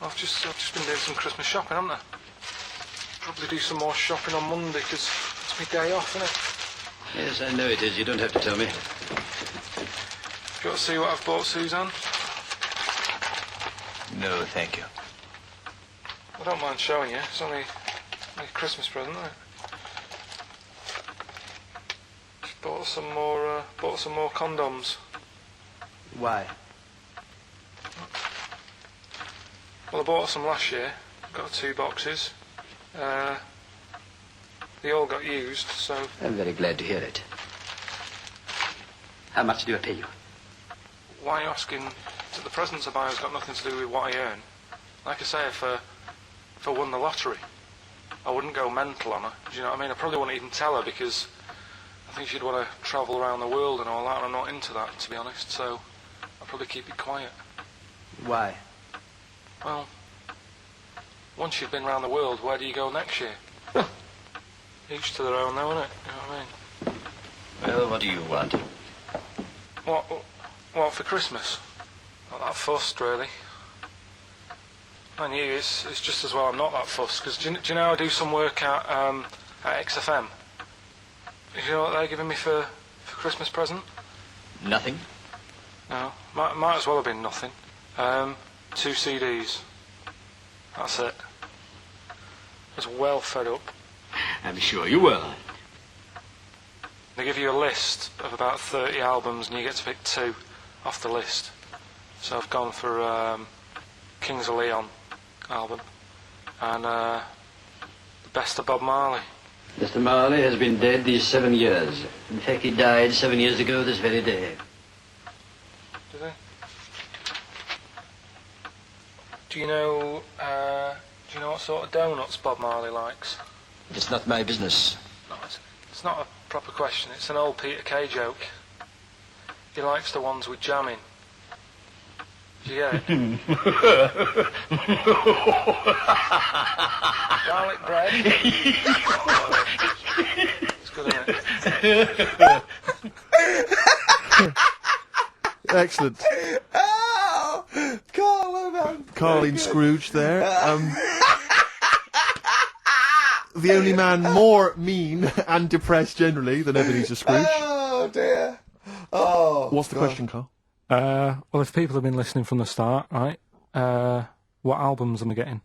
I've just been doing some Christmas shopping, haven't I? Probably do some more shopping on Monday, because it's my day off, isn't it?
Yes, I know it is. You don't have to tell me.
Got to see what I've bought Suzanne?
No, thank you.
I don't mind showing you. It's only a Christmas present, isn't it? Just bought some more condoms.
Why?
Well, I bought some last year. Got 2 boxes. They all got used, so...
I'm very glad to hear it. How much do I pay you?
Why are you asking? The presents I buy has got nothing to do with what I earn. Like I say, if I won the lottery, I wouldn't go mental on her. Do you know what I mean? I probably wouldn't even tell her, because I think she'd want to travel around the world and all that, and I'm not into that, to be honest, so I'll probably keep it quiet.
Why?
Well, once you've been around the world, where do you go next year? Each to their own, though, innit? You know what I mean?
Well, what do you want?
What for Christmas? Not that fussed, really. And you, it's just as well I'm not that fussed, because do you know I do some work at XFM? Do you know what they're giving me for Christmas present?
Nothing.
No, might as well have been nothing. 2 CDs. That's it. I was well fed up.
I'm sure you will.
They give you a list of about 30 albums, and you get to pick 2 off the list. So I've gone for Kings of Leon album and the best of Bob Marley.
Mr. Marley has been dead these 7 years. In fact, he died 7 years ago this very day.
Did he? Do you know what sort of donuts Bob Marley likes?
It's not my business.
No, it's not a proper question. It's an old Peter Kay joke. He likes the ones with jam in. Did you get it? Garlic bread. It's good, isn't it?
Excellent.
Oh, Carl, man.
Carl in Scrooge there. The only man more mean and depressed generally than Ebenezer Scrooge.
Oh dear. Oh.
What's the question, Carl?
Well, if people have been listening from the start, right? What albums am I getting?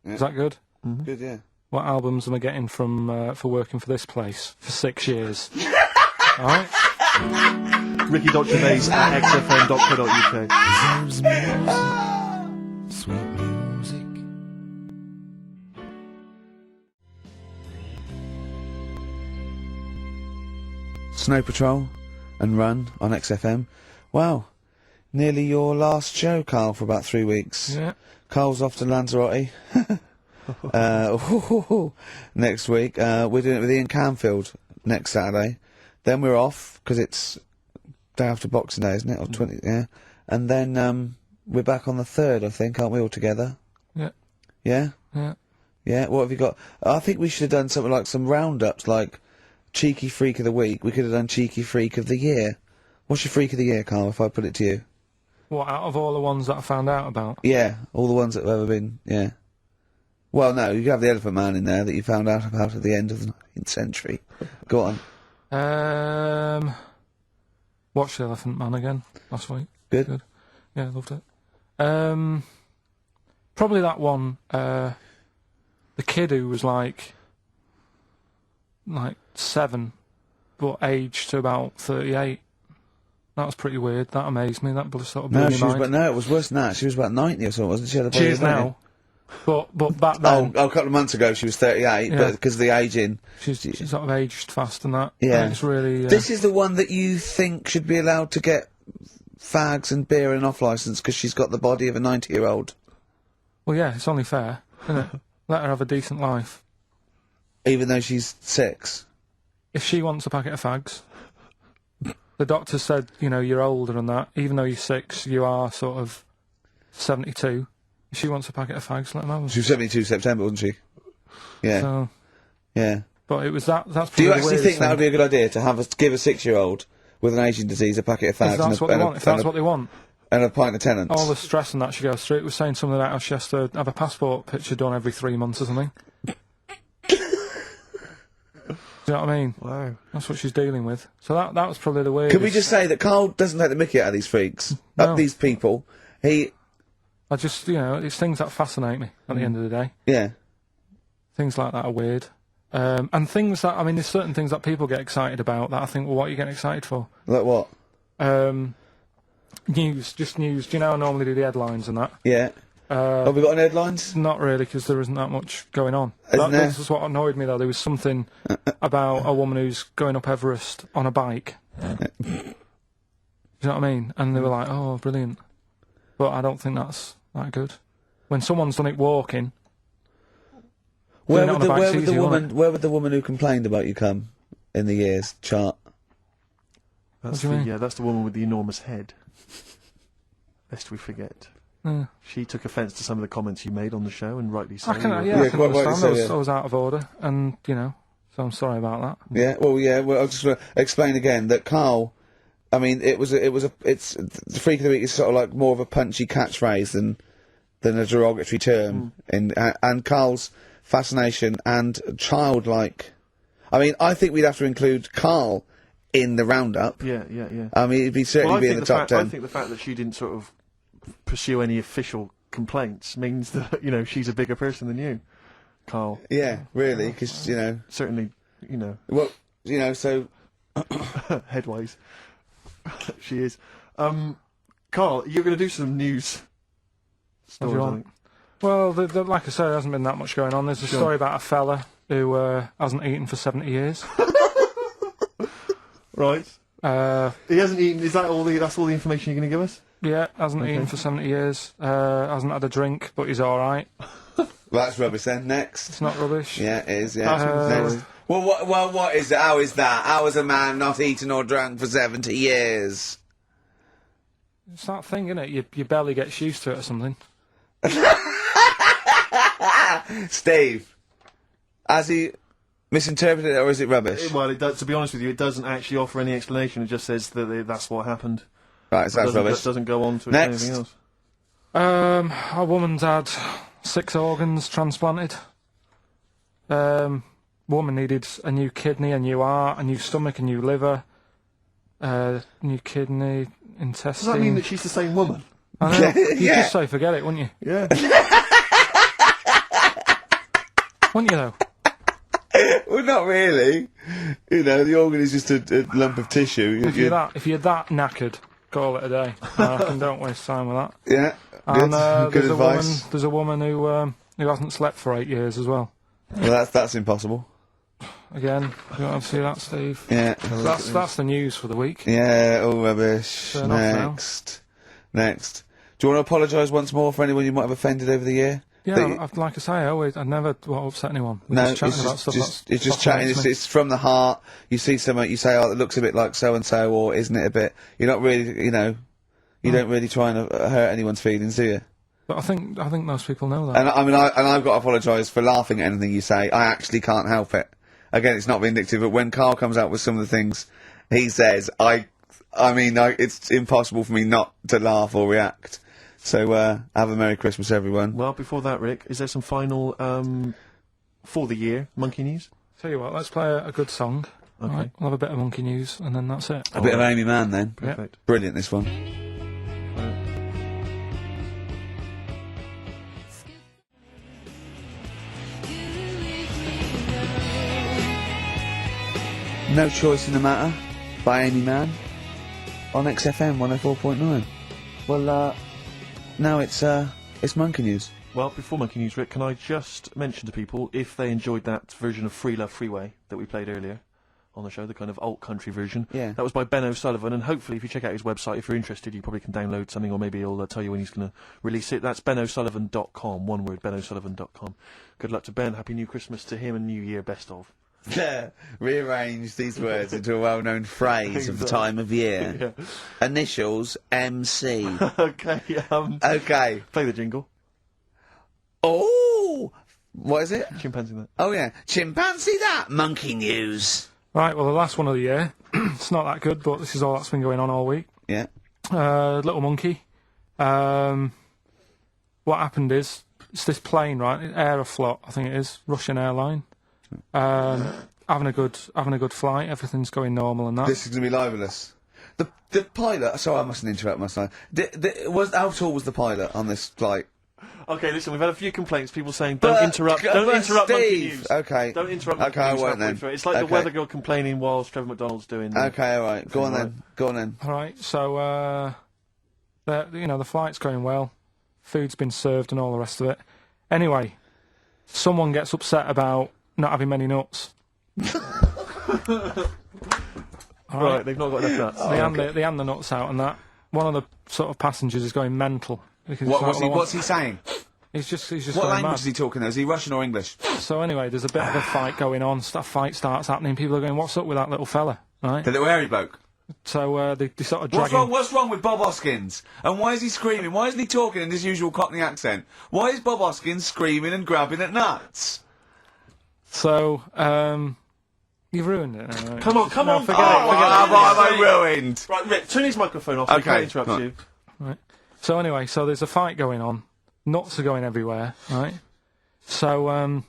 Yeah.
Is that good?
Mm-hmm.
Good, yeah.
What albums am I getting from for working for this place for 6 years? All right.
Ricky.gervais@xfm.co.uk.
Sweet music.
Snow Patrol and Run on XFM. Wow. Nearly your last show, Carl, for about 3 weeks.
Yeah.
Carl's off to Lanzarote. Next week. We're doing it with Ian Canfield next Saturday. Then we're off, because it's day after Boxing Day, isn't it? Or 20, yeah. And then we're back on the 3rd, I think, aren't we, all together?
Yeah.
Yeah?
Yeah.
Yeah, what have you got? I think we should have done something like some roundups, like Cheeky Freak of the Week. We could have done Cheeky Freak of the Year. What's your Freak of the Year, Carl, if I put it to you?
What, out of all the ones that I found out about?
Yeah, all the ones that have ever been, yeah. Well, no, you could have the Elephant Man in there that you found out about at the end of the 19th century. Go on.
Watched The Elephant Man again last week.
Good.
Yeah, loved it. Probably that one, the kid who was like 7, but aged to about 38. That was pretty weird. That amazed me. That sort of blew my mind.
No, it was worse than that. She was about 90 or something, wasn't she?
She is now. But back then...
Oh, a couple of months ago she was 38,
Yeah.
but because of the ageing...
She's sort of aged fast and that.
Yeah.
And it's really...
This is the one that you think should be allowed to get fags and beer and off licence because she's got the body of a 90-year-old.
Well, yeah, it's only fair, isn't it? Let her have a decent life.
Even though she's 6.
If she wants a packet of fags, the doctor said, you know, you're older than that. Even though you're 6, you are sort of 72. If she wants a packet of fags, let them have them.
She was 72 September, wasn't she? Yeah.
So,
yeah.
but it was that's
Do
probably
you
the
actually
weirdest
think that would
thing.
be a good idea to give a 6-year-old with an aging disease a packet of fags?
If that's what they want. If that's what they want.
And a pint of Tennants.
All the stress and that she goes through. It was saying something like how she has to have a passport picture done every 3 months or something. Do you know what I mean?
Wow.
That's what she's dealing with. So that was probably the weirdest.
Can we just say that Karl doesn't take the mickey out of these freaks?
No.
These people.
I just, you know, it's things that fascinate me at the end of the day.
Yeah.
Things like that are weird. And things that, I mean, there's certain things that people get excited about that I think, well, what are you getting excited for?
Like what?
News, just news. Do you know how I normally do the headlines and that?
Yeah. Have we got any headlines?
Not really, because there isn't that much going on.
Isn't there?
This is what annoyed me, though. There was something about a woman who's going up Everest on a bike. Do you know what I mean? And they were like, oh, brilliant. But I don't think that's that good. When someone's done it walking...
Where would the woman who complained about you come in the years chart?
That's
What do you mean?
Yeah, that's the woman with the enormous head. Lest we forget.
Yeah.
She took offence to some of the comments you made on the show, and rightly so.
I can understand. I was out of order, and, you know, so I'm sorry about that.
Yeah, well, I'll just explain again that Karl, I mean, it's the Freak of the Week is sort of like more of a punchy catchphrase than a derogatory term, and Karl's fascination and childlike, I mean, I think we'd have to include Karl in the roundup.
Yeah.
I mean, he'd certainly be in the top 10.
I think the fact that she didn't sort of pursue any official complaints means that, you know, she's a bigger person than you, Karl.
Yeah, really, because, you know...
Certainly, you know...
Well, you know, so...
Headwise. She is. Karl, you're going to do some news stories, I think.
Well, like I say, there hasn't been that much going on. There's a story about a fella who hasn't eaten for 70 years.
Right. He hasn't eaten. Is that all that's all the information you're going to give us?
Yeah, hasn't eaten for 70 years. Hasn't had a drink, but he's all right.
That's rubbish then. Next.
It's not rubbish.
Yeah, it is, yeah. Next. Well, what is it? How is that? How is a man not eaten or drunk for 70 years?
It's that thing, isn't it? Your belly gets used to it or something.
Steve, has he misinterpreted it, or is it rubbish?
Well, to be honest with you, it doesn't actually offer any explanation. It just says that that's what happened.
Right, so that's rubbish.
It doesn't go on to explain anything else.
A woman's had 6 organs transplanted. Woman needed a new kidney, a new heart, a new stomach, a new liver, new kidney, intestine.
Does that mean that she's the same woman?
I know. You'd just say forget it, wouldn't you?
Yeah.
Wouldn't you, though?
Well, not really. You know, the organ is just a lump of tissue.
If you're that knackered, call it a day. Don't waste time with that.
Yeah.
And
good advice.
There's a woman who hasn't slept for 8 years as well.
Well, that's impossible.
Again, you want to see that, Steve?
Yeah.
That's the news for the week.
Yeah, all rubbish.
Turn off now.
Next. Do you want to apologise once more for anyone you might have offended over the year?
Yeah, like I say, I never upset anyone.
No,
it's
just chatting. It's from the heart. You see something, you say, "Oh, it looks a bit like so and so," or "Isn't it a bit?" You're not really, you know, you don't really try and hurt anyone's feelings, do you?
But I think most people know that.
And I mean, I've got to apologise for laughing at anything you say. I actually can't help it. Again, it's not vindictive, but when Karl comes out with some of the things he says, it's impossible for me not to laugh or react. So, have a Merry Christmas, everyone.
Well, before that, Rick, is there some final, for the year, Monkey News?
Tell you what, let's play a good song.
Okay.
Right, we'll have a bit of Monkey News, and then that's it.
A bit of Amy Mann, then.
Perfect.
Yep. Brilliant, this one. No Choice in the Matter by Amy Mann on XFM 104.9. Well, now it's Monkey News.
Well, before Monkey News, Rick, can I just mention to people, if they enjoyed that version of Free Love Freeway that we played earlier, on the show, the kind of alt country version.
Yeah.
That was by Ben O'Sullivan, and hopefully if you check out his website, if you're interested, you probably can download something, or maybe he'll tell you when he's going to release it. That's benosullivan.com, one word, benosullivan.com. Good luck to Ben, Happy New Christmas to him, and New Year, best of.
Rearrange these words into a well-known phrase of the time of year.
Yeah.
Initials, MC.
Okay,
Okay.
Play the jingle.
Oh! What is it?
Chimpanzee that.
Oh, yeah. Chimpanzee that! Monkey news.
Right, well, the last one of the year. It's not that good, but this is all that's been going on all week.
Yeah.
Little monkey. What happened is, it's this plane, right? Aeroflot, I think it is, Russian airline. Having a good flight, everything's going normal and that.
This is going to be libelous. The pilot, sorry, I mustn't interrupt myself. How tall was the pilot on this flight?
Okay, listen, we've had a few complaints, people saying, don't interrupt Monkey News.
Okay.
Don't interrupt Monkey News.
I won't then.
It's like the weather girl complaining while Trevor McDonald's doing...
Okay, alright, go on then. Go on then.
Alright, so, the flight's going well. Food's been served and all the rest of it. Anyway, someone gets upset about not having many nuts.
Right, they've not got enough nuts.
They hand the nuts out and that. One of the sort of passengers is going mental.
What's he saying?
He's just
what
going
language
mad.
is he talking there? Is he Russian or English?
So anyway, there's a bit of a fight going on. Fight starts happening. People are going, "What's up with that little fella?" Right?
The little hairy bloke.
So they sort of drag him.
What's wrong with Bob Hoskins? And why is he screaming? Why isn't he talking in his usual Cockney accent? Why is Bob Hoskins screaming and grabbing at nuts?
So you've ruined it. Right?
Come on.
Forget it.
What have I ruined?
Right, Rick, turn his microphone off.
Okay.
We can't interrupt you.
Right. So anyway, there's a fight going on. Nuts are going everywhere, right? So,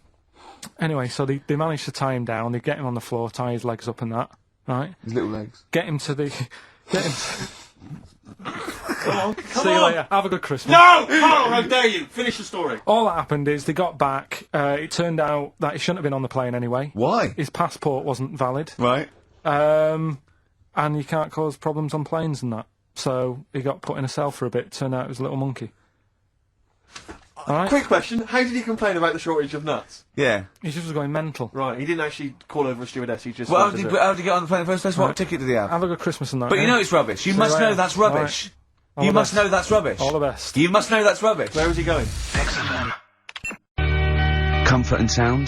anyway, they manage to tie him down. They get him on the floor, tie his legs up and that, right?
His little legs.
Get him to...
Come on.
See you later. Have a good Christmas.
No! Carl, how dare you! Finish the story.
All that happened is they got back. It turned out that he shouldn't have been on the plane anyway.
Why?
His passport wasn't valid.
Right.
And you can't cause problems on planes and that. So he got put in a cell for a bit. Turned out it was a little monkey. Alright?
Quick question, how did he complain about the shortage of nuts?
Yeah.
He just was going mental.
Right, he didn't actually call over a stewardess, he just...
Well, how did he get on the plane in the first place? What ticket did he have?
Have a good Christmas and that.
But you know it's rubbish. You must know that's rubbish.
Right.
You must know that's rubbish.
All the best.
You must know that's rubbish.
Where was he going?
Comfort and Sound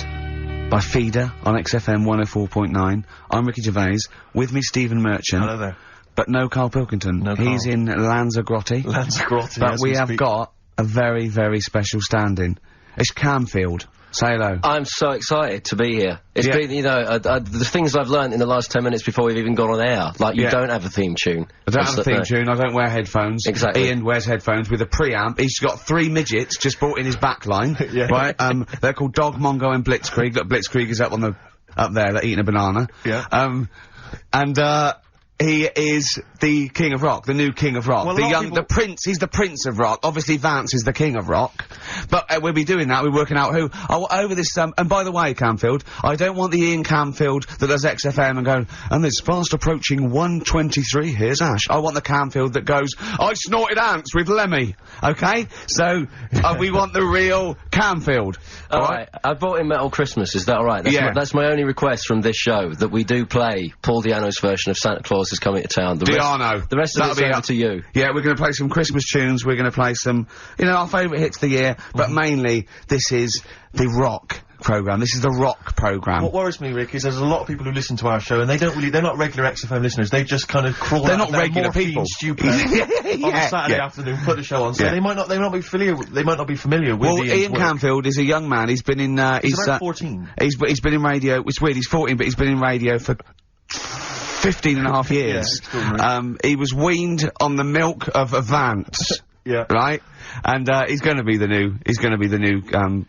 by Feeder on XFM 104.9. I'm Ricky Gervais. With me, Stephen Merchant.
Hello there.
But no Karl Pilkington.
No Karl.
He's in Lanzarote.
Lanzarote,
But we have got a very, very special stand-in. It's Camfield. Say hello.
I'm so excited to be here. It's been, the things I've learnt in the last 10 minutes before we've even gone on air. Like, you don't have a theme tune.
I don't have a theme tune, I don't wear headphones.
Exactly.
Ian wears headphones with a preamp. He's got 3 midgets just brought in his backline. Right? They're called Dog, Mongo and Blitzkrieg. Look, Blitzkrieg is up there, they're eating a banana.
Yeah.
He is the King of Rock, the new King of Rock.
Well,
the Prince, he's the Prince of Rock. Obviously Vance is the King of Rock. But we'll be doing that, we're working out who. Over this, and by the way, Camfield, I don't want the Ian Camfield that does XFM and going, and it's fast approaching 1:23, here's Ash. I want the Camfield that goes, I snorted ants with Lemmy. Okay? So, we want the real Camfield.
Alright, I bought in Metal Christmas, is that alright? That's my only request from this show, that we do play Paul Di'Anno's version of Santa Claus is Coming to Town. The rest of it's over to you.
Yeah, we're going to play some Christmas tunes, we're going to play some, our favourite hits of the year, but mainly, this is the rock programme. This is the rock programme.
What worries me, Rick, is there's a lot of people who listen to our show, and they're not regular XFM listeners, they just kind of crawl
They're
out
not
of their
regular people.
stupid on a Saturday afternoon, put the show on, so they might not be familiar with
Ian Camfield is a young man, he's been in,
he's about 14.
He's been in radio, it's weird, he's 14, but he's been in radio for 15 and a half years. He was weaned on the milk of a Vance.
Yeah.
Right? And, he's gonna be the new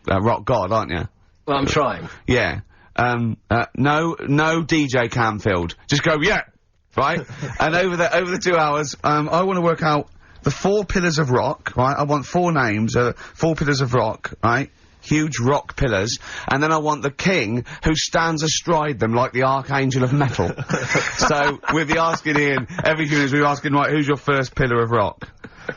rock god, aren't you?
Well, I'm trying.
Yeah. No DJ Camfield. Just go, yeah! Right? And over the 2 hours, I want to work out the 4 pillars of rock, right? I want 4 names, 4 pillars of rock, right? Huge rock pillars, and then I want the king who stands astride them like the archangel of metal. So, we'll be asking Ian, every few minutes we'll be asking, right, who's your first pillar of rock?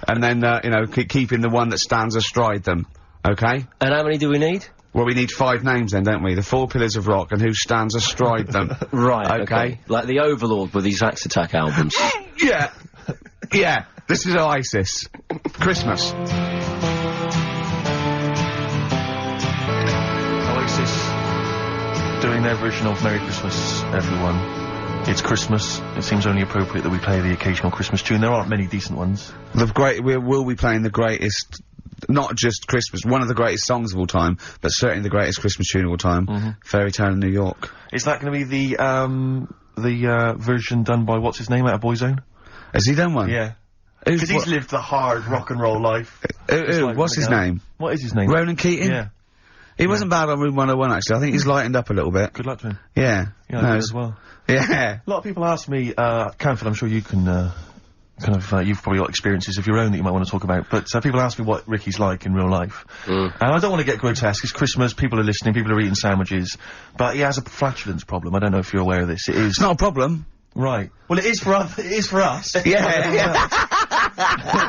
And then, keeping the one that stands astride them. Okay?
And how many do we need?
Well, we need 5 names then, don't we? The 4 pillars of rock and who stands astride them.
Right, okay. Like the Overlord with these Axe Attack albums.
Yeah. Yeah. This is Oasis. Christmas.
Oasis doing their version of Merry Christmas, everyone. It's Christmas. It seems only appropriate that we play the occasional Christmas tune. There aren't many decent ones.
We will be playing the greatest, not just Christmas, one of the greatest songs of all time, but certainly the greatest Christmas tune of all time, Fairy Tale in New York.
Is that going to be the version done by what's his name out of Boyzone?
Has he done one?
Yeah. Because he's lived the hard rock and roll life.
What's his name?
What is his name?
Ronan Keating?
Yeah.
He wasn't bad on Room 101, actually. I think he's lightened up a little bit.
Good luck to him.
Yeah.
Yeah, I do as well.
Yeah.
A lot of people ask me, Canfield, I'm sure you can, you've probably got experiences of your own that you might want to talk about, but people ask me what Ricky's like in real life. And I don't want to get grotesque. It's Christmas, people are listening, people are eating sandwiches, but he has a flatulence problem. I don't know if you're aware of this. It is.
It's not a problem.
Right. Well, it is for us.
Yeah.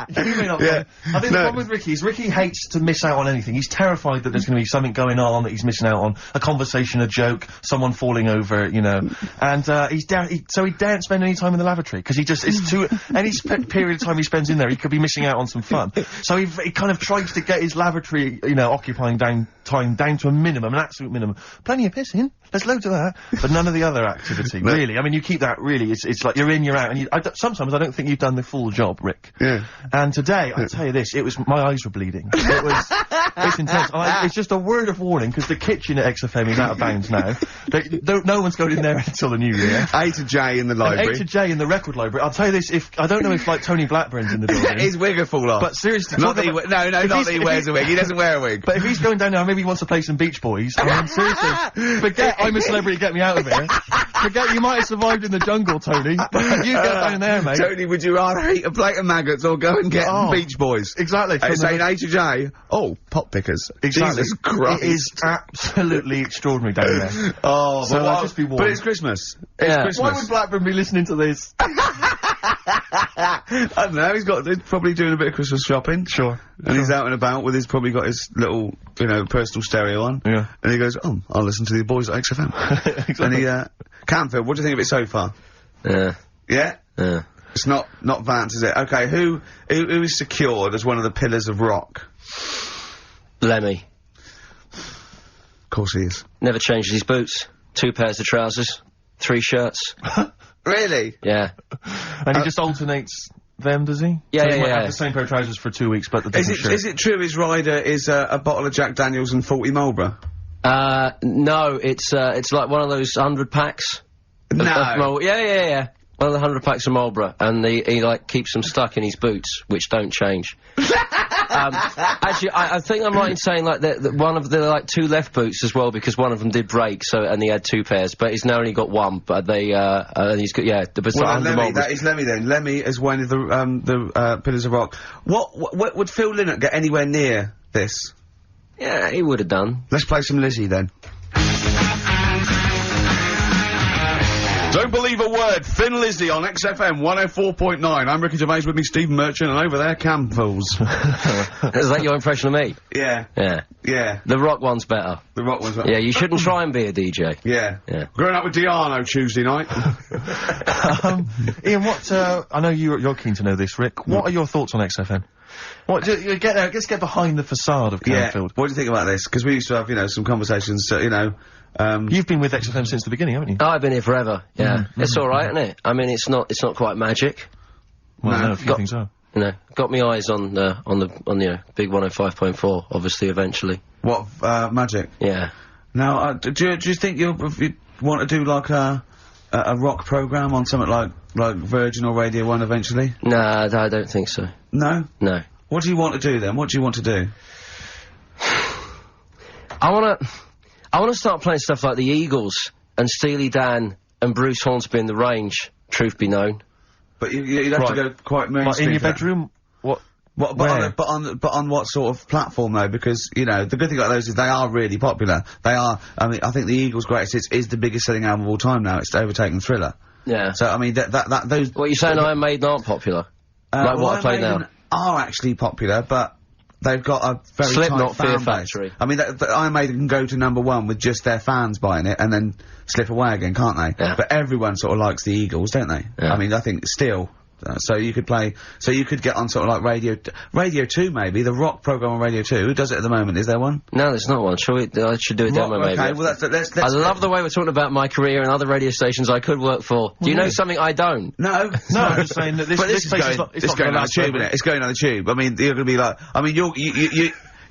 You may not. Yeah. I think the problem with Ricky is Ricky hates to miss out on anything. He's terrified that there's going to be something going on that he's missing out on. A conversation, a joke, someone falling over, you know. And, so he daren't spend any time in the lavatory, because it's too, any period of time he spends in there, he could be missing out on some fun. So he kind of tries to get his lavatory, you know, occupying time down to a minimum, an absolute minimum. Plenty of pissing. There's loads of that. But none of the other activity, really. I mean, you keep that, really, it's like you're in, you're out, and sometimes I don't think you've done the full job, Rick.
Yeah.
And today, I'll tell you this, my eyes were bleeding. It's intense. It's just a word of warning, because the kitchen at XFM is out of bounds now. No one's going in there until the new year.
A to J in the library.
A to J in the record library. I'll tell you this, I don't know if, like, Tony Blackburn's in the building.
His wig will fall off.
But seriously,
not that he wears a wig. He doesn't wear a wig.
But if he's going down there, maybe he wants to play some Beach Boys. I mean, seriously, forget I'm a celebrity, get me out of here. Forget you might have survived in the jungle, Tony. But you go down there, mate.
Tony, would you rather eat a plate of maggots or go and get Beach Boys?
Exactly.
Saying A to J. Oh, pot pickers.
Exactly.
Jesus Christ.
It is absolutely extraordinary down there.
Oh,
so I'll just be warned.
But it's Christmas. It's Christmas.
Why would Blackburn be listening to this?
I don't know, he's probably doing a bit of Christmas shopping.
Sure.
And he's out and about with probably got his little, you know, personal stereo on.
Yeah.
And he goes, oh, I'll listen to the boys at XFM. Exactly. And Canfield, what do you think of it so far?
Yeah.
Yeah?
Yeah.
It's not Vance, is it? Okay, who is secured as one of the pillars of rock?
Lemmy.
Of course he is.
Never changes his boots. 2 pairs of trousers. 3 shirts.
Really?
Yeah.
And he just alternates them, does he?
Yeah,
so he
yeah,
might have the same pair of trousers for 2 weeks, but the different shirt.
Is it true his rider is a bottle of Jack Daniels and 40 Marlboro?
No, it's like one of those 100 packs.
No.
Yeah. One of the 100 packs of Marlboro, and he like keeps them stuck in his boots, which don't change. Actually, I think I'm right in saying like that one of the like 2 left boots as well, because one of them did break, and he had 2 pairs, but he's now only got 1. But and he's got
Lemmy, that is Lemmy then. Lemmy is one of the pillars of rock. What would Phil Lynott get anywhere near this?
Yeah, he would have done.
Let's play some Lizzie then. Don't believe a word. Thin Lizzy on XFM 104.9. I'm Ricky Gervais, with me Steve Merchant, and over there, Campbells.
Is that your impression of me?
Yeah.
Yeah.
Yeah.
The rock one's better.
The rock one's better.
Yeah, you shouldn't try and be a DJ.
Yeah.
Yeah.
Growing up with Diano Tuesday night.
Ian, I know you're keen to know this, Rick. What are your thoughts on XFM? Let's get behind the facade of Canfield.
What do you think about this? Because we used to have, you know, some conversations, you know.
You've been with XFM since the beginning, haven't you?
Oh, I've been here forever. Yeah, it's all right, isn't it? I mean, it's not quite magic.
Well, no, a few things are.
You know, got me eyes on the big 105.4. Obviously, eventually.
What magic?
Yeah.
Now, do you think you want to do like a rock program on something like Virgin or Radio 1 eventually?
Nah, I don't think so.
No.
No.
What do you want to do then? What do you want to do?
I want to start playing stuff like the Eagles and Steely Dan and Bruce Hornsby in the Range, truth be known.
But you'd have to go quite mainstream.
In your bedroom? What?
But on what sort of platform though? Because, you know, the good thing about those is they are really popular. They are, I mean, I think the Eagles' Greatest Hits is the biggest selling album of all time now. It's overtaken Thriller.
Yeah.
So, I mean, those...
What, you're saying Iron Maiden aren't popular? Like what I play now?
Are actually popular, but they've got a very
Slipknot
tight fan
Fear
base.
Factory.
I mean, Iron Maiden can go to #1 with just their fans buying it and then slip away again, can't they?
Yeah.
But everyone sort of likes the Eagles, don't they?
Yeah.
I mean, I think still. So you could get on sort of like Radio 2 maybe, the rock program on Radio 2. Who does it at the moment? Is there one?
No, there's not one. I should do a demo, maybe.
Okay, well let's
I love the way we're talking about my career and other radio stations I could work for. Do you know something I don't?
No.
No, I'm just saying that this place is not
going on the tube,
forever.
isn't it? It's going on the tube. I mean, you're gonna be like, I mean,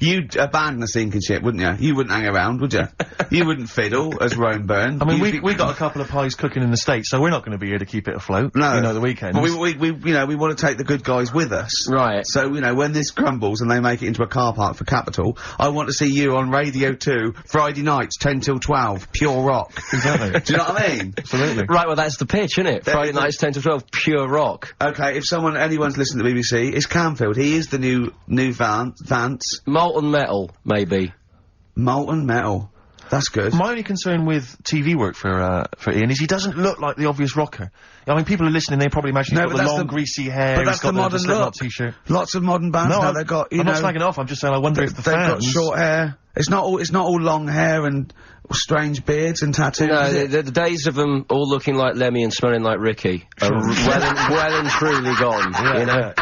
you'd abandon the sinking ship, wouldn't you? You wouldn't hang around, would you? You wouldn't fiddle, as Rome Byrne.
I mean, we got a couple of pies cooking in the States, so we're not going to be here to keep it afloat.
No.
You know, the weekends.
But we want to take the good guys with us.
Right.
So, when this crumbles and they make it into a car park for Capital, I want to see you on Radio 2, Friday nights, 10 till 12, pure rock.
Exactly.
Do you know what I mean?
Absolutely.
Right, well, that's the pitch, isn't it? Friday nights, 10 to 12, pure rock.
Okay, if anyone's listening to the BBC, it's Camfield. He is the new Vance.
Molten Metal, maybe.
Molten Metal. That's good.
My only concern with TV work for Ian is he doesn't look like the obvious rocker. I mean, people are listening, they probably imagine he's got the long, greasy hair,
but that's
he's got
the modern
Slipknot
look.
T-shirt.
Lots of modern bands now, they've got,
I'm not slagging it off, I'm just saying I wonder if the
they've
fans...
got short hair. It's not all long hair and strange beards and tattoos.
No, the days of them all looking like Lemmy and smelling like Ricky are well and truly gone, you know?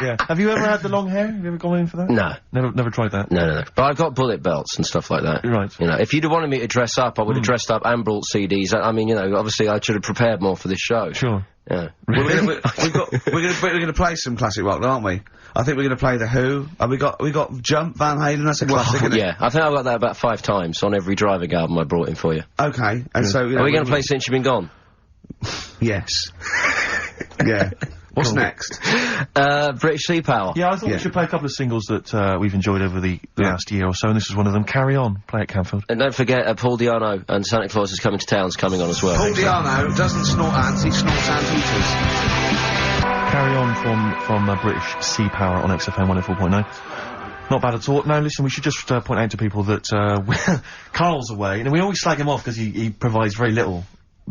Yeah. Have you ever had the long hair? Have you ever gone in for that?
No.
Never tried that?
No. But I've got bullet belts and stuff like that.
Right.
You know, if you'd have wanted me to dress up, I would have dressed up and brought CDs. I mean, obviously I should have prepared more for this show.
Sure.
Yeah.
We're gonna play some classic rock, aren't we? I think we're gonna play The Who. We got Jump, Van Halen, that's a classic, isn't it?
Yeah, I think I've got that about 5 times on every driving album I brought in for you.
Okay, and so...
Are we gonna play Since You've Been Gone?
Yes. Yeah. What's next?
British Sea Power.
Yeah, I thought we should play a couple of singles that we've enjoyed over the last year or so, and this is one of them. Carry On, play at Camfield.
And don't forget, Paul Di'Anno and Santa Claus is Coming to Town's coming on as well.
Paul Di'Anno doesn't snort ants, he snorts anteaters.
Carry On from British Sea Power on XFM 104.9. Not bad at all. Now, listen, we should just point out to people that Carl's away, and we always slag him off because he provides very little.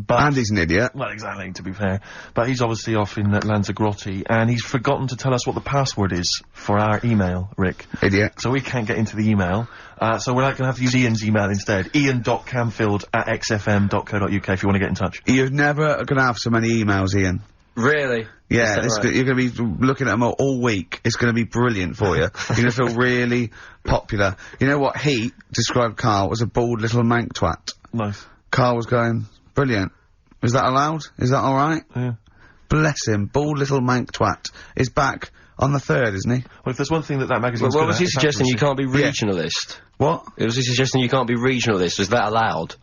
And he's an idiot.
Well, exactly, to be fair. But he's obviously off in Lanzarote, and he's forgotten to tell us what the password is for our email, Rick.
Idiot.
So we can't get into the email. So we're going to have to use Ian's email instead. ian.camfield@xfm.co.uk if you want to get in touch.
You're never going to have so many emails, Ian.
Really?
Yeah,
right?
You're going to be looking at them all week. It's going to be brilliant for you. You're going to feel really popular. You know what Heat described Carl as a bald little mank twat?
Nice.
Carl was going, brilliant. Is that allowed? Is that alright?
Yeah.
Bless him. Bald little mank twat is back on the 3rd, isn't he?
Well, if there's one thing that magazine's
Well, was he suggesting you can't be regionalist?
What?
Was he suggesting you can't be regionalist? Is that allowed?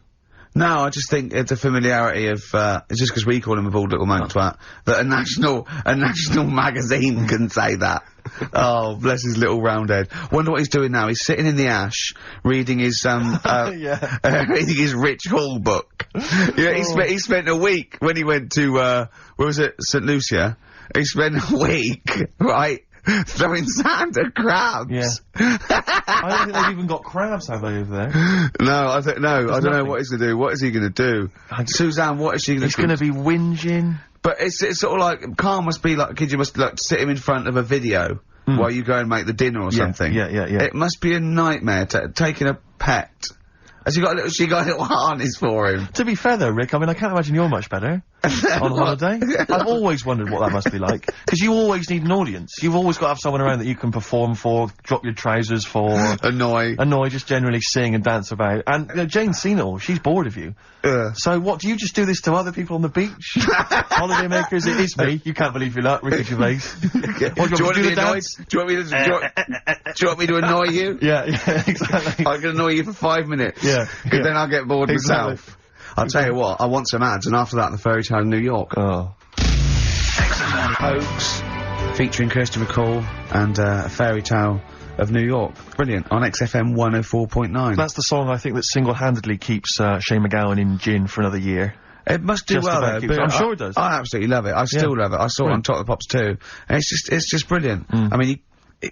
No, I just think it's a familiarity of, it's just because we call him a bald little mank twat, that a national magazine can say that. Oh, bless his little round head. Wonder what he's doing now. He's sitting in the ash, reading his, reading his Rich Hall book. Yeah, he spent a week when he went to, where was it, St. Lucia? He spent a week, right, throwing sand at crabs.
Yeah. I don't think they've even got crabs, have they, over there?
No, I don't know what he's gonna do. What is he gonna do? Suzanne, what is she gonna do?
He's gonna be whinging.
But it's sort of like, Carl must be like, you must, like, sit him in front of a video while you go and make the dinner or something.
Yeah.
It must be a nightmare, taking a pet. Has she got a little harness for him?
To be fair though, Rick, I mean, I can't imagine you're much better on holiday. I've always wondered what that must be like. Because you always need an audience. You've always got to have someone around that you can perform for, drop your trousers for.
Annoy, just
generally sing and dance about. And, Jane's seen it all. She's bored of you. So what, do you just do this to other people on the beach? Holiday makers, it is me. You can't believe your luck, Ricky Gervais. What, do you want me to dance?
Do you want me to annoy you?
Yeah, exactly.
I can annoy you for 5 minutes.
Yeah.
Because then I'll get bored myself. I'll tell you what, I want some ads, and after that, the fairy tale in New York.
Oh.
Hoax, featuring Kirsty McCall, and a fairy tale of New York. Brilliant, on XFM 104.9.
That's the song I think that single-handedly keeps Shane McGowan in gin for another year.
It must do well, though.
I'm sure it does.
I absolutely love it. I still love it. I saw it on Top of the Pops too, and it's just brilliant. I mean,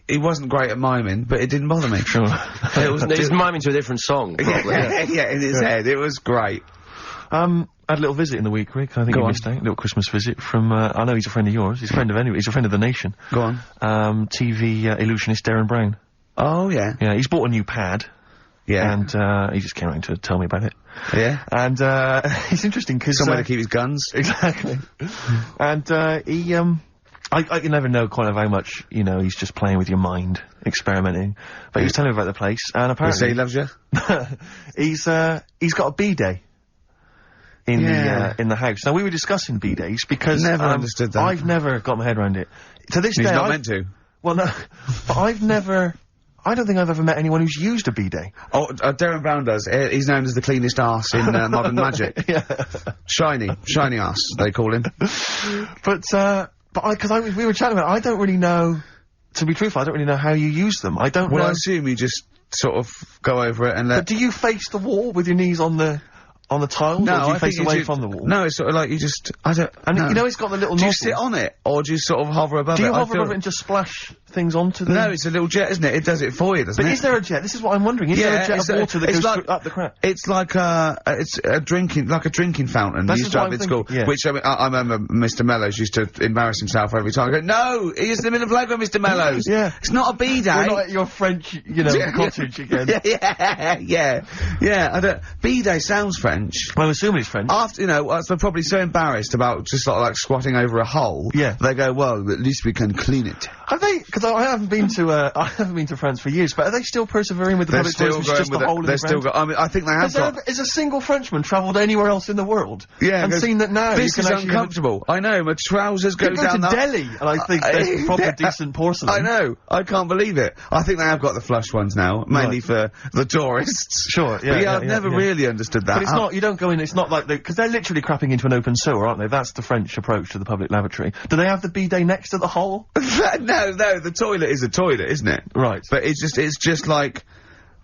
he wasn't great at miming, but it didn't bother me.
Sure. It was miming to a different song, probably.
Yeah, in his head. It was great.
Had a little visit in the week, Rick. I think
Go
you
on.
missed out. A little Christmas visit from, I know he's a friend of yours. He's a friend of he's a friend of the nation.
Go on.
TV illusionist Darren Brown.
Oh, yeah.
Yeah, he's bought a new pad.
Yeah.
And, he just came around to tell me about it.
Yeah.
And, it's interesting because...
Somewhere to keep his guns.
Exactly. And, I can never know kind of how much, you know, he's just playing with your mind, experimenting. But he was telling me about the place, and apparently...
Say he loves you?
he's got a B-day. In the house. Now, we were discussing B-days because...
Never understood that.
I've never got my head around it. To this day,
He's not meant to.
Well, no. But I don't think I've ever met anyone who's used a B-day.
Oh, Darren Brown does. He's known as the cleanest arse in Modern Magic.
Yeah.
Shiny arse, they call him.
But we were chatting about it, I don't really know, to be truthful, I don't really know how you use them. I don't know.
Well, I assume you just sort of go over it and let...
But do you face the wall with your knees on the tiles?
No,
or do you
I
face
think
away from the wall?
No, it's sort of like you just... I don't...
And
no.
you know it's got the little
Do you
nozzle.
sit on it? Or do you sort of hover above it?
Do you hover above it and just splash things onto them?
No, it's a little jet, isn't it? It does it for you, doesn't it?
But is there a jet? This is what I'm wondering. Is there a jet of water that goes up the crap?
It's like it's a drinking fountain.
That's
used to have in school.
Yeah.
Which, I mean, I remember Mr. Mellows used to embarrass himself every time. I go, no! He's in the middle of playground, Mr. Mellows!
Yeah.
It's not a B-day!
We're not at your French, you know, cottage again.
Yeah, I don't... B-day sounds French.
Well, I'm assuming it's French.
After, you know, they're probably so embarrassed about just sort of like squatting over a hole.
Yeah.
They go, well, at least we can clean it.
Have they? Because I haven't been to France for years. But are they still persevering with the public toilets? It's just a hole in the ground?
I mean, I think they have got...
Has a single Frenchman travelled anywhere else in the world?
Yeah,
and seen that now?
This
you
is
can actually
uncomfortable. I know. My trousers go down.
To Delhi, and I think there's proper decent porcelain.
I know. I can't believe it. I think they have got the flush ones now, mainly for the tourists.
Sure.
But I've never really understood that.
But it's not. You don't go in. It's not like because they're literally crapping into an open sewer, aren't they? That's the French approach to the public lavatory. Do they have the bidet next to the hole?
No. The toilet is a toilet, isn't it?
Right.
But it's just like.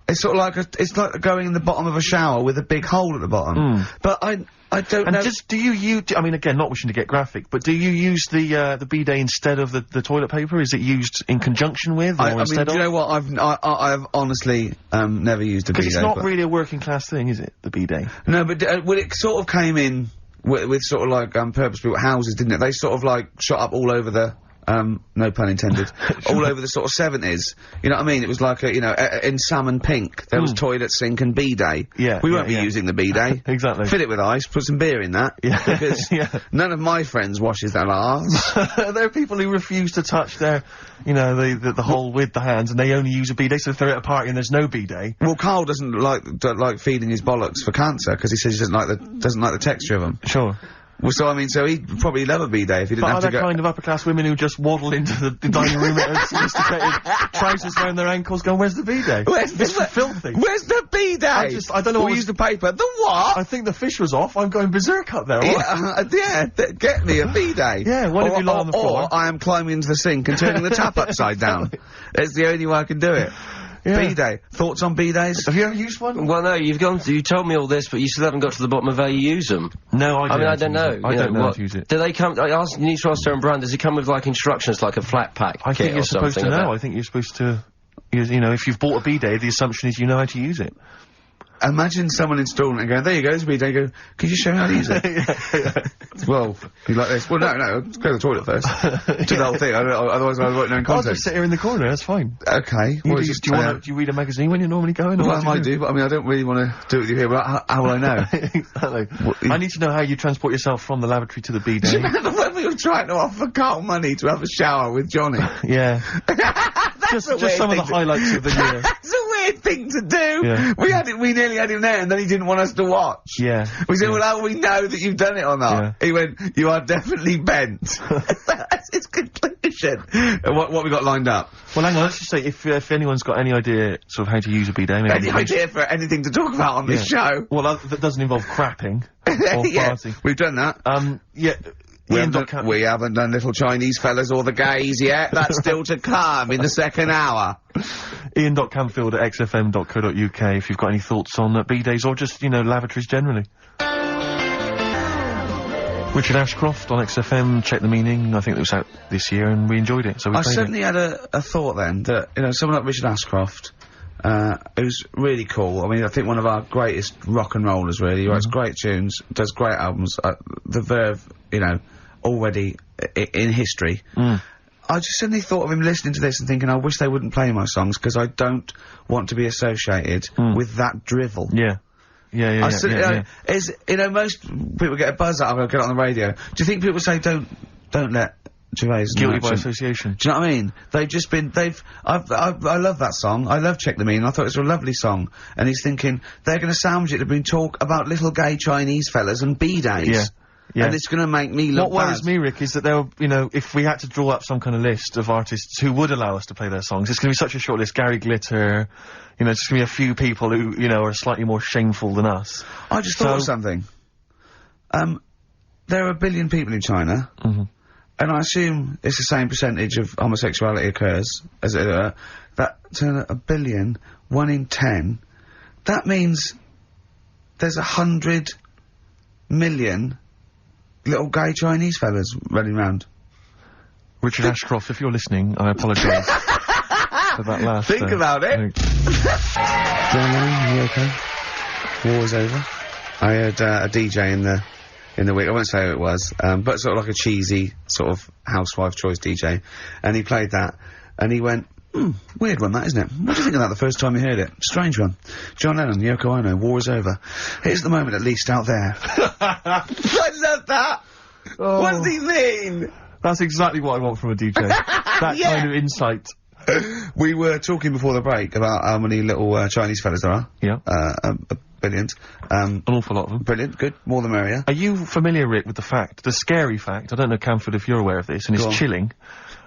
It's sort of like it's like going in the bottom of a shower with a big hole at the bottom. But I don't know.
And do you I mean, again, not wishing to get graphic, but do you use the bidet instead of the toilet paper? Is it used in conjunction with, or instead of?
Do you know what? I've honestly never used a bidet.
Because it's not really a working class thing, is it? The bidet.
No, but well, it sort of came in with sort of like purpose-built houses, didn't it? They sort of like shot up all over the. No pun intended. All over the sort of 70s. You know what I mean? It was like in salmon pink, there was toilet, sink and bidet.
Yeah.
We won't be using the bidet.
Exactly.
Fill it with ice, put some beer in that. Yeah. Because none of my friends washes their arse.
There are people who refuse to touch their, the hole with the hands, and they only use a bidet, so if they're at a party and there's no bidet.
Well, Carl don't like feeding his bollocks for cancer, because he says he doesn't like the texture of them.
Sure.
Well, so I mean, so he'd probably love a bidet if he didn't have to go.
But are there kind of upper-class women who just waddle into the dining room with their sophisticated trousers around their ankles going, where's the bidet?
This is filthy. Where's the bidet?
I don't know
we use the paper. The what?
I think the fish was off. I'm going berserk up there.
Get me a bidet.
Yeah, why don't you lie on the floor?
Or I am climbing into the sink and turning the tap upside down. It's the only way I can do it. Yeah. B-day. Thoughts on B-days?
Have you ever used one?
Well, no, you told me all this, but you still haven't got to the bottom of how you use them.
No, I
don't know.
I don't know how to use it.
Do they come, you need to ask Darren Brown, does it come with, like, instructions, like a flat pack
I think
kit
you're supposed to know. I think you're supposed to, if you've bought a bidet, the assumption is you know how to use it.
Imagine someone installing it and going, there you go, it's a bidet. You go, could you show me how to use it? Well, you like this? Well, no, go to the toilet first. Do the whole thing, otherwise I won't know in context.
I'll just sit here in the corner, that's fine.
Okay.
Do you read a magazine when you're normally going?
Well, I might do, but I mean, I don't really want to do it with you here, but how will I know?
Exactly. I need to know how you transport yourself from the lavatory to the bidet.
Do you remember when we were trying to offer Carl money to have a shower with Johnny?
Yeah. just some of the highlights of the year.
That's a weird thing to do.
Yeah.
We nearly had him there, and then he didn't want us to watch.
Yeah.
We said, well, how will we know that you've done it or not?
Yeah.
He went, you are definitely bent. That's his conclusion. What we got lined up?
Well, hang on, let's just say, if anyone's got any idea sort of how to use a bidet, maybe...
Any idea for anything to talk about on this show?
Well, that doesn't involve crapping. Or farting.
We've done that.
Yeah.
We haven't done little Chinese fellas or the gays yet. That's still to come in the second hour.
Ian.Canfield@xfm.co.uk if you've got any thoughts on bidets or just, lavatories generally. Richard Ashcroft on XFM, Check the Meaning. I think it was out this year and we enjoyed it, so we played
I certainly had a thought then that, someone like Richard Ashcroft, who's really cool. I mean, I think one of our greatest rock and rollers, really. He writes great tunes, does great albums. The Verve, you know, already in history. I just suddenly thought of him listening to this and thinking, I wish they wouldn't play my songs, because I don't want to be associated with that drivel.
Yeah.
Is, you know, most people get a buzz out of it, get it on the radio. Do you think people say, don't let Gervais
guilty by association?
Do you know what I mean? They've just been, I love that song. I love Check the Meaning. I thought it was a lovely song. And he's thinking, they're gonna sandwich it to bring talk about little gay Chinese fellas and B-days.
Yeah. Yeah.
And it's gonna make me look
What worries me, Rick, is that they'll, you know, if we had to draw up some kind of list of artists who would allow us to play their songs, it's gonna be such a short list. Gary Glitter, you know, it's just gonna be a few people who, you know, are slightly more shameful than us.
I just thought of something. There are 1 billion people in China. And I assume it's the same percentage of homosexuality occurs, as it were, that to 1 billion, 1 in 10, that means there's 100 million little gay Chinese fellas running around.
Richard Ashcroft, if you're listening, I apologise for that last...
Think about it! John Lennon, you okay? War's over. I heard a DJ in the week, I won't say who it was, but sort of like a cheesy, sort of housewife choice DJ, and he played that, and he went, weird one that, isn't it? What do you think of that the first time you heard it? Strange one. John Lennon, Yoko Ono, war is over. Here's the moment at least out there. I love that!
Oh.
What does he mean?
That's exactly what I want from a DJ. That kind of insight.
We were talking before the break about how many little Chinese fellas there are.
Yeah.
Billions.
An awful lot of them.
Brilliant, good. More the merrier.
Are you familiar, Rick, with the scary fact, I don't know, Camford, if you're aware of this, and it's chilling.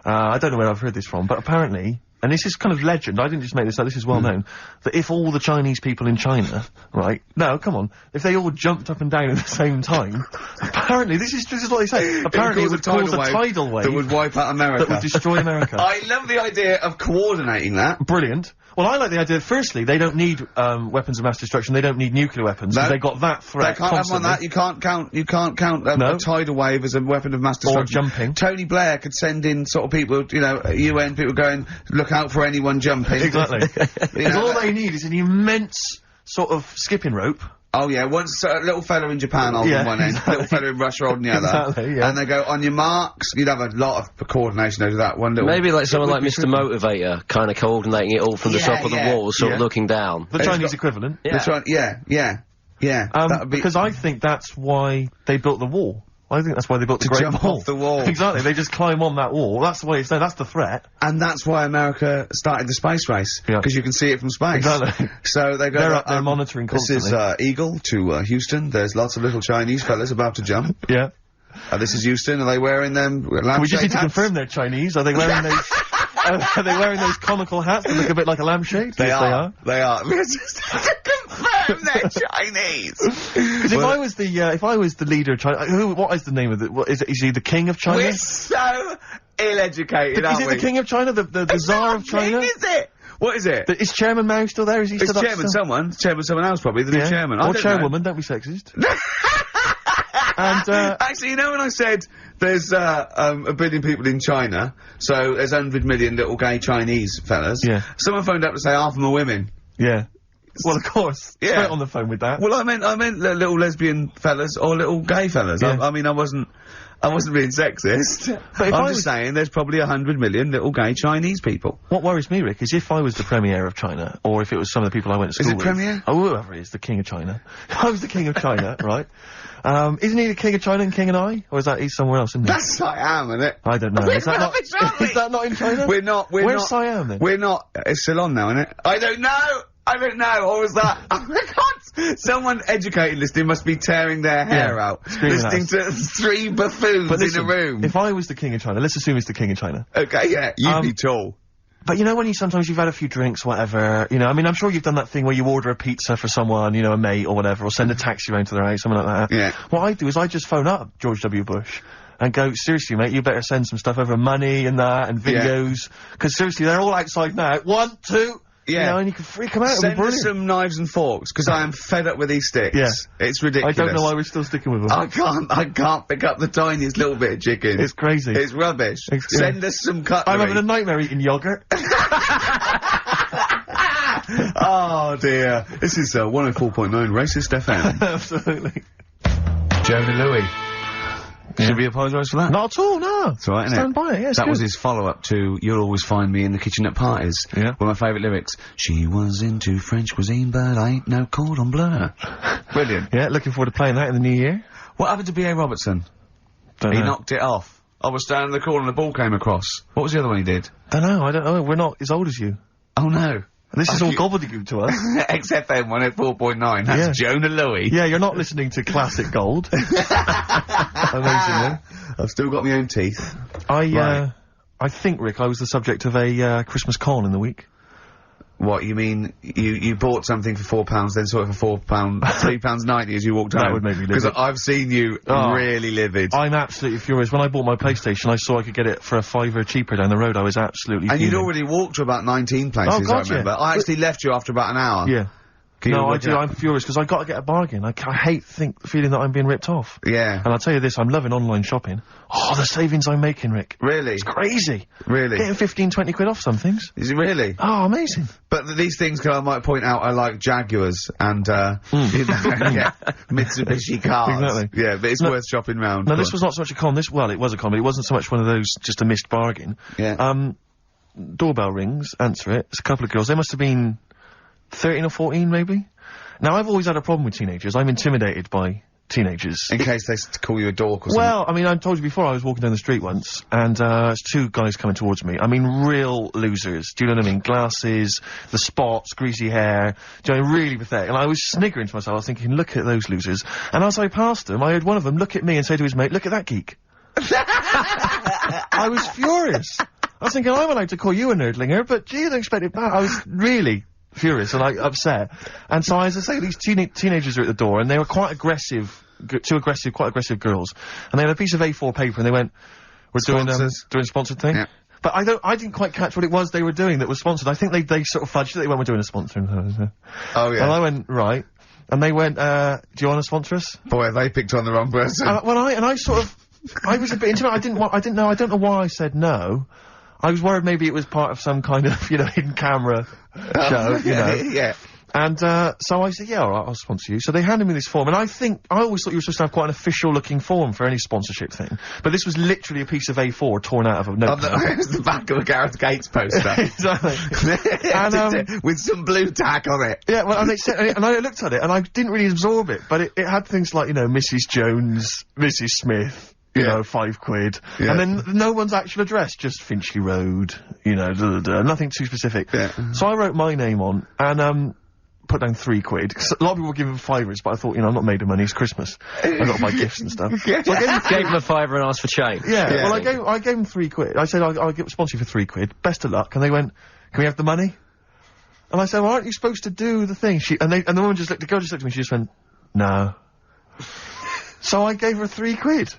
I don't know where I've heard this from, but apparently, and this is kind of legend, I didn't just make this up, this is well known, that if all the Chinese people in China, right, no, come on, if they all jumped up and down at the same time, apparently, this is what they say, apparently it would cause a tidal wave
that would wipe out America.
That would destroy America.
I love the idea of coordinating that.
Brilliant. Well, I like the idea, firstly, they don't need, weapons of mass destruction, they don't need nuclear weapons, because they got that threat
They can't
constantly.
have one that, you can't count a tidal wave as a weapon of mass destruction.
Or jumping.
Tony Blair could send in sort of people, you know, UN people going, look out for anyone jumping.
Exactly. Because all they need is an immense sort of skipping rope.
Oh yeah, once a little fella in Japan holding one end, little fella in Russia holding the other.
Exactly, yeah.
And they go, on your marks, you'd have a lot of coordination over that one little...
Maybe like someone like Mr. Motivator, kind of coordinating it all from the top of the wall, sort of looking down.
The Chinese equivalent.
Yeah. That would be...
Because I think that's why they built the wall. I think that's why they built the
to
Great
jump
Wall.
off the wall.
Exactly, they just climb on that wall. That's the way it's done, that's the threat.
And that's why America started the space race. Because you can see it from space.
Exactly.
So they go...
They're up there monitoring constantly.
This is, Eagle to, Houston. There's lots of little Chinese fellas about to jump.
Yeah.
This is Houston. Are they wearing them lampshade
We just need to
hats?
confirm they're Chinese. Are they wearing those... are they wearing those conical hats that look a bit like a lampshade?
They
Yes,
are. They are. We just have to confirm they're Chinese.
Because if I was the leader of China, what is the name of it? Is he the king of China?
We're so ill-educated, aren't we?
Is it the king of China? The Tsar of China?
King, is it? What is it?
Is Chairman Mao still there? Is he
It's
still
Chairman someone else probably, the new chairman.
Or chairwoman, don't be sexist. And,
actually, you know when I said there's, 1 billion people in China, so there's 100 million little gay Chinese fellas.
Yeah.
Someone phoned up to say half of them are women.
Yeah. Well, of course.
Yeah.
Straight on the phone with that.
Well, I meant little lesbian fellas or little gay fellas.
Yeah.
I mean, I wasn't being sexist.
But if
I'm just saying there's probably 100 million little gay Chinese people.
What worries me, Rick, is if I was the premier of China, or if it was some of the people I went to school with.
Is it premier?
Oh, whoever it is, the king of China. If I was the king of China, right? Isn't he the king of China and king and I? Or is that he's somewhere else, isn't he?
That's Siam, isn't it?
I don't know. Is that not in China? Where's Siam then?
We're not. It's Ceylon now, isn't it? I don't know. Or was that? Oh my God! Someone educated listening must be tearing their hair out, listening to 3 buffoons in a room.
If I was the king of China, let's assume it's the king of China.
Okay, yeah, you'd be tall.
But you know when sometimes you've had a few drinks, whatever, you know, I mean, I'm sure you've done that thing where you order a pizza for someone, you know, a mate or whatever, or send a taxi round to their house, something like that.
Yeah.
What I do is I just phone up George W. Bush and go, seriously, mate, you better send some stuff over, money and that, and videos, because seriously, they're all outside now. 1, 2...
Yeah.
You know, and you can freak them out.
Send us some knives and forks, because I am fed up with these sticks.
Yeah.
It's ridiculous.
I don't know why we're still sticking with them.
I can't pick up the tiniest little bit of chicken.
It's crazy.
It's rubbish. Send us some cutlery.
I'm having a nightmare eating yogurt.
Oh dear. This is 104.9 Racist FM.
Absolutely.
Jonah Louis. Should we apologise for that?
Not at all, no.
It's alright,
Stand by it, yeah, it's
That
good.
was his follow-up to You'll Always Find Me in the Kitchen at Parties.
Yeah.
One of my favourite lyrics. She was into French cuisine, but I ain't no cordon bleu. Brilliant.
Yeah, looking forward to playing that in the new year.
What happened to B.A. Robertson?
Don't
He
know.
knocked it off. I was standing in the corner and the ball came across. What was the other one he did?
Don't know, I don't know. We're not as old as you.
Oh no.
This is all gobbledygook to us.
XFM 104.9, that's Jonah Louis.
Yeah, you're not listening to Classic Gold. Amazingly.
I've still got my own teeth.
I think, Rick, I was the subject of a Christmas con in the week.
What, you mean, you bought something for £4, then saw it for £3.90 as you walked home?
That would make me livid.
Because I've seen you really livid.
I'm absolutely furious. When I bought my PlayStation, I saw I could get it for a £5 cheaper down the road. I was absolutely
And
fuming.
you'd already walked to about 19 places,
Oh, God,
I remember.
yeah.
I actually left you after about an hour.
Yeah. No, I do. I'm furious because I got to get a bargain. I hate feeling that I'm being ripped off.
Yeah.
And I'll tell you this, I'm loving online shopping. Oh, the savings I'm making, Rick.
Really?
It's crazy.
Really?
Getting 15, 20 quid off some things.
Is it really?
Oh, amazing.
But these things, I might point out, are like Jaguars and, you know, Mitsubishi cars.
Exactly.
Yeah, but it's worth shopping round.
No, this was not so much a con. Well, it was a con, but it wasn't so much one of those just a missed bargain.
Yeah.
Doorbell rings, answer it. It's a couple of girls. They must have been 13 or 14, maybe. Now, I've always had a problem with teenagers. I'm intimidated by teenagers.
In case they call you a dork or something.
Well, I mean, I told you before, I was walking down the street once, and there's two guys coming towards me. I mean, real losers. Do you know what I mean? Glasses, the spots, greasy hair. Do you know, really pathetic. And I was sniggering to myself. I was thinking, look at those losers. And as I passed them, I heard one of them look at me and say to his mate, look at that geek. I was furious. I was thinking, I'm allowed to call you a nerdlinger, but gee, I didn't expect it back. I was really furious and, like, upset. And so, as I say, these teenagers are at the door, and they were quite aggressive, quite aggressive girls. And they had a piece of A4 paper, and they went, we're doing a sponsored thing.
Yeah.
But I didn't quite catch what it was they were doing that was sponsored. I think they sort of fudged it. They went, we're doing a sponsor.
Oh, yeah.
And I went, right. And they went, do you want to sponsor us?
Boy, they picked on the wrong person.
I was a bit intimidated. I don't know why I said no. I was worried maybe it was part of some kind of, you know, hidden camera show, you know.
Yeah.
And, so I said, yeah, all right, I'll sponsor you. So they handed me this form, and I always thought you were supposed to have quite an official-looking form for any sponsorship thing. But this was literally a piece of A4 torn out of a notepad.
It was the back of a Gareth Gates poster.
Exactly.
And, with some blue tack on it.
Yeah, well, and it said, and I looked at it, and I didn't really absorb it, but it had things like, you know, Mrs. Jones, Mrs. Smith, you know, £5.
Yeah.
And then no one's actual address, just Finchley Road, you know, nothing too specific.
Yeah.
So I wrote my name on, and, put down £3. 'Cause a lot of people were giving £5s, but I thought, you know, I'm not made of money, it's Christmas. I've got to buy gifts and stuff.
Yeah.
So I
Gave him a £5 and asked for change.
Yeah,
Yeah.
well, I gave him £3. I said, I'll sponsor you for £3. Best of luck. And they went, can we have the money? And I said, well, aren't you supposed to do the thing? And the woman the girl just looked at me, she just went, no. So I gave her £3.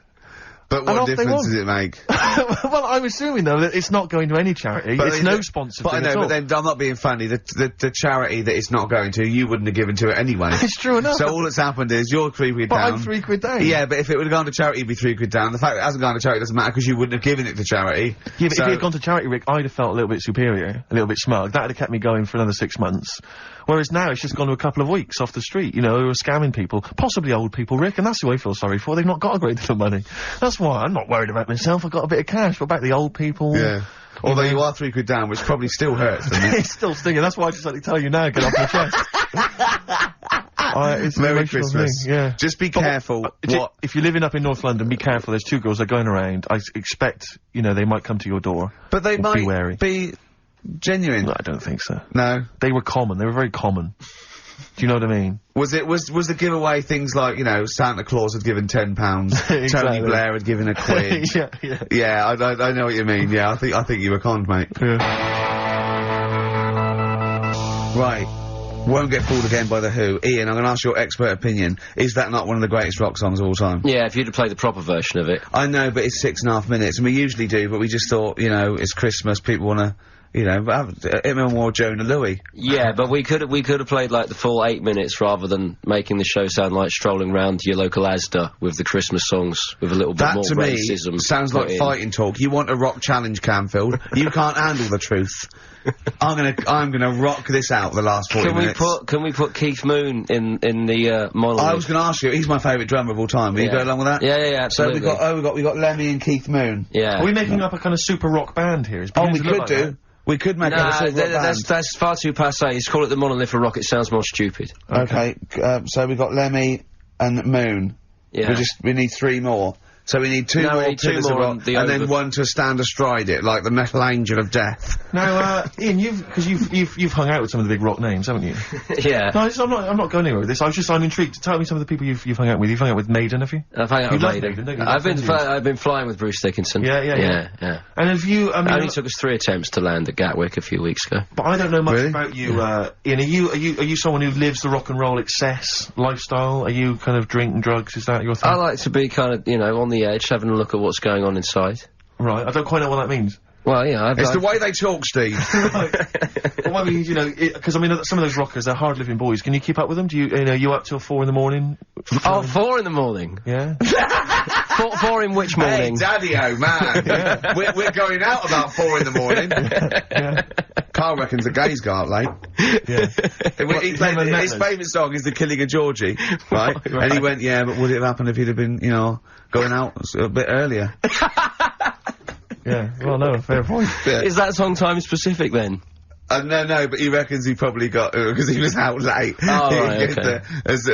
But what difference does it make?
Well, I'm assuming, though, that it's not going to any charity. It's no sponsored
But I
thing
know,
at all.
but then, I'm not being funny, the charity that it's not going to, you wouldn't have given to it anyway.
It's true enough.
So all that's happened is, you're £3
But
down.
I'm £3 down.
Yeah, but if it would have gone to charity, it'd be £3 down. The fact that it hasn't gone to charity doesn't matter, because you wouldn't have given it to charity.
Yeah, but if it had gone to charity, Rick, I'd have felt a little bit superior, a little bit smug. That'd have kept me going for another 6 months. Whereas now, it's just gone to a couple of weeks off the street, you know, who are scamming people. Possibly old people, Rick, and that's who I feel sorry for. They've not got a great deal of money. That's why I'm not worried about myself. I've got a bit of cash. What about the old people?
Yeah. Although you are £3 down, which probably still hurts, doesn't it?
It's still stinging. That's why I just like to tell you now, get off my chest. It's an
Merry
emotional
Christmas.
thing, yeah.
Just be careful.
If you're living up in North London, be careful. There's two girls that are going around. I expect, you know, they might come to your door.
But they might
be wary.
be genuine.
No, I don't think so.
No?
They were common. They were very common. Do you know what I mean?
Was the giveaway things like, you know, Santa Claus had given £10,
Exactly.
Tony Blair had given £1? Yeah, I know what you mean. Yeah, I think you were conned, mate.
Yeah.
Right. Won't Get Fooled Again by The Who. Ian, I'm going to ask your expert opinion. Is that not one of the greatest rock songs of all time?
Yeah, if you'd have played the proper version of it.
I know, but it's 6.5 minutes, and we usually do, but we just thought, you know, it's Christmas, people want to You know, but him and more Jonah Louis.
Yeah, but we could have played like the full 8 minutes rather than making the show sound like strolling round your local Asda with the Christmas songs with a little bit more racism.
That to me sounds like fighting talk. You want a rock challenge, Canfield. You can't handle the truth. I'm gonna rock this out the last 40 minutes.
Can we put Keith Moon in the Monolith?
I was gonna ask you. He's my favourite drummer of all time. Will you go along with that?
Yeah, absolutely.
So we got Lemmy and Keith Moon.
Yeah.
Are we making up a kind of super rock band here?
We could do. We could make up a super rock band.
That's far too passé. Just call it the Monolith of Rock. It sounds more stupid.
Okay. So we got Lemmy and Moon.
Yeah.
We need 3 more. So we need 2 more Pillars of Rock, and then 1 to stand astride it, like the Metal Angel of Death.
Now, Ian, you've hung out with some of the big rock names, haven't you?
Yeah.
No, I'm not going anywhere with this. I'm intrigued. Tell me some of the people you've hung out with. You've hung out with Maiden, have you?
I've hung out with
Maiden.
don't you? I've been flying with Bruce Dickinson.
Yeah. And have you? I mean,
it only took us 3 attempts to land at Gatwick a few weeks ago.
But I don't know much about you, Ian. Are you someone who lives the rock and roll excess lifestyle? Are you kind of drink and drugs? Is that your thing?
I like to be kind of, you know, on the edge, having a look at what's going on inside.
Right, I don't quite know what that means.
Well, yeah,
it's the way they talk, Steve.
Well, I mean, you know, because I mean, some of those rockers, they're hard-living boys. Can you keep up with them? Do you know, you up till 4 in the morning?
Oh, 4 in the morning?
Yeah.
4 in which morning?
Hey, Daddy-o, man. Yeah. We're going out about 4 in the morning.
Yeah.
Carl reckons the gays go out late.
Yeah.
His favourite song is The Killing of Georgie, right? And he went, yeah, but would it have happened if he'd have been, you know, going out a bit earlier?
Yeah, well, no, fair point.
Yeah.
Is that song time specific then?
No, but he reckons he probably got, because he was out late.
Oh, right, okay.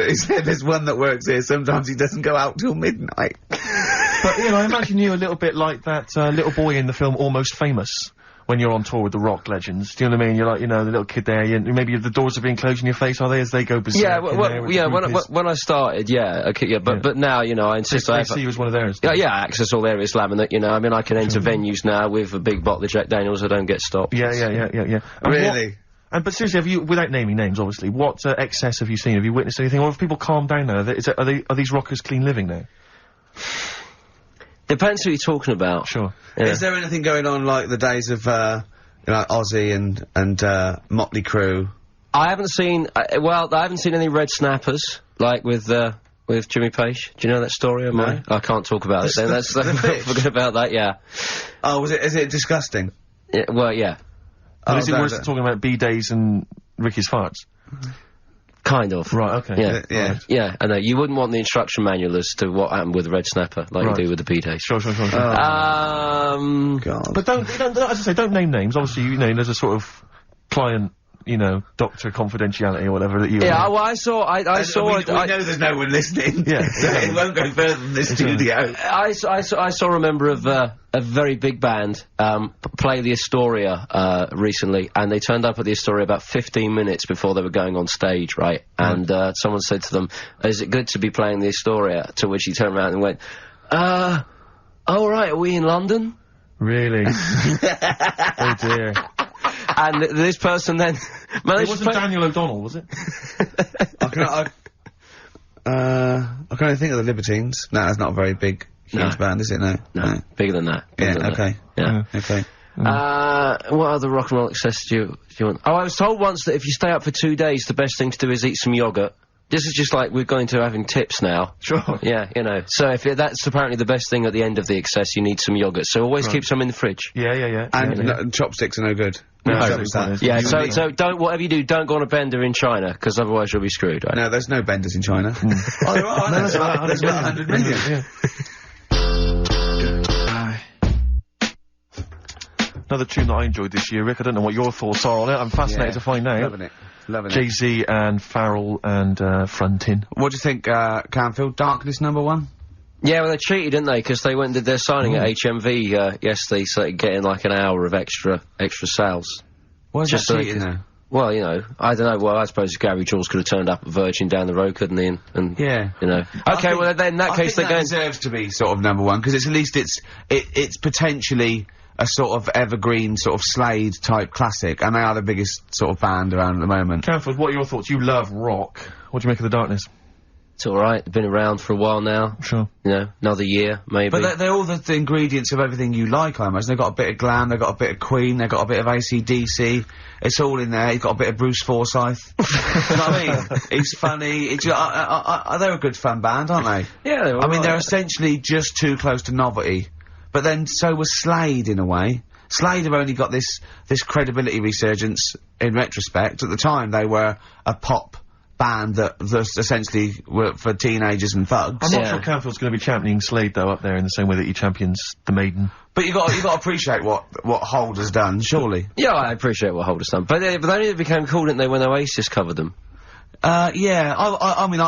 He said there's one that works here, sometimes he doesn't go out till midnight.
But, you know, I imagine you a little bit like that little boy in the film Almost Famous, when you're on tour with the rock legends. Do you know what I mean? You're like, you know, the little kid there, maybe the doors are being closed in your face, are they, as they go berserk?
Yeah, when I started, but now, you know, I insist I
see you as one of theirs.
Yeah, access all areas laminate, you know, I mean, I can enter venues now with a big bottle of Jack Daniels, I don't get stopped.
Yeah.
Really?
But seriously, have you, without naming names, obviously, what excess have you seen? Have you witnessed anything? Or have people calmed down now? Are these rockers clean living now?
Depends who you're talking about.
Sure.
Yeah.
Is there anything going on like the days of, you know, Ozzy and Motley Crue?
I haven't seen, I haven't seen any red snappers, like with Jimmy Page. Do you know that story of mine? I can't talk about it then, forget about that, yeah.
Oh, is it disgusting?
Yeah, well, yeah.
But is it worse than talking about B-days and Ricky's farts?
Kind of.
Right, okay.
Yeah, I know. You wouldn't want the instruction manual as to what happened with the red snapper, like you do with the B-days.
Sure.
God.
But don't, as I say, don't name names. Obviously, you know, there's a sort of client, you know, doctor confidentiality or whatever that you...
Yeah, well, I saw...
We know there's no one listening. Yeah. So it won't go further than the studio.
I saw a member of a very big band play the Astoria recently, and they turned up at the Astoria about 15 minutes before they were going on stage, right? And someone said to them, "Is it good to be playing the Astoria?" To which he turned around and went, "Oh, right, are we in London?"
Really? Oh dear.
And this person then managed
it wasn't Daniel O'Donnell, was it?
I can only think of the Libertines. No, that's not a very big, huge band, is it? No,
bigger than that.
Okay.
Okay. What other rock and roll excess do you want? Oh, I was told once that if you stay up for 2 days, the best thing to do is eat some yogurt. This is just like we're going to having tips now.
Sure.
Yeah, you know. So if that's apparently the best thing at the end of the excess, you need some yogurt. So always keep some in the fridge.
Yeah.
And chopsticks are no good.
Yeah, so don't, whatever you do, don't go on a bender in China, because otherwise you'll be screwed, right?
No, there's no benders in China. Oh, there are. There's about 100 million.
Another tune that I enjoyed this year, Rick. I don't know what your thoughts are on it. I'm fascinated to find out.
Loving it.
Jay-Z and Farrell and Frontin.
What do you think, Canfield? Darkness #1?
Yeah, well, they cheated, didn't they? Because they did their signing at HMV yesterday, so they could get in like an hour of extra sales.
Why is that cheating, though?
Well, you know, I don't know. Well, I suppose Gary Jules could have turned up at Virgin down the road, couldn't he? And
yeah,
you know. Okay, well, then in that case, they're going.
Deserves to be sort of #1 because at least it's potentially a sort of evergreen, sort of Slade type classic, and they are the biggest sort of band around at the moment.
Canfield, what are your thoughts? You love rock. What do you make of The Darkness?
It's alright, they've been around for a while now.
Sure.
You know, another year, maybe.
But they're all the ingredients of everything you like, I imagine. They've got a bit of glam, they've got a bit of Queen, they've got a bit of AC/DC. It's all in there. You've got a bit of Bruce Forsyth. You know what I mean? He's funny. They're a good fun band, aren't they?
Yeah, they're
I mean,
alright.
they're essentially just too close to novelty. But then so was Slade, in a way. Slade have only got this credibility resurgence in retrospect. At the time, they were a pop band that essentially were for teenagers and thugs.
I'm not sure Canfield's going to be championing Slade, though, up there in the same way that he champions The Maiden.
But you got to appreciate what Hold has done, surely.
Yeah, I appreciate what Hold has done. But they only became cool, didn't they, when Oasis covered them?
Yeah, I mean,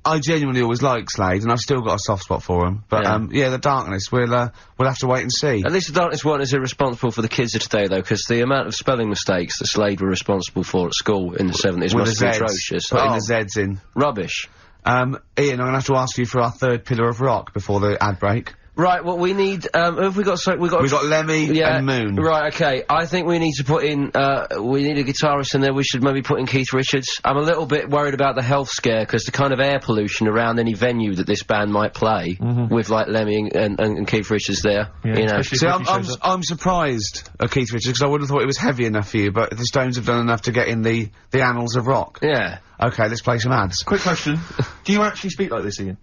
I genuinely always liked Slade, and I've still got a soft spot for him. But, yeah, The Darkness, we'll have to wait and see.
At least The Darkness weren't as irresponsible for the kids of today, though, because the amount of spelling mistakes that Slade were responsible for at school in the 70s must have been atrocious.
Putting the Z's in.
Rubbish.
Ian, I'm gonna have to ask you for our third pillar of rock before the ad break.
Right, well, we need, who have we got? So we've
got Lemmy and Moon.
Right, okay. I think we need to put in, we need a guitarist in there. We should maybe put in Keith Richards. I'm a little bit worried about the health scare, because the kind of air pollution around any venue that this band might play, with, like, Lemmy and Keith Richards there, you know.
See, I'm surprised at Keith Richards, because I would have thought it was heavy enough for you, but the Stones have done enough to get in the annals of rock.
Yeah.
Okay, let's play some ads.
Quick question. Do you actually speak like this, Ian?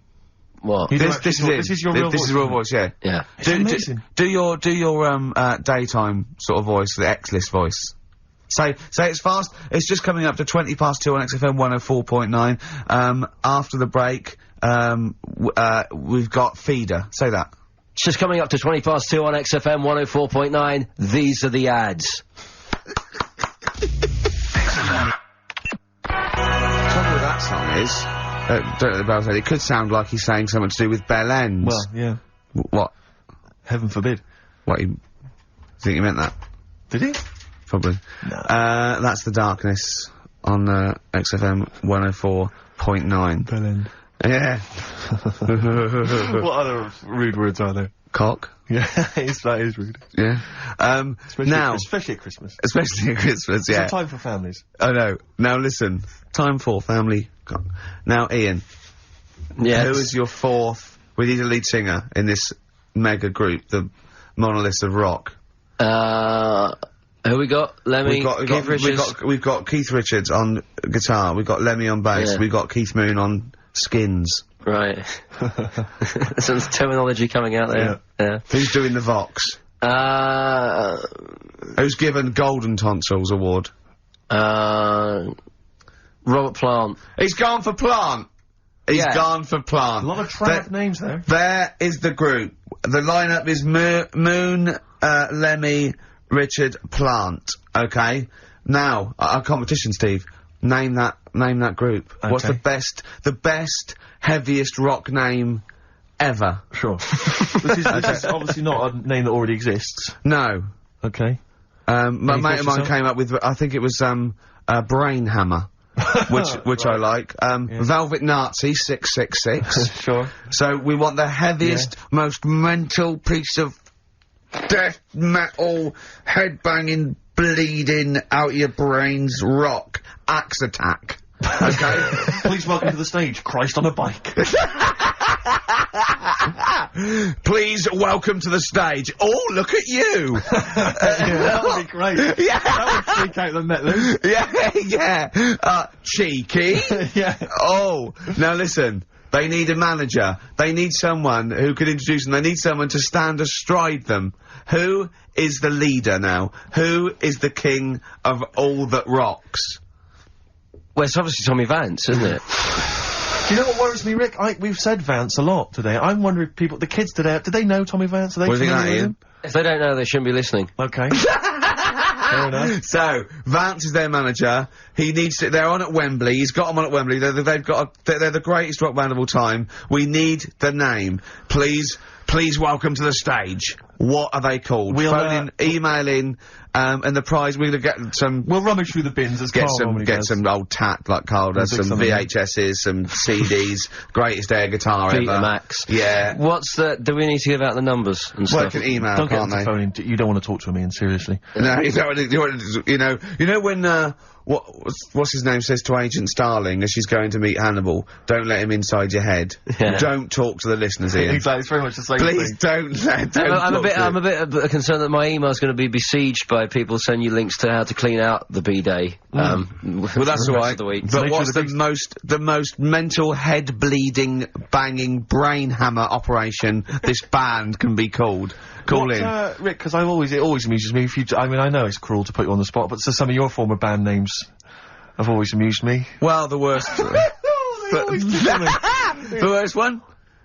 What?
This is it.
This is your real voice.
This is real voice, yeah.
Yeah.
It's amazing.
Do your daytime sort of voice, the X-list voice. Say it's fast. It's just coming up to 2 on XFM 104.9. After the break, we've got Feeder. Say that.
It's just coming up to 2 on XFM 104.9. These are the ads.
The trouble with that song is, don't know the Bell said, it could sound like he's saying something to do with Bell Ends.
Well, yeah.
What?
Heaven forbid.
What, think he meant that?
Did he?
Probably.
No.
That's The Darkness on XFM 104.9.
Bell End.
Yeah.
What other rude words are there?
Cock.
Yeah, that is rude.
Yeah.
Especially at Christmas.
Especially at Christmas, yeah.
It's a time for families.
I know. Now listen, time for family. Now, Ian.
Yes.
Who is your fourth? We need a lead singer in this mega group, the monoliths of rock.
Who we got? Lemmy, Keith Richards.
We've got Keith Richards on guitar. We've got Lemmy on bass.
Yeah.
We've got Keith Moon on skins.
Right. Some terminology coming out there. Yeah.
Who's doing the Vox? Who's given Golden Tonsils Award?
Robert Plant.
He's gone for Plant. He's
Yeah.
gone for Plant.
A lot of trav names there.
There is the group. The lineup is Moon, Lemmy, Richard, Plant. Okay. Now, our competition, Steve. Name that group.
Okay.
What's the best, heaviest rock name ever?
Sure. This is obviously not a name that already exists.
No.
Okay.
My
Any
mate of
thoughts
mine
yourself?
came up with, I think it was, Brain Hammer. which I like. Velvet Nazi 666.
Sure.
So we want the heaviest, most mental piece of death metal, headbanging, bleeding out your brains rock. Axe Attack. Okay?
Please welcome to the stage, Christ on a bike.
Please welcome to the stage. Oh, look at you!
That would be great.
Yeah.
That would freak out the metalers.
Yeah. Cheeky.
Yeah.
Oh, now listen. They need a manager. They need someone who can introduce them. They need someone to stand astride them. Who is the leader now? Who is the king of all that rocks?
Well, it's obviously Tommy Vance, isn't it?
Do you know what worries me, Rick? We've said Vance a lot today. I'm wondering if the kids today, do they know Tommy Vance? Are they
What do you think
familiar
that,
with him?
If they don't know, they shouldn't be listening.
Okay. Fair enough.
So, Vance is their manager. He needs to, they're on at Wembley. He's got them on at Wembley. They're the greatest rock band of all time. We need the name. Please welcome to the stage. What are they called?
We'll,
Phone in, email in, And the prize, we're gonna get some...
We'll rummage through the bins as Carl normally does.
Some old tat like Carl does, some VHSs, some CDs, greatest air guitar ever.
Betamax.
Yeah.
Do we need to give out the numbers and
Well,
stuff?
can email,
Don't
can't
get
they?
the phone in. You don't want to talk to him, Ian, seriously.
No, you know when, what's his name says to Agent Starling as she's going to meet Hannibal, don't let him inside your head.
Yeah.
Don't talk to the listeners, Ian.
Exactly, it's very much the same
Please
thing.
don't
I'm a bit concerned that my email's going to be besieged by people sending you links to how to clean out the bidet.
Well, that's all right. But what's the most mental head bleeding, banging brain hammer operation this band can be called? Call in.
Rick, because it always amuses me if you, I mean, I know it's cruel to put you on the spot, but so some of your former band names have always amused me.
Well, the worst. The worst one?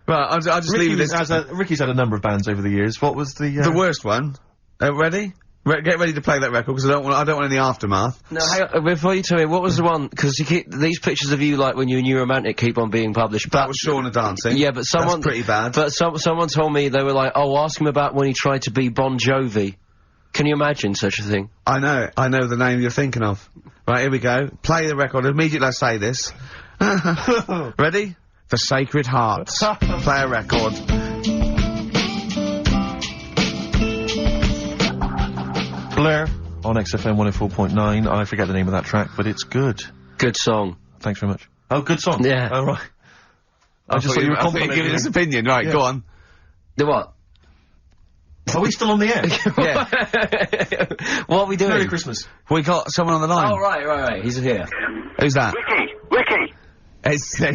Right, I'll just leave this.
Ricky's had a number of bands over the years. What was the
worst one? Ready? Get ready to play that record, because I don't want any aftermath.
No, hang on, before you tell me, what was the one, because these pictures of you, like, when you're New Romantic keep on being published.
That was Shauna dancing.
Yeah, but someone...
That's pretty bad.
But someone told me, they were like, oh, ask him about when he tried to be Bon Jovi. Can you imagine such a thing?
I know the name you're thinking of. Right, here we go. Play the record, immediately I say this. Ready? The Sacred Hearts. Play a record.
Blair on XFM 104.9. I forget the name of that track, but it's good.
Good song.
Thanks very much. Oh, good song.
Yeah.
Oh, right. I just thought you were complimenting
giving his opinion. Right,
yeah.
Go on.
The what?
Are we still on the air?
Yeah. What are we doing?
Merry Christmas.
We got someone on the line.
Oh, right. He's here.
Who's that?
Ricky!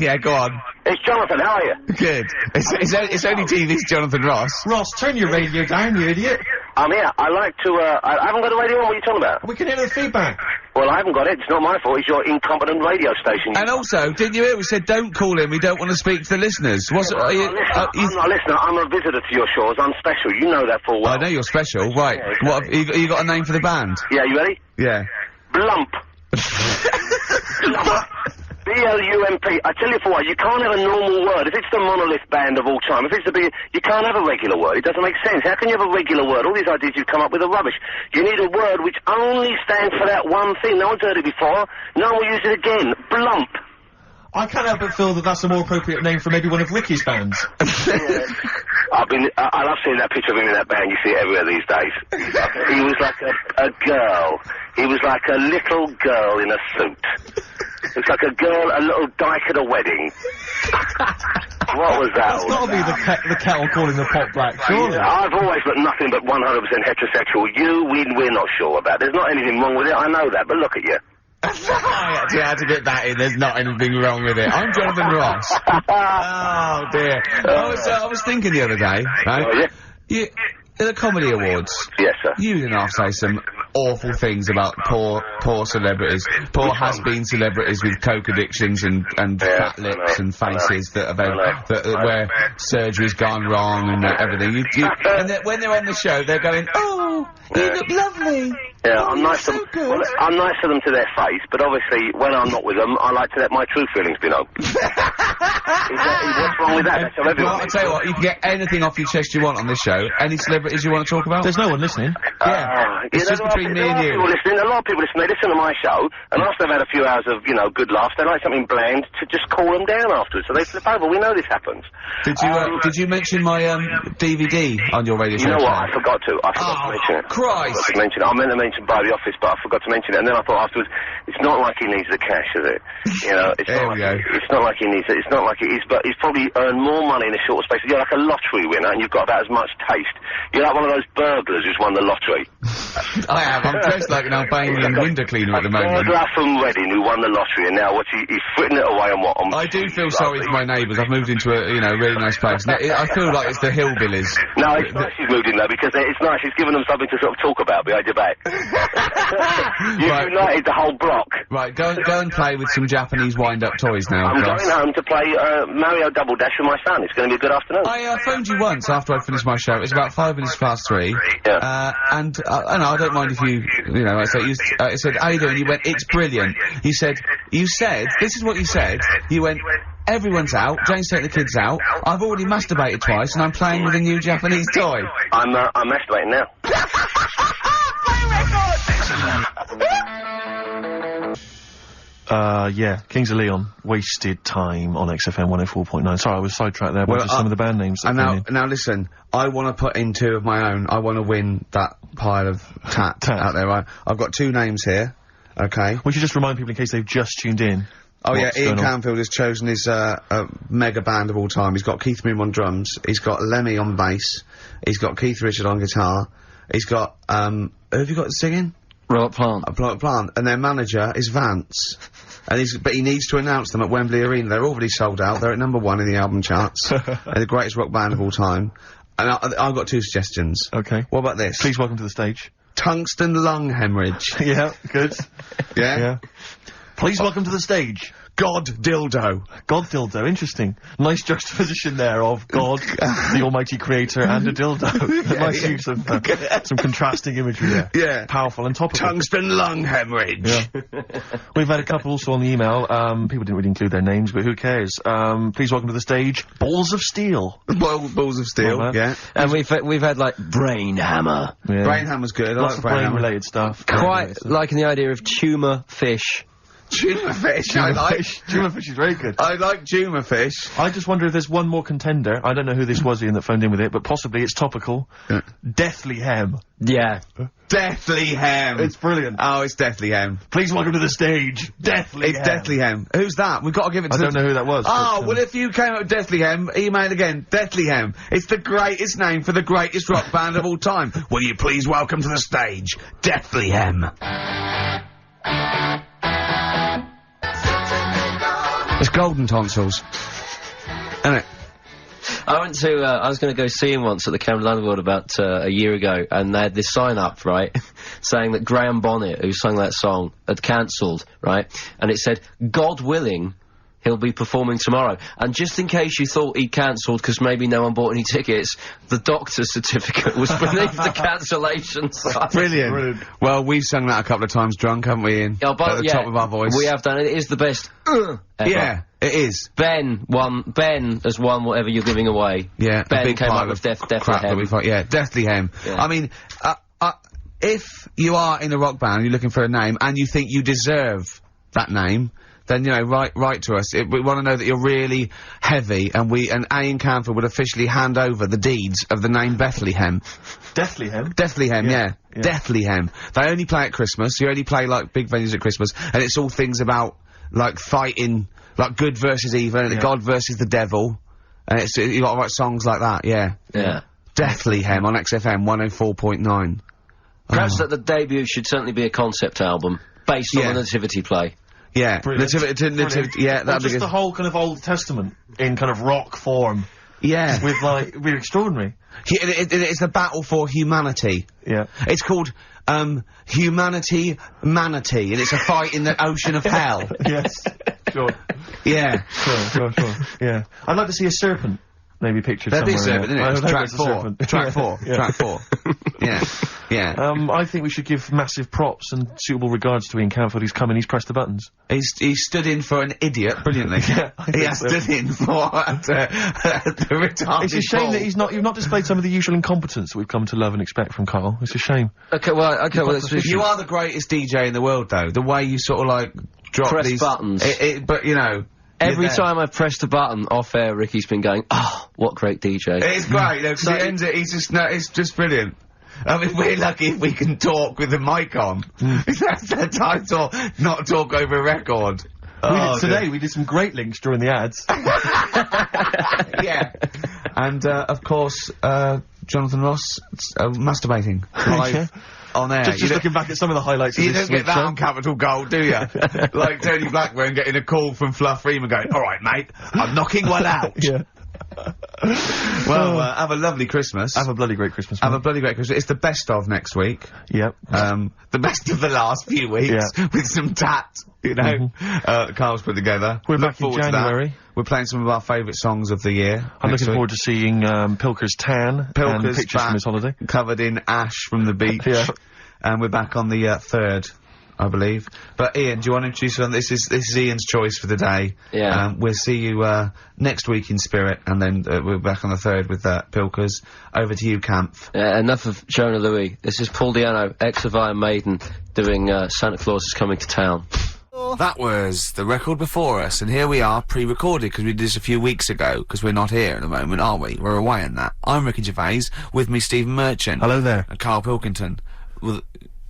Yeah, go on.
It's Jonathan, how are you?
Good. It's only TV's Jonathan Ross.
Ross, turn your radio down, you idiot.
I'm here. I like to, I haven't got a radio on. What are you talking about?
We can hear the feedback.
Well, I haven't got it. It's not my fault. It's your incompetent radio station.
And also, didn't you hear? We said don't call him. We don't want to speak to the listeners. I'm
not a listener. I'm a visitor to your shores. I'm special. You know that full well.
I know you're special. Right.
Yeah, exactly.
What? You got a name for the band?
Yeah, you ready?
Yeah.
Blump. B-L-U-M-P. I tell you for what, you can't have a normal word. If it's the Monolith band of all time, if it's the big, you can't have a regular word. It doesn't make sense. How can you have a regular word? All these ideas you've come up with are rubbish. You need a word which only stands for that one thing. No one's heard it before. No one will use it again. Blump.
I can't help but feel that that's a more appropriate name for maybe one of Ricky's bands.
Yeah. I love seeing that picture of him in that band. You see it everywhere these days. He was like a girl. He was like a little girl in a suit. It's like a little dyke at a wedding. What was that?
That's got to be the kettle calling the pot black, surely.
I've always got nothing but 100% heterosexual. We're not sure about. There's not anything wrong with it, I know that, but look at you.
I actually had to get that in. There's not anything wrong with it. I'm Jonathan Ross. Oh dear. I was thinking the other day, right? Yeah. The Comedy Awards.
Yes, sir.
You didn't have to say some awful things about poor celebrities, poor has-been celebrities with coke addictions and fat lips and faces that where surgery's gone wrong and everything. And when they're on the show, they're going, "Oh, you look lovely."
Yeah, I'm nice to them. Well, I'm nice to them to their face, but obviously when I'm not with them, I like to let my true feelings be known. What's wrong with that? That's how everyone.
Well, I'll tell you what, you can get anything off your chest you want on this show. Any celebrities you want to talk about?
There's no one listening.
Yeah, it's just between me and you.
A lot of people listen. They listen to my show, and after they've had a few hours of, good laughs, they like something bland to just cool them down afterwards. So they flip over. We know this happens.
Did you mention my DVD on your radio show?
You know what? I forgot to. I forgot to mention it.
Christ!
I meant to mention by the office, but I forgot to mention it. And then I thought afterwards, it's not like he needs the cash, is it? It's not like he needs it. It's not like it is. But he's probably earned more money in a short space. You're like a lottery winner, and you've got about as much taste. You're like one of those burglars who's won the lottery.
I am. I'm dressed like an Albanian window cleaner at the moment.
Burglar from Reading who won the lottery, and now he's fritting it away on what?
I do feel sorry for my neighbours. I've moved into a really nice place. I feel like it's the hillbillies.
No, it's nice he's moved in though, because it's nice. He's given them something to sort of talk about behind your back. You've united the whole block.
Right, go and play with some Japanese wind-up toys now.
I'm going home to play Mario Double Dash with my son. It's going to be a good afternoon.
I phoned you once after I'd finished my show. It was about 5 minutes past 3.
Yeah.
And I don't mind if I said, how you doing? You went, it's brilliant. You said, this is what you said. You went, everyone's out, Jane's taking the kids out, I've already masturbated twice, and I'm playing with a new Japanese toy.
I'm masturbating now.
Play record!
Yeah, Kings of Leon, Wasted Time on XFM 104.9. Sorry, I was sidetracked there by just some of the band names.
And now listen, I want to put in 2 of my own. I want to win that pile of tat out there, right? I've got 2 names here, okay?
We should just remind people in case they've just tuned in.
Oh yeah, Ian Canfield has chosen his mega band of all time. He's got Keith Moon on drums, he's got Lemmy on bass, he's got Keith Richard on guitar, he's got, who have you got singing?
Robert Plant.
Robert Plant, and their manager is Vance. But he needs to announce them at Wembley Arena. They're already sold out. They're at #1 in the album charts. They're the greatest rock band of all time. And I've got 2 suggestions.
Okay.
What about this?
Please welcome to the stage.
Tungsten lung hemorrhage.
Yeah, good.
Yeah?
Yeah. Please welcome to the stage.
God dildo.
God dildo, interesting. Nice juxtaposition there of God, the almighty creator, and a dildo. Nice use of some contrasting imagery there.
Yeah.
Powerful and topical.
Tungsten lung hemorrhage.
Yeah. We've had a couple also on the email. People didn't really include their names, but who cares? Please welcome to the stage, Balls of Steel.
Balls of Steel, yeah.
And we've had, like, Brain Hammer.
Yeah.
Brain Hammer's good.
Lots
I like
of
brain-related
stuff.
Quite liking the idea of tumour fish.
Tuna fish, I like.
Tuna fish is very good.
I like tuna fish.
I just wonder if there's one more contender. I don't know who this was, Ian, that phoned in with it, but possibly it's topical. Deathly Hem.
Yeah.
Deathly Hem.
It's brilliant.
Oh, it's Deathly Hem.
Please welcome to the stage, Deathly Hem.
It's Deathly Hem. Who's that? We've got to give it to
I don't know who that was.
Oh, well, if you came up with Deathly Hem, email again. Deathly Hem. It's the greatest name for the greatest rock band of all time. Will you please welcome to the stage, Deathly Hem. It's golden tonsils, isn't it?
I went to, I was going to go see him once at the Camden Underworld about a year ago, and they had this sign up, right, saying that Graham Bonnet, who sang that song, had cancelled, right, and it said, God willing, he'll be performing tomorrow. And just in case you thought he'd cancelled because maybe no one bought any tickets, the doctor's certificate was beneath the cancellation sign.
Brilliant. Well, we've sung that a couple of times drunk, haven't we, Ian?
Oh, but,
at the top of our voice.
We have done it. It is the best ever.
Yeah, it is.
Ben has won whatever you're giving away.
Yeah,
Ben
big
came
pile
up with
of
Deathly
crap that
Hem.
we thought, yeah, Deathly Hem.
Yeah.
I mean, if you are in a rock band and you're looking for a name and you think you deserve that name, then, you know, write to us. We want to know that you're really heavy, and Ian Canfield would officially hand over the deeds of the name Bethlehem.
Deathlyhem?
Deathlyhem, yeah. Deathlyhem. They only play at Christmas. You only play, like, big venues at Christmas, and it's all things about, like, fighting, like, good versus evil, and God versus the devil, and you gotta write songs like that, yeah.
Yeah.
Deathlyhem on XFM 104.9.
Perhaps that the debut should certainly be a concept album, based on the Nativity play.
Yeah,
Nativity,
yeah, that'd be
just the whole kind of Old Testament in kind of rock form.
Yeah.
With, like, it'd be extraordinary.
It's the battle for humanity.
Yeah.
It's called, Humanity Manatee, and it's a fight in the ocean of hell.
Yes. Sure.
Yeah.
Sure. Yeah. I'd like to see a serpent. Maybe pictured
There'd be a
somewhere.
serpent, isn't it? Track 4. Track 4.
Yeah.
Track 4. Yeah.
I think we should give massive props and suitable regards to Ian Canfield. He's come and he's pressed the buttons.
He stood in for an idiot brilliantly.
Yeah,
he has stood in for the retarded.
It's a shame that you've not displayed some of the usual incompetence that we've come to love and expect from Karl. It's a shame.
Okay, well,
you are the greatest DJ in the world, though. The way you sort of, like, drop
press
these
buttons.
But, you know...
Every time I've pressed a button off air, Ricky's been going, oh, what great DJ.
It's great, because he ends it, it's just brilliant. I mean, we're lucky if we can talk with the mic on. That's the title, not talk over a record.
We did some great links during the ads.
Yeah. And, of course, Jonathan Ross, masturbating. Live. On air.
Just looking back at some of the highlights of
you
this
don't get that on Capital Gold, do you? Like Tony Blackburn getting a call from Fluff Freeman going, alright mate, I'm knocking one out.
Yeah.
Well, have a lovely Christmas.
Have a bloody great Christmas, mate.
Have a bloody great Christmas. It's the best of next week.
Yep.
The best of the last few weeks.
Yeah.
With some tat, you know, Carl's put together.
We're back in January.
We're playing some of our favourite songs of the year.
I'm looking forward to seeing Pilker's tan and pictures from his holiday.
Covered in ash from the beach.
Yeah.
And we're back on the 3rd I believe. But Ian, do you want to introduce us? This is Ian's choice for the day.
Yeah.
We'll see you next week in spirit, and then we're back on the 3rd with Pilkers. Over to you, Kampf.
Yeah, enough of Jonah Louis. This is Paul Di'Anno, ex of Iron Maiden, doing Santa Claus is Coming to Town.
That was the record before us, and here we are, pre-recorded, because we did this a few weeks ago, because we're not here at the moment, are we? We're away on that. I'm Ricky Gervais, with me Stephen Merchant.
Hello there.
And Karl Pilkington. Well,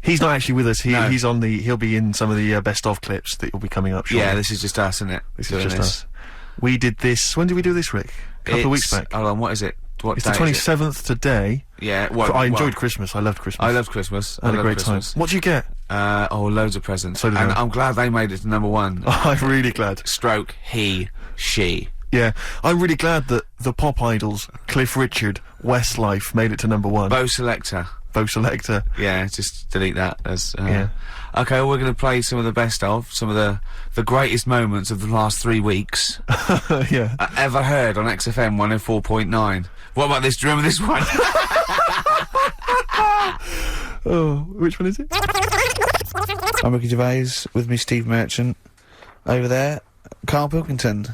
he's not actually with us.
No.
He'll be in some of the best of clips that will be coming up shortly.
Yeah, this is just us, isn't it?
This is just us. We did this. When did we do this, Rick? A couple of weeks back.
Hold on, what is it? What
it's the 27th today.
Yeah,
I enjoyed Christmas. I loved Christmas.
I loved Christmas.
I had a great time. What did you get?
Loads of presents.
So did
and
I.
I'm glad they made it to #1.
Oh, I'm really glad.
Stroke, he, she.
Yeah, I'm really glad that the pop idols, Cliff Richard, Westlife, made it to #1.
Bo Selector.
Bo Selector.
Yeah, just delete that as,
yeah.
Okay, well, we're gonna play some of the best of, some of the greatest moments of the last 3 weeks.
Yeah.
Ever heard on XFM 104.9. What about this? Do you remember this one?
Oh, which one is it?
I'm Ricky Gervais, with me Steve Merchant. Over there, Karl Pilkington.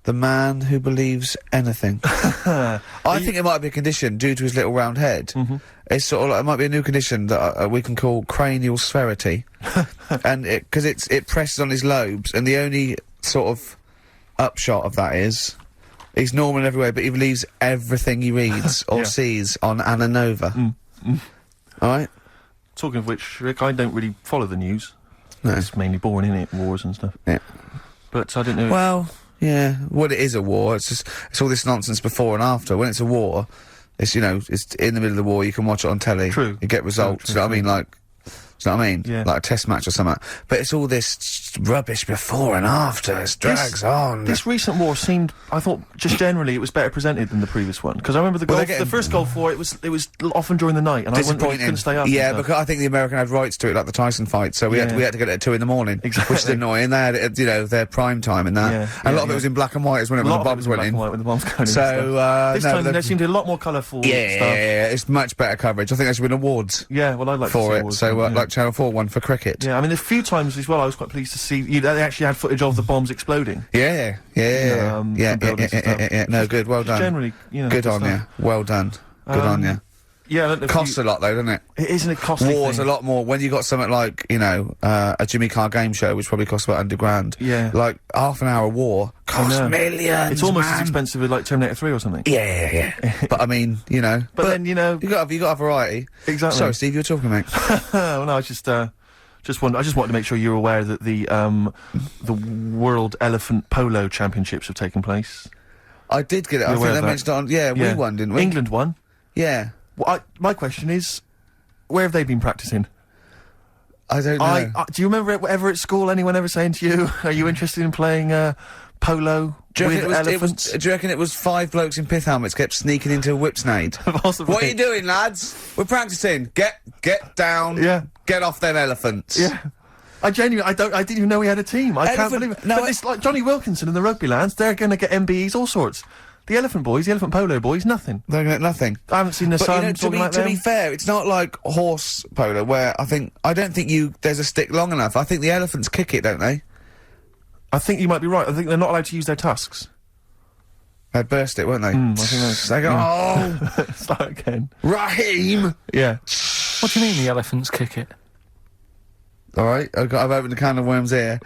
The man who believes anything. I think it might be a condition due to his little round head. It's sort of like, it might be a new condition that we can call cranial spherity. And because it presses on his lobes, and the only sort of upshot of that is he's normal in every way, but he believes everything he reads or sees on Anna Nova. Alright?
Talking of which, Rick, I don't really follow the news.
No.
It's mainly boring, innit? Wars and stuff.
Yeah.
But I don't know.
Well, yeah. Well, it is a war. It's all this nonsense before and after. When it's a war, it's, you know, it's in the middle of the war, you can watch it on telly.
True.
You get results.
True,
You know what I mean? Like, do you know what I mean?
Yeah.
Like a test match or something. But it's all this rubbish before and after. It drags on.
This recent war seemed, I thought, just generally, it was better presented than the previous one. Because I remember the first Gulf War, it was often during the night, and I couldn't stay up.
Yeah, because I think the American had rights to it, like the Tyson fight, so we had to get it at 2 in the morning.
Exactly.
Which is annoying. They had it at, you know, their prime time and that.
Yeah,
and a lot of it was in black and white, when the bombs went in.
When the bombs going in.
So,
this time there seemed a lot more colourful stuff.
Yeah, it's much better coverage. I think they should win awards.
Yeah, well, I'd like
for
to see
it.
awards
So,
then,
like Channel 4 won for cricket.
Yeah, I mean, a few times as well, I was quite pleased to see they actually had footage of the bombs exploding.
Yeah. No, good. Well done.
Generally, you know,
good on you. Well done. Good on you.
Yeah,
costs a lot though, doesn't it?
Isn't it costly?
War's a lot more when you got something like, you know, a Jimmy Carr game show, which probably costs about £100,000.
Yeah.
Like half an hour war costs millions.
It's almost as expensive as like Terminator 3 or something.
Yeah. But I mean, you know.
But then, you know,
you got a variety.
Exactly.
Sorry, Steve, you were talking, mate.
Well, no, I just wanted to make sure you're aware that the World Elephant Polo Championships have taken place.
I did get it. I think they mentioned it on. Yeah, we won, didn't we?
England won.
Yeah.
Well, my question is, where have they been practicing?
I don't know.
Do you remember ever at school anyone ever saying to you, "Are you interested in playing polo with elephants?"
Do you reckon it was 5 blokes in pith helmets kept sneaking into a whipsnade?
Possibly.
What are you doing, lads? We're practicing. Get down.
Yeah.
Get off them elephants.
Yeah. I didn't even know we had a team. I can't believe it.
No,
but it's like Johnny Wilkinson and the rugby lads, they're going to get MBEs, all sorts. The elephant boys, the elephant polo boys, nothing.
They're going to get nothing.
I haven't seen the sun talking like
to
them.
be fair, it's not like horse polo where I don't think there's a stick long enough. I think the elephants kick it, don't they?
I think you might be right. I think they're not allowed to use their tusks.
They'd burst it, weren't they?
I think
they go, oh!
Start again.
Raheem!
Yeah.
What do you mean the elephants kick it?
Alright, I've opened a can of worms here.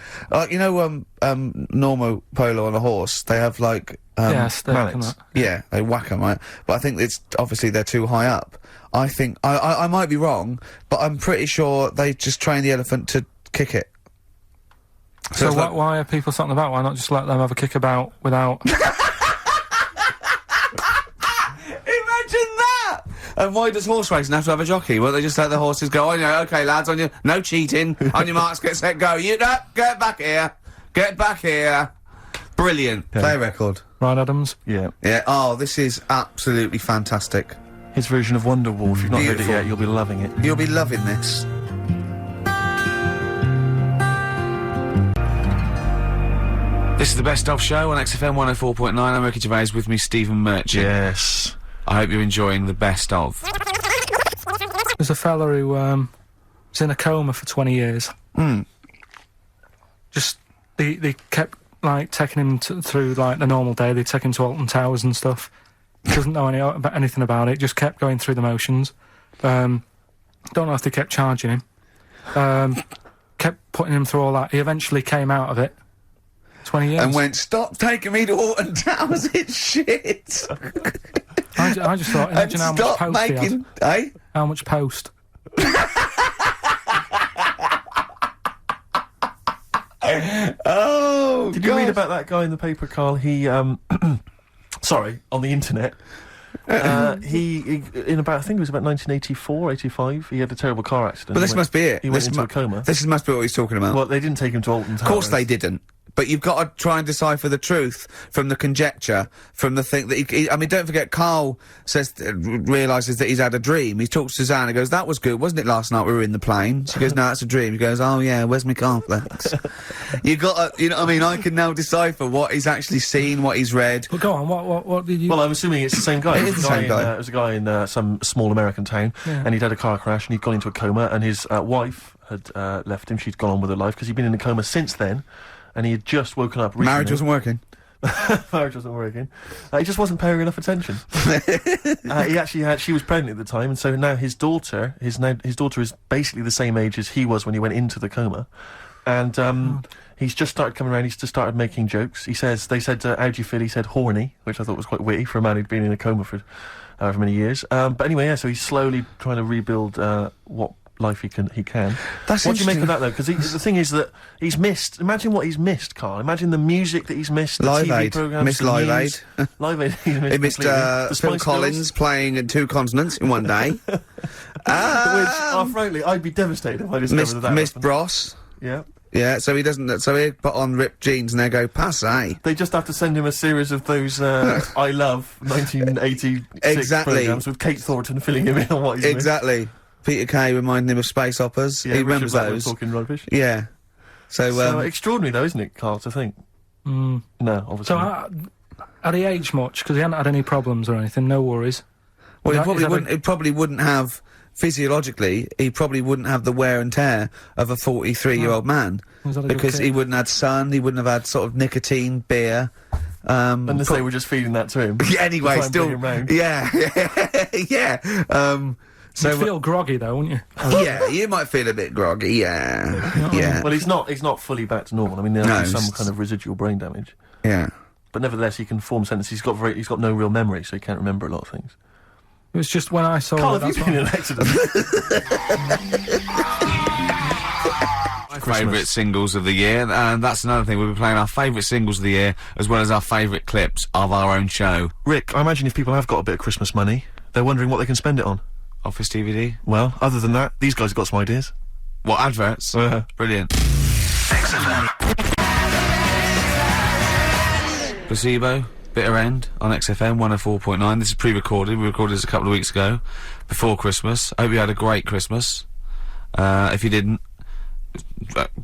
You know, normal polo on a horse, they have like,
mallets.
Yeah, they whack them, right? But I think it's, obviously they're too high up. I think, I might be wrong, but I'm pretty sure they just train the elephant to kick it.
So why are people something about? Why not just let them have a kick about without...
Imagine that! And why does horse racing have to have a jockey? Well, they just let the horses go, oh, yeah, okay, lads, no cheating, on your marks, get set, go. Get back here. Brilliant.
Yeah.
Play a record.
Ryan Adams?
Yeah.
Yeah, oh, this is absolutely fantastic.
His version of Wonderwall, if you've not heard it yet, you'll be loving it.
You'll be loving this. This is the Best Of Show on XFM 104.9. I'm Ricky Gervais, with me Stephen Merchant.
Yes.
I hope you're enjoying the Best Of.
There's a fella who was in a coma for 20 years. Just they kept like taking him through like the normal day. They take him to Alton Towers and stuff. Doesn't know anything about it. Just kept going through the motions. Don't know if they kept charging him. Kept putting him through all that. He eventually came out of it. 20 years.
And went, stop taking me to Alton Towers, it's shit.
I just thought, imagine how much post he
making,
had. How much post?
Oh,
Did you read about that guy in the paper, Carl? He, sorry, on the internet. He in about, I think it was about 1984, 85, he had a terrible car accident.
But this must be it.
He went into a coma.
This must be what he's talking about.
Well, they didn't take him to Alton Towers.
Of course they didn't. But you've got to try and decipher the truth from the conjecture, from the thing that I mean, don't forget, Carl says, realises that he's had a dream. He talks to Suzanne and goes, that was good, wasn't it, last night we were in the plane? She goes, no, that's a dream. He goes, oh yeah, where's my cornflakes? You got to, you know what I mean, I can now decipher what he's actually seen, what he's read.
Well, go on, what did you...
Well, I'm assuming it's the same guy.
It is the same guy.
It was a guy in some small American town, and he'd had a car crash, and he'd gone into a coma, and his wife had left him. She'd gone on with her life, because he'd been in a coma since then. And he had just woken up recently.
Marriage wasn't working.
Marriage wasn't working. He just wasn't paying enough attention. He actually she was pregnant at the time, and so now his daughter is basically the same age as he was when he went into the coma. And he's just started coming around, he's just started making jokes. They said, how do you feel? He said horny, which I thought was quite witty for a man who'd been in a coma for however many years. But anyway, yeah, so he's slowly trying to rebuild what life he can.
That's
what do you make of that, though? Because the thing is that he's missed. Imagine what he's missed, Carl. Imagine the music that he's missed. The
Live
TV
Aid.
programs,
Missed
the
Live
news.
Aid.
Live Aid. He
missed Phil Collins playing in 2 continents in one day.
Which, frankly, I'd be devastated if I discovered that.
Missed Bros.
Yeah.
Yeah, so he doesn't. So he put on ripped jeans and they go passe.
They just have to send him a series of those I Love 1986 programs with Kate Thornton filling him in on what he's missed.
Exactly. Peter Kay reminding him of space operas.
Yeah,
he remembers
Richard Blackwood
those.
talking rubbish.
Yeah. So
extraordinary, though, isn't it, Carl, to think? No, obviously.
So, had he aged much? Because he hadn't had any problems or anything, no worries.
Well, he probably wouldn't have, physiologically, he probably wouldn't have the wear and tear of a 43-year-old man. Because he wouldn't have had sun, he wouldn't have had sort of nicotine, beer.
Unless they were just feeding that to him.
Anyway, still. Yeah.
So you'd feel groggy though, wouldn't you?
Yeah, you might feel a bit groggy, yeah.
Well, he's not fully back to normal. I mean, there's some kind of residual brain damage.
Yeah. But
nevertheless, he can form sentences. He's got no real memory, so he can't remember a lot of things.
It was just when I saw
Carl,
it,
have you been in an accident?
My favourite singles of the year, and that's another thing. We'll be playing our favourite singles of the year, as well as our favourite clips of our own show.
Rick, I imagine if people have got a bit of Christmas money, they're wondering what they can spend it on.
Office DVD?
Well, other than that, these guys have got some ideas.
What, adverts? Brilliant. Placebo, Bitter End, on XFM 104.9. This is pre-recorded. We recorded this a couple of weeks ago, before Christmas. I hope you had a great Christmas. If you didn't,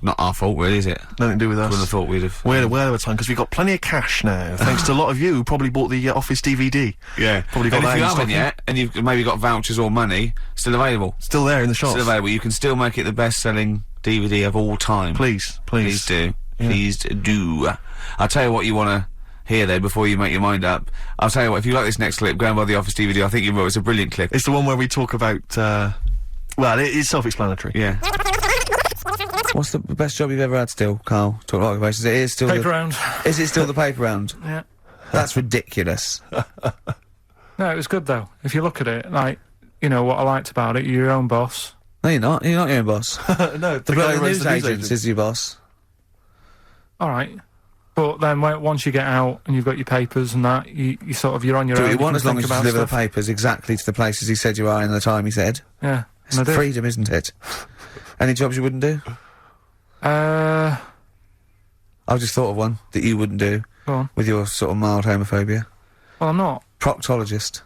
not our fault, really, is it?
Nothing to do with us.
Wouldn't have thought we'd have.
We had a whale of a time, because we've got plenty of cash now, thanks to a lot of you who probably bought the Office DVD.
Yeah.
Probably got
and
that
if you
in
haven't
stocking.
yet, and you've maybe got vouchers or money, still available.
Still there in the shops.
Still available. You can still make it the best-selling DVD of all time.
Please.
Please do.
Yeah.
Please do. I'll tell you what you want to hear, though, before you make your mind up. I'll tell you what, if you like this next clip, go and buy the Office DVD. I think you will. It's a brilliant clip.
It's the one where we talk about, well, it's self-explanatory.
Yeah. What's the best job you've ever had still, Carl? Talk like occupations. It is still
Paper round.
Is it still the paper round?
Yeah.
That's ridiculous.
No, it was good though. If you look at it, like, you know, what I liked about it, you're your own boss.
No, you're not. You're not your own boss.
No,
the news agent is your boss.
Alright. But then once you get out and you've got your papers and that, you sort of, you're on your own.
Do what you want,
can
as long
think
as you
about
deliver the
stuff.
papers exactly to the places he said you are in the time he said.
Yeah.
It's freedom, isn't it? Any jobs you wouldn't do? I've just thought of one that you wouldn't do.
Go on.
With your sort of mild homophobia.
Well, I'm not.
Proctologist.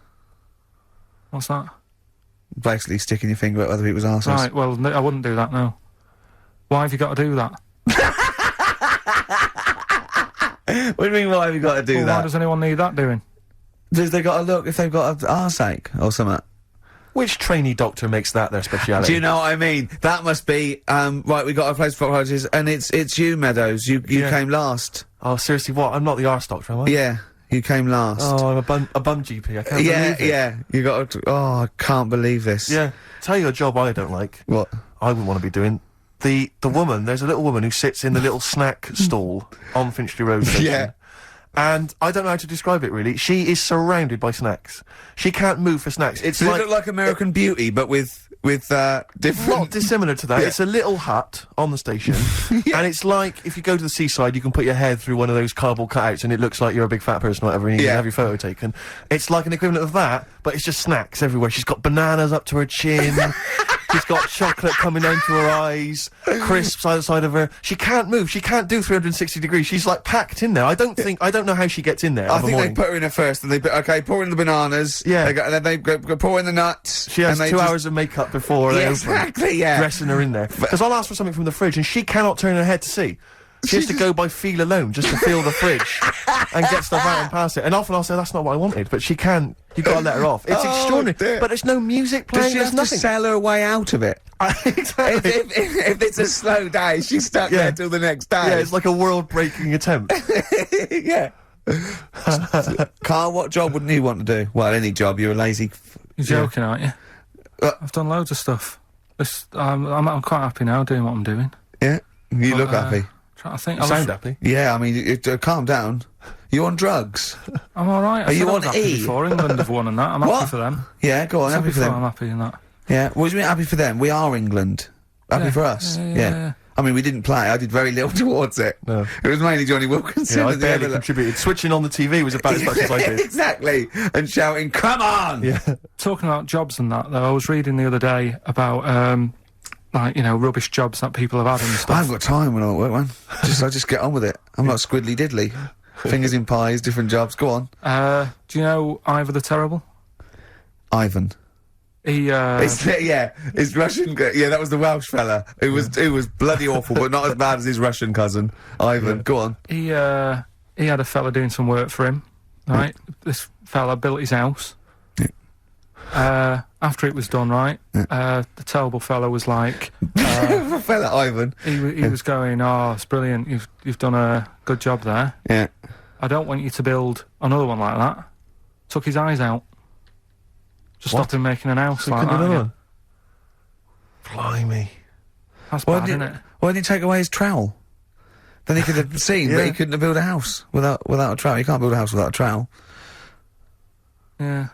What's that?
Basically sticking your finger at other people's arses.
Right, well, I wouldn't do that, no. Why have you got to do that?
What do you mean, why have you got to do that?
Why does anyone need that doing?
They got to look if they've got an arseache or something.
Which trainee doctor makes that their speciality?
Do you know what I mean? That must be, right, we got a place for apologies, and it's you, Meadows. You came last.
Oh, seriously, what? I'm not the arse doctor, am I?
Yeah, you came last.
Oh, I'm a bum GP, I can't believe it.
Yeah, you got to, I can't believe this.
Yeah. Tell you a job I don't like.
What?
I wouldn't want to be doing. The woman, there's a little woman who sits in the little snack stall on Finchley Road station.
Yeah.
And I don't know how to describe it, really. She is surrounded by snacks. She can't move for snacks. It's
Does
like...
it look like American Beauty, but with different...
Not dissimilar to that.
Yeah.
It's a little hut on the station. And it's like, if you go to the seaside, you can put your head through one of those cardboard cutouts and it looks like you're a big fat person or whatever, and you can have your photo taken. It's like an equivalent of that, but it's just snacks everywhere. She's got bananas up to her chin. She's got chocolate coming down to her eyes, crisps either side of her. She can't move. She can't do 360 degrees. She's like packed in there. I don't know how she gets in there.
I think they put her in there first, and okay, pour in the bananas.
Yeah.
And then they go pour in the nuts.
She has 2 hours of makeup before they open.
Exactly, yeah.
Dressing her in there. Because I'll ask for something from the fridge, and she cannot turn her head to see. She has to go by feel alone, just to feel the fridge, and get stuff out and pass it. And often I'll say, that's not what I wanted, but she can. You've got to let her off. It's extraordinary.
Dear.
But there's no music playing,
Does she have
nothing.
to sell her way out of it?
Exactly.
If it's a slow day, she's stuck there till the next day.
Yeah, it's like a world-breaking attempt.
Yeah. Carl, what job wouldn't you want to do? Well, any job. You're a lazy...
You're joking, aren't you? I've done loads of stuff. I'm quite happy now doing what I'm doing.
Yeah? You look happy.
Trying to think.
You sound happy.
Yeah, I mean, calm down. You on drugs?
I'm alright.
Are you on
happy
E?
before England have won and that. I'm happy for them.
Yeah, go on, happy for them.
I'm happy in that.
Yeah, what do you mean happy for them? We are England. Happy for us? Yeah. I mean, we didn't play. I did very little towards it.
No.
It was mainly Johnny Wilkinson.
Yeah, I barely contributed. Switching on the TV was about as much as I did.
Exactly. And shouting, come on!
Yeah.
Talking about jobs and that, though, I was reading the other day about, like, you know, rubbish jobs that people have had and stuff.
I haven't got time when I'm at work, man. I just get on with it. I'm not squiddly diddly. Fingers in pies, different jobs. Go on.
Do you know Ivor the Terrible?
Ivan. His Russian. Yeah, that was the Welsh fella. It was bloody awful, but not as bad as his Russian cousin, Ivan. Yeah. Go on.
He had a fella doing some work for him, right? This fella built his house. Yeah. After it was done, right? The terrible fella was like,
fella Ivan.
He was going, oh, it's brilliant. You've done a good job there.
Yeah.
I don't want you to build another one like that. Took his eyes out. Just stopped him making an house like that. Yeah.
Blimey.
That's bad, isn't it?
Why didn't he take away his trowel? Then he could have seen, but he couldn't have built a house without a trowel. You can't build a house without a trowel.
Yeah.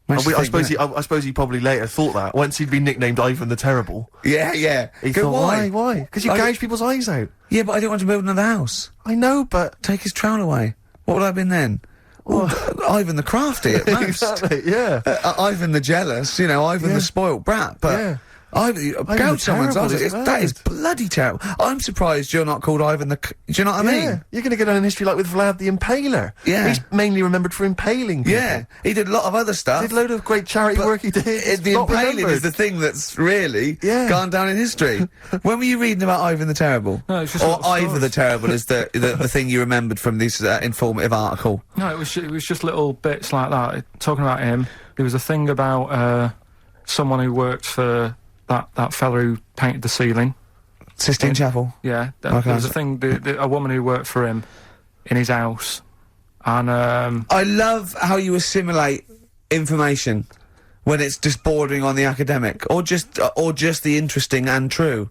I suppose he probably later thought that, once he'd been nicknamed Ivan the Terrible.
Yeah.
He thought, why? Because you gouge people's eyes out.
Yeah, but I didn't want to build another house.
I know, but...
Take his trowel away. What would I have been then? Ivan the Crafty at most.
Exactly, yeah.
Ivan the Jealous, you know, Ivan the spoilt brat, but... Gouge someone's eyes. That is bloody terrible. I'm surprised you're not called Ivan the... Do you know what I mean?
You're going to get on in history like with Vlad the Impaler.
Yeah.
He's mainly remembered for impaling people.
Yeah. He did a lot of other stuff.
Did a load of great charity work he did.
The impaling is the thing that's really gone down in history. When were you reading about Ivan the Terrible?
No, it's just...
Or Ivor the Terrible is the thing you remembered from this informative article?
No, it was just little bits like that. Talking about him, there was a thing about someone who worked for that fella who painted the ceiling.
Sistine Chapel?
Yeah. There was a thing, a woman who worked for him in his house. And,
I love how you assimilate information when it's just bordering on the academic, or just the interesting and true.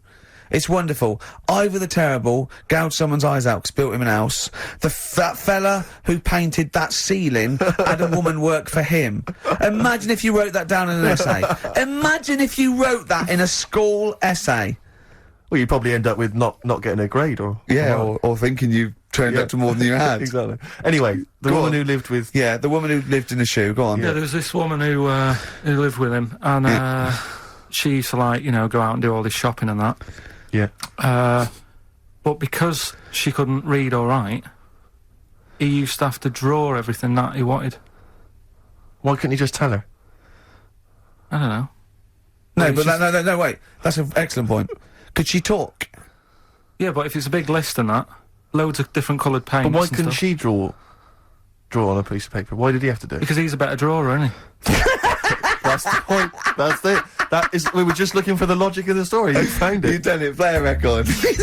It's wonderful. Ivor the Terrible gouged someone's eyes out 'cause built him an house. That fella who painted that ceiling had a woman work for him. Imagine if you wrote that down in an essay. Imagine if you wrote that in a school essay.
Well, you'd probably end up with not getting a grade, or...
Yeah, or thinking you turned up to more than you had.
Exactly. Anyway, the woman who lived with...
Yeah, the woman who lived in a shoe, go on.
Yeah, there was this woman who lived with him, and she used to, like, you know, go out and do all this shopping and that.
Yeah.
But because she couldn't read or write, he used to have to draw everything that he wanted.
Why couldn't he just tell her?
I don't know.
No, wait. That's an excellent point. Could she talk?
Yeah, but if it's a big list and that, loads of different coloured paints.
But why couldn't she draw on a piece of paper? Why did he have to do it?
Because he's a better drawer, isn't he?
That's the point. That's it. That is. We were just looking for the logic of the story. You found it.
You've done it. Play a record. This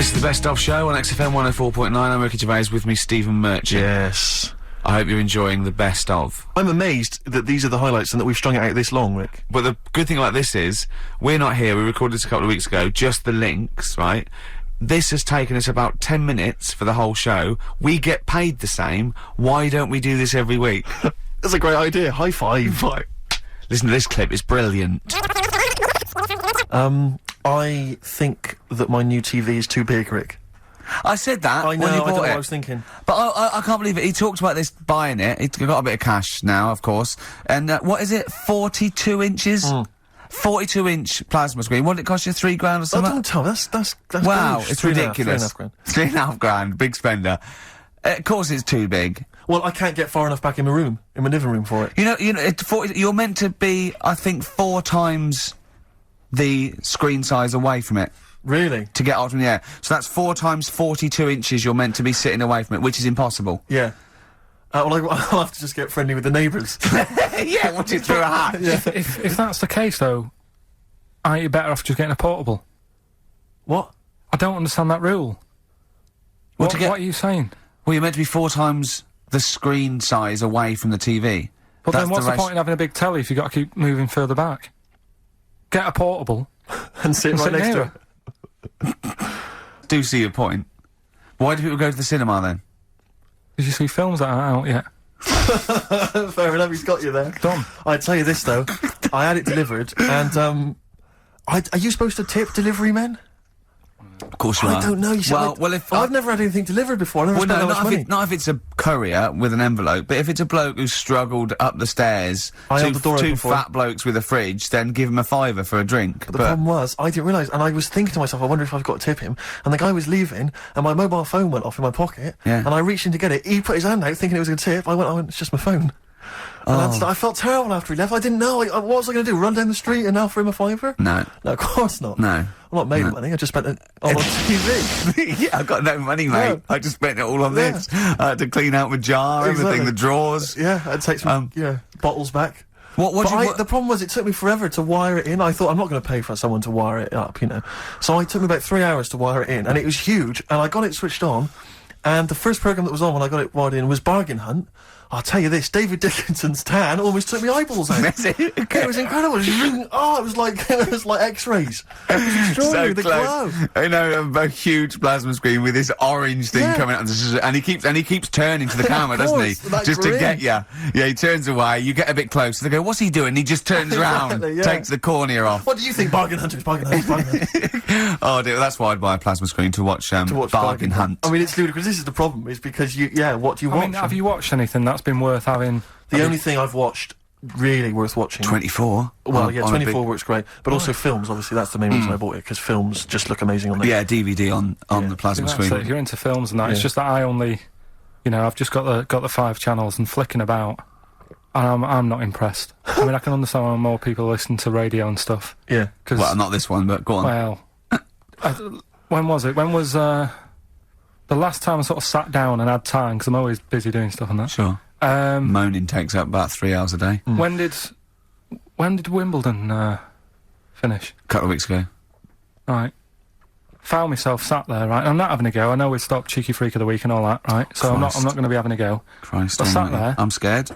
is the Best Of Show on XFM 104.9. I'm Ricky Gervais, with me Stephen Merchant.
Yes.
I hope you're enjoying the Best Of.
I'm amazed that these are the highlights and that we've strung it out this long, Rick.
But the good thing about this is, we're not here, we recorded this a couple of weeks ago, just the links, right? This has taken us about 10 minutes for the whole show. We get paid the same. Why don't we do this every week?
That's a great idea. High five.
Listen to this clip, it's brilliant.
I think that my new TV is too big, Rick.
I said that
I know,
when you
I don't know
bought
what
it.
I was thinking.
But I can't believe it. He talked about this buying it. He's got a bit of cash now, of course. And what is it? 42 inches? 42-inch plasma screen. What did it cost you? $3,000 or something?
Don't tell. That's
wow,
gross.
it's ridiculous. $3,500. Big spender. Of course, it's too big.
Well, I can't get far enough back in my room, in my living room for it.
You know, you're meant to be, I think, 4 times the screen size away from it.
Really?
To get out from the air. So that's 4 times 42 inches you're meant to be sitting away from it, which is impossible.
Yeah. Well, I'll have to just get friendly with the neighbours.
Yeah, watch it through a hat.
Yeah. If that's the case, though, aren't you better off just getting a portable?
What?
I don't understand that rule. What are you saying?
Well, you're meant to be 4 times the screen size away from the TV.
But then what's the point in having a big telly if you've got to keep moving further back? Get a portable.
and sit right next to it.
Do see your point. Why do people go to the cinema then?
Did you see films that aren't out yet?
Fair enough, he's got you there.
Done.
I'd tell you this though, I had it delivered, and are you supposed to tip delivery men?
Of course you are.
I don't know. You see,
well, if
I've never had anything delivered before. I've never spent that much money.
Not if it's a courier with an envelope, but if it's a bloke who's struggled up the stairs, two fat blokes with a fridge, then give him a £5 for a drink.
But the problem was, I didn't realise, and I was thinking to myself, I wonder if I've got to tip him. And the guy was leaving, and my mobile phone went off in my pocket, and I reached in to get it. He put his hand out, thinking it was a tip. I went, it's just my phone. And I felt terrible after he left. I didn't know. What was I going to do? Run down the street and offer him a £5?
No.
No, of course not.
No.
I'm not made of money. I just spent it on TV.
Yeah, I've got no money, mate.
No.
I just spent it all on this. I had to clean out my jar, everything, the drawers.
Yeah, I'd take some bottles back. The problem was, it took me forever to wire it in. I thought, I'm not going to pay for someone to wire it up, you know. So it took me about 3 hours to wire it in, and it was huge, and I got it switched on, and the first programme that was on when I got it wired in was Bargain Hunt. I'll tell you this, David Dickinson's tan almost took me eyeballs out. It was incredible. It was like X-rays. It was extraordinary. The glow.
I know, a huge plasma screen with this orange thing coming out, and he keeps turning to the camera, doesn't he? Just to get you. Yeah, he turns away. You get a bit closer. They go, "What's he doing?" He just turns around, takes the cornea off.
What do you think, Bargain Hunters? Bargain Hunters.
Oh dear, that's why I'd buy a plasma screen to watch Bargain Hunt.
I mean, it's ludicrous. This is the problem. Is because what do you watch?
I mean, have you watched anything that's been worth having?
The only thing I've watched really worth watching.
24.
Well, 24 works great, but also films. Obviously, that's the main reason I bought it, because films just look amazing on there.
Yeah, DVD on the plasma screen.
So if you're into films and that, it's just that I only, I've just got the 5 channels and flicking about, and I'm not impressed. I mean, I can understand why more people listen to radio and stuff.
Yeah.
Well, not this one, but go on.
Well, when was it? When was the last time I sort of sat down and had time, because I'm always busy doing stuff and that.
Sure. Moaning takes up about 3 hours a day.
When did Wimbledon finish?
A couple of weeks ago.
Right. Found myself sat there, right? I'm not having a go. I know we stopped Cheeky Freak of the Week and all that, right? So I'm not going to be having a go.
Christ,
I sat there.
I'm scared.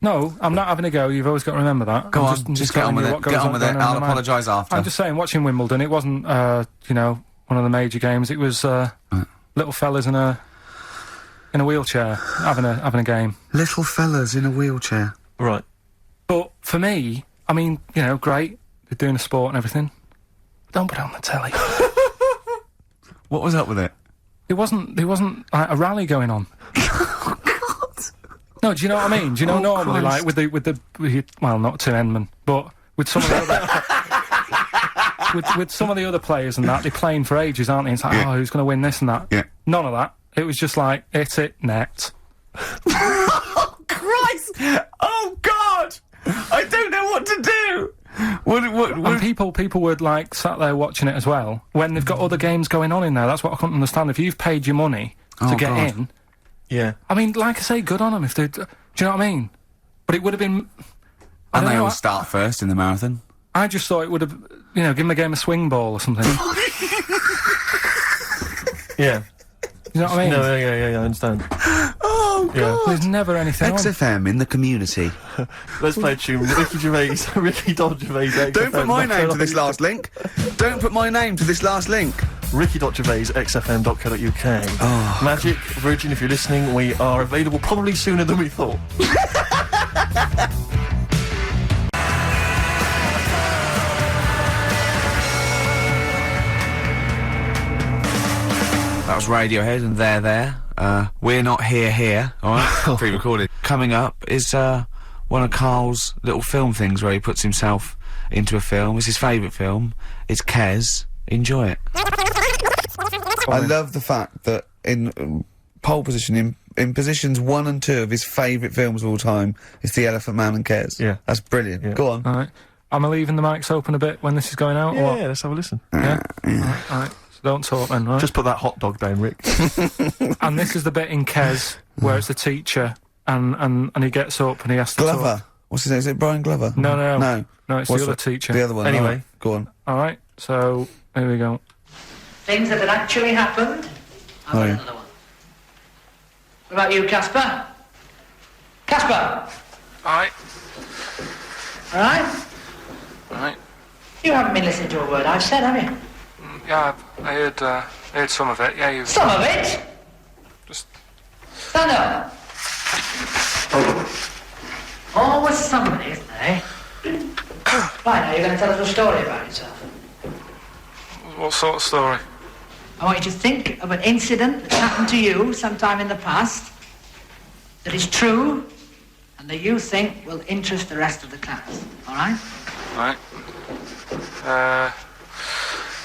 No, I'm not having a go. You've always got to remember that.
Go on, just get on with it. Get on with it. I'll apologise after.
I'm just saying, watching Wimbledon, it wasn't, one of the major games. It was little fellas in a wheelchair having a game.
Little fellas in a wheelchair.
Right.
But for me, I mean, great. They're doing a sport and everything. Don't put it on the telly.
What was up with it?
There wasn't like a rally going on. No, do you know what I mean? Do you know normally,
Christ.
like with the well, not Tim Enman, but with some of the other with some of the other players and that, they're playing for ages, aren't they? It's like, who's going to win this and that?
Yeah.
None of that. It was just like, hit it, net.
Oh, Christ! Oh, God! I don't know what to do!
And people would like sat there watching it as well when they've got other games going on in there. That's what I couldn't understand. If you've paid your money to get in,
yeah.
I mean, like I say, good on them if they. Do you know what I mean? But it would have been.
And they all start first in the marathon.
I just thought it would have, you know, given the game a swing ball or something.
Yeah.
You know what I mean?
No, yeah, I understand.
Oh, God.
Yeah.
There's never anything
XFM in the community.
Let's play a tune. Ricky Gervais, Ricky.Gervais.
Don't put my name to this last link. Don't put my name to this last link.
Ricky.Gervais, xfm.co.uk.
Oh.
Magic, Virgin, if you're listening, we are available probably sooner than we thought.
That was Radiohead and They're There. We're Not Here, alright? Pre-recorded. Coming up is one of Karl's little film things where he puts himself into a film. It's his favourite film. It's Kes. Enjoy it. I love the fact that in pole position, in positions 1 and 2 of his favourite films of all time, is The Elephant Man and Kes.
Yeah.
That's brilliant.
Yeah.
Go on.
Alright. Am I leaving the mics open a bit when this is going out?
Yeah, let's have a listen.
Yeah? Alright. So don't talk then, right?
Just put that hot dog down, Rick.
And this is the bit in Kes where it's the teacher and he gets up and he has to
Glover.
talk.
What's his name? Is it Brian Glover?
No,
What's
it's the other teacher.
The other one.
Anyway.
Right. Go on.
Alright, so here we go.
Things that had actually happened. I've got another one. What about you, Casper? Casper!
Alright.
Alright?
Alright.
You haven't been listening to a word I've said, have you?
Yeah, I heard some of it, yeah, you...
Some of it?
Just...
Stand up. Always somebody, isn't there? Right, now you're going to tell us a story about yourself.
What sort of story?
I want you to think of an incident that's happened to you sometime in the past that is true and that you think will interest the rest of the class. All right?
Right.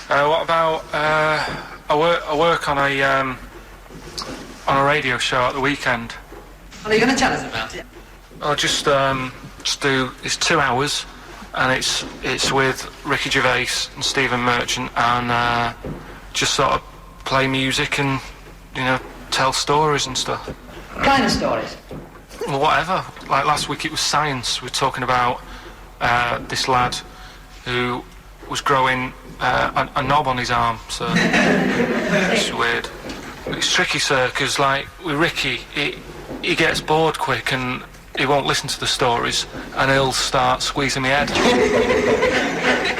What about, I work on a radio show at the weekend.
Well, are you going to tell us about it?
I'll just do, it's 2 hours, and it's with Ricky Gervais and Stephen Merchant, and just sort of play music and, you know, tell stories and stuff.
What kind of stories?
Well, whatever. Like last week it was science. We were talking about this lad who was growing a knob on his arm, so it's weird. It's tricky, sir, because like with Ricky, he gets bored quick and he won't listen to the stories, and he'll start squeezing my head.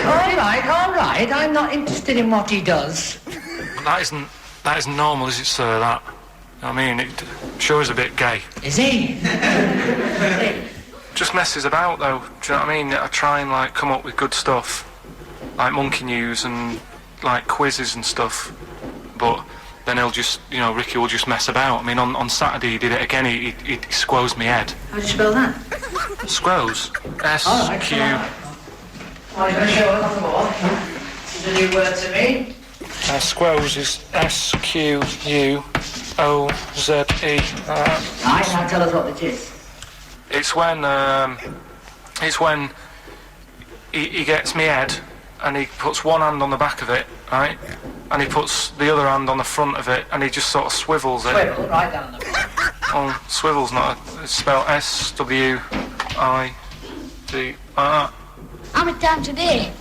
All right. I'm not interested in what he does.
That isn't normal, is it, sir? That. I mean, it sure is a bit gay.
Is he?
Just messes about, though. Do you know what I mean? I try and like come up with good stuff, like monkey news and like quizzes and stuff, but then he'll just, you know, Ricky will just mess about. I mean, on Saturday he did it again. He squoze me head.
How do you spell that?
Squoze. S-Q...
Are you going to show us on the board? This is a new word to me.
Squoze is S-Q-U-O-Z-E.
Right, now tell us what it is.
It's when he gets me head and he puts one hand on the back of it, right? And he puts the other hand on the front of it and he just sort of swivels it.
Swivel, right down the
Oh, swivel's not it's spelled S-W-I-D.
How many times a day?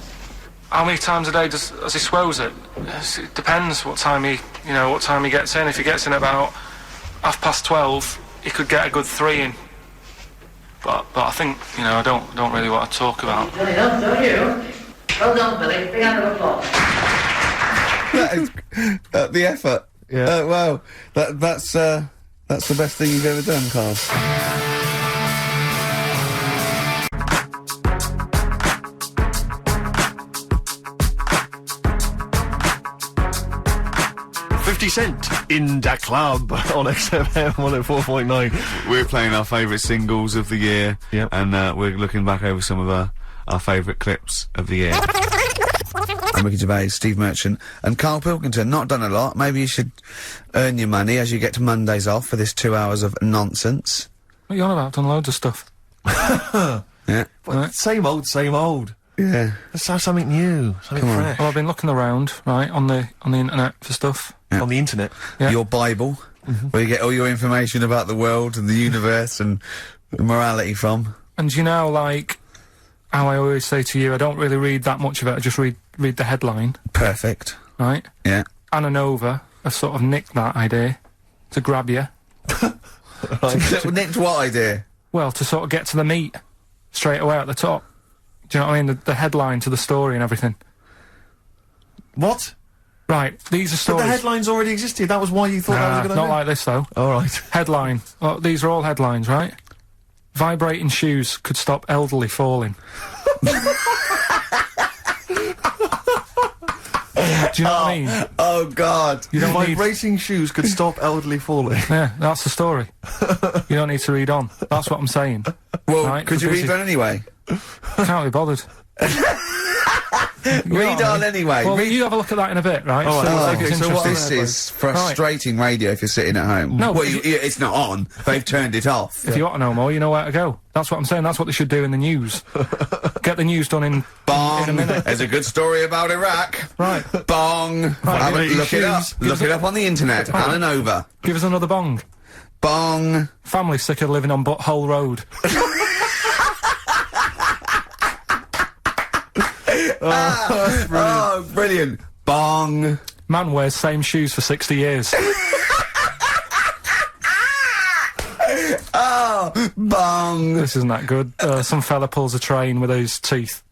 How many times a day does he swells it? It depends what time he gets in. If he gets in about 12:30, he could get a good 3 in. But I think, you know, I don't really want to talk about.
Well enough, don't you? Well done, Billy. Big hand of applause.
That is the effort.
Yeah.
Wow. That's the best thing you've ever done, Karl.
50 Cent in da club on XFM 104.9.
We're playing our favourite singles of the year,
yep.
And we're looking back over some of our favourite clips of the year. I'm Ricky Gervais, Steve Merchant, and Karl Pilkington. Not done a lot. Maybe you should earn your money as you get to Mondays off for this 2 hours of nonsense.
What are you on about? I've done loads of stuff.
Yeah.
Well, same old, same old.
Yeah.
Let's have something new, something fresh.
Well, I've been looking around, right, on the internet for stuff.
Yeah.
On the internet?
Yeah.
Your Bible, where you get all your information about the world and the universe and morality from.
And you know, like, how I always say to you, I don't really read that much of it, I just read the headline.
Perfect.
Right?
Yeah.
Anna Nova have sort of nicked that idea to grab you.
Nicked what idea?
Well, to sort of get to the meat straight away at the top. Do you know what I mean? The headline to the story and everything.
What?
Right, these are stories.
But the headlines already existed. That was why you thought that was a good idea.
Not like this, though.
All right.
Headline. Well, these are all headlines, right? Vibrating shoes could stop elderly falling. Do you know what I mean?
Oh, God.
You don't
Vibrating shoes could stop elderly falling.
Yeah, that's the story. You don't need to read on. That's what I'm saying.
Well,
right?
could you read on anyway?
Can't be bothered.
Read on anyway.
Well, you have a look at that in a bit, right?
So what this is frustrating radio if you're sitting at home.
No,
well, it's not on. They've turned it off.
If you want to know more, you know where to go. That's what I'm saying. That's what they should do in the news. Get the news done in a minute.
There's a good story about Iraq.
Right.
Bong.
Right.
Look it up. Look it up on the internet.
Right.
Anna Nova.
Give us another bong.
Bong.
Family sick of living on Butthole Road.
Oh, brilliant. Bong.
Man wears same shoes for 60 years.
Oh, bong.
This isn't that good. Some fella pulls a train with his teeth.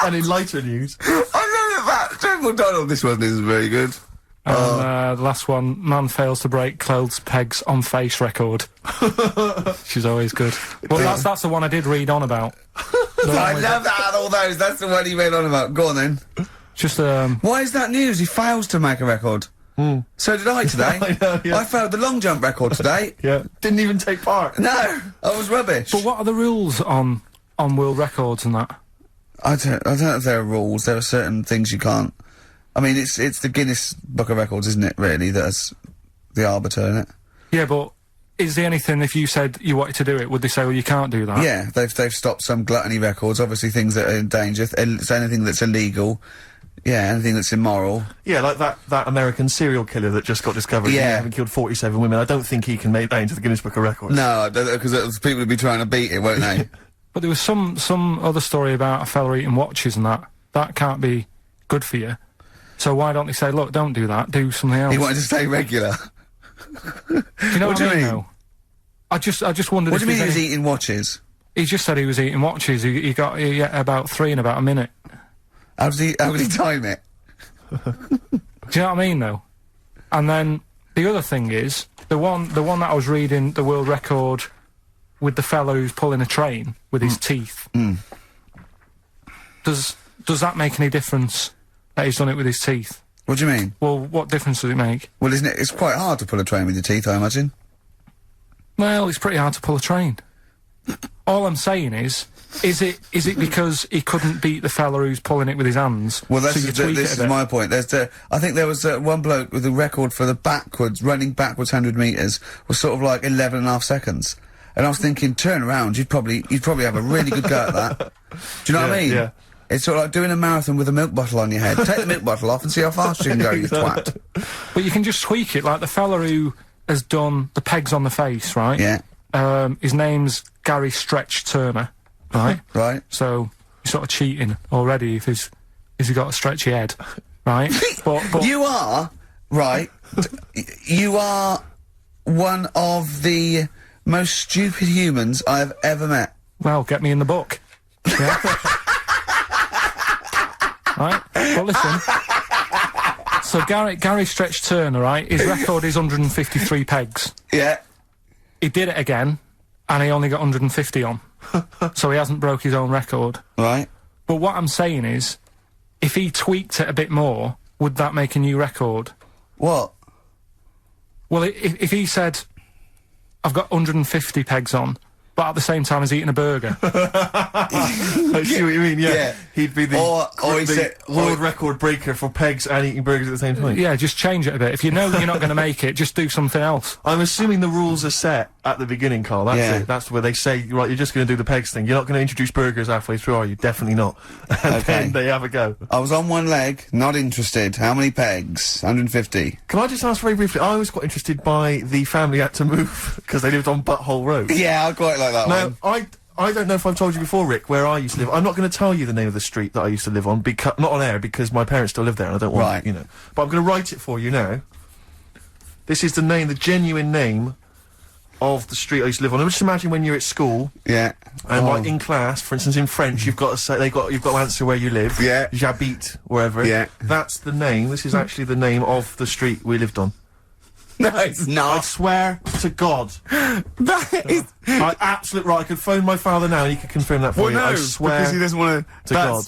And in lighter news.
I know that. Joe McDonald, this one isn't very good.
And the last one, man fails to break clothes pegs on face record. She's always good. Well, that's the one I did read on about.
I love that out of all those. That's the one he read on about. Go on then.
Just
why is that news? He fails to make a record. So did I today.
I know, yeah.
I failed the long jump record today.
Yeah. Didn't even take part.
No, I was rubbish.
But what are the rules on world records and that?
I don't know if there are rules. There are certain things you can't. I mean, it's the Guinness Book of Records, isn't it? Really, that's the arbiter, isn't it?
Yeah, but is there anything, if you said you wanted to do it, would they say, well, you can't do that?
Yeah, they've stopped some gluttony records, obviously things that are in danger, it's anything that's illegal, yeah, anything that's immoral.
Yeah, like that American serial killer that just got discovered.
Yeah.
Having killed 47 women. I don't think he can make that into the Guinness Book of Records.
No, because people would be trying to beat it, won't they?
But there was some other story about a fella eating watches and that. That can't be good for you. So why don't they say, look, don't do that, do something else?
He wanted to stay regular.
Do you know what I mean? Though? I just wondered.
What do you mean he was eating watches?
He just said he was eating watches. He got about 3 in about a minute.
How did he time it?
Do you know what I mean, though? And then the other thing is the one that I was reading, the world record with the fellow who's pulling a train with his teeth. Does that make any difference that he's done it with his teeth?
What do you mean?
Well, what difference does it make?
Well, isn't it? It's quite hard to pull a train with your teeth, I imagine.
Well, it's pretty hard to pull a train. All I'm saying is it because he couldn't beat the fella who's pulling it with his hands?
Well,
this
is my point. I think there was one bloke with a record for the running backwards 100 metres was sort of like 11.5 seconds. And I was thinking, turn around, you'd probably have a really good go at that. Do you know what I mean?
Yeah.
It's sort of like doing a marathon with a milk bottle on your head. Take the milk bottle off and see how fast you can go, you twat.
But you can just tweak it, like the fella who has done the pegs on the face, right?
Yeah.
His name's Gary Stretch Turner, right?
Right.
So you're sort of cheating already if he's got a stretchy head, right? but
you are right. You are one of the most stupid humans I have ever met.
Well, get me in the book. Yeah. Right? Well, listen. So Gary Stretch Turner, right? His record is 153 pegs.
Yeah.
He did it again, and he only got 150 on. So he hasn't broke his own record.
Right.
But what I'm saying is, if he tweaked it a bit more, would that make a new record?
What?
Well, if he said, I've got 150 pegs on, but at the same time as eating a burger.
I see what you mean, yeah. He'd be the, world record breaker for pegs and eating burgers at the same time.
Yeah, just change it a bit. If you know you're not going to make it, just do something else.
I'm assuming the rules are set at the beginning, Carl. That's it. That's where they say, right, you're just going to do the pegs thing. You're not going to introduce burgers halfway through, are you? Definitely not. And then they have a go.
I was on one leg, not interested. How many pegs? 150.
Can I just ask very briefly, I was quite interested by the family had to move because they lived on Butthole Road.
Yeah, I quite like that one.
Now, I don't know if I've told you before, Rick, where I used to live. I'm not going to tell you the name of the street that I used to live on, not on air, because my parents still live there and I don't want, you know. But I'm going to write it for you now. This is the genuine name of the street I used to live on. Just imagine when you're at school.
Yeah.
And like in class, for instance, in French, you've got to say, you've got to answer where you live.
Yeah.
J'habite, wherever.
Yeah.
That's the name. This is actually the name of the street we lived on.
No, it's not.
I swear to God.
That is...
Absolute right. I could phone my father now and he could confirm that for you. I swear
because he doesn't want
to God.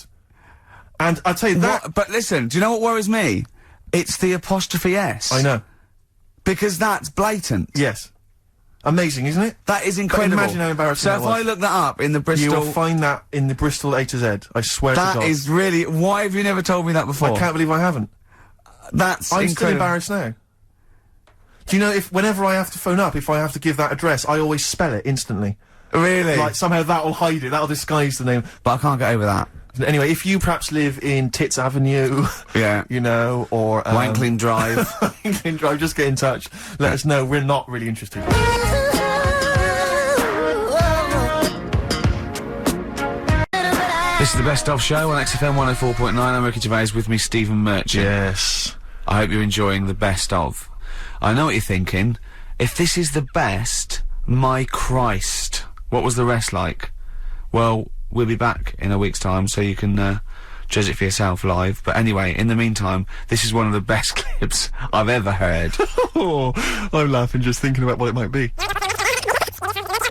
And I'll tell you that...
But listen, do you know what worries me? It's the apostrophe S.
I know.
Because that's blatant.
Yes. Amazing, isn't it?
That is incredible.
But imagine how embarrassing that was.
So if I look that up in the Bristol...
You will find that in the Bristol A to Z. I swear to God.
That is really... Why have you never told me that before?
I can't believe I haven't.
That's
I'm
incredible.
still embarrassed now. Do you know, whenever I have to phone up, if I have to give that address, I always spell it instantly.
Really?
Like, somehow that'll hide it, that'll disguise the name.
But I can't get over that.
Anyway, if you perhaps live in Tits Avenue,
yeah,
you know, or...
Wankling Drive.
Wankling Drive, just get in touch. Let us know, we're not really interested.
This is the Best Of Show on XFM 104.9. I'm Ricky Gervais, with me, Stephen Merchant.
Yes.
I hope you're enjoying the Best Of. I know what you're thinking. If this is the best, my Christ, what was the rest like? Well, we'll be back in a week's time, so you can judge it for yourself live. But anyway, in the meantime, this is one of the best clips I've ever heard.
Oh, I'm laughing just thinking about what it might be.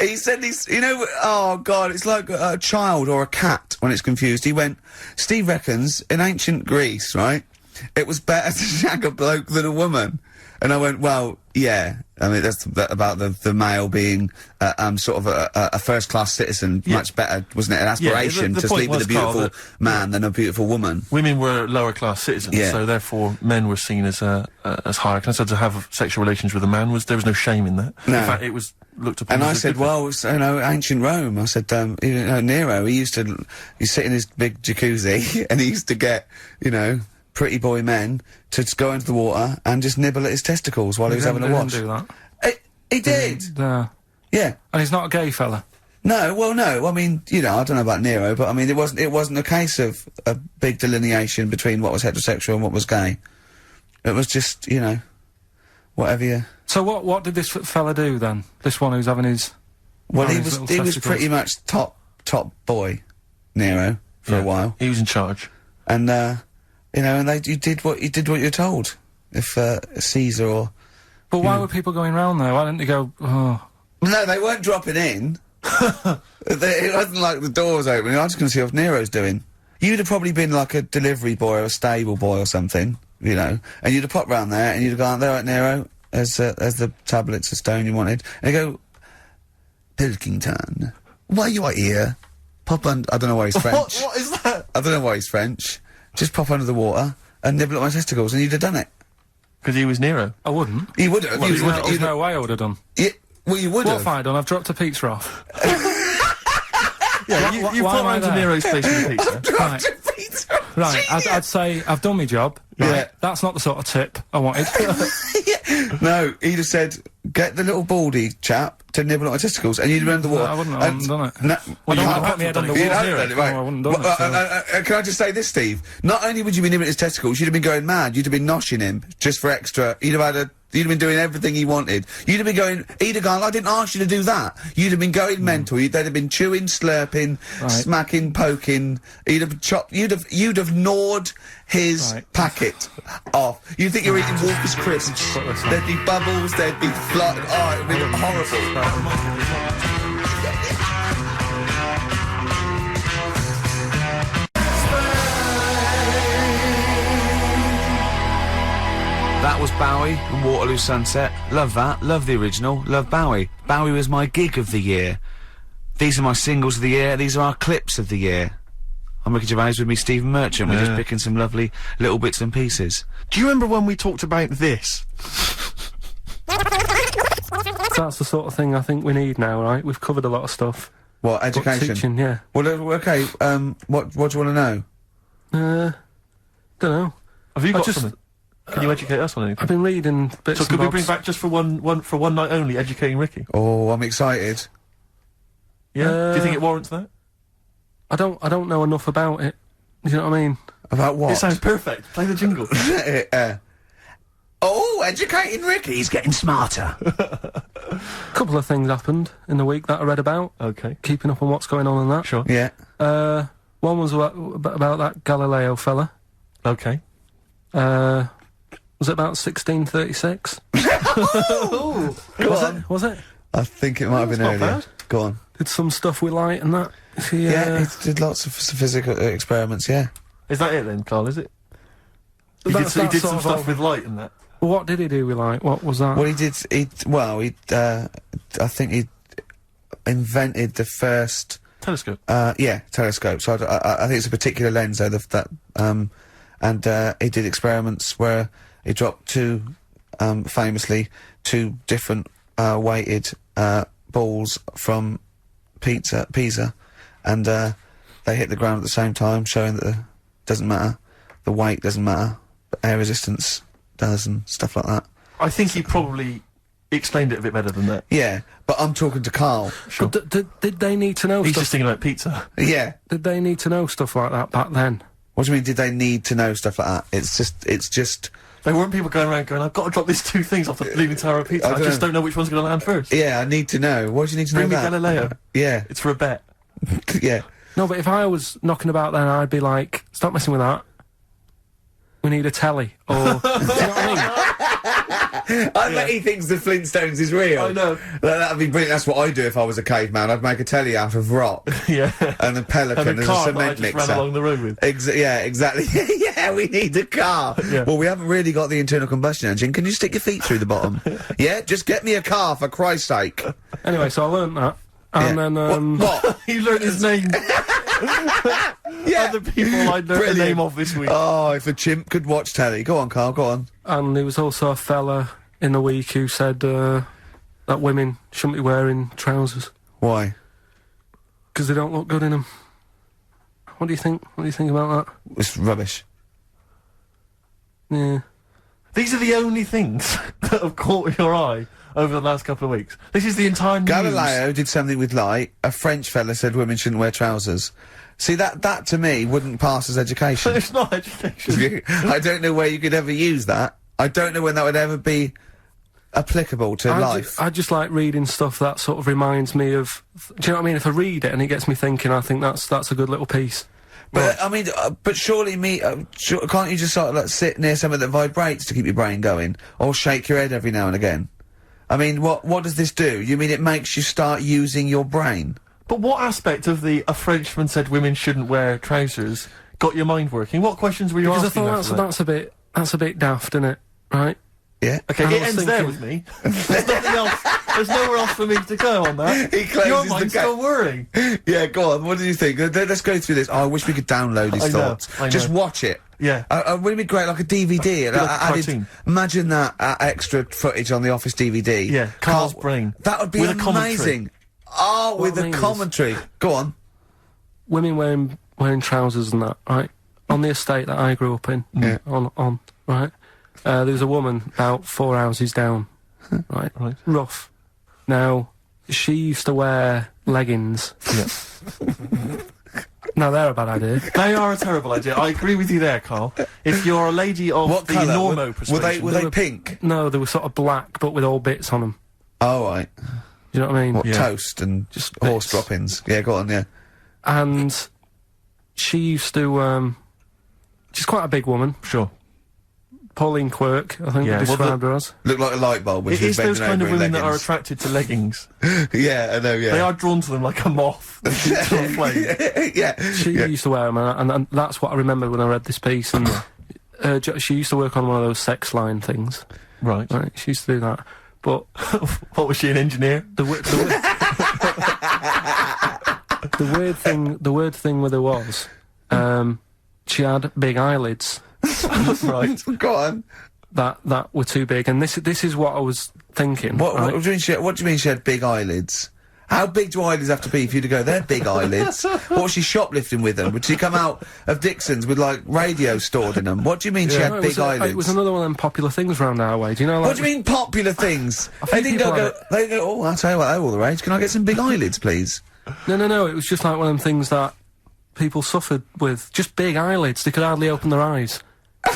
He said he's, you know, oh God, it's like a child or a cat when it's confused. He went, Steve reckons, in ancient Greece, right, it was better to shag a bloke than a woman. And I went, well, yeah. I mean, that's about the male being, sort of a first-class citizen. Yeah. Much better, wasn't it? An aspiration to sleep with a beautiful man than a beautiful woman.
Women were lower-class citizens, so therefore men were seen as higher class. So to have sexual relations with a man there was no shame in that.
No.
In fact, it was looked upon.
And
as
I said, well, you know, ancient Rome. I said, you know, Nero. He'd sit in his big jacuzzi, and he used to get, you know, pretty boy men to just go into the water and just nibble at his testicles while he was having a wash.
He didn't do that.
He did. Yeah.
And he's not a gay fella.
No, well, no. I mean, you know, I don't know about Nero, but I mean, it wasn't a case of a big delineation between what was heterosexual and what was gay. It was just, you know, whatever you...
So what did this fella do then? This one who's having his...
Well, he was pretty much top boy, Nero, for a while.
He was in charge.
And, you know, and you did what you're told. If, Caesar or...
But why were people going round there? Why didn't they go, oh...
No, they weren't dropping in. It wasn't like the doors opening. I'm just going to see what Nero's doing. You'd have probably been like a delivery boy or a stable boy or something, you know, and you'd have popped round there and you'd have gone, there, right, Nero, as the tablets of stone you wanted. And you go, Pilkington, why are you here? Pop under... I don't know why he's French.
What is that?
I don't know why he's French. Just pop under the water and nibble at my testicles, and you'd have done it.
Because he was Nero.
I wouldn't.
You would have.
There's no way I would have done.
Yeah, well, you would have.
What have I done? I've dropped a pizza off.
Yeah, you put round to Nero's place with a pizza.
Dropped a pizza.
Right, I'd say I've done my job. Right?
Yeah.
That's not the sort of tip I wanted.
No, he'd have said, get the little baldy chap to nibble at my testicles, and you'd have run the water.
No, I wouldn't have done it.
No,
well, I don't want to put my head on the water.
Right.
No, I wouldn't have done it.
Can I just say this, Steve? Not only would you be nibbling at his testicles, you'd have been going mad. You'd have been noshing him just for extra. You'd have been doing everything he wanted. You'd have been going, he'd have gone, I didn't ask you to do that. You'd have been going mental. They'd have been chewing, slurping, smacking, poking. You'd have chopped, you'd have gnawed his packet off. You'd think you were eating Walker's crisps. There'd be bubbles, there'd be flood. Oh, it'd be horrible. That was Bowie and Waterloo Sunset. Love that. Love the original. Love Bowie. Bowie was my gig of the year. These are my singles of the year. These are our clips of the year. I'm Ricky Gervais with me, Stephen Merchant. We're just picking some lovely little bits and pieces.
Do you remember when we talked about this?
That's the sort of thing I think we need now, right? We've covered a lot of stuff.
What, education?
Teaching, yeah.
Well, okay, what do you want to know?
Don't know.
Have you got something? Can you educate us on anything?
I've been reading bits
So
and
could we
bobs.
bring back just for one night only, educating Ricky?
Oh, I'm excited.
Yeah? Do you think it warrants that?
I don't know enough about it. You know what I mean?
About what?
It sounds perfect. Play the jingle.
Oh, educating Ricky, he's getting smarter.
A couple of things happened in the week that I read about.
Okay.
Keeping up on what's going on and that.
Sure.
Yeah.
One was about that Galileo fella.
Okay.
Was it about 1636? Was it?
I think it might have been earlier.
bad.
Go on.
Did some stuff with light and that.
Yeah, he did lots of physical experiments, yeah.
Is that it then, Carl, is it? He
That's
did
that
some
sort
stuff
of-
with light and that.
What did he do with light? What was that?
Well, I think he invented the first...
Telescope?
Telescope. So I think it's a particular lens, though, and he did experiments where he dropped famously, two different weighted balls from Pisa, and they hit the ground at the same time, showing that it doesn't matter, the weight doesn't matter, but air resistance does and stuff like that.
I think he probably explained it a bit better than that.
Yeah, but I'm talking to Carl.
Sure.
But did they need to know
He's
stuff?
just thinking about pizza.
Yeah.
Did they need to know stuff like that back then?
What do you mean, did they need to know stuff like that? It's just...
There weren't people going around going, I've got to drop these two things off the Leaning Tower of Pizza. I just don't know which one's going to land first.
Yeah, I need to know. Why do you need to
Bring
know
me
that?
Galileo.
Yeah.
It's for a bet.
Yeah.
No, but if I was knocking about then, I'd be like, stop messing with that. We need a telly. Or, do you know what I mean?
I bet he thinks the Flintstones is real.
I know.
That'd be brilliant. That's what I'd do if I was a caveman. I'd make a telly out of rock.
Yeah.
And a pelican
And a
as
car
a
that I
cement
just
mixer.
ran along the road with.
Yeah, exactly. Yeah, we need a car.
Yeah.
Well, we haven't really got the internal combustion engine. Can you stick your feet through the bottom? Yeah, just get me a car, for Christ's sake.
Anyway, so I learnt that. And then,
What?
You learnt his name.
Yeah.
Other people I learnt the name of this week.
Oh, if a chimp could watch telly. Go on, Carl, go on.
And there was also a fella in the week who said that women shouldn't be wearing trousers.
Why?
Because they don't look good in them. What do you think? What do you think about that?
It's rubbish.
Yeah.
These are the only things that have caught your eye over the last couple of weeks. This is the entire news.
Galileo did something with light. A French fella said women shouldn't wear trousers. See, that to me wouldn't pass as education.
It's not education.
I don't know where you could ever use that. I don't know when that would ever be applicable to life.
I just like reading stuff that sort of reminds me of... Do you know what I mean? If I read it and it gets me thinking, I think that's a good little piece.
But, I mean, but surely can't you just sort of like sit near something that vibrates to keep your brain going? Or shake your head every now and again? I mean, what does this do? You mean it makes you start using your brain?
But what aspect of a Frenchman said women shouldn't wear trousers got your mind working? What questions were you
Because I
asking?
thought that's a bit daft, isn't it? Right?
Yeah.
Okay,
And
it
I was
ends there
thinking-
with me. There's nothing else. There's nowhere else for me to go on that.
He closes
Your
the
mind's
gate.
still whirring.
Yeah, go on. What do you think? Let's go through this. Oh, I wish we could download his
I know,
thoughts.
I know.
Just watch it.
Yeah.
Wouldn't it be great, like a DVD?
Like a cartoon.
Imagine that extra footage on the Office DVD.
Yeah, Carl's brain.
That would be
With a commentary.
amazing. Oh,
What
with
I
a
mean is-
commentary. Go on.
Women wearing trousers and that, right? On the estate that I grew up in,
Yeah.
on right? There was a woman about 4 houses down, right? Rough. Now, she used to wear leggings.
Yeah.
Now, they're a bad idea.
They are a terrible idea. I agree with you there, Carl. If you're a lady of
What
the
colour?
normo
Were
persuasion...
they pink?
No, they were sort of black, but with all bits on them.
Oh, right.
You know what I mean?
What,
Yeah.
toast and
Just
horse
bits.
droppings? Yeah, go on, yeah.
And she used to, she's quite a big woman.
Sure.
Pauline Quirk, I think
Yeah,
they
well,
described her as.
Look like a light bulb when
It
she was
is those
bending
kind of
over in
women that are
leggings.
attracted to leggings.
Yeah, I know, yeah.
They are drawn to them like a moth to a flame.
Yeah.
She used to wear them, and that's what I remember when I read this piece. And she used to work on one of those sex line things.
Right.
Right, she used to do that. But
what was she, an engineer?
the The weird thing with her was, she had big eyelids.
Right. Go on.
That were too big, and this is what I was thinking.
What
right?
do you mean she had big eyelids? How big do eyelids have to be for you to go, they're big eyelids? What was she shoplifting with them? Would she come out of Dixon's with, like, radio stored in them? What do you mean she had big eyelids?
It was another one of them popular things round our way. Do you know, like...
What do you mean popular things? They didn't go, oh, I'll tell you what, they're all the rage. Can I get some big eyelids, please?
No, it was just like one of them things that people suffered with. Just big eyelids. They could hardly open their eyes.
What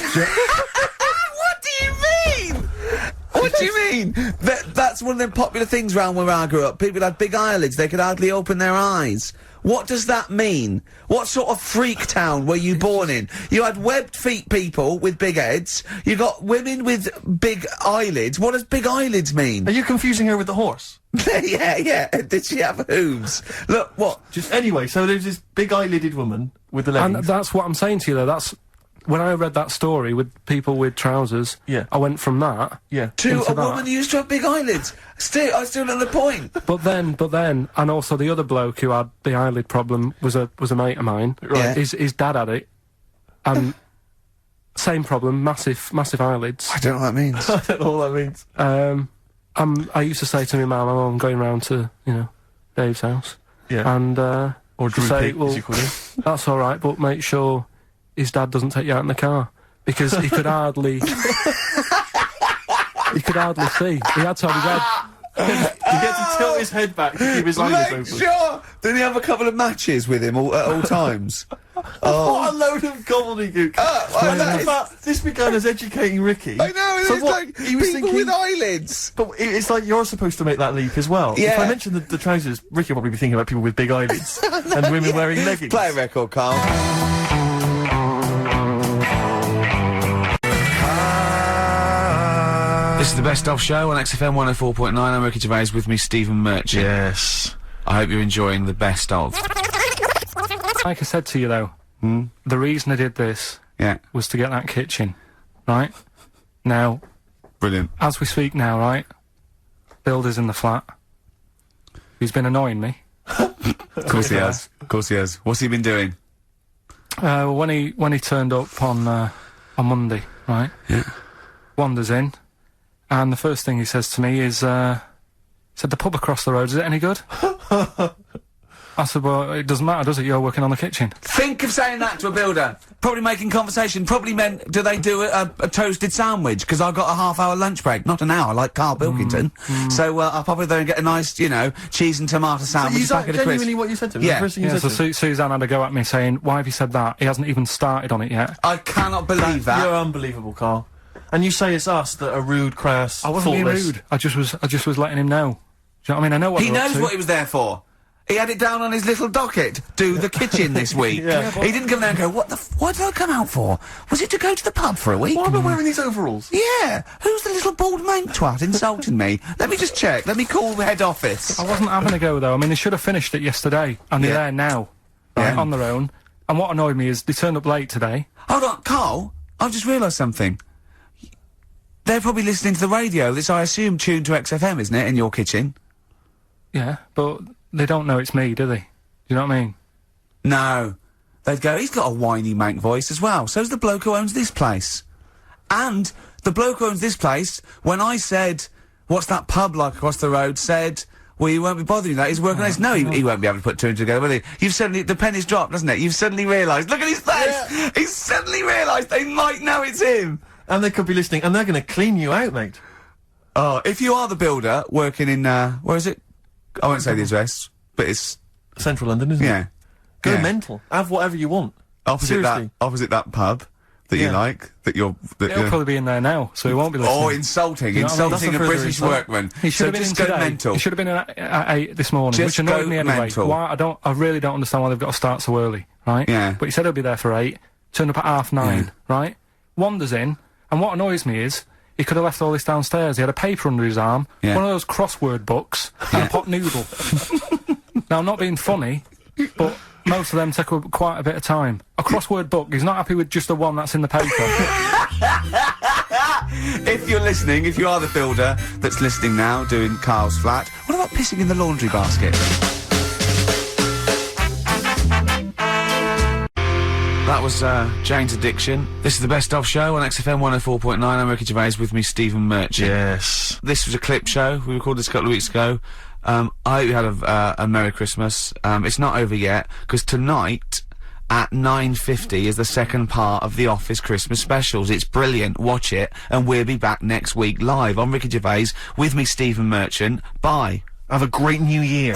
do you mean? What do you mean? That's one of them popular things round where I grew up. People had big eyelids, they could hardly open their eyes. What does that mean? What sort of freak town were you born in? You had webbed feet people with big heads, you got women with big eyelids. What does big eyelids mean?
Are you confusing her with the horse?
yeah. Did she have hooves? Look, what?
Anyway, so there's this big eyelided woman with the leggings.
And that's what I'm saying to you, though. That's... When I read that story with people with trousers, I went from that
to a woman who used to have big eyelids. I still don't know the point.
But then, and also the other bloke who had the eyelid problem was a mate of mine. Right. His dad had it, and same problem, massive eyelids.
I don't know what that means.
I don't know what that means.
I used to say to my mum, I'm going round to Dave's house, and
or Drew
say,
Pig,
well,
as you call him.
That's all right, but make sure his dad doesn't take you out in the car, because he could hardly see. He had to have his head.
He had to tilt his head back to keep his eyelids open.
Sure. Didn't he have a couple of matches with him at all times?
What a load of gobbledygook. This began as educating Ricky.
I know,
so
it's like
he was
people with eyelids.
But it's like you're supposed to make that leap as well.
Yeah.
If I mention the trousers, Ricky will probably be thinking about people with big eyelids and women wearing leggings.
Play a record, Carl. This is the Best Of Show on XFM 104.9. I'm Ricky Gervais, with me Stephen Merchant.
Yes.
I hope you're enjoying the Best Of.
Like I said to you, though, the reason I did this was to get that kitchen, right? Now...
Brilliant.
As we speak now, right? Builder's in the flat. He's been annoying me.
Of course he has. Of course he has. What's he been doing?
When he turned up on Monday, right?
Yeah.
Wanders in. And the first thing he says to me is, said, the pub across the road, is it any good? I said, well, it doesn't matter, does it? You're working on the kitchen.
Think of saying that to a builder. Probably making conversation. Probably meant, do they do a toasted sandwich? Because I've got a half-hour lunch break. Not an hour, like Karl Pilkington. So, I'll probably there and get a nice, cheese and tomato sandwich.
So is that genuinely what you said to him?
Yeah.
So Suzanne had a go at me saying, why have you said that? He hasn't even started on it yet.
I cannot believe that.
You're unbelievable, Carl. And you say it's us that are rude, crass,
I wasn't being
thoughtless.
rude. I just was letting him know. Do you know what I mean? I know what
he knows what he was there for. He had it down on his little docket. Do the kitchen this week. He didn't come there and go, what did I come out for? Was it to go to the pub for a week?
Why am I wearing these overalls?
Yeah. Who's the little bald mate twat insulting me? Let me just check. Let me call the head office.
I wasn't having a go, though. I mean, they should have finished it yesterday. And they're there now. Right, on their own. And what annoyed me is they turned up late today.
Hold on, Carl. I've just realised something. They're probably listening to the radio. This, I assume, tuned to XFM, isn't it, in your kitchen?
Yeah, but they don't know it's me, do they? Do you know what I mean?
No. They'd go, he's got a whiny mank voice as well. So's the bloke who owns this place. And the bloke who owns this place, when I said, what's that pub like across the road, said, well, you won't be bothering that, he's working on this. No, he won't be able to put two and two together, will he? You've suddenly, the penny's dropped, hasn't it? You've suddenly realised, look at his face! Yeah. He's suddenly realised they might know it's him!
And they could be listening, and they're going to clean you out, mate.
Oh, if you are the builder working in, where is it? I won't say the address, but it's...
Central London, isn't it? Go mental. Have whatever you want.
Opposite that pub that you like,
He'll probably be in there now, so he won't be listening.
Oh, insulting a British workman.
He should have been in today.
Mental.
He should have been in at 8 this morning, which annoyed me anyway. Why, I really don't understand why they've got to start so early, right?
Yeah.
But he said he'll be there for 8, turned up at 9:30, right? Wanders in, and what annoys me is, he could have left all this downstairs. He had a paper under his arm, one of those crossword books, and a pot noodle. Now, I'm not being funny, but most of them take quite a bit of time. A crossword book, he's not happy with just the one that's in the paper.
If you're listening, if you are the builder that's listening now, doing Carl's flat, what about pissing in the laundry basket? That was Jane's Addiction. This is the Best Of Show on XFM 104.9. I'm Ricky Gervais, with me Stephen Merchant.
Yes.
This was a clip show. We recorded this a couple of weeks ago. I hope you had a Merry Christmas. It's not over yet, because tonight at 9:50 is the second part of The Office Christmas specials. It's brilliant. Watch it, and we'll be back next week live. I'm Ricky Gervais, with me Stephen Merchant. Bye.
Have a great new year.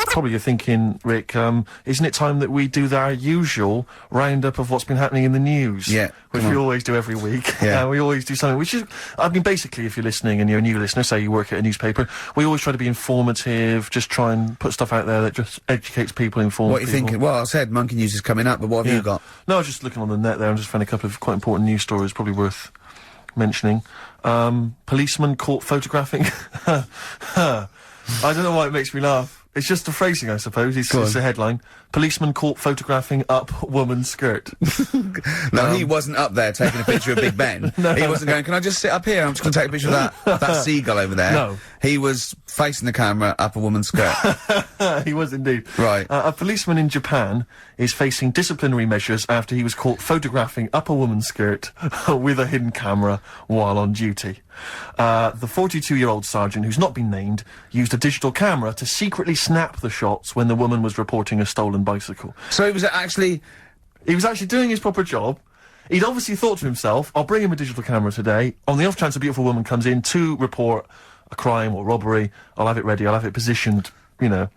Probably you're thinking, Rick, isn't it time that we do our usual roundup of what's been happening in the news?
Yeah.
Which we always do every week.
Yeah.
We always do something, which is, I mean, basically, if you're listening and you're a new listener, say you work at a newspaper, we always try to be informative, just try and put stuff out there that just educates people, informs people.
What are you thinking? Well, I said Monkey News is coming up, but what have you got?
No, I was just looking on the net there and just found a couple of quite important news stories, probably worth mentioning. Policeman caught photographing. I don't know why it makes me laugh. It's just the phrasing, I suppose. It's the headline. Policeman caught photographing up woman's skirt.
No, he wasn't up there taking a picture of Big Ben.
No.
He wasn't going, can I just sit up here? I'm just going to take a picture of that seagull over there.
No.
He was facing the camera up a woman's skirt.
He was indeed.
Right.
A policeman in Japan is facing disciplinary measures after he was caught photographing up a woman's skirt with a hidden camera while on duty. The 42-year-old sergeant, who's not been named, used a digital camera to secretly snap the shots when the woman was reporting a stolen bicycle.
So he was actually
doing his proper job. He'd obviously thought to himself, I'll bring him a digital camera today. On the off chance a beautiful woman comes in to report a crime or robbery, I'll have it ready, I'll have it positioned, you know,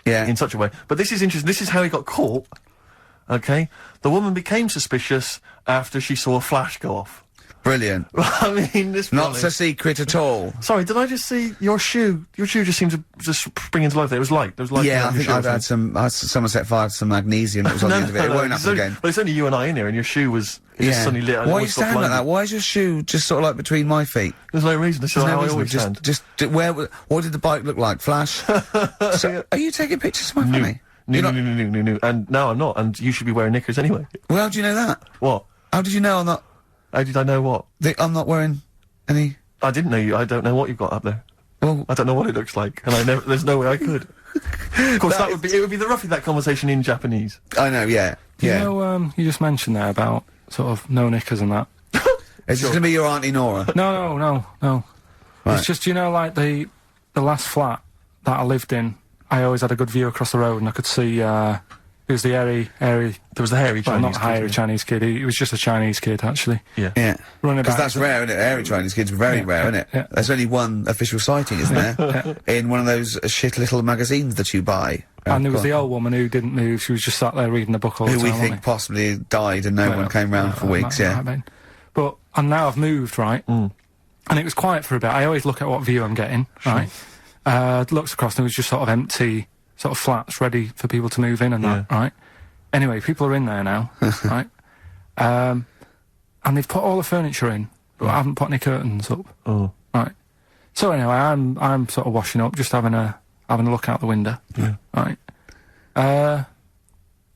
in such a way. But this is interesting. This is how he got caught. Okay? The woman became suspicious after she saw a flash go off.
Brilliant.
I mean, this
not so secret at all.
Sorry, did I just see your shoe? Your shoe just seemed to just spring into life there. It was light. There was light.
Yeah, I think I've had someone set fire to some magnesium that was on the end of it. It won't happen again.
Well, it's only you and I in here, and your shoe was just suddenly lit.
Why are you standing like that? Why is your shoe just sort of like between my feet?
There's no reason. This is how I always stand.
What did the bike look like? Flash? So, are you taking pictures of my funny?
No. And no, I'm not. And you should be wearing knickers anyway.
Well, how do you know that?
What?
How did you know I'm not?
How did I know what?
I'm not wearing any...
I didn't know you. I don't know what you've got up there.
Well...
I don't know what it looks like, and there's no way I could. Of course, it would be roughly that conversation in Japanese.
I know, yeah.
You know, you just mentioned there about sort of no knickers and that.
Is this going to be your Auntie Nora?
No.
Right.
It's just, you know, like the last flat that I lived in, I always had a good view across the road and I could see, it was the hairy... There
was the hairy Chinese
not hairy Chinese kid. He was just a Chinese kid, actually.
Yeah.
Yeah.
Running
because
about.
that's rare, isn't it? Hairy Chinese kids are very rare, isn't it?
Yeah.
There's only one official sighting, isn't there? In one of those shit little magazines that you buy.
And there was the old woman who didn't move. She was just sat there reading a book all the time.
Who we think possibly died and no one came round for weeks,
But, and now I've moved, right? And it was quiet for a bit. I always look at what view I'm getting, right? Looks across and it was just sort of empty, sort of flats ready for people to move in and that, right? Anyway, people are in there now, right? And they've put all the furniture in, but I haven't put any curtains up.
Oh.
Right. So anyway, I'm sort of washing up, just having a look out the window.
Yeah.
Right.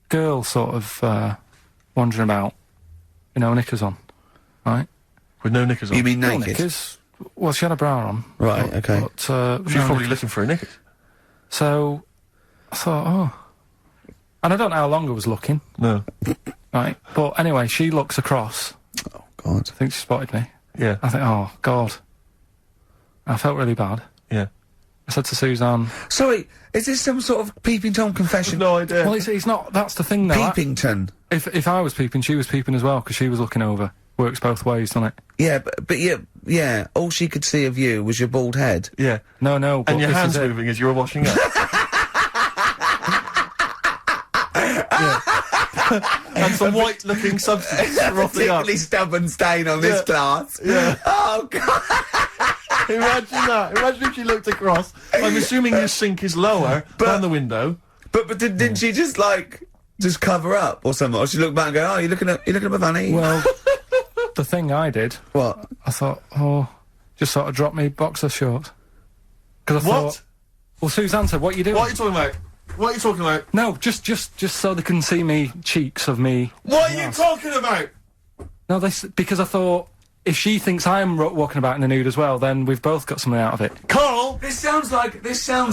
Girl sort of wandering about, you know, knickers on. Right.
With no knickers on?
You mean naked?
No knickers. Well, she had a bra on.
Right, okay.
But,
she's probably looking for a knickers.
So, I thought, oh. And I don't know how long I was looking.
No.
Right. But anyway, she looks across.
Oh, God.
I think she spotted me.
Yeah.
I think, oh, God. I felt really bad.
Yeah.
I said to Suzanne...
Sorry, is this some sort of Peeping Tom confession?
No idea.
Well, it's not... That's the thing, though.
Peepington.
If I was peeping, she was peeping as well, because she was looking over. Works both ways, doesn't it?
Yeah, but yeah, all she could see of you was your bald head.
Yeah.
No, but
and your hands moving as you were washing up. And some white-looking substance frothing up.
Particularly stubborn stain on this glass.
Yeah.
Oh, God.
Imagine that. Imagine if she looked across. I'm assuming your sink is lower than the window.
But didn't she just, like, just cover up or something? Or she looked back and go, oh, you're looking at my fanny?
Well, the thing I did...
What?
I thought, oh, just sort of drop me boxer shorts. Because I thought... Well, Suzanne said, what are you doing?
What are you talking about? What are you talking about?
No, just so they can see me cheeks of me.
What are you talking about?
No, because I thought if she thinks I'm walking about in the nude as well, then we've both got something out of it.
Carl!
This sounds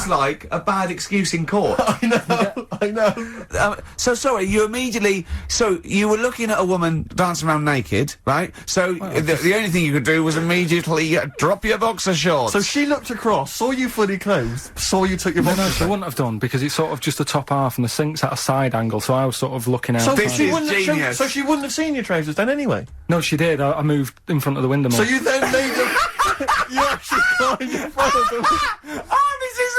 like a bad excuse in court.
I know.
So sorry, you were looking at a woman dancing around naked, right? So the only thing you could do was immediately drop your boxer shorts.
So she looked across, saw you fully clothed, saw you took your boxers
No,
off.
she wouldn't have done, because it's sort of just the top half and the sink's at a side angle, so I was sort of looking out.
So
This
she
is
wouldn't have
genius.
so she wouldn't have seen your trousers then anyway.
No, she did. I moved in front of the window more.
So you then made them. You actually climbed in front of the.
Oh, this is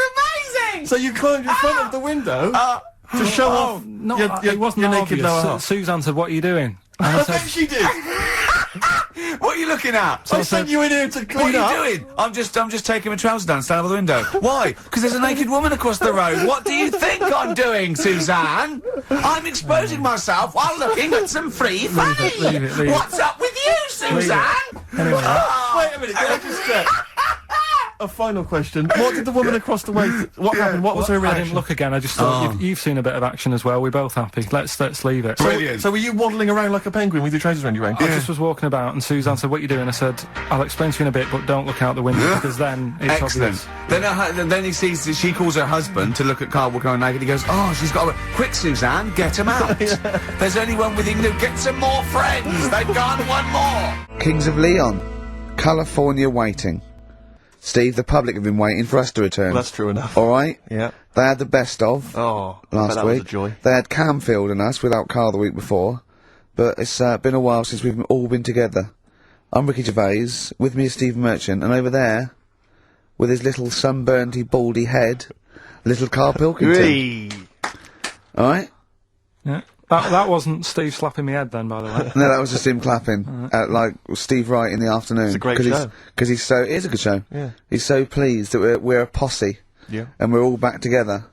amazing!
So you climbed in front of the window to show off
No,
your
it wasn't
your
that
naked
obvious.
lower half.
Suzanne said, "What are you doing?" And
I bet she did.
What are you looking at?
I sent you in here to clean
What
up.
are you doing? I'm just taking my trousers down, stand over the window. Why? Because there's a naked woman across the road. What do you think I'm doing, Suzanne? I'm exposing myself while looking at some free funny.
leave it.
What's up with you, Suzanne?
Anyway,
Wait a minute, can I just check? A final question. What did the woman across the way... What happened? What was her
I
reaction?
didn't look again. I just thought you've seen a bit of action as well. We're both happy. Let's leave it.
So were you waddling around like a penguin with your trousers around your ankles?
I just was walking about, and Suzanne said, "What are you doing?" I said, "I'll explain to you in a bit, but don't look out the window because then it's
Excellent.
obvious."
Then he sees she calls her husband to look at Carl walking around naked. He goes, "Oh, she's got a quick, Suzanne, get him out. There's only one with him. Get some more friends. They've gone one more." Kings of Leon, California waiting. Steve, the public have been waiting for us to return.
That's true enough.
All right.
Yeah.
They had the best of
Oh, I bet
last
that
week.
was a joy.
They had Camfield and us without Carl the week before, but it's been a while since we've all been together. I'm Ricky Gervais. With me is Steve Merchant, and over there, with his little sunburnedy, baldy head, little Karl Pilkington. All right.
Yeah. That wasn't Steve slapping me head then, by the way.
No, that was just him clapping at like Steve Wright in the afternoon.
It's a great show.
Because he's so. It is a good show.
Yeah.
He's so pleased that we're a posse.
Yeah.
And we're all back together.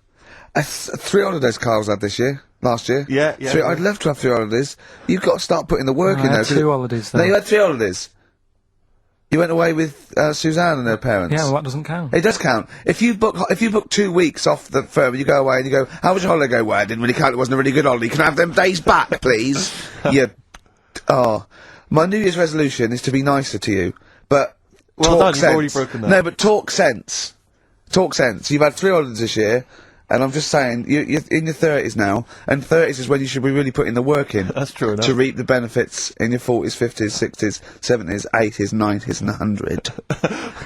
3 holidays Carl's had this year. Last year.
Yeah.
I'd love to have 3 holidays. You've got to start putting the work in
I
there.
had 2 holidays
No,
though.
you had 3 holidays. You went away with Suzanne and her parents.
Yeah, well, that doesn't count.
It does count. If you book 2 weeks off the firm, you go away and you go, "How was your holiday?" Go, "Well, I didn't really count. It wasn't a really good holiday. Can I have them days back, please?" My New Year's resolution is to be nicer to you, but
Well
talk
done,
sense.
you've already broken that.
No, but talk sense. Talk sense. You've had 3 holidays this year. And I'm just saying, you're in your 30s now, and 30s is when you should be really putting the work in.
That's true enough.
To reap the benefits in your 40s, 50s, 60s, 70s, 80s, 90s, and 100.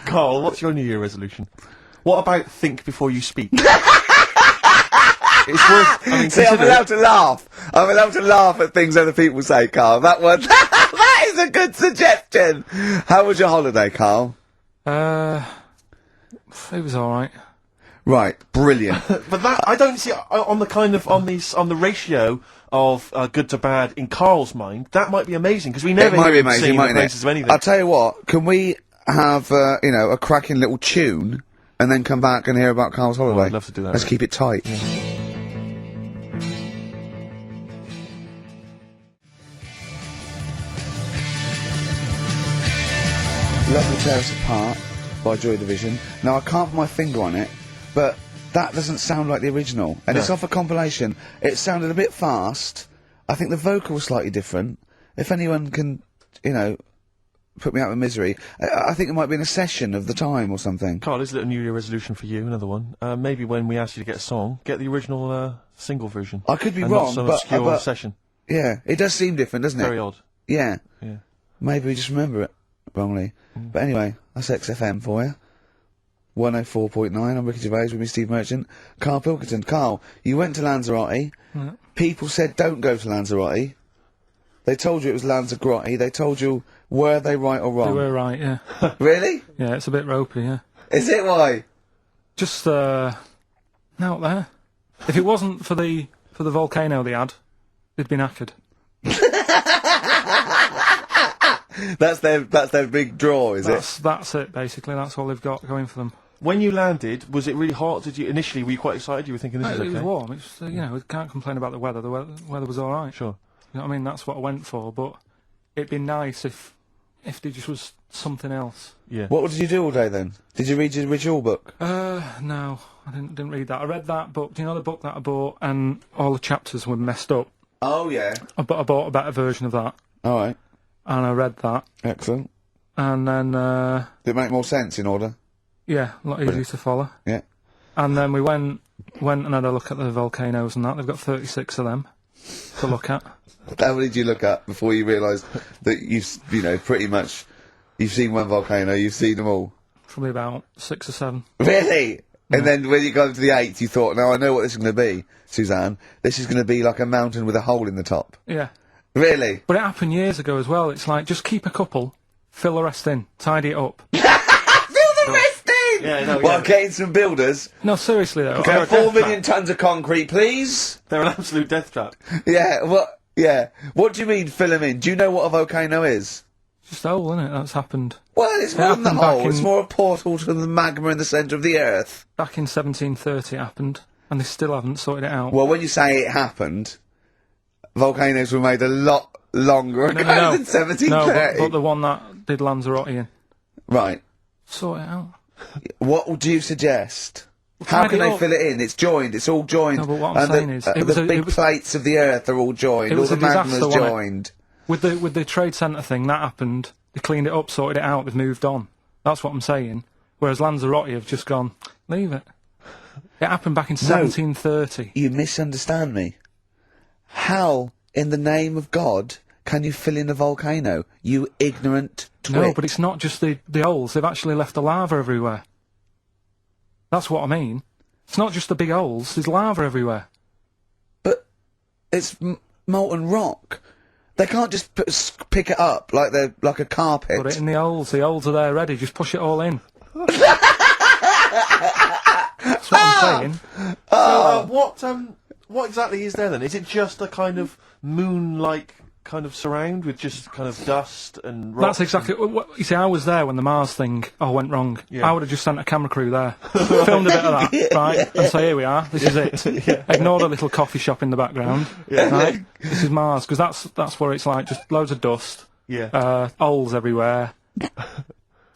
Carl, what's your New Year resolution? What about think before you speak? It's worth... I mean,
See, I'm
consider
allowed to laugh. I'm allowed to laugh at things other people say, Carl. That one, that is a good suggestion. How was your holiday, Carl?
It was alright.
Right, brilliant.
But that I don't see on the kind of on the ratio of good to bad in Carl's mind. That might be amazing because we never
It might be
hear him
amazing,
sing the
mightn't
praises
it?
of anything.
I'll tell you what. Can we have a cracking little tune and then come back and hear about Carl's holiday?
I'd love to do that.
Let's keep it tight. Love to Tear Us Apart by Joy Division. Now, I can't put my finger on it, but that doesn't sound like the original. And it's off a compilation. It sounded a bit fast. I think the vocal was slightly different. If anyone can, put me out of misery, I think it might be in a session of the time or something.
Carl, here's a little New Year resolution for you. Another one. Maybe when we ask you to get a song, get the original single version.
I could be
and
wrong,
not some
but
obscure session.
Yeah, it does seem different, doesn't it?
Very odd.
Yeah.
Yeah.
Maybe we just remember it wrongly. But anyway, that's XFM for you. 104.9, I'm Ricky Gervais with me, Steve Merchant. Karl Pilkington. Carl, you went to Lanzarote.
Yeah.
People said don't go to Lanzarote. They told you it was Lanzarote. They told you, were they right or wrong?
They were right, yeah.
Really?
Yeah, it's a bit ropey, yeah.
Is it? Why?
Just, out there. If it wasn't for the volcano they had, they'd been knackered.
That's their big draw, is it?
That's it, basically. That's all they've got going for them.
When you landed, was it really hot? Were you quite excited? You were thinking this is okay?
It was warm. It's, we can't complain about the weather. The weather was alright.
Sure.
You know what I mean? That's what I went for, but it'd be nice if there just was something else.
Yeah.
What did you do all day then? Did you read your ritual book?
No, I didn't read that. I read that book. Do you know the book that I bought and all the chapters were messed up?
Oh, yeah.
I bought a better version of that.
Alright.
And I read that.
Excellent.
and then,
Did it make more sense in order?
yeah, a lot easier to follow.
Yeah.
And then we went and had a look at the volcanoes and that. They've got 36 of them to look at.
How many did you look at before you realised that pretty much, you've seen one volcano, you've seen them all?
Probably about 6 or 7.
Really?
Yeah.
And then when you got to the 8th, you thought, now I know what this is going to be, Suzanne. This is going to be like a mountain with a hole in the top.
Yeah.
Really?
But it happened years ago as well. It's like, just keep a couple, fill the rest in, tidy it up.
Fill the rest in!
Yeah, no,
Well, getting some builders.
No, seriously though.
Okay, 4 million tons of concrete, please.
They're an absolute death trap.
Yeah, what? Yeah. What do you mean, fill them in? Do you know what a volcano is?
Just a hole, isn't it? That's happened.
Well, it's more than the
happened back
hole. It's
in-
more a portal to the magma in the centre of the Earth.
Back in 1730 it happened, and they still haven't sorted it out.
Well, when you say it happened, volcanoes were made a lot longer ago than 1730.
No, but the one that did Lanzarote in.
Right.
Sort it out.
What would you suggest? How
tidy
can they
up.
fill it in? It's joined. It's all joined.
No, but what I'm
and
saying is, it was
the
a-
big
it was-
plates of the Earth are all joined.
It
All
was
the
a disaster,
magma's
wasn't it?
joined.
With the trade centre thing, that happened. They cleaned it up, sorted it out, they've moved on. That's what I'm saying. Whereas Lanzarote have just gone, leave it. It happened back in 1730.
You misunderstand me. How, in the name of God, can you fill in a volcano? You ignorant twit.
No, but it's not just the holes. They've actually left the lava everywhere. That's what I mean. It's not just the big holes. There's lava everywhere.
But it's molten rock. They can't just pick it up like a carpet.
Put it in the holes. The holes are there ready. Just push it all in. That's what I'm saying.
So, what exactly is there then? Is it just a kind of moon-like kind of surround with just kind of dust and rocks?
That's exactly. You see, I was there when the Mars thing went wrong.
Yeah.
I would have just sent a camera crew there, filmed a bit of that, right, and say, here we are. This is it. Ignore the little coffee shop in the background.
Yeah.
Right? This is Mars, because that's what it's like. Just loads of dust.
Yeah.
Holes everywhere.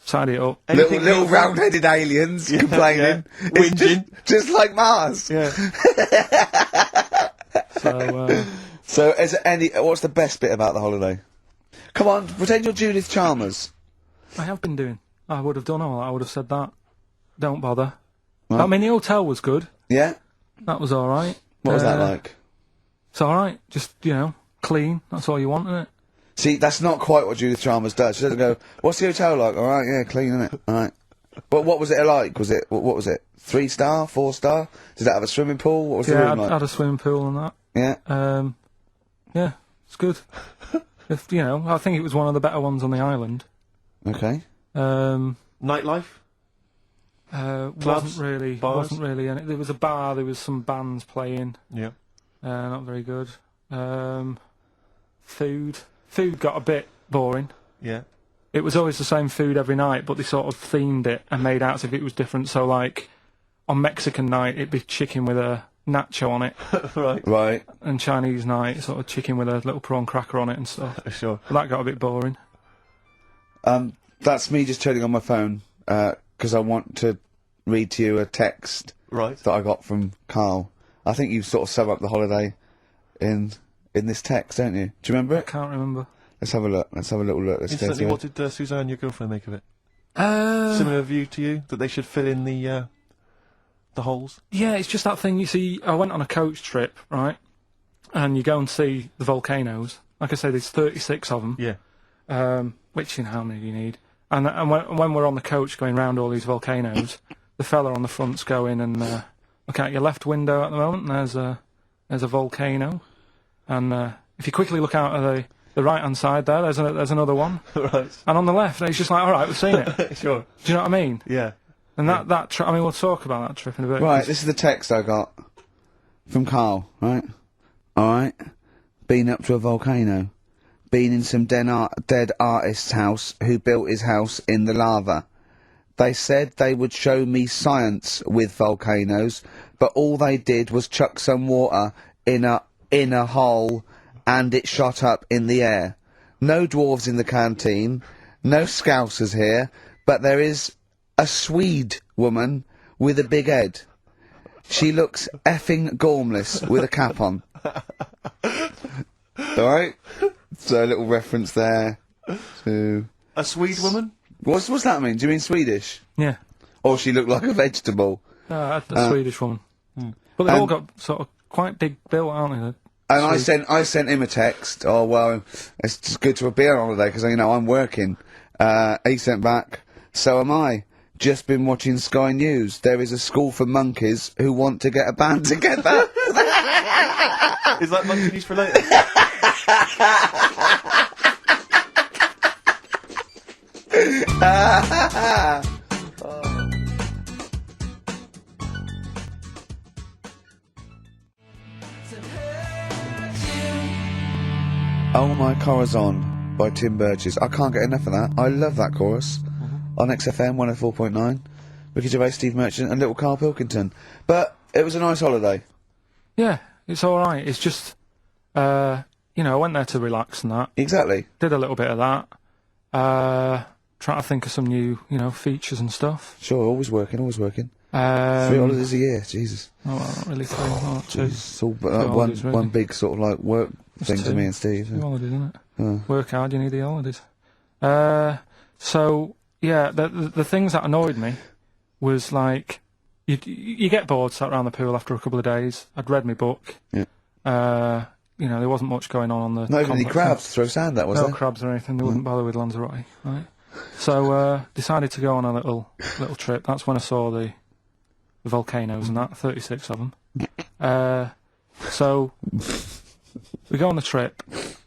Tidy it up.
Little round-headed aliens complaining. It's just like Mars.
Yeah.
So, is there what's the best bit about the holiday? Come on, pretend you're Judith Chalmers.
I have been doing. I would have done all that. I would have said that. Don't bother.
Right.
I mean, the hotel was good.
Yeah?
That was alright.
What was that like?
It's alright. Just, clean. That's all you want, isn't it?
See, that's not quite what Judith Chalmers does. She doesn't go, what's the hotel like? Alright, yeah, clean, innit? Alright. But what was it like? Was it, what was it? 3-star? 4-star? Did it have a swimming pool? What was the room like?
I had a swimming pool and that.
Yeah?
Yeah, it's good. I think it was one of the better ones on the island.
Okay.
Nightlife?
Wasn't really any. There was a bar, there was some bands playing.
Yeah.
Not very good. Food got a bit boring.
Yeah.
It was always the same food every night, but they sort of themed it and made out as if it was different. So, like, on Mexican night, it'd be chicken with a nacho on it.
Right.
And Chinese night, sort of chicken with a little prawn cracker on it and stuff.
Sure.
But that got a bit boring.
That's me just turning on my phone, because I want to read to you a text that I got from Karl. I think you sort of sum up the holiday in this text, don't you? Do you remember it?
I can't remember.
Let's have a look. Let's have a little look. Let's go
Instantly,
to
what did Suzanne, your girlfriend, make of it?
Uh,
Similar view to you? That they should fill in the holes?
Yeah, it's just that thing, you see, I went on a coach trip, right? And you go and see the volcanoes. Like I say, there's 36 of them.
Yeah.
Which, how many do you need? And when we're on the coach going round all these volcanoes, the fella on the front's going and look out your left window at the moment, and there's a volcano. And if you quickly look out of the right-hand side there, there's another one.
Right.
And on the left, it's just like, all right, we've seen it.
Sure.
Do you know what I mean?
Yeah.
And that trip, I mean, we'll talk about that trip in a bit.
Right, this is the text I got from Karl, right? Alright. Been up to a volcano. Been in some dead artist's house who built his house in the lava. They said they would show me science with volcanoes, but all they did was chuck some water in a hole and it shot up in the air. No dwarves in the canteen, no scousers here, but there is a Swede woman with a big head. She looks effing gormless with a cap on. Alright? So a little reference there to...
A Swede woman?
What's that mean? Do you mean Swedish?
Yeah.
Or she looked like a vegetable?
A Swedish woman. But they've all got sort of quite big built, aren't they?
And I sent him a text. Oh well, it's just good to be on holiday because I'm working. He sent back. So am I. Just been watching Sky News. There is a school for monkeys who want to get a band together.
Is that monkey news for later?
Oh My Corazon by Tim Burgess. I can't get enough of that. I love that chorus. On XFM 104.9. Ricky Gervais, Steve Merchant and little Karl Pilkington. But it was a nice holiday.
Yeah, it's alright. It's just, I went there to relax and that.
Exactly.
Did a little bit of that. Trying to think of some new, features and stuff.
Sure, always working. 3 holidays a year, Jesus.
Oh, well, not really 3, not 2.
It's all
holidays, really.
one big sort of like work thing to me and Steve.
2 holidays, isn't it? Work hard, you need the holidays. So, yeah, the things that annoyed me was like, you get bored sat around the pool after a couple of days. I'd read my book.
Yeah.
There wasn't much going on the...
Not even any crabs to throw sand at, was there?
No crabs or anything. They wouldn't bother with Lanzarote, right? So, decided to go on a little trip. That's when I saw the volcanoes and that, 36 of them. So, we go on the trip,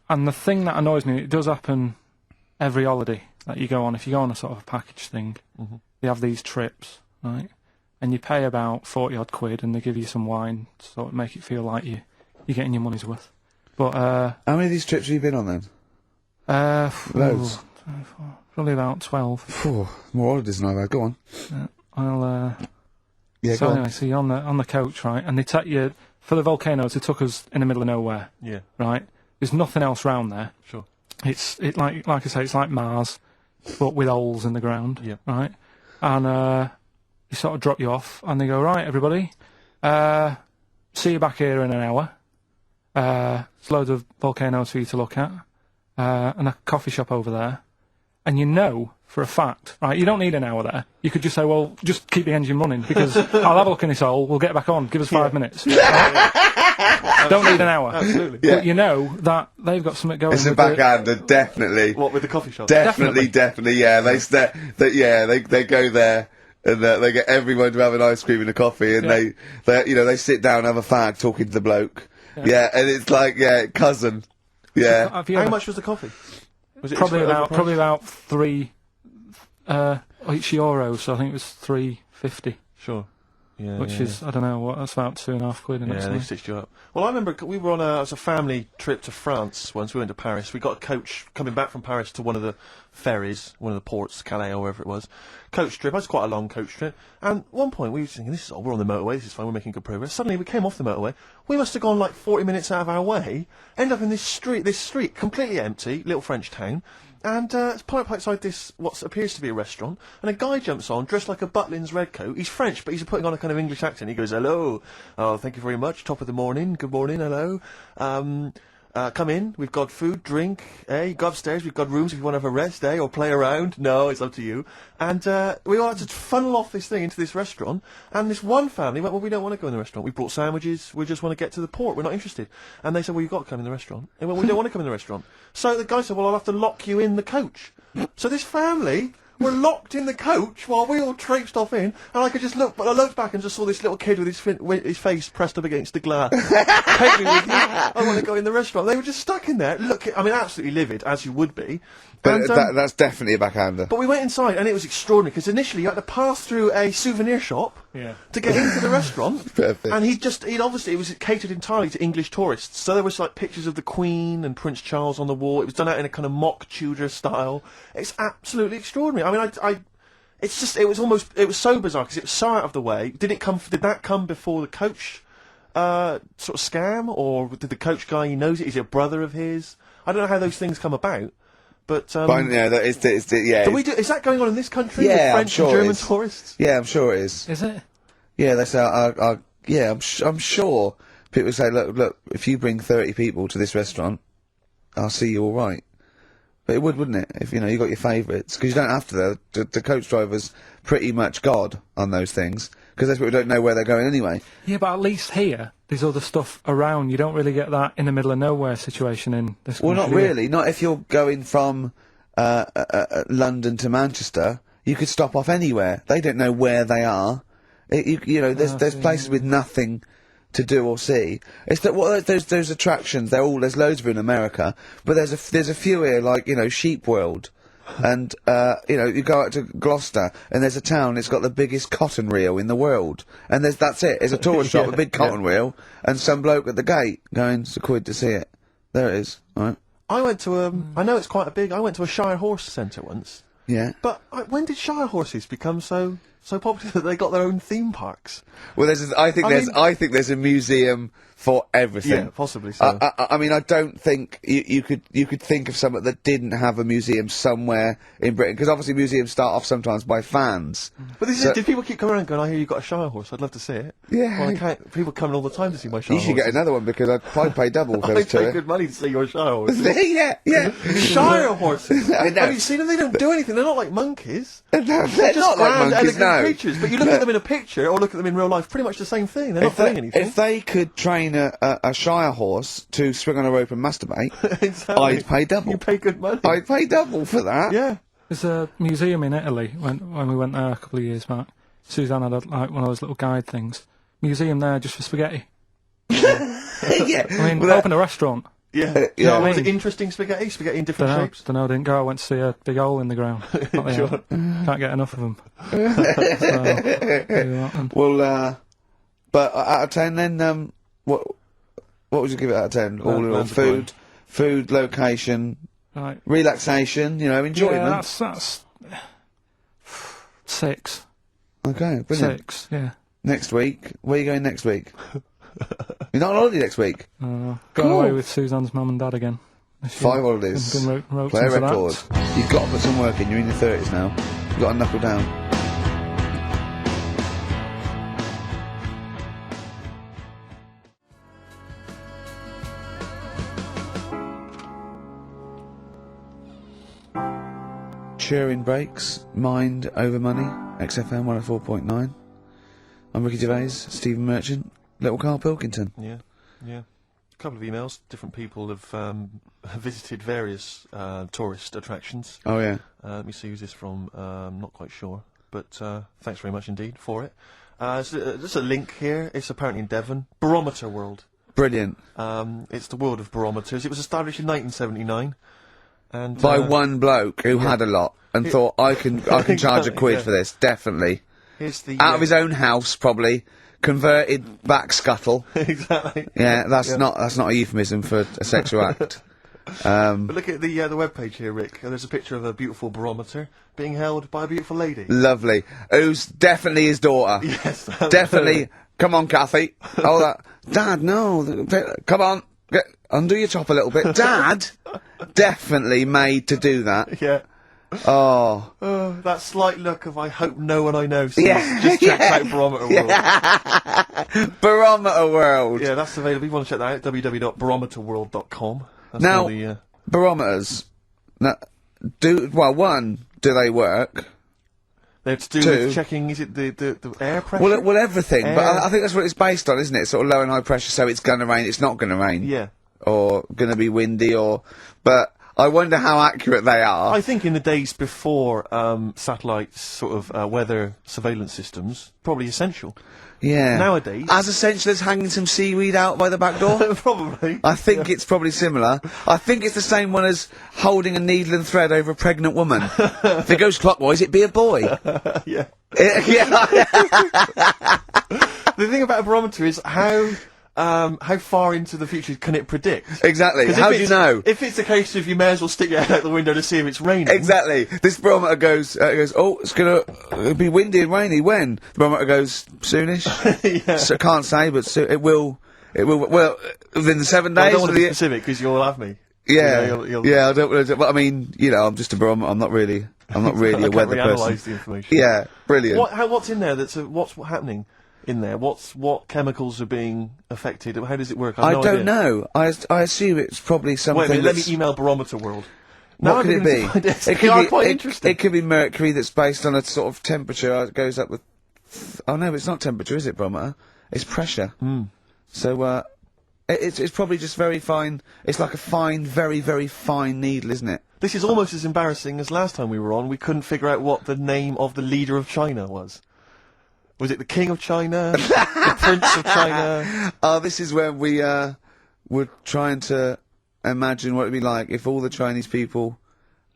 and the thing that annoys me, it does happen every holiday that you go on. If you go on a sort of a package thing, they have these trips, right? And you pay about 40-odd quid, and they give you some wine to sort of make it feel like you're getting your money's worth. But,
how many of these trips have you been on then? Loads.
Probably about 12.
More holidays than I've had. Go on.
Yeah, so anyway, so you're on the coach, right? And they take you for the volcanoes. They took us in the middle of nowhere.
Yeah.
Right. There's nothing else round there.
Sure.
It's like I say, it's like Mars, but with holes in the ground.
Yeah.
Right. And they sort of drop you off, and they go, right, everybody, see you back here in an hour. There's loads of volcanoes for you to look at, and a coffee shop over there. And for a fact, right, you don't need an hour there. You could just say, well, just keep the engine running, because I'll have a look in this hole, we'll get back on, give us 5 minutes. Don't need an hour.
Absolutely.
Yeah.
But that they've got something going.
It's a backhander, definitely.
What, with the coffee shop?
Definitely, yeah. They go there, and they get everyone to have an ice cream and a coffee, and they sit down and have a fag talking to the bloke. Yeah, and it's like, cousin. Yeah.
How much was the coffee? Was it
probably about €3 each euro, so I think it was $3.50.
Sure. Yeah.
Which is, I don't know, that's about £2.5.
Yeah, they stitched you up. Well, I remember we were on a family trip to France once. We went to Paris. We got a coach coming back from Paris to one of the ferries, one of the ports, Calais or wherever it was. Coach trip. It was quite a long coach trip. And at one point we were thinking, we're on the motorway, this is fine, we're making good progress. Suddenly we came off the motorway. We must have gone like 40 minutes out of our way, end up in this street, completely empty, little French town. And it's parked outside this, what appears to be a restaurant, and a guy jumps on, dressed like a Butlins red coat. He's French, but he's putting on a kind of English accent. He goes, hello, oh, thank you very much, top of the morning, good morning, hello. Come in, we've got food, drink, go upstairs, we've got rooms if you want to have a rest, or play around. No, it's up to you. And we all had to funnel off this thing into this restaurant, and this one family went, well, we don't want to go in the restaurant. We brought sandwiches, we just want to get to the port, we're not interested. And they said, well, you've got to come in the restaurant. They went, we don't want to come in the restaurant. So the guy said, well, I'll have to lock you in the coach. So this family were locked in the coach while we all traipsed off in, and I could just look, but I looked back and just saw this little kid with his face pressed up against the glass. Take me with you. I want to go in the restaurant. They were just stuck in there. Absolutely livid, as you would be.
But that's definitely a backhander.
But we went inside, and it was extraordinary, because initially you had to pass through a souvenir shop to get into the restaurant.
Perfect.
And it was catered entirely to English tourists. So there was like pictures of the Queen and Prince Charles on the wall. It was done out in a kind of mock Tudor style. It's absolutely extraordinary. I mean, it was so bizarre, because it was so out of the way. Did that come before the coach sort of scam, or did the coach guy, he knows it? Is it a brother of his? I don't know how those things come about. But
yeah, is
that going on in this country with French and German tourists?
Yeah, I'm sure it is.
Is it?
Yeah, that's I'm sure people say, look, if you bring 30 people to this restaurant, I'll see you all right. But it would, wouldn't it? If, you got your favourites. Because you don't have to, though. The coach driver's pretty much God on those things. Because those people don't know where they're going anyway.
Yeah, but at least here, there's other stuff around. You don't really get that in the middle of nowhere situation in this country.
Well, not really. Not if you're going from London to Manchester. You could stop off anywhere. They don't know where they are. There's places with nothing to do or see. It's that those attractions. There's loads of them in America, but there's a few here, like Sheep World, and you go out to Gloucester and there's a town. It's got the biggest cotton reel in the world, and that's it. It's a tourist shop, a big cotton reel, and some bloke at the gate going, "It's a quid to see it." There it is. All right.
I went to I know it's quite a big. I went to a Shire Horse Centre once.
Yeah.
But when did Shire horses become so popular that they got their own theme parks?
Well, I think there's a museum for everything.
Yeah, possibly so.
I mean, I don't think you could think of something that didn't have a museum somewhere in Britain, because obviously museums start off sometimes by fans.
But did people keep coming around going, "I hear you got a Shire horse. I'd love to see it."
Yeah.
Well, I can't. People coming all the time to see my Shire horse.
You should get another one, because I'd pay double for those two.
I pay good money to see your Shire horse.
yeah.
Shire horses.
I know.
Have you seen them? They don't do anything. They're not like monkeys.
They're
just
not like
grand,
monkeys,
elegant
no.
creatures. But you look at them in a picture or look at them in real life, pretty much the same thing. They're not doing anything.
If they could train a Shire horse to swing on a rope and masturbate,
exactly.
I'd pay double.
You pay good money.
I'd pay double for that.
Yeah.
There's a museum in Italy when we went there a couple of years back. Suzanne had one of those little guide things. Museum there just for spaghetti.
Yeah.
I mean, open a restaurant.
Yeah. Was it interesting spaghetti? Spaghetti in different shapes?
Don't know, didn't go. I went to see a big hole in the ground. Can't get enough of them.
Well, but out of 10 then, what would you give it out of 10? All in all, food, location,
right.
Relaxation, enjoyment.
Yeah, that's 6.
Okay, brilliant.
6, yeah.
Next week, where are you going next week? You're not on holiday next week?
Going
Cool.
away with Suzanne's mum and dad again.
5 holidays.
Play
Play a record. You've got to put some work in. You're in your 30s now. You've got to knuckle down. Cheering breaks. Mind over money. XFM 104.9. I'm Ricky Gervais. Stephen Merchant. Little Karl Pilkington.
Yeah. A couple of emails. Different people have visited various tourist attractions.
Oh, yeah.
Let me see who's this from. Not quite sure. But thanks very much indeed for it. Just a link here. It's apparently in Devon. Barometer World.
Brilliant.
It's the world of barometers. It was established in 1979. And
by one bloke who had a lot and thought, I can charge a quid for this, definitely.
Here's the,
out of his own house, probably. Converted back scuttle.
Exactly.
Yeah, that's not a euphemism for a sexual act.
But look at the webpage here, Rick. There's a picture of a beautiful barometer being held by a beautiful lady.
Lovely. Who's definitely his daughter.
Yes.
Definitely. Come on, Kathy. Oh, that. Dad, no. Come on. Undo your top a little bit. Dad? Definitely made to do that.
Yeah.
Oh.
That slight look of I hope no one I know sees. Just check out Barometer World.
Barometer World.
Yeah, that's available. You want to check that out, www.barometerworld.com. That's
now,
all the,
barometers. Now, do they work?
They're to do with checking, is it the air pressure?
Well, everything. But I think that's what it's based on, isn't it? Sort of low and high pressure, so it's gonna rain, it's not gonna rain.
Yeah.
Or gonna be windy, but I wonder how accurate they are.
I think in the days before satellites, sort of weather surveillance systems, probably essential.
Yeah.
Nowadays,
as essential as hanging some seaweed out by the back door.
Probably.
I think it's probably similar. I think it's the same one as holding a needle and thread over a pregnant woman. If it goes clockwise, it'd be a boy.
Yeah.
Yeah.
The thing about a barometer is how far into the future can it predict?
Exactly. How do you know?
If it's a case of you may as well stick your head out the window to see if it's raining.
Exactly. This barometer goes, oh, it's gonna be windy and rainy. When? The barometer goes, soonish.
Yeah.
So can't say, but it will, well, within the 7 days.
I don't want to be specific, because you'll have me.
Yeah. Yeah, I don't want to, but I mean, I'm just a barometer, I'm not really a weather person.
The information.
Yeah, brilliant.
What's in there what's happening? In there, what chemicals are being affected? How does it work?
I don't know. I assume it's probably something.
Wait a minute, let me email Barometer World. Now
What
I'm
could it
beginning
be?
to find it-
It
they are
could
quite
be.
interesting.
It could be mercury that's based on a sort of temperature. It goes up with. Oh no, it's not temperature, is it, barometer? It's pressure. So it's probably just very fine. It's like a fine, very, very fine needle, isn't it?
This is almost as embarrassing as last time we were on. We couldn't figure out what the name of the leader of China was. Was it the King of China? The Prince of China?
Oh, this is where we were trying to imagine what it'd be like if all the Chinese people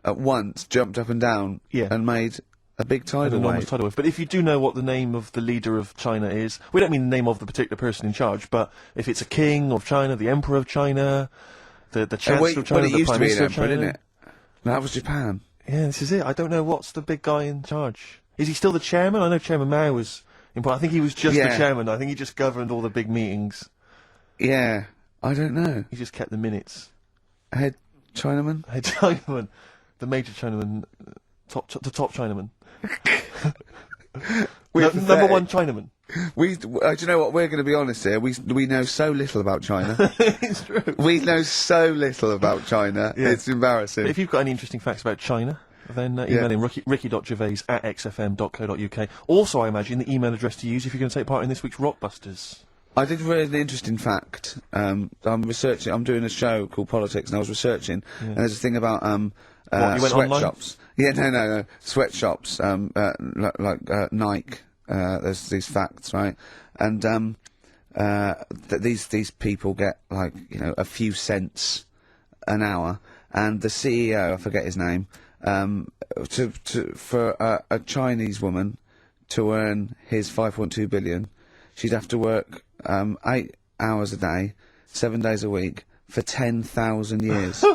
at once jumped up and down and made a big tidal
Enormous
wave.
tidal wave. But if you do know what the name of the leader of China is, we don't mean the name of the particular person in charge, but if it's a king of China, the emperor of China, the chancellor of China,
well, it
the
used
prime
to be an
minister of
emperor,
China.
didn't it? That was Japan.
Yeah, this is it. I don't know what's the big guy in charge. Is he still the chairman? I know Chairman Mao was important. I think he was just the chairman. I think he just governed all the big meetings.
Yeah, I don't know.
He just kept the minutes.
Head Chinaman?
Head Chinaman. The major Chinaman. The top Chinaman. Number one Chinaman.
Do you know what? We're going to be honest here. We know so little about China.
It's true.
We know so little about China.
Yeah.
It's embarrassing.
If you've got any interesting facts about China, then email him, ricky.gervais@xfm.co.uk. Also, I imagine the email address to use if you're going to take part in this week's Rockbusters.
I did read an interesting fact. I'm researching. I'm doing a show called Politics, and I was researching. And there's a thing about
What, you went online?
sweatshops. Yeah, no. Sweatshops, like Nike. There's these facts, right? And these people get like a few cents an hour, and the CEO, I forget his name, for a Chinese woman to earn his 5.2 billion, she'd have to work 8 hours a day, 7 days a week for 10,000 years.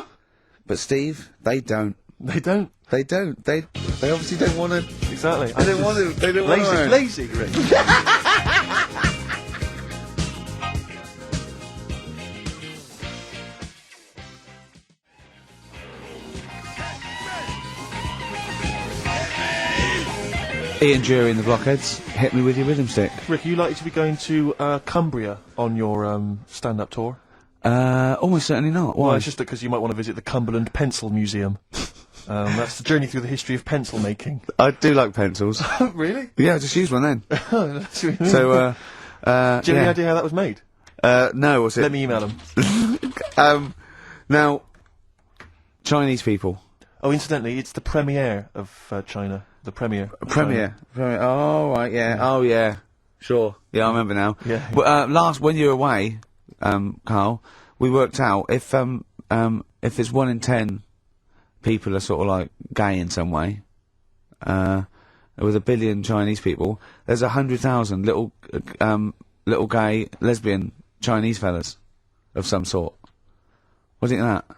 But Steve, they don't.
They don't.
They don't. They obviously don't want to.
Exactly.
They don't want to. They don't want to.
Lazy, Rick.
Ian Jury and the Blockheads, hit me with your rhythm stick.
Rick, are you likely to be going to Cumbria on your stand-up tour?
Almost certainly not. Why?
Well, it's just because you might want to visit the Cumberland Pencil Museum. That's the journey through the history of pencil making.
I do like pencils.
Really?
Yeah, just use one then.
That's really
So,
do you have any idea how that was made?
No, was it?
Let me email them.
Now, Chinese people.
Oh, incidentally, it's the premiere of China. The premiere.
Premiere. Oh, right, yeah. Oh, yeah. Sure. Yeah, I remember now.
Yeah.
But, when you were away, Carl, we worked out if it's 1 in 10 people are sort of like gay in some way, with 1 billion Chinese people, there's 100,000 little gay, lesbian Chinese fellas of some sort. What do you think of that?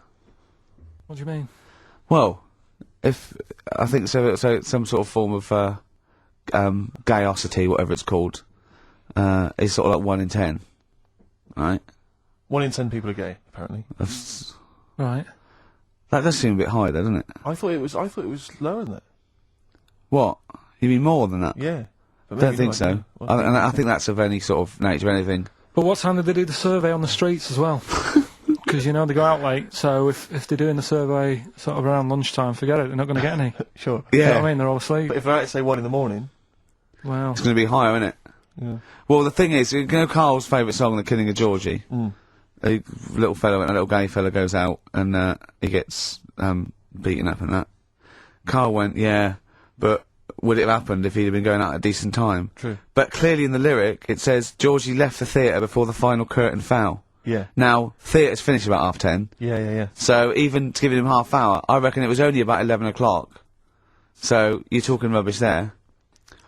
What do you mean?
Well, I think so some sort of form of gayosity, whatever it's called, is sort of like 1 in 10, right?
1 in 10 people are gay, apparently.
Right.
That does seem a bit high, though, doesn't it?
I thought it was lower than that.
What? You mean more than that?
Yeah. But
Don't
maybe
think
not,
so.
yeah.
I think that's of any sort of nature, anything.
But what time did they do the survey on the streets as well? Because, they go out late, so if they're doing the survey sort of around lunchtime, forget it, they're not going to get any.
Sure.
You know
Yeah.
what I mean? They're all asleep.
But if they're out at, say, 1 in the morning...
Well...
It's going to be higher, isn't it?
Yeah.
Well, the thing is, Carl's favourite song, The Killing of Georgie? A little gay fella goes out, and he gets beaten up and that. Carl went, yeah, but would it have happened if he'd have been going out at a decent time?
True.
But clearly in the lyric, it says, Georgie left the theatre before the final curtain fell.
Yeah.
Now, theatre's finished about 10:30.
Yeah.
So even giving him half hour, I reckon it was only about 11 o'clock. So you're talking rubbish there.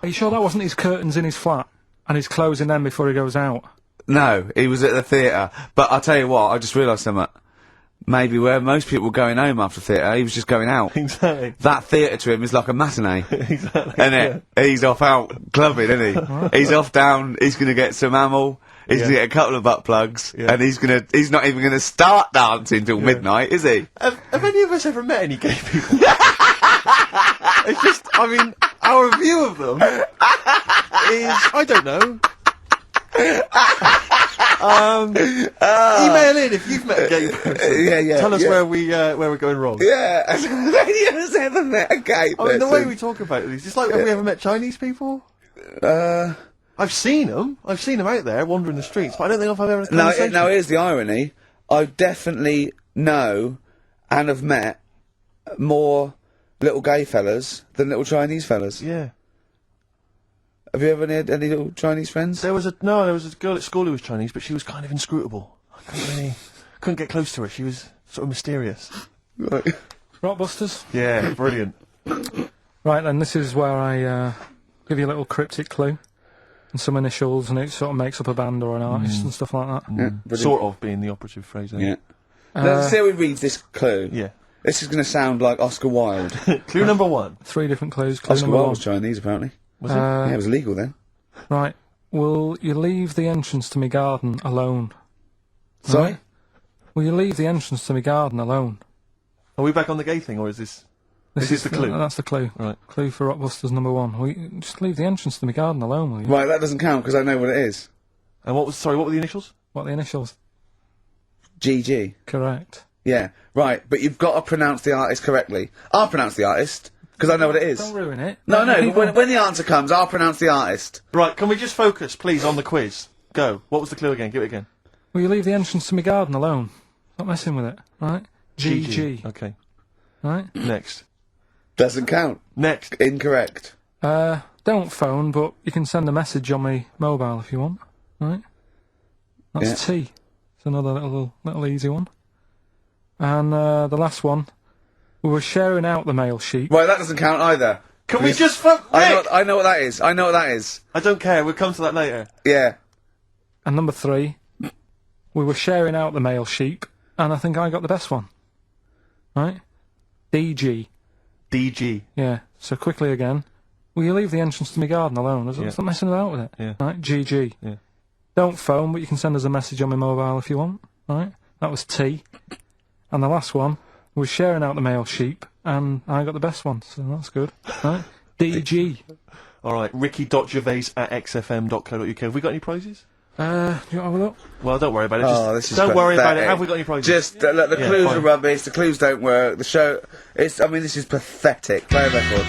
Are you sure that wasn't his curtains in his flat? And he's closing them before he goes out?
No, he was at the theatre. But I'll tell you what, I just realised something. Maybe where most people were going home after theatre, he was just going out.
Exactly.
That theatre to him is like a matinee.
Exactly.
Isn't it? He's off out clubbing, isn't he? He's off down, he's gonna get some ammo, he's gonna get a couple of butt plugs, and he's not even gonna start dancing till midnight, is he?
Have any of us ever met any gay people? It's just, our view of them is, I don't know. Email in if you've met a gay person.
Yeah.
Tell us where we're going wrong.
Yeah. Has anyone ever met a gay person?
I mean, the way we talk about these, it's like, have we ever met Chinese people? I've seen them. I've seen them out there wandering the streets, but I don't think I've ever had a conversation.
Now here's the irony. I definitely know and have met more little gay fellas than little Chinese fellas.
Yeah.
Have you ever had any little Chinese friends?
There was a girl at school who was Chinese, but she was kind of inscrutable. I couldn't get close to her. She was sort of mysterious.
Right.
Rockbusters?
Yeah, brilliant.
Right then, this is where I give you a little cryptic clue and some initials, and it sort of makes up a band or an artist and stuff like that.
Yeah,
sort of being the operative phrase.
Yeah. Let's see how we read this clue.
Yeah.
This is going to sound like Oscar Wilde.
Clue number 1.
3 different clues. Clue
Oscar
number
Wilde
1.
was Chinese, apparently.
Was it?
Yeah, it was illegal then.
Right. Will you leave the entrance to my garden alone?
Sorry?
Right? Will you leave the entrance to my garden alone?
Are we back on the gay thing, or is this... This is the clue?
That's the clue.
Right.
Clue for Rockbusters number 1. Will you just leave the entrance to my garden alone, will you?
Right, that doesn't count, because I know what it is.
And what were the initials?
What are the initials?
GG.
Correct.
Yeah, right, but you've got to pronounce the artist correctly. I'll pronounce the artist, because I know what it is.
Don't ruin it.
No, but when the answer comes, I'll pronounce the artist.
Right, can we just focus, please, on the quiz? Go. What was the clue again? Give it again.
Will you leave the entrance to my garden alone? Not messing with it, right? GG.
Okay.
Right?
Next.
Doesn't count.
Next.
Incorrect.
Don't phone, but you can send a message on my mobile if you want, right? That's T. It's another little easy one. And the last one, we were sharing out the mail sheet.
Right, that doesn't count either.
Can we just fuck
I know what that is. I know what that is.
I don't care. We'll come to that later.
Yeah.
And number 3, we were sharing out the mail sheet, and I think I got the best one. Right? DG.
DG.
Yeah. So quickly again. Will you leave the entrance to my garden alone? Stop messing about with it.
Yeah.
Right? GG.
Yeah.
Don't phone, but you can send us a message on my mobile if you want. Right? That was T. And the last one was sharing out the mail sheet, and I got the best one, so that's good. Right? DG.
Alright, ricky.gervais@xfm.co.uk. Have we got any prizes?
Do you want to have a look?
Well, don't worry about it.
This is
don't worry about it.
pathetic.
Have we got any prizes?
Just, look, the clues
fine.
are rubbish, the clues don't work, the show... this is pathetic. Play a record.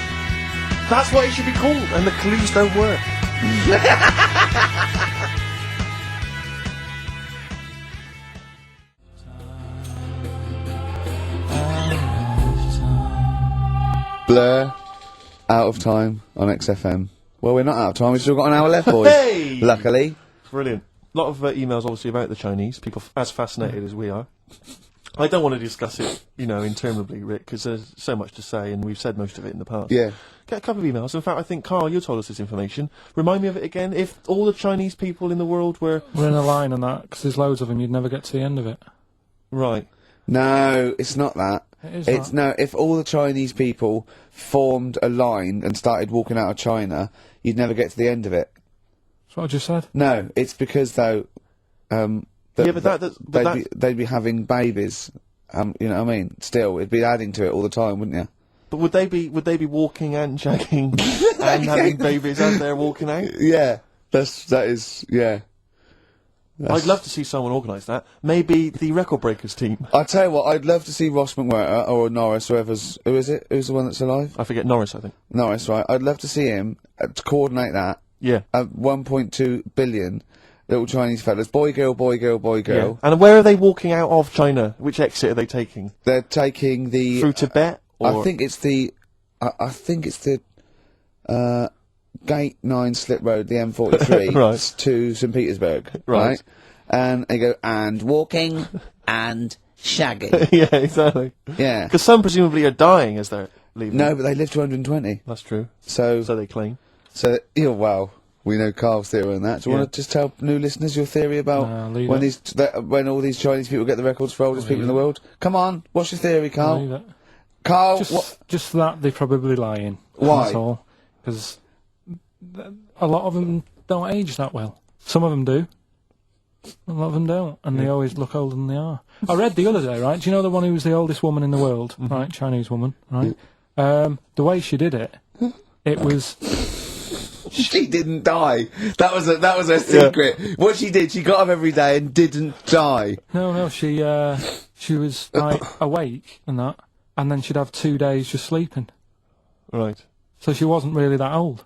That's what it should be called, and the clues don't work.
Blur, out of time on XFM. Well, we're not out of time, we've still got an hour left, boys.
Hey!
Luckily.
Brilliant. A lot of emails, obviously, about the Chinese. People as fascinated as we are. I don't want to discuss it, interminably, Rick, because there's so much to say, and we've said most of it in the past.
Yeah.
Get a couple of emails. In fact, I think, Carl, you told us this information. Remind me of it again. If all the Chinese people in the world were...
We're in a line on that, because there's loads of them, you'd never get to the end of it.
Right.
No, it's not that.
It's
no, if all the Chinese people formed a line and started walking out of China, you'd never get to the end of it.
That's what I just said.
No, it's because, though, they'd be having babies. You know what I mean? Still, it'd be adding to it all the time, wouldn't you?
But would they be walking and shagging and having babies as they're walking out?
Yeah, that is.
I'd love to see someone organise that. Maybe the Record Breakers team.
I tell you what, I'd love to see Ross McWhirter or Norris, who is it? Who's the one that's alive?
I forget, Norris, I think.
Norris, right? I'd love to see him to coordinate that.
Yeah.
1.2 billion little Chinese fellas, boy, girl, boy, girl, boy, girl.
Yeah. And where are they walking out of China? Which exit are they taking?
They're taking the
through Tibet. Or?
I think it's the Gate 9 Slip Road, the M43,
right.
to St Petersburg, right? And they go, and walking, and shagging.
Yeah, exactly.
Yeah.
Because some presumably are dying as they're leaving.
No, but they live to 120.
That's true.
So
they claim.
So, well, we know Carl's theory on that. Do you want to just tell new listeners your theory about when all these Chinese people get the records for oldest people in the world? Come on, what's your theory, Carl? Carl,
just that they're probably lying.
Why?
That's all. Because a lot of them don't age that well. Some of them do. A lot of them don't, and they always look older than they are. I read the other day, right? Do you know the one who was the oldest woman in the world, right? Chinese woman, right? The way she did it, it was
She didn't die. That was her secret. What she did, she got up every day and didn't die.
No, she was like awake and that, and then she'd have 2 days just sleeping.
Right.
So she wasn't really that old.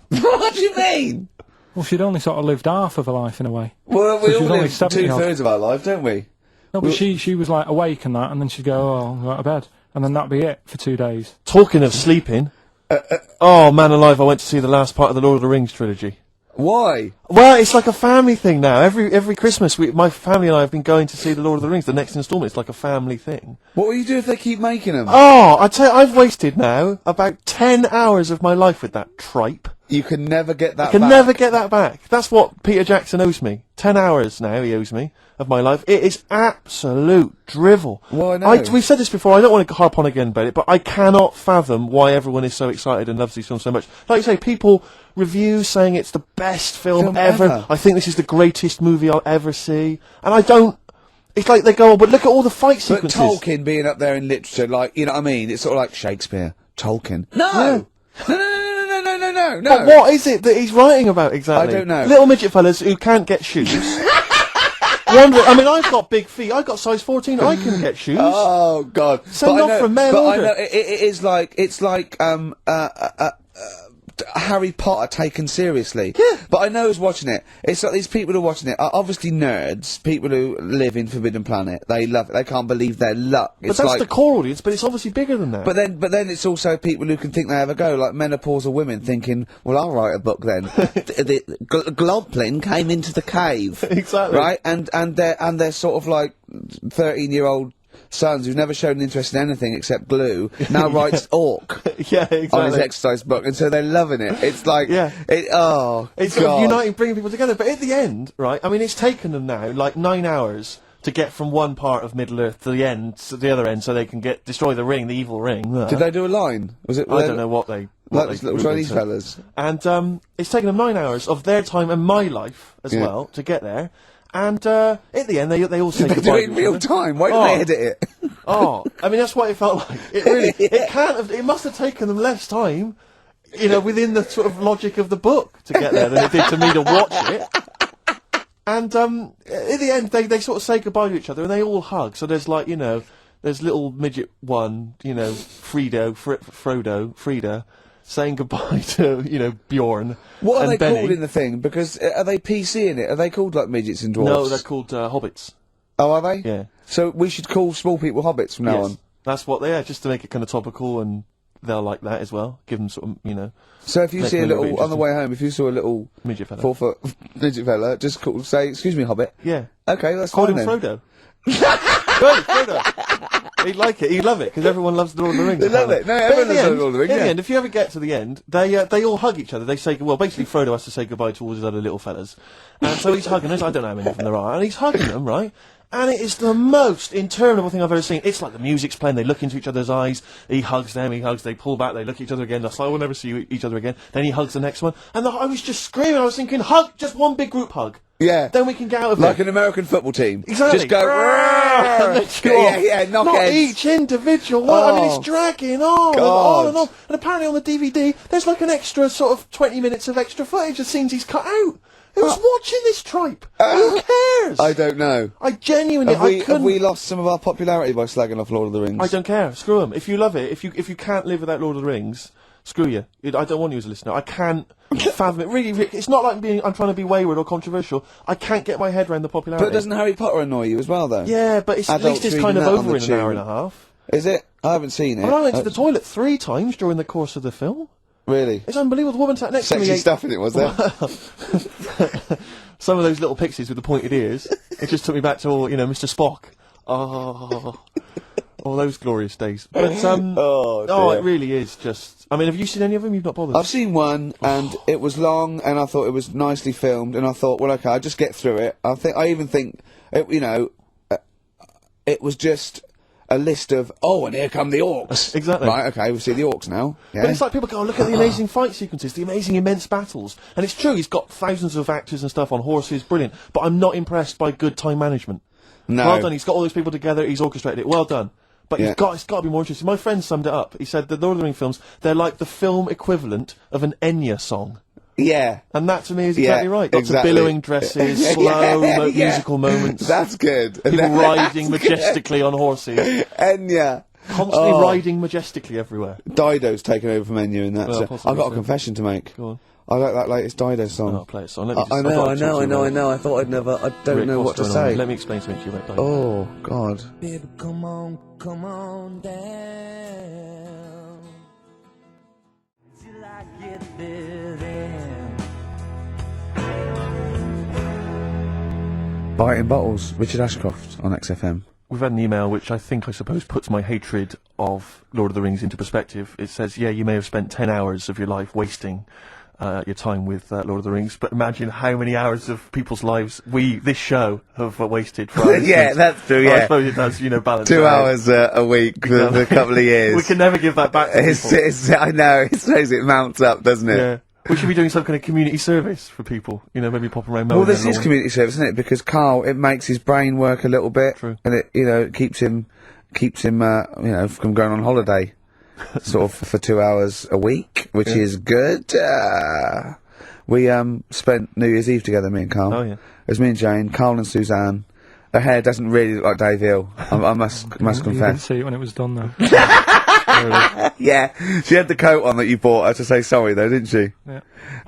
What do you mean?
Well, she'd only sort of lived half of her life in a way.
Well, we
so
all live 2/3 of our life, don't we?
No, but she was like awake and that, and then she'd go, oh, I'll go out of bed. And then that'd be it for 2 days.
Talking of sleeping, oh man alive, I went to see the last part of the Lord of the Rings trilogy.
Why?
Well, it's like a family thing now. Every Christmas, my family and I have been going to see the Lord of the Rings, the next instalment. It's like a family thing.
What will you do if they keep making them?
Oh, I tell you, I've wasted now about 10 hours of my life with that tripe.
You can never get that
I can
back.
never get that back. That's what Peter Jackson owes me. 10 hours now he owes me of my life. It is absolute drivel.
Well, I know.
We've said this before, I don't want to harp on again about it, but I cannot fathom why everyone is so excited and loves these films so much. Like you say, people review saying it's the best film ever. I think this is the greatest movie I'll ever see. And I don't... It's like they go, oh, but look at all the fight sequences.
But Tolkien being up there in literature, like, you know what I mean? It's sort of like Shakespeare. Tolkien. No! No.
But what is it that he's writing about exactly?
I don't know.
Little midget fellas who can't get shoes. I mean, I've got big feet. I've got size 14. I can get shoes.
Oh God!
Send off from mail order.
I know it is like Harry Potter taken seriously.
Yeah.
But I know who's watching it. It's like these people who are watching it are obviously nerds, people who live in Forbidden Planet. They love it. They can't believe their luck.
But that's the core audience, but it's obviously bigger than that.
But then it's also people who can think they have a go, like menopausal women thinking, well, I'll write a book then. Globplin came into the cave.
Exactly.
Right? And they're sort of like 13-year-old sons who've never shown an interest in anything except glue, now writes Orc
yeah, exactly.
on his exercise book, and so they're loving it. It's like, it's
sort of
God.
uniting, bringing people together. But at the end, right, I mean, it's taken them now, like, 9 hours to get from one part of Middle-earth to the end, to the other end, so they can destroy the ring, the evil ring.
Did they do a line? Was it?
I don't know what they...
little Chinese fellas.
And, it's taken them 9 hours of their time and my life, as well, to get there. And, at the end, they all say
goodbye. Did they do it in real time? Why didn't they edit it?
I mean, that's what it felt like. It really, it must have taken them less time, you know, within the sort of logic of the book to get there than it did to me to watch it. And, at the end, they sort of say goodbye to each other and they all hug. So there's like, you know, there's little midget one, you know, Frida, saying goodbye to, you know, Bjorn.
What are
and
they
Benny.
called in the thing? Because are they PC in it? Are they called like midgets and dwarfs?
No, they're called hobbits.
Oh, are they?
Yeah.
So we should call small people hobbits from now on.
That's what they are, just to make it kind of topical, and they'll like that as well. Give them sort of, you know.
So if you see a little on the way home, if you saw a little
midget fella,
4 foot midget fella, just say, "Excuse me, hobbit."
Yeah.
Okay, that's
call
fine
him
then.
Frodo. Good, Frodo. He'd like it. He'd love it because everyone loves the Lord of the Rings.
They love it. No, everyone loves the Lord of the Rings.
In the end, if you ever get to the end, they all hug each other. They say, well, basically Frodo has to say goodbye to all his other little fellas, and so he's hugging us. I don't know how many of them there are, and he's hugging them, right? And it is the most interminable thing I've ever seen. It's like the music's playing, they look into each other's eyes, he hugs them, they pull back, they look at each other again, that's like, we'll never see each other again. Then he hugs the next one, and I was just screaming, I was thinking, hug, just one big group hug.
Yeah.
Then we can get out of
like
it.
an American football team.
Exactly.
Just go, knock
Not
heads.
each individual one. I mean, it's dragging on and on and on. And apparently on the DVD, there's like an extra sort of 20 minutes of extra footage of scenes he's cut out. Who's watching this tripe? Who cares?
I don't know.
I genuinely,
have we lost some of our popularity by slagging off Lord of the Rings?
I don't care. Screw them. If you love it, if you can't live without Lord of the Rings, screw you. I don't want you as a listener. I can't fathom it. Really, it's not like I'm trying to be wayward or controversial. I can't get my head around the popularity.
But doesn't Harry Potter annoy you as well, though?
Yeah, but at least it's kind of over in an hour and a half.
Is it? I haven't seen it.
I went to the toilet 3 times during the course of the film.
Really?
It's unbelievable. The woman sat next to me.
Sexy stuff in it, was there?
Some of those little pixies with the pointed ears. It just took me back to all, you know, Mr. Spock. Oh, all those glorious days. But it really is just. I mean, have you seen any of them? You've not bothered.
I've seen one, and it was long, and I thought it was nicely filmed, and I thought, well, okay, I'll just get through it. I even think, you know, it was just a list of, and here come the orcs.
Exactly.
Right, okay, we'll see the orcs now. Yeah.
But it's like people go, look at the amazing fight sequences, the amazing immense battles. And it's true, he's got thousands of actors and stuff on horses, brilliant. But I'm not impressed by good time management.
No.
Well done, he's got all those people together, he's orchestrated it, well done. But
Yeah.
it's got to be more interesting. My friend summed it up. He said the Lord of the Rings films, they're like the film equivalent of an Enya song.
Yeah.
And that to me is exactly right. Lots
exactly.
of billowing dresses, slow musical moments.
That's good.
People riding majestically on horses.
Enya.
Constantly riding majestically everywhere.
Dido's taken over from Enya in that.
Well,
So
possibly
I've got a
so.
confession to make.
Go on.
I like that latest Dido song.
Oh, play a song. Let me just,
I
I've got to talk to you about it.
know. I thought I'd never. I don't
Rick,
know what
what's
to
going on?
say.
Let me explain something to you about Dido.
Oh God.
Baby, come on down. Till I get there then.
Biting Bottles, Richard Ashcroft on XFM.
We've had an email which I suppose puts my hatred of Lord of the Rings into perspective. It says, yeah, you may have spent 10 hours of your life wasting your time with Lord of the Rings, but imagine how many hours of people's lives this show, have wasted for our
Yeah,
listeners.
that's true,
I
yeah.
suppose it does, balance
2
it out.
hours a week for a couple of years.
We can never give that back to people.
I know, it mounts up, doesn't it?
Yeah. We should be doing some kind of community service for people. Maybe pop around mowing
Well, this
their
is
lawn.
community service, isn't it? Because Carl, it makes his brain work a little bit.
True.
And it, it keeps him, from going on holiday, sort of for 2 hours a week, which is good. We, spent New Year's Eve together, me and Carl.
Oh, yeah.
It was me and Jane, Carl and Suzanne. Her hair doesn't really look like Dave Hill, I must
You didn't
confess.
see it when it was done, though.
Yeah, she had the coat on that you bought her to say sorry, though, didn't she?
Yeah.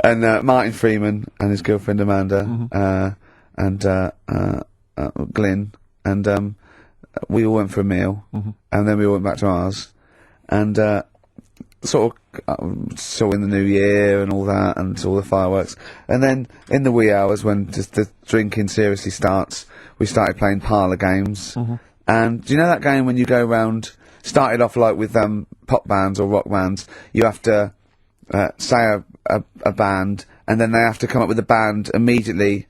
And Martin Freeman and his girlfriend Amanda, and Glyn, and we all went for a meal, and then we all went back to ours, and sort of saw in the new year and all that, and saw the fireworks, and then in the wee hours when just the drinking seriously starts, we started playing parlour games. And do you know that game when you go round? Started off like with pop bands or rock bands. You have to say a band, and then they have to come up with a band immediately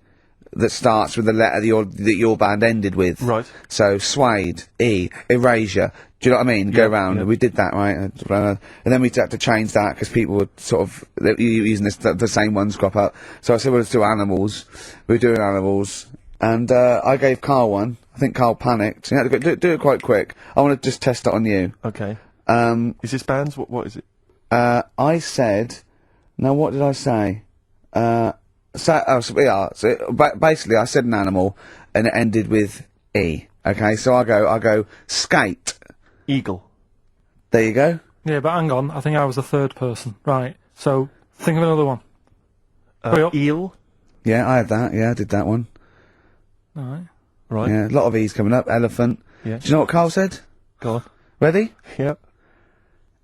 that starts with the letter that your band ended with.
Right.
So Suede, E, Erasure. Do you know what I mean? Go round.
Yeah.
We did that, right? And then we had to change that because people were sort of using the same ones crop up. So I said, well, let's do Animals. We were doing Animals. And I gave Carl one. I think Carl panicked. You had to do it quite quick. I want to just test it on you.
Okay. Is this bands? What is it?
I said... Now, what did I say? Basically, I said an animal, and it ended with E. Okay, so I go skate.
Eagle.
There you go.
Yeah, but hang on. I think I was the third person. Right. So, think of another one. Hurry up.
Eel.
Yeah, I had that. Yeah, I did that one.
All right.
Right.
Yeah, a lot of E's coming up. Elephant.
Yeah.
Do you know what Carl said?
Go on.
Ready?
Yep.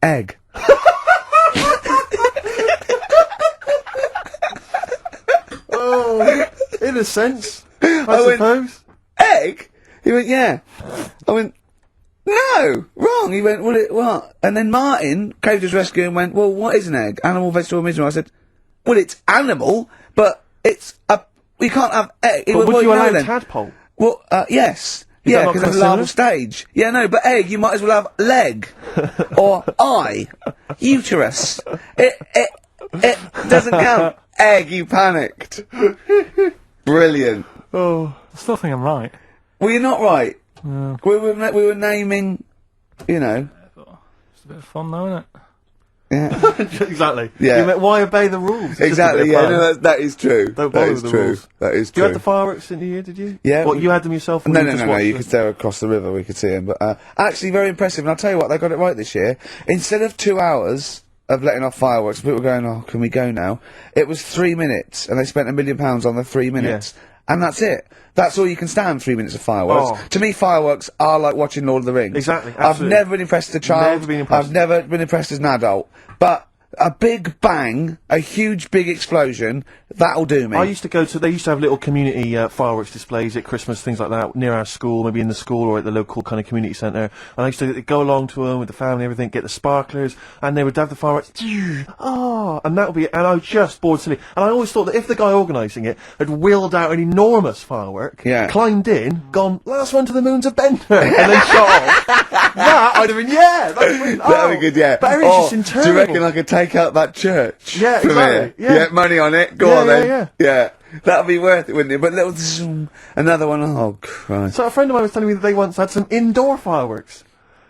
Egg.
Oh, in a sense, I
went,
suppose.
Egg? He went, yeah. I went, no, wrong. He went, well, what? And then Martin came to his rescue and went, well, what is an egg? Animal, vegetable, mineral. I said, well, it's animal, but it's we can't have egg.
But would you allow tadpole?
Well, yes.
Is
Yeah,
that not
because it's a larval stage. Yeah, no, but egg, you might as well have leg. Or eye. Uterus. It doesn't count. Egg, you panicked. Brilliant.
Oh.
I still think I'm right.
Well, you're not right.
Yeah.
We were naming,
It's a bit of fun, though, isn't it?
Yeah.
Exactly.
Yeah.
You meant, why obey the rules? It's just a
Exactly,
bit of
yeah,
fun.
no, that is true.
Don't
That
bother
is
with the
true.
rules.
That is
You
true.
had the fireworks in the year, did you?
Yeah.
What, you had them yourself? Or
No,
you
no,
just
no, no,
watched
you
them?
could stare across the river, we could see him, but, actually very impressive, and I'll tell you what, they got it right this year. Instead of 2 hours of letting off fireworks, people were going, oh, can we go now? It was 3 minutes, and they spent £1 million on the 3 minutes. And that's it. That's all you can stand, 3 minutes of fireworks.
Oh.
To me, fireworks are like watching Lord of the Rings.
Exactly,
I've
absolutely.
never been impressed as a child.
Never been impressed.
I've never been impressed as an adult. But a big bang, a huge big explosion, that'll do me.
I used to go to, they used to have little community fireworks displays at Christmas, things like that, near our school, maybe in the school or at the local kind of community centre. And I used to go along to them with the family and everything, get the sparklers, and they would have the fireworks. Oh, and that would be, and I was just bored silly. And I always thought that if the guy organising it had wheeled out an enormous firework, climbed in, gone, last one to the moon's a bender, and then shot off, that I'd have been, yeah, that'd be,
That'd be good, yeah.
But everything's just internal.
Do you reckon I could take out that church?
Yeah,
from
exactly,
here?
yeah.
Money on it. Go
Yeah,
on
yeah,
then. Yeah. That'd be worth it, wouldn't it? But little zoom, another one. Oh Christ!
So a friend of mine was telling me that they once had some indoor fireworks.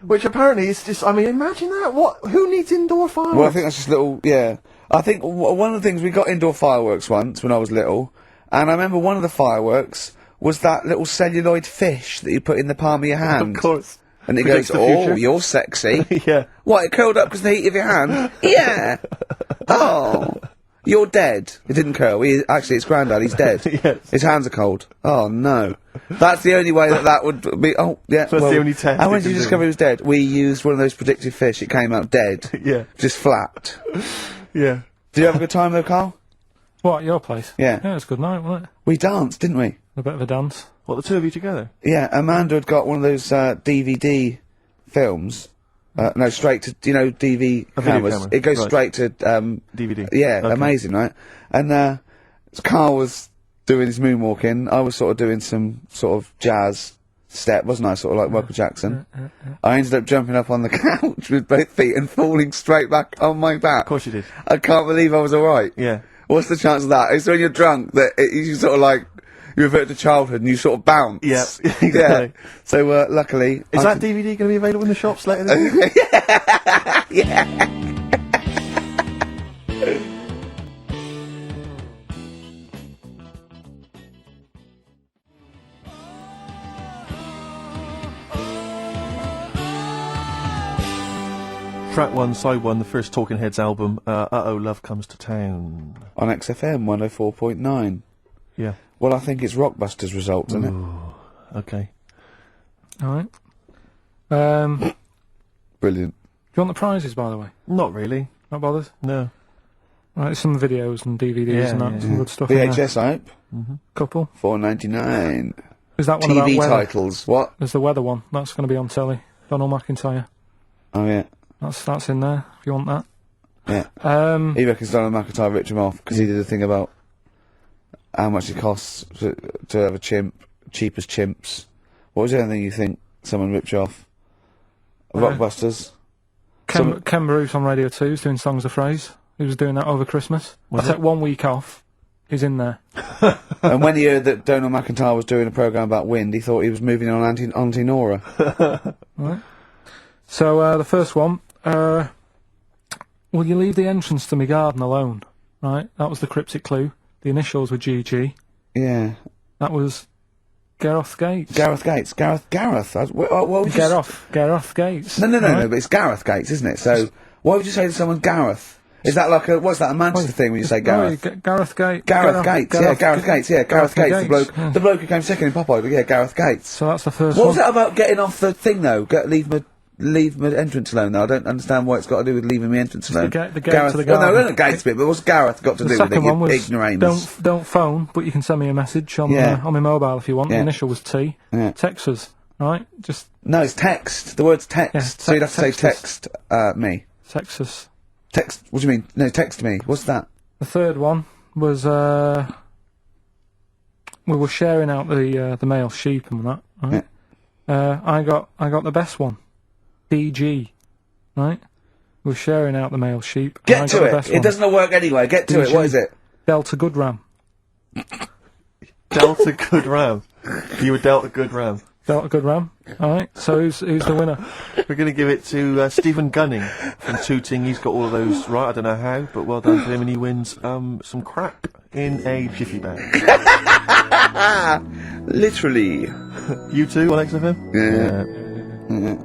Which apparently is just, I mean, imagine that. Who needs indoor fireworks?
Well, I think that's just little, yeah. I think one of the things, we got indoor fireworks once when I was little, and I remember one of the fireworks was that little celluloid fish that you put in the palm of your hand.
Of course.
And it
Predicts
goes,
the future.
oh, you're sexy.
Yeah.
What, it curled up because of the heat of your hand? Yeah. Oh. You're dead. It didn't curl. Actually, it's Grandad. He's dead.
Yes.
His hands are cold. Oh, no. That's the only way that would be... Oh, yeah.
So that's the only test
And
it
when did you
can do.
discover he was dead? We used one of those predictive fish. It came out dead.
Yeah.
Just flat.
Yeah.
Did you have a good time, though, Carl?
What, at your place?
Yeah.
Yeah, it was a good night, wasn't it?
We danced, didn't we?
A bit of a dance.
What, the two of you together?
Yeah, Amanda had got one of those DVD films. No, straight to, you know, DV
A video
cameras.
camera,
It goes
right.
straight to
DVD.
Yeah,
Okay.
amazing, right? And Carl was doing his moonwalking. I was sort of doing some sort of jazz step, wasn't I? Sort of like Michael Jackson. I ended up jumping up on the couch with both feet and falling straight back on my back.
Of course you did.
I can't believe I was alright.
Yeah.
What's the chance of that? It's when you're drunk that you sort of like, you revert to childhood and you sort of bounce.
Yeah,
Yeah.
exactly.
So, luckily...
Is that DVD going to be available in the shops later this year?
Yeah.
Track 1, Side 1, the first Talking Heads album, Uh-Oh, Love Comes to Town.
On XFM 104.9.
Yeah.
Well, I think it's Rockbusters results, isn't it?
Okay.
Alright.
Brilliant.
Do you want the prizes, by the way?
Not really.
Not bothered?
No.
Right, some videos and DVDs
Yeah,
and that,
yeah,
some
yeah.
good stuff in there.
VHS, I hope.
Couple.
$4.99.
Is that one
TV
about weather?
titles. What?
There's the weather one. That's going to be on telly. Donald McIntyre.
Oh, yeah.
That's in there, if you want that.
Yeah. He reckons Donald McIntyre ripped him off because he did a thing about how much it costs to have a chimp, cheap as chimps. What was the other thing you think someone ripped you off? Rockbusters?
Ken Bruce on Radio 2 is doing Songs of Phrase. He was doing that over Christmas.
Was
I took 1 week off. He's in there.
And when he heard that Donald McIntyre was doing a programme about wind, he thought he was moving on Auntie Nora.
Right. So, the first one, will you leave the entrance to my garden alone? Right, that was the cryptic clue. The initials were GG.
Yeah.
That was Gareth Gates.
Gareth Gates. Gareth. What would you
Gareth Gates.
No,
right?
but it's Gareth Gates, isn't it? So, why would you say to someone Gareth? Is that like what's that, a Manchester thing when you say Gareth?
Gareth Gates.
Gareth Gates, yeah, Gareth Gates, yeah, Gareth Gates, the bloke,
yeah.
the bloke who came second in Popeye, but yeah, Gareth Gates.
So that's the first
What
one.
was that about getting off the thing though? Leave my entrance alone though. I don't understand what it's got to do with leaving my entrance alone.
The gate
Gareth,
to the
well,
garden.
no, the gates bit, but what's Gareth got to
The
do with it,
second one
you
was
ignoramus?
don't phone, but you can send me a message on my mobile if you want.
Yeah.
The initial was T.
Yeah.
Text us, right? Just
No, it's text. The word's text.
Yeah,
So you'd have to say
text
text, me.
text us.
Text, what do you mean? No, text me. What's that?
The third one was we were sharing out the male sheep and that. Right? I got the best one. DG, right? We were sharing out the male sheep. and I
Get
got
to
the
it.
best
It
one.
doesn't work anyway. Get to it.
DG.
What is it?
Delta Good Ram.
Delta Good Ram. You were dealt a good ram.
Delta Good Ram. Alright, so who's the winner?
We're going to give it to Stephen Gunning from Tooting. He's got all of those right. I don't know how, but well done to him, and he wins some crap in a jiffy bag.
Literally.
You too on XFM?
Yeah.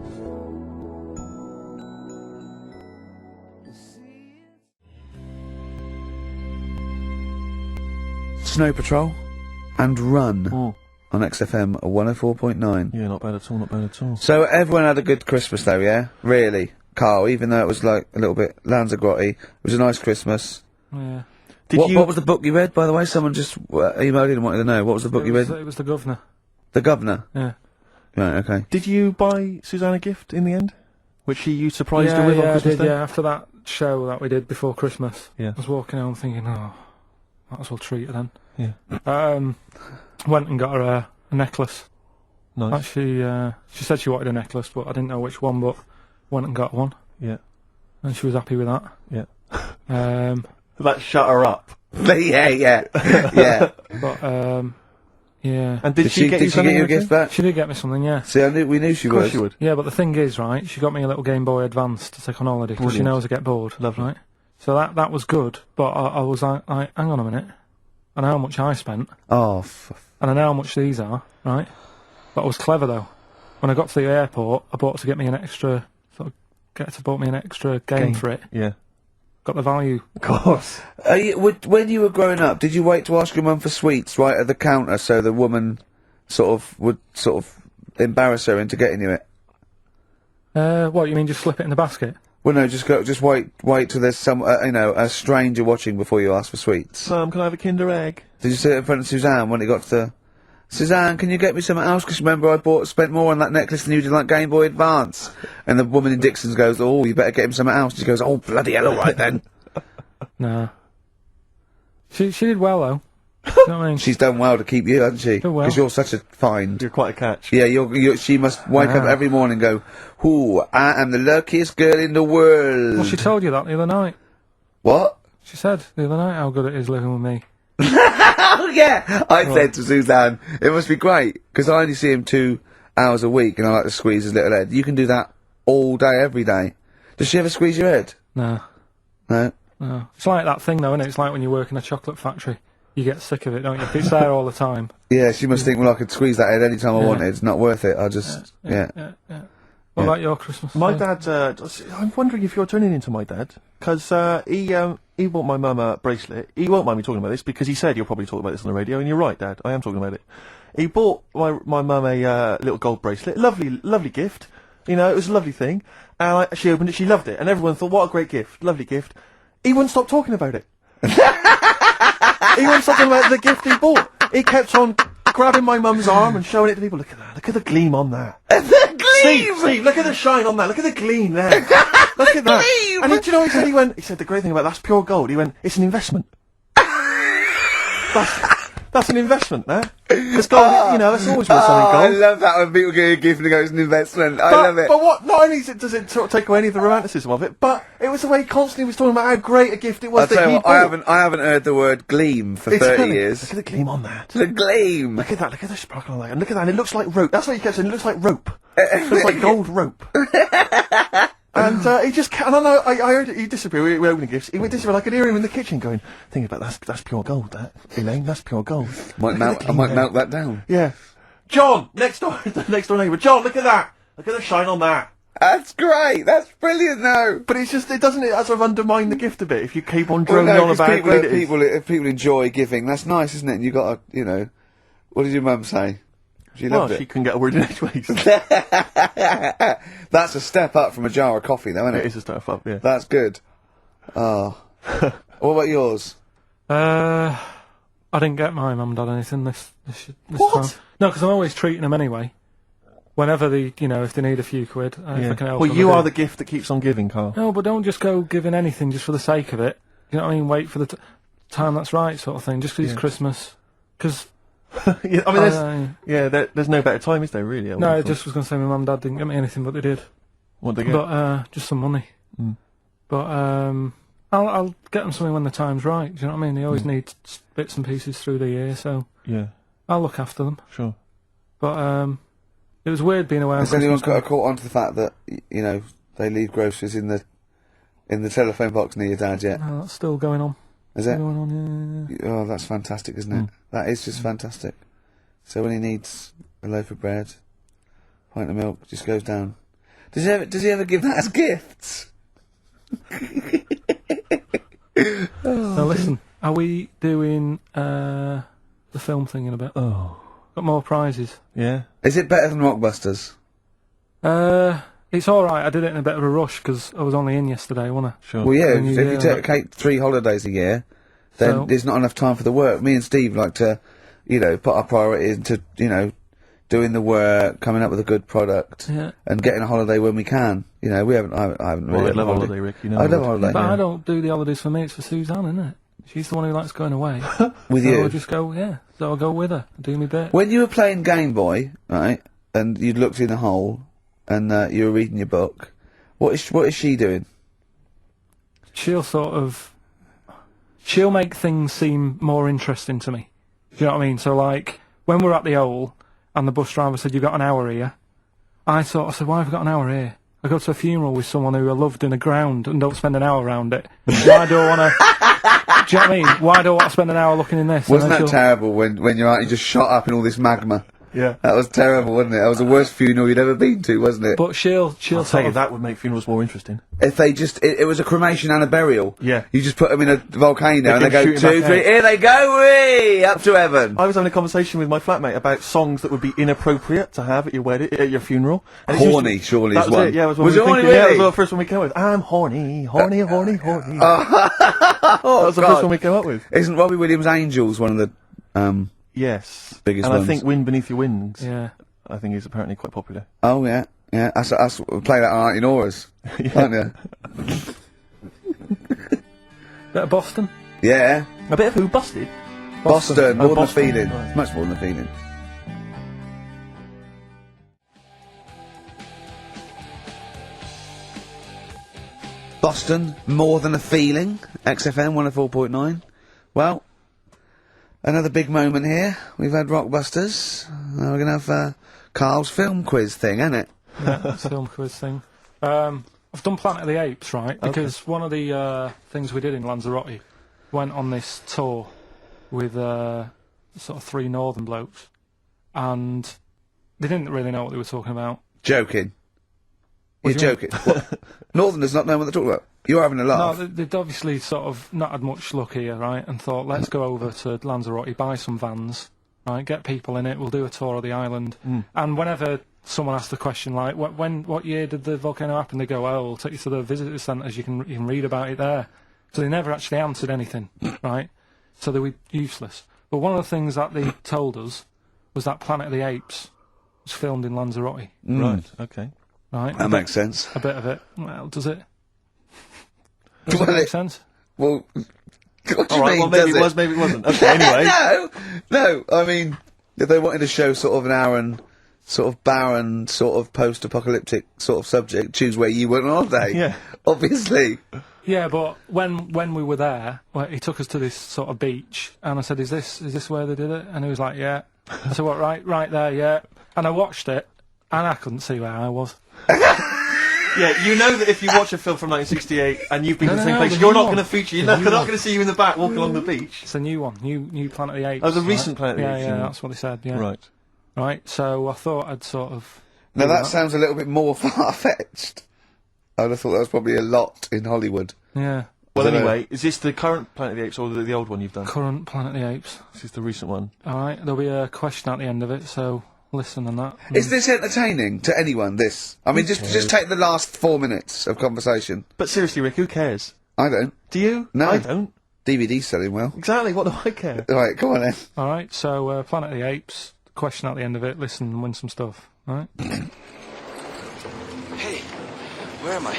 Snow Patrol and Run on XFM 104.9.
Yeah, not bad at all, not bad at all.
So everyone had a good Christmas though, yeah? Really? Carl, even though it was like a little bit Lanzagrotte, it was a nice Christmas.
Yeah.
What was the book you read, by the way? Someone just emailed in and wanted to know. What was the book you read?
It was The Governor.
The Governor?
Yeah.
Right, okay.
Did you buy Susanne a gift in the end? Which you surprised her with on Christmas
I did,
Day?
yeah, after that show that we did before Christmas.
Yeah.
I was walking home thinking, oh, might as well treat her then.
Yeah.
Went and got her a necklace.
Nice.
Actually, she said she wanted a necklace, but I didn't know which one, but went and got one.
Yeah.
And she was happy with that.
Yeah. That shut her up.
yeah.
But, Yeah.
And did she get you something?
Did she get you a gift back?
She did get me something, yeah.
See, we knew she
Of course
would.
she would.
Yeah, but the thing is, right, she got me a little Game Boy Advance to take on holiday, because she
Brilliant.
knows I get bored.
Lovely.
Right? So that was good, but I was like, hang on a minute. I know how much I spent,
Oh,
and I know how much these are, right? But I was clever, though. When I got to the airport, I bought to get me an extra, bought me an extra game for it.
Yeah.
Got the value.
Of course.
When you were growing up, did you wait to ask your mum for sweets right at the counter so the woman would embarrass her into getting you it?
What, you mean just slip it in the basket?
Well, no, just wait till there's a stranger watching before you ask for sweets.
Mum, can I have a Kinder Egg?
Did you sit in front of Suzanne when it got to Suzanne, can you get me something else? Because remember I spent more on that necklace than you did like Game Boy Advance. And the woman in Dixon's goes, oh, you better get him something else. She goes, oh, bloody hell, all right then.
Nah. She did well, though. You know what I mean?
She's done well to keep you, hasn't she?
Done well.
Because you're such a find.
You're quite a catch.
Yeah, she must wake up every morning and go, ooh, I am the luckiest girl in the world.
Well, she told you that the other night.
What?
She said the other night how good it is living with me.
Oh, yeah! I said to Suzanne, it must be great, because I only see him 2 hours a week, and I like to squeeze his little head. You can do that all day, every day. Does she ever squeeze your head?
No.
No?
No. It's like that thing, though, isn't it? It's like when you work in a chocolate factory. You get sick of it, don't you? If it's there all the time.
Yeah, she must think, well, I could squeeze that head any time I wanted. It's not worth it. I just,
yeah. What about your Christmas?
My dad, I'm wondering if you're turning into my dad, because he bought my mum a bracelet. He won't mind me talking about this, because he said you'll probably talk about this on the radio, and you're right, Dad, I am talking about it. He bought my mum a little gold bracelet. Lovely gift. You know, it was a lovely thing. And she opened it, she loved it, and everyone thought, what a great gift, lovely gift. He wouldn't stop talking about it. He wouldn't stop talking about the gift he bought. He kept on grabbing my mum's arm and showing it to people. Look at that. Look at the gleam on that.
The gleam!
Steve, look at the shine on that. Look at the gleam there. Look at that.
Gleam!
And do you know what he said? He said the great thing about that's pure gold. He went, it's an investment. That's an investment, there. It's gold, you know, it's always worth something gold.
I love that when people get a gift and it goes an investment. I love it.
But what, not only does it sort of take away any of the romanticism of it, but it was the way he constantly was talking about how great a gift it was
I'll
that
tell
he
you what,
bought.
I haven't heard the word gleam for 30 years.
Look at the gleam on that.
The gleam!
Look at that, look at the sparkle on that, and look at that, and it looks like rope. That's what he kept saying, it looks like rope. It looks like gold rope. And he just, and I heard it, he disappeared, we were opening gifts, he went disappear, I could hear him in the kitchen going, thinking about that's pure gold, that, Elaine, that's pure gold.
I might melt that down.
Yeah. John, next door neighbour, John, look at that! Look at the shine on that!
That's great, that's brilliant though!
But it's just, it doesn't sort of undermine the gift a bit, if you keep on droning on about how great it is.
If people enjoy giving, that's nice, isn't it? And you got to, you know, what did your mum say? She loved it.
She couldn't get a word in edgeways.
That's a step up from a jar of coffee, though, isn't it?
It is a step up, yeah.
That's good. Oh. What about yours?
I didn't get my mum and dad anything this
What?
time. No, because I'm always treating them anyway. Whenever if they need a few quid, if I can help
Well,
them,
you
I do.
are the gift that keeps on giving, Carl.
No, but don't just go giving anything just for the sake of it. You know what I mean? Wait for the time that's right, sort of thing. Just 'cause it's Christmas. Because
yeah, I mean, there's no better time, is there? Really?
No, I just was going to say my mum and dad didn't get me anything, but they did.
What they get?
But just some money.
Mm.
But I'll get them something when the time's right. Do you know what I mean? They always need bits and pieces through the year, so
yeah,
I'll look after them.
Sure.
But it was weird being away.
Has anyone got caught onto the fact that they leave groceries in the telephone box near your dad yet?
No, that's still going on.
Is it?
Going on, yeah.
Oh, that's fantastic, isn't it? That is just fantastic. So when he needs a loaf of bread, pint of milk, just goes down. Does he ever give that as gifts?
Now listen, are we doing the film thing in a bit?
Oh.
Got more prizes.
Yeah.
Is it better than Rockbusters?
It's alright, I did it in a bit of a rush because I was only in yesterday, wasn't I?
Sure.
Well, yeah, if you take 3 holidays a year, then there's not enough time for the work. Me and Steve like to, put our priority into, doing the work, coming up with a good product, and getting a holiday when we can. I haven't really.
I love a holiday, Rick.
I love a holiday.
But I don't do the holidays for me, it's for Suzanne, isn't it? She's the one who likes going away.
With
so
you?
I'll just go, so I'll go with her, do me bit.
When you were playing Game Boy, right, and you'd looked in the hole, and you were reading your book, what is she doing?
She'll make things seem more interesting to me. Do you know what I mean? So like, when we're at the hole, and the bus driver said, "You've got an hour here," I said, "Why have I got an hour here? I go to a funeral with someone who I loved in the ground and don't spend an hour around it. Why do I want to... Do you know what I mean? Why do I want to spend an hour looking in this?"
Wasn't that terrible when you're out, you just shot up in all this magma?
Yeah.
That was terrible, wasn't it? That was the worst funeral you'd ever been to, wasn't it?
But she'll
I'll tell you, that would make funerals more interesting.
If they just... It was a cremation and a burial.
Yeah.
You just put them in a volcano and they go,
shoot 'em
2,
back
3,
out.
here they go, whee! Up to heaven.
I was having a conversation with my flatmate about songs that would be inappropriate to have at your wedding, at your funeral. And it's
Horny,
usually-
surely,
that
is
was
one.
it, yeah, was,
Was
we
it
were
horny,
thinking, yeah, that
really?
was the first one we came up with. I'm horny, horny.
Oh,
That was the first one we came up with.
Isn't Robbie Williams' Angels one of the,
Yes.
biggest
and
ones?
I think Wind Beneath Your Wings.
Yeah.
I think is apparently quite popular.
Oh, yeah. Yeah, that's play that on Auntie Nora's, can't you?
Bit of Boston?
Yeah.
A bit of who? Busted?
Boston, more than a
Boston,
feeling.
right.
Much more than a feeling. Boston, more than a feeling. XFM 104.9. Well, another big moment here. We've had Rockbusters. Now we're going to have Carl's film quiz thing, ain't it?
Yeah, film quiz thing. I've done Planet of the Apes, right? Because one of the things we did in Lanzarote went on this tour with sort of 3 northern blokes, and they didn't really know what they were talking about.
Joking.
What
You're
do you
joking. What? Northerners not know what they're talking about. You're having a laugh.
No, they'd obviously sort of not had much luck here, right? And thought, let's go over to Lanzarote, buy some vans, right? Get people in it. We'll do a tour of the island. And whenever someone asks the question like, what year did the volcano happen? They go, "Oh, we'll take you to the visitor centres. You can read about it there." So they never actually answered anything, right? So they were useless. But one of the things that they told us was that Planet of the Apes was filmed in Lanzarote.
Right. Okay.
Right.
That makes sense.
A bit of it. Well, does it? Does it make sense?
Well, what do you
All right,
mean,
well, maybe
does
it was, maybe it wasn't. Okay, anyway.
No, I mean, if they wanted to show sort of an Aaron, sort of barren, sort of post-apocalyptic sort of subject, choose where you went on holiday.
Yeah.
Obviously.
Yeah, but when we were there, he took us to this sort of beach, and I said, "Is this where they did it?" And he was like, "Yeah." I said, "What? Right there, yeah." And I watched it, and I couldn't see where I was.
Yeah, you know that if you watch a film from 1968 and you've been to the same place,
the
you're
new
not
one.
going to feature. They're
The new
not
one.
going to see you in the back walking along the beach.
It's a new one, new Planet of the Apes.
Oh, the
right?
recent Planet of the Apes.
Yeah, that's what they said. Yeah.
Right.
Right. So I thought I'd sort of.
Now
do
that sounds a little bit more far-fetched. I would have thought that was probably a lot in Hollywood.
Yeah.
Well,
I don't know.
anyway, is this the current Planet of the Apes or the old one you've done?
Current Planet of the Apes.
This is the recent one.
All right. There'll be a question at the end of it, so listen and that.
Is this entertaining to anyone, this? I mean, just take the last 4 minutes of conversation.
But seriously, Rick, who cares?
I don't.
Do you?
No.
I don't.
DVD's selling well.
Exactly, what do I care?
Right, come on then.
All right. So Planet of the Apes. Question at the end of it. Listen and win some stuff. All right.
Hey, where am I?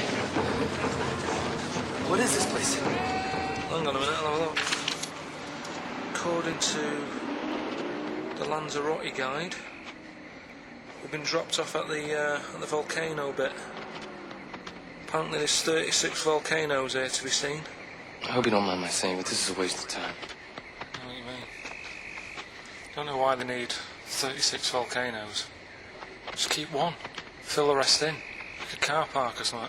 What is this place? Hang on a minute, I'll have a look. According to the Lanzarote guide, we've been dropped off at the volcano bit. Apparently there's 36 volcanoes here to be seen.
I hope you don't mind my saying, but this is a waste of time.
What do you mean? Don't know why they need 36 volcanoes. Just keep one. Fill the rest in. Like a car park or something.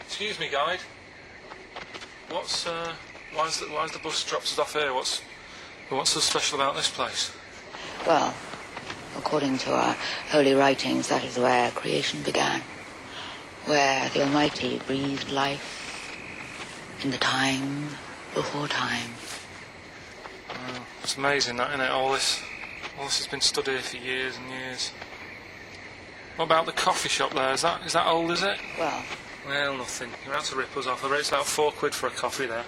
Excuse me, guide. Why's the bus drops us off here? What's so special about this place?
Well, according to our holy writings, that is where creation began. Where the Almighty breathed life in the time before time.
Well, it's amazing that, isn't it? All this has been stood here for years and years. What about the coffee shop there? Is that old, is it? Well, nothing. You're out to rip us off. I bet it's about £4 for a coffee there.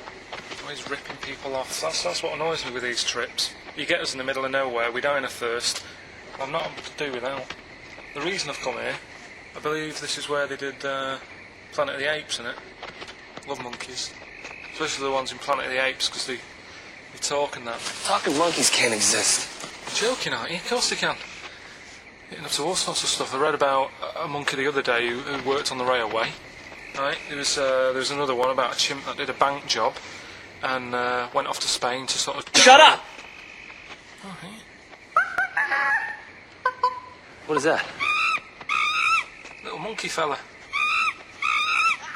Always ripping people off. That's what annoys me with these trips. You get us in the middle of nowhere, we die in a thirst. I've not able to do without. The reason I've come here, I believe this is where they did Planet of the Apes, innit? Love monkeys. Especially the ones in Planet of the Apes, because they talk and that.
Talking monkeys can't exist.
You're joking, aren't you? Of course they can. Getting up to all sorts of stuff. I read about a monkey the other day who worked on the railway. Right, there was another one about a chimp that did a bank job and went off to Spain to sort of...
Shut up!
Okay.
What is that? Little monkey fella.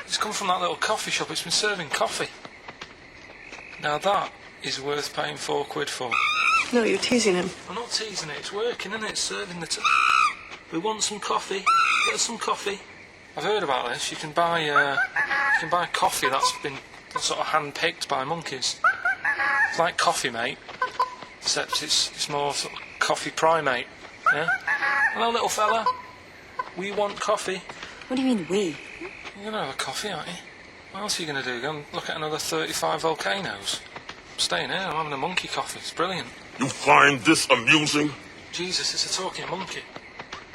It's come from that little coffee shop. It's been serving coffee. Now that is worth paying £4 for.
No, you're teasing him.
I'm not teasing it. It's working, isn't it? It's serving the... We want some coffee. Get us some coffee. I've heard about this. You can buy coffee that's been sort of hand-picked by monkeys. It's like Coffee Mate, except it's more sort of coffee primate. Yeah? Hello, little fella. We want coffee.
What do you mean, we?
You're gonna have a coffee, aren't you? What else are you gonna do? Go and look at another 35 volcanoes? I'm staying here. I'm having a monkey coffee. It's brilliant.
You find this amusing?
Jesus, it's a talking monkey.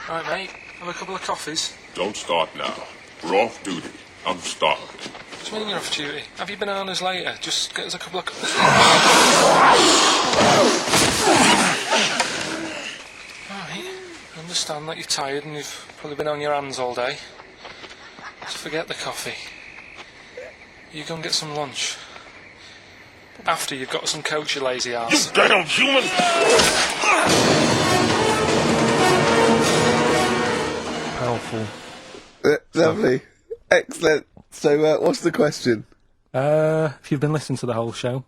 Right, mate. Have a couple of coffees.
Don't start now. We're off duty. I'm starving.
What do you mean you're off duty? Have you been on us later? Just get us a couple of... Right. I understand that you're tired and you've probably been on your hands all day. So forget the coffee. You go and get some lunch. After you've got some coach, you lazy ass.
You damn human!
Powerful.
Lovely. Excellent. So, what's the question?
If you've been listening to the whole show,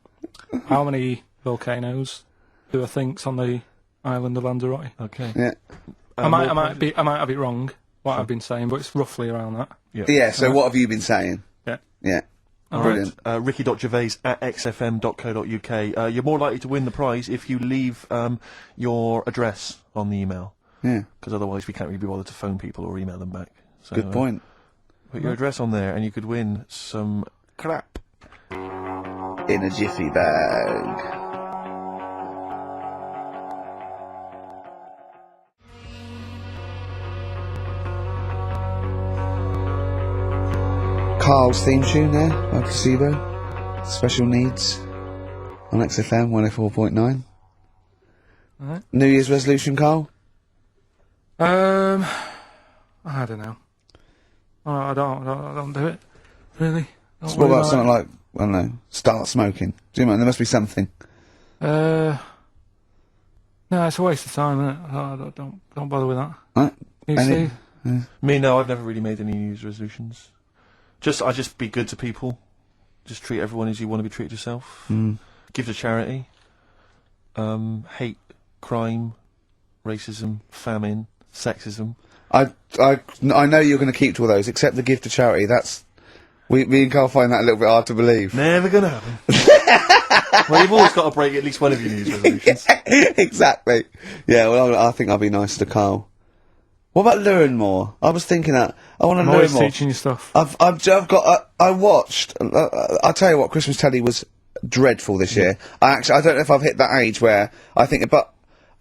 how many volcanoes do I think's on the island of Lanzarote?
Okay.
Yeah.
I might have it wrong, what I've been saying, but it's roughly around that.
Yeah, so what have you been saying?
Yeah.
Yeah.
Brilliant. Ricky.gervais@xfm.co.uk. You're more likely to win the prize if you leave your address on the email.
Yeah.
Because otherwise we can't really be bothered to phone people or email them back. So,
Good point.
Put your address on there and you could win some crap.
In a jiffy bag. Carl's theme tune there, by Placebo. Special Needs on XFM 104.9.
Alright.
New Year's resolution, Carl?
I don't know. I don't do it. Really.
So what about something like, I don't know, start smoking? Do you know, there must be something.
No, it's a waste of time, isn't it? Don't bother with that.
Right.
You see?
Me, no, I've never really made any New Year's resolutions. I just be good to people. Just treat everyone as you want to be treated yourself. Give to charity. Hate crime, racism, famine, sexism.
I know you're going to keep to all those, except the gift to charity. That's me and Carl find that a little bit hard to believe.
Never gonna happen. Well, you've always got to break at least one of your New Year's resolutions.
Exactly. Yeah. Well, I think I'll be nice to Carl. What about learn more? I was thinking that I want to learn more.
Teaching you stuff.
I watched. I'll tell you what, Christmas telly was dreadful this year. I don't know if I've hit that age where I think, but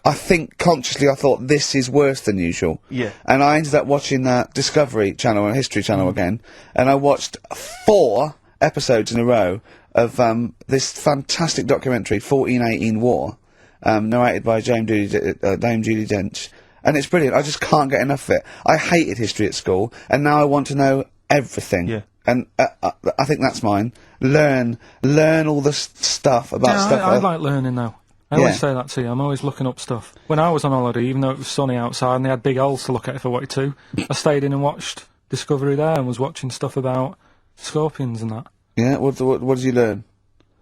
I think consciously I thought this is worse than usual.
Yeah.
And I ended up watching that Discovery Channel and History Channel again, and I watched 4 episodes in a row of this fantastic documentary, 1418 War, narrated by Dame Judi Dench. And it's brilliant. I just can't get enough of it. I hated history at school, and now I want to know everything.
Yeah.
And I think that's mine. Learn all the stuff about stuff.
I like learning now. I always say that to you. I'm always looking up stuff. When I was on holiday, even though it was sunny outside and they had big holes to look at if I wanted to, I stayed in and watched Discovery there and was watching stuff about scorpions and that.
Yeah. What did you learn?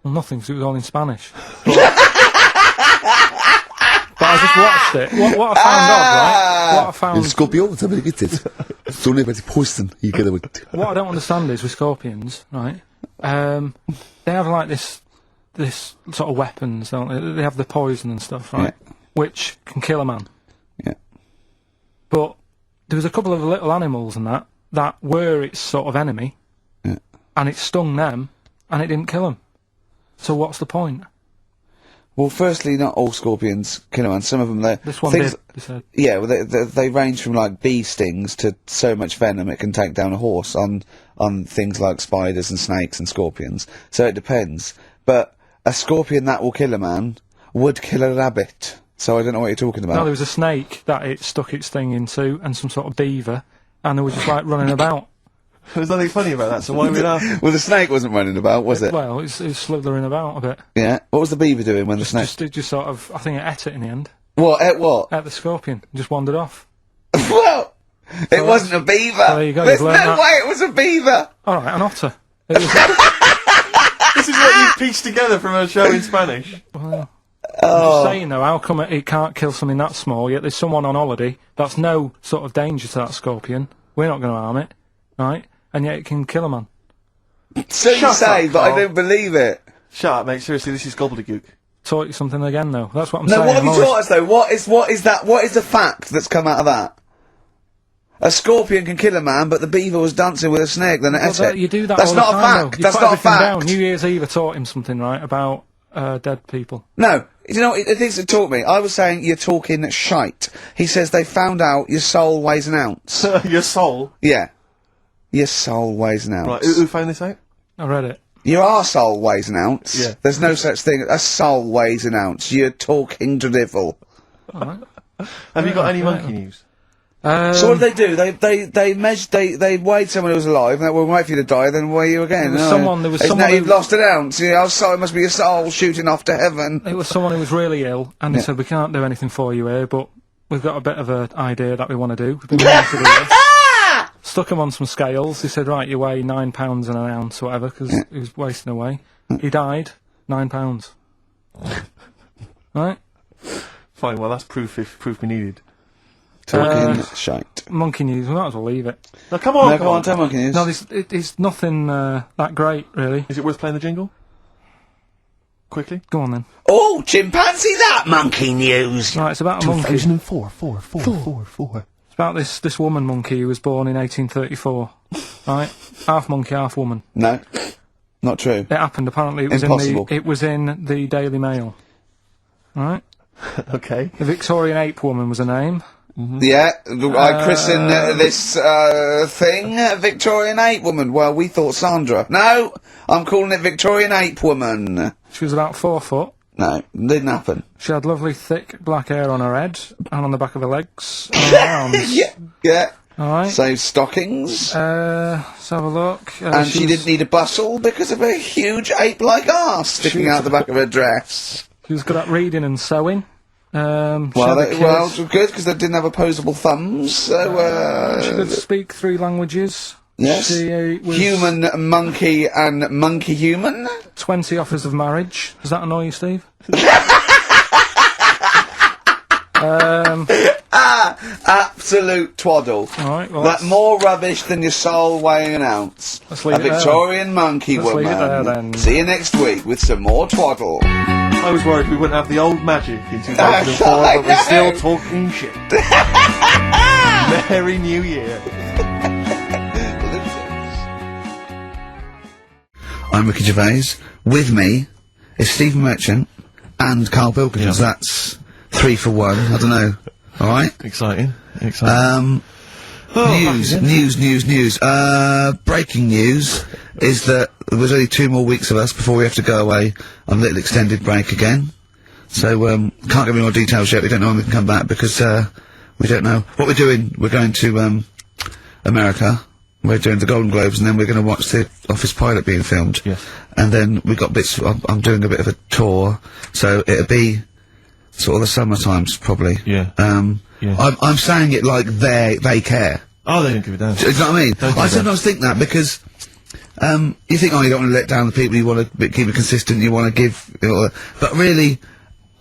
Well, nothing, because it was all in Spanish. But I just watched it. What I found odd, right? What I found...
Scorpio, it's only about the poison you get away.
What I don't understand is with scorpions, right? They have like this sort of weapons, don't they? They have the poison and stuff, right?
Yeah.
Which can kill a man.
Yeah.
But there was a couple of little animals and that were its sort of enemy.
Yeah.
And it stung them, and it didn't kill them. So what's the point?
Well, firstly, not all scorpions kill a man. Some of them,
this one did, they said.
Yeah, well, they range from like bee stings to so much venom it can take down a horse on things like spiders and snakes and scorpions. So it depends. But a scorpion that will kill a man would kill a rabbit. So I don't know what you're talking about.
No, there was a snake that it stuck its thing into, and some sort of beaver, and they were just like running about.
There's nothing funny about that, so why are we laughing?
Well, the snake wasn't running about, was it?
Well, it was slithering about a bit.
Yeah. What was the beaver doing when the snake...
Just sort of, I think it ate it in the end.
What? Ate what?
Ate the scorpion. Just wandered off.
Well, it wasn't a beaver.
There you go,
There's
you've
no
learned that.
way it was a beaver.
All right, an otter. It was,
This is what you pieced together from a show in Spanish.
well, I'm just saying though, how come it can't kill something that small, yet there's someone on holiday that's no sort of danger to that scorpion. We're not going to harm it, right? And yet it can kill a man.
So you say, but I don't believe it.
Shut up, mate. Seriously, this is gobbledygook.
Taught you something again, though. That's what I'm
No,
saying.
what have you
I'm always-
taught us though? What is the fact that's come out of that? A scorpion can kill a man, but the beaver was dancing with a snake, then it ate it.
You do that
That's
all
not
the
a
time,
fact.
though. You
That's
put
not a
everything
fact.
down. New Year's Eve I taught him something, right, about dead people.
No, you know, the things that taught me. I was saying you're talking shite. He says they found out your soul weighs an ounce.
Your soul?
Yeah. Your soul weighs an ounce.
Right, who found this out?
I read it.
Your arsehole weighs an ounce.
Yeah.
There's no such thing. A soul weighs an ounce. You're talking drivel.
Alright.
Have you got any monkey news?
So what did they do? They weighed someone who was alive, and they will wait for you to die, then weigh you again.
There was
Isn't
someone
that
who-
you've lost an ounce. You know, it must be your soul shooting off to heaven.
It was someone who was really ill, and they said, we can't do anything for you here, but we've got a bit of an idea that we want to do. We've been meaning to do this. Stuck him on some scales. He said, right, you weigh 9 pounds and an ounce or whatever, because he was wasting away. He died, 9 pounds. Right?
Fine, well, that's proof we needed.
Talking shite.
Monkey news, we might as well leave it.
No, come on,
come on, tell monkey news.
No, it's nothing that great, really.
Is it worth playing the jingle? Quickly?
Go on then.
Oh, chimpanzee that monkey news.
Right, it's about a monkey.
2004, four.
It's about this woman monkey who was born in 1834. Right? Half monkey, half woman.
No, not true.
It happened, apparently. It was
Impossible.
it was in the Daily Mail. Right?
Okay.
The Victorian ape woman was her name.
Yeah, I christen this thing Victorian Ape Woman. Well, we thought Sandra. No, I'm calling it Victorian Ape Woman.
She was about 4 foot.
No, didn't happen.
She had lovely thick black hair on her head and on the back of her legs and on her arms.
Yeah.
Alright.
Save stockings.
Let's have a look.
And she didn't need a bustle because of a huge ape-like arse sticking out the back of her dress.
She was good at reading and sewing.
Well, good, because they didn't have opposable thumbs, so,
she could speak 3 languages.
Yes.
She was
Human, monkey, and monkey-human.
20 offers of marriage. Does that annoy you, Steve?
Absolute twaddle.
Alright, well,
That more rubbish than your soul weighing an ounce.
Let's leave
a
it there,
Victorian monkey
Let's leave
woman.
it there, then.
See you next week with some more twaddle.
I was worried we wouldn't have the old magic in 2004, but we're still talking shit. Merry New Year.
I'm Ricky Gervais. With me is Stephen Merchant and Karl Pilkington.
Yeah.
So that's 3 for 1. I don't know. All right.
Exciting.
News. Breaking news is that there's only 2 more weeks of us before we have to go away on a little extended break again. So, can't give any more details yet. We don't know when we can come back because, we don't know what we're doing. We're going to, America. We're doing the Golden Globes, and then we're going to watch the Office pilot being filmed.
Yes.
And then we got bits. I'm doing a bit of a tour, so it'll be sort of the summer times probably.
Yeah.
I'm saying it like they care.
Oh, they don't give a damn.
Do you know what I mean? I sometimes think that because you think, oh, you don't want to let down the people, you want to keep it consistent, you want to give, but really,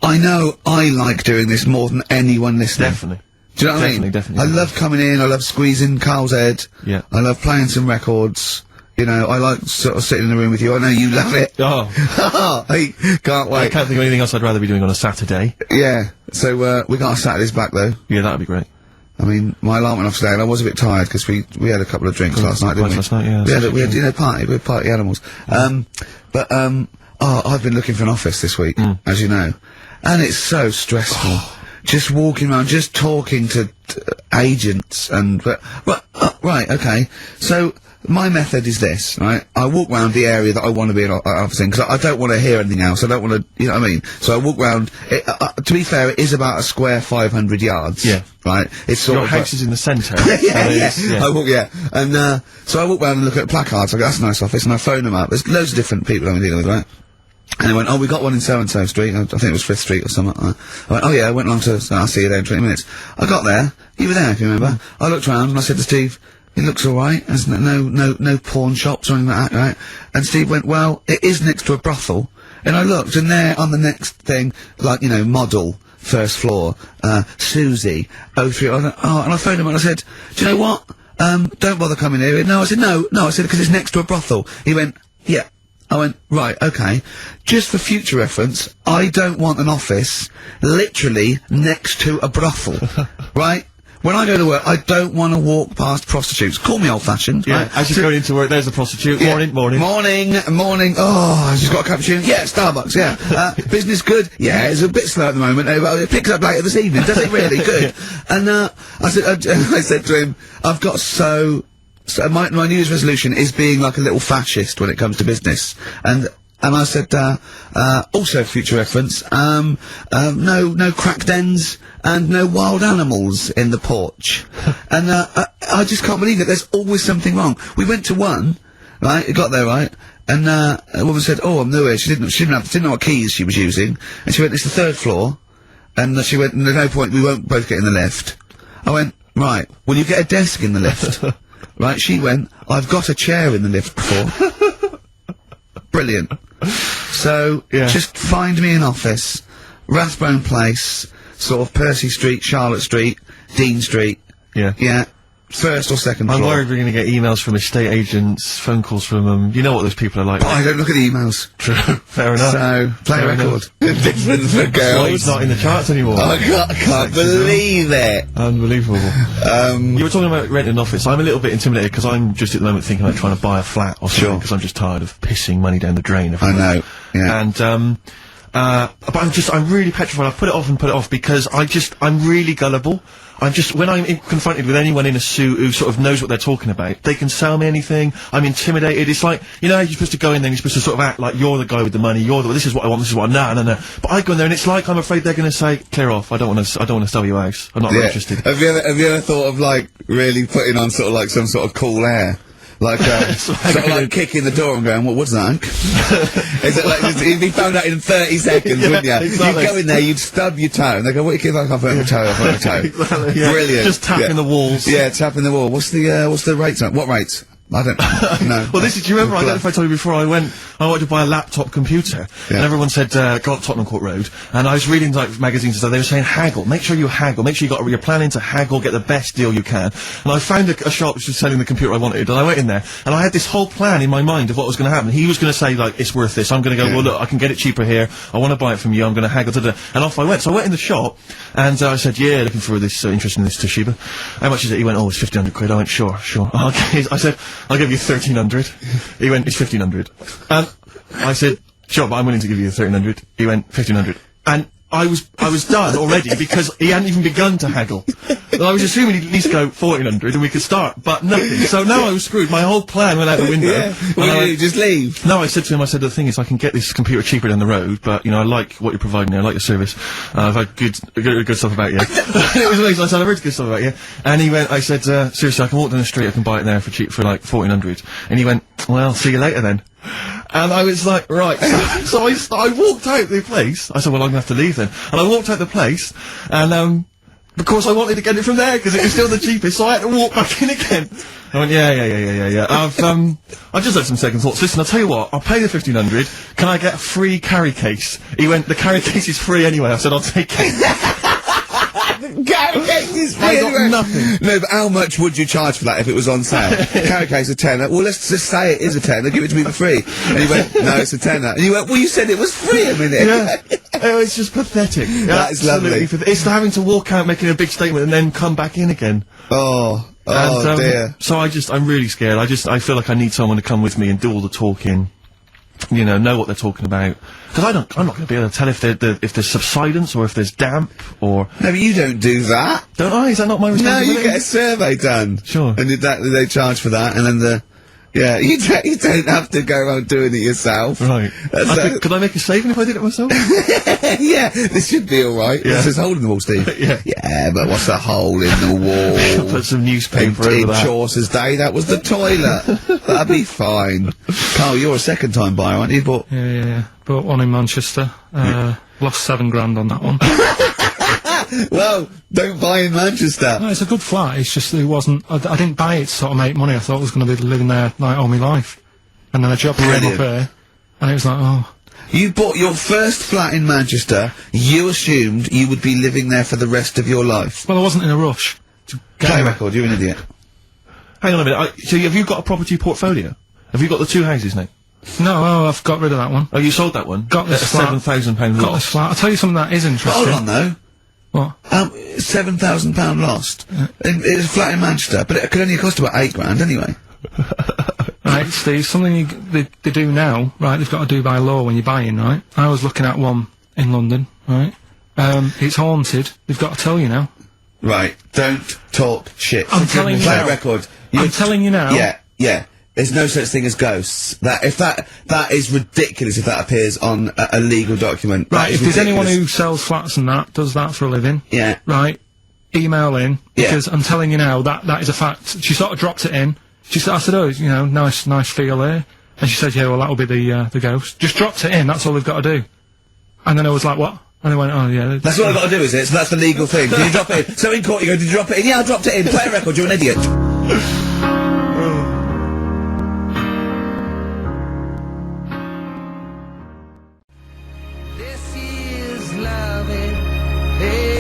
I know I like doing this more than anyone listening.
Definitely.
Do you know what I mean?
Definitely.
I love coming in, I love squeezing Carl's head.
Yeah.
I love playing some records. You know, I like sort of sitting in the room with you. I know you love it.
Oh.
I can't wait.
I can't think of anything else I'd rather be doing on a Saturday.
Yeah. So, we got our Saturdays back though.
Yeah, that'd be great.
I mean, my alarm went off today and I was a bit tired because we had a couple of drinks last night, didn't we?
Last night, yeah.
We had, you know, we're party animals. I've been looking for an office this week, as you know, and it's so stressful. Just walking around, just talking to agents and, right, okay. So, my method is this, right? I walk round the area that I want to be an office in, because I don't want to hear anything else. I don't want to, you know what I mean? So I walk round, to be fair, it is about a square 500 yards.
Yeah.
Right? It's sort
Your
of
house is in the centre.
yeah. I walk, and, so I walk round and look at placards. I go, that's a nice office, and I phone them up. There's loads of different people I'm dealing with, right? And he went, oh, we got one in so-and-so street. I think it was 5th Street or something like that. I went, oh yeah, I went along to, I'll see you there in 20 minutes. I got there. You were there, if you remember. I looked round and I said to Steve, it looks alright. There's no pawn shops or anything like that, right? And Steve went, well, it is next to a brothel. And I looked, and there on the next thing, like, you know, model, 1st floor, Susie, 03, and I phoned him and I said, do you know what? Don't bother coming here. No, I said, no, I said, because it's next to a brothel. He went, yeah. I went, right, okay. Just for future reference, I don't want an office literally next to a brothel, right? When I go to work, I don't want to walk past prostitutes. Call me old-fashioned,
Yeah,
right?
as you're going into work, there's a prostitute.
Yeah.
Morning.
Morning. Oh, I just got a cappuccino. Yeah, Starbucks, yeah. Business good? Yeah, it's a bit slow at the moment. But it picks up later this evening, does it really? Good. And, I said to him, I've got so my New Year's resolution is being like a little fascist when it comes to business. And I said, also future reference, no crack dens and no wild animals in the porch. And, I just can't believe it. There's always something wrong. We went to one, right? It got there, right? And, a woman said, oh, I'm new here. She didn't know what keys she was using. And she went, it's the 3rd floor. And she went, there's no point, we won't both get in the lift. I went, right, will you get a desk in the lift? Right, she went, I've got a chair in the lift before. Brilliant. So, just find me an office, Rathbone Place, sort of Percy Street, Charlotte Street, Dean Street. Yeah. 1st or 2nd floor.
I'm worried we're going to get emails from estate agents, phone calls from them. You know what those people are like.
I don't look at the emails.
True. Fair enough.
So, play a record. Different for girls.
It's not in the charts anymore.
I can't believe it.
Unbelievable. You were talking about renting an office. I'm a little bit intimidated because I'm just at the moment thinking about trying to buy a flat or something because I'm just tired of pissing money down the drain.
I know. Yeah.
And, but I'm really petrified. I've put it off because I'm really gullible. When I'm confronted with anyone in a suit who sort of knows what they're talking about, they can sell me anything. I'm intimidated. It's like, you know, you're supposed to go in there and you're supposed to sort of act like you're the guy with the money, this is what I want, this is what no. But I go in there and it's like I'm afraid they're gonna say, clear off, I don't wanna sell you a house. I'm not interested.
Have you ever thought of, like, really putting on sort of like some sort of cool air? Like, sort of like kicking the door and going, what's that? Is it like, you'd be found out in 30 seconds, wouldn't you?
Exactly.
You'd go in there, you'd stub your toe, and they go, what do you think? I've got my toe,
Exactly,
Brilliant.
Just tapping the walls.
Yeah, tapping the wall. What's the rates on it? What rates? I don't know.
Well, do you remember, I don't know if I told you before, I wanted to buy a laptop computer, and everyone said, go up Tottenham Court Road, and I was reading, like, magazines and stuff, they were saying haggle, make sure you haggle, make sure you're planning to haggle, get the best deal you can, and I found a shop which was selling the computer I wanted, and I went in there, and I had this whole plan in my mind of what was going to happen. He was going to say, like, it's worth this, I'm going to go, well, look, I can get it cheaper here, I want to buy it from you, I'm going to haggle, and off I went. So I went in the shop, and I said, yeah, looking for this, interest in this Toshiba. How much is it? He went, oh, it's 1,500 quid. I went, sure. Okay. I said, I'll give you 1,300. He went, it's 1,500. And I said, sure, but I'm willing to give you 1,300. He went, 1,500. And I was done already because he hadn't even begun to haggle. And I was assuming he'd at least go 1,400 and we could start, but nothing. So now I was screwed. My whole plan went out the window.
Well, you just leave?
No, I said to him, the thing is, I can get this computer cheaper down the road, but, you know, I like what you're providing here, I like your service. I've had good stuff about you. It was amazing. I said, I've heard good stuff about you. And he went, I said, seriously, I can walk down the street, I can buy it there for cheap, for like 1,400. And he went, well, see you later then. And I was like, right. So I walked out the place. I said, well, I'm gonna have to leave then. And I walked out the place, and, of course I wanted to get it from there, because it was still the cheapest, so I had to walk back in again. I went, yeah. I've just had some second thoughts. Listen, I'll tell you what, I'll pay the 1,500, can I get a free carry case? He went, the carry case is free anyway. I said, I'll take it.
Carry case is free
I got nothing.
No, but how much would you charge for that if it was on sale? Carry case a tenner. Well, let's just say it is a tenner. Give it to me for free. And he went, no, it's a tenner. And you went, well, you said it was free a minute.
Yeah. It's just pathetic.
That is lovely.
It's having to walk out making a big statement and then come back in again.
Oh dear.
So I'm really scared. I feel like I need someone to come with me and do all the talking. You know what they're talking about. Because I'm not going to be able to tell if there's subsidence or if there's damp or...
No, but you don't do that.
Don't I? Is that not my responsibility?
No, you get a survey done.
Sure.
And they charge for that, and then yeah, you don't have to go around doing it yourself.
Right. Could I make a saving if I did it myself?
Yeah, this should be alright.
Yeah.
There's a hole in the wall, Steve. Yeah, but what's a hole in the wall?
Put some newspaper over
in
that.
Chaucer's day, that was the toilet. That'd be fine. Carl, you're a second-time buyer, aren't you? But
Yeah. Bought one in Manchester. Lost £7,000 on that one.
well, don't buy in Manchester.
No, it's a good flat. It's just it wasn't. I didn't buy it to sort of make money. I thought I was going to be living there like all my life, and then a job came up here, and it was like, oh.
You bought your first flat in Manchester. You assumed you would be living there for the rest of your life.
Well, I wasn't in a rush.
Play record. You're an idiot.
Hang on a minute. So have you got a property portfolio? Have you got the 2 houses now?
No, I've got rid of that one.
Oh, you sold that one?
Got this flat.
£7,000
Got
loss.
this flat. I'll tell you something that is interesting.
Hold on, though.
What?
£7,000 lost. It's a flat in Manchester, but it could only cost about £8,000 anyway.
Right, Steve, something they do now, right, they've got to do by law when you're buying, right? I was looking at one in London, right? It's haunted. They've got to tell you now.
Right, don't talk shit.
I'm telling you now.
Play a record.
I'm telling you now.
Yeah. There's no such thing as ghosts. That is ridiculous if that appears on a legal document.
Right, if there's anyone who sells flats and that, does that for a living.
Yeah.
Right, email in, because I'm telling you now, that is a fact. She sort of dropped it in. I said, oh, you know, nice feel here. And she said, yeah, well, that'll be the ghost. Just dropped it in, that's all they've got to do. And then I was like, what? And they went, oh, yeah.
That's what I've got to do, is it? So that's the legal thing. Did you drop it in? So in court you go, did you drop it in? Yeah, I dropped it in. Play a record, you're an idiot.
This is love in Italy.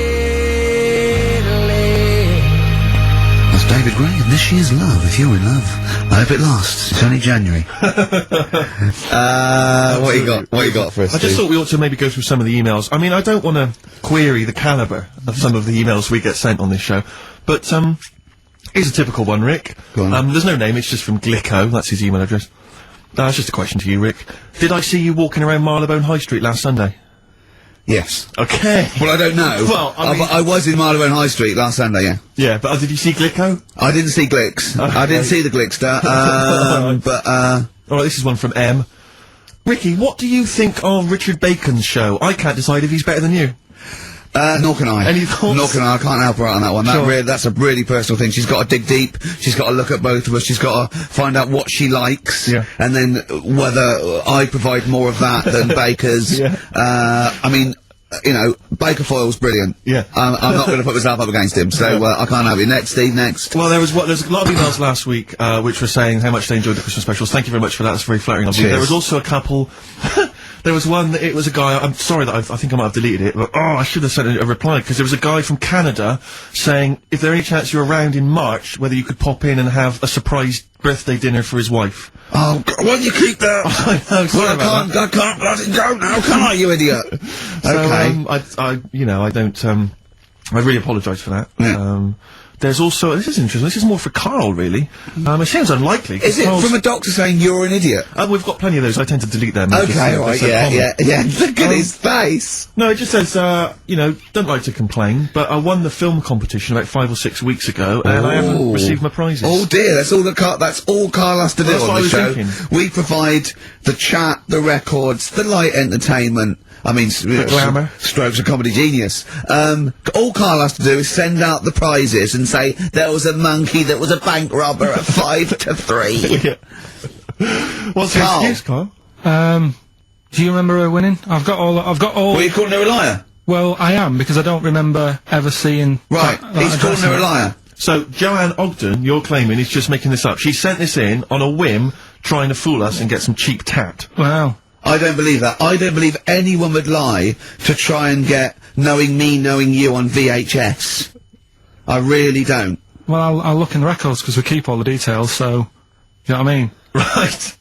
That's David Gray, and this is love, if you're in love. I hope it lasts. It's only January. What you got for us,
I just thought we ought to maybe go through some of the emails. I mean, I don't want to query the calibre of some of the emails we get sent on this show, but, here's a typical one, Rick.
Go on.
There's no name, it's just from Glicko, that's his email address. It's just a question to you, Rick. Did I see you walking around Marylebone High Street last Sunday?
Yes.
Okay.
Well, I don't know.
Well,
I was in Marylebone High Street last Sunday, yeah.
Yeah, but did you see Glicko?
I didn't see Glicks.
Okay.
I didn't see the Glickster,
Alright, this is one from M. Ricky, what do you think of Richard Bacon's show? I can't decide if he's better than you.
Nor can I.
Any thoughts?
Nor can I. I can't help her out on that one.
Sure.
That's a really personal thing. She's got to dig deep. She's got to look at both of us. She's got to find out what she likes.
Yeah.
And then whether I provide more of that than Baker's.
Yeah.
I mean, you know, Baker Foyle's brilliant.
Yeah.
I'm not going to put myself up against him, so I can't have it. Next, Steve, next.
Well, there's a lot of emails last week, which were saying how much they enjoyed the Christmas specials. Thank you very much for that. That's very flattering of you.
Cheers.
There was also a couple. There was one, it was a guy, I'm sorry that I think I might have deleted it, but I should have sent a reply, because there was a guy from Canada saying, if there any chance you're around in March, whether you could pop in and have a surprise birthday dinner for his wife.
Oh, why do you keep that?
I know, sorry
I can't let it go now, can I, you idiot?
So, I really apologise for that.
Yeah.
There's also, this is interesting, this is more for Carl, really. It sounds unlikely.
Is it from a doctor saying you're an idiot?
We've got plenty of those, I tend to delete them.
Okay, alright, yeah. Look at his face!
No, it just says, don't like to complain, but I won the film competition about 5 or 6 weeks ago, and I haven't received my prizes.
Oh dear, that's all Carl has to do on the show.
Thinking.
We provide the chat, the records, the light entertainment. I mean,
glamour.
Strokes of comedy genius. All Carl has to do is send out the prizes and say, there was a monkey that was a bank robber at 5 to 3.
Yeah. What's your excuse, Carl?
Do you remember her winning? I've got all.
Well, you calling her a liar?
Well, I am, because I don't remember ever seeing.
Right, he's calling her a liar.
So, Joanne Ogden, you're claiming, is just making this up. She sent this in on a whim, trying to fool us and get some cheap tat.
Wow.
I don't believe that. I don't believe anyone would lie to try and get knowing me, knowing you on VHS. I really don't.
Well, I'll look in the records, because we keep all the details, so... You know what I mean?
Right.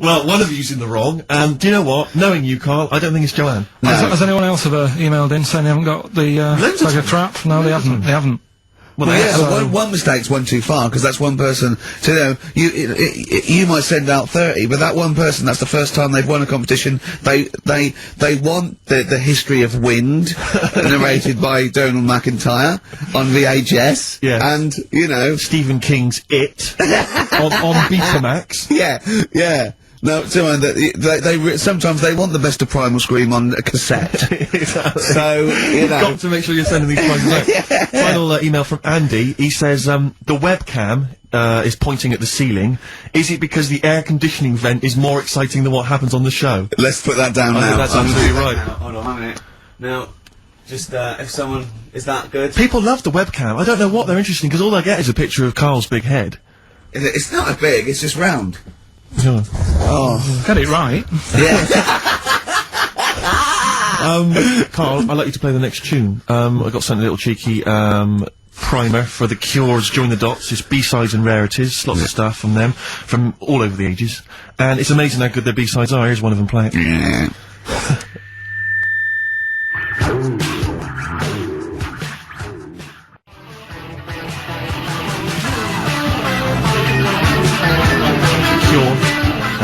Well, one of you's in the wrong, do you know what? Knowing you, Carl, I don't think it's Joanne.
No.
Has anyone else ever emailed in saying they haven't got the, bag of crap? No, they haven't.
Well, yeah, one mistake's one too far, because that's one person. So, you might send out 30, but that one person, that's the first time they've won a competition. They want the history of wind, narrated by Donald McIntyre on VHS.
Yeah.
And,
Stephen King's It on Betamax.
Yeah. No, sometimes they want the best of Primal Scream on a cassette.
Exactly.
So,
You've got to make sure you're sending these prizes out.
Yeah.
Final email from Andy. He says, the webcam is pointing at the ceiling. Is it because the air conditioning vent is more exciting than what happens on the show?
Let's put that down
I
now.
think that's absolutely right.
Hold on a minute. Now, just, if someone... Is that good?
People love the webcam. I don't know what they're interested in, because all they get is a picture of Carl's big head.
It's not big, it's just round.
Yeah.
Oh.
Got it right.
Yeah.
Carl, I'd like you to play the next tune. I got sent a little cheeky, primer for The Cure's Join the Dots. It's B-sides and rarities, lots of stuff from them, from all over the ages. And it's amazing how good their B-sides are. Here's one of them playing.
Yeah.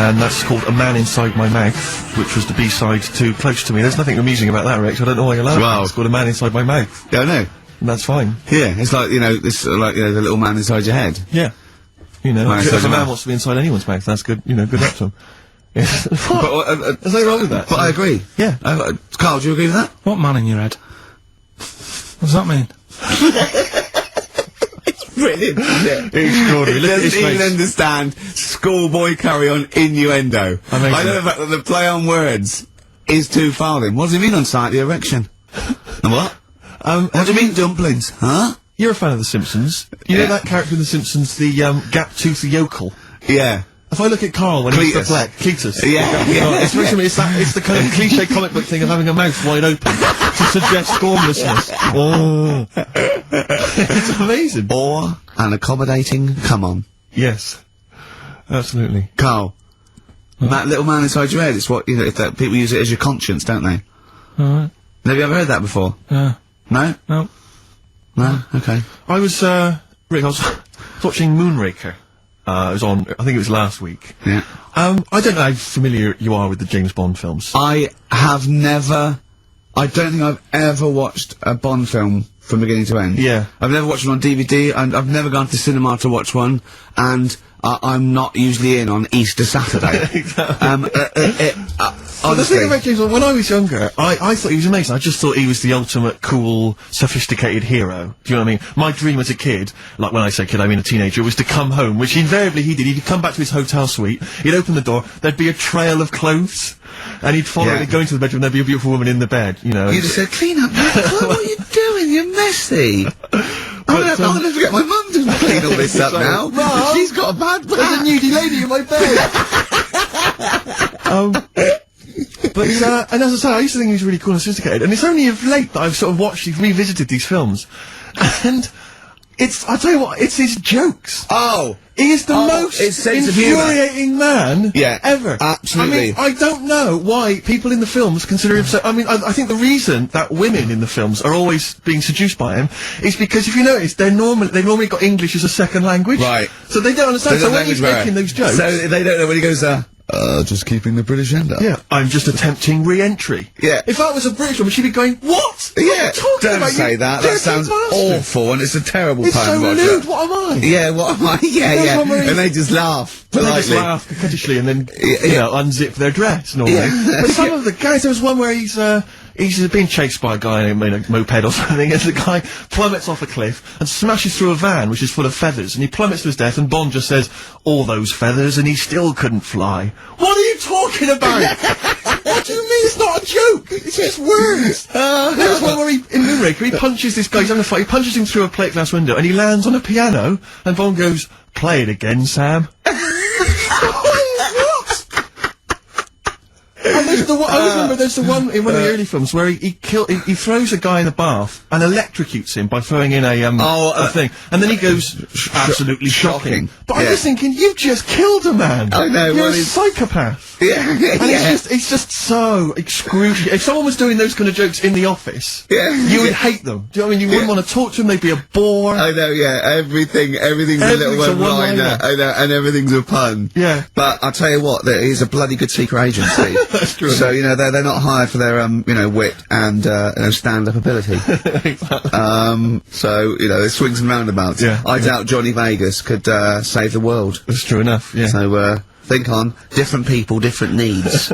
And that's called A Man Inside My Mouth, which was the B-side to Close to Me. There's nothing amusing about that, Rex. I don't know why you're laughing.
Wow.
It's called A Man Inside My Mouth.
Yeah, I know.
And that's fine.
Yeah, it's like, you know, this, like, you know, the little man inside your head.
Yeah. You know,
Man
if
inside
a
your
man
mouth.
wants to be inside anyone's mouth, that's good, you know, good luck to him. Yes. But, there's nothing wrong with that.
But I agree.
Yeah.
Carl, do you agree with that?
What man in your head? What does that mean?
Brilliant, isn't it?
Extraordinary.
It
Look at his
doesn't even
face.
understand schoolboy carry-on innuendo.
Amazing.
I know the fact that the play on words is too fouling. What does he mean on sight the erection? And what? What do you mean dumplings? Huh?
You're a fan of The Simpsons. You know that character in The Simpsons, the, gap-toothed yokel?
Yeah.
If I look at Carl when he's perplexed, Cletus. It's the kind of cliche comic book thing of having a mouth wide open to suggest formlessness. Oh. It's amazing.
Or an accommodating come on.
Yes. Absolutely.
Carl. That little man inside your head, it's what, you know, if that people use it as your conscience, don't they?
Alright.
Have you ever heard that before?
Yeah.
No?
No.
No? Okay.
I was, Rick, I was watching Moonraker. It was on, I think it was last week.
Yeah.
I don't know how familiar you are with the James Bond films.
I don't think I've ever watched a Bond film from beginning to end.
Yeah.
I've never watched one on DVD, and I've never gone to cinema to watch one, and I'm not usually in on Easter Saturday.
Exactly.
Honestly.
The thing about James Bond, when I was younger, I thought he was amazing. I just thought he was the ultimate cool, sophisticated hero. Do you know what I mean? My dream as a kid, like when I say kid, I mean a teenager, was to come home, which invariably he did. He'd come back to his hotel suite, he'd open the door, there'd be a trail of clothes, and he'd follow it, he'd go into the bedroom, there'd be a beautiful woman in the bed, you know.
You'd have said, clean up, man. What are you doing? You're messy. I'm gonna forget my mum to clean all this up now.
Mum,
she's got a bad back.
There's a nudie lady in my bed. But, and as I say, I used to think he was really cool and sophisticated, and it's only of late that I've sort of revisited these films, and I'll tell you what, it's his jokes.
Oh!
He is the most infuriating man ever.
Absolutely.
I mean, I don't know why people in the films consider him so... I mean, I think the reason that women in the films are always being seduced by him is because, if you notice, they've normally got English as a second language.
Right.
So they don't understand. So when he's making those jokes...
So they don't know when he goes, just keeping the British end up.
Yeah, I'm just attempting re-entry.
Yeah.
If that was a British woman, she'd be going, what?
Yeah,
what are you talking
don't
about,
say that. That sounds awful, and it's a terrible
it's
poem,
so
Roger.
rude, what am I?
Yeah, what am I? Yeah. And they just laugh politely.
They just laugh coquettishly and then, you know, unzip their dress normally.
Yeah.
But some of the guys, there was one where he's being chased by a guy in a moped or something, and the guy plummets off a cliff and smashes through a van which is full of feathers, and he plummets to his death, and Bond just says, all those feathers, and he still couldn't fly. What are you talking about? What do you mean it's not a joke? It's just words. There's one where in Moonraker, he punches this guy, he's having a fight, he punches him through a plate glass window, and he lands on a piano, and Bond goes, play it again, Sam. And there's the one, I remember there's the one in one of the early films where he throws a guy in a bath and electrocutes him by throwing in a thing, and then he goes, absolutely shocking. But I was thinking, you've just killed a man.
I know.
You're a psychopath.
Yeah.
And it's just so excruciating. If someone was doing those kind of jokes in the office, you would hate them. Do you know what I mean? You wouldn't want to talk to them, they'd be a bore.
I know, yeah, everything's a little one-liner, I know, and everything's a pun.
Yeah.
But I'll tell you what, he's a bloody good secret agency.
That's true.
So, you know, they're not hired for their, you know, wit and, stand-up ability. So, you know, there's swings and roundabouts.
Yeah.
I doubt Johnny Vegas could, save the world.
That's true enough, yeah.
So, think on, different people, different needs.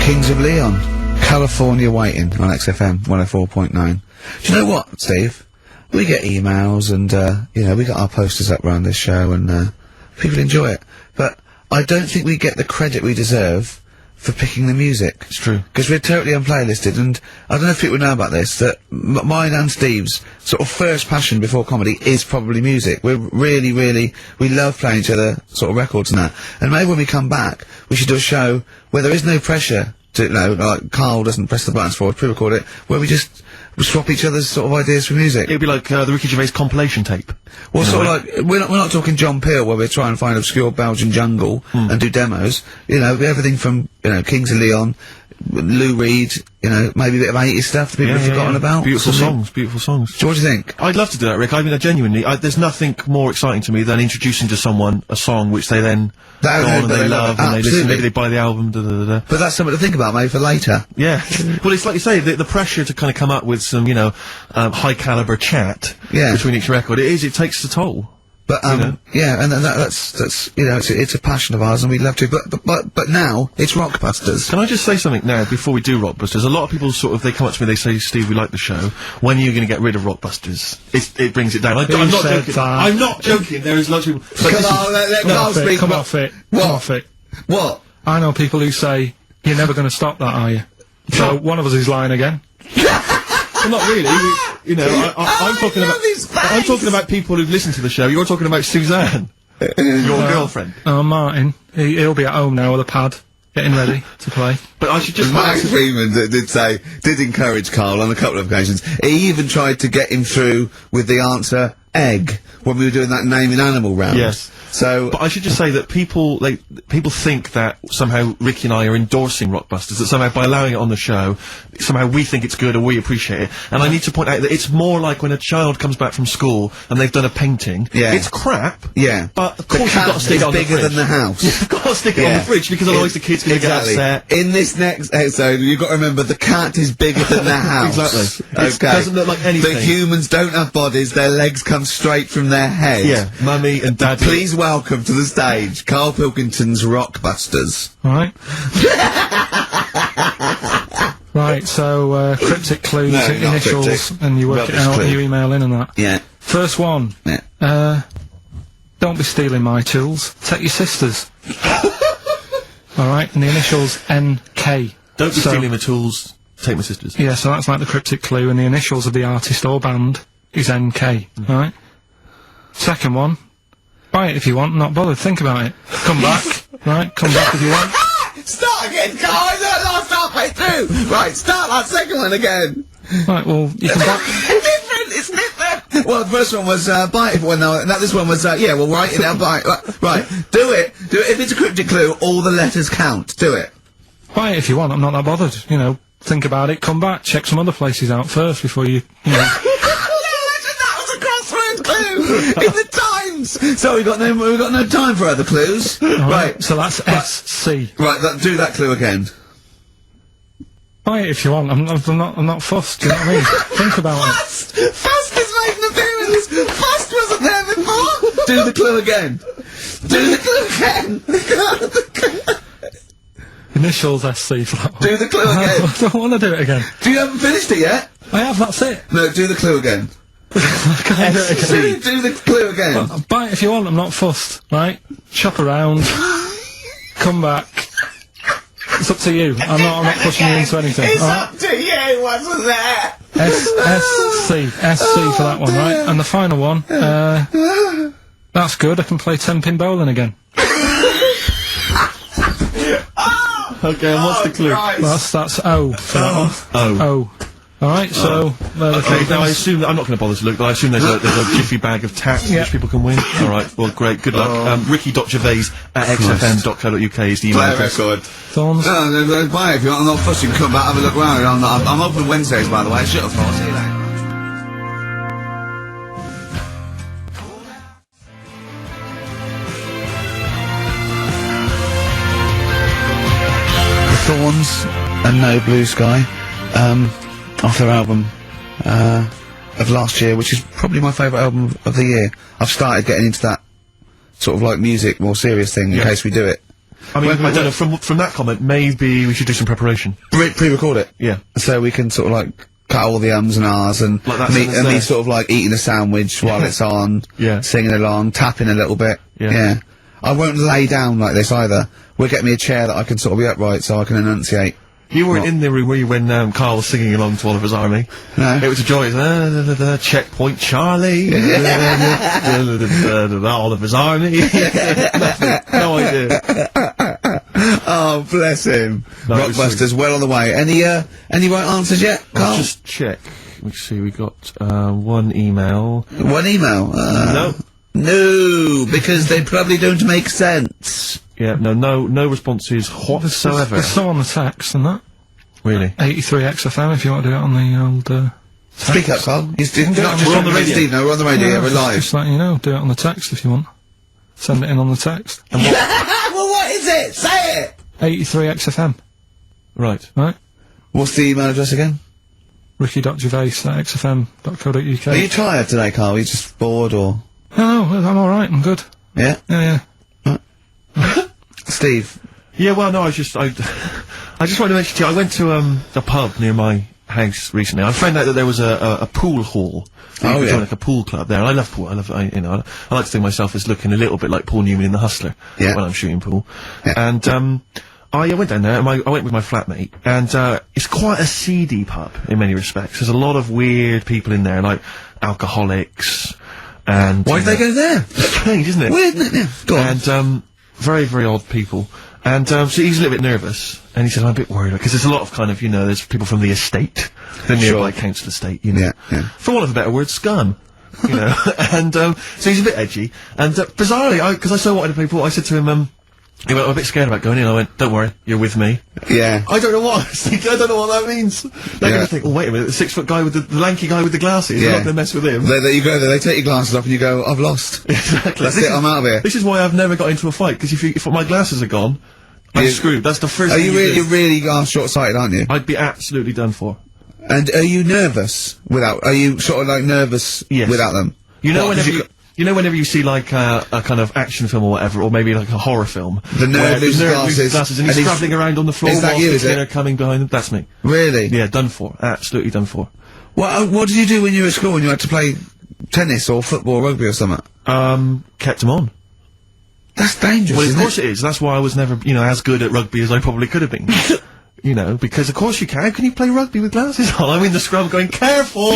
Kings of Leon, California Waiting on XFM 104.9. Do you know what, Steve? We get emails and, you know, we got our posters up around this show and, people enjoy it. But I don't think we get the credit we deserve for picking the music. It's true. Because we're totally unplaylisted, and I don't know if people know about this, that mine and Steve's sort of first passion before comedy is probably music. We're really, we love playing each other sort of records and that. And maybe when we come back, we should do a show where there is no pressure to, you know, like Carl doesn't press the buttons for us, pre-record it, where we just swap each other's sort of ideas for music.
It'd be like the Ricky Gervais compilation tape.
Well, sort of like, we're not talking John Peel, where we're trying to find obscure Belgian jungle and do demos. You know, everything from, you know, Kings of Leon, Lou Reed, you know, maybe a bit of 80s stuff that people have forgotten about.
Beautiful songs, beautiful songs.
So what do you think?
I'd love to do that, Rick. I mean, genuinely, there's nothing more exciting to me than introducing to someone a song which they then go on and they love and they listen, maybe they buy the album,
But that's something to think about, maybe, for later.
Yeah. Well, it's like you say, the pressure to kind of come up with some, you know, high caliber chat between each record, it takes the toll.
But, yeah, and that's, you know, it's a passion of ours and we'd love to, but now, it's Rockbusters.
Can I just say something now, before we do Rockbusters? A lot of people sort of, they come up to me, they say, Steve, we like the show. When are you gonna get rid of Rockbusters? It brings it down. I'm not joking. I'm not joking, there is lots of people.
Come on, let Carl speak.
Come off it.
What?
Come off it.
What?
I know people who say, you're never gonna stop that, are you? So, one of us is lying again.
Well, not really. You know, I'm talking about people who've listened to the show. You're talking about Suzanne, your girlfriend.
Oh, Martin. He'll be at home now with a pad, getting ready to play.
But I should just...
Max Freeman did encourage Carl on a couple of occasions. He even tried to get him through with the answer egg when we were doing that naming animal round.
Yes.
So,
but I should just say that people think that somehow Ricky and I are endorsing Rockbusters, that somehow by allowing it on the show, somehow we think it's good or we appreciate it. And I need to point out that it's more like when a child comes back from school and they've done a painting. Yeah. It's crap.
Yeah.
But of course you've got to stick it on the fridge.
Bigger than the house.
You've got to stick it on the fridge because otherwise the kid's going to get upset.
In this next episode, you've got to remember the cat is bigger than the house.
Exactly. It doesn't look like anything.
The humans don't have bodies, their legs come straight from their head.
Yeah. Mummy and Daddy.
Please welcome to the stage, Karl Pilkington's Rockbusters.
Right. Right, so, cryptic clues, initials,
cryptic.
and you work
Rubbish
it out,
clue.
and you email in and that.
Yeah.
First one.
Yeah.
Don't be stealing my tools. Take your sister's. Alright, and the initials NK.
Don't be stealing my tools, take my sister's.
Yeah, so that's like the cryptic clue, and the initials of the artist or band is NK. Alright? Second one. Buy it if you want, not bothered, think about it. Come back, right? Come back if you want.
Start again, Carl! Last halfway through! Right, start that second one again!
Right, well, you can buy...
It's different! Well, the first one was, buy it if you want, no, this one was, yeah, well, write it down, buy it. Right, do it! If it's a cryptic clue, all the letters count. Do it.
Buy it if you want, I'm not that bothered. You know, think about it, come back, check some other places out first before you know...
That was a crossword clue! In the Times! So we've got no time for other clues. Right.
So that's SC.
Right, do that clue again.
Buy it if you want, I'm not fussed, do you know what I mean? Think about it.
Fast has made an appearance! Fast wasn't there before! Do the clue again. Do the clue again!
Initials SC for that one.
Do the clue again.
I don't want to do it again.
You haven't finished it yet?
I have, that's it.
No, do the clue again.
Can't do it again.
Do the clue again.
Well, buy it if you want, I'm not fussed, right? Shop around. Come back. It's up to you. I'm not pushing you into anything.
It's up to you, wasn't there?
SC for that one, right? And the final one, that's good, I can play 10-pin bowling again.
Okay, and what's the clue?
That's O for that one. O. Alright, so...
Okay, now I assume... I'm not going to bother to look, but I assume there's a jiffy bag of tats which people can win. Alright, well, great, good luck. Ricky.gervais@xfm.co.uk is the email address.
Thorns?
No, buy it if you want. I'm not fussing. Come back, have a look round. I'm open Wednesdays, by the way. Shut up, Thorns. See you later. The Thorns and No Blue Sky. Off their album of last year, which is probably my favourite album of the year. I've started getting into that sort of like music, more serious thing in case we do it.
I mean, I don't know, from that comment, maybe we should do some preparation.
Pre-record it.
Yeah.
So we can sort of like cut all the ums and ahs and
Like that
me
sentence
sort of like eating a sandwich while it's on,
Yeah.
singing along, tapping a little bit.
Yeah.
I won't lay down like this either. We'll get me a chair that I can sort of be upright so I can enunciate.
You weren't in the room, were you, when Carl was singing along to Oliver's Army?
No.
It was a joy. Checkpoint Charlie. Oliver's Army. Nothing. No idea.
Oh, bless him.
No,
Rockbusters, well on the way. Any right answers yet, Carl?
I'll just check. Let's see, we got, one email.
One email?
No.
No, because they probably don't make sense.
Yeah, no responses whatsoever.
There's some on the text and that.
Really?
83 XFM if you want to do it on the old,
Speak up, Carl.
We're on the radio.
Steve, no, we're on the radio, we're live.
Just letting you know, do it on the text if you want. Send it in on the text.
Well, what is it? Say it!
83 XFM.
Right.
Right?
What's the email address again?
ricky.gervais@xfm.co.uk.
Are you tired today, Carl? Are you just bored, or...?
No, I'm alright, I'm good.
Yeah?
Yeah.
Steve?
Yeah, well, no, I just wanted to mention to you, I went to, a pub near my house recently. I found out that there was a pool hall.
Oh, yeah.
Like a pool club there. And I love pool. I like to think of myself as looking a little bit like Paul Newman in The Hustler.
Yeah.
When I'm shooting pool.
Yeah.
And, I went down there, and I went with my flatmate, and, it's quite a seedy pub, in many respects. There's a lot of weird people in there, like alcoholics, and...
Why'd they go there?
Strange, isn't it?
Weird, isn't it? Yeah. Go on.
And, very, very odd people. And, so he's a little bit nervous, and he said, I'm a bit worried, because there's a lot of kind of, there's people from the estate, the nearby council estate,
Yeah.
For want of a better word, scum. And, so he's a bit edgy, and, bizarrely, because I so wanted people, I said to him, he went, I'm a bit scared about going in. I went, don't worry, you're with me.
Yeah.
I don't know what I was thinking. I don't know what that means. They're going to think, oh, wait a minute, the 6 foot guy with the lanky guy with the glasses.
Yeah.
They're not going to mess with him.
You go there, they take your glasses off and you go, I've lost.
Exactly.
That's it, I'm out of here.
This is why I've never got into a fight, because if my glasses are gone, I'm screwed. That's the first thing
you really are short-sighted, aren't you?
I'd be absolutely done for.
And are you nervous are you sort of like nervous without them?
Whenever you see like a kind of action film or whatever, or maybe like a horror film,
the nerd loses
glasses and he's travelling around on the floor whilst the kid are coming behind him. That's me.
Really?
Yeah, done for. Absolutely done for.
What did you do when you were at school, when you had to play tennis or football or rugby or something?
Kept them on.
That's dangerous,
Well, of course it is. That's why I was never, as good at rugby as I probably could have been. Because of course you can. How can you play rugby with glasses on? I'm in the scrum going, careful!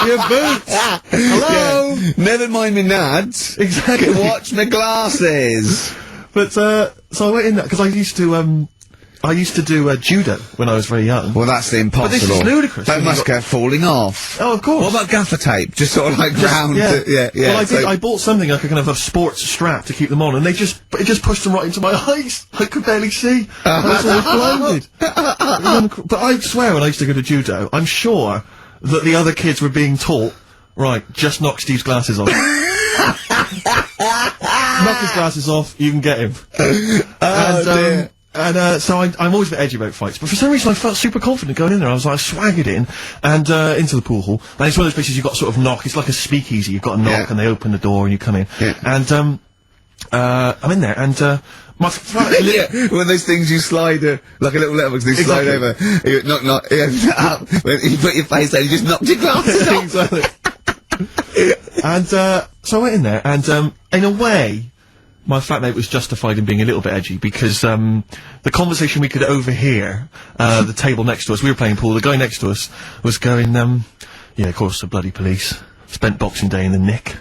Your boots! Hello!
Yeah. Never mind me nads.
Exactly.
Watch my glasses!
But, so I went in there, because I used to do judo when I was very young.
Well, that's impossible.
But this is ludicrous.
That must go falling off.
Oh, of course.
What about gaffer tape? Just sort of like round. Yeah.
Well, I bought something like a kind of a sports strap to keep them on, and it just pushed them right into my eyes. I could barely see. I was always blinded. But I swear, when I used to go to judo, I'm sure that the other kids were being taught, right, just knock Steve's glasses off. Knock his glasses off, you can get him.
Dear.
And, so I'm always a bit edgy about fights, but for some reason I felt super confident going in there. I was like, swaggered in, and, into the pool hall. And it's one of those places you've got to sort of knock, it's like a speakeasy, you've got to knock and they open the door and you come in.
Yeah.
And, I'm in there, and, my
one of those things you slide, like a little letterbox, you slide over, you knock, you put your face down, you just knocked your glasses off.
Exactly. And, so I went in there, and, in a way, my flatmate was justified in being a little bit edgy, because, the conversation we could overhear, the table next to us, we were playing pool, the guy next to us was going, yeah, of course, the bloody police. Spent Boxing Day in the Nick.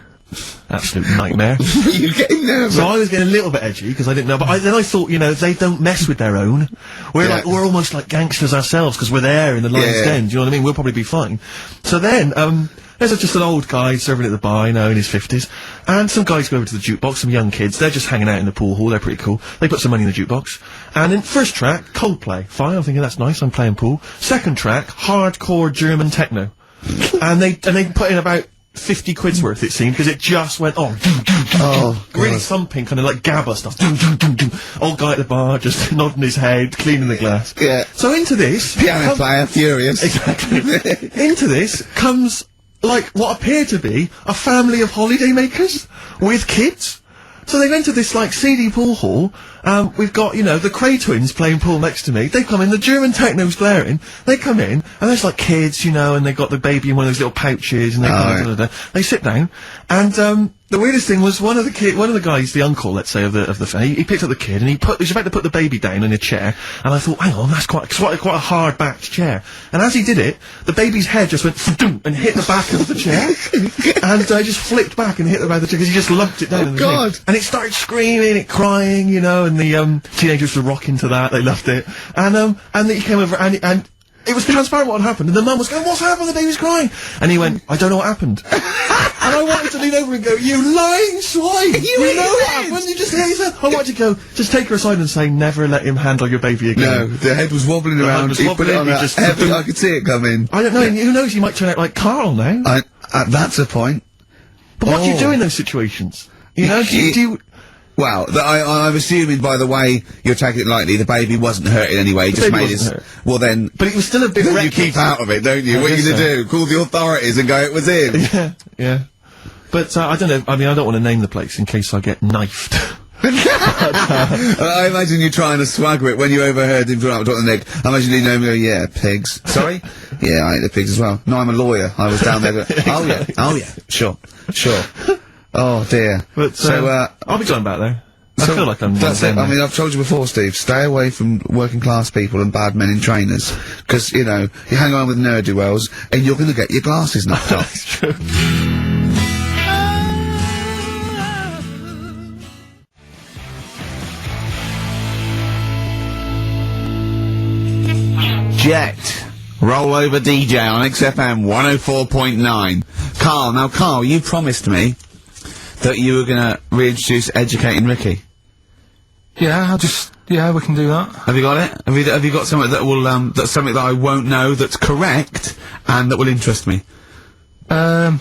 Absolute nightmare.
You getting nervous?
So I was getting a little bit edgy, because I didn't know, but then I thought, they don't mess with their own. We're almost like gangsters ourselves, because we're there in the Lion's Den, do you know what I mean? We'll probably be fine. So then, there's just an old guy serving at the bar, in his 50s, and some guys go over to the jukebox, some young kids, they're just hanging out in the pool hall, they're pretty cool. They put some money in the jukebox, and then first track, Coldplay. Fine, I'm thinking that's nice, I'm playing pool. Second track, hardcore German techno. and they put in about 50 quid's worth, it seemed, because it just went on. Really thumping, kind of like gabba stuff. Old guy at the bar, just nodding his head, cleaning the glass.
Yeah.
So into this...
Piano player, furious.
Exactly. Into this comes, like, what appear to be a family of holidaymakers with kids. So they've entered this, like, seedy pool hall. We've got, you know, the Cray twins playing pool next to me. They come in, the German techno's blaring. They come in, and there's, like, kids, you know, and they've got the baby in one of those little pouches, and they sit down, and, the weirdest thing was one of the guys, the uncle, let's say, of the he picked up the kid and he was about to put the baby down in a chair, and I thought, hang on, that's quite a hard backed chair. And as he did it, the baby's head just went and hit the back of the chair, and just flipped back and hit the back of the chair because he just lumped it down.
Oh God!
And it started screaming, it crying, you know, and the teenagers were rocking to that. They loved it, and he came over and. It was transparent what had happened, and the mum was going, "What's happened? The baby's crying." And he went, "I don't know what happened." And I wanted to lean over and go, "You lying swine! You know what happened? You just he said, I wanted to go, just take her aside and say, never let him handle your baby again.
No, the head was wobbling around. He put it on that heavy, I could see it coming.
I don't know, who knows, he might turn out like Karl now.
That's a point.
But what do you do in those situations? You know, do you...
Well, I'm assuming by the way you're taking it lightly, the baby wasn't hurt in any way. Just made his. Well then,
but it was still a bit.
You keep out of it, don't you? What are you gonna do? Call the authorities and go, it was him.
Yeah. But I don't know. I mean, I don't want to name the place in case I get knifed.
I imagine you trying to swagger it when you overheard him talk on the neck. I imagine you know him go, yeah, pigs. Sorry? Yeah, I ate the pigs as well. No, I'm a lawyer. I was down there. Oh yeah, sure. Oh dear.
But I'll be going back there. I feel like I'm.
That's it. I mean, I've told you before, Steve. Stay away from working class people and bad men in trainers, because you know you hang on with ne'er-do-wells and you're going to get your glasses knocked off.
That's true.
Jet. Roll over DJ on XFM 104.9. Karl, you promised me that you were gonna reintroduce Educating Ricky.
Yeah, we can do that.
Have you got it? Have you got something that will, that's something that I won't know that's correct, and that will interest me?
Yeah,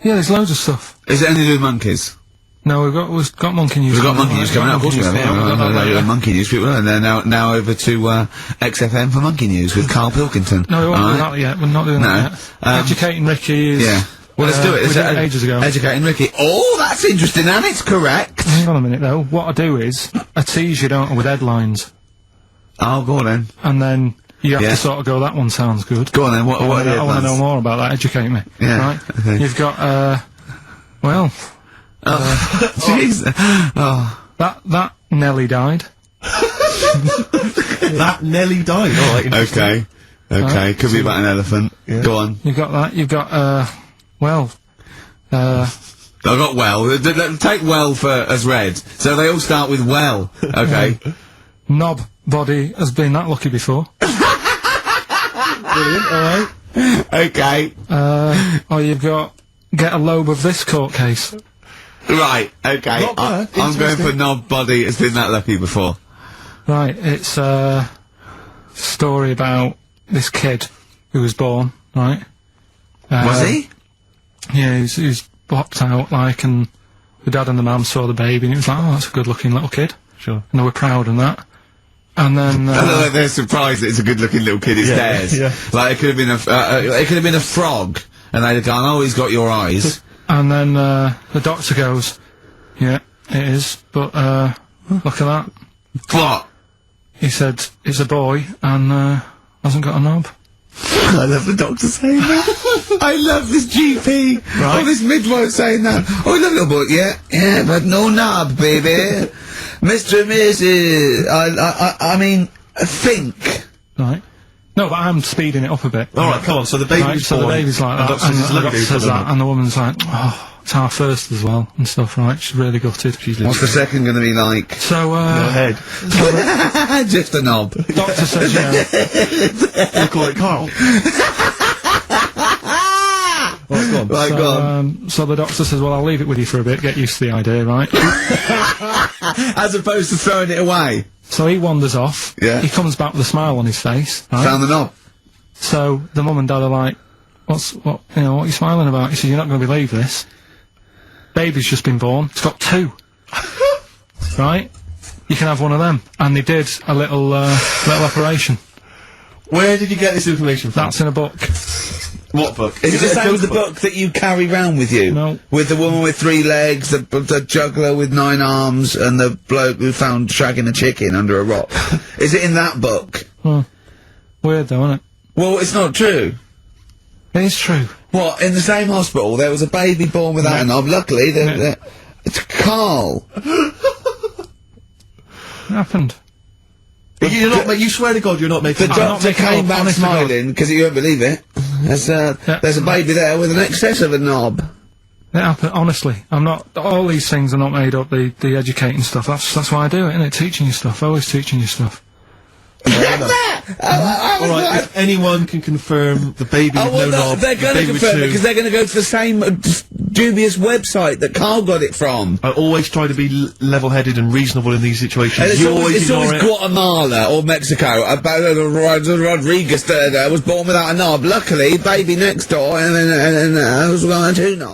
there's loads of stuff.
Is it anything to do with monkeys?
No, we've got monkey news.
We've got monkey news coming up, of course we have. Monkey news, people, and then now over to, XFM for monkey news with Karl Pilkington.
No, we won't do that yet, we're not doing that yet. Educating Ricky is...
Yeah. Well, let's do it.
We did it ages ago.
Educating Ricky. Oh, that's interesting, and it's correct.
Hang on a minute, though. What I do is, I tease you, don't I, with headlines.
Oh, go on then.
And then you have to sort of go, that one sounds good.
Go on then, what are the
I want to know more about that. Educate me.
Yeah.
Right?
Okay.
You've got,
jeez.
That Nelly died.
That Nelly died? Oh,
okay. Okay, could be about an elephant. Yeah. Go on.
You've got that, you've got, I
got well. Take well as read. So they all start with well. Okay.
Knob body has been that lucky before.
Brilliant, alright. Okay.
Or you've got get a lobe of this court case.
Right, okay. I'm going for knob body has been that lucky before.
Right, it's a story about this kid who was born, right?
Was he?
Yeah, he was popped out, like, and the dad and the mum saw the baby, and it was like, oh, that's a good-looking little kid.
Sure.
And they were proud and that. And then,
they're surprised that it's a good-looking little kid, it's theirs.
Yeah.
Like, it could have been a frog, and they'd have gone, oh, he's got your eyes.
And then, the doctor goes, yeah, it is, but, look at that.
What?
He said, it's a boy, and, hasn't got a knob.
I love the doctor saying that. I love this GP. Right. Oh, this midwife saying that. Oh, I love little boy. Yeah, but no knob, baby. Mr. and Mrs. I mean, think.
Right. No, but I'm speeding it up a bit.
Alright, come on, so the baby's
born. So the baby's like that, and the doctor says that, and the woman's like, oh, it's our first as well, and stuff, right? She's really gutted.
What's the second gonna be like?
So,
Your head.
Just a knob.
Doctor says, yeah.
You call it Karl. Well, go on.
Right, go on.
So the doctor says, well, I'll leave it with you for a bit, get used to the idea, right?
As opposed to throwing it away.
So he wanders off.
Yeah.
He comes back with a smile on his face. Right?
Found the knob.
So the mum and dad are like, what are you smiling about? He said, you're not going to believe this. Baby's just been born. It's got 2. Right? You can have one of them. And they did a little operation.
Where did you get this information from?
That's in a book.
What book?
Is it the
a
same as the
joke
book that you carry around with you?
No.
With the woman with 3 legs, the juggler with 9 arms, and the bloke who found shagging a chicken under a rock. Is it in that book?
Weird though, isn't it?
Well, it's not true.
It is true.
What, in the same hospital, there was a baby born without a knob. Luckily, it's Karl.
What happened?
You swear to God you're not making
The doctor came back smiling, because you won't believe it. There's a baby there with an excess of a knob.
It happened, honestly. I'm not, all these things are not made up, the educating stuff. That's why I do it, innit? Teaching you stuff, always teaching you stuff.
Alright, if anyone can confirm the baby with no knob,
they're going to confirm it, because they're going to go to the same dubious website that Karl got it from.
I always try to be level-headed and reasonable in these situations.
And
You always
it's
ignore
always
it.
Guatemala or Mexico. Rodriguez there was born without a knob. Luckily, baby next door, and then was got 2 knobs.